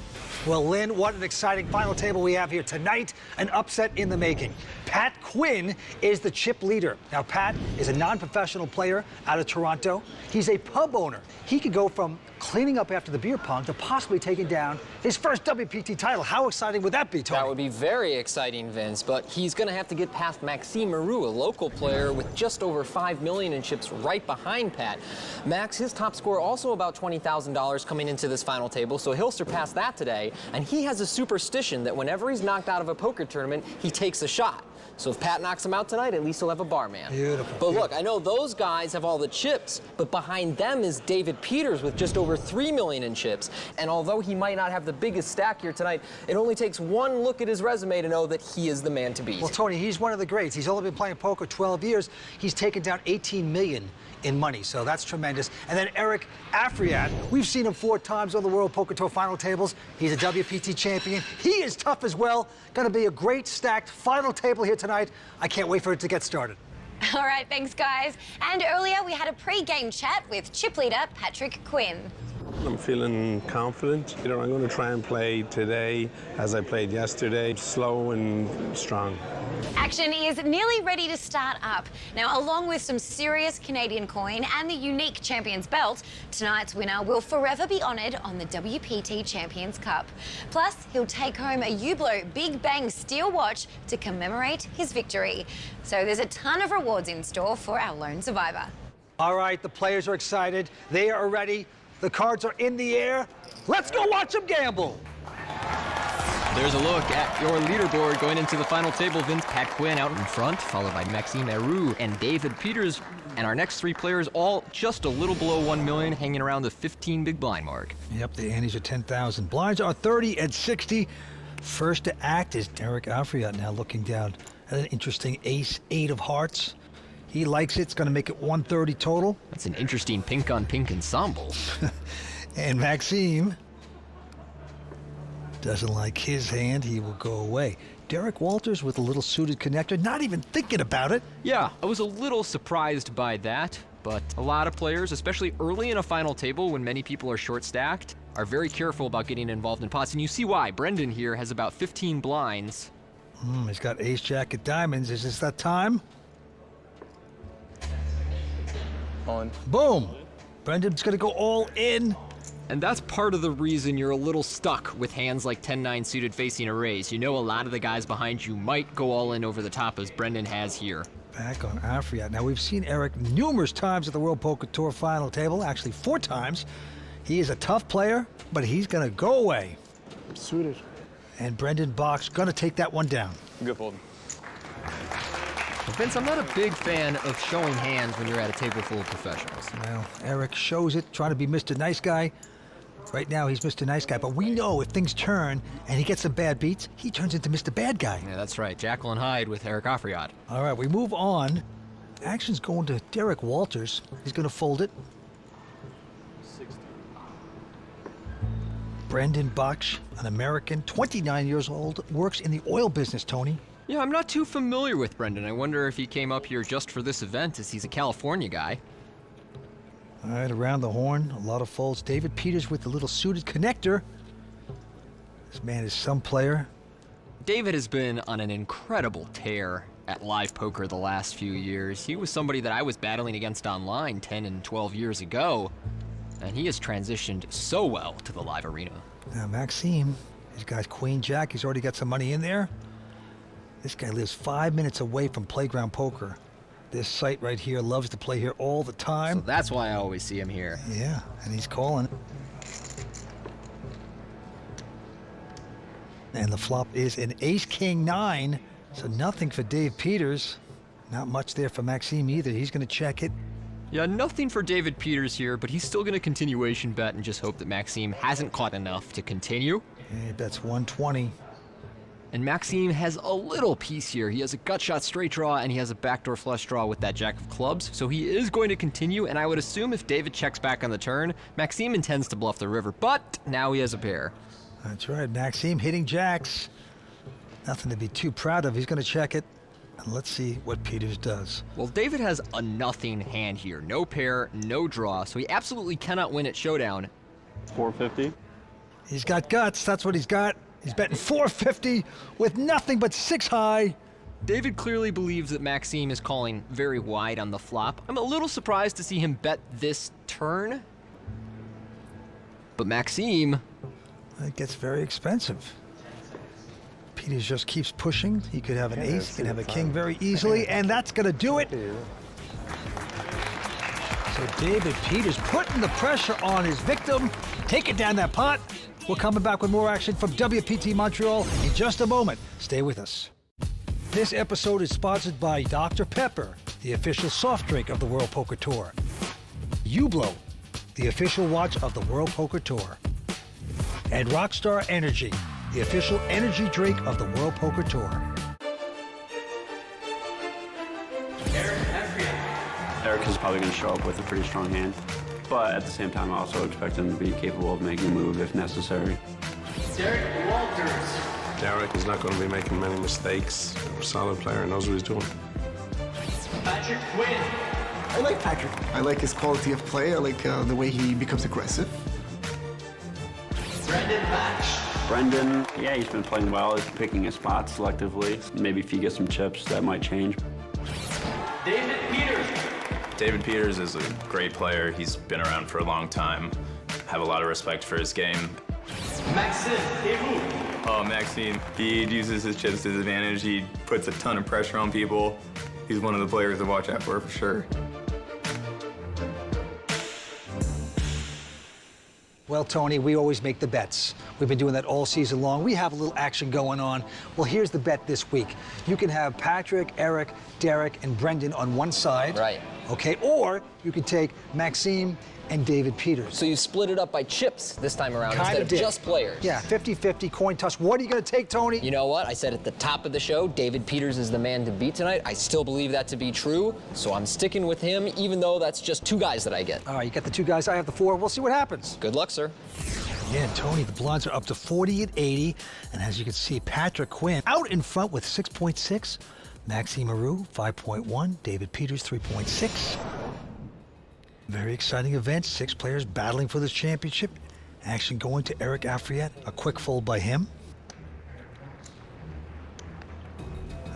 Well, Lynn, what an exciting final table we have here tonight. An upset in the making. Pat Quinn is the chip leader. Now, Pat is a non-professional player out of Toronto. He's a pub owner. He could go from cleaning up after the beer pong to possibly taking down his first WPT title. How exciting would that be, Tony? That would be very exciting, Vince, but he's going to have to get past Maxime Heroux, a local player with just over $5 million in chips right behind Pat. Max, his top score, also about $20,000 coming into this final table, so he'll surpass that today. And he has a superstition that whenever he's knocked out of a poker tournament, he takes a shot. So if Pat knocks him out tonight, at least he'll have a barman. Beautiful. But look, I know those guys have all the chips, but behind them is David Peters with just over $3 million in chips. And although he might not have the biggest stack here tonight, it only takes one look at his resume to know that he is the man to beat. Well, Tony, he's one of the greats. He's only been playing poker 12 years. He's taken down $18 million in money, so that's tremendous. And then Eric Afriat, we've seen him 4 times on the World Poker Tour final tables. He's a WPT champion. He is tough as well. Going to be a great stacked final table here tonight. I can't wait for it to get started. All right, thanks, guys. And earlier we had a pre-game chat with chip leader Patrick Quinn. I'm feeling confident. I'm going to try and play today as I played yesterday, slow and strong. Action is nearly ready to start up. Now, along with some serious Canadian coin and the unique Champions Belt, tonight's winner will forever be honoured on the WPT Champions Cup. Plus, he'll take home a Hublot Big Bang steel watch to commemorate his victory. So there's a ton of rewards in store for our lone survivor. All right, the players are excited. They are ready. The cards are in the air. Let's go watch them gamble. There's a look at your leaderboard going into the final table. Vince, Pat Quinn out in front, followed by Maxime Heroux and David Peters. And our next 3 players all just a little below 1 million, hanging around the 15 big blind mark. Yep, the antes are 10,000. Blinds are 30 and 60. First to act is Eric Afriat, now looking down at an interesting ace-8 of hearts. He likes it. It's going to make it 130 total. That's an interesting pink-on-pink ensemble. And Maxime doesn't like his hand. He will go away. Derek Walters with a little suited connector, not even thinking about it. Yeah, I was a little surprised by that, but a lot of players, especially early in a final table when many people are short-stacked, are very careful about getting involved in pots. And you see why. Brendan here has about 15 blinds. He's got ace-jack of diamonds. Is this that time? On. Boom. Brendan's going to go all in. And that's part of the reason you're a little stuck with hands like 10-9 suited facing a raise. You know a lot of the guys behind you might go all in over the top, as Brendan has here. Back on Afriat. Now, we've seen Eric numerous times at the World Poker Tour final table, actually 4 times. He is a tough player, but he's going to go away. Suited. And Brendan Bach's going to take that one down. Good fold. Vince, I'm not a big fan of showing hands when you're at a table full of professionals. Well, Eric shows it, trying to be Mr. Nice Guy. Right now, he's Mr. Nice Guy, but we know if things turn and he gets some bad beats, he turns into Mr. Bad Guy. Yeah, that's right. Jekyll and Hyde with Eric Afriat. All right, we move on. Action's going to Derek Walters. He's going to fold it. Brendan Bach, an American, 29 years old, works in the oil business, Tony. Yeah, I'm not too familiar with Brendan. I wonder if he came up here just for this event, as he's a California guy. All right, around the horn, a lot of folds. David Peters with the little suited connector. This man is some player. David has been on an incredible tear at live poker the last few years. He was somebody that I was battling against online 10 and 12 years ago, and he has transitioned so well to the live arena. Now, Maxime, he's got Queen Jack. He's already got some money in there. This guy lives 5 minutes away from Playground Poker. This site right here loves to play here all the time. So that's why I always see him here. Yeah, and he's calling. And the flop is an ace-king-9, so nothing for Dave Peters. Not much there for Maxime either. He's going to check it. Yeah, nothing for David Peters here, but he's still going to continuation bet and just hope that Maxime hasn't caught enough to continue. Yeah, he bets 120. And Maxime has a little piece here. He has a gut shot straight draw, and he has a backdoor flush draw with that jack of clubs. So he is going to continue, and I would assume if David checks back on the turn, Maxime intends to bluff the river, but now he has a pair. That's right, Maxime hitting jacks. Nothing to be too proud of. He's going to check it, and let's see what Peters does. Well, David has a nothing hand here. No pair, no draw, so he absolutely cannot win at Showdown. 450. He's got guts. That's what he's got. He's betting 450 with nothing but 6 high. David clearly believes that Maxime is calling very wide on the flop. I'm a little surprised to see him bet this turn. But Maxime... It gets very expensive. Peters just keeps pushing. He could have an ace, he could have a king very easily, and that's going to do it. So David Peters putting the pressure on his victim. Take it down that pot. We're coming back with more action from WPT Montreal in just a moment. Stay with us. This episode is sponsored by Dr. Pepper, the official soft drink of the World Poker Tour. Hublot, the official watch of the World Poker Tour. And Rockstar Energy, the official energy drink of the World Poker Tour. Eric is probably going to show up with a pretty strong hand, but at the same time, I also expect him to be capable of making a move if necessary. Derek Walters. Derek is not going to be making many mistakes. A solid player, knows what he's doing. Patrick Quinn. I like Patrick. I like his quality of play. I like the way he becomes aggressive. Brendan Bach. Brendan, yeah, he's been playing well. He's picking his spots selectively. Maybe if he gets some chips, that might change. David Peters. David Peters is a great player. He's been around for a long time. Have a lot of respect for his game. Maxime Desroux. Oh, Maxime, he uses his chips to his advantage. He puts a ton of pressure on people. He's one of the players to watch out for sure. Well, Tony, we always make the bets. We've been doing that all season long. We have a little action going on. Well, here's the bet this week. You can have Patrick, Eric, Derek, and Brendan on one side. Right. Okay, or you can take Maxime and David Peters. So you split it up by chips this time around Kinda instead of just players. Yeah, 50-50 coin toss. What are you going to take, Tony? You know what? I said at the top of the show, David Peters is the man to beat tonight. I still believe that to be true, so I'm sticking with him, even though that's just 2 guys that I get. All right, you got the 2 guys, I have the 4. We'll see what happens. Good luck, sir. Yeah, Tony, the blinds are up to 40 and 80, and as you can see, Patrick Quinn out in front with 6.6, Maxime Aru 5.1, David Peters 3.6. Very exciting event, 6 players battling for this championship. Action going to Eric Afriette, a quick fold by him.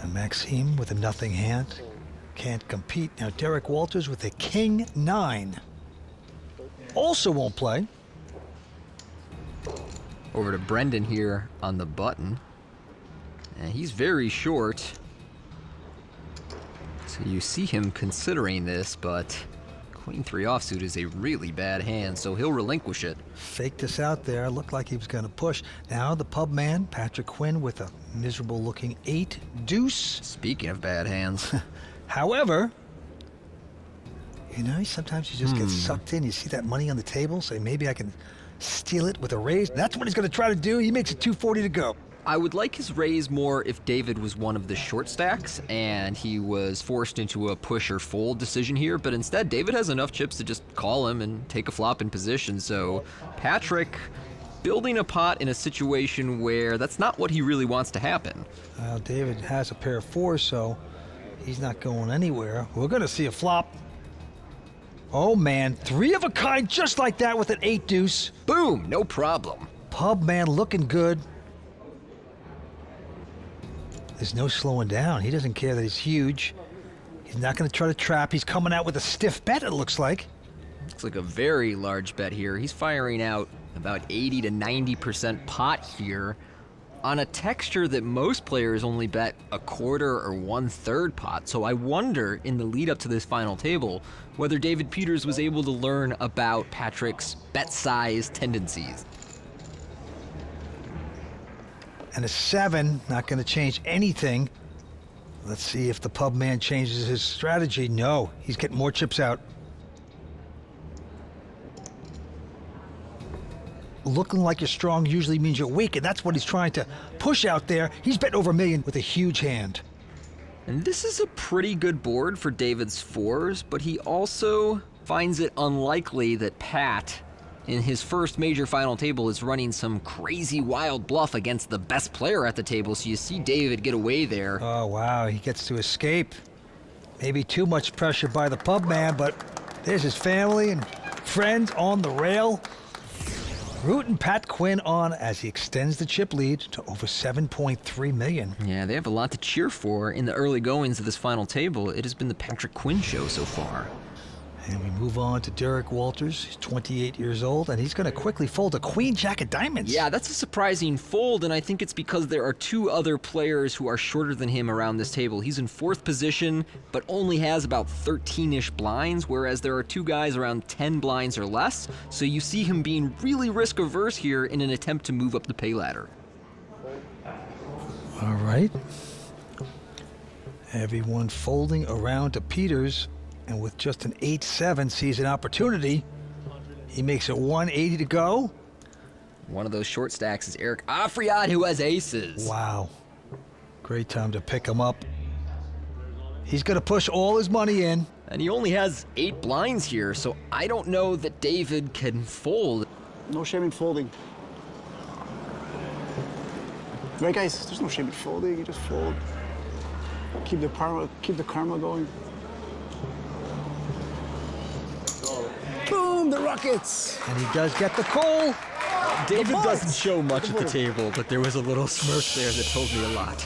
And Maxime with a nothing hand, can't compete. Now Derek Walters with a king 9. Also won't play. Over to Brendan here on the button. And he's very short. So you see him considering this, but Queen 3 offsuit is a really bad hand, so he'll relinquish it. Faked this out there, looked like he was going to push. Now the pub man, Patrick Quinn, with a miserable looking 8 deuce. Speaking of bad hands. However, you know, sometimes you just get sucked in. You see that money on the table, say maybe I can steal it with a raise. That's what he's going to try to do. He makes it 240 to go. I would like his raise more if David was one of the short stacks and he was forced into a push or fold decision here, but instead David has enough chips to just call him and take a flop in position. So Patrick building a pot in a situation where that's not what he really wants to happen. David has a pair of fours, so he's not going anywhere. We're going to see a flop. Oh, man, 3 of a kind just like that with an 8 deuce. Boom, no problem. Pub man looking good. There's no slowing down. He doesn't care that he's huge. He's not going to try to trap. He's coming out with a stiff bet, it looks like. Looks like a very large bet here. He's firing out about 80 to 90% pot here on a texture that most players only bet a quarter or 1/3 pot. So I wonder, in the lead up to this final table, whether David Peters was able to learn about Patrick's bet size tendencies. And a 7, not going to change anything. Let's see if the pub man changes his strategy. No, he's getting more chips out. Looking like you're strong usually means you're weak, and that's what he's trying to push out there. He's betting over $1 million with a huge hand. And this is a pretty good board for David's 4s, but he also finds it unlikely that Pat, in his first major final table, is running some crazy wild bluff against the best player at the table, so you see David get away there. Oh, wow, he gets to escape. Maybe too much pressure by the pub man, but there's his family and friends on the rail. Rooting Pat Quinn on as he extends the chip lead to over $7.3 million. Yeah, they have a lot to cheer for in the early goings of this final table. It has been the Patrick Quinn show so far. And we move on to Derek Walters. He's 28 years old, and he's going to quickly fold a queen jack of diamonds. Yeah, that's a surprising fold, and I think it's because there are 2 other players who are shorter than him around this table. He's in 4th position, but only has about 13-ish blinds, whereas there are 2 guys around 10 blinds or less. So you see him being really risk-averse here in an attempt to move up the pay ladder. All right. Everyone folding around to Peters. And with just an 8-7, sees an opportunity. He makes it 180 to go. One of those short stacks is Eric Afriat, who has aces. Wow. Great time to pick him up. He's going to push all his money in. And he only has 8 blinds here, so I don't know that David can fold. No shame in folding. Right, guys? There's no shame in folding. You just fold. Keep the karma going. Boom, the Rockets! And he does get the call. David doesn't show much at the table, but there was a little smirk there that told me a lot.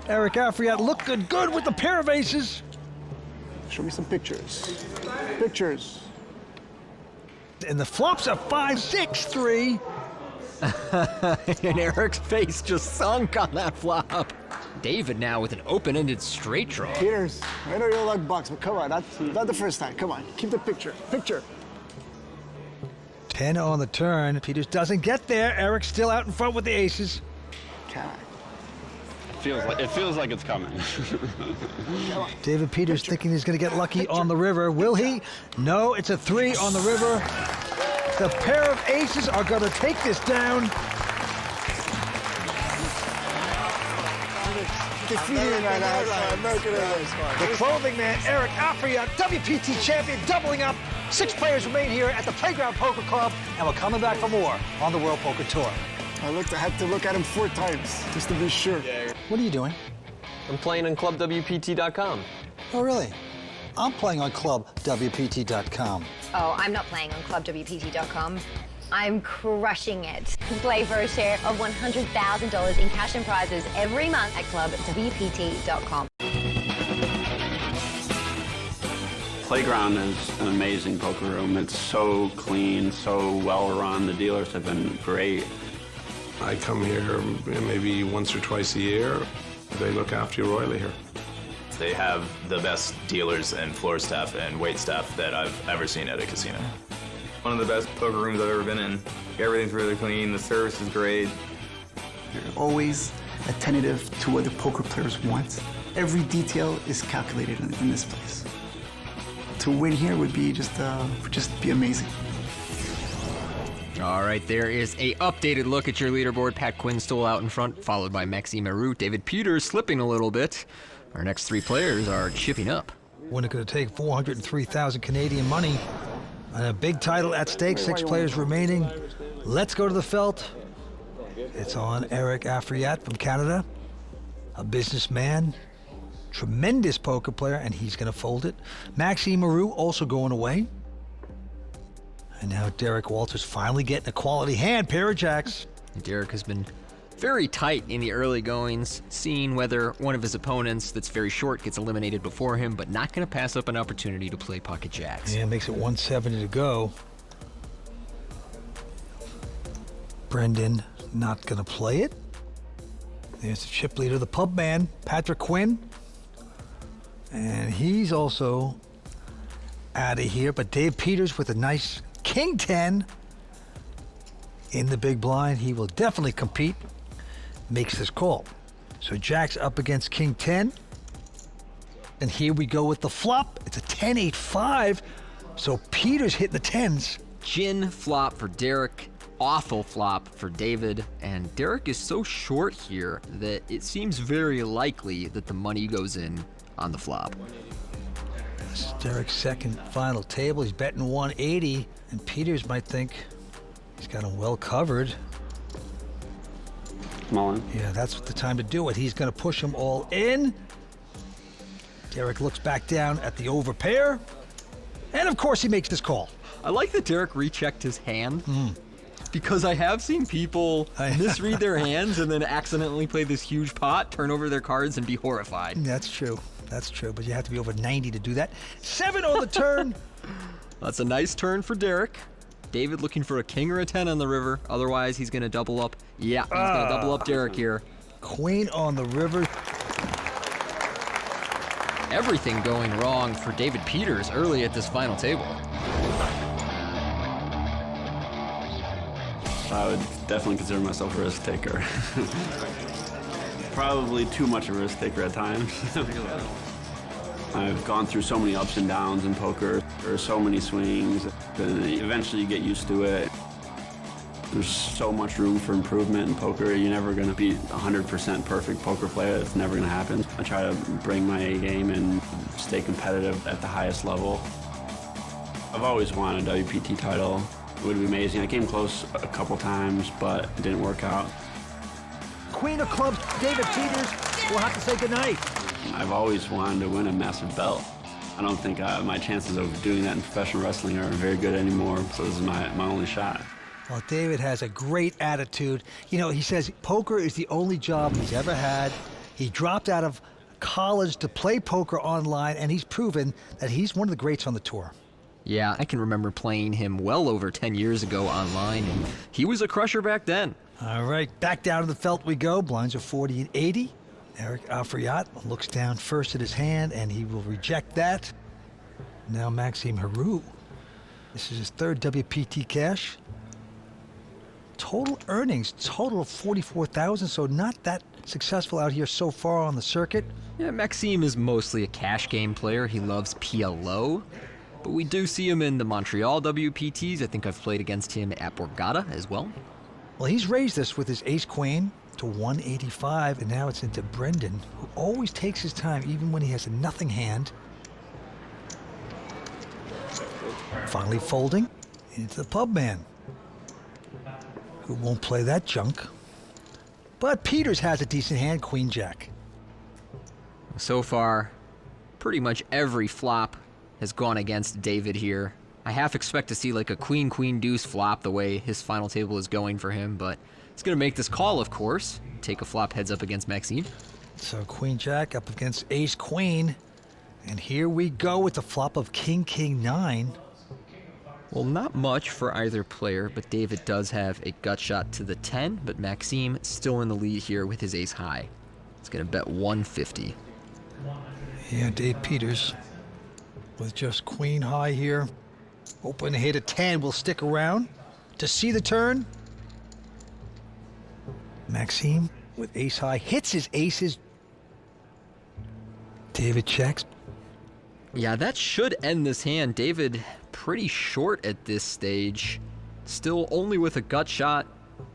Eric Afriat looking good with the pair of aces. Show me some pictures. Pictures. And the flop's a 5-6-3. And Eric's face just sunk on that flop. David now with an open-ended straight draw. Peters, I know you're luck bucks, but come on, not the first time. Come on, keep the picture. Picture. 10 on the turn. Peters doesn't get there. Eric's still out in front with the aces. It feels like it's coming. David Peters thinking he's going to get lucky on the river. Will he? No, it's a 3 on the river. The pair of aces are going to take this down. The clothing man, Eric Afriat, WPT champion, doubling up. 6 players remain here at the Playground Poker Club, and we're coming back for more on the World Poker Tour. I had to look at him 4 times, just to be sure. What are you doing? I'm playing on ClubWPT.com. Oh, really? I'm playing on ClubWPT.com. Oh, I'm not playing on ClubWPT.com. I'm crushing it. Play for a share of $100,000 in cash and prizes every month at ClubWPT.com. Playground is an amazing poker room. It's so clean, so well run. The dealers have been great. I come here maybe once or twice a year. They look after you royally here. They have the best dealers and floor staff and wait staff that I've ever seen at a casino. One of the best poker rooms I've ever been in. Everything's really clean, the service is great. You're always attentive to what the poker players want. Every detail is calculated in this place. To win here would be just be amazing. All right, there is a updated look at your leaderboard. Pat Quinn still out in front, followed by Maxime Marut. David Peters slipping a little bit. Our next 3 players are chipping up. Winner going to take 403,000 Canadian money. And a big title at stake, 6 players remaining. Let's go to the felt. It's on Eric Afriat from Canada, a businessman, tremendous poker player, and he's going to fold it. Maxime Maru also going away. And now Derek Walters finally getting a quality hand, pair of jacks. Derek has been very tight in the early goings, seeing whether one of his opponents that's very short gets eliminated before him, but not going to pass up an opportunity to play pocket jacks. Yeah, makes it 170 to go. Brendan not going to play it. There's the chip leader, the pub man, Patrick Quinn. And he's also out of here, but Dave Peters with a nice King 10 in the big blind. He will definitely compete. Makes this call. So Jack's up against King 10. And here we go with the flop. It's a 10-8-5. So Peters hitting the 10s. Gin flop for Derek. Awful flop for David. And Derek is so short here that it seems very likely that the money goes in on the flop. This is Derek's second final table. He's betting 180. And Peters might think he's got him well covered. Mullen. Yeah, that's the time to do it. He's going to push them all in. Derek looks back down at the overpair. And of course he makes this call. I like that Derek rechecked his hand. Because I have seen people misread their hands and then accidentally play this huge pot, turn over their cards, and be horrified. That's true. That's true. But you have to be over 90 to do that. 7 on the turn. That's a nice turn for Derek. David looking for a king or a 10 on the river. Otherwise, he's going to double up. Yeah, he's going to double up Derek here. Queen on the river. Everything going wrong for David Peters early at this final table. I would definitely consider myself a risk taker. Probably too much a risk taker at times. I've gone through so many ups and downs in poker. There are so many swings, and eventually you get used to it. There's so much room for improvement in poker. You're never going to be 100% perfect poker player. It's never going to happen. I try to bring my A game and stay competitive at the highest level. I've always wanted a WPT title. It would be amazing. I came close a couple times, but it didn't work out. Queen of clubs, David Peters, will have to say goodnight. I've always wanted to win a massive belt. I don't think my chances of doing that in professional wrestling are very good anymore, so this is my only shot. Well, David has a great attitude. You know, he says poker is the only job he's ever had. He dropped out of college to play poker online, and he's proven that he's one of the greats on the tour. Yeah, I can remember playing him well over 10 years ago online, and he was a crusher back then. All right, back down to the felt we go. Blinds are 40 and 80. Eric Afriat looks down first at his hand, and he will reject that. Now Maxime Haru. This is his third WPT cash. Total earnings, total of 44,000, so not that successful out here so far on the circuit. Yeah, Maxime is mostly a cash game player. He loves PLO. But we do see him in the Montreal WPTs. I think I've played against him at Borgata as well. Well, he's raised this with his ace-queen to 185, and now it's into Brendan, who always takes his time, even when he has a nothing hand. Finally folding into the pub man, who won't play that junk. But Peters has a decent hand, queen-jack. So far, pretty much every flop has gone against David here. I half expect to see like a queen deuce flop the way his final table is going for him, but he's going to make this call, of course. Take a flop heads up against Maxime. So queen jack up against ace queen. And here we go with the flop of king 9. Well, not much for either player, but David does have a gut shot to the 10, but Maxime still in the lead here with his ace high. He's going to bet 150. Yeah, Dave Peters with just queen high here. Hoping to hit a 10. Will stick around to see the turn. Maxime with ace high hits his aces. David checks. Yeah, that should end this hand. David pretty short at this stage. Still only with a gut shot.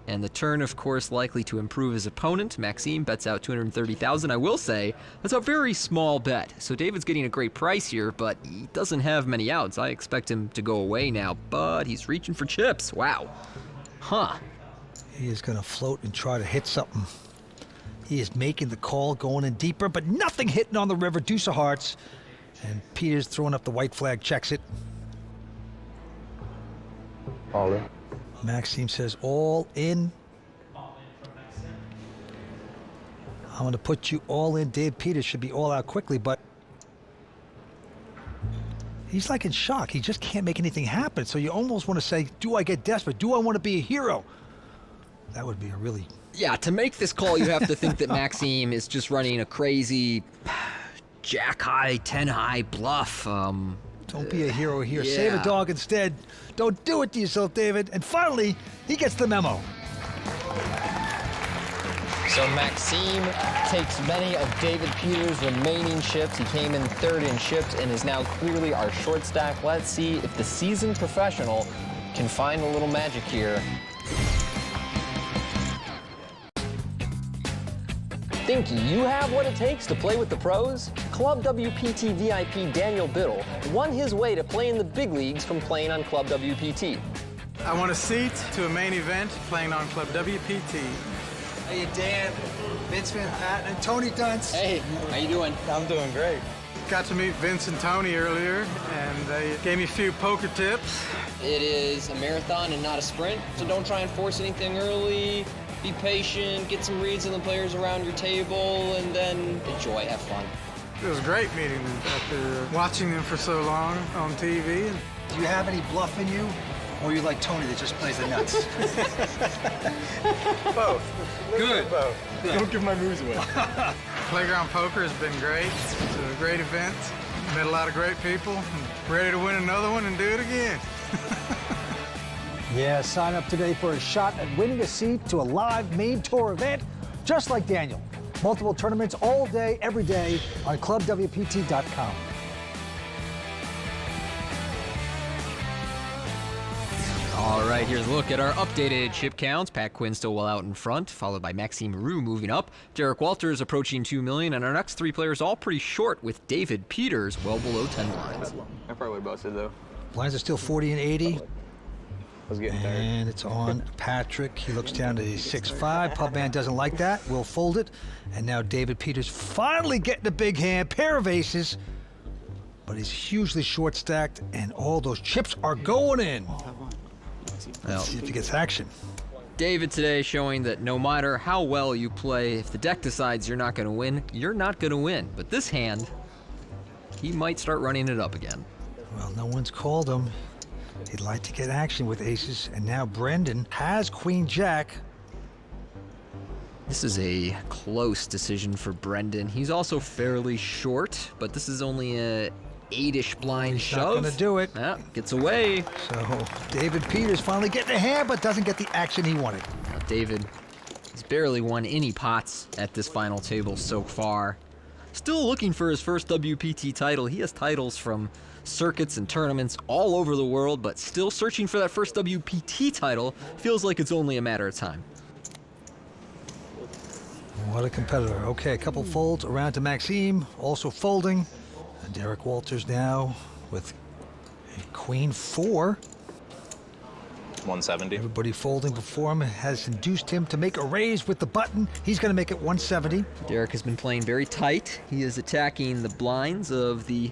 And the turn, of course, likely to improve his opponent. Maxime bets out 230,000. I will say, that's a very small bet. So David's getting a great price here, but he doesn't have many outs. I expect him to go away now, but he's reaching for chips. Wow. Huh. He is going to float and try to hit something. He is making the call, going in deeper, but nothing hitting on the river. Deuce of hearts. And Peters throwing up the white flag, checks it. All in. Maxime says all in. I'm going to put you all in. Dave Peters should be all out quickly, but he's like in shock. He just can't make anything happen. So you almost want to say, do I get desperate? Do I want to be a hero? That would be a really... Yeah, to make this call, you have to think that Maxime is just running a crazy jack high, 10 high bluff. Don't be a hero here. Yeah. Save a dog instead. Don't do it to yourself, David. And finally, he gets the memo. So Maxime takes many of David Peters' remaining chips. He came in third in chips and is now clearly our short stack. Let's see if the seasoned professional can find a little magic here. Think you have what it takes to play with the pros? Club WPT VIP Daniel Biddle won his way to play in the big leagues from playing on Club WPT. I want a seat to a main event playing on Club WPT. Hey, Dan, Vince Van Patten, and Tony Dunce. Hey, how you doing? I'm doing great. Got to meet Vince and Tony earlier, and they gave me a few poker tips. It is a marathon and not a sprint, so don't try and force anything early. Be patient, get some reads on the players around your table, and then enjoy, have fun. It was great meeting them after watching them for so long on TV. Do you have any bluff in you? Or are you like Tony that just plays the nuts? Both. Good. Both. Good. Don't give my moves away. Playground poker has been great. It's a great event. Met a lot of great people. I'm ready to win another one and do it again. Yeah, sign up today for a shot at winning a seat to a live main tour event, just like Daniel. Multiple tournaments all day, every day on ClubWPT.com. All right, here's a look at our updated chip counts. Pat Quinn still well out in front, followed by Maxime Roux moving up. Derek Walters approaching 2 million, and our next three players all pretty short, with David Peters well below 10 blinds. I probably would have busted, though. Blinds are still 40 and 80. I was getting tired. And it's on Patrick. He looks down to 6-5. Pubman doesn't like that. We'll fold it. And now David Peters finally getting a big hand. Pair of aces. But he's hugely short stacked, and all those chips are going in. Well, see if he gets action. David today showing that no matter how well you play, if the deck decides you're not going to win, you're not going to win. But this hand, he might start running it up again. Well, no one's called him. He'd like to get action with aces, and now Brendan has Queen-Jack. This is a close decision for Brendan. He's also fairly short, but this is only a 8-ish blind shove. Not gonna do it. Yeah, gets away. So David Peters finally getting a hand, but doesn't get the action he wanted. Now David has barely won any pots at this final table so far. Still looking for his first WPT title. He has titles from circuits and tournaments all over the world, but still searching for that first WPT title. Feels like it's only a matter of time. What a competitor. Okay, a couple folds around to Maxime, also folding. And Derek Walters now with a Queen-4. 170. Everybody folding before him has induced him to make a raise with the button. He's going to make it 170. Derek has been playing very tight. He is attacking the blinds of the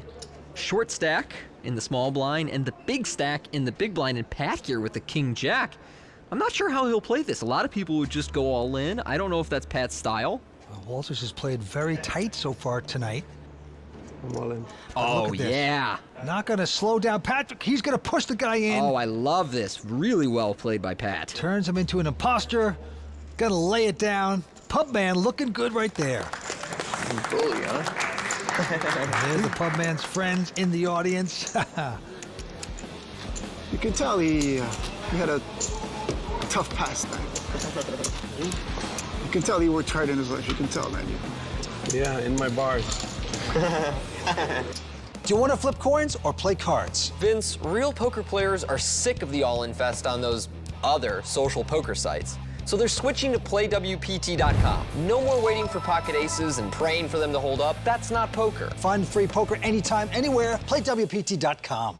short stack in the small blind and the big stack in the big blind, and Pat here with the King-Jack. I'm not sure how he'll play this. A lot of people would just go all in. I don't know if that's Pat's style. Well, Walters has played very tight so far tonight. I'm all in. Oh, yeah. Not going to slow down Patrick. He's going to push the guy in. Oh, I love this. Really well played by Pat. Turns him into an imposter. Going to lay it down. Pubman looking good right there. Bully, huh? There's the Pubman's friends in the audience. You can tell he had a tough past night. You can tell he worked hard in his life. You can tell, man. Yeah, in my bars. Do you want to flip coins or play cards? Vince, real poker players are sick of the all-in fest on those other social poker sites. So they're switching to playwpt.com. No more waiting for pocket aces and praying for them to hold up. That's not poker. Find free poker anytime, anywhere. PlayWPT.com.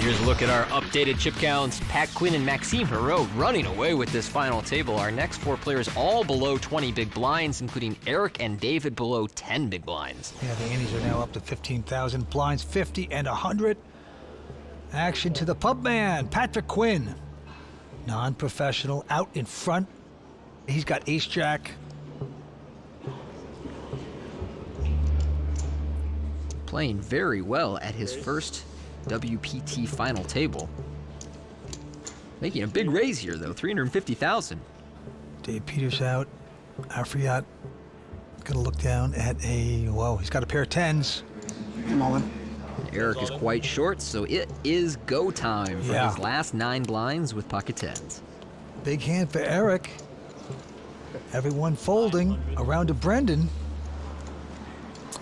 Here's a look at our updated chip counts. Pat Quinn and Maxime Hero running away with this final table. Our next 4 players all below 20 big blinds, including Eric and David below 10 big blinds. Yeah, the Annies are now up to 15,000 blinds, 50 and 100. Action to the pub man, Patrick Quinn. Non-professional, out in front. He's got ace-jack. Playing very well at his first WPT final table. Making a big raise here, though, 350,000. Dave Peters out. Afriat gonna look down at a, whoa, he's got a pair of 10s. I'm all in. Eric is quite short, so it is go time for Yeah. his last 9 blinds with pocket 10s. Big hand for Eric. Everyone folding around to Brendan.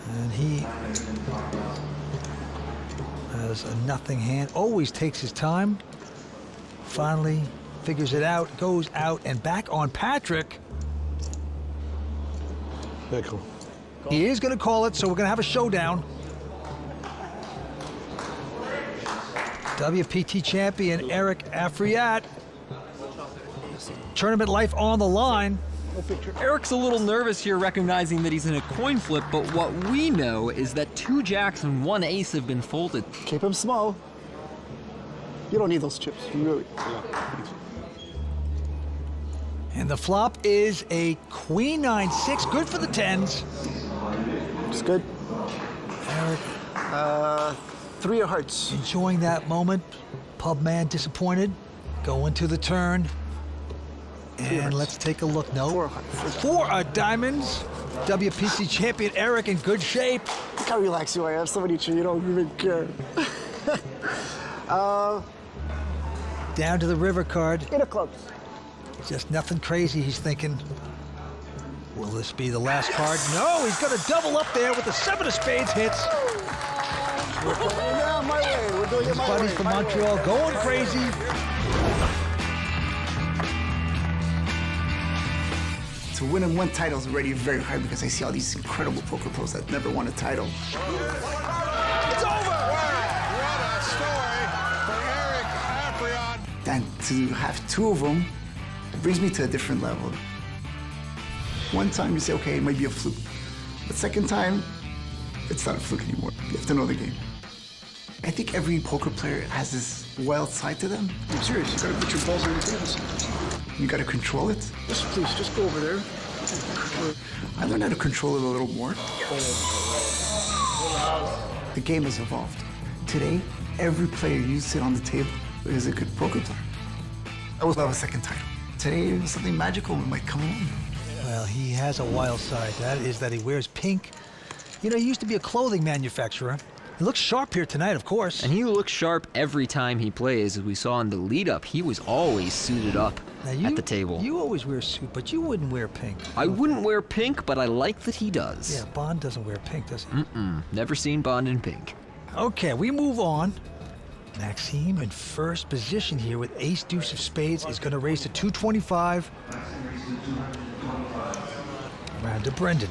And he has a nothing hand, always takes his time. Finally figures it out, goes out and back on Patrick. Pickle. He is gonna call it, so we're gonna have a showdown. WPT champion Eric Afriat. Tournament life on the line. Eric's a little nervous here, recognizing that he's in a coin flip, but what we know is that 2 jacks and 1 ace have been folded. Keep him small. You don't need those chips, you really. And the flop is a queen 9-6, good for the 10s. It's good. Eric 3 of hearts. enjoying that moment. Pub man disappointed. Going to the turn. And let's take a look. No. 4 diamonds. WPT champion Eric in good shape. Look how relaxed you are. I have somebody you don't even care. Down to the river card. 8 of clubs. Just nothing crazy, he's thinking. Will this be the last card? No, he's gonna double up there with the 7 of spades hits. We're going down my way. We're doing His it my buddies way. from my Montreal way. going crazy. To win and 1 title is already very hard because I see all these incredible poker pros that never won a title. It's over! What a story for Eric Afriat. And to have 2 of them, it brings me to a different level. One time you say, okay, it might be a fluke. But second time, it's not a fluke anymore. You have to know the game. I think every poker player has this wild side to them. I'm serious. You gotta put your balls on your tables. You gotta control it. Please, just go over there. I learned how to control it a little more. The game has evolved. Today, every player you sit on the table is a good poker player. I would love a second title. Today, something magical might come along. Well, he has a wild side. That is that he wears pink. You know, he used to be a clothing manufacturer. He looks sharp here tonight, of course. And he looks sharp every time he plays. As we saw in the lead-up, he was always suited up at the table. You always wear a suit, but you wouldn't wear pink. I wouldn't wear pink, but I like that he does. Yeah, Bond doesn't wear pink, does he? Never seen Bond in pink. Okay, we move on. Maxime in first position here with ace deuce of spades is going to raise to 225. Round to Brendan,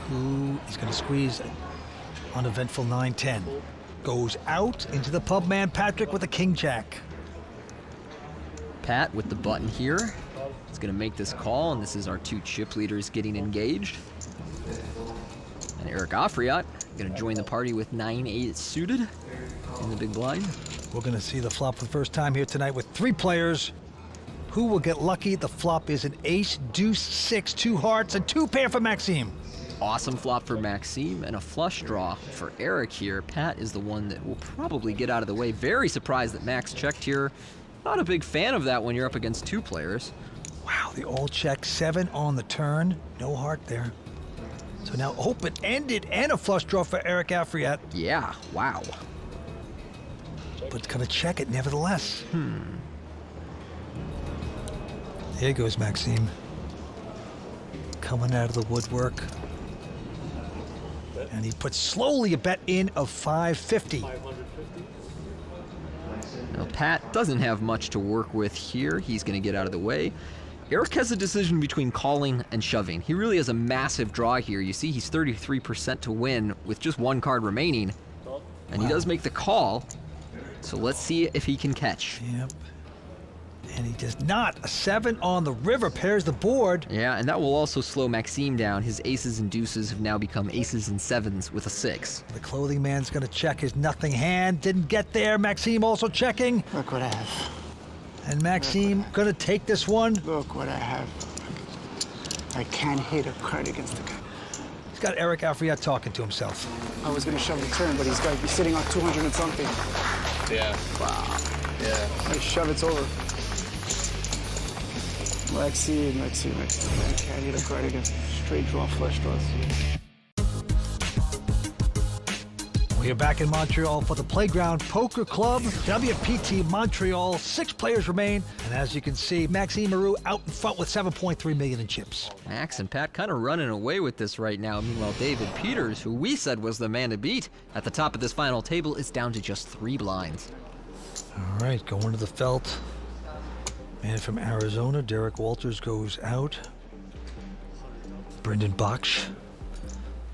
who is going to squeeze an uneventful 9-10. Goes out into the pub man Patrick with a king jack. Pat with the button here is going to make this call, and this is our 2 chip leaders getting engaged. And Eric Afriat going to join the party with 9-8 suited in the big blind. We're going to see the flop for the first time here tonight with 3 players. Who will get lucky? The flop is an ace, deuce, 6, 2 hearts, and 2 pair for Maxime. Awesome flop for Maxime and a flush draw for Eric here. Pat is the one that will probably get out of the way. Very surprised that Max checked here. Not a big fan of that when you're up against 2 players. Wow, the all check, 7 on the turn. No heart there. So now open-ended and a flush draw for Eric Afriat. Yeah, wow. But gonna check it nevertheless. There goes Maxime. Coming out of the woodwork. And he puts slowly a bet in of 550. Now, Pat doesn't have much to work with here. He's going to get out of the way. Eric has a decision between calling and shoving. He really has a massive draw here. You see, he's 33% to win with just 1 card remaining. And he does make the call. So let's see if he can catch. Yep. And he does not. A 7 on the river pairs the board. Yeah, and that will also slow Maxime down. His aces and deuces have now become aces and 7s with a 6. The clothing man's going to check his nothing hand. Didn't get there. Maxime also checking. Look what I have. And Maxime going to take this one. Look what I have. I can't hit a card against the guy. He's got Eric Afriat talking to himself. I was going to shove the turn, but he's got to be sitting on 200 and something. Yeah. Wow. Yeah. I shove it's over. Maxime. I can't hit a card against straight draw, flush draws. We are back in Montreal for the Playground Poker Club, WPT Montreal. 6 players remain, and as you can see, Maxime Maroux out in front with 7.3 million in chips. Max and Pat kind of running away with this right now. Meanwhile, David Peters, who we said was the man to beat at the top of this final table, is down to just 3 blinds. All right, going to the felt. Man from Arizona, Derek Walters, goes out. Brendan Baksh,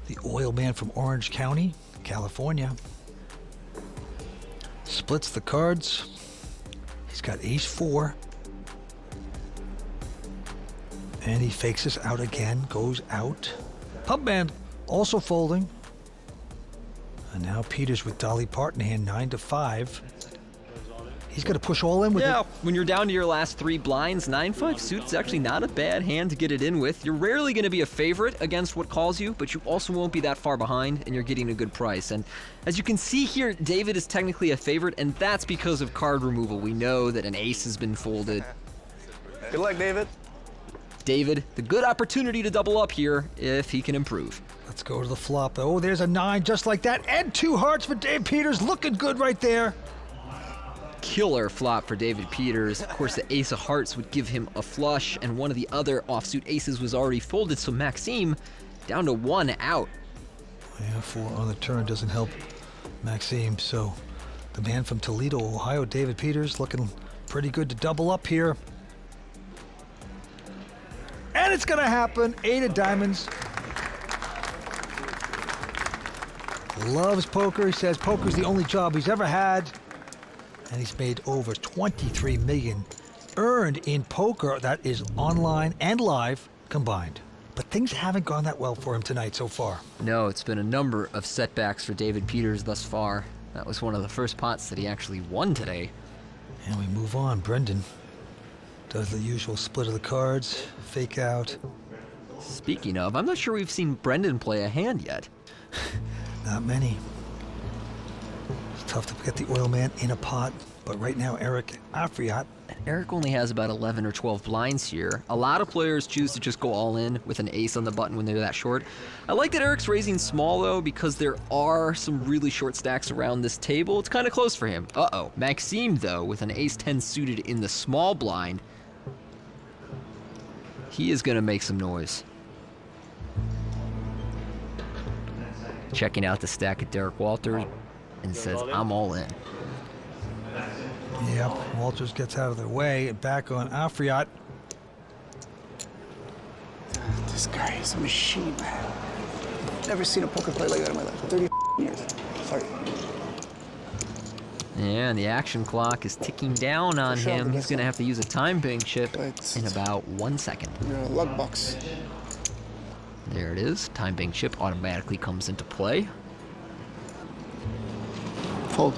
the oil man from Orange County, California, splits the cards. He's got ace-4. And he fakes us out again, goes out. Pubman also folding. And now Peters with Dolly Parton hand 9-5. He's got to push all in with it. When you're down to your last 3 blinds, 9-5 suit's actually not a bad hand to get it in with. You're rarely going to be a favorite against what calls you, but you also won't be that far behind, and you're getting a good price. And as you can see here, David is technically a favorite, and that's because of card removal. We know that an ace has been folded. Good luck, David. David, the good opportunity to double up here if he can improve. Let's go to the flop. Oh, there's a 9 just like that, and 2 hearts for Dave Peters. Looking good right there. Killer flop for David Peters. Of course, the ace of hearts would give him a flush, and one of the other offsuit aces was already folded, so Maxime down to 1 out. Yeah, 4 on the turn doesn't help Maxime, so the man from Toledo, Ohio, David Peters, looking pretty good to double up here. And it's gonna happen. 8 of diamonds. Loves poker. He says poker's the only job he's ever had. And he's made over 23 million earned in poker. That is online and live combined. But things haven't gone that well for him tonight so far. No, it's been a number of setbacks for David Peters thus far. That was one of the first pots that he actually won today. And we move on. Brendan does the usual split of the cards, fake out. Speaking of, I'm not sure we've seen Brendan play a hand yet. Not many. It's tough to get the oil man in a pot, but right now Eric Afriat. Eric only has about 11 or 12 blinds here. A lot of players choose to just go all in with an ace on the button when they're that short. I like that Eric's raising small though, because there are some really short stacks around this table. It's kind of close for him. Uh-oh. Maxime though, with an ace-10 suited in the small blind, he is gonna make some noise. Checking out the stack of Derek Walters and says, I'm all in. Yep, Walters gets out of their way and back on Afriat. This guy is a machine, man. Never seen a poker play like that in my life. 30 years. Sorry. Yeah, and the action clock is ticking down on him. He's going to have to use a time bank chip in about 1 second. You're in a luck box. There it is. Time bank chip automatically comes into play. Fold.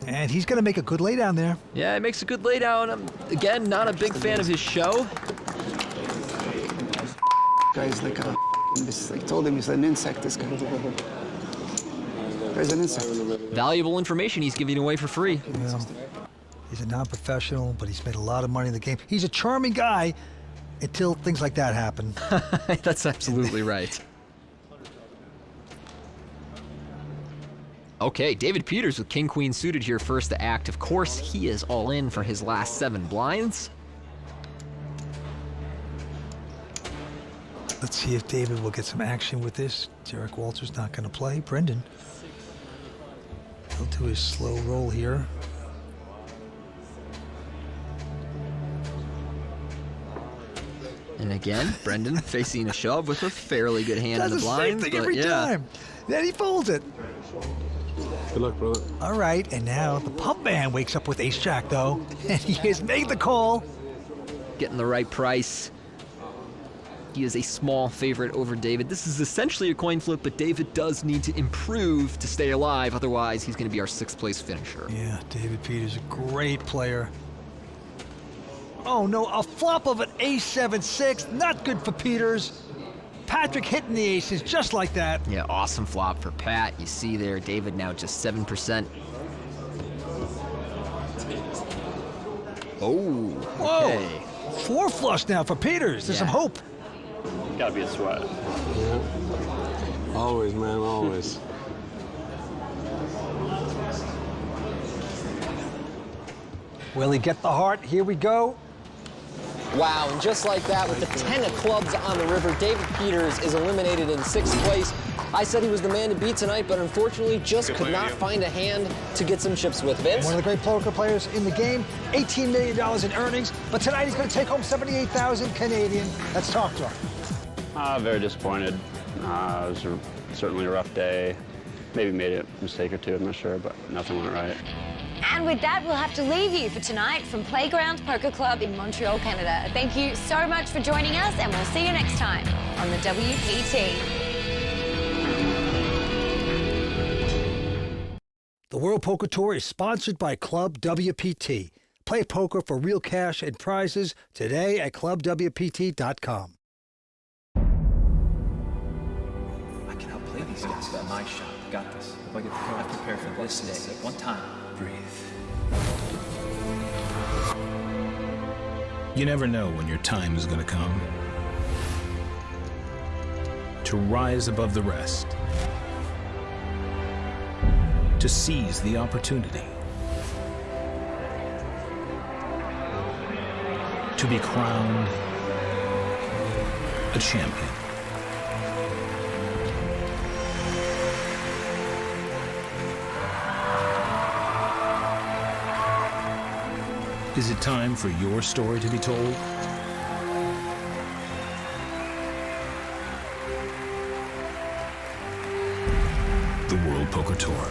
And he's going to make a good lay down there. Yeah, it makes a good lay down. Again, not a big fan of his show. Guy's like a... I told him he's an insect, this guy. Guy's an insect. Valuable information he's giving away for free. Well, he's a non-professional, but he's made a lot of money in the game. He's a charming guy until things like that happen. That's absolutely right. Okay, David Peters with King-Queen suited here first to act. Of course, he is all in for his last 7 blinds. Let's see if David will get some action with this. Derek Walters not going to play. Brendan, he'll do his slow roll here. And again, Brendan facing a shove with a fairly good hand in the blinds. Does the same thing every time. Then he folds it. Good luck, brother. All right, and now the pub man wakes up with ace-jack, though, and he has made the call. Getting the right price. He is a small favorite over David. This is essentially a coin flip, but David does need to improve to stay alive. Otherwise, he's going to be our 6th place finisher. Yeah, David Peters, a great player. Oh, no, a flop of an ace-7-6. Not good for Peters. Patrick hitting the aces just like that. Yeah, awesome flop for Pat. You see there, David now just 7%. Oh, okay. Whoa, 4 flush now for Peters. There's some hope. Gotta be a sweat. Yeah. Always, man, always. Will he get the heart? Here we go. Wow, and just like that, with the 10 of clubs on the river, David Peters is eliminated in 6th place. I said he was the man to beat tonight, but unfortunately just could not find a hand to get some chips with. Vince? One of the great poker players in the game, $18 million in earnings, but tonight he's going to take home 78,000 Canadian. Let's talk to him. Very disappointed. It was certainly a rough day. Maybe made a mistake or two, I'm not sure, but nothing went right. And with that, we'll have to leave you for tonight from Playground Poker Club in Montreal, Canada. Thank you so much for joining us, and we'll see you next time on the WPT. The World Poker Tour is sponsored by ClubWPT. Play poker for real cash and prizes today at ClubWPT.com. I can outplay these guys. Got my shot. Got this. If I get the call, I prepare for this day. One time. Breathe. You never know when your time is going to come. To rise above the rest. To seize the opportunity. To be crowned a champion. Is it time for your story to be told? The World Poker Tour.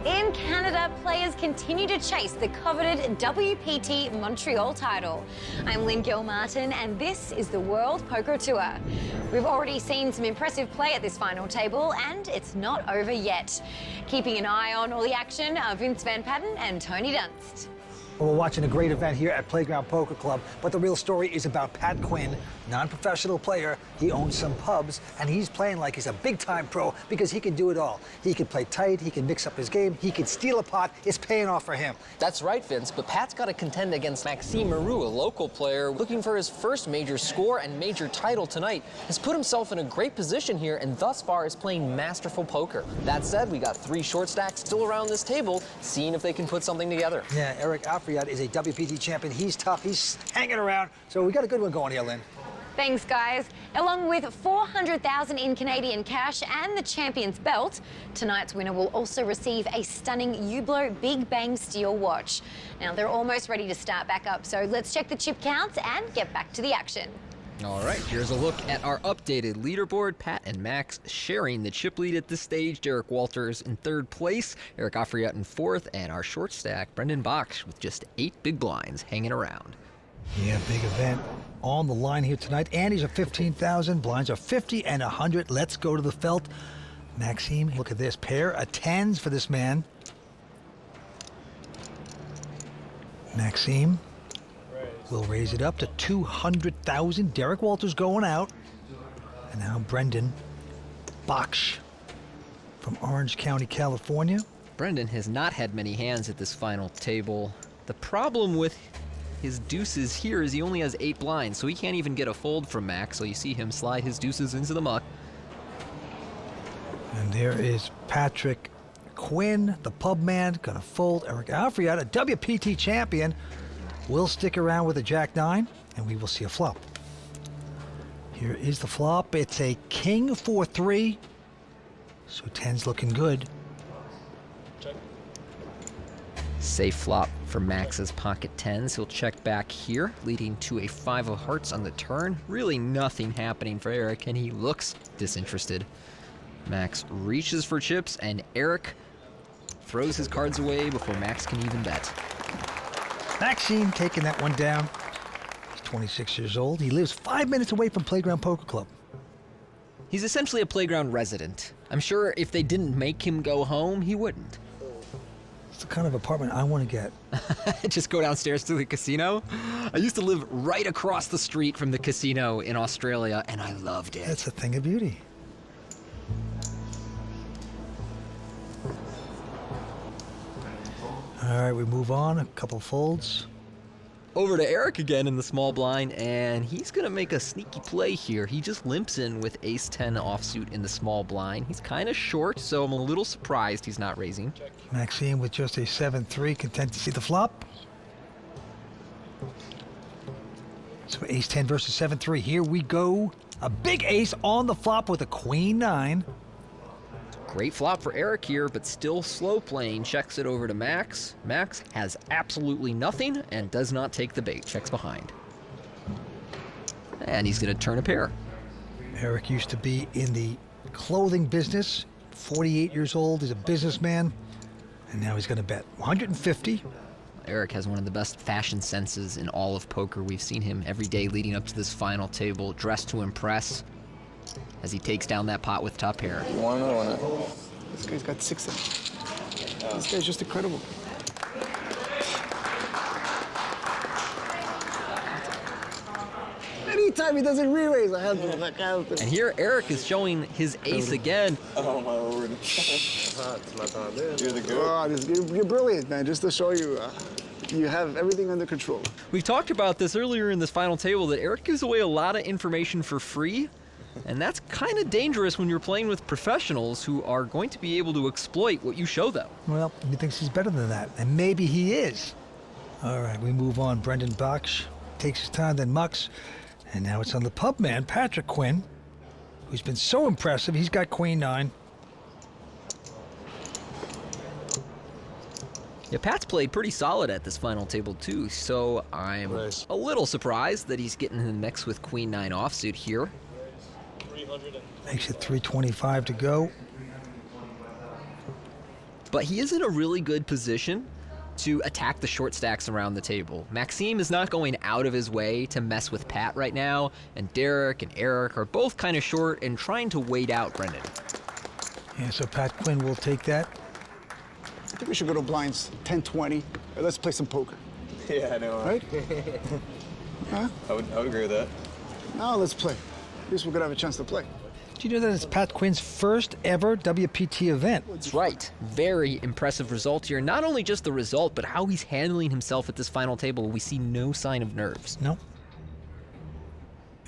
In Canada, players continue to chase the coveted WPT Montreal title. I'm Lynn Gilmartin, and this is the World Poker Tour. We've already seen some impressive play at this final table, and it's not over yet. Keeping an eye on all the action are Vince Van Patten and Tony Dunst. Well, we're watching a great event here at Playground Poker Club, but the real story is about Pat Quinn, non-professional player. He owns some pubs, and he's playing like he's a big-time pro because he can do it all. He can play tight, he can mix up his game, he can steal a pot. It's paying off for him. That's right, Vince, but Pat's got to contend against Maxime Maroux, a local player looking for his first major score and major title tonight. Has put himself in a great position here and thus far is playing masterful poker. That said, we got 3 short stacks still around this table, seeing if they can put something together. Yeah, Eric Afriat is a WPT champion. He's tough, he's hanging around, so we got a good one going here, Lynn. Thanks, guys. Along with $400,000 in Canadian cash and the champion's belt, tonight's winner will also receive a stunning Hublot Big Bang steel watch. Now, they're almost ready to start back up, so let's check the chip counts and get back to the action. All right, here's a look at our updated leaderboard. Pat and Max sharing the chip lead at this stage. Derek Walters in 3rd place, Eric Afriat in 4th, and our short stack, Brendan Bach, with just 8 big blinds hanging around. Yeah, big event on the line here tonight. Andy's are 15,000, blinds are 50 and 100. Let's go to the felt. Maxime, look at this, pair of 10s for this man. Maxime will raise it up to 200,000. Derek Walters going out. And now Brendan Bach from Orange County, California. Brendan has not had many hands at this final table. The problem with his deuces here is he only has 8 blinds, so he can't even get a fold from Max, so you see him slide his deuces into the muck. And there is Patrick Quinn, the pub man, gonna fold. Eric Afriat, a WPT champion, will stick around with a Jack-9, and we will see a flop. Here is the flop. It's a King 4-3, so 10's looking good. Check. Safe flop for Max's pocket tens. He'll check back here, leading to a 5 of hearts on the turn. Really nothing happening for Eric, and he looks disinterested. Max reaches for chips, and Eric throws his cards away before Max can even bet. Maxime taking that one down. He's 26 years old. He lives 5 minutes away from Playground Poker Club. He's essentially a playground resident. I'm sure if they didn't make him go home, he wouldn't. It's the kind of apartment I want to get. Just go downstairs to the casino? I used to live right across the street from the casino in Australia, and I loved it. That's a thing of beauty. All right, we move on. A couple folds. Over to Eric again in the small blind, and he's going to make a sneaky play here. He just limps in with ace-10 offsuit in the small blind. He's kind of short, so I'm a little surprised he's not raising. Maxime with just a 7-3, content to see the flop. So ace-10 versus 7-3. Here we go. A big ace on the flop with a queen-9. Great flop for Eric here, but still slow playing. Checks it over to Max. Max has absolutely nothing and does not take the bait. Checks behind. And he's going to turn a pair. Eric used to be in the clothing business. 48 years old. He's a businessman. And now he's going to bet 150. Eric has one of the best fashion senses in all of poker. We've seen him every day leading up to this final table, dressed to impress, as he takes down that pot with top pair. You want another one? This guy's got 6 of them. This guy's just incredible. Anytime he doesn't re-raise, I have to back out. And here Eric is showing his ace again. Oh my lord. You're the good. You're brilliant, man. Just to show you, you have everything under control. We've talked about this earlier in this final table, that Eric gives away a lot of information for free. And that's kind of dangerous when you're playing with professionals who are going to be able to exploit what you show them. Well, he thinks he's better than that, and maybe he is. All right, we move on. Brendan Baksh takes his time, then mucks. And now it's on the pub man, Patrick Quinn, who's been so impressive. He's got queen-9. Yeah, Pat's played pretty solid at this final table too, so I'm a little surprised that he's getting in the mix with queen-9 offsuit here. Makes it 325 to go. But he is in a really good position to attack the short stacks around the table. Maxime is not going out of his way to mess with Pat right now, and Derek and Eric are both kind of short and trying to wait out Brendan. Yeah, so Pat Quinn will take that. I think we should go to blinds 10-20. Let's play some poker. Yeah, I know. Right? Huh? I would agree with that. Now let's play. At least we're gonna have a chance to play. Do you know that it's Pat Quinn's first ever WPT event? That's right. Very impressive result here. Not only just the result, but how he's handling himself at this final table. We see no sign of nerves. No.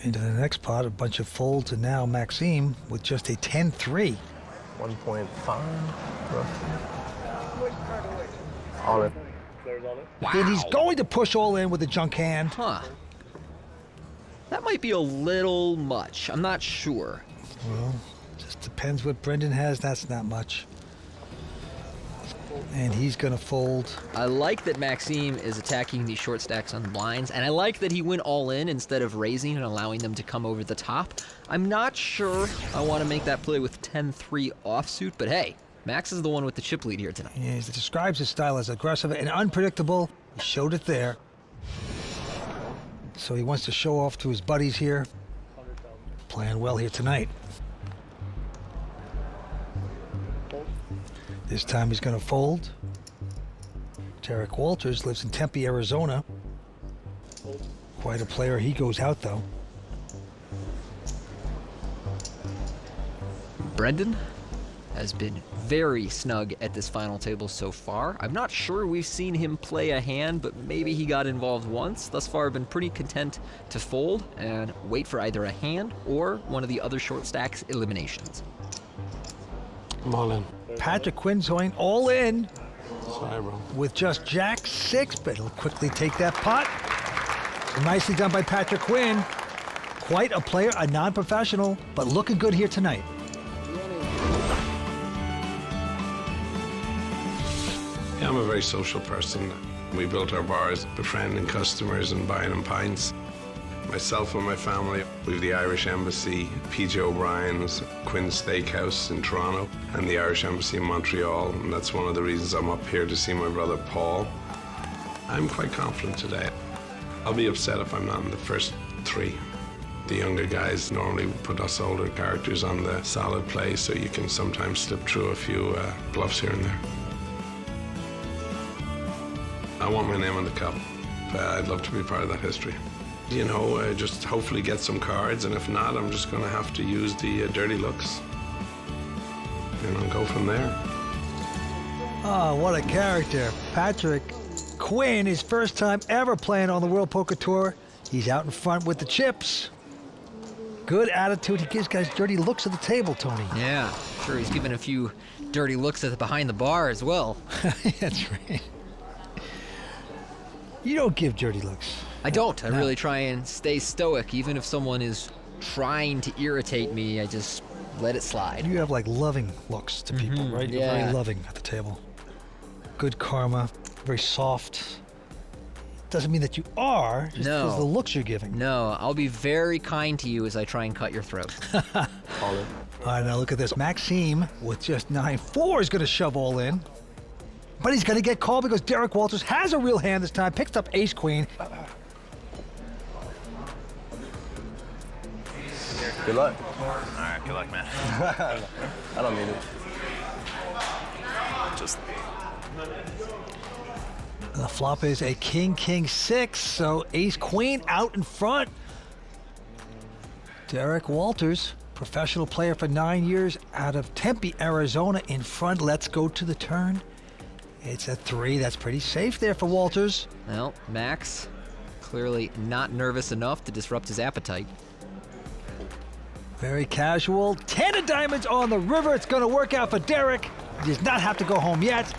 Into the next pot, a bunch of folds, and now Maxime with just a 10-3. 1.5, roughly. All in. Wow. And he's going to push all in with a junk hand. Huh. That might be a little much. I'm not sure. Well, just depends what Brendan has. That's not much. And he's going to fold. I like that Maxime is attacking these short stacks on the blinds, and I like that he went all in instead of raising and allowing them to come over the top. I'm not sure I want to make that play with 10-3 offsuit, but hey, Max is the one with the chip lead here tonight. Yeah, he describes his style as aggressive and unpredictable. He showed it there. So he wants to show off to his buddies here. Playing well here tonight. This time he's going to fold. Tarek Walters lives in Tempe, Arizona. Quite a player. He goes out, though. Brendan has been very snug at this final table so far. I'm not sure we've seen him play a hand, but maybe he got involved once. Thus far, I've been pretty content to fold and wait for either a hand or one of the other short stacks eliminations. I'm all in. Patrick Quinn's going all in. Sorry, bro. With just Jack-6, but he'll quickly take that pot. Nicely done by Patrick Quinn. Quite a player, a non-professional, but looking good here tonight. I'm a very social person. We built our bars befriending customers and buying them pints. Myself and my family, we have the Irish Embassy, PJ O'Brien's, Quinn's Steakhouse in Toronto, and the Irish Embassy in Montreal, and that's one of the reasons I'm up here to see my brother Paul. I'm quite confident today. I'll be upset if I'm not in the first 3. The younger guys normally put us older characters on the solid play, so you can sometimes slip through a few bluffs here and there. I want my name on the cup. I'd love to be part of that history. You know, just hopefully get some cards, and if not, I'm just going to have to use the dirty looks. And I'll go from there. Oh, what a character. Patrick Quinn, his first time ever playing on the World Poker Tour. He's out in front with the chips. Good attitude. He gives guys dirty looks at the table, Tony. Yeah, sure. He's giving a few dirty looks at the behind the bar as well. That's right. You don't give dirty looks. I don't. I really try and stay stoic. Even if someone is trying to irritate me, I just let it slide. You have like loving looks to people, right? You're very loving at the table. Good karma, very soft. Doesn't mean that you are, just because the looks you're giving. No, I'll be very kind to you as I try and cut your throat. All right, now look at this. Maxime with just 9-4 is going to shove all in. But he's going to get called because Derek Walters has a real hand this time. Picks up ace-queen. Good luck. All right, good luck, man. I don't mean it. Just... The flop is a king-king-6, so ace-queen out in front. Derek Walters, professional player for 9 years out of Tempe, Arizona, in front. Let's go to the turn. It's a 3. That's pretty safe there for Walters. Well, Max, clearly not nervous enough to disrupt his appetite. Very casual. 10 of diamonds on the river. It's going to work out for Derek. He does not have to go home yet.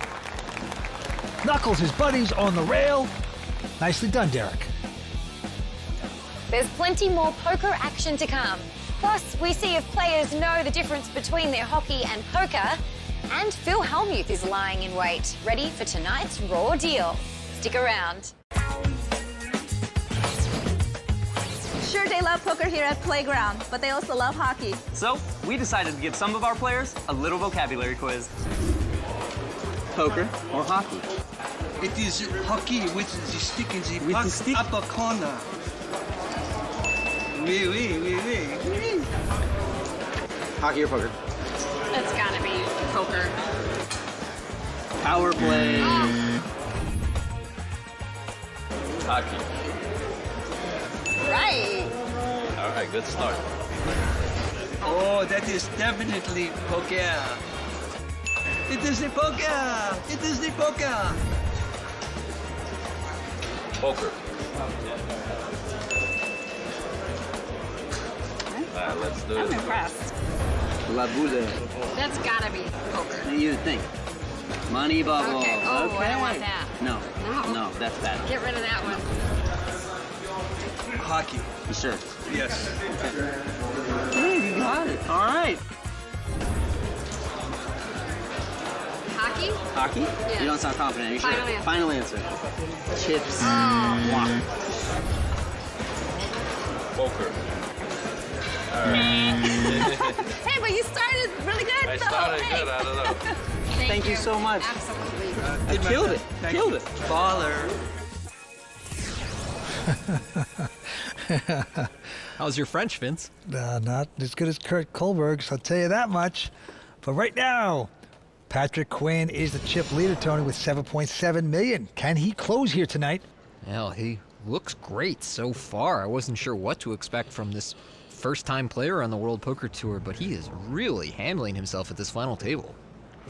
Knuckles his buddies on the rail. Nicely done, Derek. There's plenty more poker action to come. Plus, we see if players know the difference between their hockey and poker. And Phil Hellmuth is lying in wait, ready for tonight's raw deal. Stick around. Sure, they love poker here at Playground, but they also love hockey. So, we decided to give some of our players a little vocabulary quiz. Poker or hockey? It is hockey with the stick in the puck upper corner. Oui, oui, oui, oui, oui. Hockey or poker? It's gotta be poker. Power play. Hockey. Right. All right, good start. Oh, that is definitely poker. It is the poker. It is the poker. Poker. All right, let's do it. I'm impressed. La boule. That's gotta be poker. What do you think? Money bubble. Okay. Oh, I don't want that. No. No, that's bad. Get rid of that one. Hockey. You sure? Yes. Hey, you got it. All right. Hockey? Hockey? Yes. You don't sound confident. Are you sure? Final answer. Final answer. Chips. Oh. Poker. All right. Hey, but you started really good. I started good. I don't know. Thank you so much. Absolutely. I killed it. Killed it. Baller. How's your French, Vince? Not as good as Kurt Kohlberg's, I'll tell you that much. But right now, Patrick Quinn is the chip leader, Tony, with $7.7 million. Can he close here tonight? Well, he looks great so far. I wasn't sure what to expect from this first-time player on the World Poker Tour, but he is really handling himself at this final table.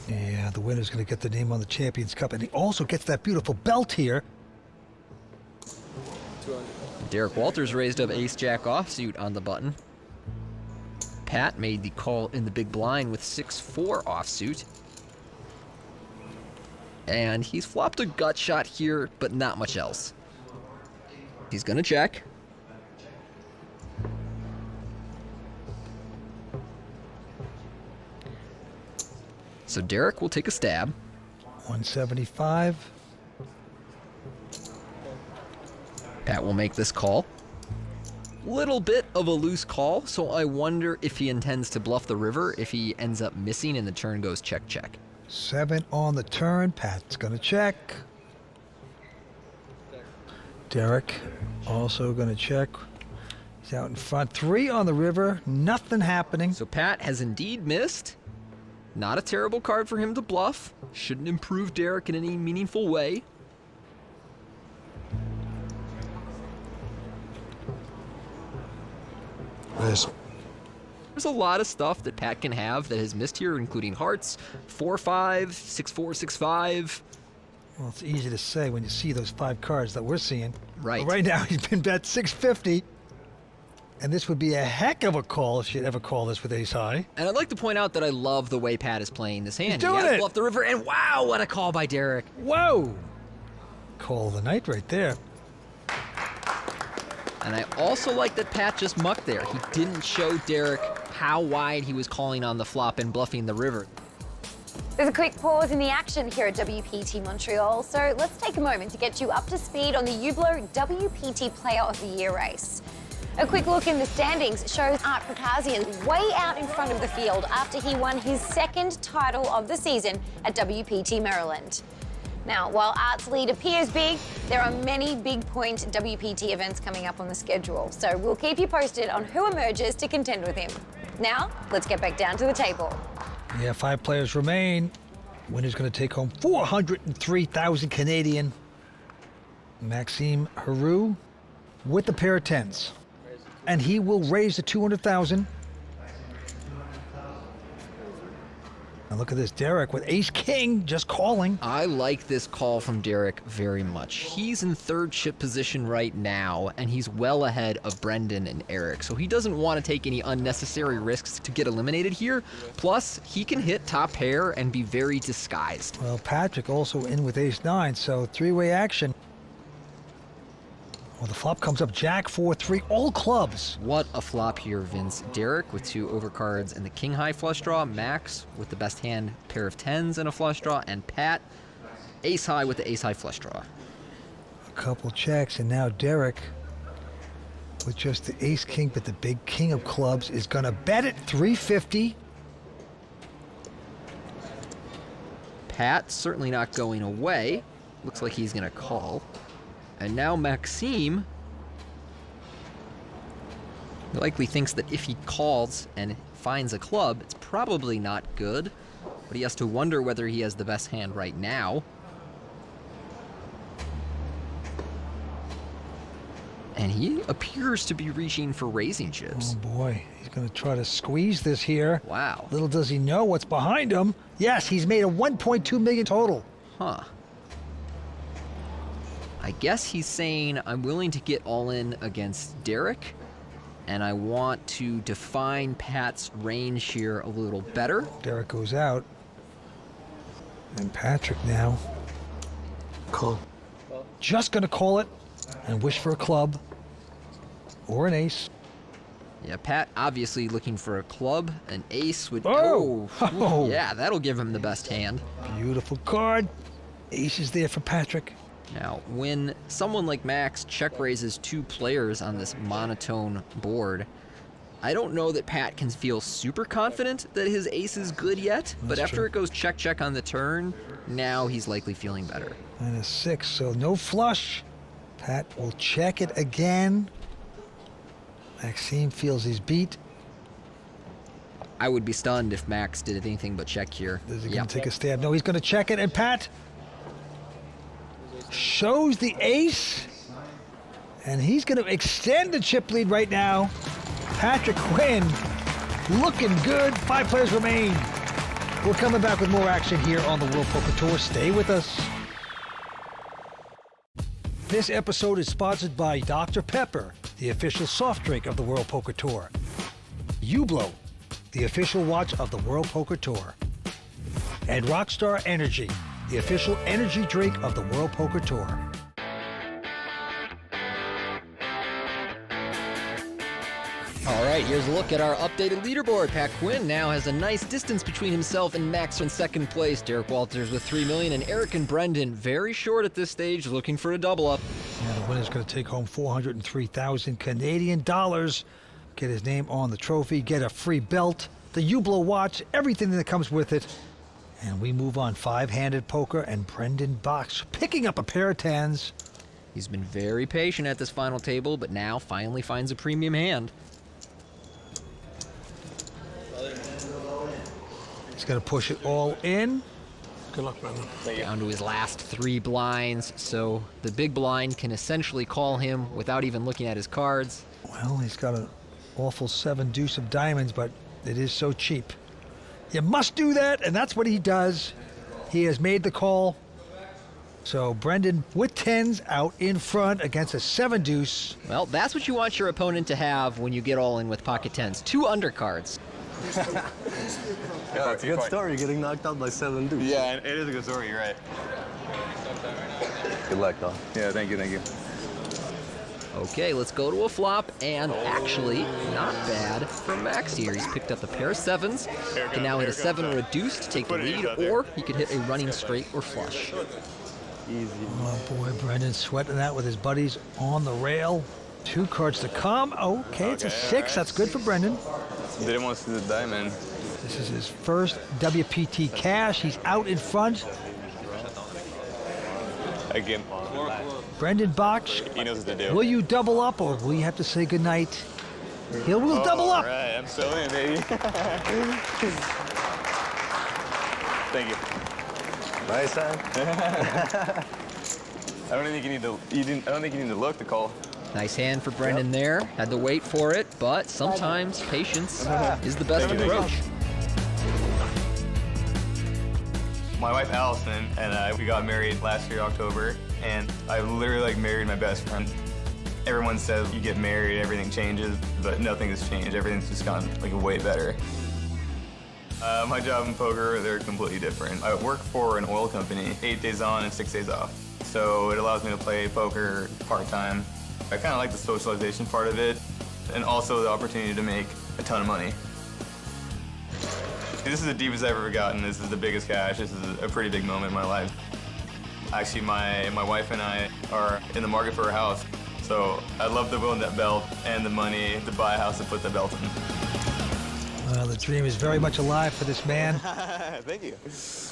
Yeah, the winner's going to get the name on the Champions Cup, and he also gets that beautiful belt here. Derek Walters raised up ace-jack offsuit on the button. Pat made the call in the big blind with 6-4 offsuit. And he's flopped a gut shot here, but not much else. He's gonna check. So Derek will take a stab. 175. Pat will make this call. Little bit of a loose call, so I wonder if he intends to bluff the river if he ends up missing and the turn goes check, check. 7 on the turn. Pat's gonna check. Derek also gonna check. He's out in front. 3 on the river. Nothing happening. So Pat has indeed missed. Not a terrible card for him to bluff. Shouldn't improve Derek in any meaningful way. There's a lot of stuff that Pat can have that has missed here, including hearts, 4-5, 6-4, 6-5. Well, it's easy to say when you see those 5 cards that we're seeing. Right. But right now, he's been bet 650. And this would be a heck of a call if she'd ever call this with ace high. And I'd like to point out that I love the way Pat is playing this hand. He's doing he has it. bluffed the river, and wow, what a call by Derek. Whoa! Call of the night right there. And I also like that Pat just mucked there. He didn't show Derek how wide he was calling on the flop and bluffing the river. There's a quick pause in the action here at WPT Montreal, so let's take a moment to get you up to speed on the Hublot WPT Player of the Year race. A quick look in the standings shows Art Prakazian way out in front of the field after he won his 2nd title of the season at WPT Maryland. Now, while Art's lead appears big, there are many big point WPT events coming up on the schedule, so we'll keep you posted on who emerges to contend with him. Now, let's get back down to the table. Yeah, 5 players remain. Winner's going to take home 403,000 Canadian. Maxime Heroux with the pair of 10s. And he will raise the 200,000. And look at this, Derek with ace-king just calling. I like this call from Derek very much. He's in 3rd chip position right now, and he's well ahead of Brendan and Eric, so he doesn't want to take any unnecessary risks to get eliminated here. Plus, he can hit top pair and be very disguised. Well, Patrick also in with ace-9, so 3-way action. Well, the flop comes up Jack 4-3, all clubs. What a flop here, Vince. Derek with 2 overcards and the king high flush draw. Max with the best hand, pair of 10s and a flush draw. And Pat, ace high with the ace high flush draw. A couple checks, and now Derek with just the ace king, but the big king of clubs is gonna bet it 350. Pat certainly not going away. Looks like he's gonna call. And now Maxime likely thinks that if he calls and finds a club, it's probably not good, but he has to wonder whether he has the best hand right now. And he appears to be reaching for raising chips. Oh boy, he's gonna try to squeeze this here. Wow. Little does he know what's behind him. Yes, he's made a 1.2 million total. Huh. I guess he's saying, I'm willing to get all in against Derek, and I want to define Pat's range here a little better. Derek goes out. And Patrick now. Call. Just gonna call it and wish for a club or an ace. Yeah, Pat obviously looking for a club, an ace would. Oh! Oh. Yeah, that'll give him the best hand. Beautiful card. Ace is there for Patrick. Now, when someone like Max check raises 2 players on this monotone board, I don't know that Pat can feel super confident that his ace is good yet, but after it goes check, check on the turn, now he's likely feeling better. And a 6, so no flush. Pat will check it again. Maxime feels he's beat. I would be stunned if Max did anything but check here. Is he going to take a stab? No, he's going to check it, and Pat shows the ace, and he's going to extend the chip lead right now. Patrick Quinn looking good. 5 players remain. We're coming back with more action here on the World Poker Tour. Stay with us. This episode is sponsored by Dr. Pepper, the official soft drink of the World Poker Tour. Hublot, the official watch of the World Poker Tour. And Rockstar Energy, the official energy drink of the World Poker Tour. All right. right, here's a look at our updated leaderboard. Pat Quinn now has a nice distance between himself and Max in second place. Derek Walters with 3 million, and Eric and Brendan very short at this stage, looking for a double up. Yeah, the winner's going to take home 403,000 Canadian dollars. Get his name on the trophy, get a free belt, the Hublot watch, everything that comes with it. And we move on. 5-handed poker, and Brendan Box picking up a pair of tens. He's been very patient at this final table, but now finally finds a premium hand. He's going to push it all in. Good luck, Brendan. Down to his last 3 blinds, so the big blind can essentially call him without even looking at his cards. Well, he's got an awful 7 deuce of diamonds, but it is so cheap. You must do that, and that's what he does. He has made the call. So Brendan with tens out in front against a 7 deuce. Well, that's what you want your opponent to have when you get all in with pocket tens. 2 undercards. Yeah, it's a good story, getting knocked out by 7 deuce. Yeah, it is a good story, you're right. Good luck, though. Yeah, thank you, thank you. Okay, let's go to a flop, and actually, not bad for Max here. He's picked up a pair of 7s. Can now hit a 7 reduced to take the lead, or he could hit a running straight or flush. Easy. Oh boy, Brendan sweating that with his buddies on the rail. 2 cards to come. Okay, it's a 6. That's good for Brendan. Didn't want to see the diamond. This is his first WPT cash. He's out in front. Again. Brendan Box, He knows what to do. will you double up, or will you have to say goodnight? He will double up. All right, I'm still in, baby. Thank you. Nice hand. I don't think you need to. I don't think you need to look to call. Nice hand for Brendan there. Had to wait for it, but sometimes patience is the best approach. My wife Allison and I, we got married last year, October, and I literally married my best friend. Everyone says you get married, everything changes, but nothing has changed. Everything's just gotten way better. My job in poker, they're completely different. I work for an oil company, 8 days on and 6 days off. So it allows me to play poker part-time. I kind of like the socialization part of it, and also the opportunity to make a ton of money. This is the deepest I've ever gotten. This is the biggest cash. This is a pretty big moment in my life. Actually, my wife and I are in the market for a house. So I'd love to win that belt and the money to buy a house and put the belt in. Well, the dream is very much alive for this man. Thank you.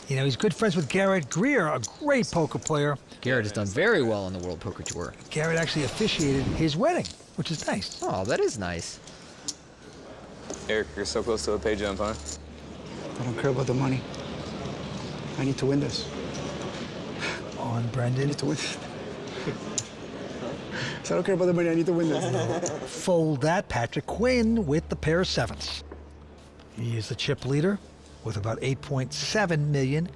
You know, he's good friends with Garrett Greer, a great poker player. Garrett has done very well on the World Poker Tour. Garrett actually officiated his wedding, which is nice. Oh, that is nice. Eric, you're so close to a pay jump, huh? I don't care about the money. I need to win this. On Brendan. I need to win. So I don't care about the money. I need to win this. Fold that. Patrick Quinn with the pair of 7s. He is the chip leader with about 8.7 million.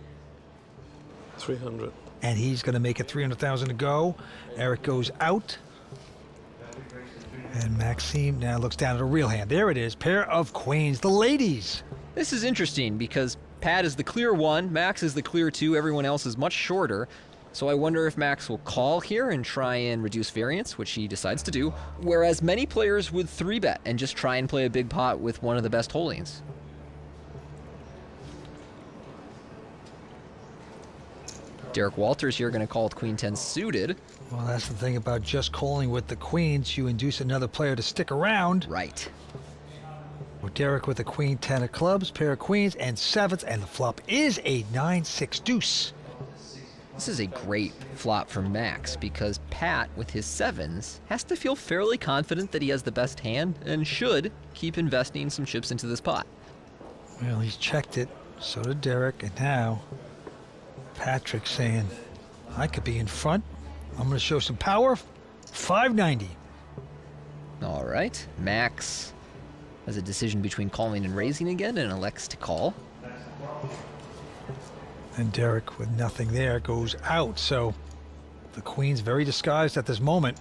300. And he's going to make it 300,000 to go. Eric goes out. And Maxime now looks down at a real hand. There it is. Pair of queens. The ladies. This is interesting because Pat is the clear 1, Max is the clear 2, everyone else is much shorter. So I wonder if Max will call here and try and reduce variance, which he decides to do, whereas many players would 3-bet and just try and play a big pot with one of the best holdings. Derek Walters here going to call with Queen 10 suited. Well, that's the thing about just calling with the queens. You induce another player to stick around. Right. With Derek with a Queen 10 of clubs, pair of queens, and 7s, and the flop is a 9-6 deuce. This is a great flop for Max because Pat, with his 7s, has to feel fairly confident that he has the best hand and should keep investing some chips into this pot. Well, he's checked it. So did Derek, and now Patrick saying, I could be in front. I'm going to show some power. 590. All right. Max has a decision between calling and raising again and elects to call. And Derek, with nothing there, goes out. So the queen's very disguised at this moment.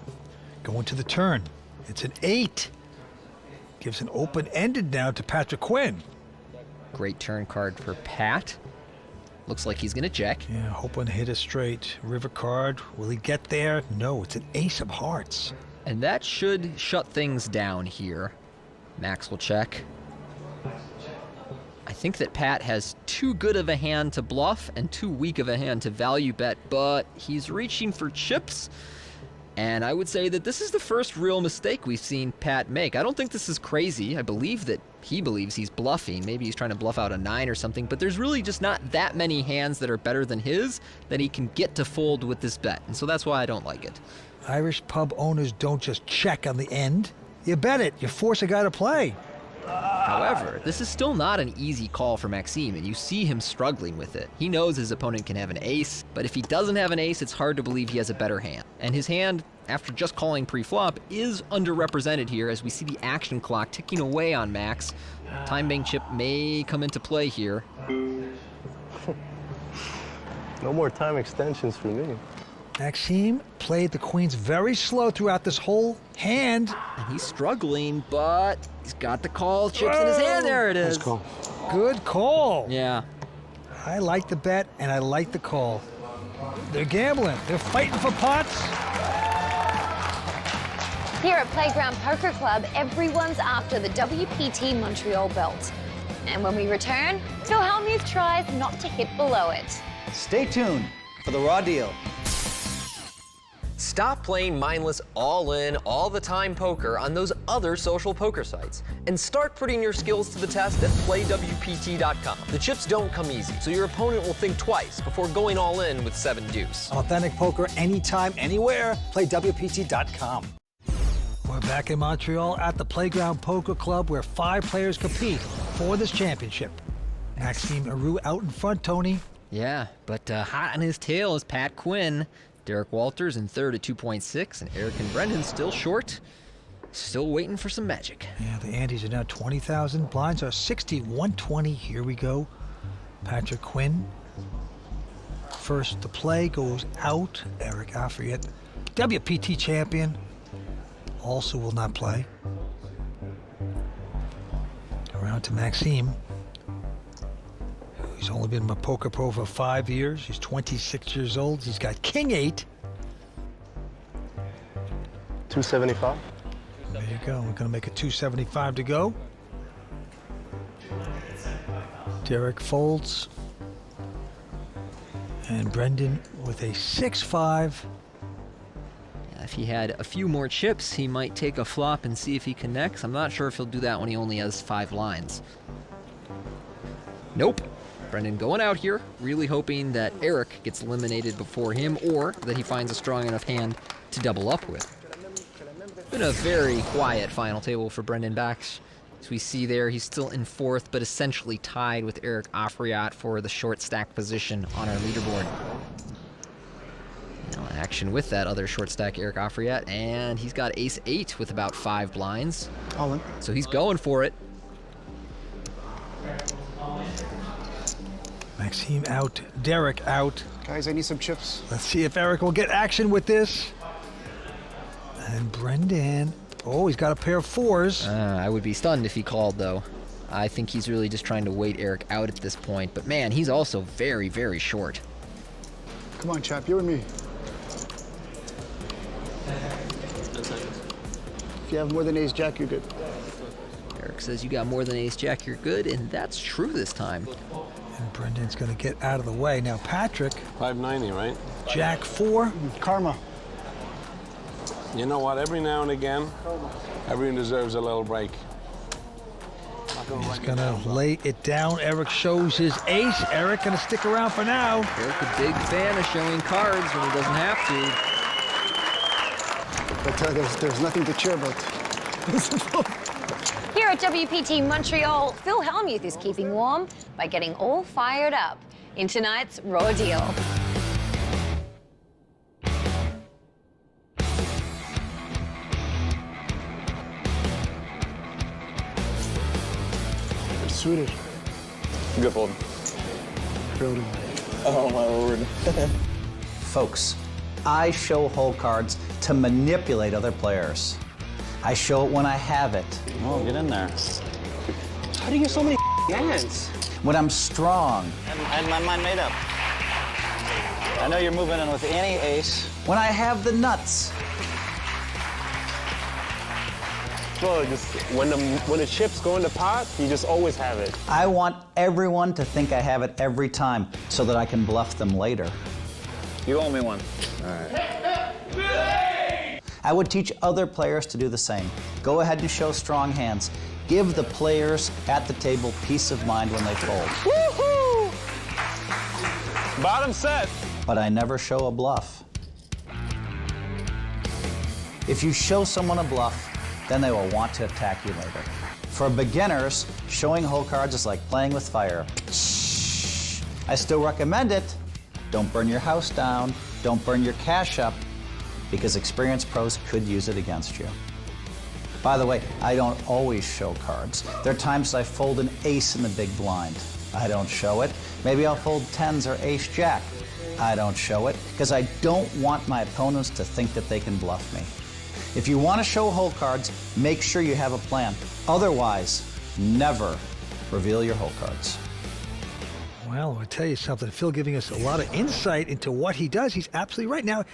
Going to the turn. It's an 8. Gives an open-ended now to Patrick Quinn. Great turn card for Pat. Looks like he's going to check. Yeah, hoping to hit a straight. River card. Will he get there? No, it's an ace of hearts. And that should shut things down here. Max will check. I think that Pat has too good of a hand to bluff and too weak of a hand to value bet, but he's reaching for chips. And I would say that this is the first real mistake we've seen Pat make. I don't think this is crazy. I believe that he believes he's bluffing. Maybe he's trying to bluff out a 9 or something, but there's really just not that many hands that are better than his that he can get to fold with this bet. And so that's why I don't like it. Irish pub owners don't just check on the end. You bet it. You force a guy to play. However, this is still not an easy call for Maxime, and you see him struggling with it. He knows his opponent can have an ace, but if he doesn't have an ace, it's hard to believe he has a better hand. And his hand, after just calling pre-flop, is underrepresented here as we see the action clock ticking away on Max. Time bank chip may come into play here. No more time extensions for me. Maxime played the queens very slow throughout this whole hand. And he's struggling, but he's got the call chips in his hand. There it is. Nice call. Good call. Yeah. I like the bet, and I like the call. They're gambling. They're fighting for pots. Here at Playground Poker Club, everyone's after the WPT Montreal belt. And when we return, Phil Hellmuth tries not to hit below it. Stay tuned for the raw deal. Stop playing mindless all-in, all-the-time poker on those other social poker sites and start putting your skills to the test at playwpt.com. The chips don't come easy, so your opponent will think twice before going all in with 7 deuce. Authentic poker anytime, anywhere. PlayWPT.com. We're back in Montreal at the Playground Poker Club where 5 players compete for this championship. Maxime Aru out in front, Tony. Yeah, but hot on his tail is Pat Quinn. Derek Walters in third at 2.6, and Eric and Brendan still short. Still waiting for some magic. Yeah, the antes are now 20,000. Blinds are 60, 120. Here we go. Patrick Quinn. First to play goes out. Eric Afriet, WPT champion, also will not play. Around to Maxime. He's only been a poker pro for 5 years. He's 26 years old. He's got King 8. 275. There you go. We're going to make it 275 to go. Derek folds. And Brendan with a 6-5. If he had a few more chips, he might take a flop and see if he connects. I'm not sure if he'll do that when he only has 5 lines. Nope. Brendan going out here, really hoping that Eric gets eliminated before him or that he finds a strong enough hand to double up with. Been a very quiet final table for Brendan Bax. As we see there, he's still in 4th, but essentially tied with Eric Afriat for the short stack position on our leaderboard. Now action with that other short stack, Eric Afriat, and he's got ace-8 with about 5 blinds. All in. So he's going for it. Maxime out, Derek out. Guys, I need some chips. Let's see if Eric will get action with this. And Brendan, oh, he's got a pair of 4s. I would be stunned if he called, though. I think he's really just trying to wait Eric out at this point. But man, he's also very, very short. Come on, chap, you and me. If you have more than ace-jack, you're good. Eric says you got more than ace-jack, you're good, and that's true this time. And Brendan's going to get out of the way. Now Patrick. 590, right? Jack 4. Karma. You know what? Every now and again, everyone deserves a little break. He's going to lay it down. Eric shows his ace. Eric going to stick around for now. Eric, a big fan of showing cards when he doesn't have to. But there's nothing to cheer about. Here at WPT Montreal, Phil Hellmuth is keeping warm by getting all fired up in tonight's Raw Deal. It's suited. Good fold. Building. Oh, my lord. Folks, I show hole cards to manipulate other players. I show it when I have it. Oh, get in there. How do you get so many hands? When I'm strong. I had my mind made up. I know you're moving in with any ace. When I have the nuts. Well, just when the chips go in the pot, you just always have it. I want everyone to think I have it every time so that I can bluff them later. You owe me one. All right. I would teach other players to do the same. Go ahead and show strong hands. Give the players at the table peace of mind when they fold. Woohoo! Bottom set. But I never show a bluff. If you show someone a bluff, then they will want to attack you later. For beginners, showing hole cards is like playing with fire. Shh. I still recommend it. Don't burn your house down. Don't burn your cash up, because experienced pros could use it against you. By the way, I don't always show cards. There are times I fold an ace in the big blind. I don't show it. Maybe I'll fold tens or ace jack. I don't show it, because I don't want my opponents to think that they can bluff me. If you want to show hole cards, make sure you have a plan. Otherwise, never reveal your hole cards. Well, I'll tell you something. Phil giving us a lot of insight into what he does. He's absolutely right. Now,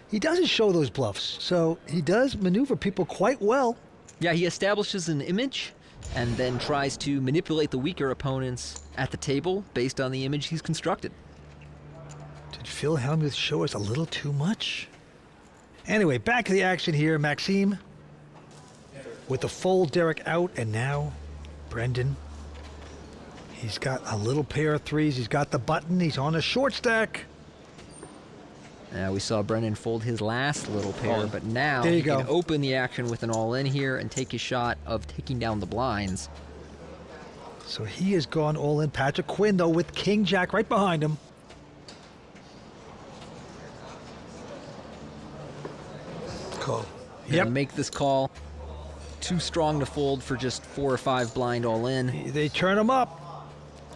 he doesn't show those bluffs, so he does maneuver people quite well. Yeah, he establishes an image and then tries to manipulate the weaker opponents at the table based on the image he's constructed. Did Phil Hellmuth show us a little too much? Anyway, back to the action here. Maxime with the fold, Derek out, and now Brendan. He's got a little pair of threes. He's got the button. He's on a short stack. We saw Brendan fold his last little pair, but now there you he go. can open the action with an all-in here and take his shot of taking down the blinds. So he has gone all in. Patrick Quinn, though, with King Jack right behind him. Call. Yep. Make this call. Too strong to fold for just 4 or 5 blind all in. They turn him up.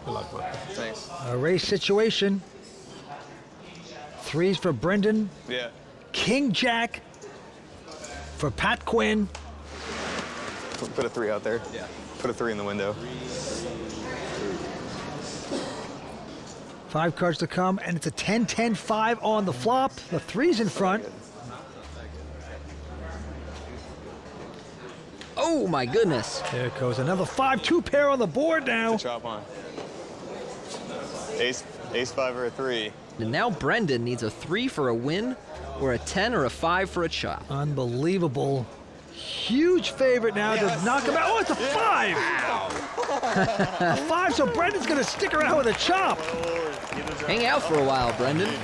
Good luck, bud. Thanks. A race situation. Threes for Brendan. Yeah. King Jack for Pat Quinn. Put a 3 out there. Yeah. Put a 3 in the window. 5 cards to come, and it's a 10-10-5 on the flop. The 3's in front. Oh my goodness. There it goes. Another 5-2 pair on the board now. Chop on. Ace 5 or a 3. And now Brendan needs a 3 for a win, or a 10 or a 5 for a chop. Unbelievable. Huge favorite now to knock him out. Oh, it's a 5! A 5, so Brendan's going to stick around with a chop. Hang out for a while, Brendan.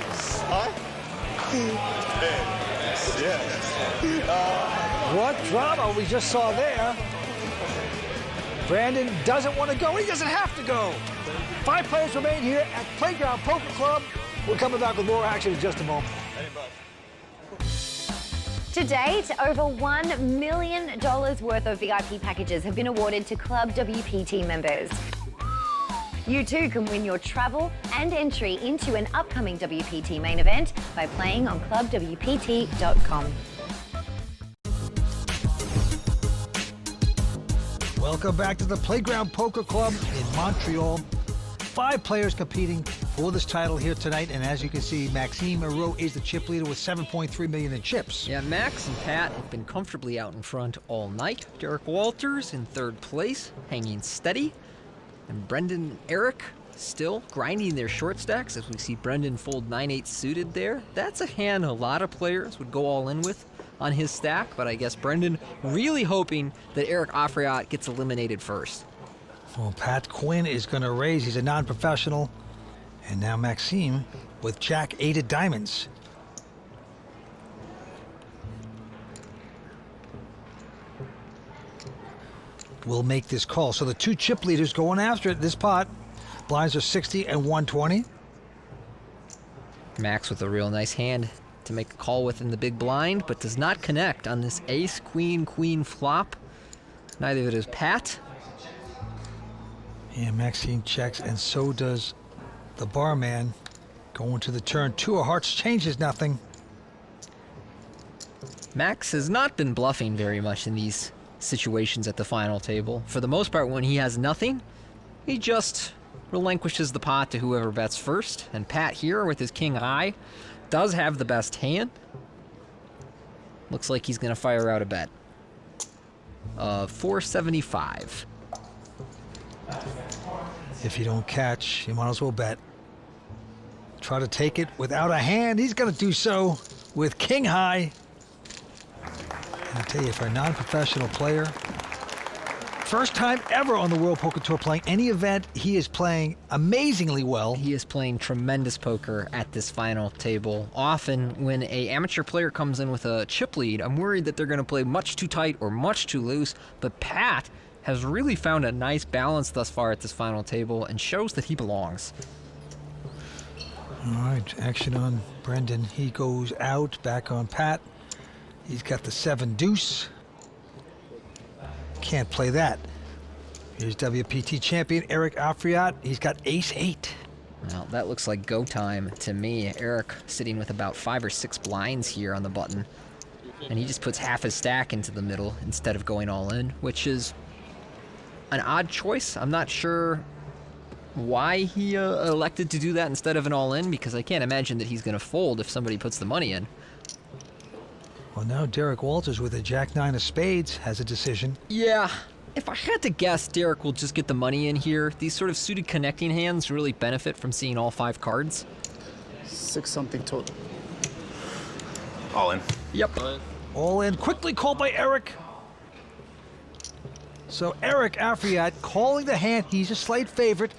What drama we just saw there. Brandon doesn't want to go. He doesn't have to go. 5 players remain here at Playground Poker Club. We're coming back with more action in just a moment. To date, over $1 million worth of VIP packages have been awarded to ClubWPT members. You too can win your travel and entry into an upcoming WPT main event by playing on ClubWPT.com. Welcome back to the Playground Poker Club in Montreal. 5 players competing for this title here tonight, and as you can see, Maxime Moreau is the chip leader with $7.3 million in chips. Yeah, Max and Pat have been comfortably out in front all night. Derek Walters in 3rd place, hanging steady. And Brendan and Eric still grinding their short stacks, as we see Brendan fold 9-8 suited there. That's a hand a lot of players would go all in with on his stack, but I guess Brendan really hoping that Eric Afriat gets eliminated first. Well, Pat Quinn is going to raise. He's a non-professional. And now Maxime with Jack 8 of diamonds. Will make this call. So the 2 chip leaders going after it. This pot, blinds are 60 and 120. Max with a real nice hand to make a call within the big blind, but does not connect on this ace, queen, queen flop. Neither of it is Pat. Yeah, Maxime checks, and so does the barman. Going to the turn. 2 of hearts changes nothing. Max has not been bluffing very much in these situations at the final table. For the most part, when he has nothing, he just relinquishes the pot to whoever bets first. And Pat here with his king high does have the best hand. Looks like he's going to fire out a bet. of 475. If you don't catch, you might as well bet. Try to take it without a hand. He's going to do so with king high. I tell you, for a non-professional player, first time ever on the World Poker Tour playing any event, he is playing amazingly well. He is playing tremendous poker at this final table. Often, when an amateur player comes in with a chip lead, I'm worried that they're going to play much too tight or much too loose, but Pat has really found a nice balance thus far at this final table and shows that he belongs. All right, action on Brendan. He goes out, back on Pat. He's got the 7 deuce. Can't play that. Here's WPT champion Eric Afriat. He's got ace 8. Well, that looks like go time to me. Eric sitting with about 5 or 6 blinds here on the button. And he just puts half his stack into the middle instead of going all in, which is an odd choice. I'm not sure why he elected to do that instead of an all in, because I can't imagine that he's going to fold if somebody puts the money in. Well, now Derek Walters with a jack-9 of spades has a decision. Yeah, if I had to guess, Derek will just get the money in here. These sort of suited connecting hands really benefit from seeing all 5 cards. 6 something total. All in. Yep. All in, quickly called by Eric. So Eric Afriat calling the hand. He's a slight favorite.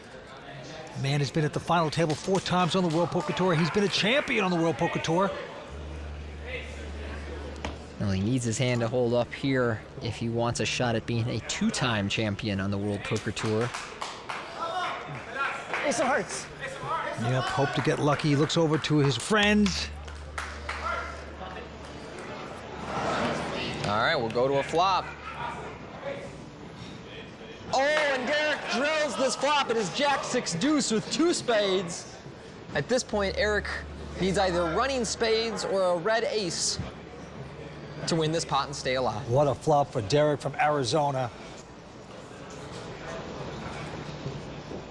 Man has been at the final table 4 times on the World Poker Tour. He's been a champion on the World Poker Tour. Well, he needs his hand to hold up here if he wants a shot at being a 2-time champion on the World Poker Tour. Ace of hearts. Yep, hope to get lucky. He looks over to his friends. All right, we'll go to a flop. Oh, and Derek drills this flop. It is jack-6 deuce with 2 spades. At this point, Eric needs either running spades or a red ace to win this pot and stay alive. What a flop for Derek from Arizona.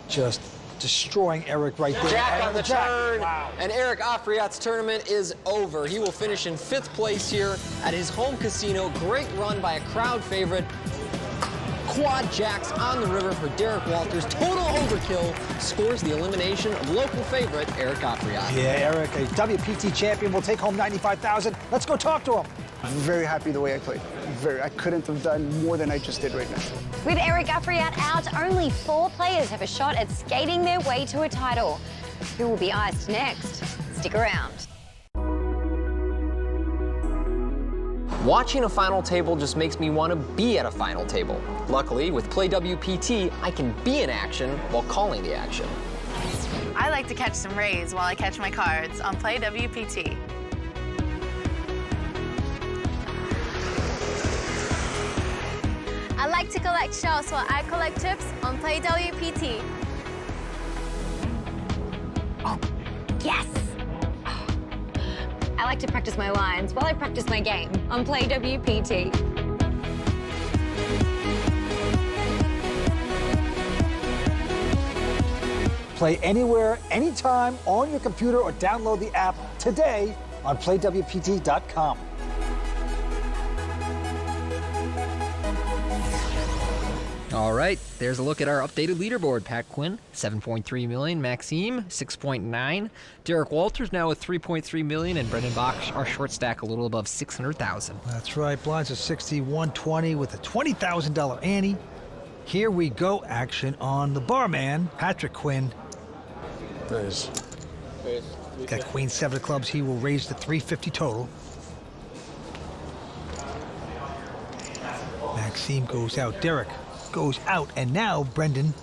Just destroying Eric right there. Jack on the turn, Wow. and Eric Afriat's tournament is over. He will finish in 5th place here at his home casino. Great run by a crowd favorite. Quad jacks on the river for Derek Walters. Total overkill. Scores the elimination of local favorite Eric Afriat. Yeah, Eric, a WPT champion, will take home $95,000. Let's go talk to him. Very happy the way I played. I couldn't have done more than I just did right now. With Eric Afriat out, only 4 players have a shot at skating their way to a title. Who will be iced next? Stick around. Watching a final table just makes me want to be at a final table. Luckily, with Play WPT, I can be in action while calling the action. I like to catch some rays while I catch my cards on Play WPT. I like to collect shells while I collect chips on Play WPT. Oh, yes! I like to practice my lines while I practice my game on Play WPT. Play anywhere, anytime, on your computer, or download the app today on playwpt.com. All right, there's a look at our updated leaderboard. Pat Quinn, 7.3 million. Maxime, 6.9. Derek Walters now with 3.3 million, and Brendan Bach, our short stack, a little above 600,000. That's right, blinds are 61-20 with a $20,000 ante. Here we go, action on the barman, Patrick Quinn. Nice. Got queen 7 of clubs. He will raise to 350 total. Maxime goes out. Derek goes out, and now Brendan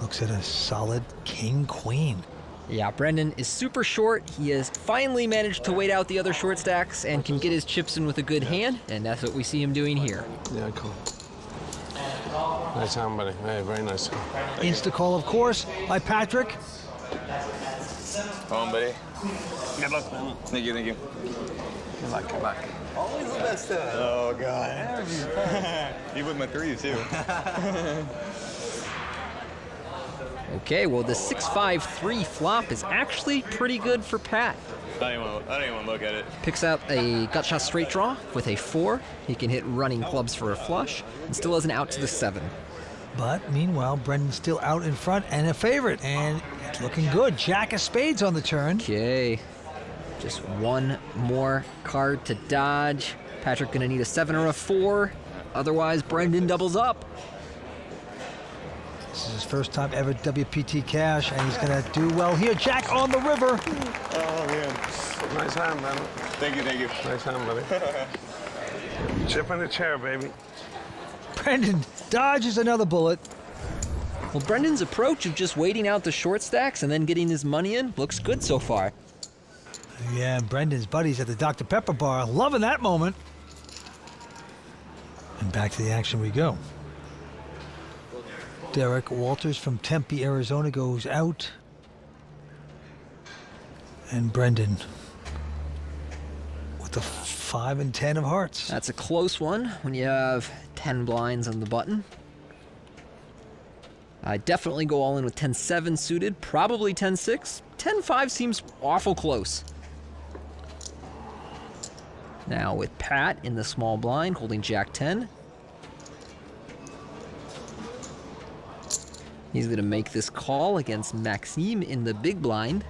looks at a solid king-queen. Yeah, Brendan is super short. He has finally managed to wait out the other short stacks and can get his chips in with a good hand, and that's what we see him doing here. Yeah, cool. Nice hand, buddy. Hey, very nice. Insta call, of course, by Patrick. Come on, buddy. Good luck, man. Thank you, thank you. Good luck, good luck. Always the best time. Oh, God. You with my 3, too. Okay, well, the 6-5-3 flop is actually pretty good for Pat. I don't even want to look at it. Picks out a gut shot straight draw with a 4. He can hit running clubs for a flush and still has an out to the 7. But meanwhile, Brendan's still out in front and a favorite, and it's looking good. Jack of spades on the turn. Okay, just one more card to dodge. Patrick gonna need a 7 or a 4. Otherwise, Brendan doubles up. This is his first time ever WPT cash, and he's gonna do well here. Jack on the river. Oh, man. Nice hand, man. Thank you. Nice hand, buddy. Chip in the chair, baby. Brendan dodges another bullet. Well, Brendan's approach of just waiting out the short stacks and then getting his money in looks good so far. Yeah, and Brendan's buddies at the Dr. Pepper bar, loving that moment. And back to the action we go. Derek Walters from Tempe, Arizona goes out. And Brendan with the 5 and 10 of hearts. That's a close one when you have 10 blinds on the button. I definitely go all in with 10-7 suited, probably 10-6. 10-5 seems awful close. Now with Pat in the small blind, holding Jack-10. He's gonna make this call against Maxime in the big blind.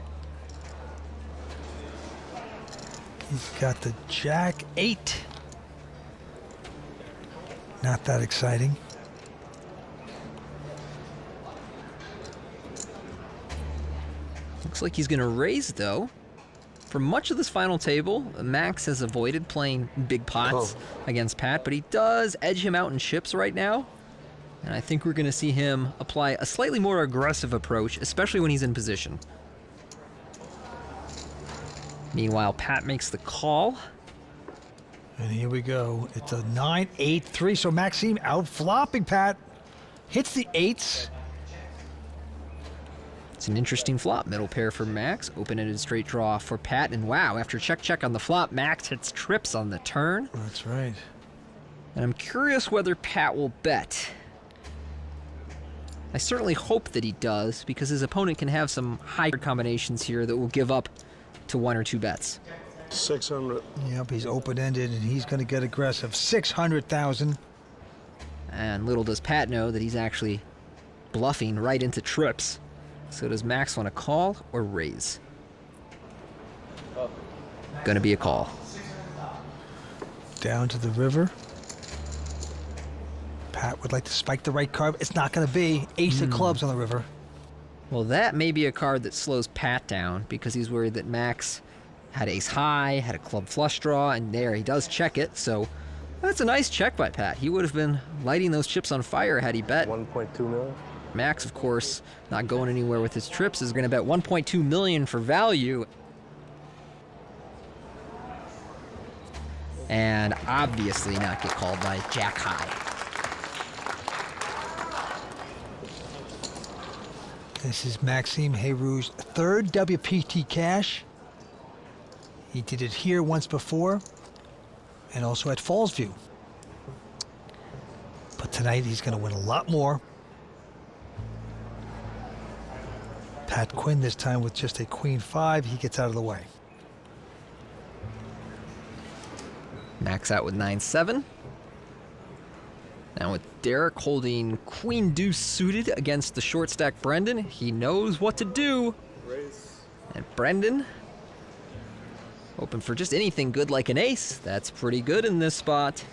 He's got the Jack-8. Not that exciting. Looks like he's gonna raise though. For much of this final table, Max has avoided playing big pots against Pat, but he does edge him out in chips right now. And I think we're gonna see him apply a slightly more aggressive approach, especially when he's in position. Meanwhile, Pat makes the call. And here we go. It's a 9-8-3. So Maxime out flopping Pat. Hits the 8s. It's an interesting flop. Middle pair for Max. Open-ended straight draw for Pat. And wow, after check on the flop, Max hits trips on the turn. That's right. And I'm curious whether Pat will bet. I certainly hope that he does, because his opponent can have some high combinations here that will give up to 1 or 2 bets. 600. Yep, he's open-ended, and he's going to get aggressive. 600,000. And little does Pat know that he's actually bluffing right into trips. So does Max want to call or raise? Gonna be a call. Down to the river. Pat would like to spike the right card. It's not going to be. Ace of clubs on the river. Well, that may be a card that slows Pat down because he's worried that Max had ace high, had a club flush draw, and there he does check it. So that's a nice check by Pat. He would have been lighting those chips on fire had he bet. 1.2 million. Max, of course, not going anywhere with his trips, is going to bet 1.2 million for value. And obviously not get called by Jack high. This is Maxime Hayroux's 3rd WPT cash. He did it here once before, and also at Fallsview. But tonight he's going to win a lot more. Pat Quinn this time with just a queen 5. He gets out of the way. Max out with 9-7. Now with Derek holding queen deuce suited against the short stack Brendan, he knows what to do. And Brendan, hoping for just anything good like an ace. That's pretty good in this spot.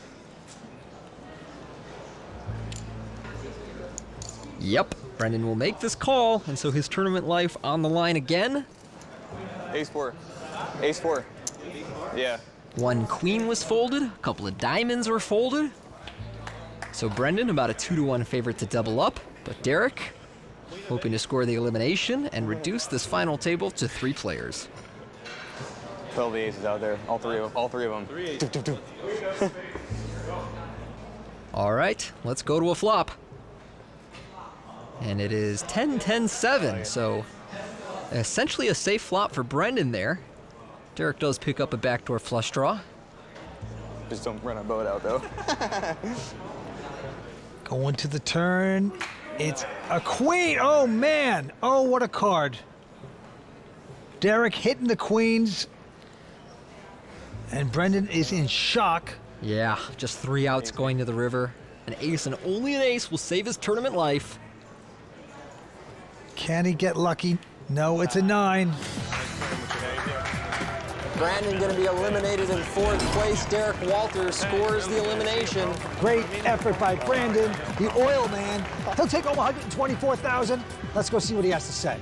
Yep, Brendan will make this call, and so his tournament life on the line again. Ace-4. Ace-4. Yeah. 1 queen was folded, a couple of diamonds were folded. So Brendan about a 2-1 favorite to double up, but Derek hoping to score the elimination and reduce this final table to 3 players. 12 aces out there, all three of them. 3 aces. All right, let's go to a flop. And it is 10-10-7, so essentially a safe flop for Brendan there. Derek does pick up a backdoor flush draw. Just don't run a boat out though. Going to the turn, It's a queen. Oh, man. Oh, what a card. Derek hitting the queens. And Brendan is in shock. Yeah, just 3 outs going to the river. An ace and only an ace will save his tournament life. Can he get lucky? No, it's a 9. Brandon going to be eliminated in 4th place. Derek Walters scores the elimination. Great effort by Brandon, the oil man. He'll take home $124,000. Let's go see what he has to say.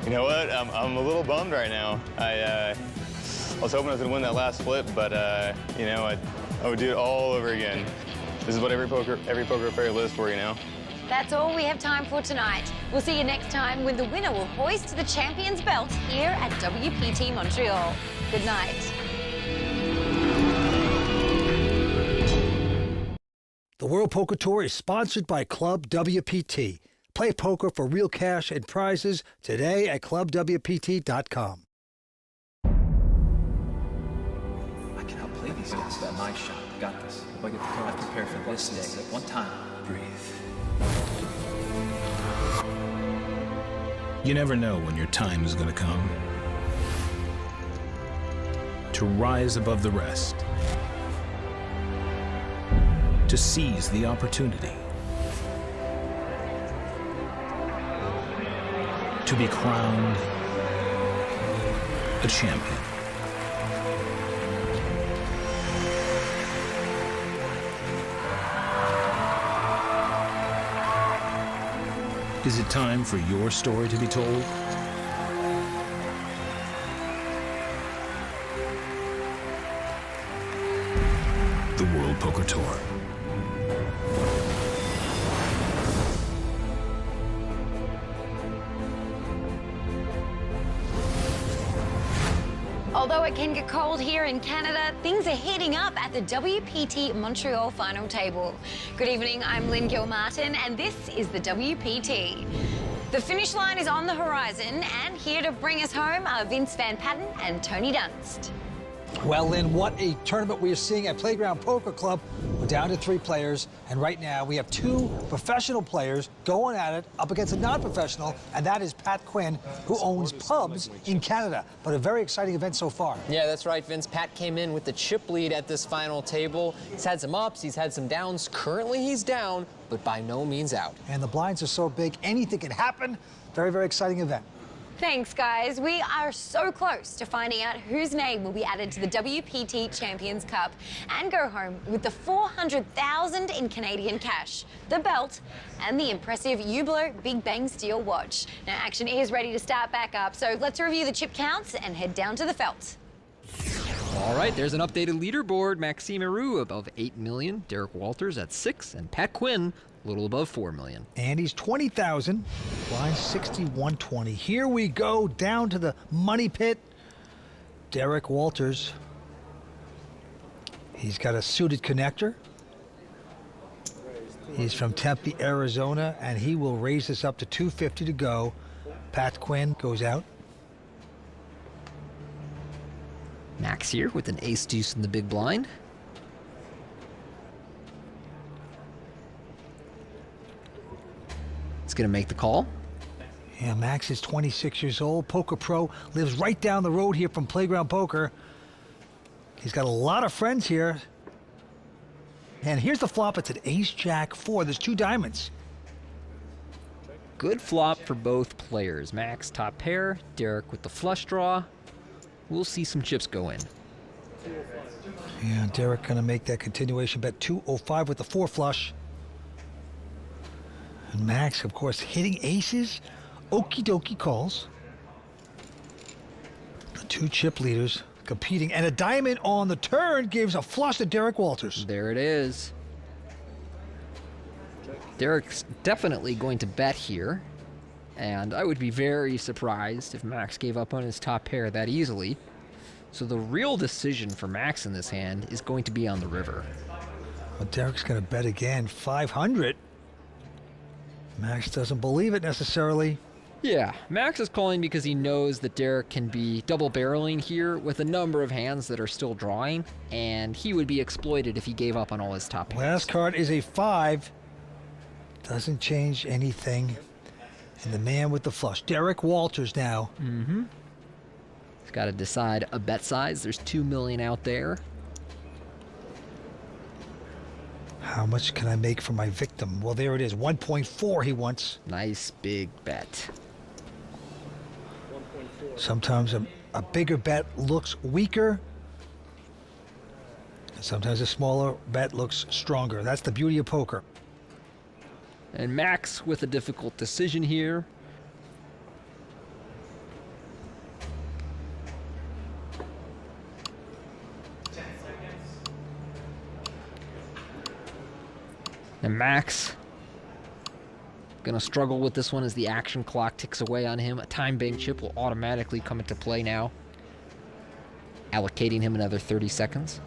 You know what? I'm a little bummed right now. I was hoping I was going to win that last flip, but you know, I would do it all over again. This is what every poker player lives for, you know. That's all we have time for tonight. We'll see you next time when the winner will hoist the champion's belt here at WPT Montreal. Good night. The World Poker Tour is sponsored by Club WPT. Play poker for real cash and prizes today at ClubWPT.com. I can outplay these guys. That's my shot. Got this. If I get the card, prepare for this day. One time. Breathe. You never know when your time is going to come. To rise above the rest. To seize the opportunity. To be crowned a champion. Is it time for your story to be told? The World Poker Tour. Although it can get cold here in Canada, things are heating up at the WPT Montreal final table. Good evening, I'm Lynn Gilmartin, and this is the WPT. The finish line is on the horizon, and here to bring us home are Vince Van Patten and Tony Dunst. Well, Lynn, what a tournament we are seeing at Playground Poker Club. We're down to 3 players, and right now we have 2 professional players going at it up against a non-professional, and that is Pat Quinn, who owns pubs in Canada. But a very exciting event so far. Yeah, that's right, Vince. Pat came in with the chip lead at this final table. He's had some ups, he's had some downs. Currently, he's down, but by no means out. And the blinds are so big, anything can happen. Very, very exciting event. Thanks, guys. We are so close to finding out whose name will be added to the WPT Champions Cup and go home with the $400,000 in Canadian cash, the belt, and the impressive Hublot Big Bang Steel watch. Now, action is ready to start back up, so let's review the chip counts and head down to the felt. All right, there's an updated leaderboard. Maxime Roux above 8 million, Derek Walters at 6, and Pat Quinn a little above 4 million. And he's 20,000, blind 6120. Here we go down to the money pit. Derek Walters. He's got a suited connector. He's from Tempe, Arizona, and he will raise this up to 250 to go. Pat Quinn goes out. Max here with an ace-deuce in the big blind. He's going to make the call. Yeah, Max is 26 years old. Poker Pro, lives right down the road here from Playground Poker. He's got a lot of friends here. And here's the flop. It's an ace-jack 4. There's 2 diamonds. Good flop for both players. Max top pair, Derek with the flush draw. We'll see some chips go in. Yeah, Derek going to make that continuation bet. 205 with the 4 flush. And Max, of course, hitting aces. Okie dokie calls. The 2 chip leaders competing. And a diamond on the turn gives a flush to Derek Walters. There it is. Derek's definitely going to bet here. And I would be very surprised if Max gave up on his top pair that easily. So the real decision for Max in this hand is going to be on the river. Well, Derek's going to bet again. 500. Max doesn't believe it necessarily. Yeah, Max is calling because he knows that Derek can be double barreling here with a number of hands that are still drawing, and he would be exploited if he gave up on all his top hands. Last card is a 5. Doesn't change anything. And the man with the flush, Derek Walters now. Mm-hmm. He's got to decide a bet size. There's 2 million out there. How much can I make for my victim? Well, there it is. 1.4 he wants. Nice big bet. Sometimes a bigger bet looks weaker. And sometimes a smaller bet looks stronger. That's the beauty of poker. And Max with a difficult decision here. And Max gonna struggle with this one as the action clock ticks away on him. A time bank chip will automatically come into play now, allocating him another 30 seconds.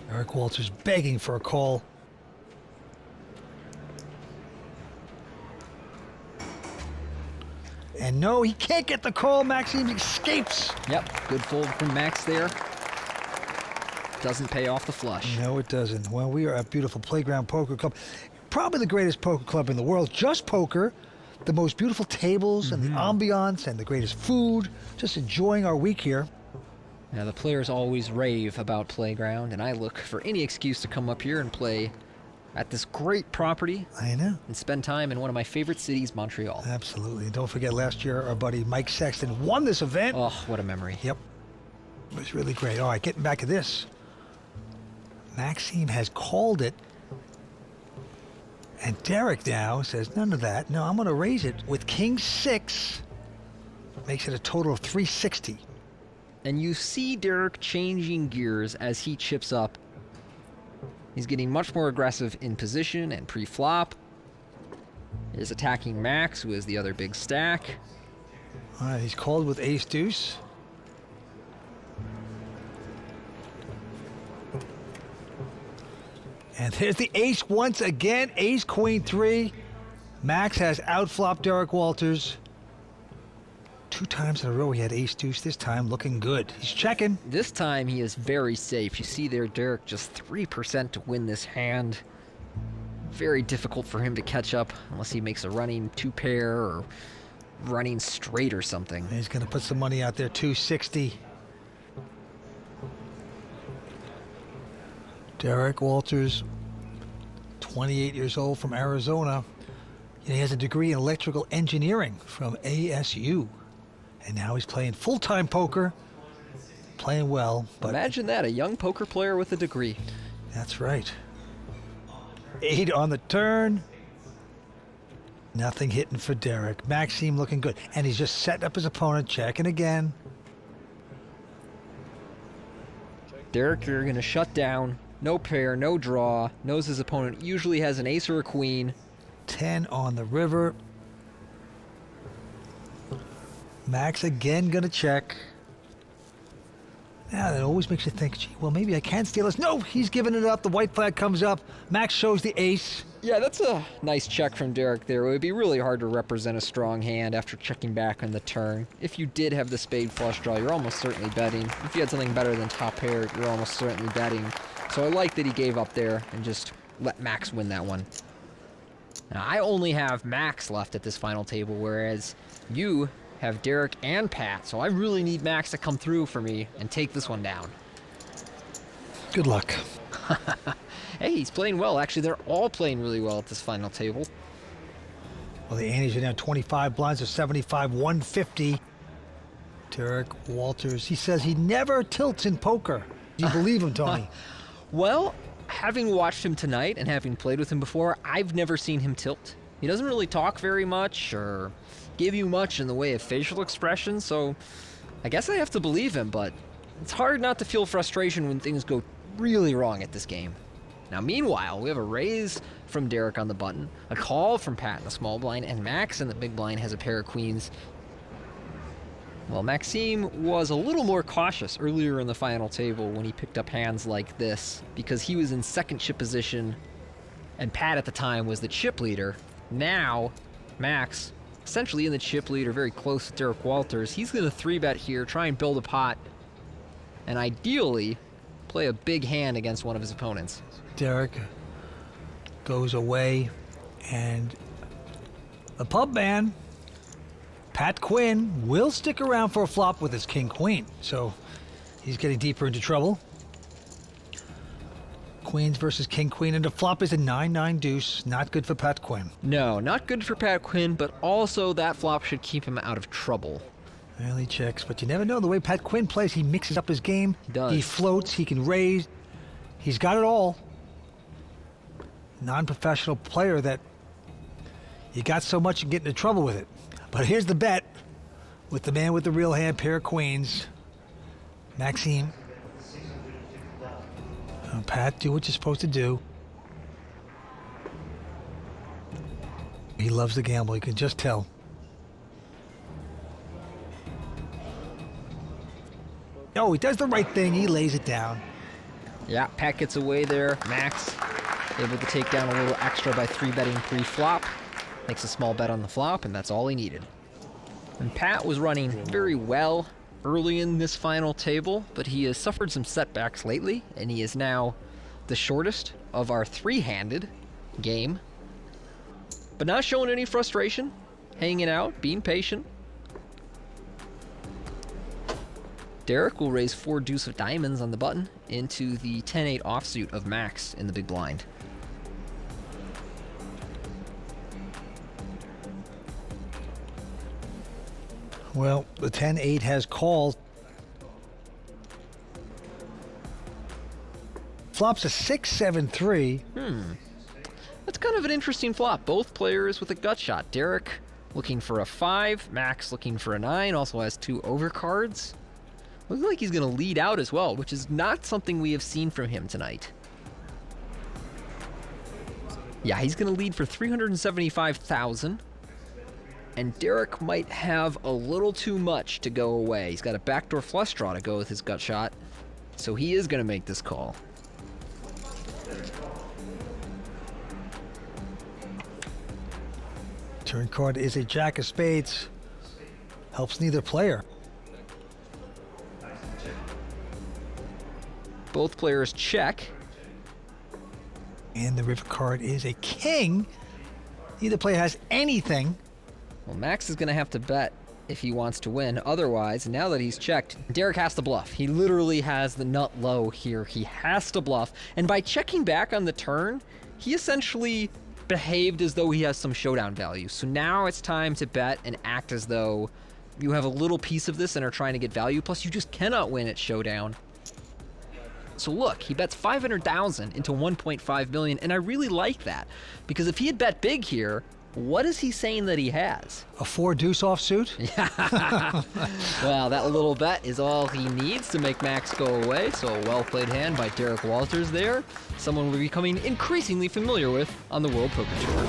Derek Walters begging for a call. And no, he can't get the call. Maxime escapes. Yep, good fold from Max there. Doesn't pay off the flush. No, it doesn't. Well, we are at beautiful Playground Poker Club. Probably the greatest poker club in the world. Just poker. The most beautiful tables and the ambiance and the greatest food. Just enjoying our week here. Now, the players always rave about Playground, and I look for any excuse to come up here and play at this great property. I know. And spend time in one of my favorite cities, Montreal. Absolutely. Don't forget, last year, our buddy Mike Sexton won this event. Oh, what a memory. Yep. It was really great. All right, getting back to this. Maxime has called it. And Derek now says, none of that. No, I'm going to raise it with King 6. Makes it a total of 360. And you see Derek changing gears as he chips up. He's getting much more aggressive in position and pre-flop. Is attacking Max, who is the other big stack. All right, he's called with ace-deuce. And there's the ace once again, ace-queen 3. Max has outflopped Derek Walters. 2 times in a row he had ace-deuce, this time looking good. He's checking. This time he is very safe. You see there, Derek just 3% to win this hand. Very difficult for him to catch up unless he makes a running 2-pair or running straight or something. He's going to put some money out there, 260. Derek Walters, 28 years old from Arizona. He has a degree in electrical engineering from ASU. And now he's playing full-time poker, playing well. But imagine that, a young poker player with a degree. That's right. 8 on the turn. Nothing hitting for Derek. Maxime looking good. And he's just setting up his opponent, checking again. Derek, you're going to shut down. No pair, no draw. Knows his opponent usually has an ace or a queen. 10 on the river. Max again gonna check. Now that always makes you think, gee, well, maybe I can steal this. No, he's giving it up. The white flag comes up. Max shows the ace. Yeah, that's a nice check from Derek there. It would be really hard to represent a strong hand after checking back on the turn. If you did have the spade flush draw, you're almost certainly betting. If you had something better than top pair, you're almost certainly betting. So I like that he gave up there and just let Max win that one. Now, I only have Max left at this final table, whereas you have Derek and Pat, so I really need Max to come through for me and take this one down. Good luck. Hey, he's playing well. Actually, they're all playing really well at this final table. Well, the antes are down 25 blinds to 75, 150. Derek Walters, he says he never tilts in poker. Do you believe him, Tony? Well, having watched him tonight and having played with him before, I've never seen him tilt. He doesn't really talk very much or give you much in the way of facial expression, so I guess I have to believe him, but it's hard not to feel frustration when things go really wrong at this game. Now, meanwhile, we have a raise from Derek on the button, a call from Pat in the small blind, and Max in the big blind has a pair of queens. Well, Maxime was a little more cautious earlier in the final table when he picked up hands like this because he was in second chip position and Pat at the time was the chip leader. Now, Max, essentially in the chip leader, very close to Derek Walters, he's going to 3-bet here, try and build a pot, and ideally play a big hand against one of his opponents. Derek goes away And the pub man, Pat Quinn, will stick around for a flop with his king-queen. So he's getting deeper into trouble. Queens versus king-queen, and the flop is a 9-9 deuce. Not good for Pat Quinn. No, not good for Pat Quinn, but also that flop should keep him out of trouble. Well, he checks, but you never know. The way Pat Quinn plays, he mixes up his game. He does. He floats, he can raise. He's got it all. Non-professional player that you got so much you get into trouble with it. But here's the bet with the man with the real hand, pair of queens, Maxime. Pat, do what you're supposed to do. He loves to gamble, you can just tell. Oh, he does the right thing, he lays it down. Yeah, Pat gets away there. Max able to take down a little extra by 3-betting pre-flop. Makes a small bet on the flop, and that's all he needed. And Pat was running very well early in this final table, but he has suffered some setbacks lately, and he is now the shortest of our 3-handed game. But not showing any frustration, hanging out, being patient. Derek will raise 4 deuce of diamonds on the button into the 10-8 offsuit of Max in the big blind. Well, the 10-8 has called. Flops a 6-7-3. That's kind of an interesting flop. Both players with a gut shot. Derek looking for a 5, Max looking for a 9, also has 2 overcards. Looks like he's going to lead out as well, which is not something we have seen from him tonight. Yeah, he's going to lead for 375,000. And Derek might have a little too much to go away. He's got a backdoor flush draw to go with his gut shot. So he is going to make this call. Turn card is a jack of spades. Helps neither player. Both players check. And the river card is a king. Neither player has anything. Well, Max is going to have to bet if he wants to win. Otherwise, now that he's checked, Derek has to bluff. He literally has the nut low here. He has to bluff. And by checking back on the turn, he essentially behaved as though he has some showdown value. So now it's time to bet and act as though you have a little piece of this and are trying to get value. Plus, you just cannot win at showdown. So look, he bets 500,000 into 1.5 million, and I really like that. Because if he had bet big here, what is he saying that he has? A 4 deuce offsuit? Yeah. Well, that little bet is all he needs to make Max go away. So a well-played hand by Derek Walters there. Someone we're becoming increasingly familiar with on the World Poker Tour.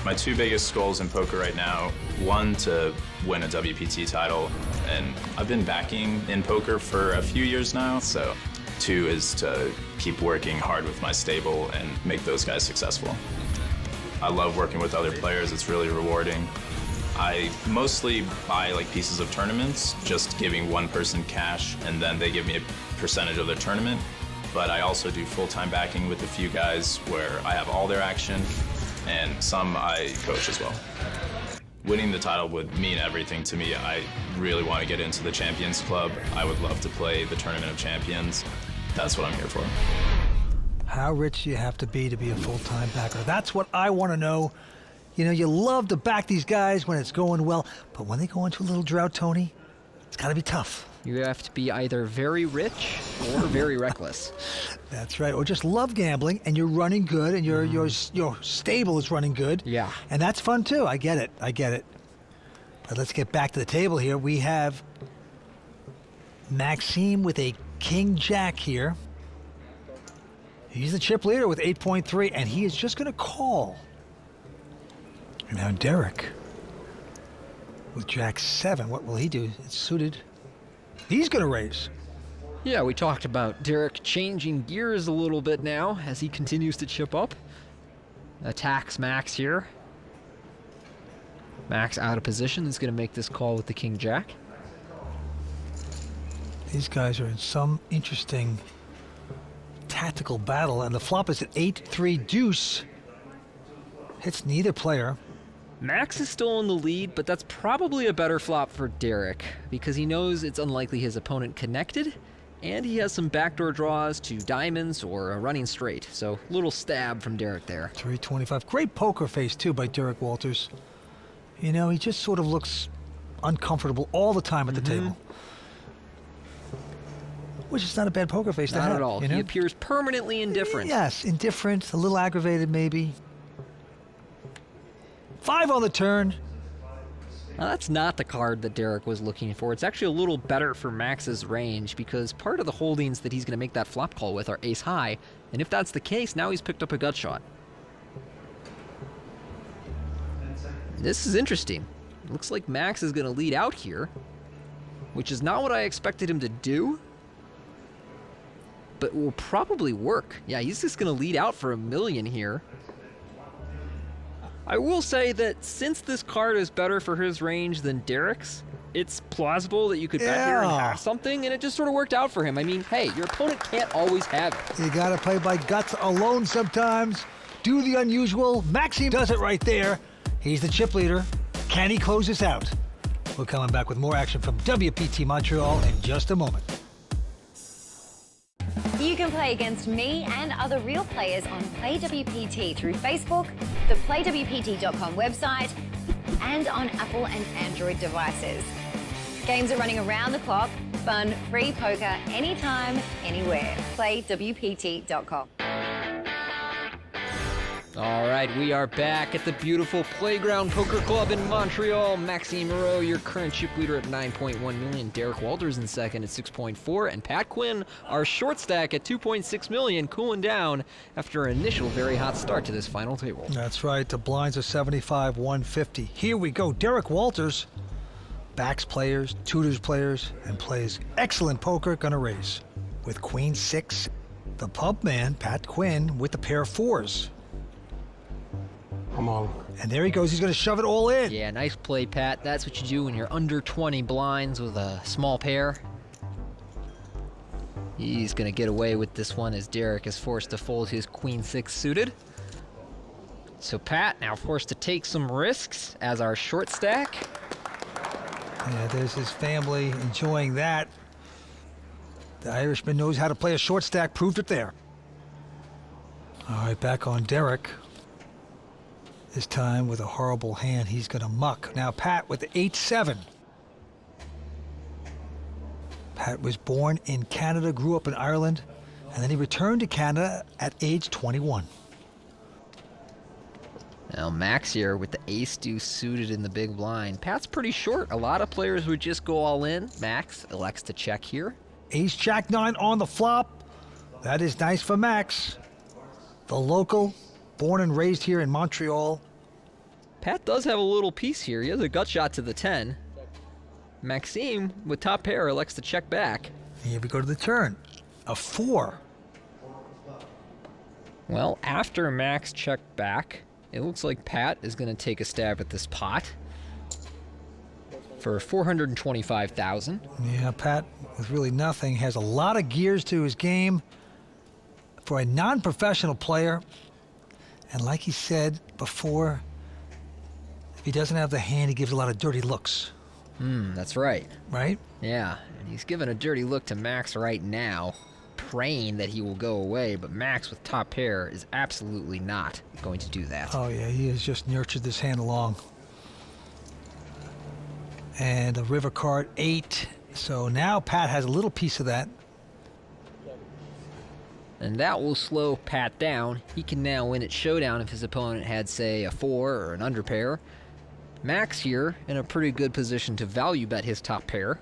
My 2 biggest goals in poker right now, one to win a WPT title, and I've been backing in poker for a few years now, so 2 is to keep working hard with my stable and make those guys successful. I love working with other players, it's really rewarding. I mostly buy like pieces of tournaments, just giving one person cash and then they give me a percentage of their tournament. But I also do full-time backing with a few guys where I have all their action and some I coach as well. Winning the title would mean everything to me. I really want to get into the Champions Club. I would love to play the Tournament of Champions. That's what I'm here for. How rich do you have to be a full-time backer? That's what I want to know. You know, you love to back these guys when it's going well, but when they go into a little drought, Tony, it's got to be tough. You have to be either very rich or very reckless. That's right, or just love gambling, and you're running good, and your stable is running good. Yeah. And that's fun, too. I get it. But let's get back to the table here. We have Maxime with a king-jack here. He's the chip leader with 8.3, and he is just going to call. And now Derek with jack-7. What will he do? It's suited. He's going to raise. Yeah, we talked about Derek changing gears a little bit now as he continues to chip up. Attacks Max here. Max out of position is going to make this call with the king-jack. These guys are in some interesting tactical battle, and the flop is at 8-3 deuce. Hits neither player. Max is still in the lead, but that's probably a better flop for Derek because he knows it's unlikely his opponent connected, and he has some backdoor draws to diamonds or a running straight. So little stab from Derek there. 325. Great poker face too by Derek Walters. You know, he just sort of looks uncomfortable all the time at the table. Which is not a bad poker face to have. Not at all. You know? He appears permanently indifferent. Yes, indifferent, a little aggravated maybe. 5 on the turn. Now, that's not the card that Derek was looking for. It's actually a little better for Max's range because part of the holdings that he's going to make that flop call with are ace high, and if that's the case, now he's picked up a gut shot. This is interesting. Looks like Max is going to lead out here, which is not what I expected him to do, but will probably work. Yeah, he's just going to lead out for $1 million here. I will say that since this card is better for his range than Derek's, it's plausible that you could bet here and have something, and it just sort of worked out for him. I mean, hey, your opponent can't always have it. You gotta play by guts alone sometimes. Do the unusual. Maxime does it right there. He's the chip leader. Can he close this out? We're coming back with more action from WPT Montreal in just a moment. You can play against me and other real players on Play WPT through Facebook, the playwpt.com website, and on Apple and Android devices. Games are running around the clock, fun, free poker, anytime, anywhere. playwpt.com. All right, we are back at the beautiful Playground Poker Club in Montreal. Maxime Moreau, your current chip leader at 9.1 million. Derek Walters in second at 6.4. And Pat Quinn, our short stack at 2.6 million, cooling down after an initial very hot start to this final table. That's right, the blinds are 75, 150. Here we go. Derek Walters backs players, tutors players, and plays excellent poker, gonna raise. With queen 6, the pub man, Pat Quinn, with the pair of 4s. Come on. And there he goes. He's going to shove it all in. Yeah, nice play, Pat. That's what you do when you're under 20 blinds with a small pair. He's going to get away with this one as Derek is forced to fold his queen 6 suited. So Pat now forced to take some risks as our short stack. Yeah, there's his family enjoying that. The Irishman knows how to play a short stack. Proved it there. All right, back on Derek. This time with a horrible hand, he's going to muck. Now Pat with the 8-7. Pat was born in Canada, grew up in Ireland, and then he returned to Canada at age 21. Now Max here with the ace-deuce suited in the big blind. Pat's pretty short. A lot of players would just go all in. Max elects to check here. Ace-jack-9 on the flop. That is nice for Max. The local, born and raised here in Montreal. Pat does have a little piece here. He has a gut shot to the 10. Maxime, with top pair, elects to check back. Here we go to the turn. A 4. Well, after Max checked back, it looks like Pat is going to take a stab at this pot for $425,000. Yeah, Pat, with really nothing, has a lot of gears to his game for a non-professional player. And like he said before, if he doesn't have the hand, he gives a lot of dirty looks. That's right. Right? Yeah, and he's giving a dirty look to Max right now, praying that he will go away, but Max with top pair is absolutely not going to do that. Oh yeah, he has just nurtured this hand along. And a river card 8. So now Pat has a little piece of that. And that will slow Pat down. He can now win at Showdown if his opponent had, say, a 4 or an under pair. Max here in a pretty good position to value bet his top pair.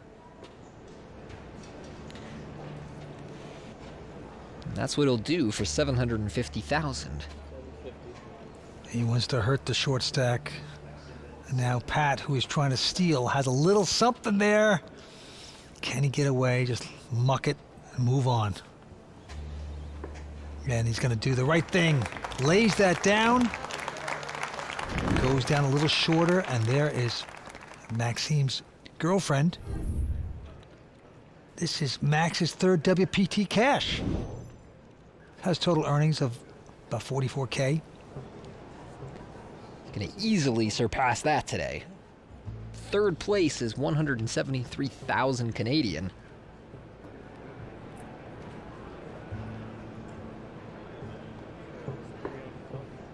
And that's what he'll do for $750,000. He wants to hurt the short stack. And now Pat, who is trying to steal, has a little something there. Can he get away? Just muck it and move on. And he's going to do the right thing. Lays that down. Goes down a little shorter, and there is Maxime's girlfriend. This is Max's third WPT cash. Has total earnings of about 44K. Going to easily surpass that today. Third place is 173,000 Canadian.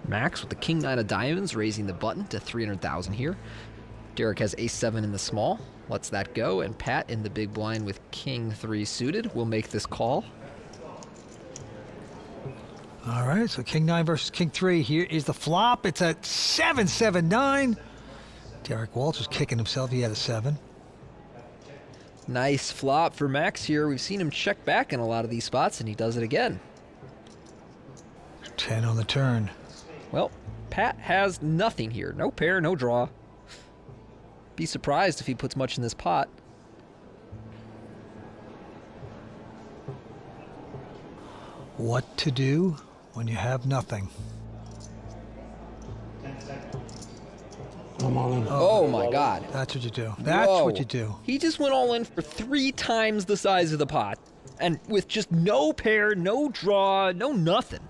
Max with the king nine of diamonds, raising the button to 300,000 here. Derek has ace 7 in the small, lets that go, and Pat in the big blind with king 3 suited will make this call. All right, so king 9 versus king 3. Here is the flop. It's a 7-7-9. Derek Walters kicking himself. He had a 7. Nice flop for Max here. We've seen him check back in a lot of these spots, and he does it again. 10 on the turn. Well, Pat has nothing here. No pair, no draw. Be surprised if he puts much in this pot. What to do when you have nothing? I'm all in. Oh my God. That's what you do. That's what you do. He just went all in for 3 times the size of the pot. And with just no pair, no draw, no nothing.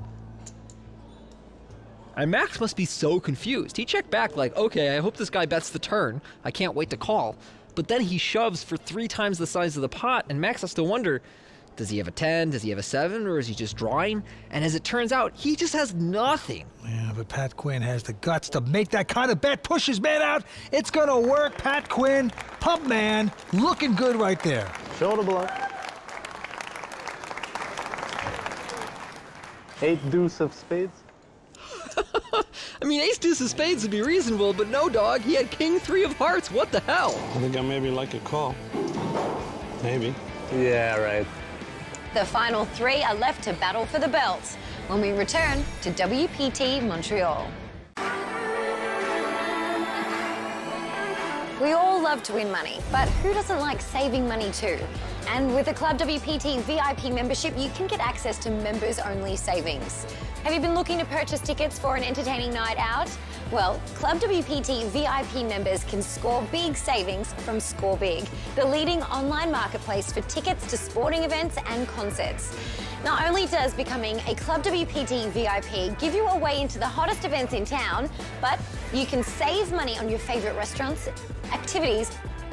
And Max must be so confused. He checked back like, okay, I hope this guy bets the turn. I can't wait to call. But then he shoves for 3 times the size of the pot, and Max has to wonder, does he have a 10? Does he have a 7? Or is he just drawing? And as it turns out, he just has nothing. Yeah, but Pat Quinn has the guts to make that kind of bet. Push his man out. It's going to work. Pat Quinn, pump man, looking good right there. Shoulder bluff. 8 deuce of spades. I mean, ace deuce of spades would be reasonable, but no, dog. He had king 3 of hearts. What the hell? I think I maybe like a call. Maybe. Yeah, right. The final 3 are left to battle for the belt when we return to WPT Montreal. We all love to win money, but who doesn't like saving money too? And with the Club WPT VIP membership, you can get access to members-only savings. Have you been looking to purchase tickets for an entertaining night out? Well, Club WPT VIP members can score big savings from Score Big, the leading online marketplace for tickets to sporting events and concerts. Not only does becoming a Club WPT VIP give you a way into the hottest events in town, but you can save money on your favorite restaurants, activities,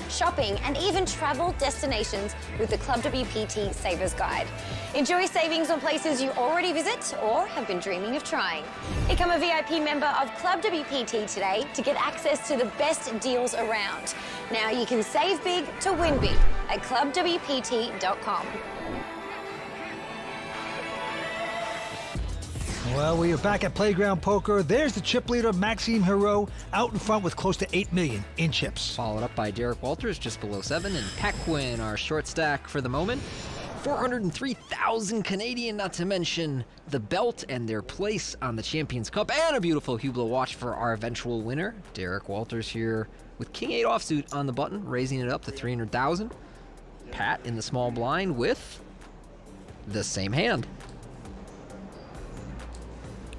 shopping, and even travel destinations with the Club WPT Savers Guide. Enjoy savings on places you already visit or have been dreaming of trying. Become a VIP member of Club WPT today to get access to the best deals around. Now you can save big to win big at clubwpt.com. Well, we are back at Playground Poker. There's the chip leader, Maxime Hero, out in front with close to 8 million in chips. Followed up by Derek Walters, just below 7, and Pat Quinn, our short stack for the moment. 403,000 Canadian, not to mention the belt and their place on the Champions Cup, and a beautiful Hublot watch for our eventual winner. Derek Walters here with King 8 offsuit on the button, raising it up to 300,000. Pat in the small blind with the same hand.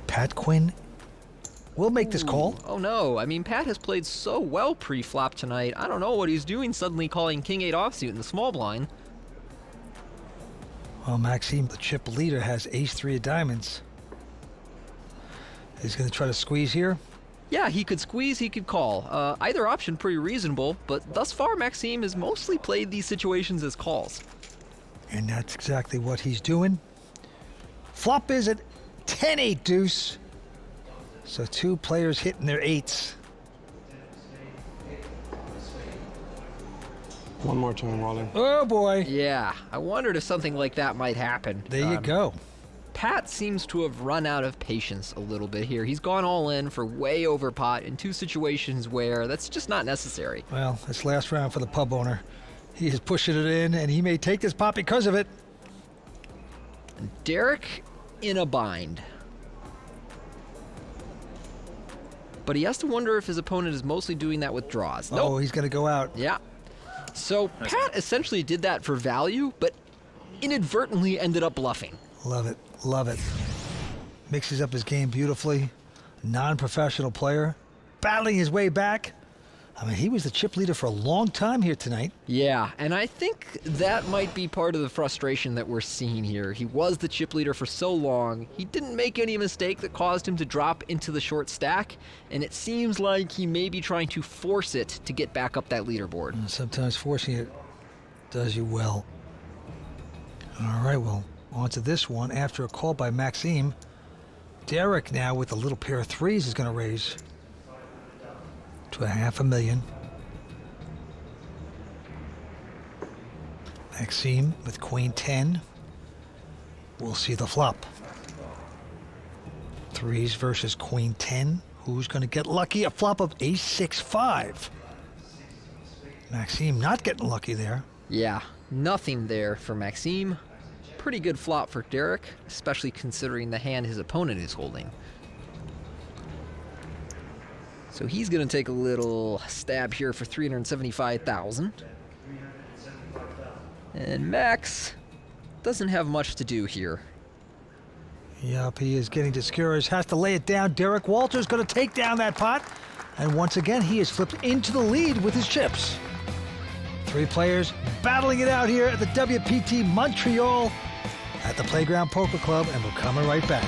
Pat Quinn will make this call. Oh no, I mean, Pat has played so well pre-flop tonight. I don't know what he's doing suddenly calling King 8 offsuit in the small blind. Well, Maxime, the chip leader, has ace 3 of diamonds. He's going to try to squeeze here. Yeah, he could squeeze, he could call. Either option pretty reasonable, but thus far Maxime has mostly played these situations as calls. And that's exactly what he's doing. Flop is at 10-8 deuce. So 2 players hitting their 8s. One more turn, Wally. Oh boy. Yeah, I wondered if something like that might happen. There you go. Pat seems to have run out of patience a little bit here. He's gone all in for way over pot in 2 situations where that's just not necessary. Well, this last round for the pub owner. He is pushing it in, and he may take this pot because of it. Derek in a bind. But he has to wonder if his opponent is mostly doing that with draws. Oh, nope. He's going to go out. Yeah. So Pat essentially did that for value, but inadvertently ended up bluffing. Love it. Love it. Mixes up his game beautifully. Non-professional player. Battling his way back. I mean, he was the chip leader for a long time here tonight. Yeah, and I think that might be part of the frustration that we're seeing here. He was the chip leader for so long. He didn't make any mistake that caused him to drop into the short stack, and it seems like he may be trying to force it to get back up that leaderboard. And sometimes forcing it does you well. All right, well, on to this one. After a call by Maxime, Derek now with a little pair of threes is going to raise to $500,000. Maxime with queen 10. We'll see the flop. Threes versus queen 10. Who's going to get lucky? A flop of ace 6-5. Maxime not getting lucky there. Yeah, nothing there for Maxime. Pretty good flop for Derek, especially considering the hand his opponent is holding. So he's going to take a little stab here for $375,000. And Max doesn't have much to do here. Yep, he is getting discouraged. Has to lay it down. Derek Walters going to take down that pot. And once again, he is flipped into the lead with his chips. Three players battling it out here at the WPT Montreal at the Playground Poker Club, and we're coming right back.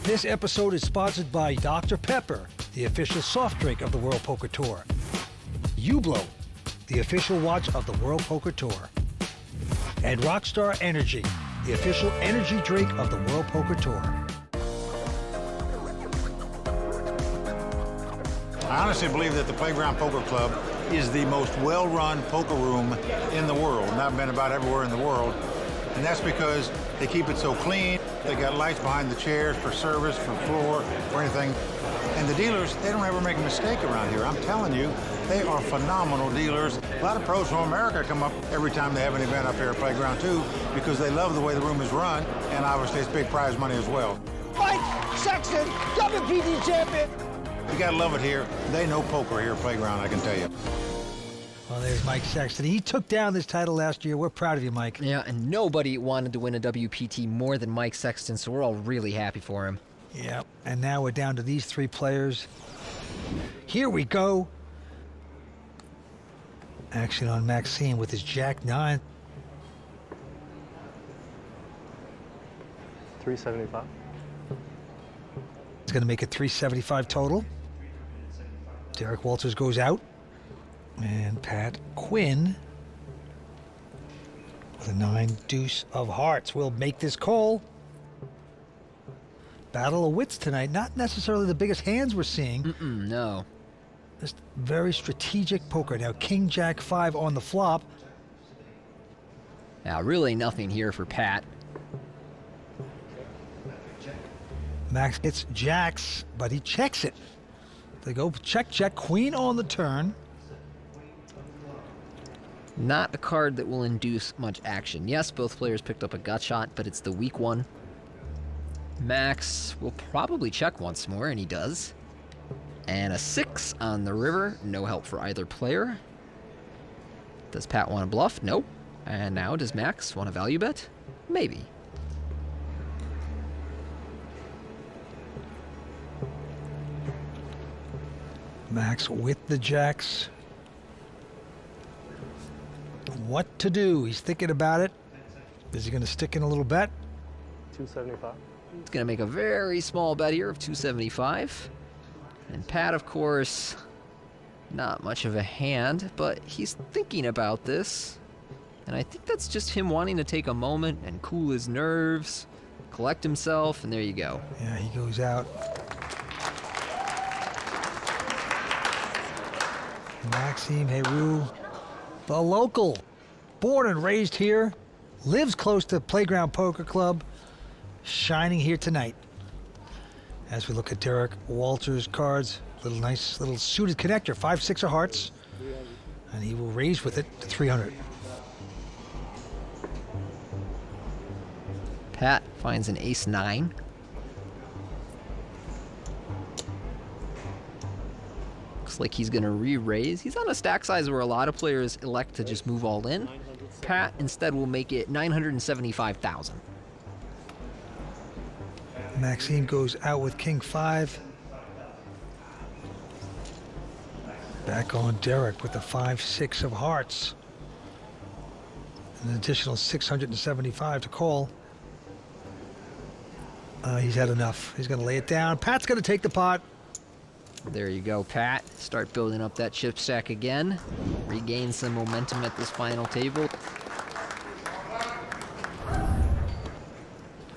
This episode is sponsored by Dr. Pepper, the official soft drink of the World Poker Tour. Hublot, the official watch of the World Poker Tour. And Rockstar Energy, the official energy drink of the World Poker Tour. I honestly believe that the Playground Poker Club is the most well-run poker room in the world, and I've been about everywhere in the world. And that's because they keep it so clean. They got lights behind the chairs for service, for floor, for anything. And the dealers, they don't ever make a mistake around here. I'm telling you, they are phenomenal dealers. A lot of pros from America come up every time they have an event up here at Playground too, because they love the way the room is run, and obviously it's big prize money as well. Mike Sexton, WPT champion. You gotta love it here. They know poker here at Playground, I can tell you. Well, there's Mike Sexton. He took down this title last year. We're proud of you, Mike. Yeah, and nobody wanted to win a WPT more than Mike Sexton, so we're all really happy for him. Yeah, and now we're down to these three players. Here we go. Action on Maxime with his Jack 9. 375. It's going to make it 375 total. Derek Walters goes out. And Pat Quinn with a 9 deuce of hearts will make this call. Battle of wits tonight. Not necessarily the biggest hands we're seeing. No. Just very strategic poker. Now, King Jack 5 on the flop. Now, really nothing here for Pat. Max gets jacks, but he checks it. They go check, check. Queen on the turn. Not a card that will induce much action. Yes, both players picked up a gut shot, but it's the weak one. Max will probably check once more, and he does. And a 6 on the river. No help for either player. Does Pat want to bluff? Nope. And now, does Max want to value bet? Maybe. Max with the jacks. What to do? He's thinking about it. Is he going to stick in a little bet? 275. He's going to make a very small bet here of 275. And Pat, of course, not much of a hand, but he's thinking about this. And I think that's just him wanting to take a moment and cool his nerves, collect himself, and there you go. Yeah, he goes out. Maxime Heroux, the local, born and raised here, lives close to Playground Poker Club, shining here tonight. As we look at Derek Walters' cards, nice little suited connector, 5-6 of hearts, and he will raise with it to 300. Pat finds an ace-9. Looks like he's gonna re-raise. He's on a stack size where a lot of players elect to just move all in. Pat instead will make it 975,000. Maxime goes out with king 5. Back on Derek with the 5-6 of hearts. An additional 675 to call. He's had enough. He's going to lay it down. Pat's going to take the pot. There you go, Pat. Start building up that chip stack again. Regain some momentum at this final table.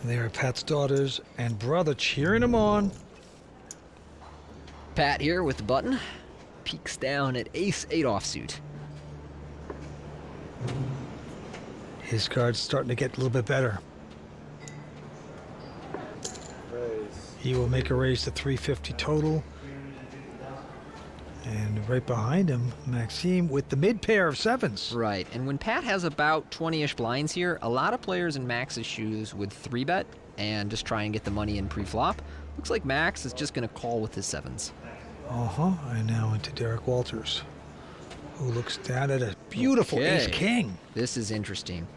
There are Pat's daughters and brother cheering him on. Pat here with the button. Peeks down at ace-8 offsuit. His card's starting to get a little bit better. He will make a raise to 350 total. And right behind him, Maxime with the mid pair of 7s. Right, and when Pat has about 20-ish blinds here, a lot of players in Max's shoes would 3-bet and just try and get the money in pre-flop. Looks like Max is just going to call with his 7s. And now into Derek Walters, who looks down at a beautiful ace-king. This is interesting.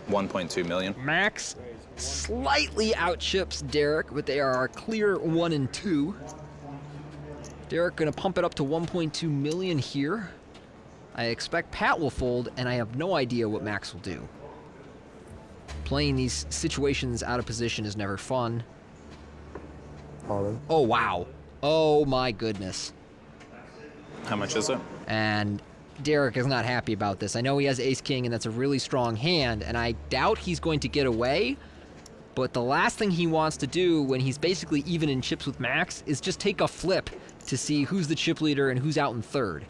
1.2 million. Max slightly outchips Derek, but they are clear 1 and 2. Derek gonna pump it up to 1.2 million here. I expect Pat will fold, and I have no idea what Max will do. Playing these situations out of position is never fun. Oh, wow. Oh, my goodness. How much is it? And Derek is not happy about this. I know he has ace-king, and that's a really strong hand, and I doubt he's going to get away. But the last thing he wants to do when he's basically even in chips with Max is just take a flip to see who's the chip leader and who's out in third.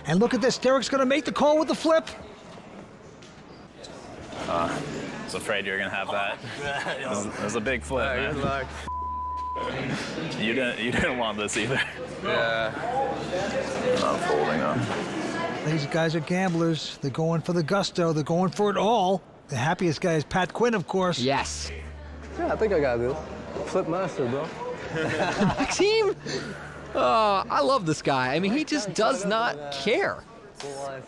And look at this, Derek's gonna make the call with the flip. I was afraid you were gonna have that. It was a big flip, man. Good luck. You didn't want this either. Yeah. Not folding up. These guys are gamblers. They're going for the gusto. They're going for it all. The happiest guy is Pat Quinn, of course. Yes. Yeah, I think I got this. Flip master, bro. Maxime! Oh, I love this guy. I mean, he just does not care.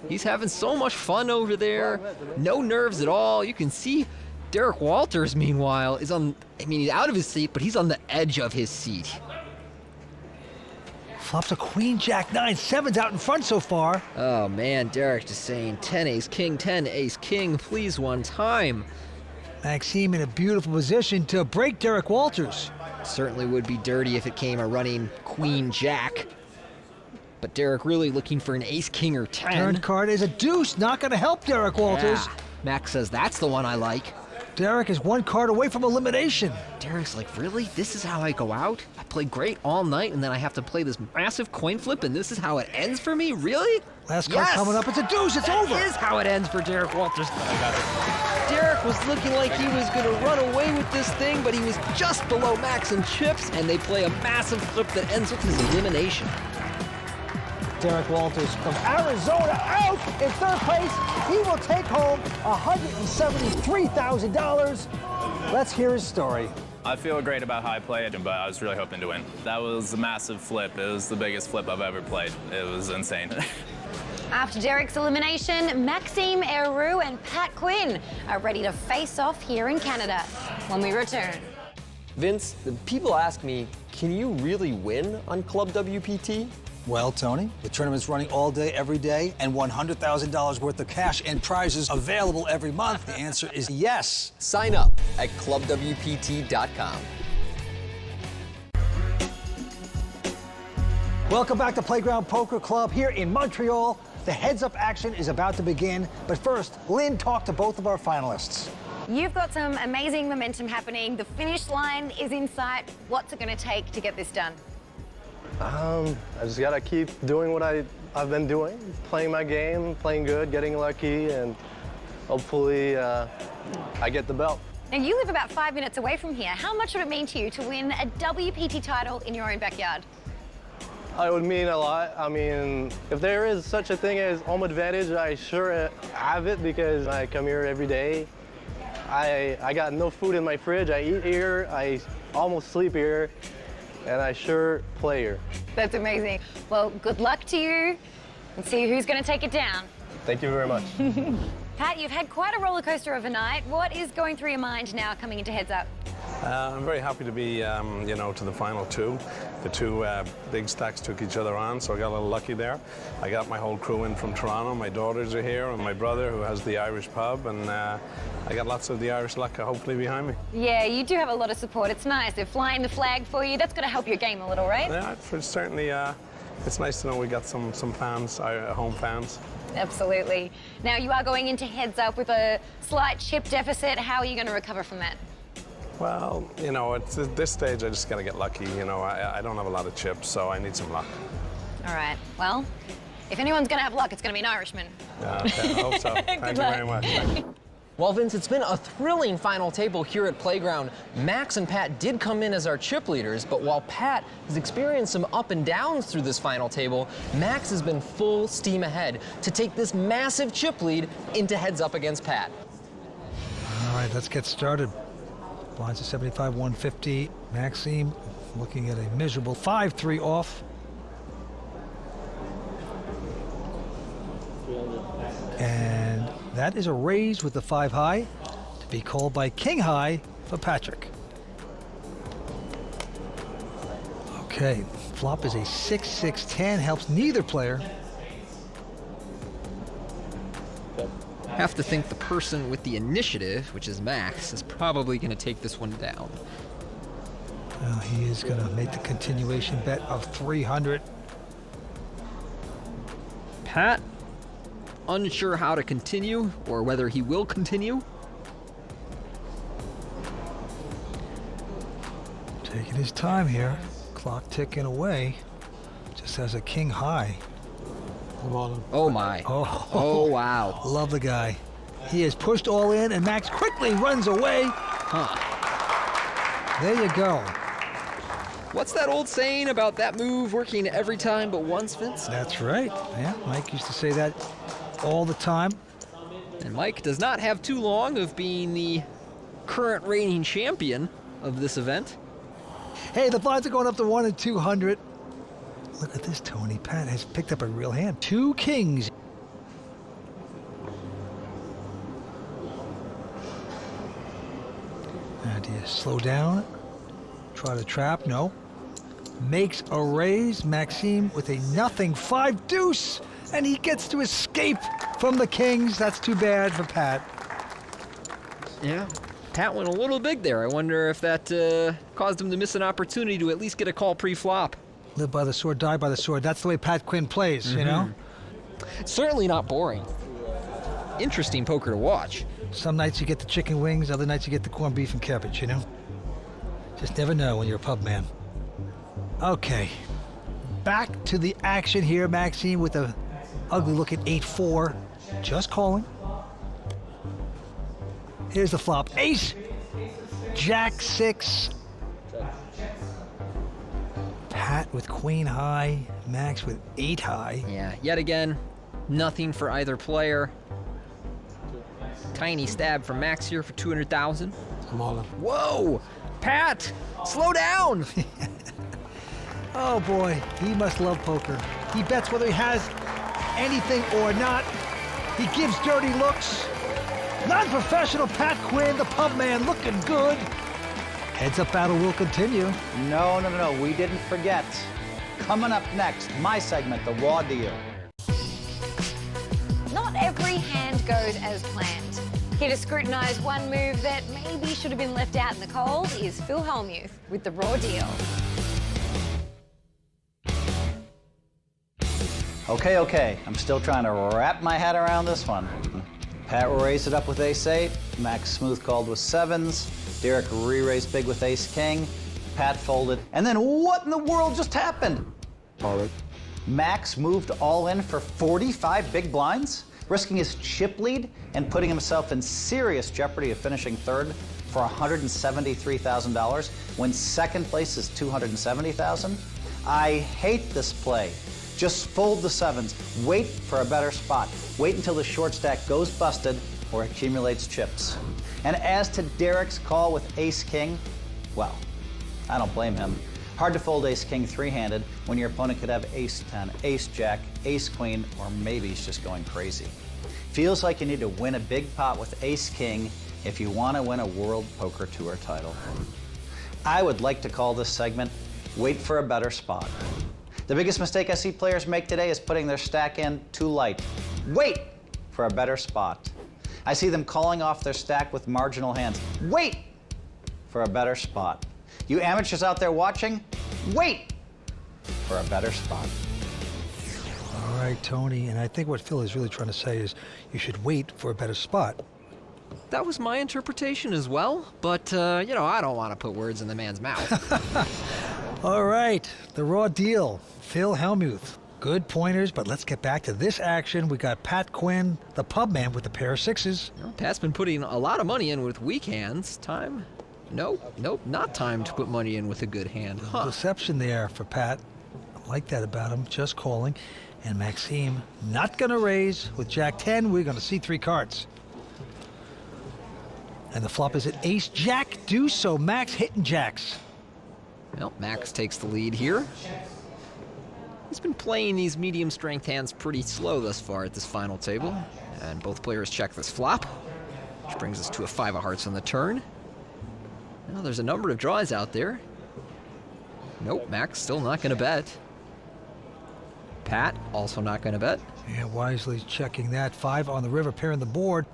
He's having so much fun over there. No nerves at all. You can see Derek Walters, meanwhile, is on, I mean, he's out of his seat, but he's on the edge of his seat. Flops a queen, jack, 9, 7's out in front so far. Oh, man, Derek just saying 10 ace king, 10 ace king, please one time. Maxime in a beautiful position to break Derek Walters. Certainly would be dirty if it came a running queen jack. But Derek really looking for an ace king or 10. Turn card is a deuce, not going to help Derek Walters. Yeah. Max says that's the one I like. Derek is 1 card away from elimination. Derek's like, really? This is how I go out? I play great all night, and then I have to play this massive coin flip, and this is how it ends for me? Really? Last card coming up. It's a deuce. It's over. That is how it ends for Derek Walters. Derek was looking like he was going to run away with this thing, but he was just below Max in chips, and they play a massive flip that ends with his elimination. Derek Walters from Arizona out in third place. He will take home $173,000. Let's hear his story. I feel great about how I played, but I was really hoping to win. That was a massive flip. It was the biggest flip I've ever played. It was insane. After Derek's elimination, Maxime Heroux and Pat Quinn are ready to face off here in Canada when we return. Vince, people ask me, can you really win on ClubWPT? Well, Tony, the tournament's running all day, every day, and $100,000 worth of cash and prizes available every month. The answer is yes. Sign up at ClubWPT.com. Welcome back to Playground Poker Club here in Montreal. The heads-up action is about to begin, but first, Lynn talked to both of our finalists. You've got some amazing momentum happening. The finish line is in sight. What's it going to take to get this done? I just gotta keep doing what I've been doing, playing my game, playing good, getting lucky, and hopefully I get the belt. Now, you live about 5 minutes away from here. How much would it mean to you to win a WPT title in your own backyard? It would mean a lot. I mean, if there is such a thing as home advantage, I sure have it because I come here every day. I got no food in my fridge. I eat here, I almost sleep here, and I sure play here. That's amazing. Well, good luck to you, and see who's going to take it down. Thank you very much. Pat, you've had quite a roller coaster of a night. What is going through your mind now coming into Heads Up? I'm very happy to be, you know, to the final two. The two big stacks took each other on, so I got a little lucky there. I got my whole crew in from Toronto. My daughters are here, and my brother, who has the Irish pub, and I got lots of the Irish luck, hopefully, behind me. Yeah, you do have a lot of support. It's nice. They're flying the flag for you. That's got to help your game a little, right? Yeah, certainly. It's nice to know we got some fans, home fans. Absolutely. Now, you are going into Heads Up with a slight chip deficit. How are you going to recover from that? Well, you know, at this stage, I just got to get lucky. You know, I don't have a lot of chips, so I need some luck. All right. Well, if anyone's going to have luck, it's going to be an Irishman. Okay, I hope so. Thank you very much. Well, Vince, it's been a thrilling final table here at Playground. Max and Pat did come in as our chip leaders, but while Pat has experienced some up and downs through this final table, Max has been full steam ahead to take this massive chip lead into Heads Up against Pat. All right, let's get started. Blinds at 75, 150. Maxime looking at a miserable 5-3 off. And that is a raise with the 5 high to be called by King High for Patrick. Okay, flop is a 6-6-10, helps neither player. Have to think the person with the initiative, which is Max, is probably going to take this one down. Well, he is going to make the continuation bet of 300. Pat, unsure how to continue or whether he will continue. Taking his time here. Clock ticking away. Just has a king high. Oh my. Oh wow. Love the guy. He has pushed all in and Max quickly runs away. There you go. What's that old saying about that move working every time but once, Vince? That's right. Yeah, Mike used to say that all the time. And Mike does not have too long of being the current reigning champion of this event. Hey, the blinds are going up to 1 and 200. Look at this, Tony. Pat has picked up a real hand. 2 kings. Now, do you slow down? Try to trap? No. Makes a raise. Maxime with a nothing 5 deuce. And he gets to escape from the kings. That's too bad for Pat. Yeah. Pat went a little big there. I wonder if that caused him to miss an opportunity to at least get a call pre-flop. Live by the sword, die by the sword. That's the way Pat Quinn plays, you know? Certainly not boring. Interesting poker to watch. Some nights you get the chicken wings, other nights you get the corned beef and cabbage, you know? Just never know when you're a pub man. Okay. Back to the action here. Maxime with a ugly looking 8-4. Just calling. Here's the flop. Ace, Jack 6. Pat with queen high, Max with 8 high. Yeah, yet again, nothing for either player. Tiny stab from Max here for 200,000. I'm all in. Whoa! Pat, slow down! Oh boy, he must love poker. He bets whether he has anything or not. He gives dirty looks. Non-professional Pat Quinn, the pub man, looking good. Heads up battle will continue. No, we didn't forget. Coming up next, my segment, The Raw Deal. Not every hand goes as planned. Here to scrutinise one move that maybe should have been left out in the cold is Phil Hellmuth with The Raw Deal. Okay. I'm still trying to wrap my head around this one. Pat raised it up with ace-8. Max smooth called with 7s. Derek re-raised big with ace-king. Pat folded. And then what in the world just happened? call it. Max moved all in for 45 big blinds, risking his chip lead and putting himself in serious jeopardy of finishing third for $173,000 when second place is $270,000. I hate this play. Just fold the sevens. Wait for a better spot. Wait until the short stack goes busted or accumulates chips. And as to Derek's call with ace-king, well, I don't blame him. Hard to fold ace-king three-handed when your opponent could have ace-10, ace-jack, ace-queen, or maybe he's just going crazy. Feels like you need to win a big pot with ace-king if you want to win a World Poker Tour title. I would like to call this segment, Wait for a Better Spot. The biggest mistake I see players make today is putting their stack in too light. Wait for a better spot. I see them calling off their stack with marginal hands. Wait for a better spot. You amateurs out there watching, wait for a better spot. All right, Tony, and I think what Phil is really trying to say is you should wait for a better spot. That was my interpretation as well, but, you know, I don't want to put words in the man's mouth. All right, the raw deal. Phil Hellmuth. Good pointers, but let's get back to this action. We got Pat Quinn, the pub man, with a pair of sixes. Well, Pat's been putting a lot of money in with weak hands. Time? Nope, not time to put money in with a good hand. Huh. Deception there for Pat. I like that about him, just calling. And Maxime not going to raise. With Jack 10, we're going to see three cards. And the flop is an ace, jack, deuce, so Max hitting jacks. Well, Max takes the lead here. He's been playing these medium strength hands pretty slow thus far at this final table. And both players check this flop, which brings us to a 5 of hearts on the turn. Now there's a number of draws out there. Nope, Max still not going to bet. Pat also not going to bet. Yeah, wisely checking that. 5 on the river, pairing the board.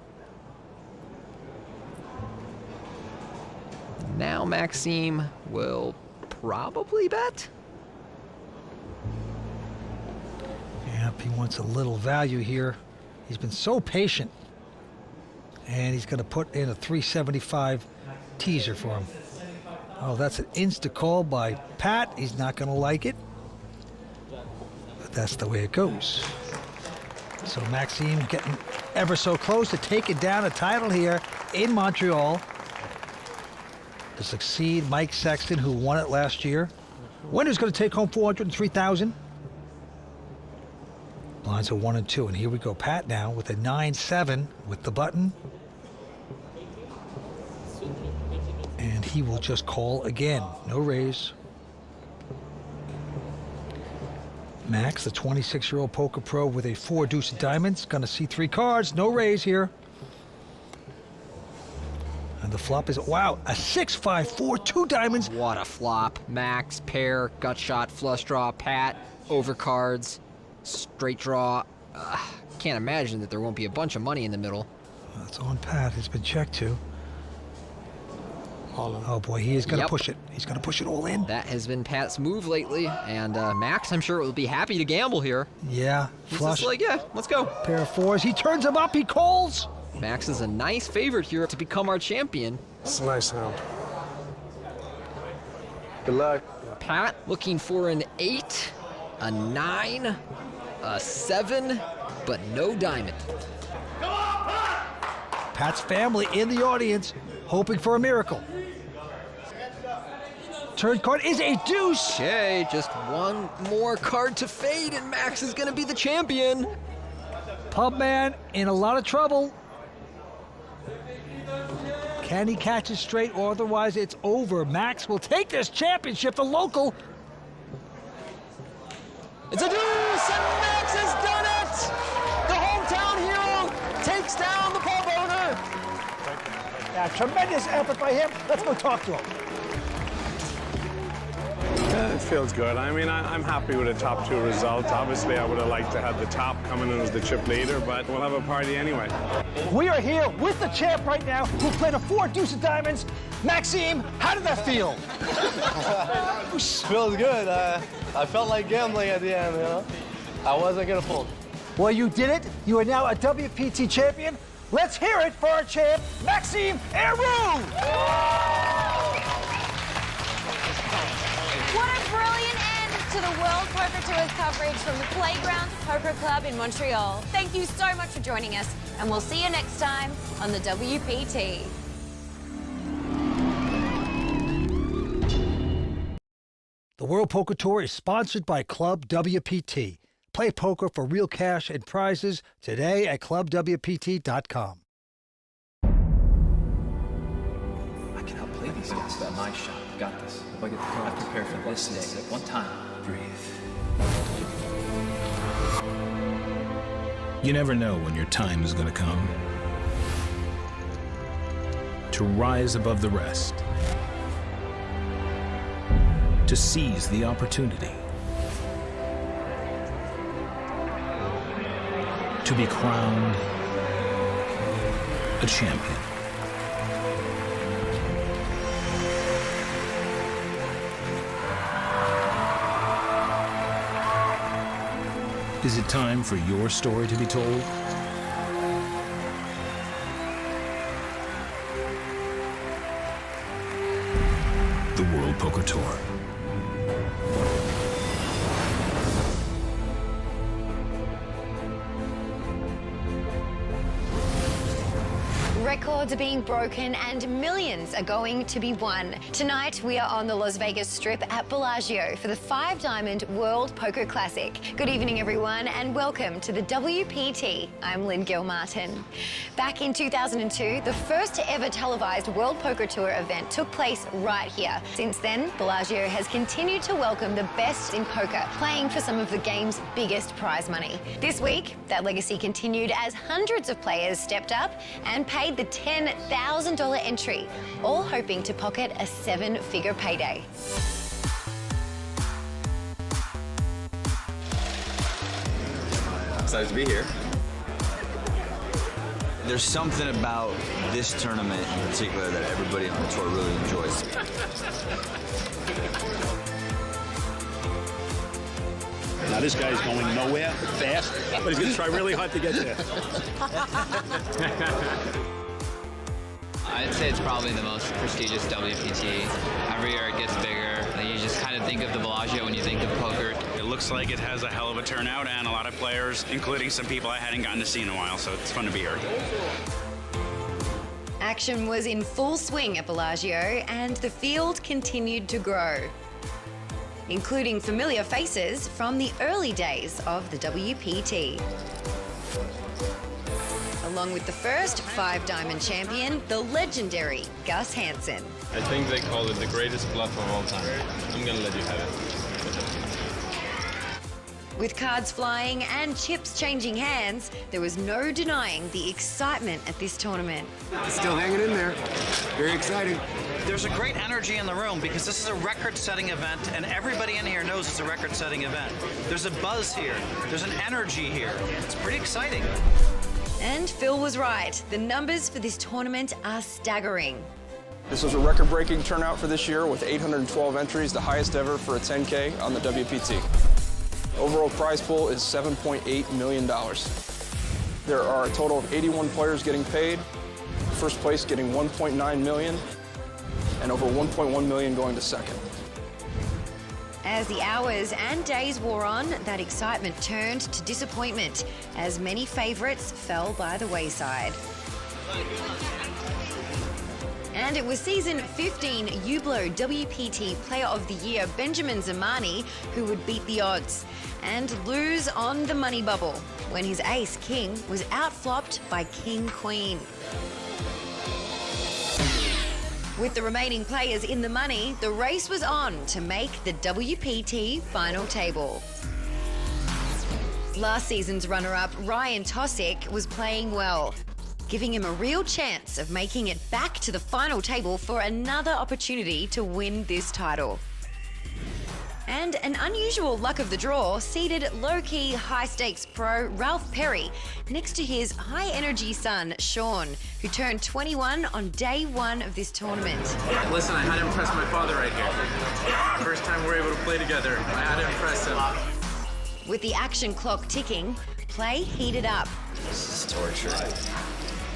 Now Maxime will probably bet. Yep, he wants a little value here. He's been so patient. And he's going to put in a 375 teaser for him. Oh, that's an insta call by Pat. He's not going to like it. But that's the way it goes. So Maxime getting ever so close to taking down a title here in Montreal. To succeed Mike Sexton, who won it last year. Winner's going to take home $403,000. Blinds are 1 and 2, and here we go. Pat now with a 9-7 with the button. And he will just call again. No raise. Max, the 26-year-old poker pro with a 4 deuce of diamonds. Going to see 3 cards. No raise here. And the flop is, wow, a 6-5-4, 2 diamonds. What a flop. Max, pair, gut shot, flush draw, Pat, overcards, straight draw. Can't imagine that there won't be a bunch of money in the middle. That's on Pat. He's been checked to. Oh boy, he is going to push it. He's going to push it all in. That has been Pat's move lately, and Max, I'm sure, will be happy to gamble here. Yeah, He's flush. just like, yeah, let's go. Pair of 4s. He turns him up. He calls. Max is a nice favorite here to become our champion. It's a nice hand. Good luck. Pat looking for an 8, a 9, a 7, but no diamond. Pat's family in the audience, hoping for a miracle. Turn card is a deuce. Okay, just one more card to fade, and Max is going to be the champion. Pub man in a lot of trouble. Can he catch it straight, or otherwise it's over? Max will take this championship, the local. It's a deuce, and Max has done it! The hometown hero takes down the pub owner. Yeah, tremendous effort by him. Let's go talk to him. Yeah, it feels good. I mean, I'm happy with the top 2 results. Obviously, I would have liked to have the top coming in as the chip leader, but we'll have a party anyway. We are here with the champ right now, who played a 4 deuce of diamonds. Maxime, how did that feel? Feels good. I felt like gambling at the end, you know? I wasn't going to fold. Well, you did it. You are now a WPT champion. Let's hear it for our champ, Maxime Heroux! What a brilliant end to the World Poker Tour's coverage from the Playground Poker Club in Montreal. Thank you so much for joining us, and we'll see you next time on the WPT. The World Poker Tour is sponsored by ClubWPT. Play poker for real cash and prizes today at ClubWPT.com. I can outplay these guys. That's my shot. Got this. If I get the card, I prepare for this day. One time. Breathe. You never know when your time is going to come. To rise above the rest. To seize the opportunity. To be crowned a champion. Is it time for your story to be told? The World Poker Tour. Records are being broken and millions are going to be won. Tonight, we are on the Las Vegas Strip at Bellagio for the 5-Diamond World Poker Classic. Good evening, everyone, and welcome to the WPT. I'm Lynn Gilmartin. Back in 2002, the first ever televised World Poker Tour event took place right here. Since then, Bellagio has continued to welcome the best in poker, playing for some of the game's biggest prize money. This week, that legacy continued as hundreds of players stepped up and paid the $10,000 entry, all hoping to pocket a 7-figure payday. Excited to be here. There's something about this tournament in particular that everybody on the tour really enjoys. Now this guy's going nowhere fast, but he's going to try really hard to get there. I'd say it's probably the most prestigious WPT. Every year it gets bigger. You just kind of think of the Bellagio when you think of poker. It looks like it has a hell of a turnout and a lot of players, including some people I hadn't gotten to see in a while, so it's fun to be here. Action was in full swing at Bellagio, and the field continued to grow, including familiar faces from the early days of the WPT. Along with the first 5-Diamond champion, the legendary Gus Hansen. I think they call it the greatest bluff of all time. I'm gonna let you have it. With cards flying and chips changing hands, there was no denying the excitement at this tournament. Still hanging in there. Very exciting. There's a great energy in the room because this is a record-setting event, and everybody in here knows it's a record-setting event. There's a buzz here. There's an energy here. It's pretty exciting. And Phil was right. The numbers for this tournament are staggering. This was a record-breaking turnout for this year with 812 entries, the highest ever for a 10K on the WPT. Overall prize pool is $7.8 million. There are a total of 81 players getting paid, first place getting $1.9 million, and over $1.1 million going to second. As the hours and days wore on, that excitement turned to disappointment as many favorites fell by the wayside. And it was season 15 Hublot WPT Player of the Year Benjamin Zamani who would beat the odds and lose on the money bubble when his ace-king was outflopped by king-queen. With the remaining players in the money, the race was on to make the WPT final table. Last season's runner-up, Ryan Tosick, was playing well, giving him a real chance of making it back to the final table for another opportunity to win this title. And an unusual luck of the draw seated low-key, high-stakes pro Ralph Perry next to his high-energy son, Sean, who turned 21 on day one of this tournament. Listen, I had to impress my father right here. First time we're able to play together. I had to impress him. With the action clock ticking, play heated up. This is torture.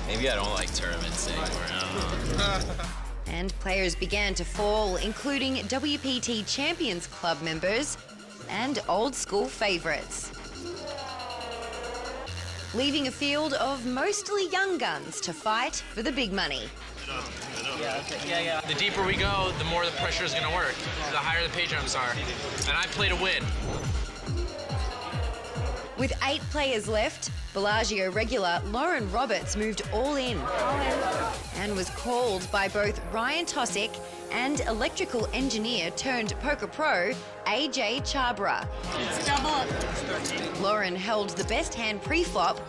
Maybe I don't like tournaments anymore. I don't know. And players began to fall, including WPT Champions Club members and old school favorites, leaving a field of mostly young guns to fight for the big money. The deeper we go, the more the pressure is going to work. The higher the pay jumps are. And I play to win. With 8 players left, Bellagio regular Lauren Roberts moved all in and was called by both Ryan Tosick and electrical engineer turned poker pro AJ Chabra. It's double. Lauren held the best hand pre-flop,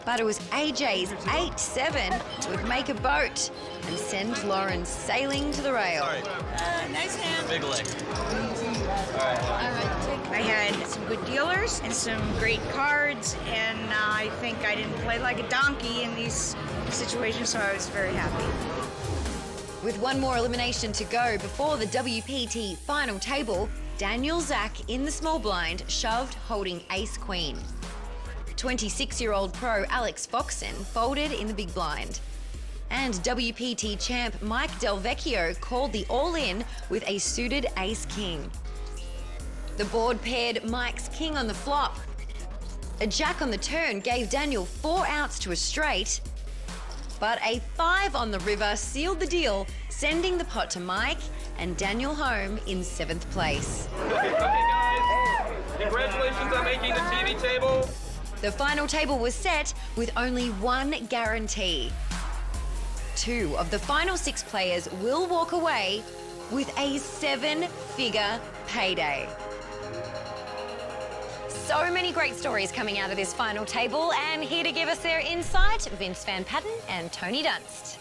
but it was AJ's 8-7 that would make a boat and send Lauren sailing to the rail. Nice hand. Big lick. I had some good dealers and some great cards, and I think I didn't play like a donkey in these situations, so I was very happy. With one more elimination to go before the WPT final table, Daniel Zach in the small blind shoved holding ace-queen. 26-year-old pro Alex Foxen folded in the big blind. And WPT champ Mike Delvecchio called the all-in with a suited ace-king. The board paired Mike's king on the flop. A jack on the turn gave Daniel 4 outs to a straight, but a 5 on the river sealed the deal, sending the pot to Mike and Daniel home in 7th place. Okay, guys. Congratulations on making the TV table. The final table was set with only one guarantee. 2 of the final 6 players will walk away with a 7-figure payday. So many great stories coming out of this final table, and here to give us their insight, Vince Van Patten and Tony Dunst.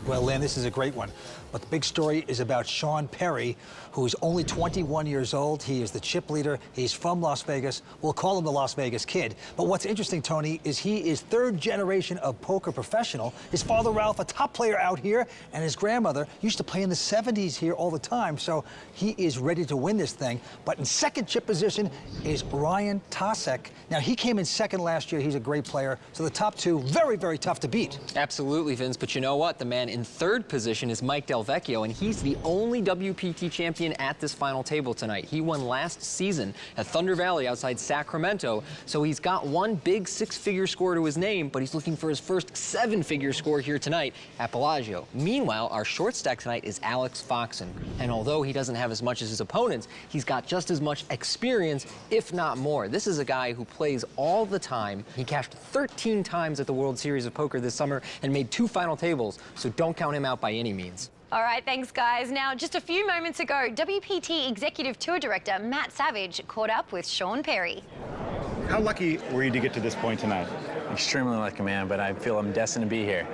Well, Lynn, this is a great one. But the big story is about Sean Perry, who is only 21 years old. He is the chip leader. He's from Las Vegas. We'll call him the Las Vegas Kid. But what's interesting, Tony, is he is 3rd generation of poker professional. His father, Ralph, a top player out here, and his grandmother used to play in the 70s here all the time. So he is ready to win this thing. But in 2nd chip position is Ryan Tosick. Now, he came in 2nd last year. He's a great player. So the top 2, very, very tough to beat. Absolutely, Vince. But you know what? The man in 3rd position is Mike Delvecchio, and he's the only WPT champion at this final table tonight. He won last season at Thunder Valley outside Sacramento, so he's got one big 6-figure score to his name, but he's looking for his first 7-figure score here tonight at Bellagio. Meanwhile, our short stack tonight is Alex Foxen, and although he doesn't have as much as his opponents, he's got just as much experience, if not more. This is a guy who plays all the time. He cashed 13 times at the World Series of Poker this summer and made 2 final tables, so don't count him out by any means. All right, thanks, guys. Now, just a few moments ago, WPT Executive Tour Director Matt Savage caught up with Sean Perry. How lucky were you to get to this point tonight? Extremely lucky, man, but I feel I'm destined to be here.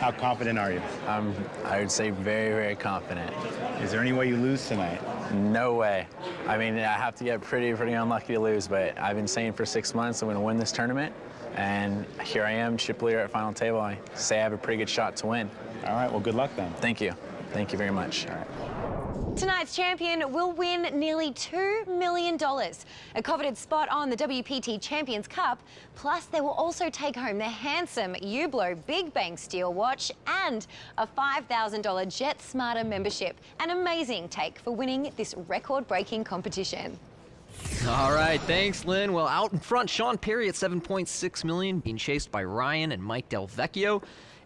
How confident are you? I would say very, very confident. Is there any way you lose tonight? No way. I mean, I have to get pretty unlucky to lose, but I've been saying for 6 months I'm going to win this tournament, and here I am, chip leader at final table. I say I have a pretty good shot to win. All right, well, good luck then. Thank you. Thank you very much. All right. Tonight's champion will win nearly $2 million, a coveted spot on the WPT Champions Cup, plus they will also take home the handsome Hublot Big Bang Steel watch and a $5,000 Jet Smarter membership. An amazing take for winning this record-breaking competition. All right, thanks, Lynn. Well, out in front, Sean Perry at $7.6 million, being chased by Ryan and Mike Delvecchio.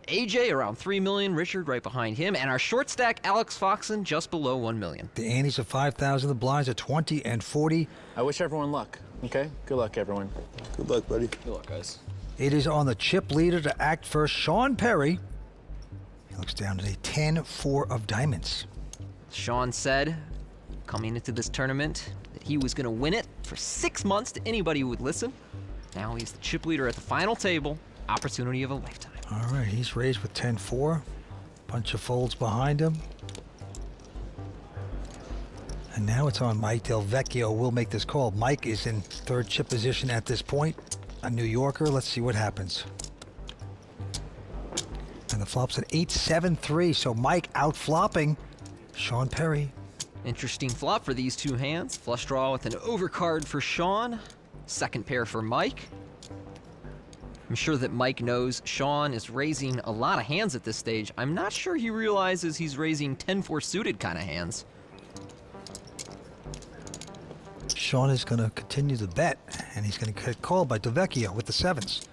AJ around $3 million, Richard right behind him, and our short stack, Alex Foxen, just below $1 million. The antes are 5,000, the blinds are 20 and 40. I wish everyone luck, okay? Good luck, everyone. Good luck, buddy. Good luck, guys. It is on the chip leader to act first, Sean Perry. He looks down at a 10-4 of diamonds. Sean said, coming into this tournament, that he was going to win it for 6 months to anybody who would listen. Now he's the chip leader at the final table. Opportunity of a lifetime. All right, he's raised with 10-4. Bunch of folds behind him. And now it's on Mike Delvecchio. We'll make this call. Mike is in 3rd chip position at this point. A New Yorker. Let's see what happens. And the flop's at 8-7-3. So Mike out flopping Sean Perry. Interesting flop for these 2 hands. Flush draw with an overcard for Sean. 2nd pair for Mike. I'm sure that Mike knows Sean is raising a lot of hands at this stage. I'm not sure he realizes he's raising 10-4 suited kind of hands. Sean is going to continue the bet, and he's going to get called by Delvecchio with the 7s.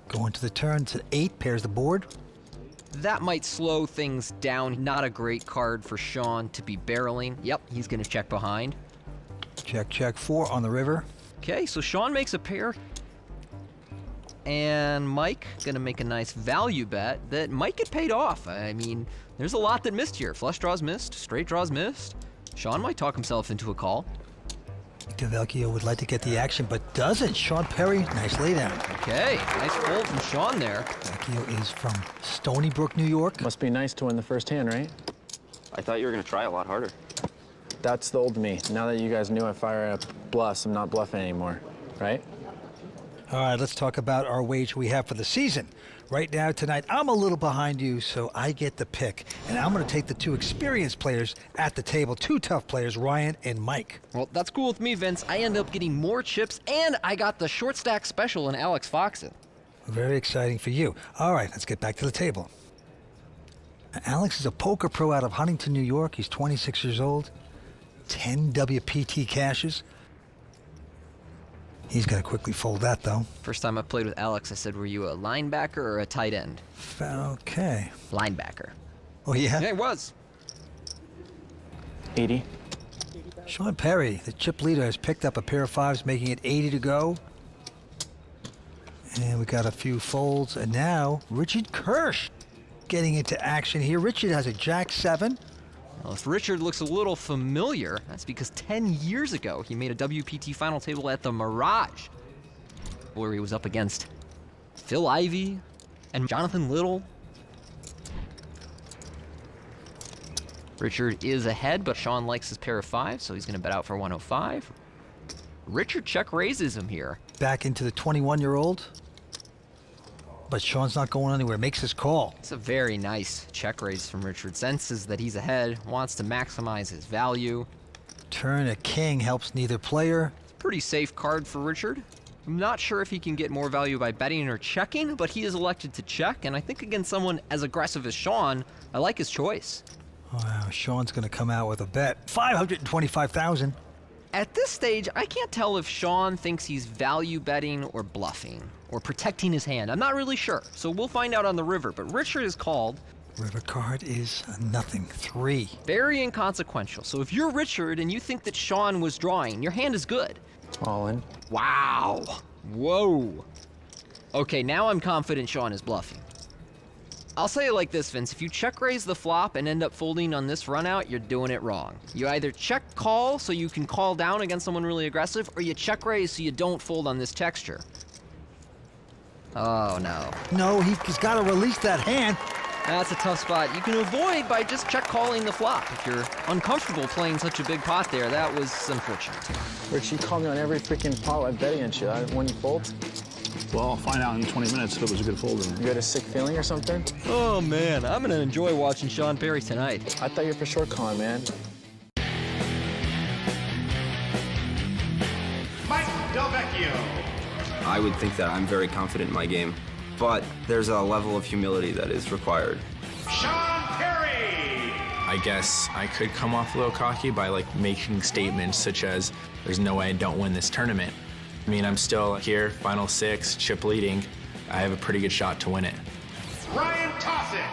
Going to the turn to 8, pairs the board. That might slow things down. Not a great card for Sean to be barreling. Yep, he's going to check behind. Check, check, 4 on the river. Okay, so Sean makes a pair. And Mike going to make a nice value bet that might get paid off. I mean, there's a lot that missed here. Flush draws missed, straight draws missed. Sean might talk himself into a call. Delvecchio would like to get the action, but doesn't. Sean Perry, nice laydown. Okay, nice fold from Sean there. Delvecchio is from Stony Brook, New York. Must be nice to win the first hand, right? I thought you were going to try a lot harder. That's the old me. Now that you guys knew I fire up bluffs, I'm not bluffing anymore, right? All right, let's talk about our wager we have for the season. Right now, tonight, I'm a little behind you, so I get the pick. And I'm going to take the 2 experienced players at the table, 2 tough players, Ryan and Mike. Well, that's cool with me, Vince. I end up getting more chips, and I got the short stack special in Alex Foxen. Very exciting for you. All right, let's get back to the table. Alex is a poker pro out of Huntington, New York. He's 26 years old, 10 WPT cashes. He's going to quickly fold that, though. First time I played with Alex, I said, were you a linebacker or a tight end? Okay. Linebacker. Oh, yeah? Yeah, it was. 80. Sean Perry, the chip leader, has picked up a pair of 5s, making it 80 to go. And we got a few folds. And now, Richard Kirsch getting into action here. Richard has a Jack-7. Well, if Richard looks a little familiar, that's because 10 years ago he made a WPT final table at the Mirage, where he was up against Phil Ivey and Jonathan Little. Richard is ahead, but Sean likes his pair of 5s, so he's going to bet out for 105. Richard check raises him here. Back into the 21-year-old. But Sean's not going anywhere, makes his call. It's a very nice check raise from Richard. Senses that he's ahead, wants to maximize his value. Turn a king helps neither player. It's a pretty safe card for Richard. I'm not sure if he can get more value by betting or checking, but he is elected to check, and I think against someone as aggressive as Sean, I like his choice. Wow, Sean's going to come out with a bet. $525,000. At this stage, I can't tell if Sean thinks he's value betting or bluffing, or protecting his hand. I'm not really sure, so we'll find out on the river, but Richard is called. River card is nothing. 3. Very inconsequential. So if you're Richard and you think that Sean was drawing, your hand is good. All in. Wow. Whoa. Okay, now I'm confident Sean is bluffing. I'll say it like this, Vince. If you check raise the flop and end up folding on this run out, you're doing it wrong. You either check call so you can call down against someone really aggressive, or you check raise so you don't fold on this texture. Oh, no. No, he's got to release that hand. That's a tough spot. You can avoid by just check calling the flop. If you're uncomfortable playing such a big pot there, that was unfortunate. Rich, you called me on every freaking pot I bet against you. When you fold? Well, I'll find out in 20 minutes if it was a good fold or not. You got a sick feeling or something? Oh, man. I'm going to enjoy watching Sean Perry tonight. I thought you were for short calling, man. Mike Delvecchio. I would think that I'm very confident in my game, but there's a level of humility that is required. Sean Perry. I guess I could come off a little cocky by making statements such as, there's no way I don't win this tournament. I mean, I'm still here, final 6, chip leading. I have a pretty good shot to win it. Ryan Tossick.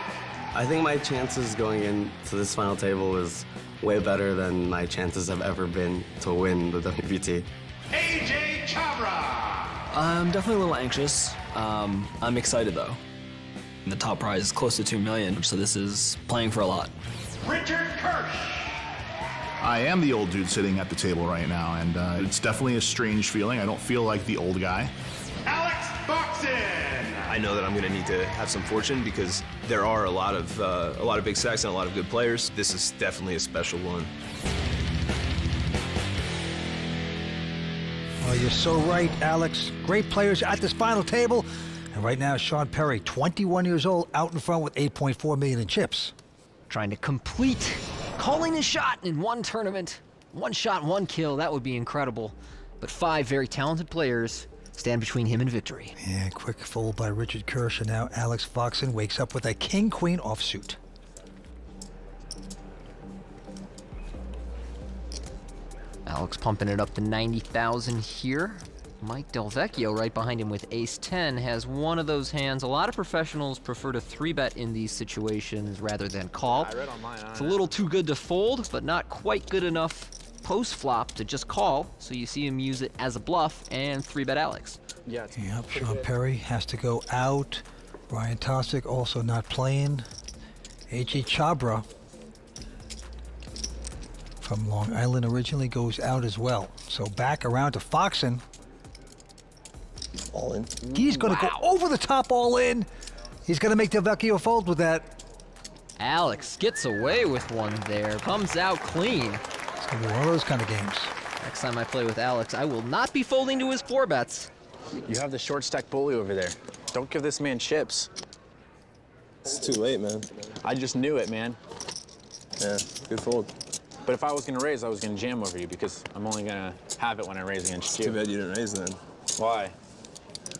I think my chances going into this final table is way better than my chances have ever been to win the WPT. AJ Chabra. I'm definitely a little anxious. I'm excited though. The top prize is close to $2 million, so this is playing for a lot. Richard Kirsch. I am the old dude sitting at the table right now, and it's definitely a strange feeling. I don't feel like the old guy. Alex Foxen. I know that I'm going to need to have some fortune because there are a lot of big stacks and a lot of good players. This is definitely a special one. Oh, you're so right, Alex. Great players at this final table. And right now, Sean Perry, 21 years old, out in front with $8.4 million in chips. Trying to complete calling his shot in one tournament. One shot, one kill. That would be incredible. But 5 very talented players stand between him and victory. Yeah, quick fold by Richard Kirsch, and now Alex Foxen wakes up with a king-queen offsuit. Alex pumping it up to 90,000 here. Mike Delvecchio right behind him with ace-10 has one of those hands. A lot of professionals prefer to 3-bet in these situations rather than call. It's a little too good to fold, but not quite good enough post-flop to just call, so you see him use it as a bluff and 3-bet Alex. Yep, Sean Perry has to go out. Ryan Tosic also not playing. A.J. Chabra from Long Island originally goes out as well. So back around to Foxen. All in. He's going to go over the top all in. He's going to make Delvecchio fold with that. Alex gets away with one there. Comes out clean. It's going to be one of those kind of games. Next time I play with Alex, I will not be folding to his 4-bets. You have the short stack bully over there. Don't give this man chips. It's too late, man. I just knew it, man. Yeah, good fold. But if I was gonna raise, I was gonna jam over you because I'm only gonna have it when I raise against you. Too bad you didn't raise then. Why?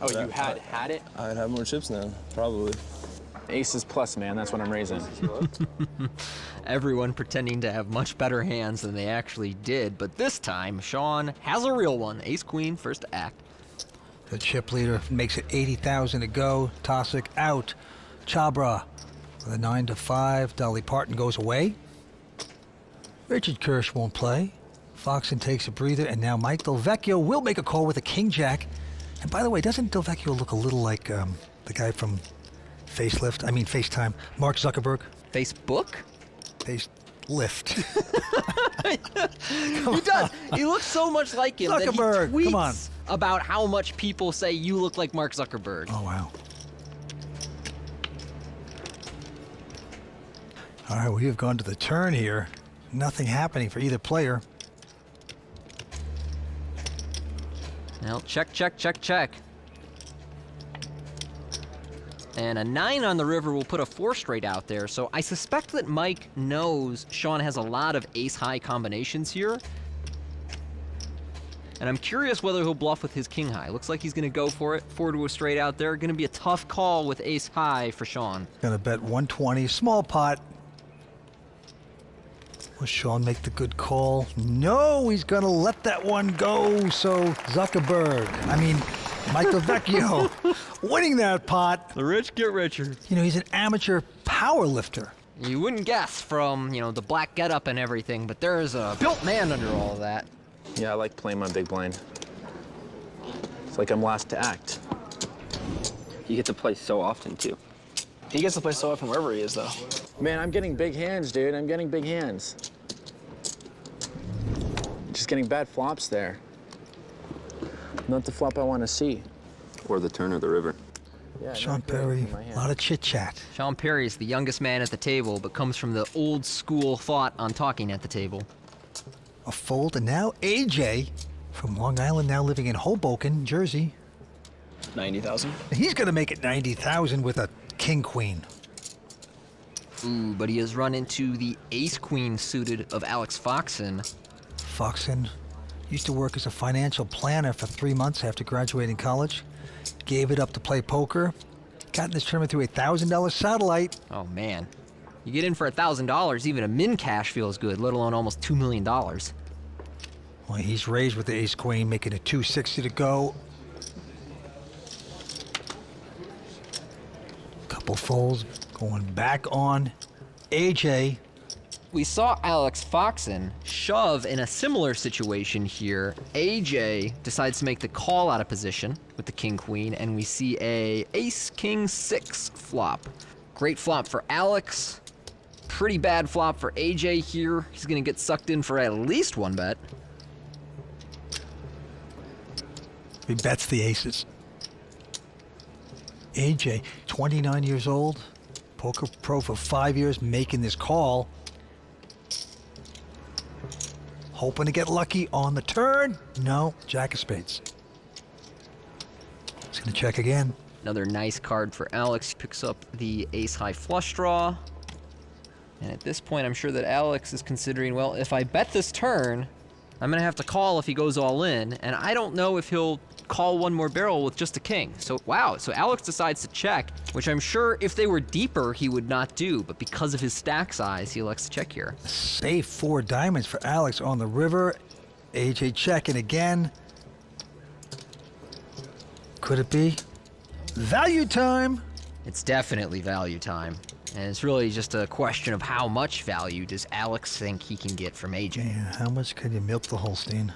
Oh, you had it? I'd have more chips now, probably. Aces plus, man, that's what I'm raising. Everyone pretending to have much better hands than they actually did, but this time, Sean has a real one. Ace-queen, first to act. The chip leader makes it 80,000 to go. Tosic out. Chabra with a 9-5. Dolly Parton goes away. Richard Kirsch won't play. Foxen takes a breather, and now Mike Delvecchio will make a call with a king-jack. And by the way, doesn't Delvecchio look a little like the guy from FaceTime, Mark Zuckerberg? Facebook? Lift. He does. He looks so much like him Zuckerberg, that he tweets come on. about how much people say you look like Mark Zuckerberg. Oh, wow. All right, we have gone to the turn here. Nothing happening for either player. Now, check, check, check, check. And a 9 on the river will put a 4 straight out there, so I suspect that Mike knows Sean has a lot of ace-high combinations here. And I'm curious whether he'll bluff with his king-high. Looks like he's going to go for it. 4 to a straight out there. Going to be a tough call with ace-high for Sean. Going to bet 120, small pot. Will Sean make the good call? No, he's going to let that one go. So Mike Delvecchio winning that pot. The rich get richer. You know, he's an amateur power lifter. You wouldn't guess from, the black getup and everything, but there's a built man under all of that. Yeah, I like playing my big blind. It's like I'm last to act. You get to play so often, too. He gets to play so often wherever he is, though. Man, I'm getting big hands, dude. I'm getting big hands. Just getting bad flops there. Not the flop I want to see. Or the turn or the river. Yeah, Sean Perry, a lot of chit-chat. Sean Perry is the youngest man at the table, but comes from the old school thought on talking at the table. A fold, and now AJ from Long Island, now living in Hoboken, Jersey. 90,000. He's going to make it 90,000 with a king-queen. Ooh, but he has run into the ace-queen suited of Alex Foxen. Foxen used to work as a financial planner for 3 months after graduating college. Gave it up to play poker. Got in this tournament through a $1,000 satellite. Oh, man. You get in for $1,000, even a min cash feels good, let alone almost $2 million. Well, he's raised with the ace-queen, making it 260 to go. Couple folds going back on AJ. We saw Alex Foxen shove in a similar situation here. AJ decides to make the call out of position with the king-queen, and we see a ace-king-6 flop. Great flop for Alex. Pretty bad flop for AJ here. He's gonna get sucked in for at least 1 bet. He bets the aces. AJ, 29 years old, poker pro for 5 years, making this call. Hoping to get lucky on the turn. No, jack of spades. He's gonna check again. Another nice card for Alex. Picks up the ace-high flush draw. And at this point, I'm sure that Alex is considering, well, if I bet this turn, I'm gonna have to call if he goes all in, and I don't know if he'll call 1 more barrel with just a king. So, wow, so Alex decides to check, which I'm sure if they were deeper, he would not do, but because of his stack size, he elects to check here. Safe 4 diamonds for Alex on the river. AJ checking again. Could it be? Value time! It's definitely value time. And it's really just a question of how much value does Alex think he can get from AJ. Yeah, how much can you milk the Holstein?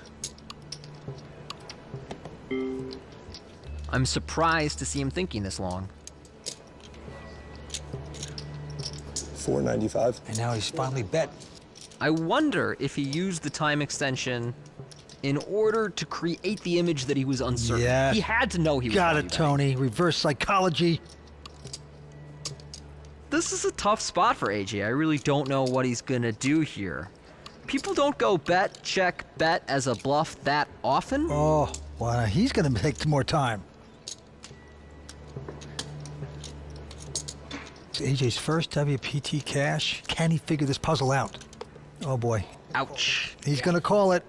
I'm surprised to see him thinking this long. $4.95. And now he's finally bet. I wonder if he used the time extension in order to create the image that he was uncertain. Yeah. He had to know he was Got value it, Tony. Reverse psychology. This is a tough spot for AJ. I really don't know what he's gonna do here. People don't go bet, check, bet as a bluff that often. Oh, well, he's gonna take more time. It's AJ's first WPT cash. Can he figure this puzzle out? Oh boy. Ouch. He's gonna call it.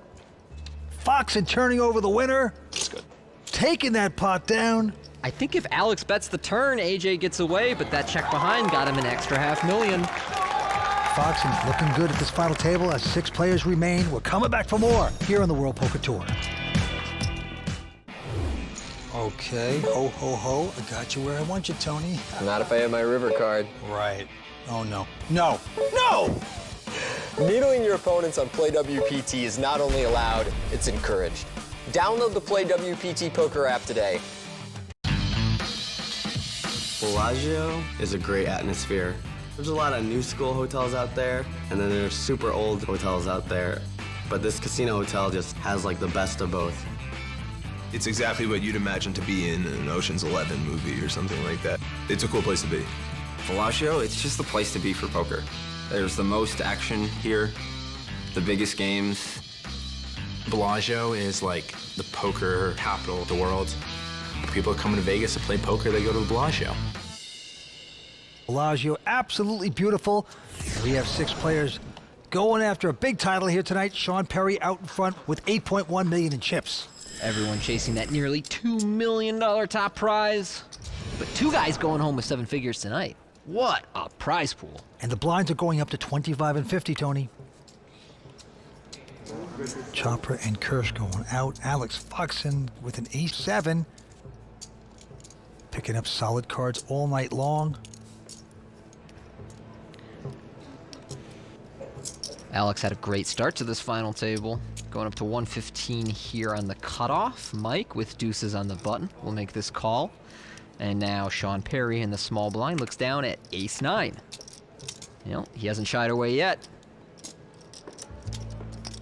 Foxen turning over the winner. That's good. Taking that pot down. I think if Alex bets the turn, AJ gets away, but that check behind got him an extra $500,000. Foxen's looking good at this final table as 6 players remain. We're coming back for more here on the World Poker Tour. Okay, ho, ho, ho. I got you where I want you, Tony. Not if I have my river card. Right. Oh, no. No! No! Needling your opponents on Play WPT is not only allowed, it's encouraged. Download the Play WPT Poker app today. Bellagio is a great atmosphere. There's a lot of new school hotels out there, and then there's super old hotels out there. But this casino hotel just has like the best of both. It's exactly what you'd imagine to be in an Ocean's 11 movie or something like that. It's a cool place to be. Bellagio, it's just the place to be for poker. There's the most action here, the biggest games. Bellagio is like the poker capital of the world. People are coming to Vegas to play poker, they go to the Bellagio. Bellagio, absolutely beautiful. We have 6 players going after a big title here tonight. Sean Perry out in front with $8.1 million in chips. Everyone chasing that nearly $2 million top prize. But 2 guys going home with 7 figures tonight. What a prize pool. And the blinds are going up to 25 and 50, Tony. Chopper and Kirsch going out. Alex Foxen with an ace-7. Picking up solid cards all night long. Alex had a great start to this final table. Going up to 115 here on the cutoff. Mike with deuces on the button will make this call. And now Sean Perry in the small blind looks down at ace-9. You know, he hasn't shied away yet.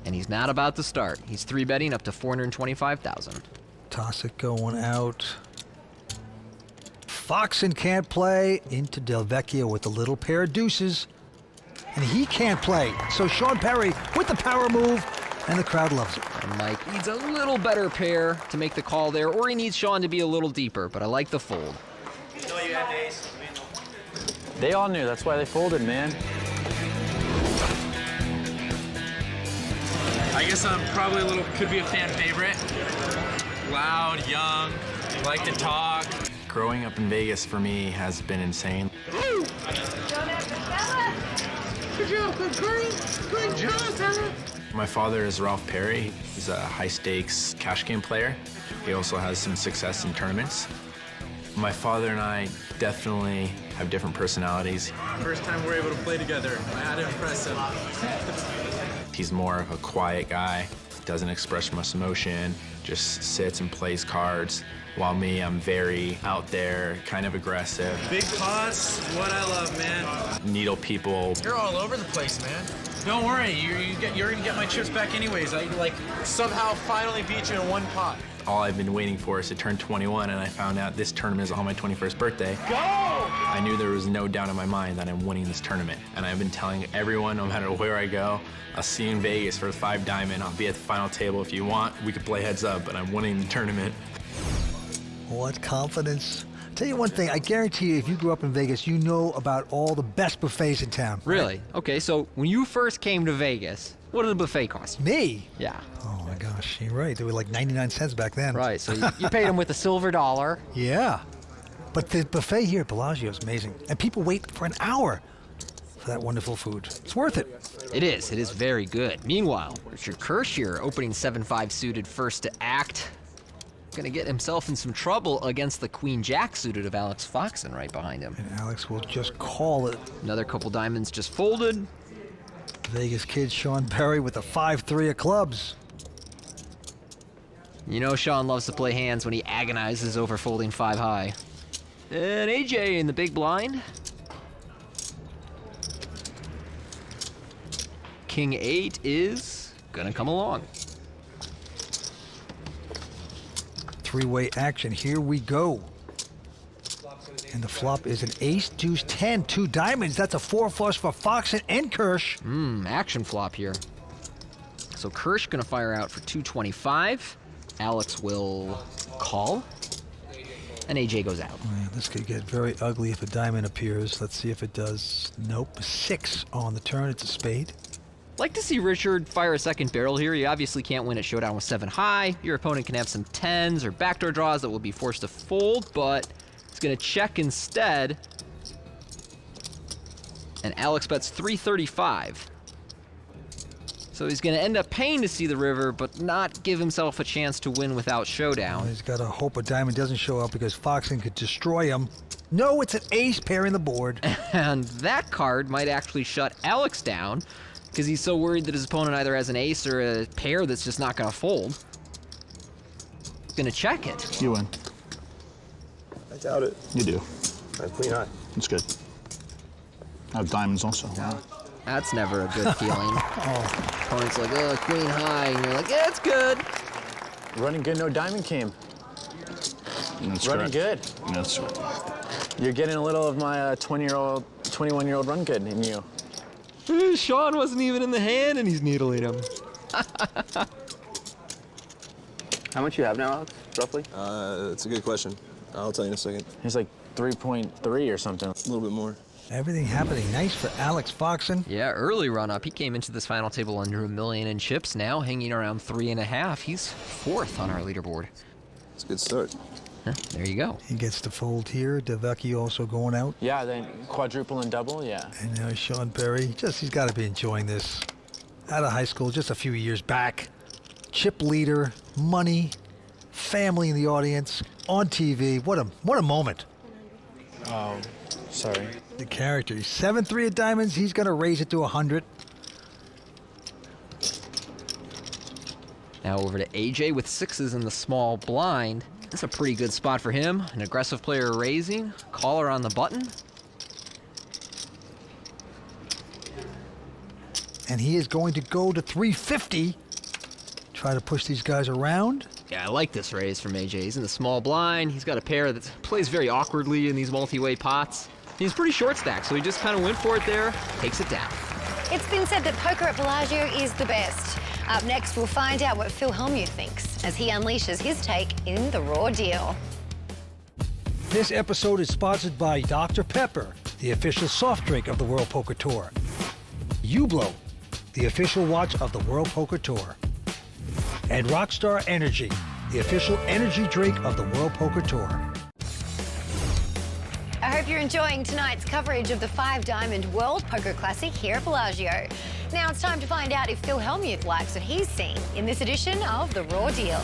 And he's not about to start. He's 3-betting up to 425,000. Toss it going out. Foxen can't play into Del Vecchio with a little pair of deuces. And he can't play. So Sean Perry with the power move, and the crowd loves it. And Mike needs a little better pair to make the call there, or he needs Sean to be a little deeper, but I like the fold. They all knew, that's why they folded, man. I guess I'm probably could be a fan favorite. Loud, young, like to talk. Growing up in Vegas for me has been insane. Good job, good girl. Good job, Tyler. My father is Ralph Perry. He's a high-stakes cash game player. He also has some success in tournaments. My father and I definitely have different personalities. First time we're able to play together. I had to impress him. He's more of a quiet guy, doesn't express much emotion, just sits and plays cards. While me, I'm very out there, kind of aggressive. Big pots, what I love, man. Needle people. You're all over the place, man. Don't worry, you're gonna get my chips back anyways. I somehow finally beat you in one pot. All I've been waiting for is to turn 21, and I found out this tournament is on my 21st birthday. Go! I knew there was no doubt in my mind that I'm winning this tournament, and I've been telling everyone, no matter where I go, I'll see you in Vegas for the 5 diamond. I'll be at the final table if you want. We could play heads up, but I'm winning the tournament. What confidence. Tell you one thing, I guarantee you, if you grew up in Vegas, you know about all the best buffets in town. Really? Okay, so when you first came to Vegas, what did a buffet cost? Me? Yeah. Oh my gosh, you're right. They were like 99 cents back then. Right, so you paid them with a silver dollar. Yeah. But the buffet here at Bellagio is amazing. And people wait for an hour for that wonderful food. It's worth it. It is very good. Meanwhile, Richard Kirsch here, opening 7-5 suited first to act. Gonna get himself in some trouble against the Queen-Jack suited of Alex Foxen right behind him. And Alex will just call it. Another couple diamonds just folded. Vegas kid Sean Perry with a 5-3 of clubs. You know Sean loves to play hands when he agonizes over folding 5 high. And AJ in the big blind. King 8 is gonna come along. Three-way action, here we go. And the flop is an ace, deuce, 10, 2 diamonds. That's a 4 flush for Foxen and Kirsch. Action flop here. So Kirsch gonna fire out for 225. Alex will call. And AJ goes out. Man, this could get very ugly if a diamond appears. Let's see if it does. Nope, 6 on the turn, it's a spade. Like to see Richard fire a second barrel here. You obviously can't win at Showdown with 7 high. Your opponent can have some 10s or backdoor draws that will be forced to fold, but he's gonna check instead. And Alex bets 335. So he's gonna end up paying to see the river, but not give himself a chance to win without Showdown. Well, he's gotta hope a diamond doesn't show up because Foxen could destroy him. No, it's an ace pairing the board. And that card might actually shut Alex down, because he's so worried that his opponent either has an ace or a pair that's just not gonna fold. He's gonna check it. You win. I doubt it. You do. I have queen high. It's good. I have diamonds also. That's never a good feeling. Opponent's like, oh, queen high, and you're like, yeah, it's good. Running good, no diamond came. That's Running good. That's right. You're getting a little of my 21-year-old run good in you. Sean wasn't even in the hand, and he's needling him. How much you have now, Alex, roughly? It's a good question. I'll tell you in a second. He's like 3.3 or something. A little bit more. Everything happening nice for Alex Foxen. Yeah, early run up. He came into this final table under $1 million in chips. Now hanging around 3.5. He's 4th on our leaderboard. It's a good start. Huh, there you go. He gets to fold here. Devecchi also going out. Yeah, then quadruple and double, yeah. And now Sean Perry. He's got to be enjoying this. Out of high school just a few years back. Chip leader, money, family in the audience, on TV. What a moment. Oh, sorry. The character. 7-3 of diamonds. He's going to raise it to 100. Now over to AJ with 6s in the small blind. That's a pretty good spot for him. An aggressive player raising. Caller on the button. And he is going to go to 350. Try to push these guys around. Yeah, I like this raise from AJ. He's in the small blind. He's got a pair that plays very awkwardly in these multi-way pots. He's pretty short stacked, so he just kind of went for it there, takes it down. It's been said that poker at Bellagio is the best. Up next, we'll find out what Phil Hellmuth thinks as he unleashes his take in the Raw Deal. This episode is sponsored by Dr. Pepper, the official soft drink of the World Poker Tour. Hublot, the official watch of the World Poker Tour. And Rockstar Energy, the official energy drink of the World Poker Tour. I hope you're enjoying tonight's coverage of the 5-Diamond World Poker Classic here at Bellagio. Now it's time to find out if Phil Hellmuth likes what he's seen in this edition of the Raw Deal.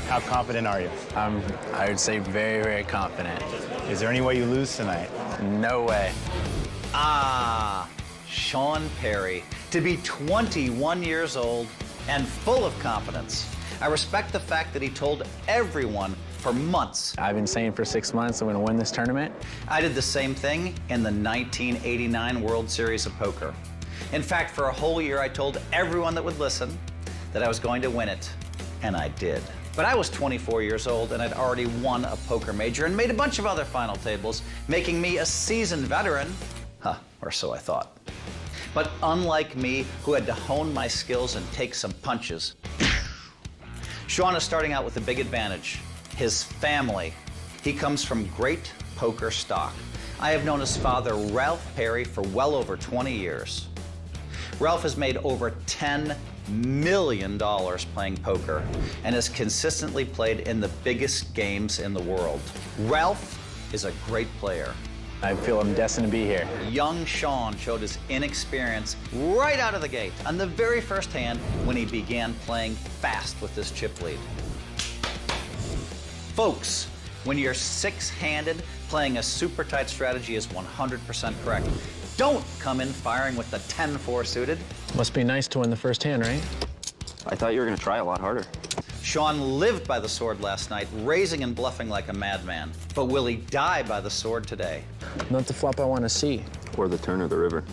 How confident are you? I would say very, very confident. Is there any way you lose tonight? No way. Sean Perry, to be 21 years old and full of confidence. I respect the fact that he told everyone for months. I've been saying for 6 months I'm going to win this tournament. I did the same thing in the 1989 World Series of Poker. In fact, for a whole year, I told everyone that would listen that I was going to win it, and I did. But I was 24 years old, and I'd already won a poker major and made a bunch of other final tables, making me a seasoned veteran. Or so I thought. But unlike me, who had to hone my skills and take some punches, Sean is starting out with a big advantage. His family. He comes from great poker stock. I have known his father, Ralph Perry, for well over 20 years. Ralph has made over $10 million playing poker and has consistently played in the biggest games in the world. Ralph is a great player. I feel I'm destined to be here. Young Sean showed his inexperience right out of the gate on the very first hand when he began playing fast with this chip lead. Folks, when you're six-handed, playing a super tight strategy is 100% correct. Don't come in firing with the 10-4 suited. Must be nice to win the first hand, right? I thought you were going to try a lot harder. Sean lived by the sword last night, raising and bluffing like a madman. But will he die by the sword today? Not the flop I want to see. Or the turn or the river.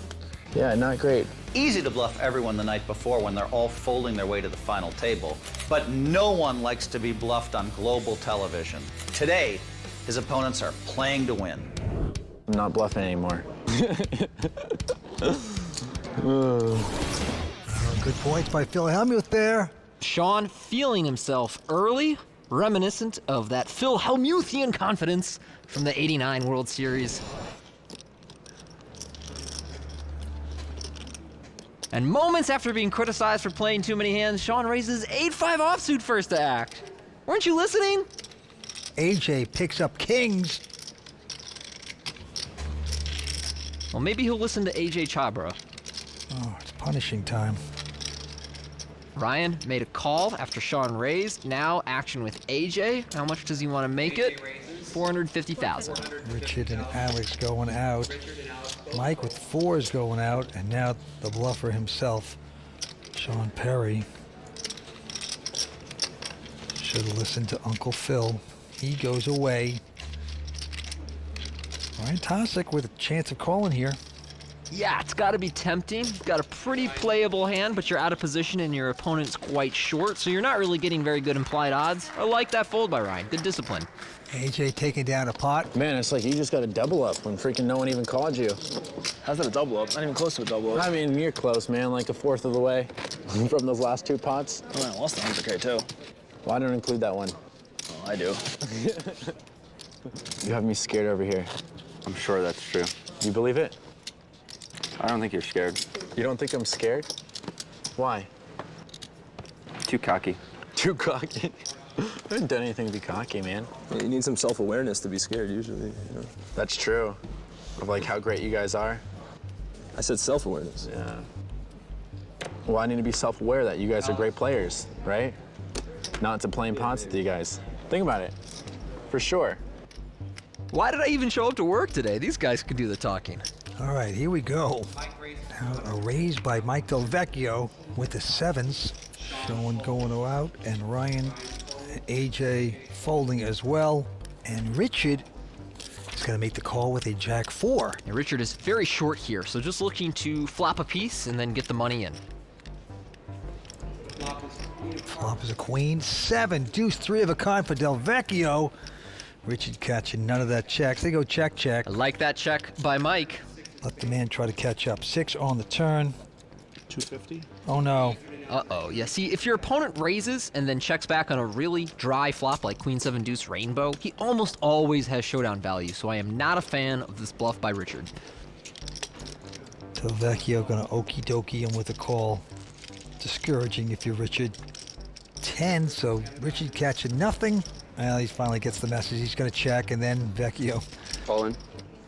Yeah, not great. Easy to bluff everyone the night before when they're all folding their way to the final table. But no one likes to be bluffed on global television. Today, his opponents are playing to win. I'm not bluffing anymore. Good points by Phil Hellmuth there. Sean feeling himself early, reminiscent of that Phil Hellmuthian confidence from the '89 World Series. And moments after being criticized for playing too many hands, Sean raises 8-5 offsuit first to act. Weren't you listening? AJ picks up kings. Well, maybe he'll listen to AJ Chabra. Oh, it's punishing time. Ryan made a call after Sean raised. Now action with AJ. How much does he want to make it? 450,000. Richard and Alex going out. Mike with fours going out, and now the bluffer himself, Sean Perry. Should have listened to Uncle Phil. He goes away. Ryan Tosick with a chance of calling here. Yeah, it's got to be tempting. You've got a pretty playable hand, but you're out of position and your opponent's quite short, so you're not really getting very good implied odds. I like that fold by Ryan. Good discipline. AJ taking down a pot. Man, it's like you just got a double up when freaking no one even called you. How's that a double up? Not even close to a double up. I mean, you're close, man, like a fourth of the way from those last two pots. Oh, man, lost the one's okay, too. Well, I don't include that one. Well, I do. You have me scared over here. I'm sure that's true. You believe it? I don't think you're scared. You don't think I'm scared? Why? Too cocky. Too cocky? I haven't done anything to be cocky, man. Yeah, you need some self-awareness to be scared, usually. That's true. Of like how great you guys are. I said self-awareness. Yeah. Well, I need to be self-aware that you guys are great players, right? Not to playing pots with you guys. Think about it. For sure. Why did I even show up to work today? These guys could do the talking. All right, here we go. Now a raise by Mike Del Vecchio with the sevens. Sean going out, and Ryan and AJ folding as well. And Richard is going to make the call with a jack-4. And Richard is very short here, so just looking to flop a piece and then get the money in. Flop is a queen. 7, deuce, 3 of a kind for Del Vecchio. Richard catching none of that checks. They go check, check. I like that check by Mike. Let the man try to catch up. 6 on the turn. 250? Oh, no. Uh-oh. Yeah, see, if your opponent raises and then checks back on a really dry flop like Queen 7 Deuce Rainbow, he almost always has showdown value, so I am not a fan of this bluff by Richard. Del Vecchio going to okie dokie him with a call. Discouraging if you're Richard. 10, so Richard catching nothing. Well, he finally gets the message. He's going to check, and then Vecchio All in.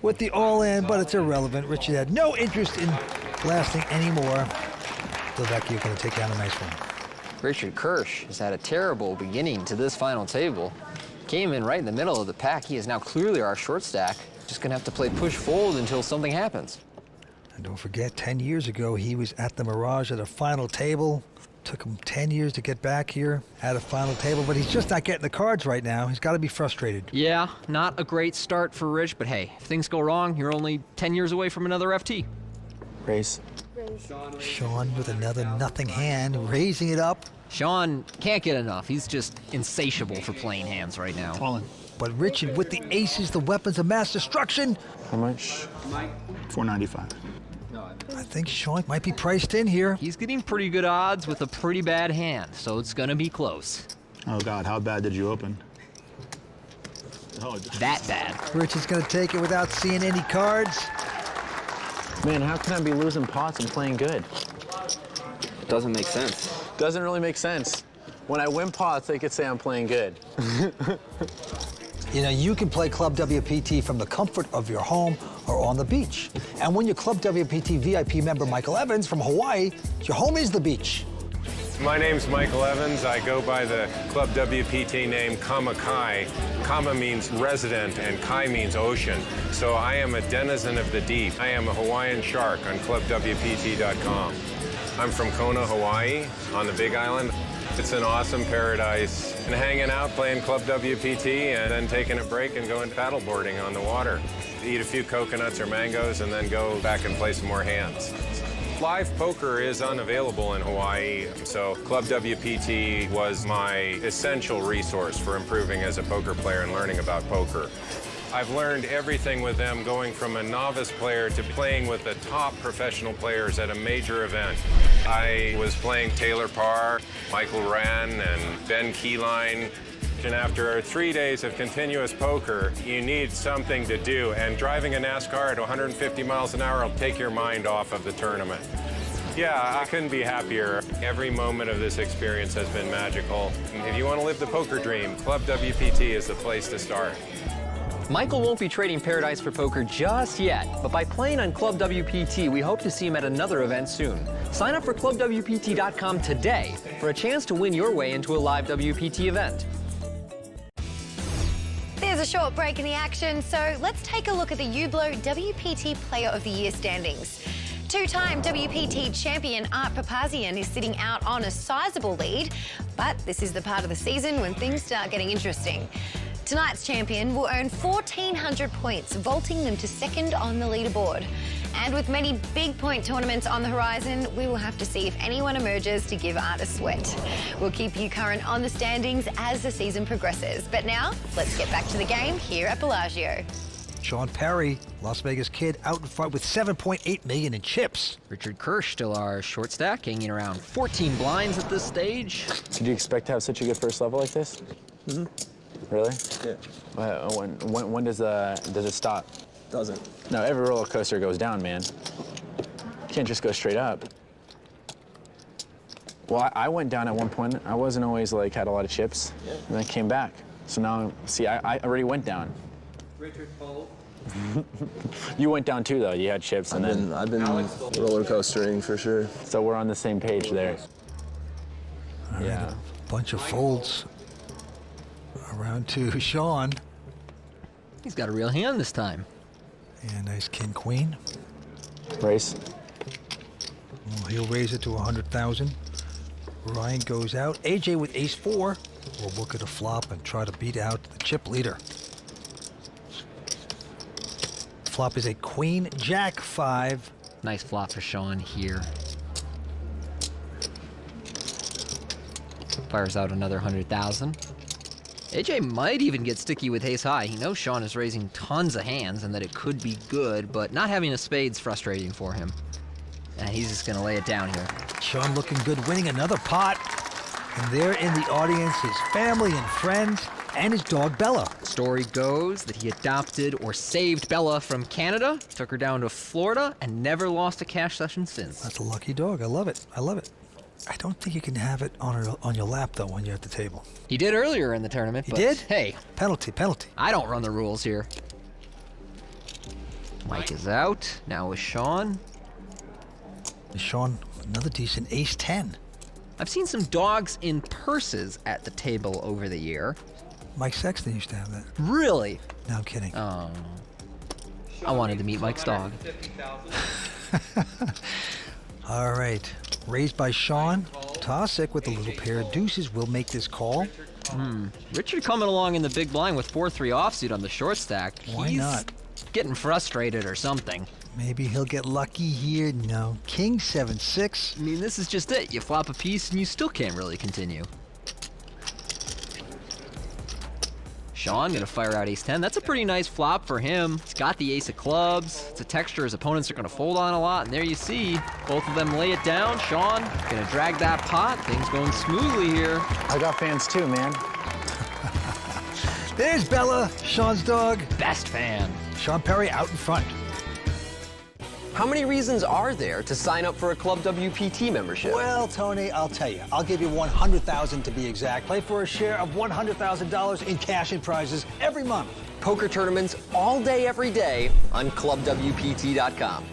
with the all-in, but it's irrelevant. Richard had no interest in blasting anymore. Del Vecchio going to take down a nice one. Richard Kirsch has had a terrible beginning to this final table. Came in right in the middle of the pack. He is now clearly our short stack. Just going to have to play push-fold until something happens. And don't forget, 10 years ago, he was at the Mirage at a final table. Took him 10 years to get back here at a final table, but he's just not getting the cards right now. He's got to be frustrated. Yeah, not a great start for Rich, but hey, if things go wrong, you're only 10 years away from another FT. Raise. Sean with another nothing hand, raising it up. Sean can't get enough. He's just insatiable for playing hands right now. All in. But Richard with the aces, the weapons of mass destruction. How much? 495. I think Sean might be priced in here. He's getting pretty good odds with a pretty bad hand, so it's gonna be close. Oh, God, how bad did you open? Oh, that bad. Richard's gonna take it without seeing any cards. Man, how can I be losing pots and playing good? Doesn't make sense. Doesn't really make sense. When I win pots, they could say I'm playing good. You know, you can play Club WPT from the comfort of your home or on the beach. And when you're Club WPT VIP member Michael Evans from Hawaii, your home is the beach. My name's Michael Evans. I go by the Club WPT name Kama Kai. Kama means resident and Kai means ocean. So I am a denizen of the deep. I am a Hawaiian shark on ClubWPT.com. I'm from Kona, Hawaii, on the Big Island. It's an awesome paradise. And hanging out, playing Club WPT, and then taking a break and going paddleboarding on the water. Eat a few coconuts or mangoes, and then go back and play some more hands. Live poker is unavailable in Hawaii, so Club WPT was my essential resource for improving as a poker player and learning about poker. I've learned everything with them, going from a novice player to playing with the top professional players at a major event. I was playing Taylor Parr, Michael Wran, and Ben Keyline. And after 3 days of continuous poker, you need something to do, and driving a NASCAR at 150 miles an hour will take your mind off of the tournament. Yeah, I couldn't be happier. Every moment of this experience has been magical. If you want to live the poker dream, Club WPT is the place to start. Michael won't be trading Paradise for poker just yet, but by playing on Club WPT, we hope to see him at another event soon. Sign up for ClubWPT.com today for a chance to win your way into a live WPT event. There's a short break in the action, so let's take a look at the Ublo WPT Player of the Year standings. Two-time WPT champion Art Papazian is sitting out on a sizable lead, but this is the part of the season when things start getting interesting. Tonight's champion will earn 1,400 points, vaulting them to second on the leaderboard. And with many big point tournaments on the horizon, we will have to see if anyone emerges to give Art a sweat. We'll keep you current on the standings as the season progresses. But now, let's get back to the game here at Bellagio. Sean Perry, Las Vegas kid, out in front with $7.8 million in chips. Richard Kirsch, still our short stack, hanging around 14 blinds at this stage. Did you expect to have such a good first level like this? Mm-hmm. Really? Yeah. When does it stop? Doesn't. No, every roller coaster goes down, man. You can't just go straight up. Well, I went down at one point. I wasn't always like had a lot of chips, and then came back. So now, see, I already went down. Richard Paul. You went down too, though. You had chips, and then I've been roller coastering for sure. So we're on the same page there. All right, a bunch of folds around to Sean. He's got a real hand this time. And nice king queen. Race. Well, he'll raise it to 100,000. Ryan goes out. AJ with ace 4 will look at a flop and try to beat out the chip leader. Flop is a queen jack 5. Nice flop for Sean here. Fires out another 100,000. AJ might even get sticky with ace high. He knows Sean is raising tons of hands and that it could be good, but not having a spade's frustrating for him. And he's just gonna lay it down here. Sean looking good, winning another pot. And there in the audience, his family and friends, and his dog Bella. Story goes that he adopted or saved Bella from Canada, took her down to Florida, and never lost a cash session since. That's a lucky dog. I love it. I love it. I don't think you can have it on your lap, though, when you're at the table. He did earlier in the tournament. He did? Hey. Penalty. I don't run the rules here. Mike is out. Now with Sean. Sean, another decent ace 10. I've seen some dogs in purses at the table over the year. Mike Sexton used to have that. Really? No, I'm kidding. Oh. I wanted to meet Mike's dog. All right. Raised by Sean. Tossick with a little pair of deuces will make this call. Richard coming along in the big blind with 4-3 offsuit on the short stack. Why not? Getting frustrated or something. Maybe he'll get lucky here. No. King 7-6. I mean, this is just it. You flop a piece and you still can't really continue. Sean gonna fire out ace 10. That's a pretty nice flop for him. He's got the ace of clubs. It's a texture his opponents are gonna fold on a lot, and there you see, both of them lay it down. Sean gonna drag that pot. Things going smoothly here. I got fans too, man. There's Bella, Sean's dog. Best fan. Sean Perry out in front. How many reasons are there to sign up for a Club WPT membership? Well, Tony, I'll tell you. I'll give you $100,000 to be exact. Play for a share of $100,000 in cash and prizes every month. Poker tournaments all day, every day on ClubWPT.com.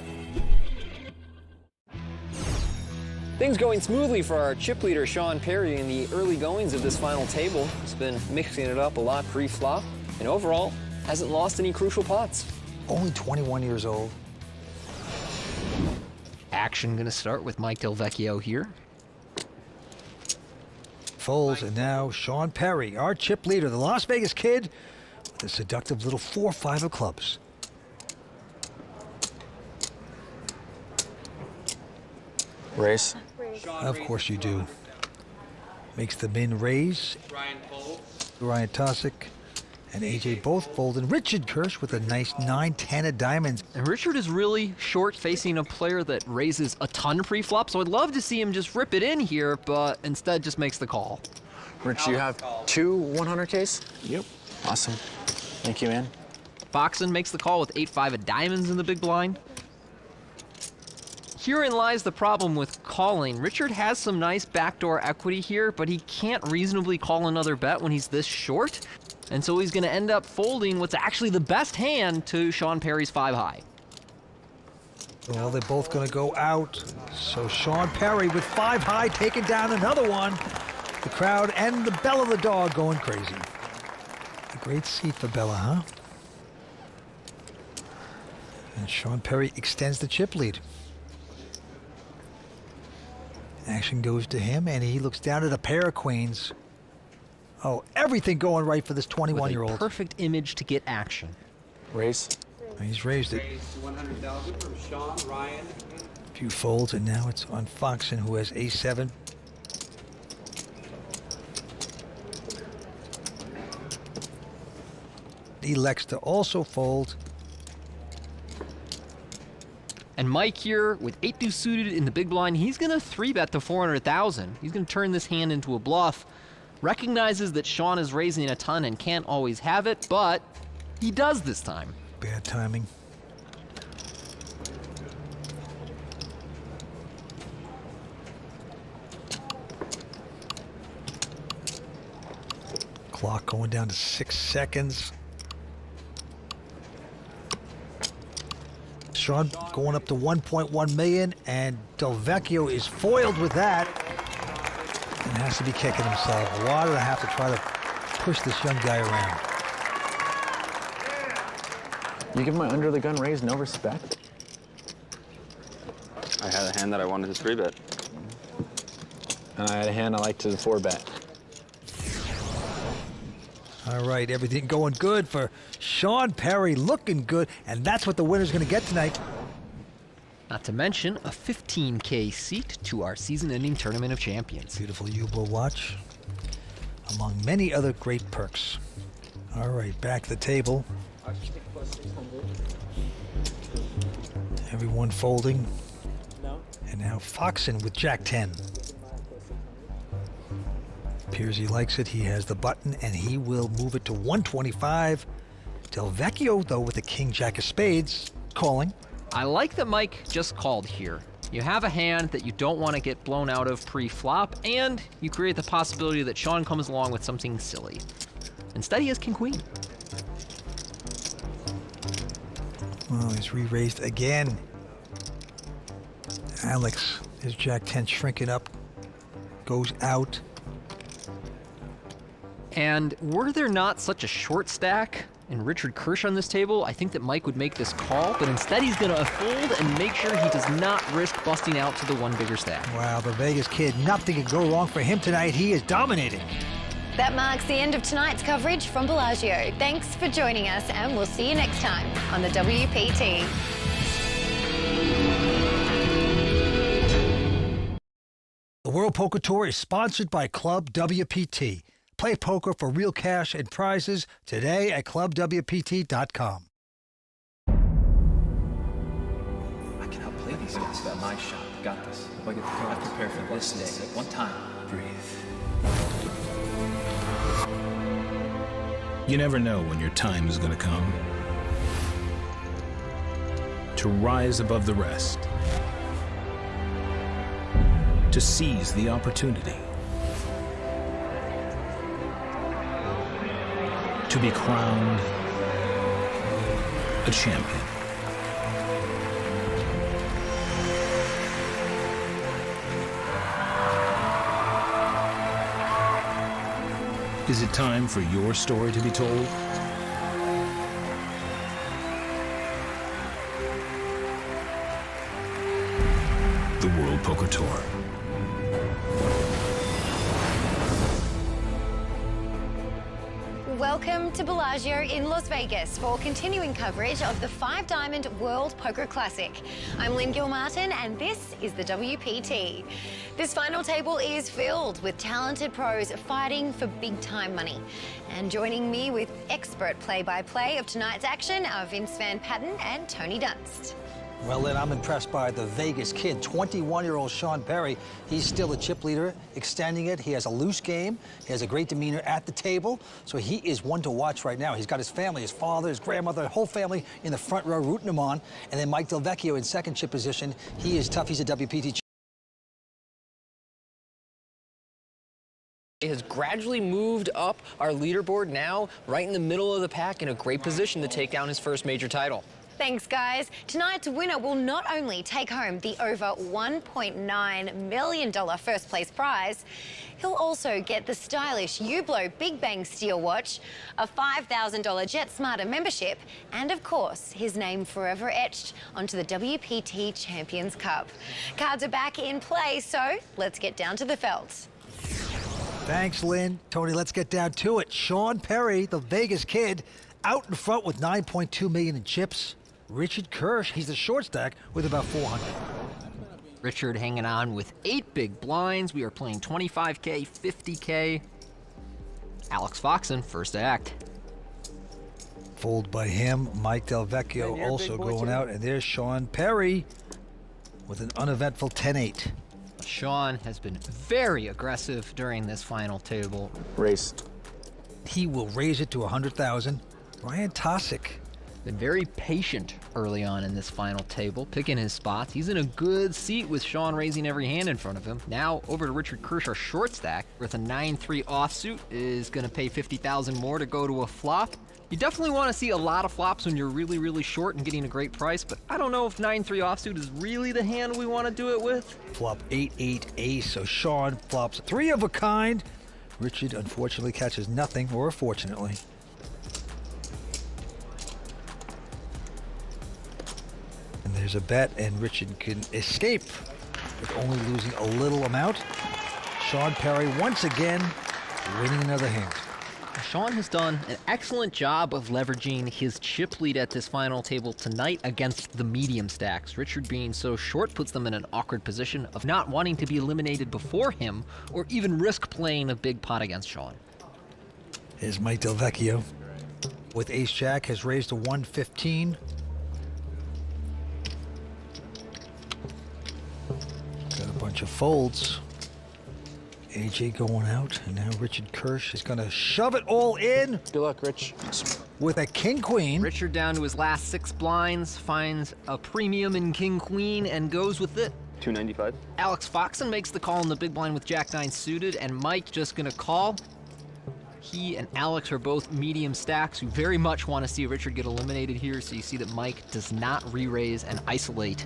Things going smoothly for our chip leader, Sean Perry, in the early goings of this final table. He's been mixing it up a lot pre-flop, and overall, hasn't lost any crucial pots. Only 21 years old. Action gonna start with Mike Del Vecchio here. Folds, and now Sean Perry, our chip leader, the Las Vegas kid, with a seductive little 4-5 of clubs. Race. Of course you do. Makes the min raise. Ryan Tosick and AJ both fold, and Richard Kirsch with a nice 9-10 of diamonds. And Richard is really short facing a player that raises a ton pre-flop, so I'd love to see him just rip it in here, but instead just makes the call. Rich, you have 2 100Ks? Yep. Awesome. Thank you, man. Foxen makes the call with 8-5 of diamonds in the big blind. Herein lies the problem with calling. Richard has some nice backdoor equity here, but he can't reasonably call another bet when he's this short. And so he's gonna end up folding what's actually the best hand to Sean Perry's 5-high. Well, they're both gonna go out. So Sean Perry with 5-high taking down another one. The crowd and the Bella the dog going crazy. A great seat for Bella, huh? And Sean Perry extends the chip lead. Action goes to him, and he looks down at a pair of queens. Oh, everything going right for this 21-year-old. Perfect image to get action. Raise. He's raised it. Raised 100,000 from Sean, Ryan. A few folds, and now it's on Foxen, who has A7. He elects to also fold. And Mike here with 8-2 suited in the big blind, he's gonna 3-bet to 400,000. He's gonna turn this hand into a bluff. Recognizes that Sean is raising a ton and can't always have it, but he does this time. Bad timing. Clock going down to 6 seconds. Sean going up to 1.1 million, and Del Vecchio is foiled with that and has to be kicking himself. Why did I have to try to push this young guy around? You give my under the gun raise no respect? I had a hand that I wanted to 3-bet. And I had a hand I liked to 4-bet. All right, everything going good for Sean Perry, looking good, and that's what the winner's going to get tonight. Not to mention a 15K seat to our season-ending Tournament of Champions. Beautiful Hublot watch, among many other great perks. All right, back to the table. Everyone folding. And now Foxen with Jack-10. Appears he likes it. He has the button, and he will move it to 125. Del Vecchio, though, with the King-Jack of spades, calling. I like that Mike just called here. You have a hand that you don't want to get blown out of pre-flop, and you create the possibility that Sean comes along with something silly. Instead, he has King-Queen. Well, he's re-raised again. Alex, his Jack-10 shrinking up, goes out. And were there not such a short stack and Richard Kirsch on this table, I think that Mike would make this call, but instead he's gonna fold and make sure he does not risk busting out to the one bigger stack. Wow, the Vegas kid, nothing can go wrong for him tonight. He is dominating. That marks the end of tonight's coverage from Bellagio. Thanks for joining us, and we'll see you next time on the WPT. The World Poker Tour is sponsored by Club WPT. Play poker for real cash and prizes today at ClubWPT.com. I can help play these guys. Got my shot. Got this. If I get the card, prepare for this day. One time. Breathe. You never know when your time is going to come. to rise above the rest, to seize the opportunity, to be crowned a champion. Is it time for your story to be told? The World Poker Tour. Welcome to Bellagio in Las Vegas for continuing coverage of the 5 Diamond World Poker Classic. I'm Lynn Gilmartin and this is the WPT. This final table is filled with talented pros fighting for big-time money. And joining me with expert play-by-play of tonight's action are Vince Van Patten and Tony Dunst. Well, Lynn, I'm impressed by the Vegas kid, 21-year-old Sean Perry. He's still the chip leader, extending it. He has a loose game. He has a great demeanor at the table. So he is one to watch right now. He's got his family, his father, his grandmother, the whole family in the front row rooting him on. And then Mike Del Vecchio in second chip position. He is tough. He's a WPT Has gradually moved up our leaderboard, now right in the middle of the pack, in a great position to take down his first major title. Thanks, guys. Tonight's winner will not only take home the over $1.9 million first place prize, he'll also get the stylish Hublot Big Bang steel watch, a $5,000 JetSmarter membership, and of course, his name forever etched onto the WPT Champions Cup. Cards are back in play, so let's get down to the felt. Thanks, Lynn. Tony, let's get down to it. Sean Perry, the Vegas kid, out in front with $9.2 million in chips. Richard Kirsch, he's the short stack with about 400. Richard hanging on with 8 big blinds. We are playing 25K, 50K. Alex Foxen, first act. Fold by him. Mike Del Vecchio also going out. And there's Sean Perry with an uneventful 10-8. Sean has been very aggressive during this final table. Race. He will raise it to 100,000. Ryan Tosick. Been very patient early on in this final table, picking his spots. He's in a good seat with Sean raising every hand in front of him. Now over to Richard Kirsch, our short stack, with a 9-3 offsuit, is going to pay 50,000 more to go to a flop. You definitely want to see a lot of flops when you're really, really short and getting a great price, but I don't know if 9-3 offsuit is really the hand we want to do it with. Flop 8-8 ace, so Sean flops 3 of a kind. Richard unfortunately catches nothing, or fortunately. And there's a bet, and Richard can escape with only losing a little amount. Sean Perry once again winning another hand. Sean has done an excellent job of leveraging his chip lead at this final table tonight against the medium stacks. Richard being so short puts them in an awkward position of not wanting to be eliminated before him or even risk playing a big pot against Sean. Here's Mike Del Vecchio with ace-jack, has raised to 115. Got a bunch of folds. AJ going out, and now Richard Kirsch is going to shove it all in. Good luck, Rich. With a king-queen. Richard down to his last 6 blinds, finds a premium in king-queen, and goes with it. 295. Alex Foxen makes the call in the big blind with Jack-9 suited, and Mike just going to call. He and Alex are both medium stacks who very much want to see Richard get eliminated here, so you see that Mike does not re-raise and isolate.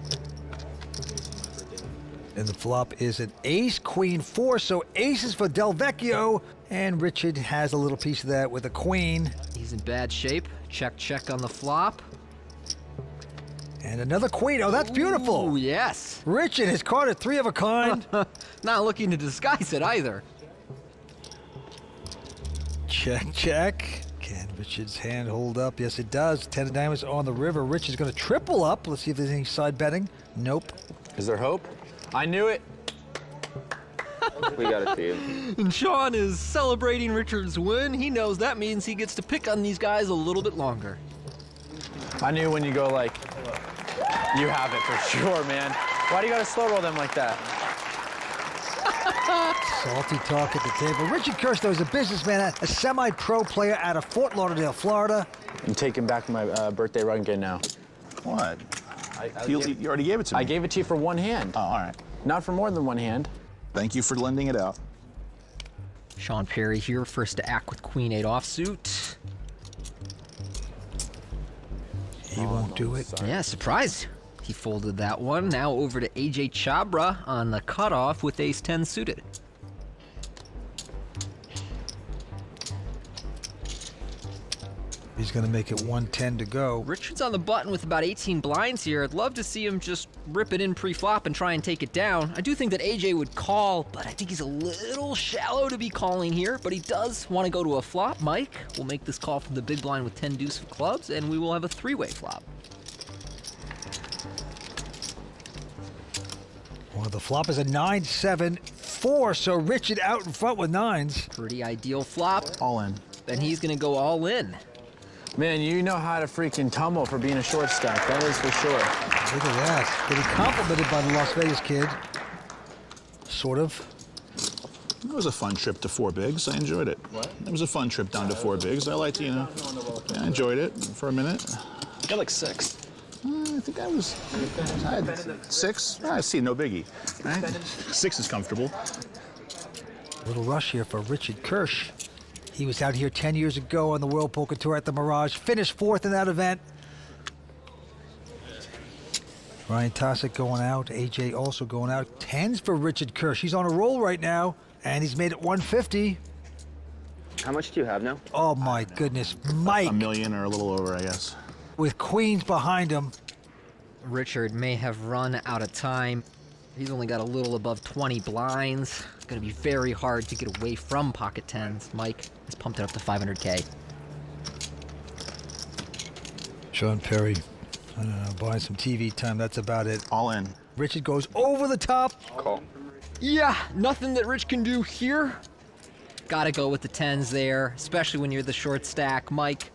And the flop is an ace-queen 4, so aces for Del Vecchio. And Richard has a little piece of that with a queen. He's in bad shape. Check, check on the flop. And another queen. Oh, that's beautiful. Oh, yes. Richard has caught a 3 of a kind. Not looking to disguise it either. Check, check. Can Richard's hand hold up? Yes, it does. 10 of diamonds on the river. Richard's going to triple up. Let's see if there's any side betting. Nope. Is there hope? I knew it. We got it to you. And Sean is celebrating Richard's win. He knows that means he gets to pick on these guys a little bit longer. I knew when you go like, you have it for sure, man. Why do you gotta slow roll them like that? Salty talk at the table. Richard Kirsch, though, is a businessman, a semi-pro player out of Fort Lauderdale, Florida. I'm taking back my birthday run game now. What? You already gave it to me. I gave it to you for one hand. Oh, all right. Not for more than one hand. Thank you for lending it out. Sean Perry here, first to act with Queen 8 offsuit. He won't do it. Yeah, surprise. He folded that one. Now over to AJ Chabra on the cutoff with Ace 10 suited. He's going to make it 110 to go. Richard's on the button with about 18 blinds here. I'd love to see him just rip it in pre-flop and try and take it down. I do think that AJ would call, but I think he's a little shallow to be calling here, but he does want to go to a flop. Mike will make this call from the big blind with 10 deuce of clubs, and we will have a three-way flop. Well, the flop is a 9-7-4, so Richard out in front with nines. Pretty ideal flop. All in. Then he's going to go all in. Man, you know how to freaking tumble for being a short stack. That is for sure. Look at that. Getting complimented by the Las Vegas kid. Sort of. It was a fun trip to four bigs. I enjoyed it. What? It was a fun trip down to four bigs. I liked, yeah, I enjoyed it for a minute. You got like 6. I think I had 6. I see, no biggie. Right? 6 is comfortable. Little rush here for Richard Kirsch. He was out here 10 years ago on the World Poker Tour at the Mirage. Finished 4th in that event. Ryan Tosick going out. AJ also going out. 10s for Richard Kirsch. He's on a roll right now, and he's made it 150. How much do you have now? Oh, my goodness. Mike. $1 million or a little over, I guess. With queens behind him. Richard may have run out of time. He's only got a little above 20 blinds. It's going to be very hard to get away from pocket 10s. Mike has pumped it up to 500K. Sean Perry, I don't know, buying some TV time, that's about it. All in. Richard goes over the top. Call. Yeah, nothing that Rich can do here. Gotta go with the 10s there, especially when you're the short stack. Mike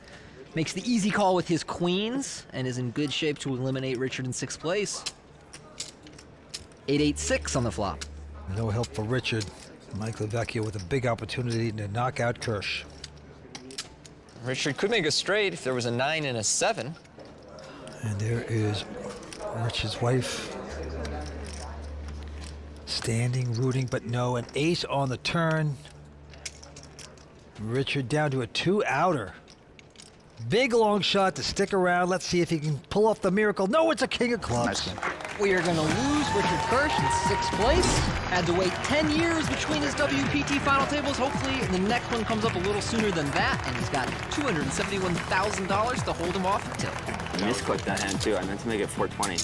makes the easy call with his queens and is in good shape to eliminate Richard in 6th place. 8-8-6 on the flop. No help for Richard. Mike Lavecchio with a big opportunity to knock out Kirsch. Richard could make a straight if there was a 9 and a 7. And there is Richard's wife. Standing, rooting, but no. An ace on the turn. Richard down to a 2-outer. Big long shot to stick around. Let's see if he can pull off the miracle. No, it's a king of clubs. We are going to lose Richard Kirsch in 6th place. Had to wait 10 years between his WPT final tables. Hopefully the next one comes up a little sooner than that, and he's got $271,000 to hold him off the tilt. I misclicked that hand too. I meant to make it 420.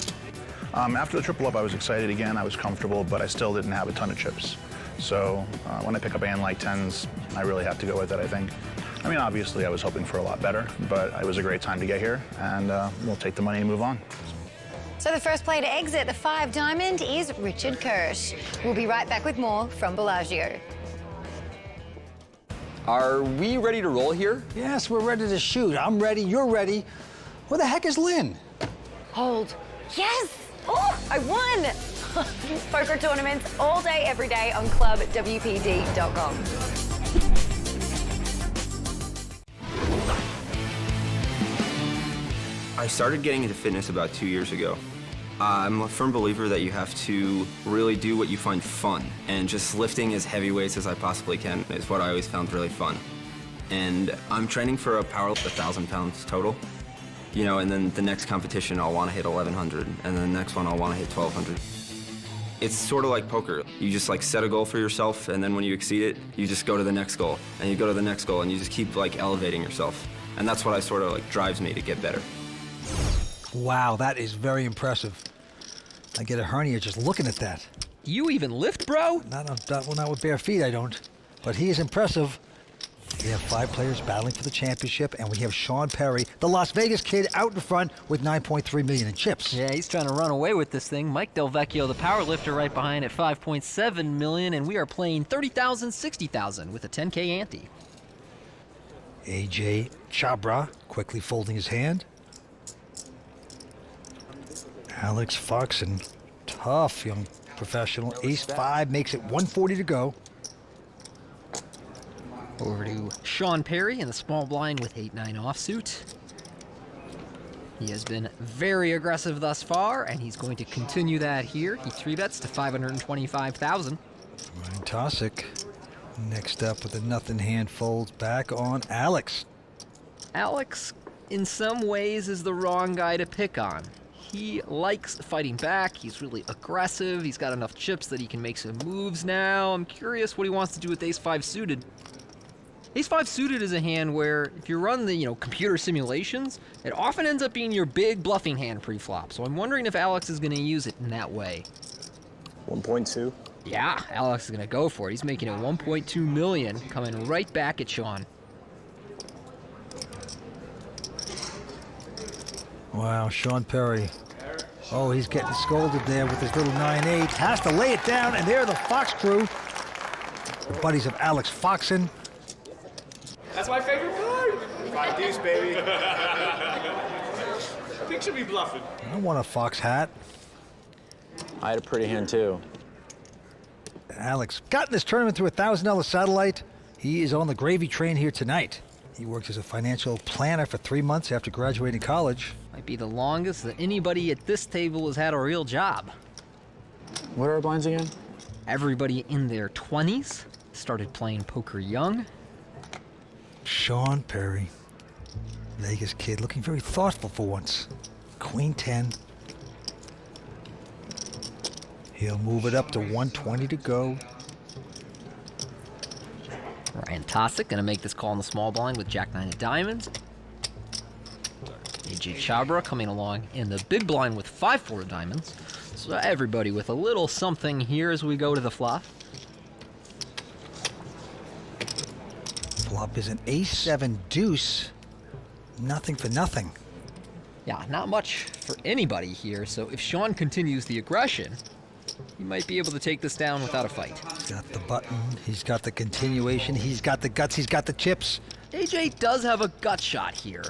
After the triple up, I was excited again. I was comfortable, but I still didn't have a ton of chips. So when I pick up a hand like 10s, I really have to go with it, I think. I mean, obviously, I was hoping for a lot better, but it was a great time to get here, and we'll take the money and move on. So the first player to exit the 5 diamond is Richard Kirsch. We'll be right back with more from Bellagio. Are we ready to roll here? Yes, we're ready to shoot. I'm ready, you're ready. Where the heck is Lynn? Hold. Yes! Oh, I won! Poker tournaments all day, every day on ClubWPT.com. I started getting into fitness about 2 years ago. I'm a firm believer that you have to really do what you find fun, and just lifting as heavy weights as I possibly can is what I always found really fun. And I'm training for a power lift 1,000 pounds total, you know, and then the next competition I'll want to hit 1,100, and then the next one I'll want to hit 1,200. It's sort of like poker. You just like set a goal for yourself, and then when you exceed it, you just go to the next goal, and you go to the next goal, and you just keep like elevating yourself. And that's what I sort of like drives me to get better. Wow, that is very impressive. I get a hernia just looking at that. You even lift, bro? Not with bare feet, I don't. But he is impressive. We have 5 players battling for the championship, and we have Sean Perry, the Las Vegas kid, out in front with $9.3 million in chips. Yeah, he's trying to run away with this thing. Mike Del Vecchio, the power lifter, right behind at $5.7 million, and we are playing 30,000, 60,000 with a 10K ante. AJ Chabra quickly folding his hand. Alex Foxen, tough young professional. Ace-5 makes it 140 to go. Over to Sean Perry in the small blind with 8-9 offsuit. He has been very aggressive thus far, and he's going to continue that here. He 3-bets to 525,000. Ryan Tosick, next up with a nothing hand, folds back on Alex. Alex, in some ways, is the wrong guy to pick on. He likes fighting back. He's really aggressive. He's got enough chips that he can make some moves now. I'm curious what he wants to do with ace-5 suited. Ace-5 suited is a hand where, if you run the, computer simulations, it often ends up being your big bluffing hand pre-flop. So I'm wondering if Alex is going to use it in that way. 1.2. Yeah, Alex is going to go for it. He's making it 1.2 million, coming right back at Sean. Wow, Sean Perry. Oh, he's getting scolded there with his little 9-8. Has to lay it down, and there the Fox crew. The buddies of Alex Foxen. That's my favorite card. 5 deuce, baby. I think she'll be bluffing. I want a Fox hat. I had a pretty hand too. Alex got in this tournament through a $1,000 satellite. He is on the gravy train here tonight. He works as a financial planner for 3 months after graduating college. Might be the longest that anybody at this table has had a real job. What are our blinds again? Everybody in their 20s started playing poker young. Sean Perry, Vegas kid, looking very thoughtful for once. Queen 10. He'll move it up to 120 to go. Ryan Tosick gonna make this call in the small blind with Jack-9 of diamonds. AJ Chabra coming along in the big blind with 5-4 of diamonds. So everybody with a little something here as we go to the flop. Flop is an ace-7 deuce. Nothing for nothing. Yeah, not much for anybody here, so if Sean continues the aggression, he might be able to take this down without a fight. He's got the button, he's got the continuation, he's got the guts, he's got the chips. AJ does have a gut shot here.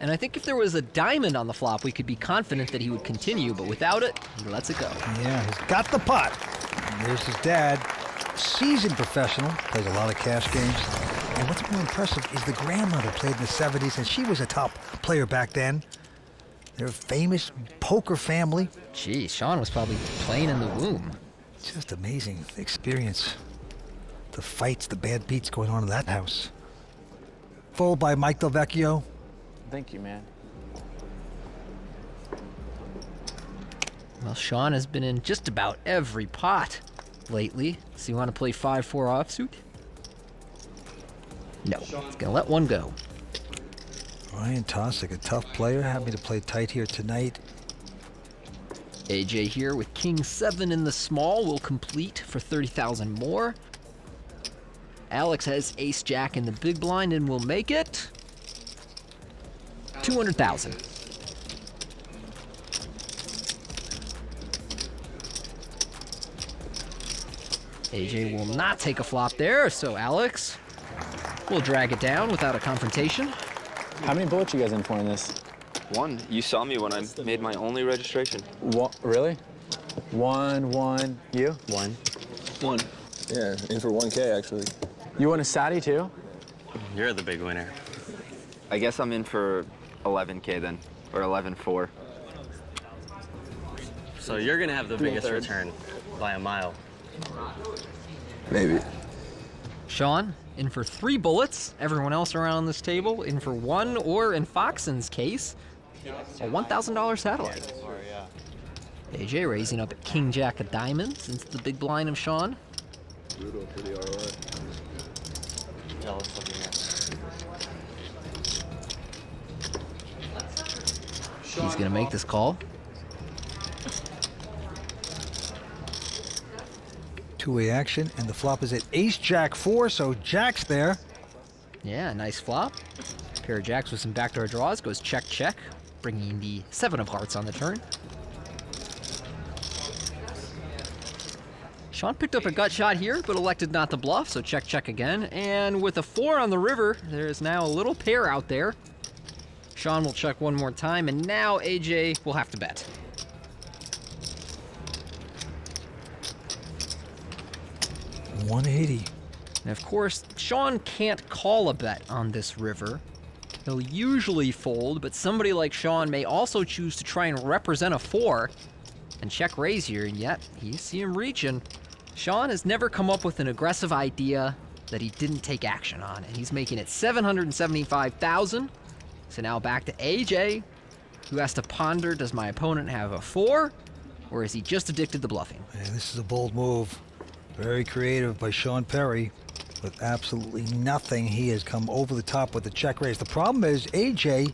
And I think if there was a diamond on the flop, we could be confident that he would continue, but without it, he lets it go. Yeah, he's got the pot. And there's his dad, seasoned professional, plays a lot of cash games. And what's more impressive is the grandmother played in the 70s, and she was a top player back then. They're a famous poker family. Gee, Sean was probably playing in the womb. Just amazing experience. The fights, the bad beats going on in that house. Fold by Mike Del Vecchio. Thank you, man. Well, Sean has been in just about every pot lately. So you want to play 5-4 offsuit? No, he's gonna let one go. Ryan Tosick, a tough player, happy to play tight here tonight. AJ here with King 7 in the small will complete for 30,000 more. Alex has Ace Jack in the big blind and will make it 200,000. AJ will not take a flop there, so Alex will drag it down without a confrontation. How many bullets you guys in for in this? 1. You saw me when I made my only registration. What? Really? 1. You? 1. Yeah, in for 1K actually. You won a Saudi too? You're the big winner. I guess I'm in for 11K then, or 11.4. So you're gonna have the biggest return by a mile. Maybe. Sean, in for 3 bullets. Everyone else around this table in for 1, or in Foxen's case, a $1,000 satellite. AJ raising up at King Jack of diamonds into the big blind of Sean. Brutal for the ROI. Jealous looking at. He's gonna make this call. Two-way action, and the flop is at Ace Jack 4, so Jack's there. Yeah, nice flop. Pair of jacks with some backdoor draws goes check, check, bringing the 7 of hearts on the turn. Sean picked up a gut shot here, but elected not to bluff, so check, check again. And with a 4 on the river, there is now a little pair out there. Sean will check one more time, and now AJ will have to bet. $180. And of course, Sean can't call a bet on this river, He'll usually fold, but somebody like Sean may also choose to try and represent a 4 and check raise here, and yet you see him reaching. Sean has never come up with an aggressive idea that he didn't take action on, and he's making it 775,000. So now back to AJ, who has to ponder, does my opponent have a 4, or is he just addicted to bluffing? And this is a bold move. Very creative by Sean Perry. With absolutely nothing, he has come over the top with the check raise. The problem is AJ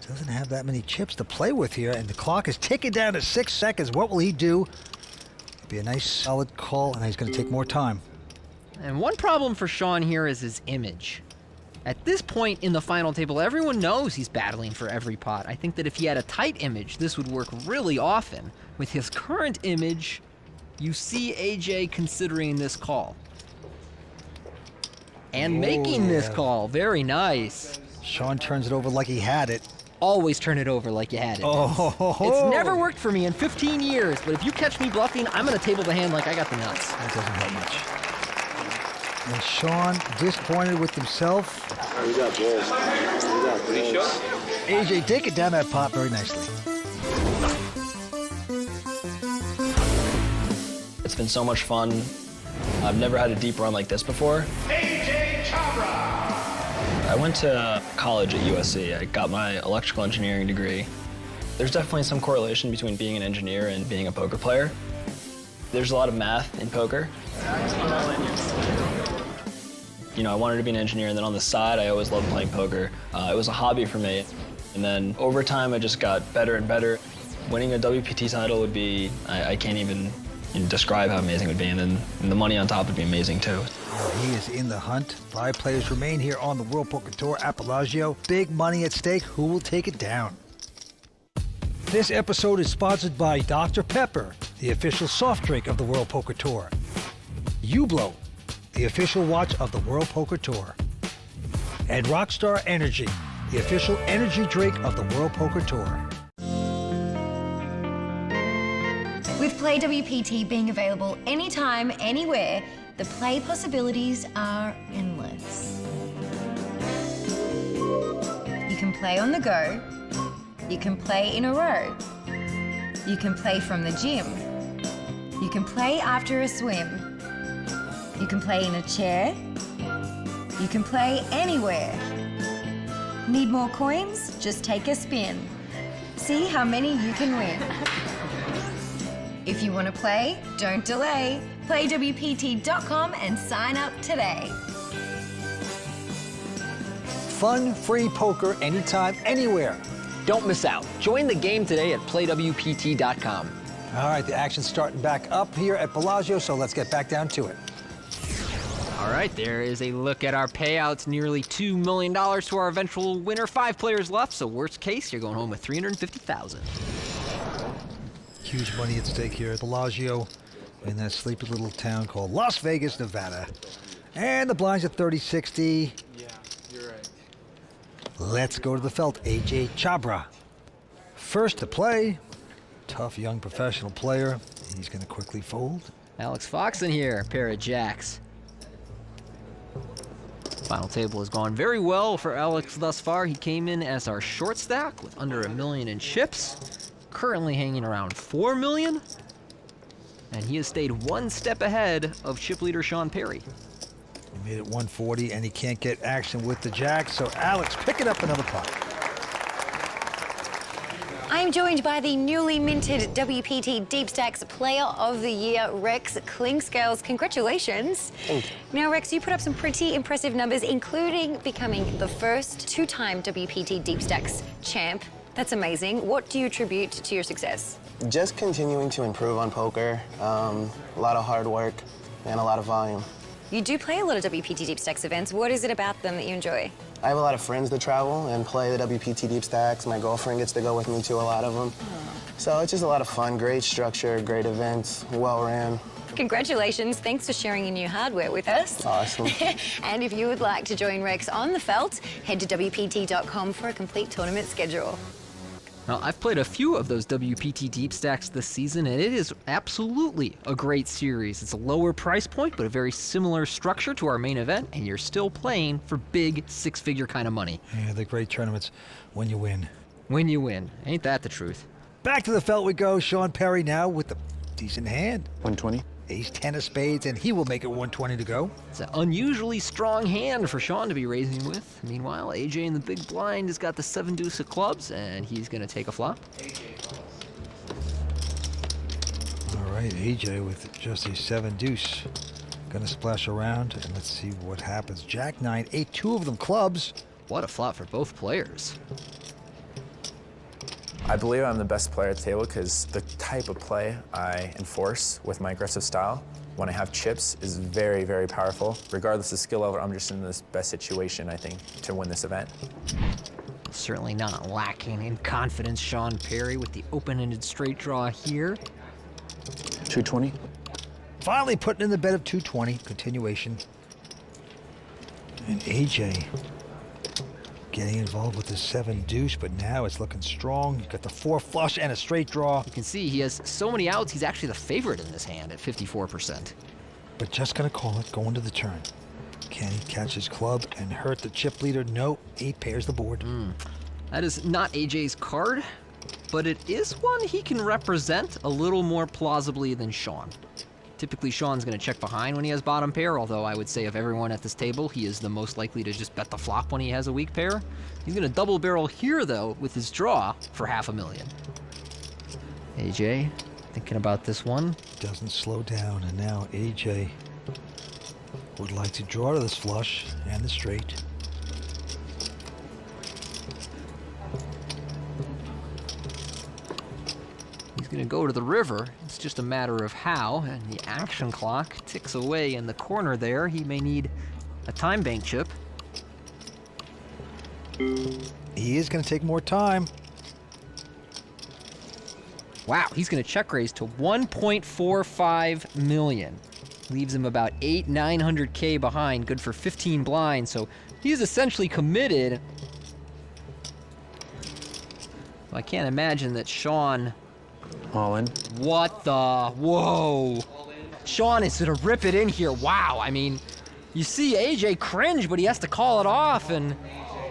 doesn't have that many chips to play with here, and the clock is ticking down to 6 seconds. What will he do? It'll be a nice solid call, and he's going to take more time. And one problem for Sean here is his image. At this point in the final table, everyone knows he's battling for every pot. I think that if he had a tight image, this would work really often. With his current image, you see AJ considering this call. And making this call. Very nice. Sean turns it over like he had it. Always turn it over like you had it. Oh. It's never worked for me in 15 years, but if you catch me bluffing, I'm going to table the hand like I got the nuts. That doesn't help much. And Sean, disappointed with himself. We got balls. Pretty sure? AJ taking down that pot very nicely. It's been so much fun. I've never had a deep run like this before. I went to college at USC. I got my electrical engineering degree. There's definitely some correlation between being an engineer and being a poker player. There's a lot of math in poker. You know, I wanted to be an engineer, and then on the side, I always loved playing poker. It was a hobby for me. And then over time, I just got better and better. Winning a WPT title would be, I can't even describe how amazing it would be, and then the money on top would be amazing too. He is in the hunt. 5 players remain here on the World Poker Tour at Bellagio. Big money at stake. Who will take it down? This episode is sponsored by Dr. Pepper, the official soft drink of the World Poker Tour. Hublot, the official watch of the World Poker Tour. And Rockstar Energy, the official energy drink of the World Poker Tour. With Play WPT being available anytime, anywhere, the play possibilities are endless. You can play on the go. You can play in a row. You can play from the gym. You can play after a swim. You can play in a chair. You can play anywhere. Need more coins? Just take a spin. See how many you can win. If you want to play, don't delay. PlayWPT.com and sign up today. Fun, free poker anytime, anywhere. Don't miss out. Join the game today at PlayWPT.com. All right, the action's starting back up here at Bellagio, so let's get back down to it. All right, there is a look at our payouts. Nearly $2 million to our eventual winner. 5 players left, so worst case, you're going home with $350,000. Huge money at stake here at Bellagio in that sleepy little town called Las Vegas, Nevada. And the blinds at 30-60. Yeah, you're right. Let's go to the felt, AJ Chabra. First to play, tough young professional player. He's going to quickly fold. Alex Fox in here, pair of jacks. Final table has gone very well for Alex thus far. He came in as our short stack with under $1 million in chips. Currently hanging around $4 million. And he has stayed one step ahead of chip leader Sean Perry. He made it 140, and he can't get action with the jack, so Alex picking up another pot. I'm joined by the newly minted WPT Deep Stacks Player of the Year, Rex Klingscales. Congratulations. Thank you. Now, Rex, you put up some pretty impressive numbers, including becoming the first 2-time WPT Deep Stacks champ. That's amazing. What do you attribute to your success? Just continuing to improve on poker, a lot of hard work, and a lot of volume. You do play a lot of WPT Deep Stacks events. What is it about them that you enjoy? I have a lot of friends that travel and play the WPT Deep Stacks. My girlfriend gets to go with me to a lot of them. So it's just a lot of fun, great structure, great events, well ran. Congratulations. Thanks for sharing your new hardware with us. Awesome. And if you would like to join Rex on the felt, head to WPT.com for a complete tournament schedule. Now, I've played a few of those WPT deep stacks this season, and it is absolutely a great series. It's a lower price point, but a very similar structure to our main event, and you're still playing for big six-figure kind of money. Yeah, they're great tournaments when you win. When you win. Ain't that the truth? Back to the felt we go. Sean Perry now with a decent hand. 120. Ace 10 of spades, and he will make it 120 to go. It's an unusually strong hand for Sean to be raising with. Meanwhile, AJ in the big blind has got the 7 deuce of clubs, and he's going to take a flop. All right, AJ with just a 7 deuce. Gonna splash around, and let's see what happens. Jack 9, 8, 2 of them clubs. What a flop for both players. I believe I'm the best player at the table because the type of play I enforce with my aggressive style when I have chips is very, very powerful. Regardless of skill level, I'm just in this best situation, I think, to win this event. Certainly not lacking in confidence, Sean Perry, with the open-ended straight draw here. 220. Finally putting in the bet of 220, continuation. And AJ getting involved with the 7 deuce, but now it's looking strong. You've got the 4 flush and a straight draw. You can see he has so many outs, he's actually the favorite in this hand at 54%. But just gonna call it, going to the turn. Can he catch his club and hurt the chip leader? No, 8 pairs the board. That is not AJ's card, but it is one he can represent a little more plausibly than Sean. Typically, Sean's going to check behind when he has bottom pair, although I would say of everyone at this table, he is the most likely to just bet the flop when he has a weak pair. He's going to double barrel here, though, with his draw for $500,000. AJ, thinking about this one. Doesn't slow down, and now AJ would like to draw to this flush and the straight. He's going to go to the river. It's just a matter of how, and the action clock ticks away in the corner there. He may need a time bank chip. He is going to take more time. Wow, he's going to check raise to 1.45 million. Leaves him about 900K behind, good for 15 blinds, so he's essentially committed. I can't imagine that Sean... All in. What the? Whoa. Sean is going to rip it in here. Wow, I mean, you see AJ cringe, but he has to call it off, and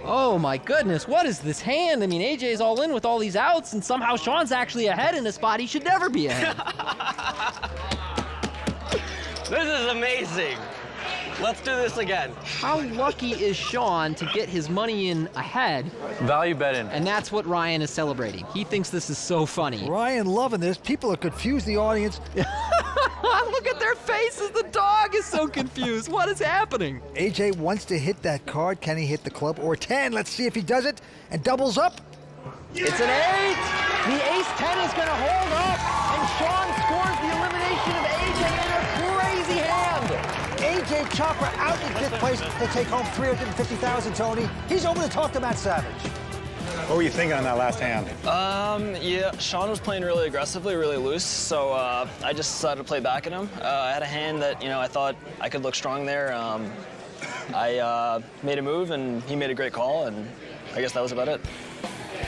oh my goodness, what is this hand? I mean, AJ's all in with all these outs, and somehow Sean's actually ahead in a spot he should never be ahead. This is amazing. Let's do this again. How lucky is Sean to get his money in ahead? Value betting. And that's what Ryan is celebrating. He thinks this is so funny. Ryan loving this. People are confused, the audience. Look at their faces. The dog is so confused. What is happening? AJ wants to hit that card. Can he hit the club or 10? Let's see if he does it. And doubles up. It's an 8. The ace 10 is going to hold up. And Sean scores the elimination of AJ in a crazy hand. AJ Chopra out in 5th place to take home $350,000, Tony. He's over to talk to Matt Savage. What were you thinking on that last hand? Yeah, Sean was playing really aggressively, really loose, so I just decided to play back at him. I had a hand that, I thought I could look strong there. I made a move, and he made a great call, and I guess that was about it.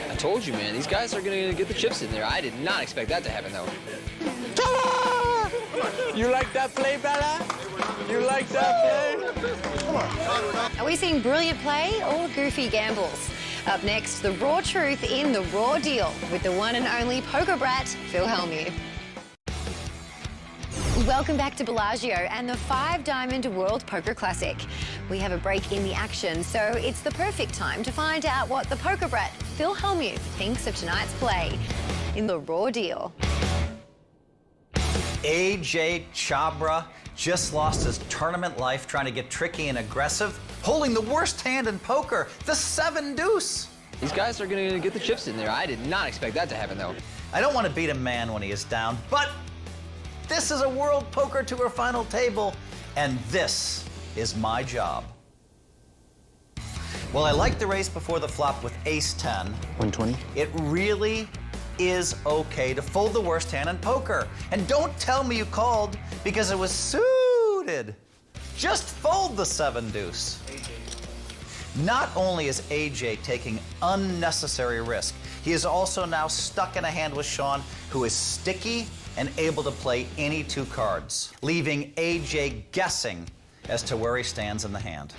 I told you, man, these guys are going to get the chips in there. I did not expect that to happen, though. You like that play, Bella? You like that play? Are we seeing brilliant play or goofy gambles? Up next, the raw truth in the raw deal with the one and only poker brat, Phil Hellmuth. Welcome back to Bellagio and the 5-Diamond World Poker Classic. We have a break in the action, so it's the perfect time to find out what the poker brat, Phil Hellmuth, thinks of tonight's play in the raw deal. AJ Chopra just lost his tournament life trying to get tricky and aggressive, holding the worst hand in poker, the 7 deuce. These guys are going to get the chips in there. I did not expect that to happen, though. I don't want to beat a man when he is down, but this is a World Poker Tour final table, and this is my job. Well, I like the race before the flop with ace 10. 120. It really is okay to fold the worst hand in poker. And don't tell me you called because it was suited. Just fold the 7 deuce. Not only is AJ taking unnecessary risk, he is also now stuck in a hand with Sean, who is sticky and able to play any 2 cards, leaving AJ guessing as to where he stands in the hand.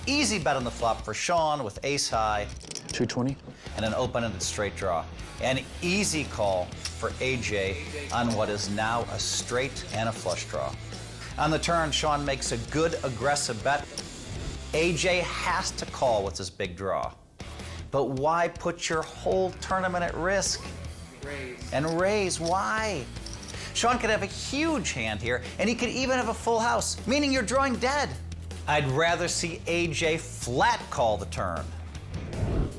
Easy bet on the flop for Sean with ace high, 220, and an open-ended straight draw. An easy call for AJ on what is now a straight and a flush draw. On the turn, Sean makes a good aggressive bet. AJ has to call with his big draw. But why put your whole tournament at risk? And raise, why? Sean could have a huge hand here, and he could even have a full house, meaning you're drawing dead. I'd rather see AJ flat call the turn.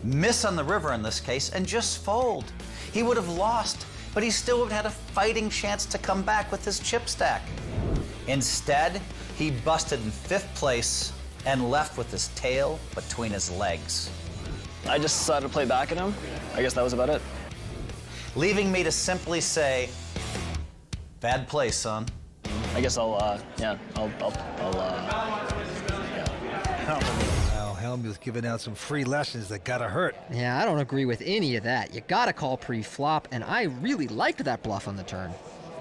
Miss on the river in this case, and just fold. He would have lost, but he still would have had a fighting chance to come back with his chip stack. Instead, he busted in 5th place and left with his tail between his legs. I just decided to play back at him. I guess that was about it. Leaving me to simply say, bad play, son. I guess I'll. Now, Helmuth giving out some free lessons that gotta hurt. Yeah, I don't agree with any of that. You gotta call pre-flop, and I really liked that bluff on the turn.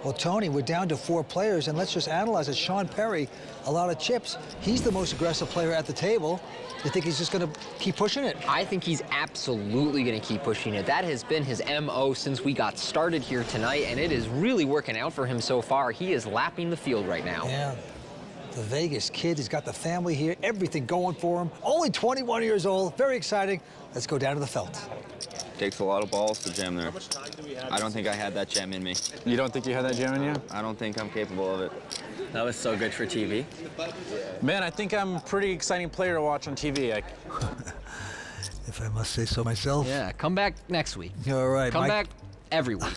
Well, Tony, we're down to 4 players, and let's just analyze it. Sean Perry, a lot of chips. He's the most aggressive player at the table. You think he's just going to keep pushing it? I think he's absolutely going to keep pushing it. That has been his MO since we got started here tonight, and it is really working out for him so far. He is lapping the field right now. Yeah. The Vegas kid, he's got the family here, everything going for him. Only 21 years old, very exciting. Let's go down to the felt. Takes a lot of balls to jam there. I don't think I had that jam in me. You don't think you had that jam in you? I don't think I'm capable of it. That was so good for TV. Man, I think I'm a pretty exciting player to watch on TV. If I must say so myself. Yeah, come back next week. All right, come Mike. back every week.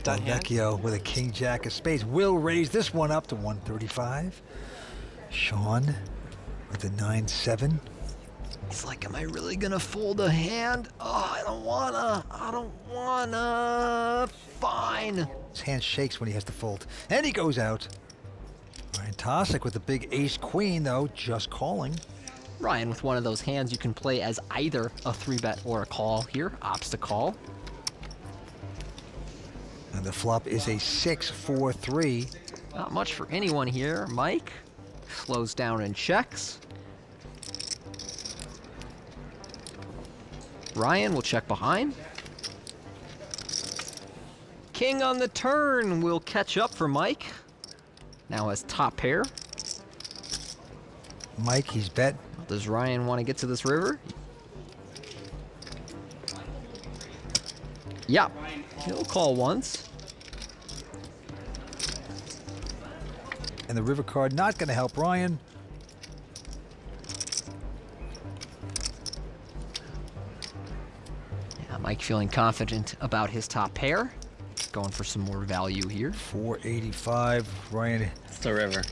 Vecchio with a king-jack of spades will raise this one up to 135. Sean with a 9-7. It's like, am I really gonna fold a hand? Oh, I don't wanna. Fine. His hand shakes when he has to fold. And he goes out. Ryan Tosick with the big ace-queen, though, just calling. Ryan with one of those hands you can play as either a 3-bet or a call here. Opts to call. And the flop is a 6-4-3. Not much for anyone here. Mike slows down and checks. Ryan will check behind. King on the turn will catch up for Mike. Now has top pair. Mike, he's bet. Does Ryan want to get to this river? Yeah, he'll call once. And the river card not going to help Ryan. Mike feeling confident about his top pair. Going for some more value here. 485. Ryan. It's the river.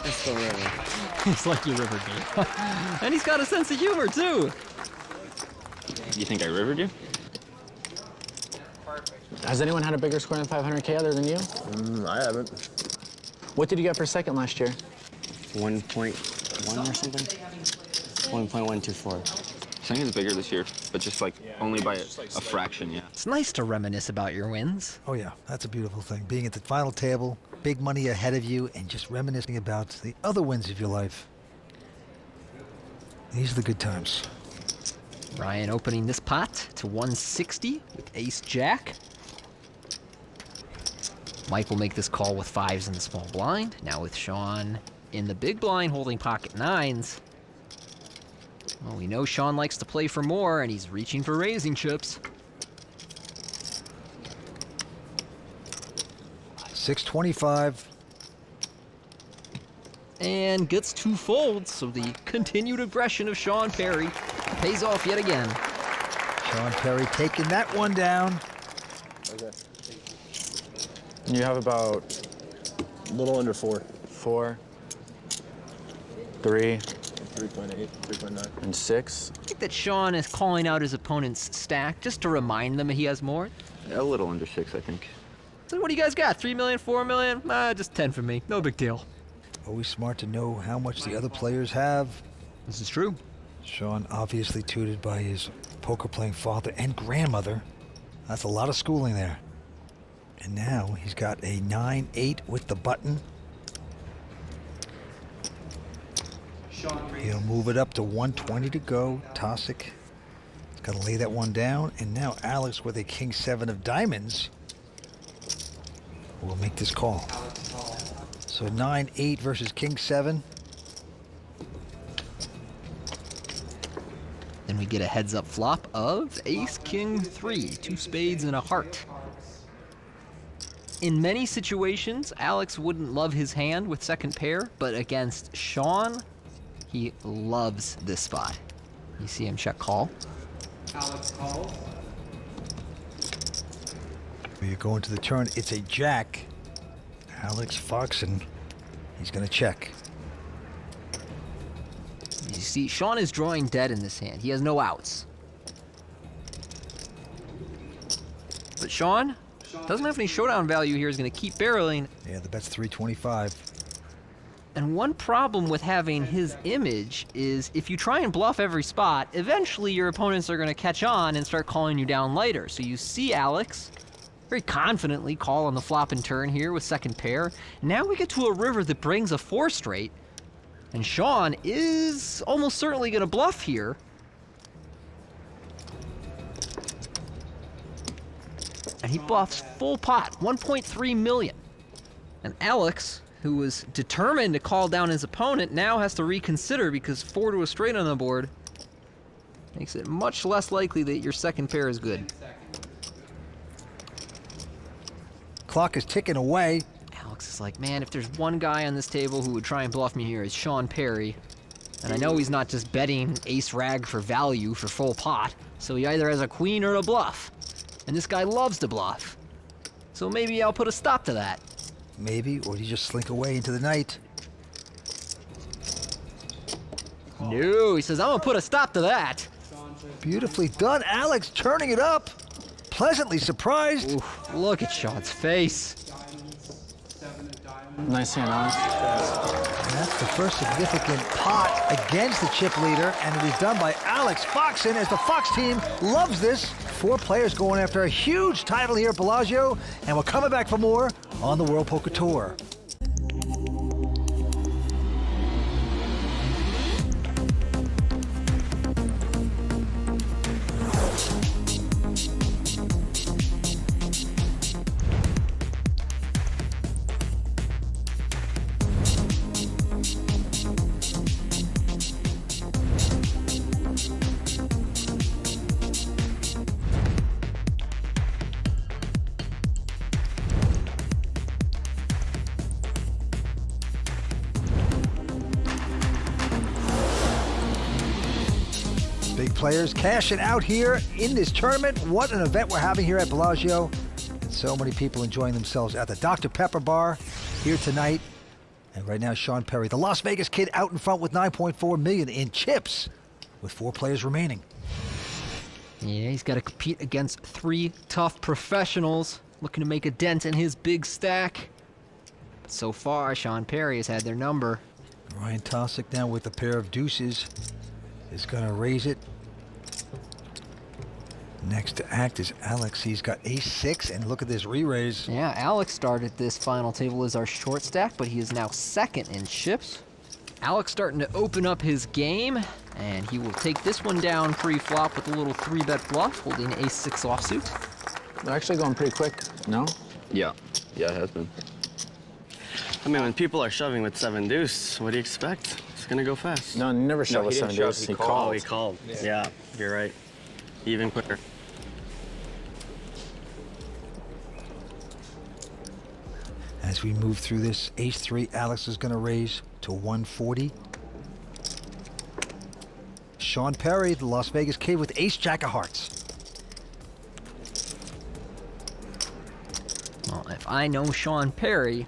It's the river. It's like your river game. And he's got a sense of humor, too. You think I rivered you? Has anyone had a bigger score than 500K other than you? I haven't. What did you get per second last year? 1.1 or something? 1.124. I think it's bigger this year, but just like only by a fraction, yeah. It's nice to reminisce about your wins. Oh yeah, that's a beautiful thing. Being at the final table, big money ahead of you, and just reminiscing about the other wins of your life. These are the good times. Ryan opening this pot to 160 with ace-jack. Mike will make this call with 5s in the small blind. Now with Sean in the big blind holding pocket 9s. Well, we know Sean likes to play for more, and he's reaching for raising chips. 625. And gets 2 folds, so the continued aggression of Sean Perry pays off yet again. Sean Perry taking that one down. Okay. You have about a little under 4. 4, 3. 3.8, 3.9. And 6. I think that Sean is calling out his opponent's stack just to remind them he has more. A little under 6, I think. So what do you guys got? 3 million, 4 million? Just 10 for me. No big deal. Always smart to know how much the other players have. This is true. Sean obviously tutored by his poker-playing father and grandmother. That's a lot of schooling there. And now he's got a 9-8 with the button. He'll move it up to 120 to go. Tosic has got to lay that one down. And now Alex with a king 7 of diamonds will make this call. So 9-8 versus king 7. Then we get a heads-up flop of ace, king 3, 2 spades and a heart. In many situations, Alex wouldn't love his hand with second pair, but against Sean, he loves this spot. You see him check call. Alex calls. You go into the turn, it's a jack. Alex Foxen, he's gonna check. You see, Sean is drawing dead in this hand. He has no outs. But Sean doesn't have any showdown value here. He's gonna keep barreling. Yeah, the bet's 325. And one problem with having his image is if you try and bluff every spot, eventually your opponents are going to catch on and start calling you down later. So you see Alex very confidently call on the flop and turn here with second pair. Now we get to a river that brings a 4 straight. And Sean is almost certainly going to bluff here. And he bluffs full pot, 1.3 million. And Alex, who was determined to call down his opponent, now has to reconsider because 4 to a straight on the board makes it much less likely that your second pair is good. Clock is ticking away. Alex is like, man, if there's one guy on this table who would try and bluff me here, it's Sean Perry. And I know he's not just betting ace rag for value for full pot, so he either has a queen or a bluff. And this guy loves to bluff. So maybe I'll put a stop to that. Maybe, or you just slink away into the night. No, he says, I'm gonna put a stop to that. Beautifully done, Alex, turning it up. Pleasantly surprised. Oof, look at Sean's face. Nice hand, Alex. And that's the first significant pot against the chip leader, and it is done by Alex Foxen as the Fox team loves this. 4 players going after a huge title here at Bellagio, and we're coming back for more on the World Poker Tour. Big players cashing out here in this tournament. What an event we're having here at Bellagio. And so many people enjoying themselves at the Dr. Pepper Bar here tonight. And right now, Sean Perry, the Las Vegas kid, out in front with 9.4 million in chips with 4 players remaining. Yeah, he's got to compete against 3 tough professionals looking to make a dent in his big stack. But so far, Sean Perry has had their number. Ryan Tosic now with a pair of deuces is going to raise it. Next to act is Alex. He's got ace-6, and look at this re-raise. Yeah, Alex started this final table as our short stack, but he is now second in chips. Alex starting to open up his game, and he will take this one down pre-flop with a little 3-bet bluff, holding ace-6 offsuit. They're actually going pretty quick, no? Yeah, it has been. I mean, when people are shoving with 7 deuce, what do you expect? It's gonna go fast. No, he never shoved with he 7 didn't deuce. shove, He called. Oh, he called. Yeah, you're right. Even quicker. As we move through this, ace-3, Alex is going to raise to 140. Sean Perry, the Las Vegas kid, with ace-jack of hearts. Well, if I know Sean Perry,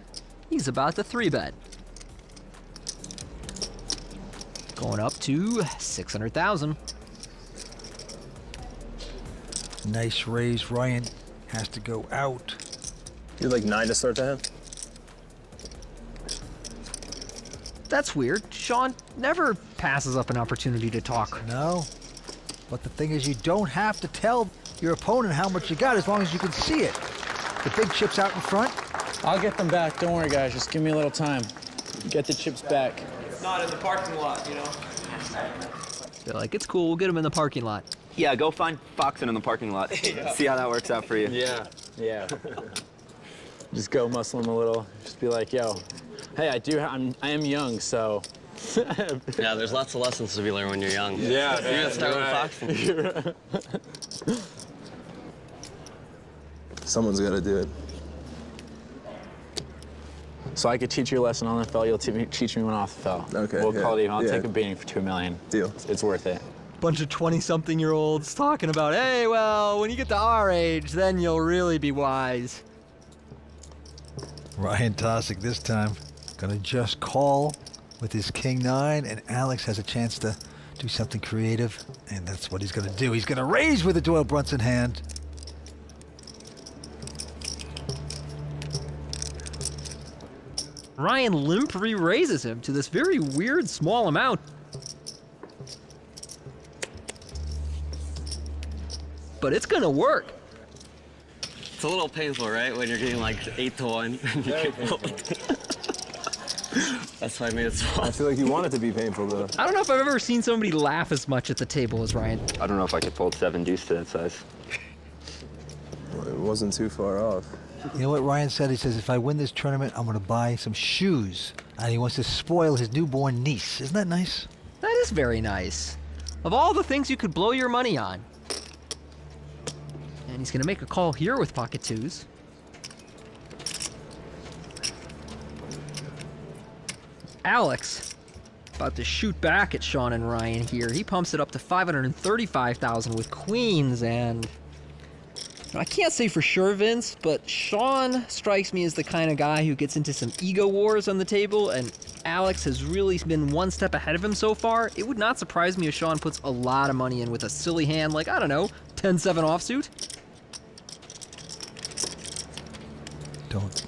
he's about to 3-bet. Going up to 600,000. Nice raise. Ryan has to go out. You're like 9 to start the hand? That's weird. Sean never passes up an opportunity to talk. No. But the thing is, you don't have to tell your opponent how much you got as long as you can see it. The big chip's out in front. I'll get them back. Don't worry, guys. Just give me a little time. Get the chips back. Not in the parking lot, you know? They're like, it's cool, we'll get him in the parking lot. Yeah, go find Foxen in the parking lot. Yeah. See how that works out for you. Yeah. Just go muscle him a little. Just be like, yo, hey, I am young, so. Yeah, there's lots of lessons to be learned when you're young. Yeah, you gotta start with boxing. Someone's got to do it. So I could teach you a lesson on the fell. You'll teach me one off the fell. Okay. We'll yeah, call it even. I'll yeah. take a beating for $2 million. Deal. It's worth it. Bunch of 20-something-year-olds talking about, hey, well, when you get to our age, then you'll really be wise. Ryan Tosick this time gonna just call with his king-9, and Alex has a chance to do something creative, and that's what he's gonna do. He's gonna raise with a Doyle Brunson hand. Ryan limp re-raises him to this very weird small amount. But it's gonna work. It's a little painful, right? When you're getting like 8-1. Very painful. That's why I made it small. I feel like you want it to be painful, though. I don't know if I've ever seen somebody laugh as much at the table as Ryan. I don't know if I could fold 7 deuce to that size. Well, it wasn't too far off. You know what Ryan said? He says, if I win this tournament, I'm gonna buy some shoes. And he wants to spoil his newborn niece. Isn't that nice? That is very nice. Of all the things you could blow your money on. And he's gonna make a call here with pocket 2s. Alex, about to shoot back at Sean and Ryan here. He pumps it up to $535,000 with queens, and I can't say for sure, Vince, but Sean strikes me as the kind of guy who gets into some ego wars on the table, and Alex has really been one step ahead of him so far. It would not surprise me if Sean puts a lot of money in with a silly hand like, I don't know, 10-7 offsuit.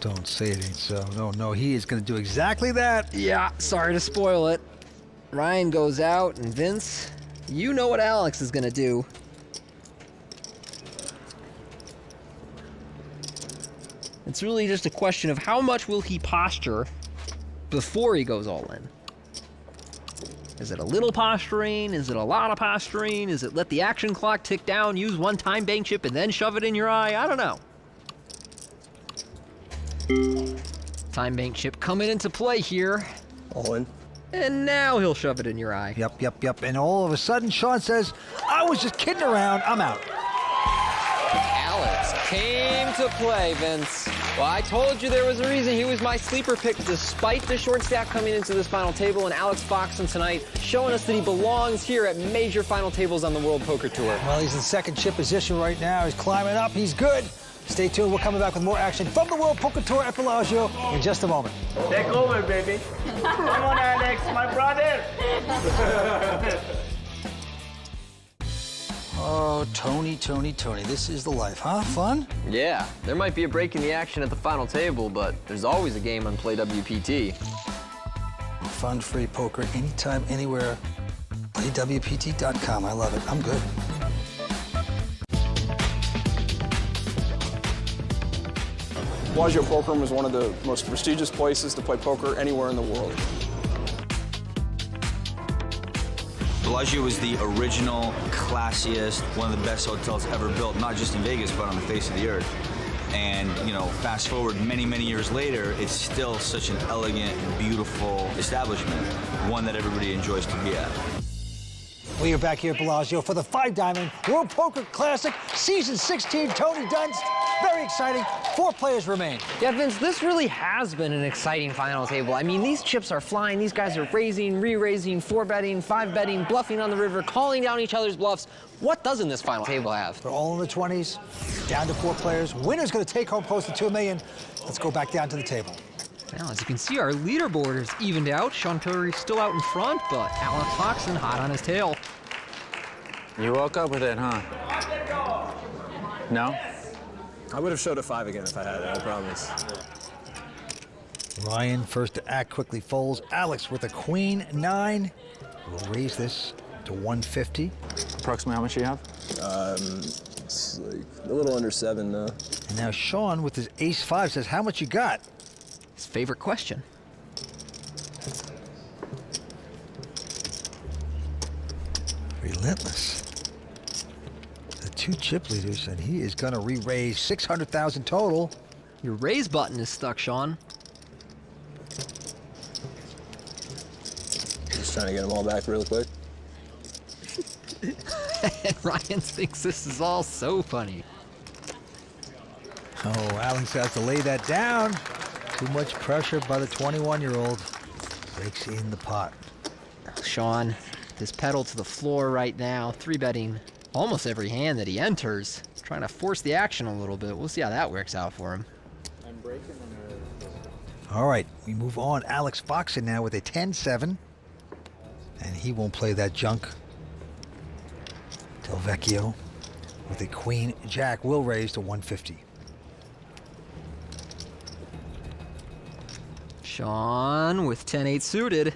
Don't say it ain't so. No, he is gonna do exactly that. Yeah, sorry to spoil it. Ryan goes out, and Vince, you know what Alex is gonna do. It's really just a question of how much will he posture before he goes all in. Is it a little posturing? Is it a lot of posturing? Is it let the action clock tick down, use one time bank chip, and then shove it in your eye? I don't know. Time bank chip coming into play here. All in. And now he'll shove it in your eye. Yep. And all of a sudden, Sean says, I was just kidding around. I'm out. Alex came to play, Vince. Well, I told you there was a reason he was my sleeper pick despite the short stack coming into this final table, and Alex Foxen tonight showing us that he belongs here at major final tables on the World Poker Tour. Well, he's in second chip position right now. He's climbing up. He's good. Stay tuned. We're coming back with more action from the World Poker Tour at Bellagio in just a moment. Take over, baby. Come on, Alex, my brother. Oh, Tony. This is the life, huh? Fun? Yeah, there might be a break in the action at the final table, but there's always a game on Play WPT. Fun, free poker, anytime, anywhere. PlayWPT.com. I love it. I'm good. Bellagio Poker Room is one of the most prestigious places to play poker anywhere in the world. Bellagio was the original, classiest, one of the best hotels ever built, not just in Vegas, but on the face of the earth. And, you know, fast forward many, many years later, it's still such an elegant, beautiful establishment, one that everybody enjoys to be at. We are back here at Bellagio for the 5-Diamond World Poker Classic, Season 16, Tony Dunst. Very exciting. 4 players remain. Yeah, Vince, this really has been an exciting final table. I mean, these chips are flying. These guys are raising, re-raising, 4-betting, 5-betting, bluffing on the river, calling down each other's bluffs. What doesn't this final table have? They're all in the 20s, down to 4 players. Winner's going to take home close to $2 million. Let's go back down to the table. Now, as you can see, our leaderboard is evened out. Sean Pillory's still out in front, but Alex Foxen hot on his tail. You woke up with it, huh? No? I would have showed a 5 again if I had it, I promise. Ryan first to act quickly folds. Alex with a queen 9. We'll raise this to 150. Approximately how much do you have? It's like a little under 7 now. And now Sean with his ace 5 says, how much you got? His favorite question. Relentless. The 2 chip leaders, and he is gonna re-raise 600,000 total. Your raise button is stuck, Sean. Just trying to get them all back real quick. Ryan thinks this is all so funny. Oh, Alex has to lay that down. Too much pressure by the 21-year-old. Breaks in the pot. Sean, his pedal to the floor right now, 3-betting almost every hand that he enters. Trying to force the action a little bit. We'll see how that works out for him. I'm breaking them. All right, we move on. Alex Foxen now with a 10-7. And he won't play that junk. Del Vecchio with a queen jack will raise to 150. Sean with 10-8 suited.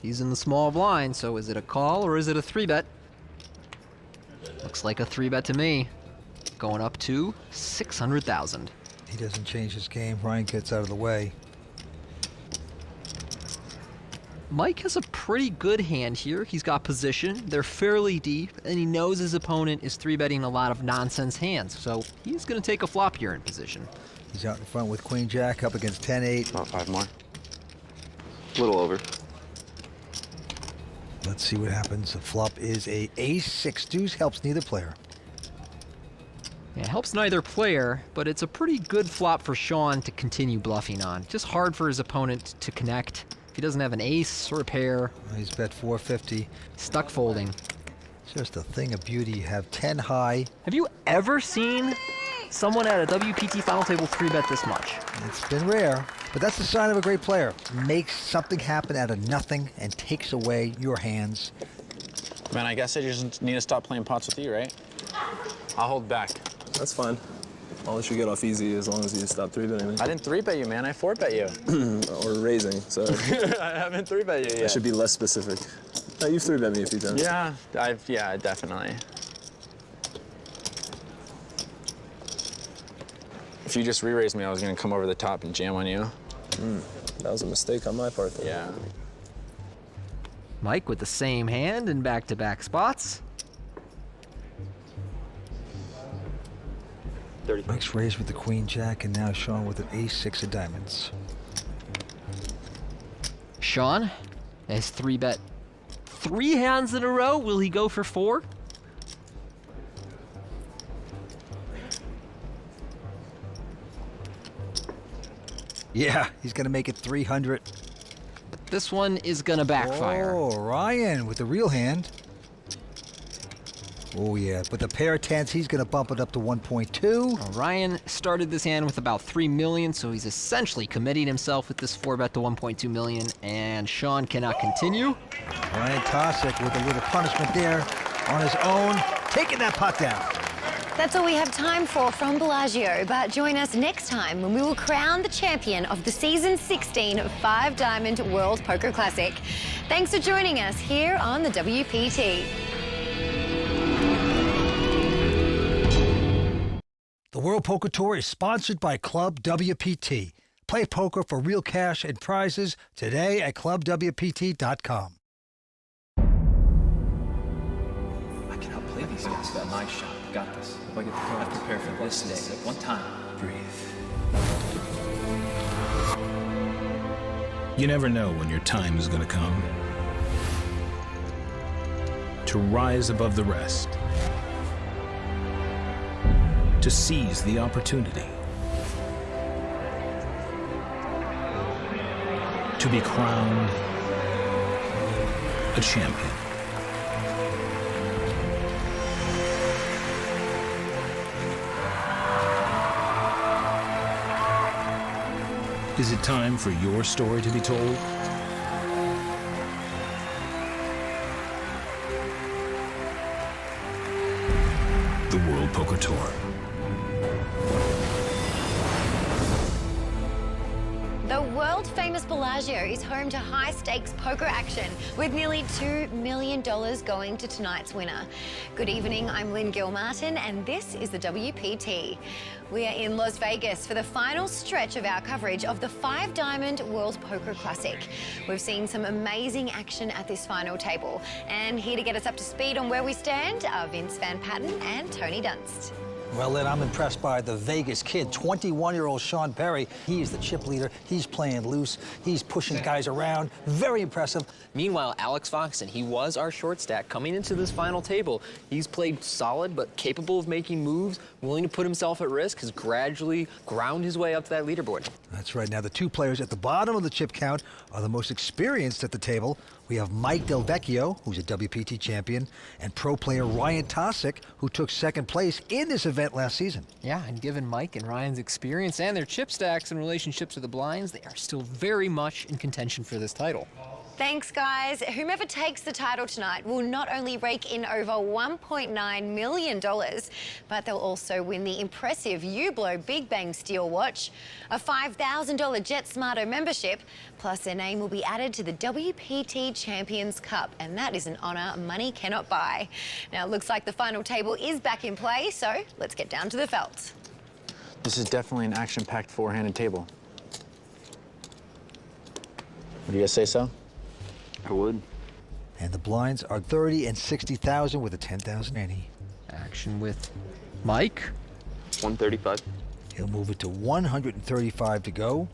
He's in the small blind, so is it a call or is it a 3-bet? Looks like a 3-bet to me. Going up to 600,000. He doesn't change his game. Ryan gets out of the way. Mike has a pretty good hand here. He's got position, they're fairly deep, and he knows his opponent is 3-betting a lot of nonsense hands, so he's going to take a flop here in position. He's out in front with queen jack up against 10-8. About 5 more. A little over. Let's see what happens. The flop is a ace-6 deuce, helps neither player. Yeah, it helps neither player, but it's a pretty good flop for Sean to continue bluffing on. Just hard for his opponent to connect. If he doesn't have an ace or a pair. He's bet 450. Stuck folding. It's just a thing of beauty. You have 10 high. Have you ever seen someone at a WPT final table 3-bet this much? It's been rare, but that's the sign of a great player. Makes something happen out of nothing and takes away your hands. Man, I guess I just need to stop playing pots with you, right? I'll hold back. That's fine. I'll let you get off easy as long as you stop 3-betting me. I didn't 3-bet you, man. I 4-bet you. Or raising, sorry. I haven't 3-bet you yet. I should be less specific. No, you've 3-bet me a few times. Yeah, yeah, definitely. If you just re-raised me, I was going to come over the top and jam on you. That was a mistake on my part, though. Yeah. Mike with the same hand in back-to-back spots. Mike's raised with the queen jack, and now Sean with an ace-6 of diamonds. Sean has 3-bet 3 hands in a row. Will he go for 4? Yeah, he's gonna make it 300. But this one is gonna backfire. Oh, Ryan with the real hand. Oh yeah, with the pair of 10s, he's gonna bump it up to 1.2. Well, Ryan started this hand with about 3 million, so he's essentially committing himself with this 4-bet to 1.2 million, and Sean cannot continue. Ryan Kosick with a little punishment there on his own, taking that pot down. That's all we have time for from Bellagio, but join us next time when we will crown the champion of the Season 16 5 Diamond World Poker Classic. Thanks for joining us here on the WPT. The World Poker Tour is sponsored by ClubWPT. Play poker for real cash and prizes today at ClubWPT.com. I can help play these guys. Got a nice shot. Got this. If I get the card, prepare for this day. One time. Breathe. You never know when your time is going to come. To rise above the rest. To seize the opportunity. To be crowned a champion. Is it time for your story to be told? The World Poker Tour. The world-famous Bellagio is home to high-stakes poker action with nearly $2 million going to tonight's winner. Good evening, I'm Lynn Gilmartin, and this is the WPT. We are in Las Vegas for the final stretch of our coverage of the 5 Diamond World Poker Classic. We've seen some amazing action at this final table, and here to get us up to speed on where we stand are Vince Van Patten and Tony Dunst. Well, Lynn, I'm impressed by the Vegas kid, 21-year-old Sean Perry. He's the chip leader. He's playing loose. He's pushing guys around. Very impressive. Meanwhile, Alex Foxton, he was our short stack coming into this final table. He's played solid, but capable of making moves, willing to put himself at risk, has gradually ground his way up to that leaderboard. That's right. Now, the 2 players at the bottom of the chip count are the most experienced at the table. We have Mike Del Vecchio, who's a WPT champion, and pro player Ryan Tosick, who took 2nd place in this event last season. Yeah, and given Mike and Ryan's experience and their chip stacks and relationships with the blinds, they are still very much in contention for this title. Thanks, guys. Whomever takes the title tonight will not only rake in over $1.9 million, but they'll also win the impressive Hublot Big Bang Steel watch, a $5,000 Jet Smarto membership, plus their name will be added to the WPT Champions Cup, and that is an honour money cannot buy. Now, it looks like the final table is back in play, so let's get down to the felt. This is definitely an action-packed 4-handed table. Would you guys say so? I would. And the blinds are 30 and 60,000 with a 10,000 ante. Action with Mike. 135. He'll move it to 135 to go.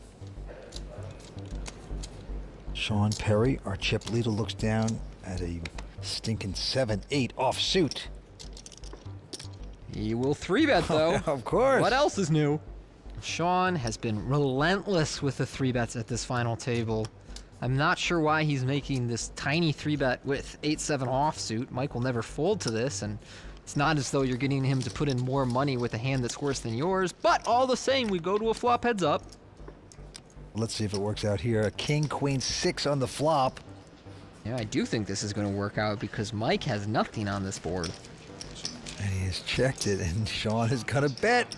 Sean Perry, our chip leader, looks down at a stinking 7-8 offsuit. He will 3-bet, though. Of course. What else is new? Sean has been relentless with the 3-bets at this final table. I'm not sure why he's making this tiny 3-bet with 8-7 offsuit. Mike will never fold to this, and it's not as though you're getting him to put in more money with a hand that's worse than yours, but all the same, we go to a flop heads up. Let's see if it works out here. A king, queen, 6 on the flop. Yeah, I do think this is going to work out because Mike has nothing on this board. And he has checked it, and Sean is going to bet.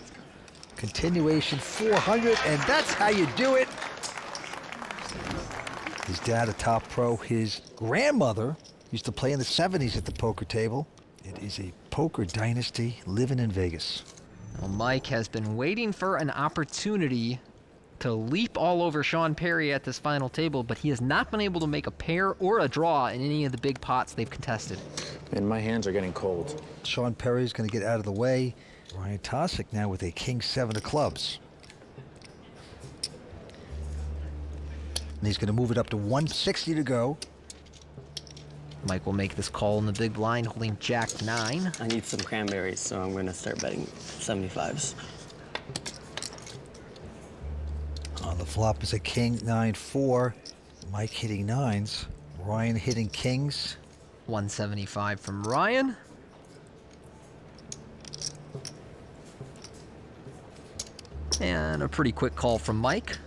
Continuation 400, and that's how you do it. His dad, a top pro. His grandmother used to play in the 70s at the poker table. It is a poker dynasty living in Vegas. Well, Mike has been waiting for an opportunity to leap all over Sean Perry at this final table, but he has not been able to make a pair or a draw in any of the big pots they've contested. And my hands are getting cold. Sean Perry is going to get out of the way. Ryan Tosick now with a king 7 of clubs. And he's going to move it up to 160 to go. Mike will make this call in the big blind, holding Jack 9. I need some cranberries, so I'm going to start betting 75s. On the flop is a king 9-4. Mike hitting 9s. Ryan hitting kings. 175 from Ryan. And a pretty quick call from Mike.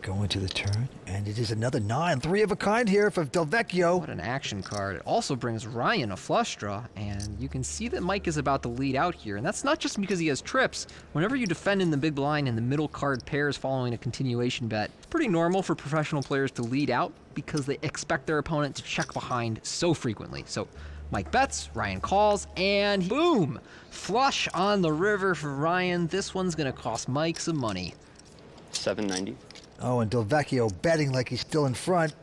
Going to the turn, and it is another 9. 3 of a kind here for Del Vecchio. What an action card. It also brings Ryan a flush draw, and you can see that Mike is about to lead out here, and that's not just because he has trips. Whenever you defend in the big blind and the middle card pairs following a continuation bet, it's pretty normal for professional players to lead out because they expect their opponent to check behind so frequently. So Mike bets, Ryan calls, and boom! Flush on the river for Ryan. This one's gonna cost Mike some money. 790. Oh, and Del Vecchio betting like he's still in front.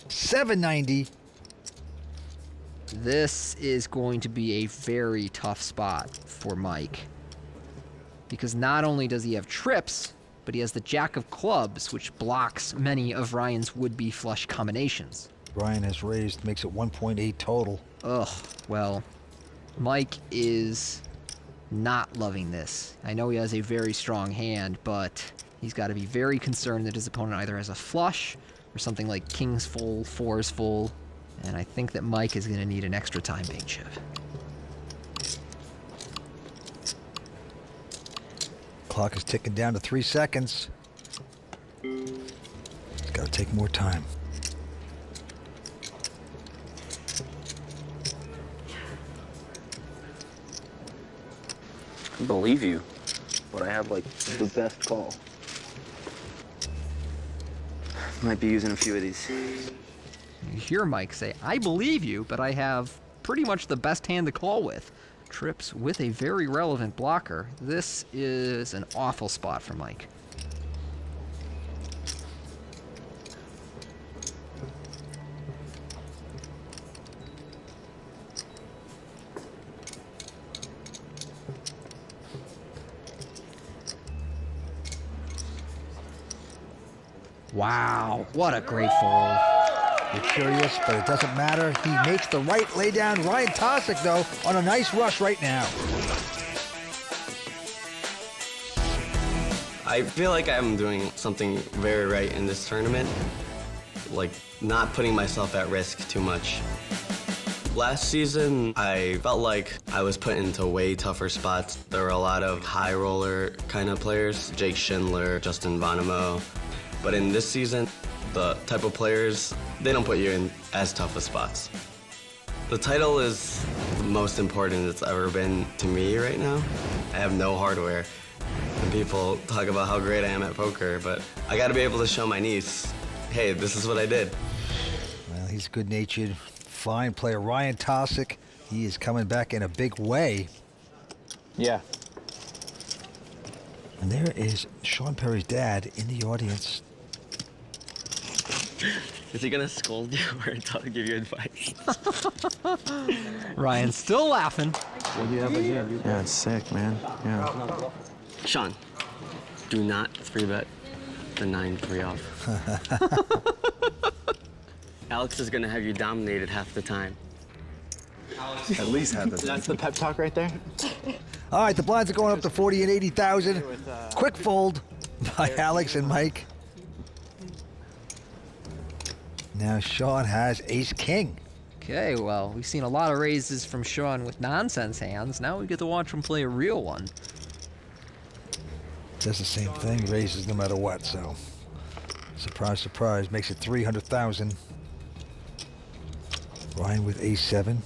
790. This is going to be a very tough spot for Mike. Because not only does he have trips, but he has the Jack of Clubs, which blocks many of Ryan's would-be flush combinations. Ryan has raised, makes it 1.8 total. Ugh, well, Mike is not loving this. I know he has a very strong hand, but he's got to be very concerned that his opponent either has a flush or something like kings full, fours full, and I think that Mike is going to need an extra time being chip. Clock is ticking down to 3 seconds. It's got to take more time. I believe you. but I have like the best call. Might be using a few of these. You hear Mike say, I believe you, but I have pretty much the best hand to call with. Trips with a very relevant blocker. This is an awful spot for Mike. Wow, what a great fold. You're curious, but it doesn't matter. He makes the right laydown. Ryan Tosic, though, on a nice rush right now. I feel like I'm doing something very right in this tournament, like not putting myself at risk too much. Last season, I felt like I was put into way tougher spots. There were a lot of high roller kind of players, Jake Schindler, Justin Bonamo. But in this season, the type of players, they don't put you in as tough of spots. The title is the most important it's ever been to me right now. I have no hardware. And people talk about how great I am at poker, but I gotta be able to show my niece, hey, this is what I did. Well, he's good-natured, fine player. Ryan Tosic, he is coming back in a big way. Yeah. And there is Sean Perry's dad in the audience. Is he gonna scold you or give you advice? Ryan's still laughing. Yeah, it's sick, man. Yeah. Sean, do not 3-bet the 9-3 off. Alex is gonna have you dominated half the time. At least half the time. That's the pep talk right there. All right, the blinds are going up to 40 and 80,000. Quick fold by Alex and Mike. Now Sean has ace-king. Okay, well, we've seen a lot of raises from Sean with nonsense hands. Now we get to watch him play a real one. Does the same thing, raises no matter what, so surprise, surprise, makes it 300,000. Ryan with ace-7.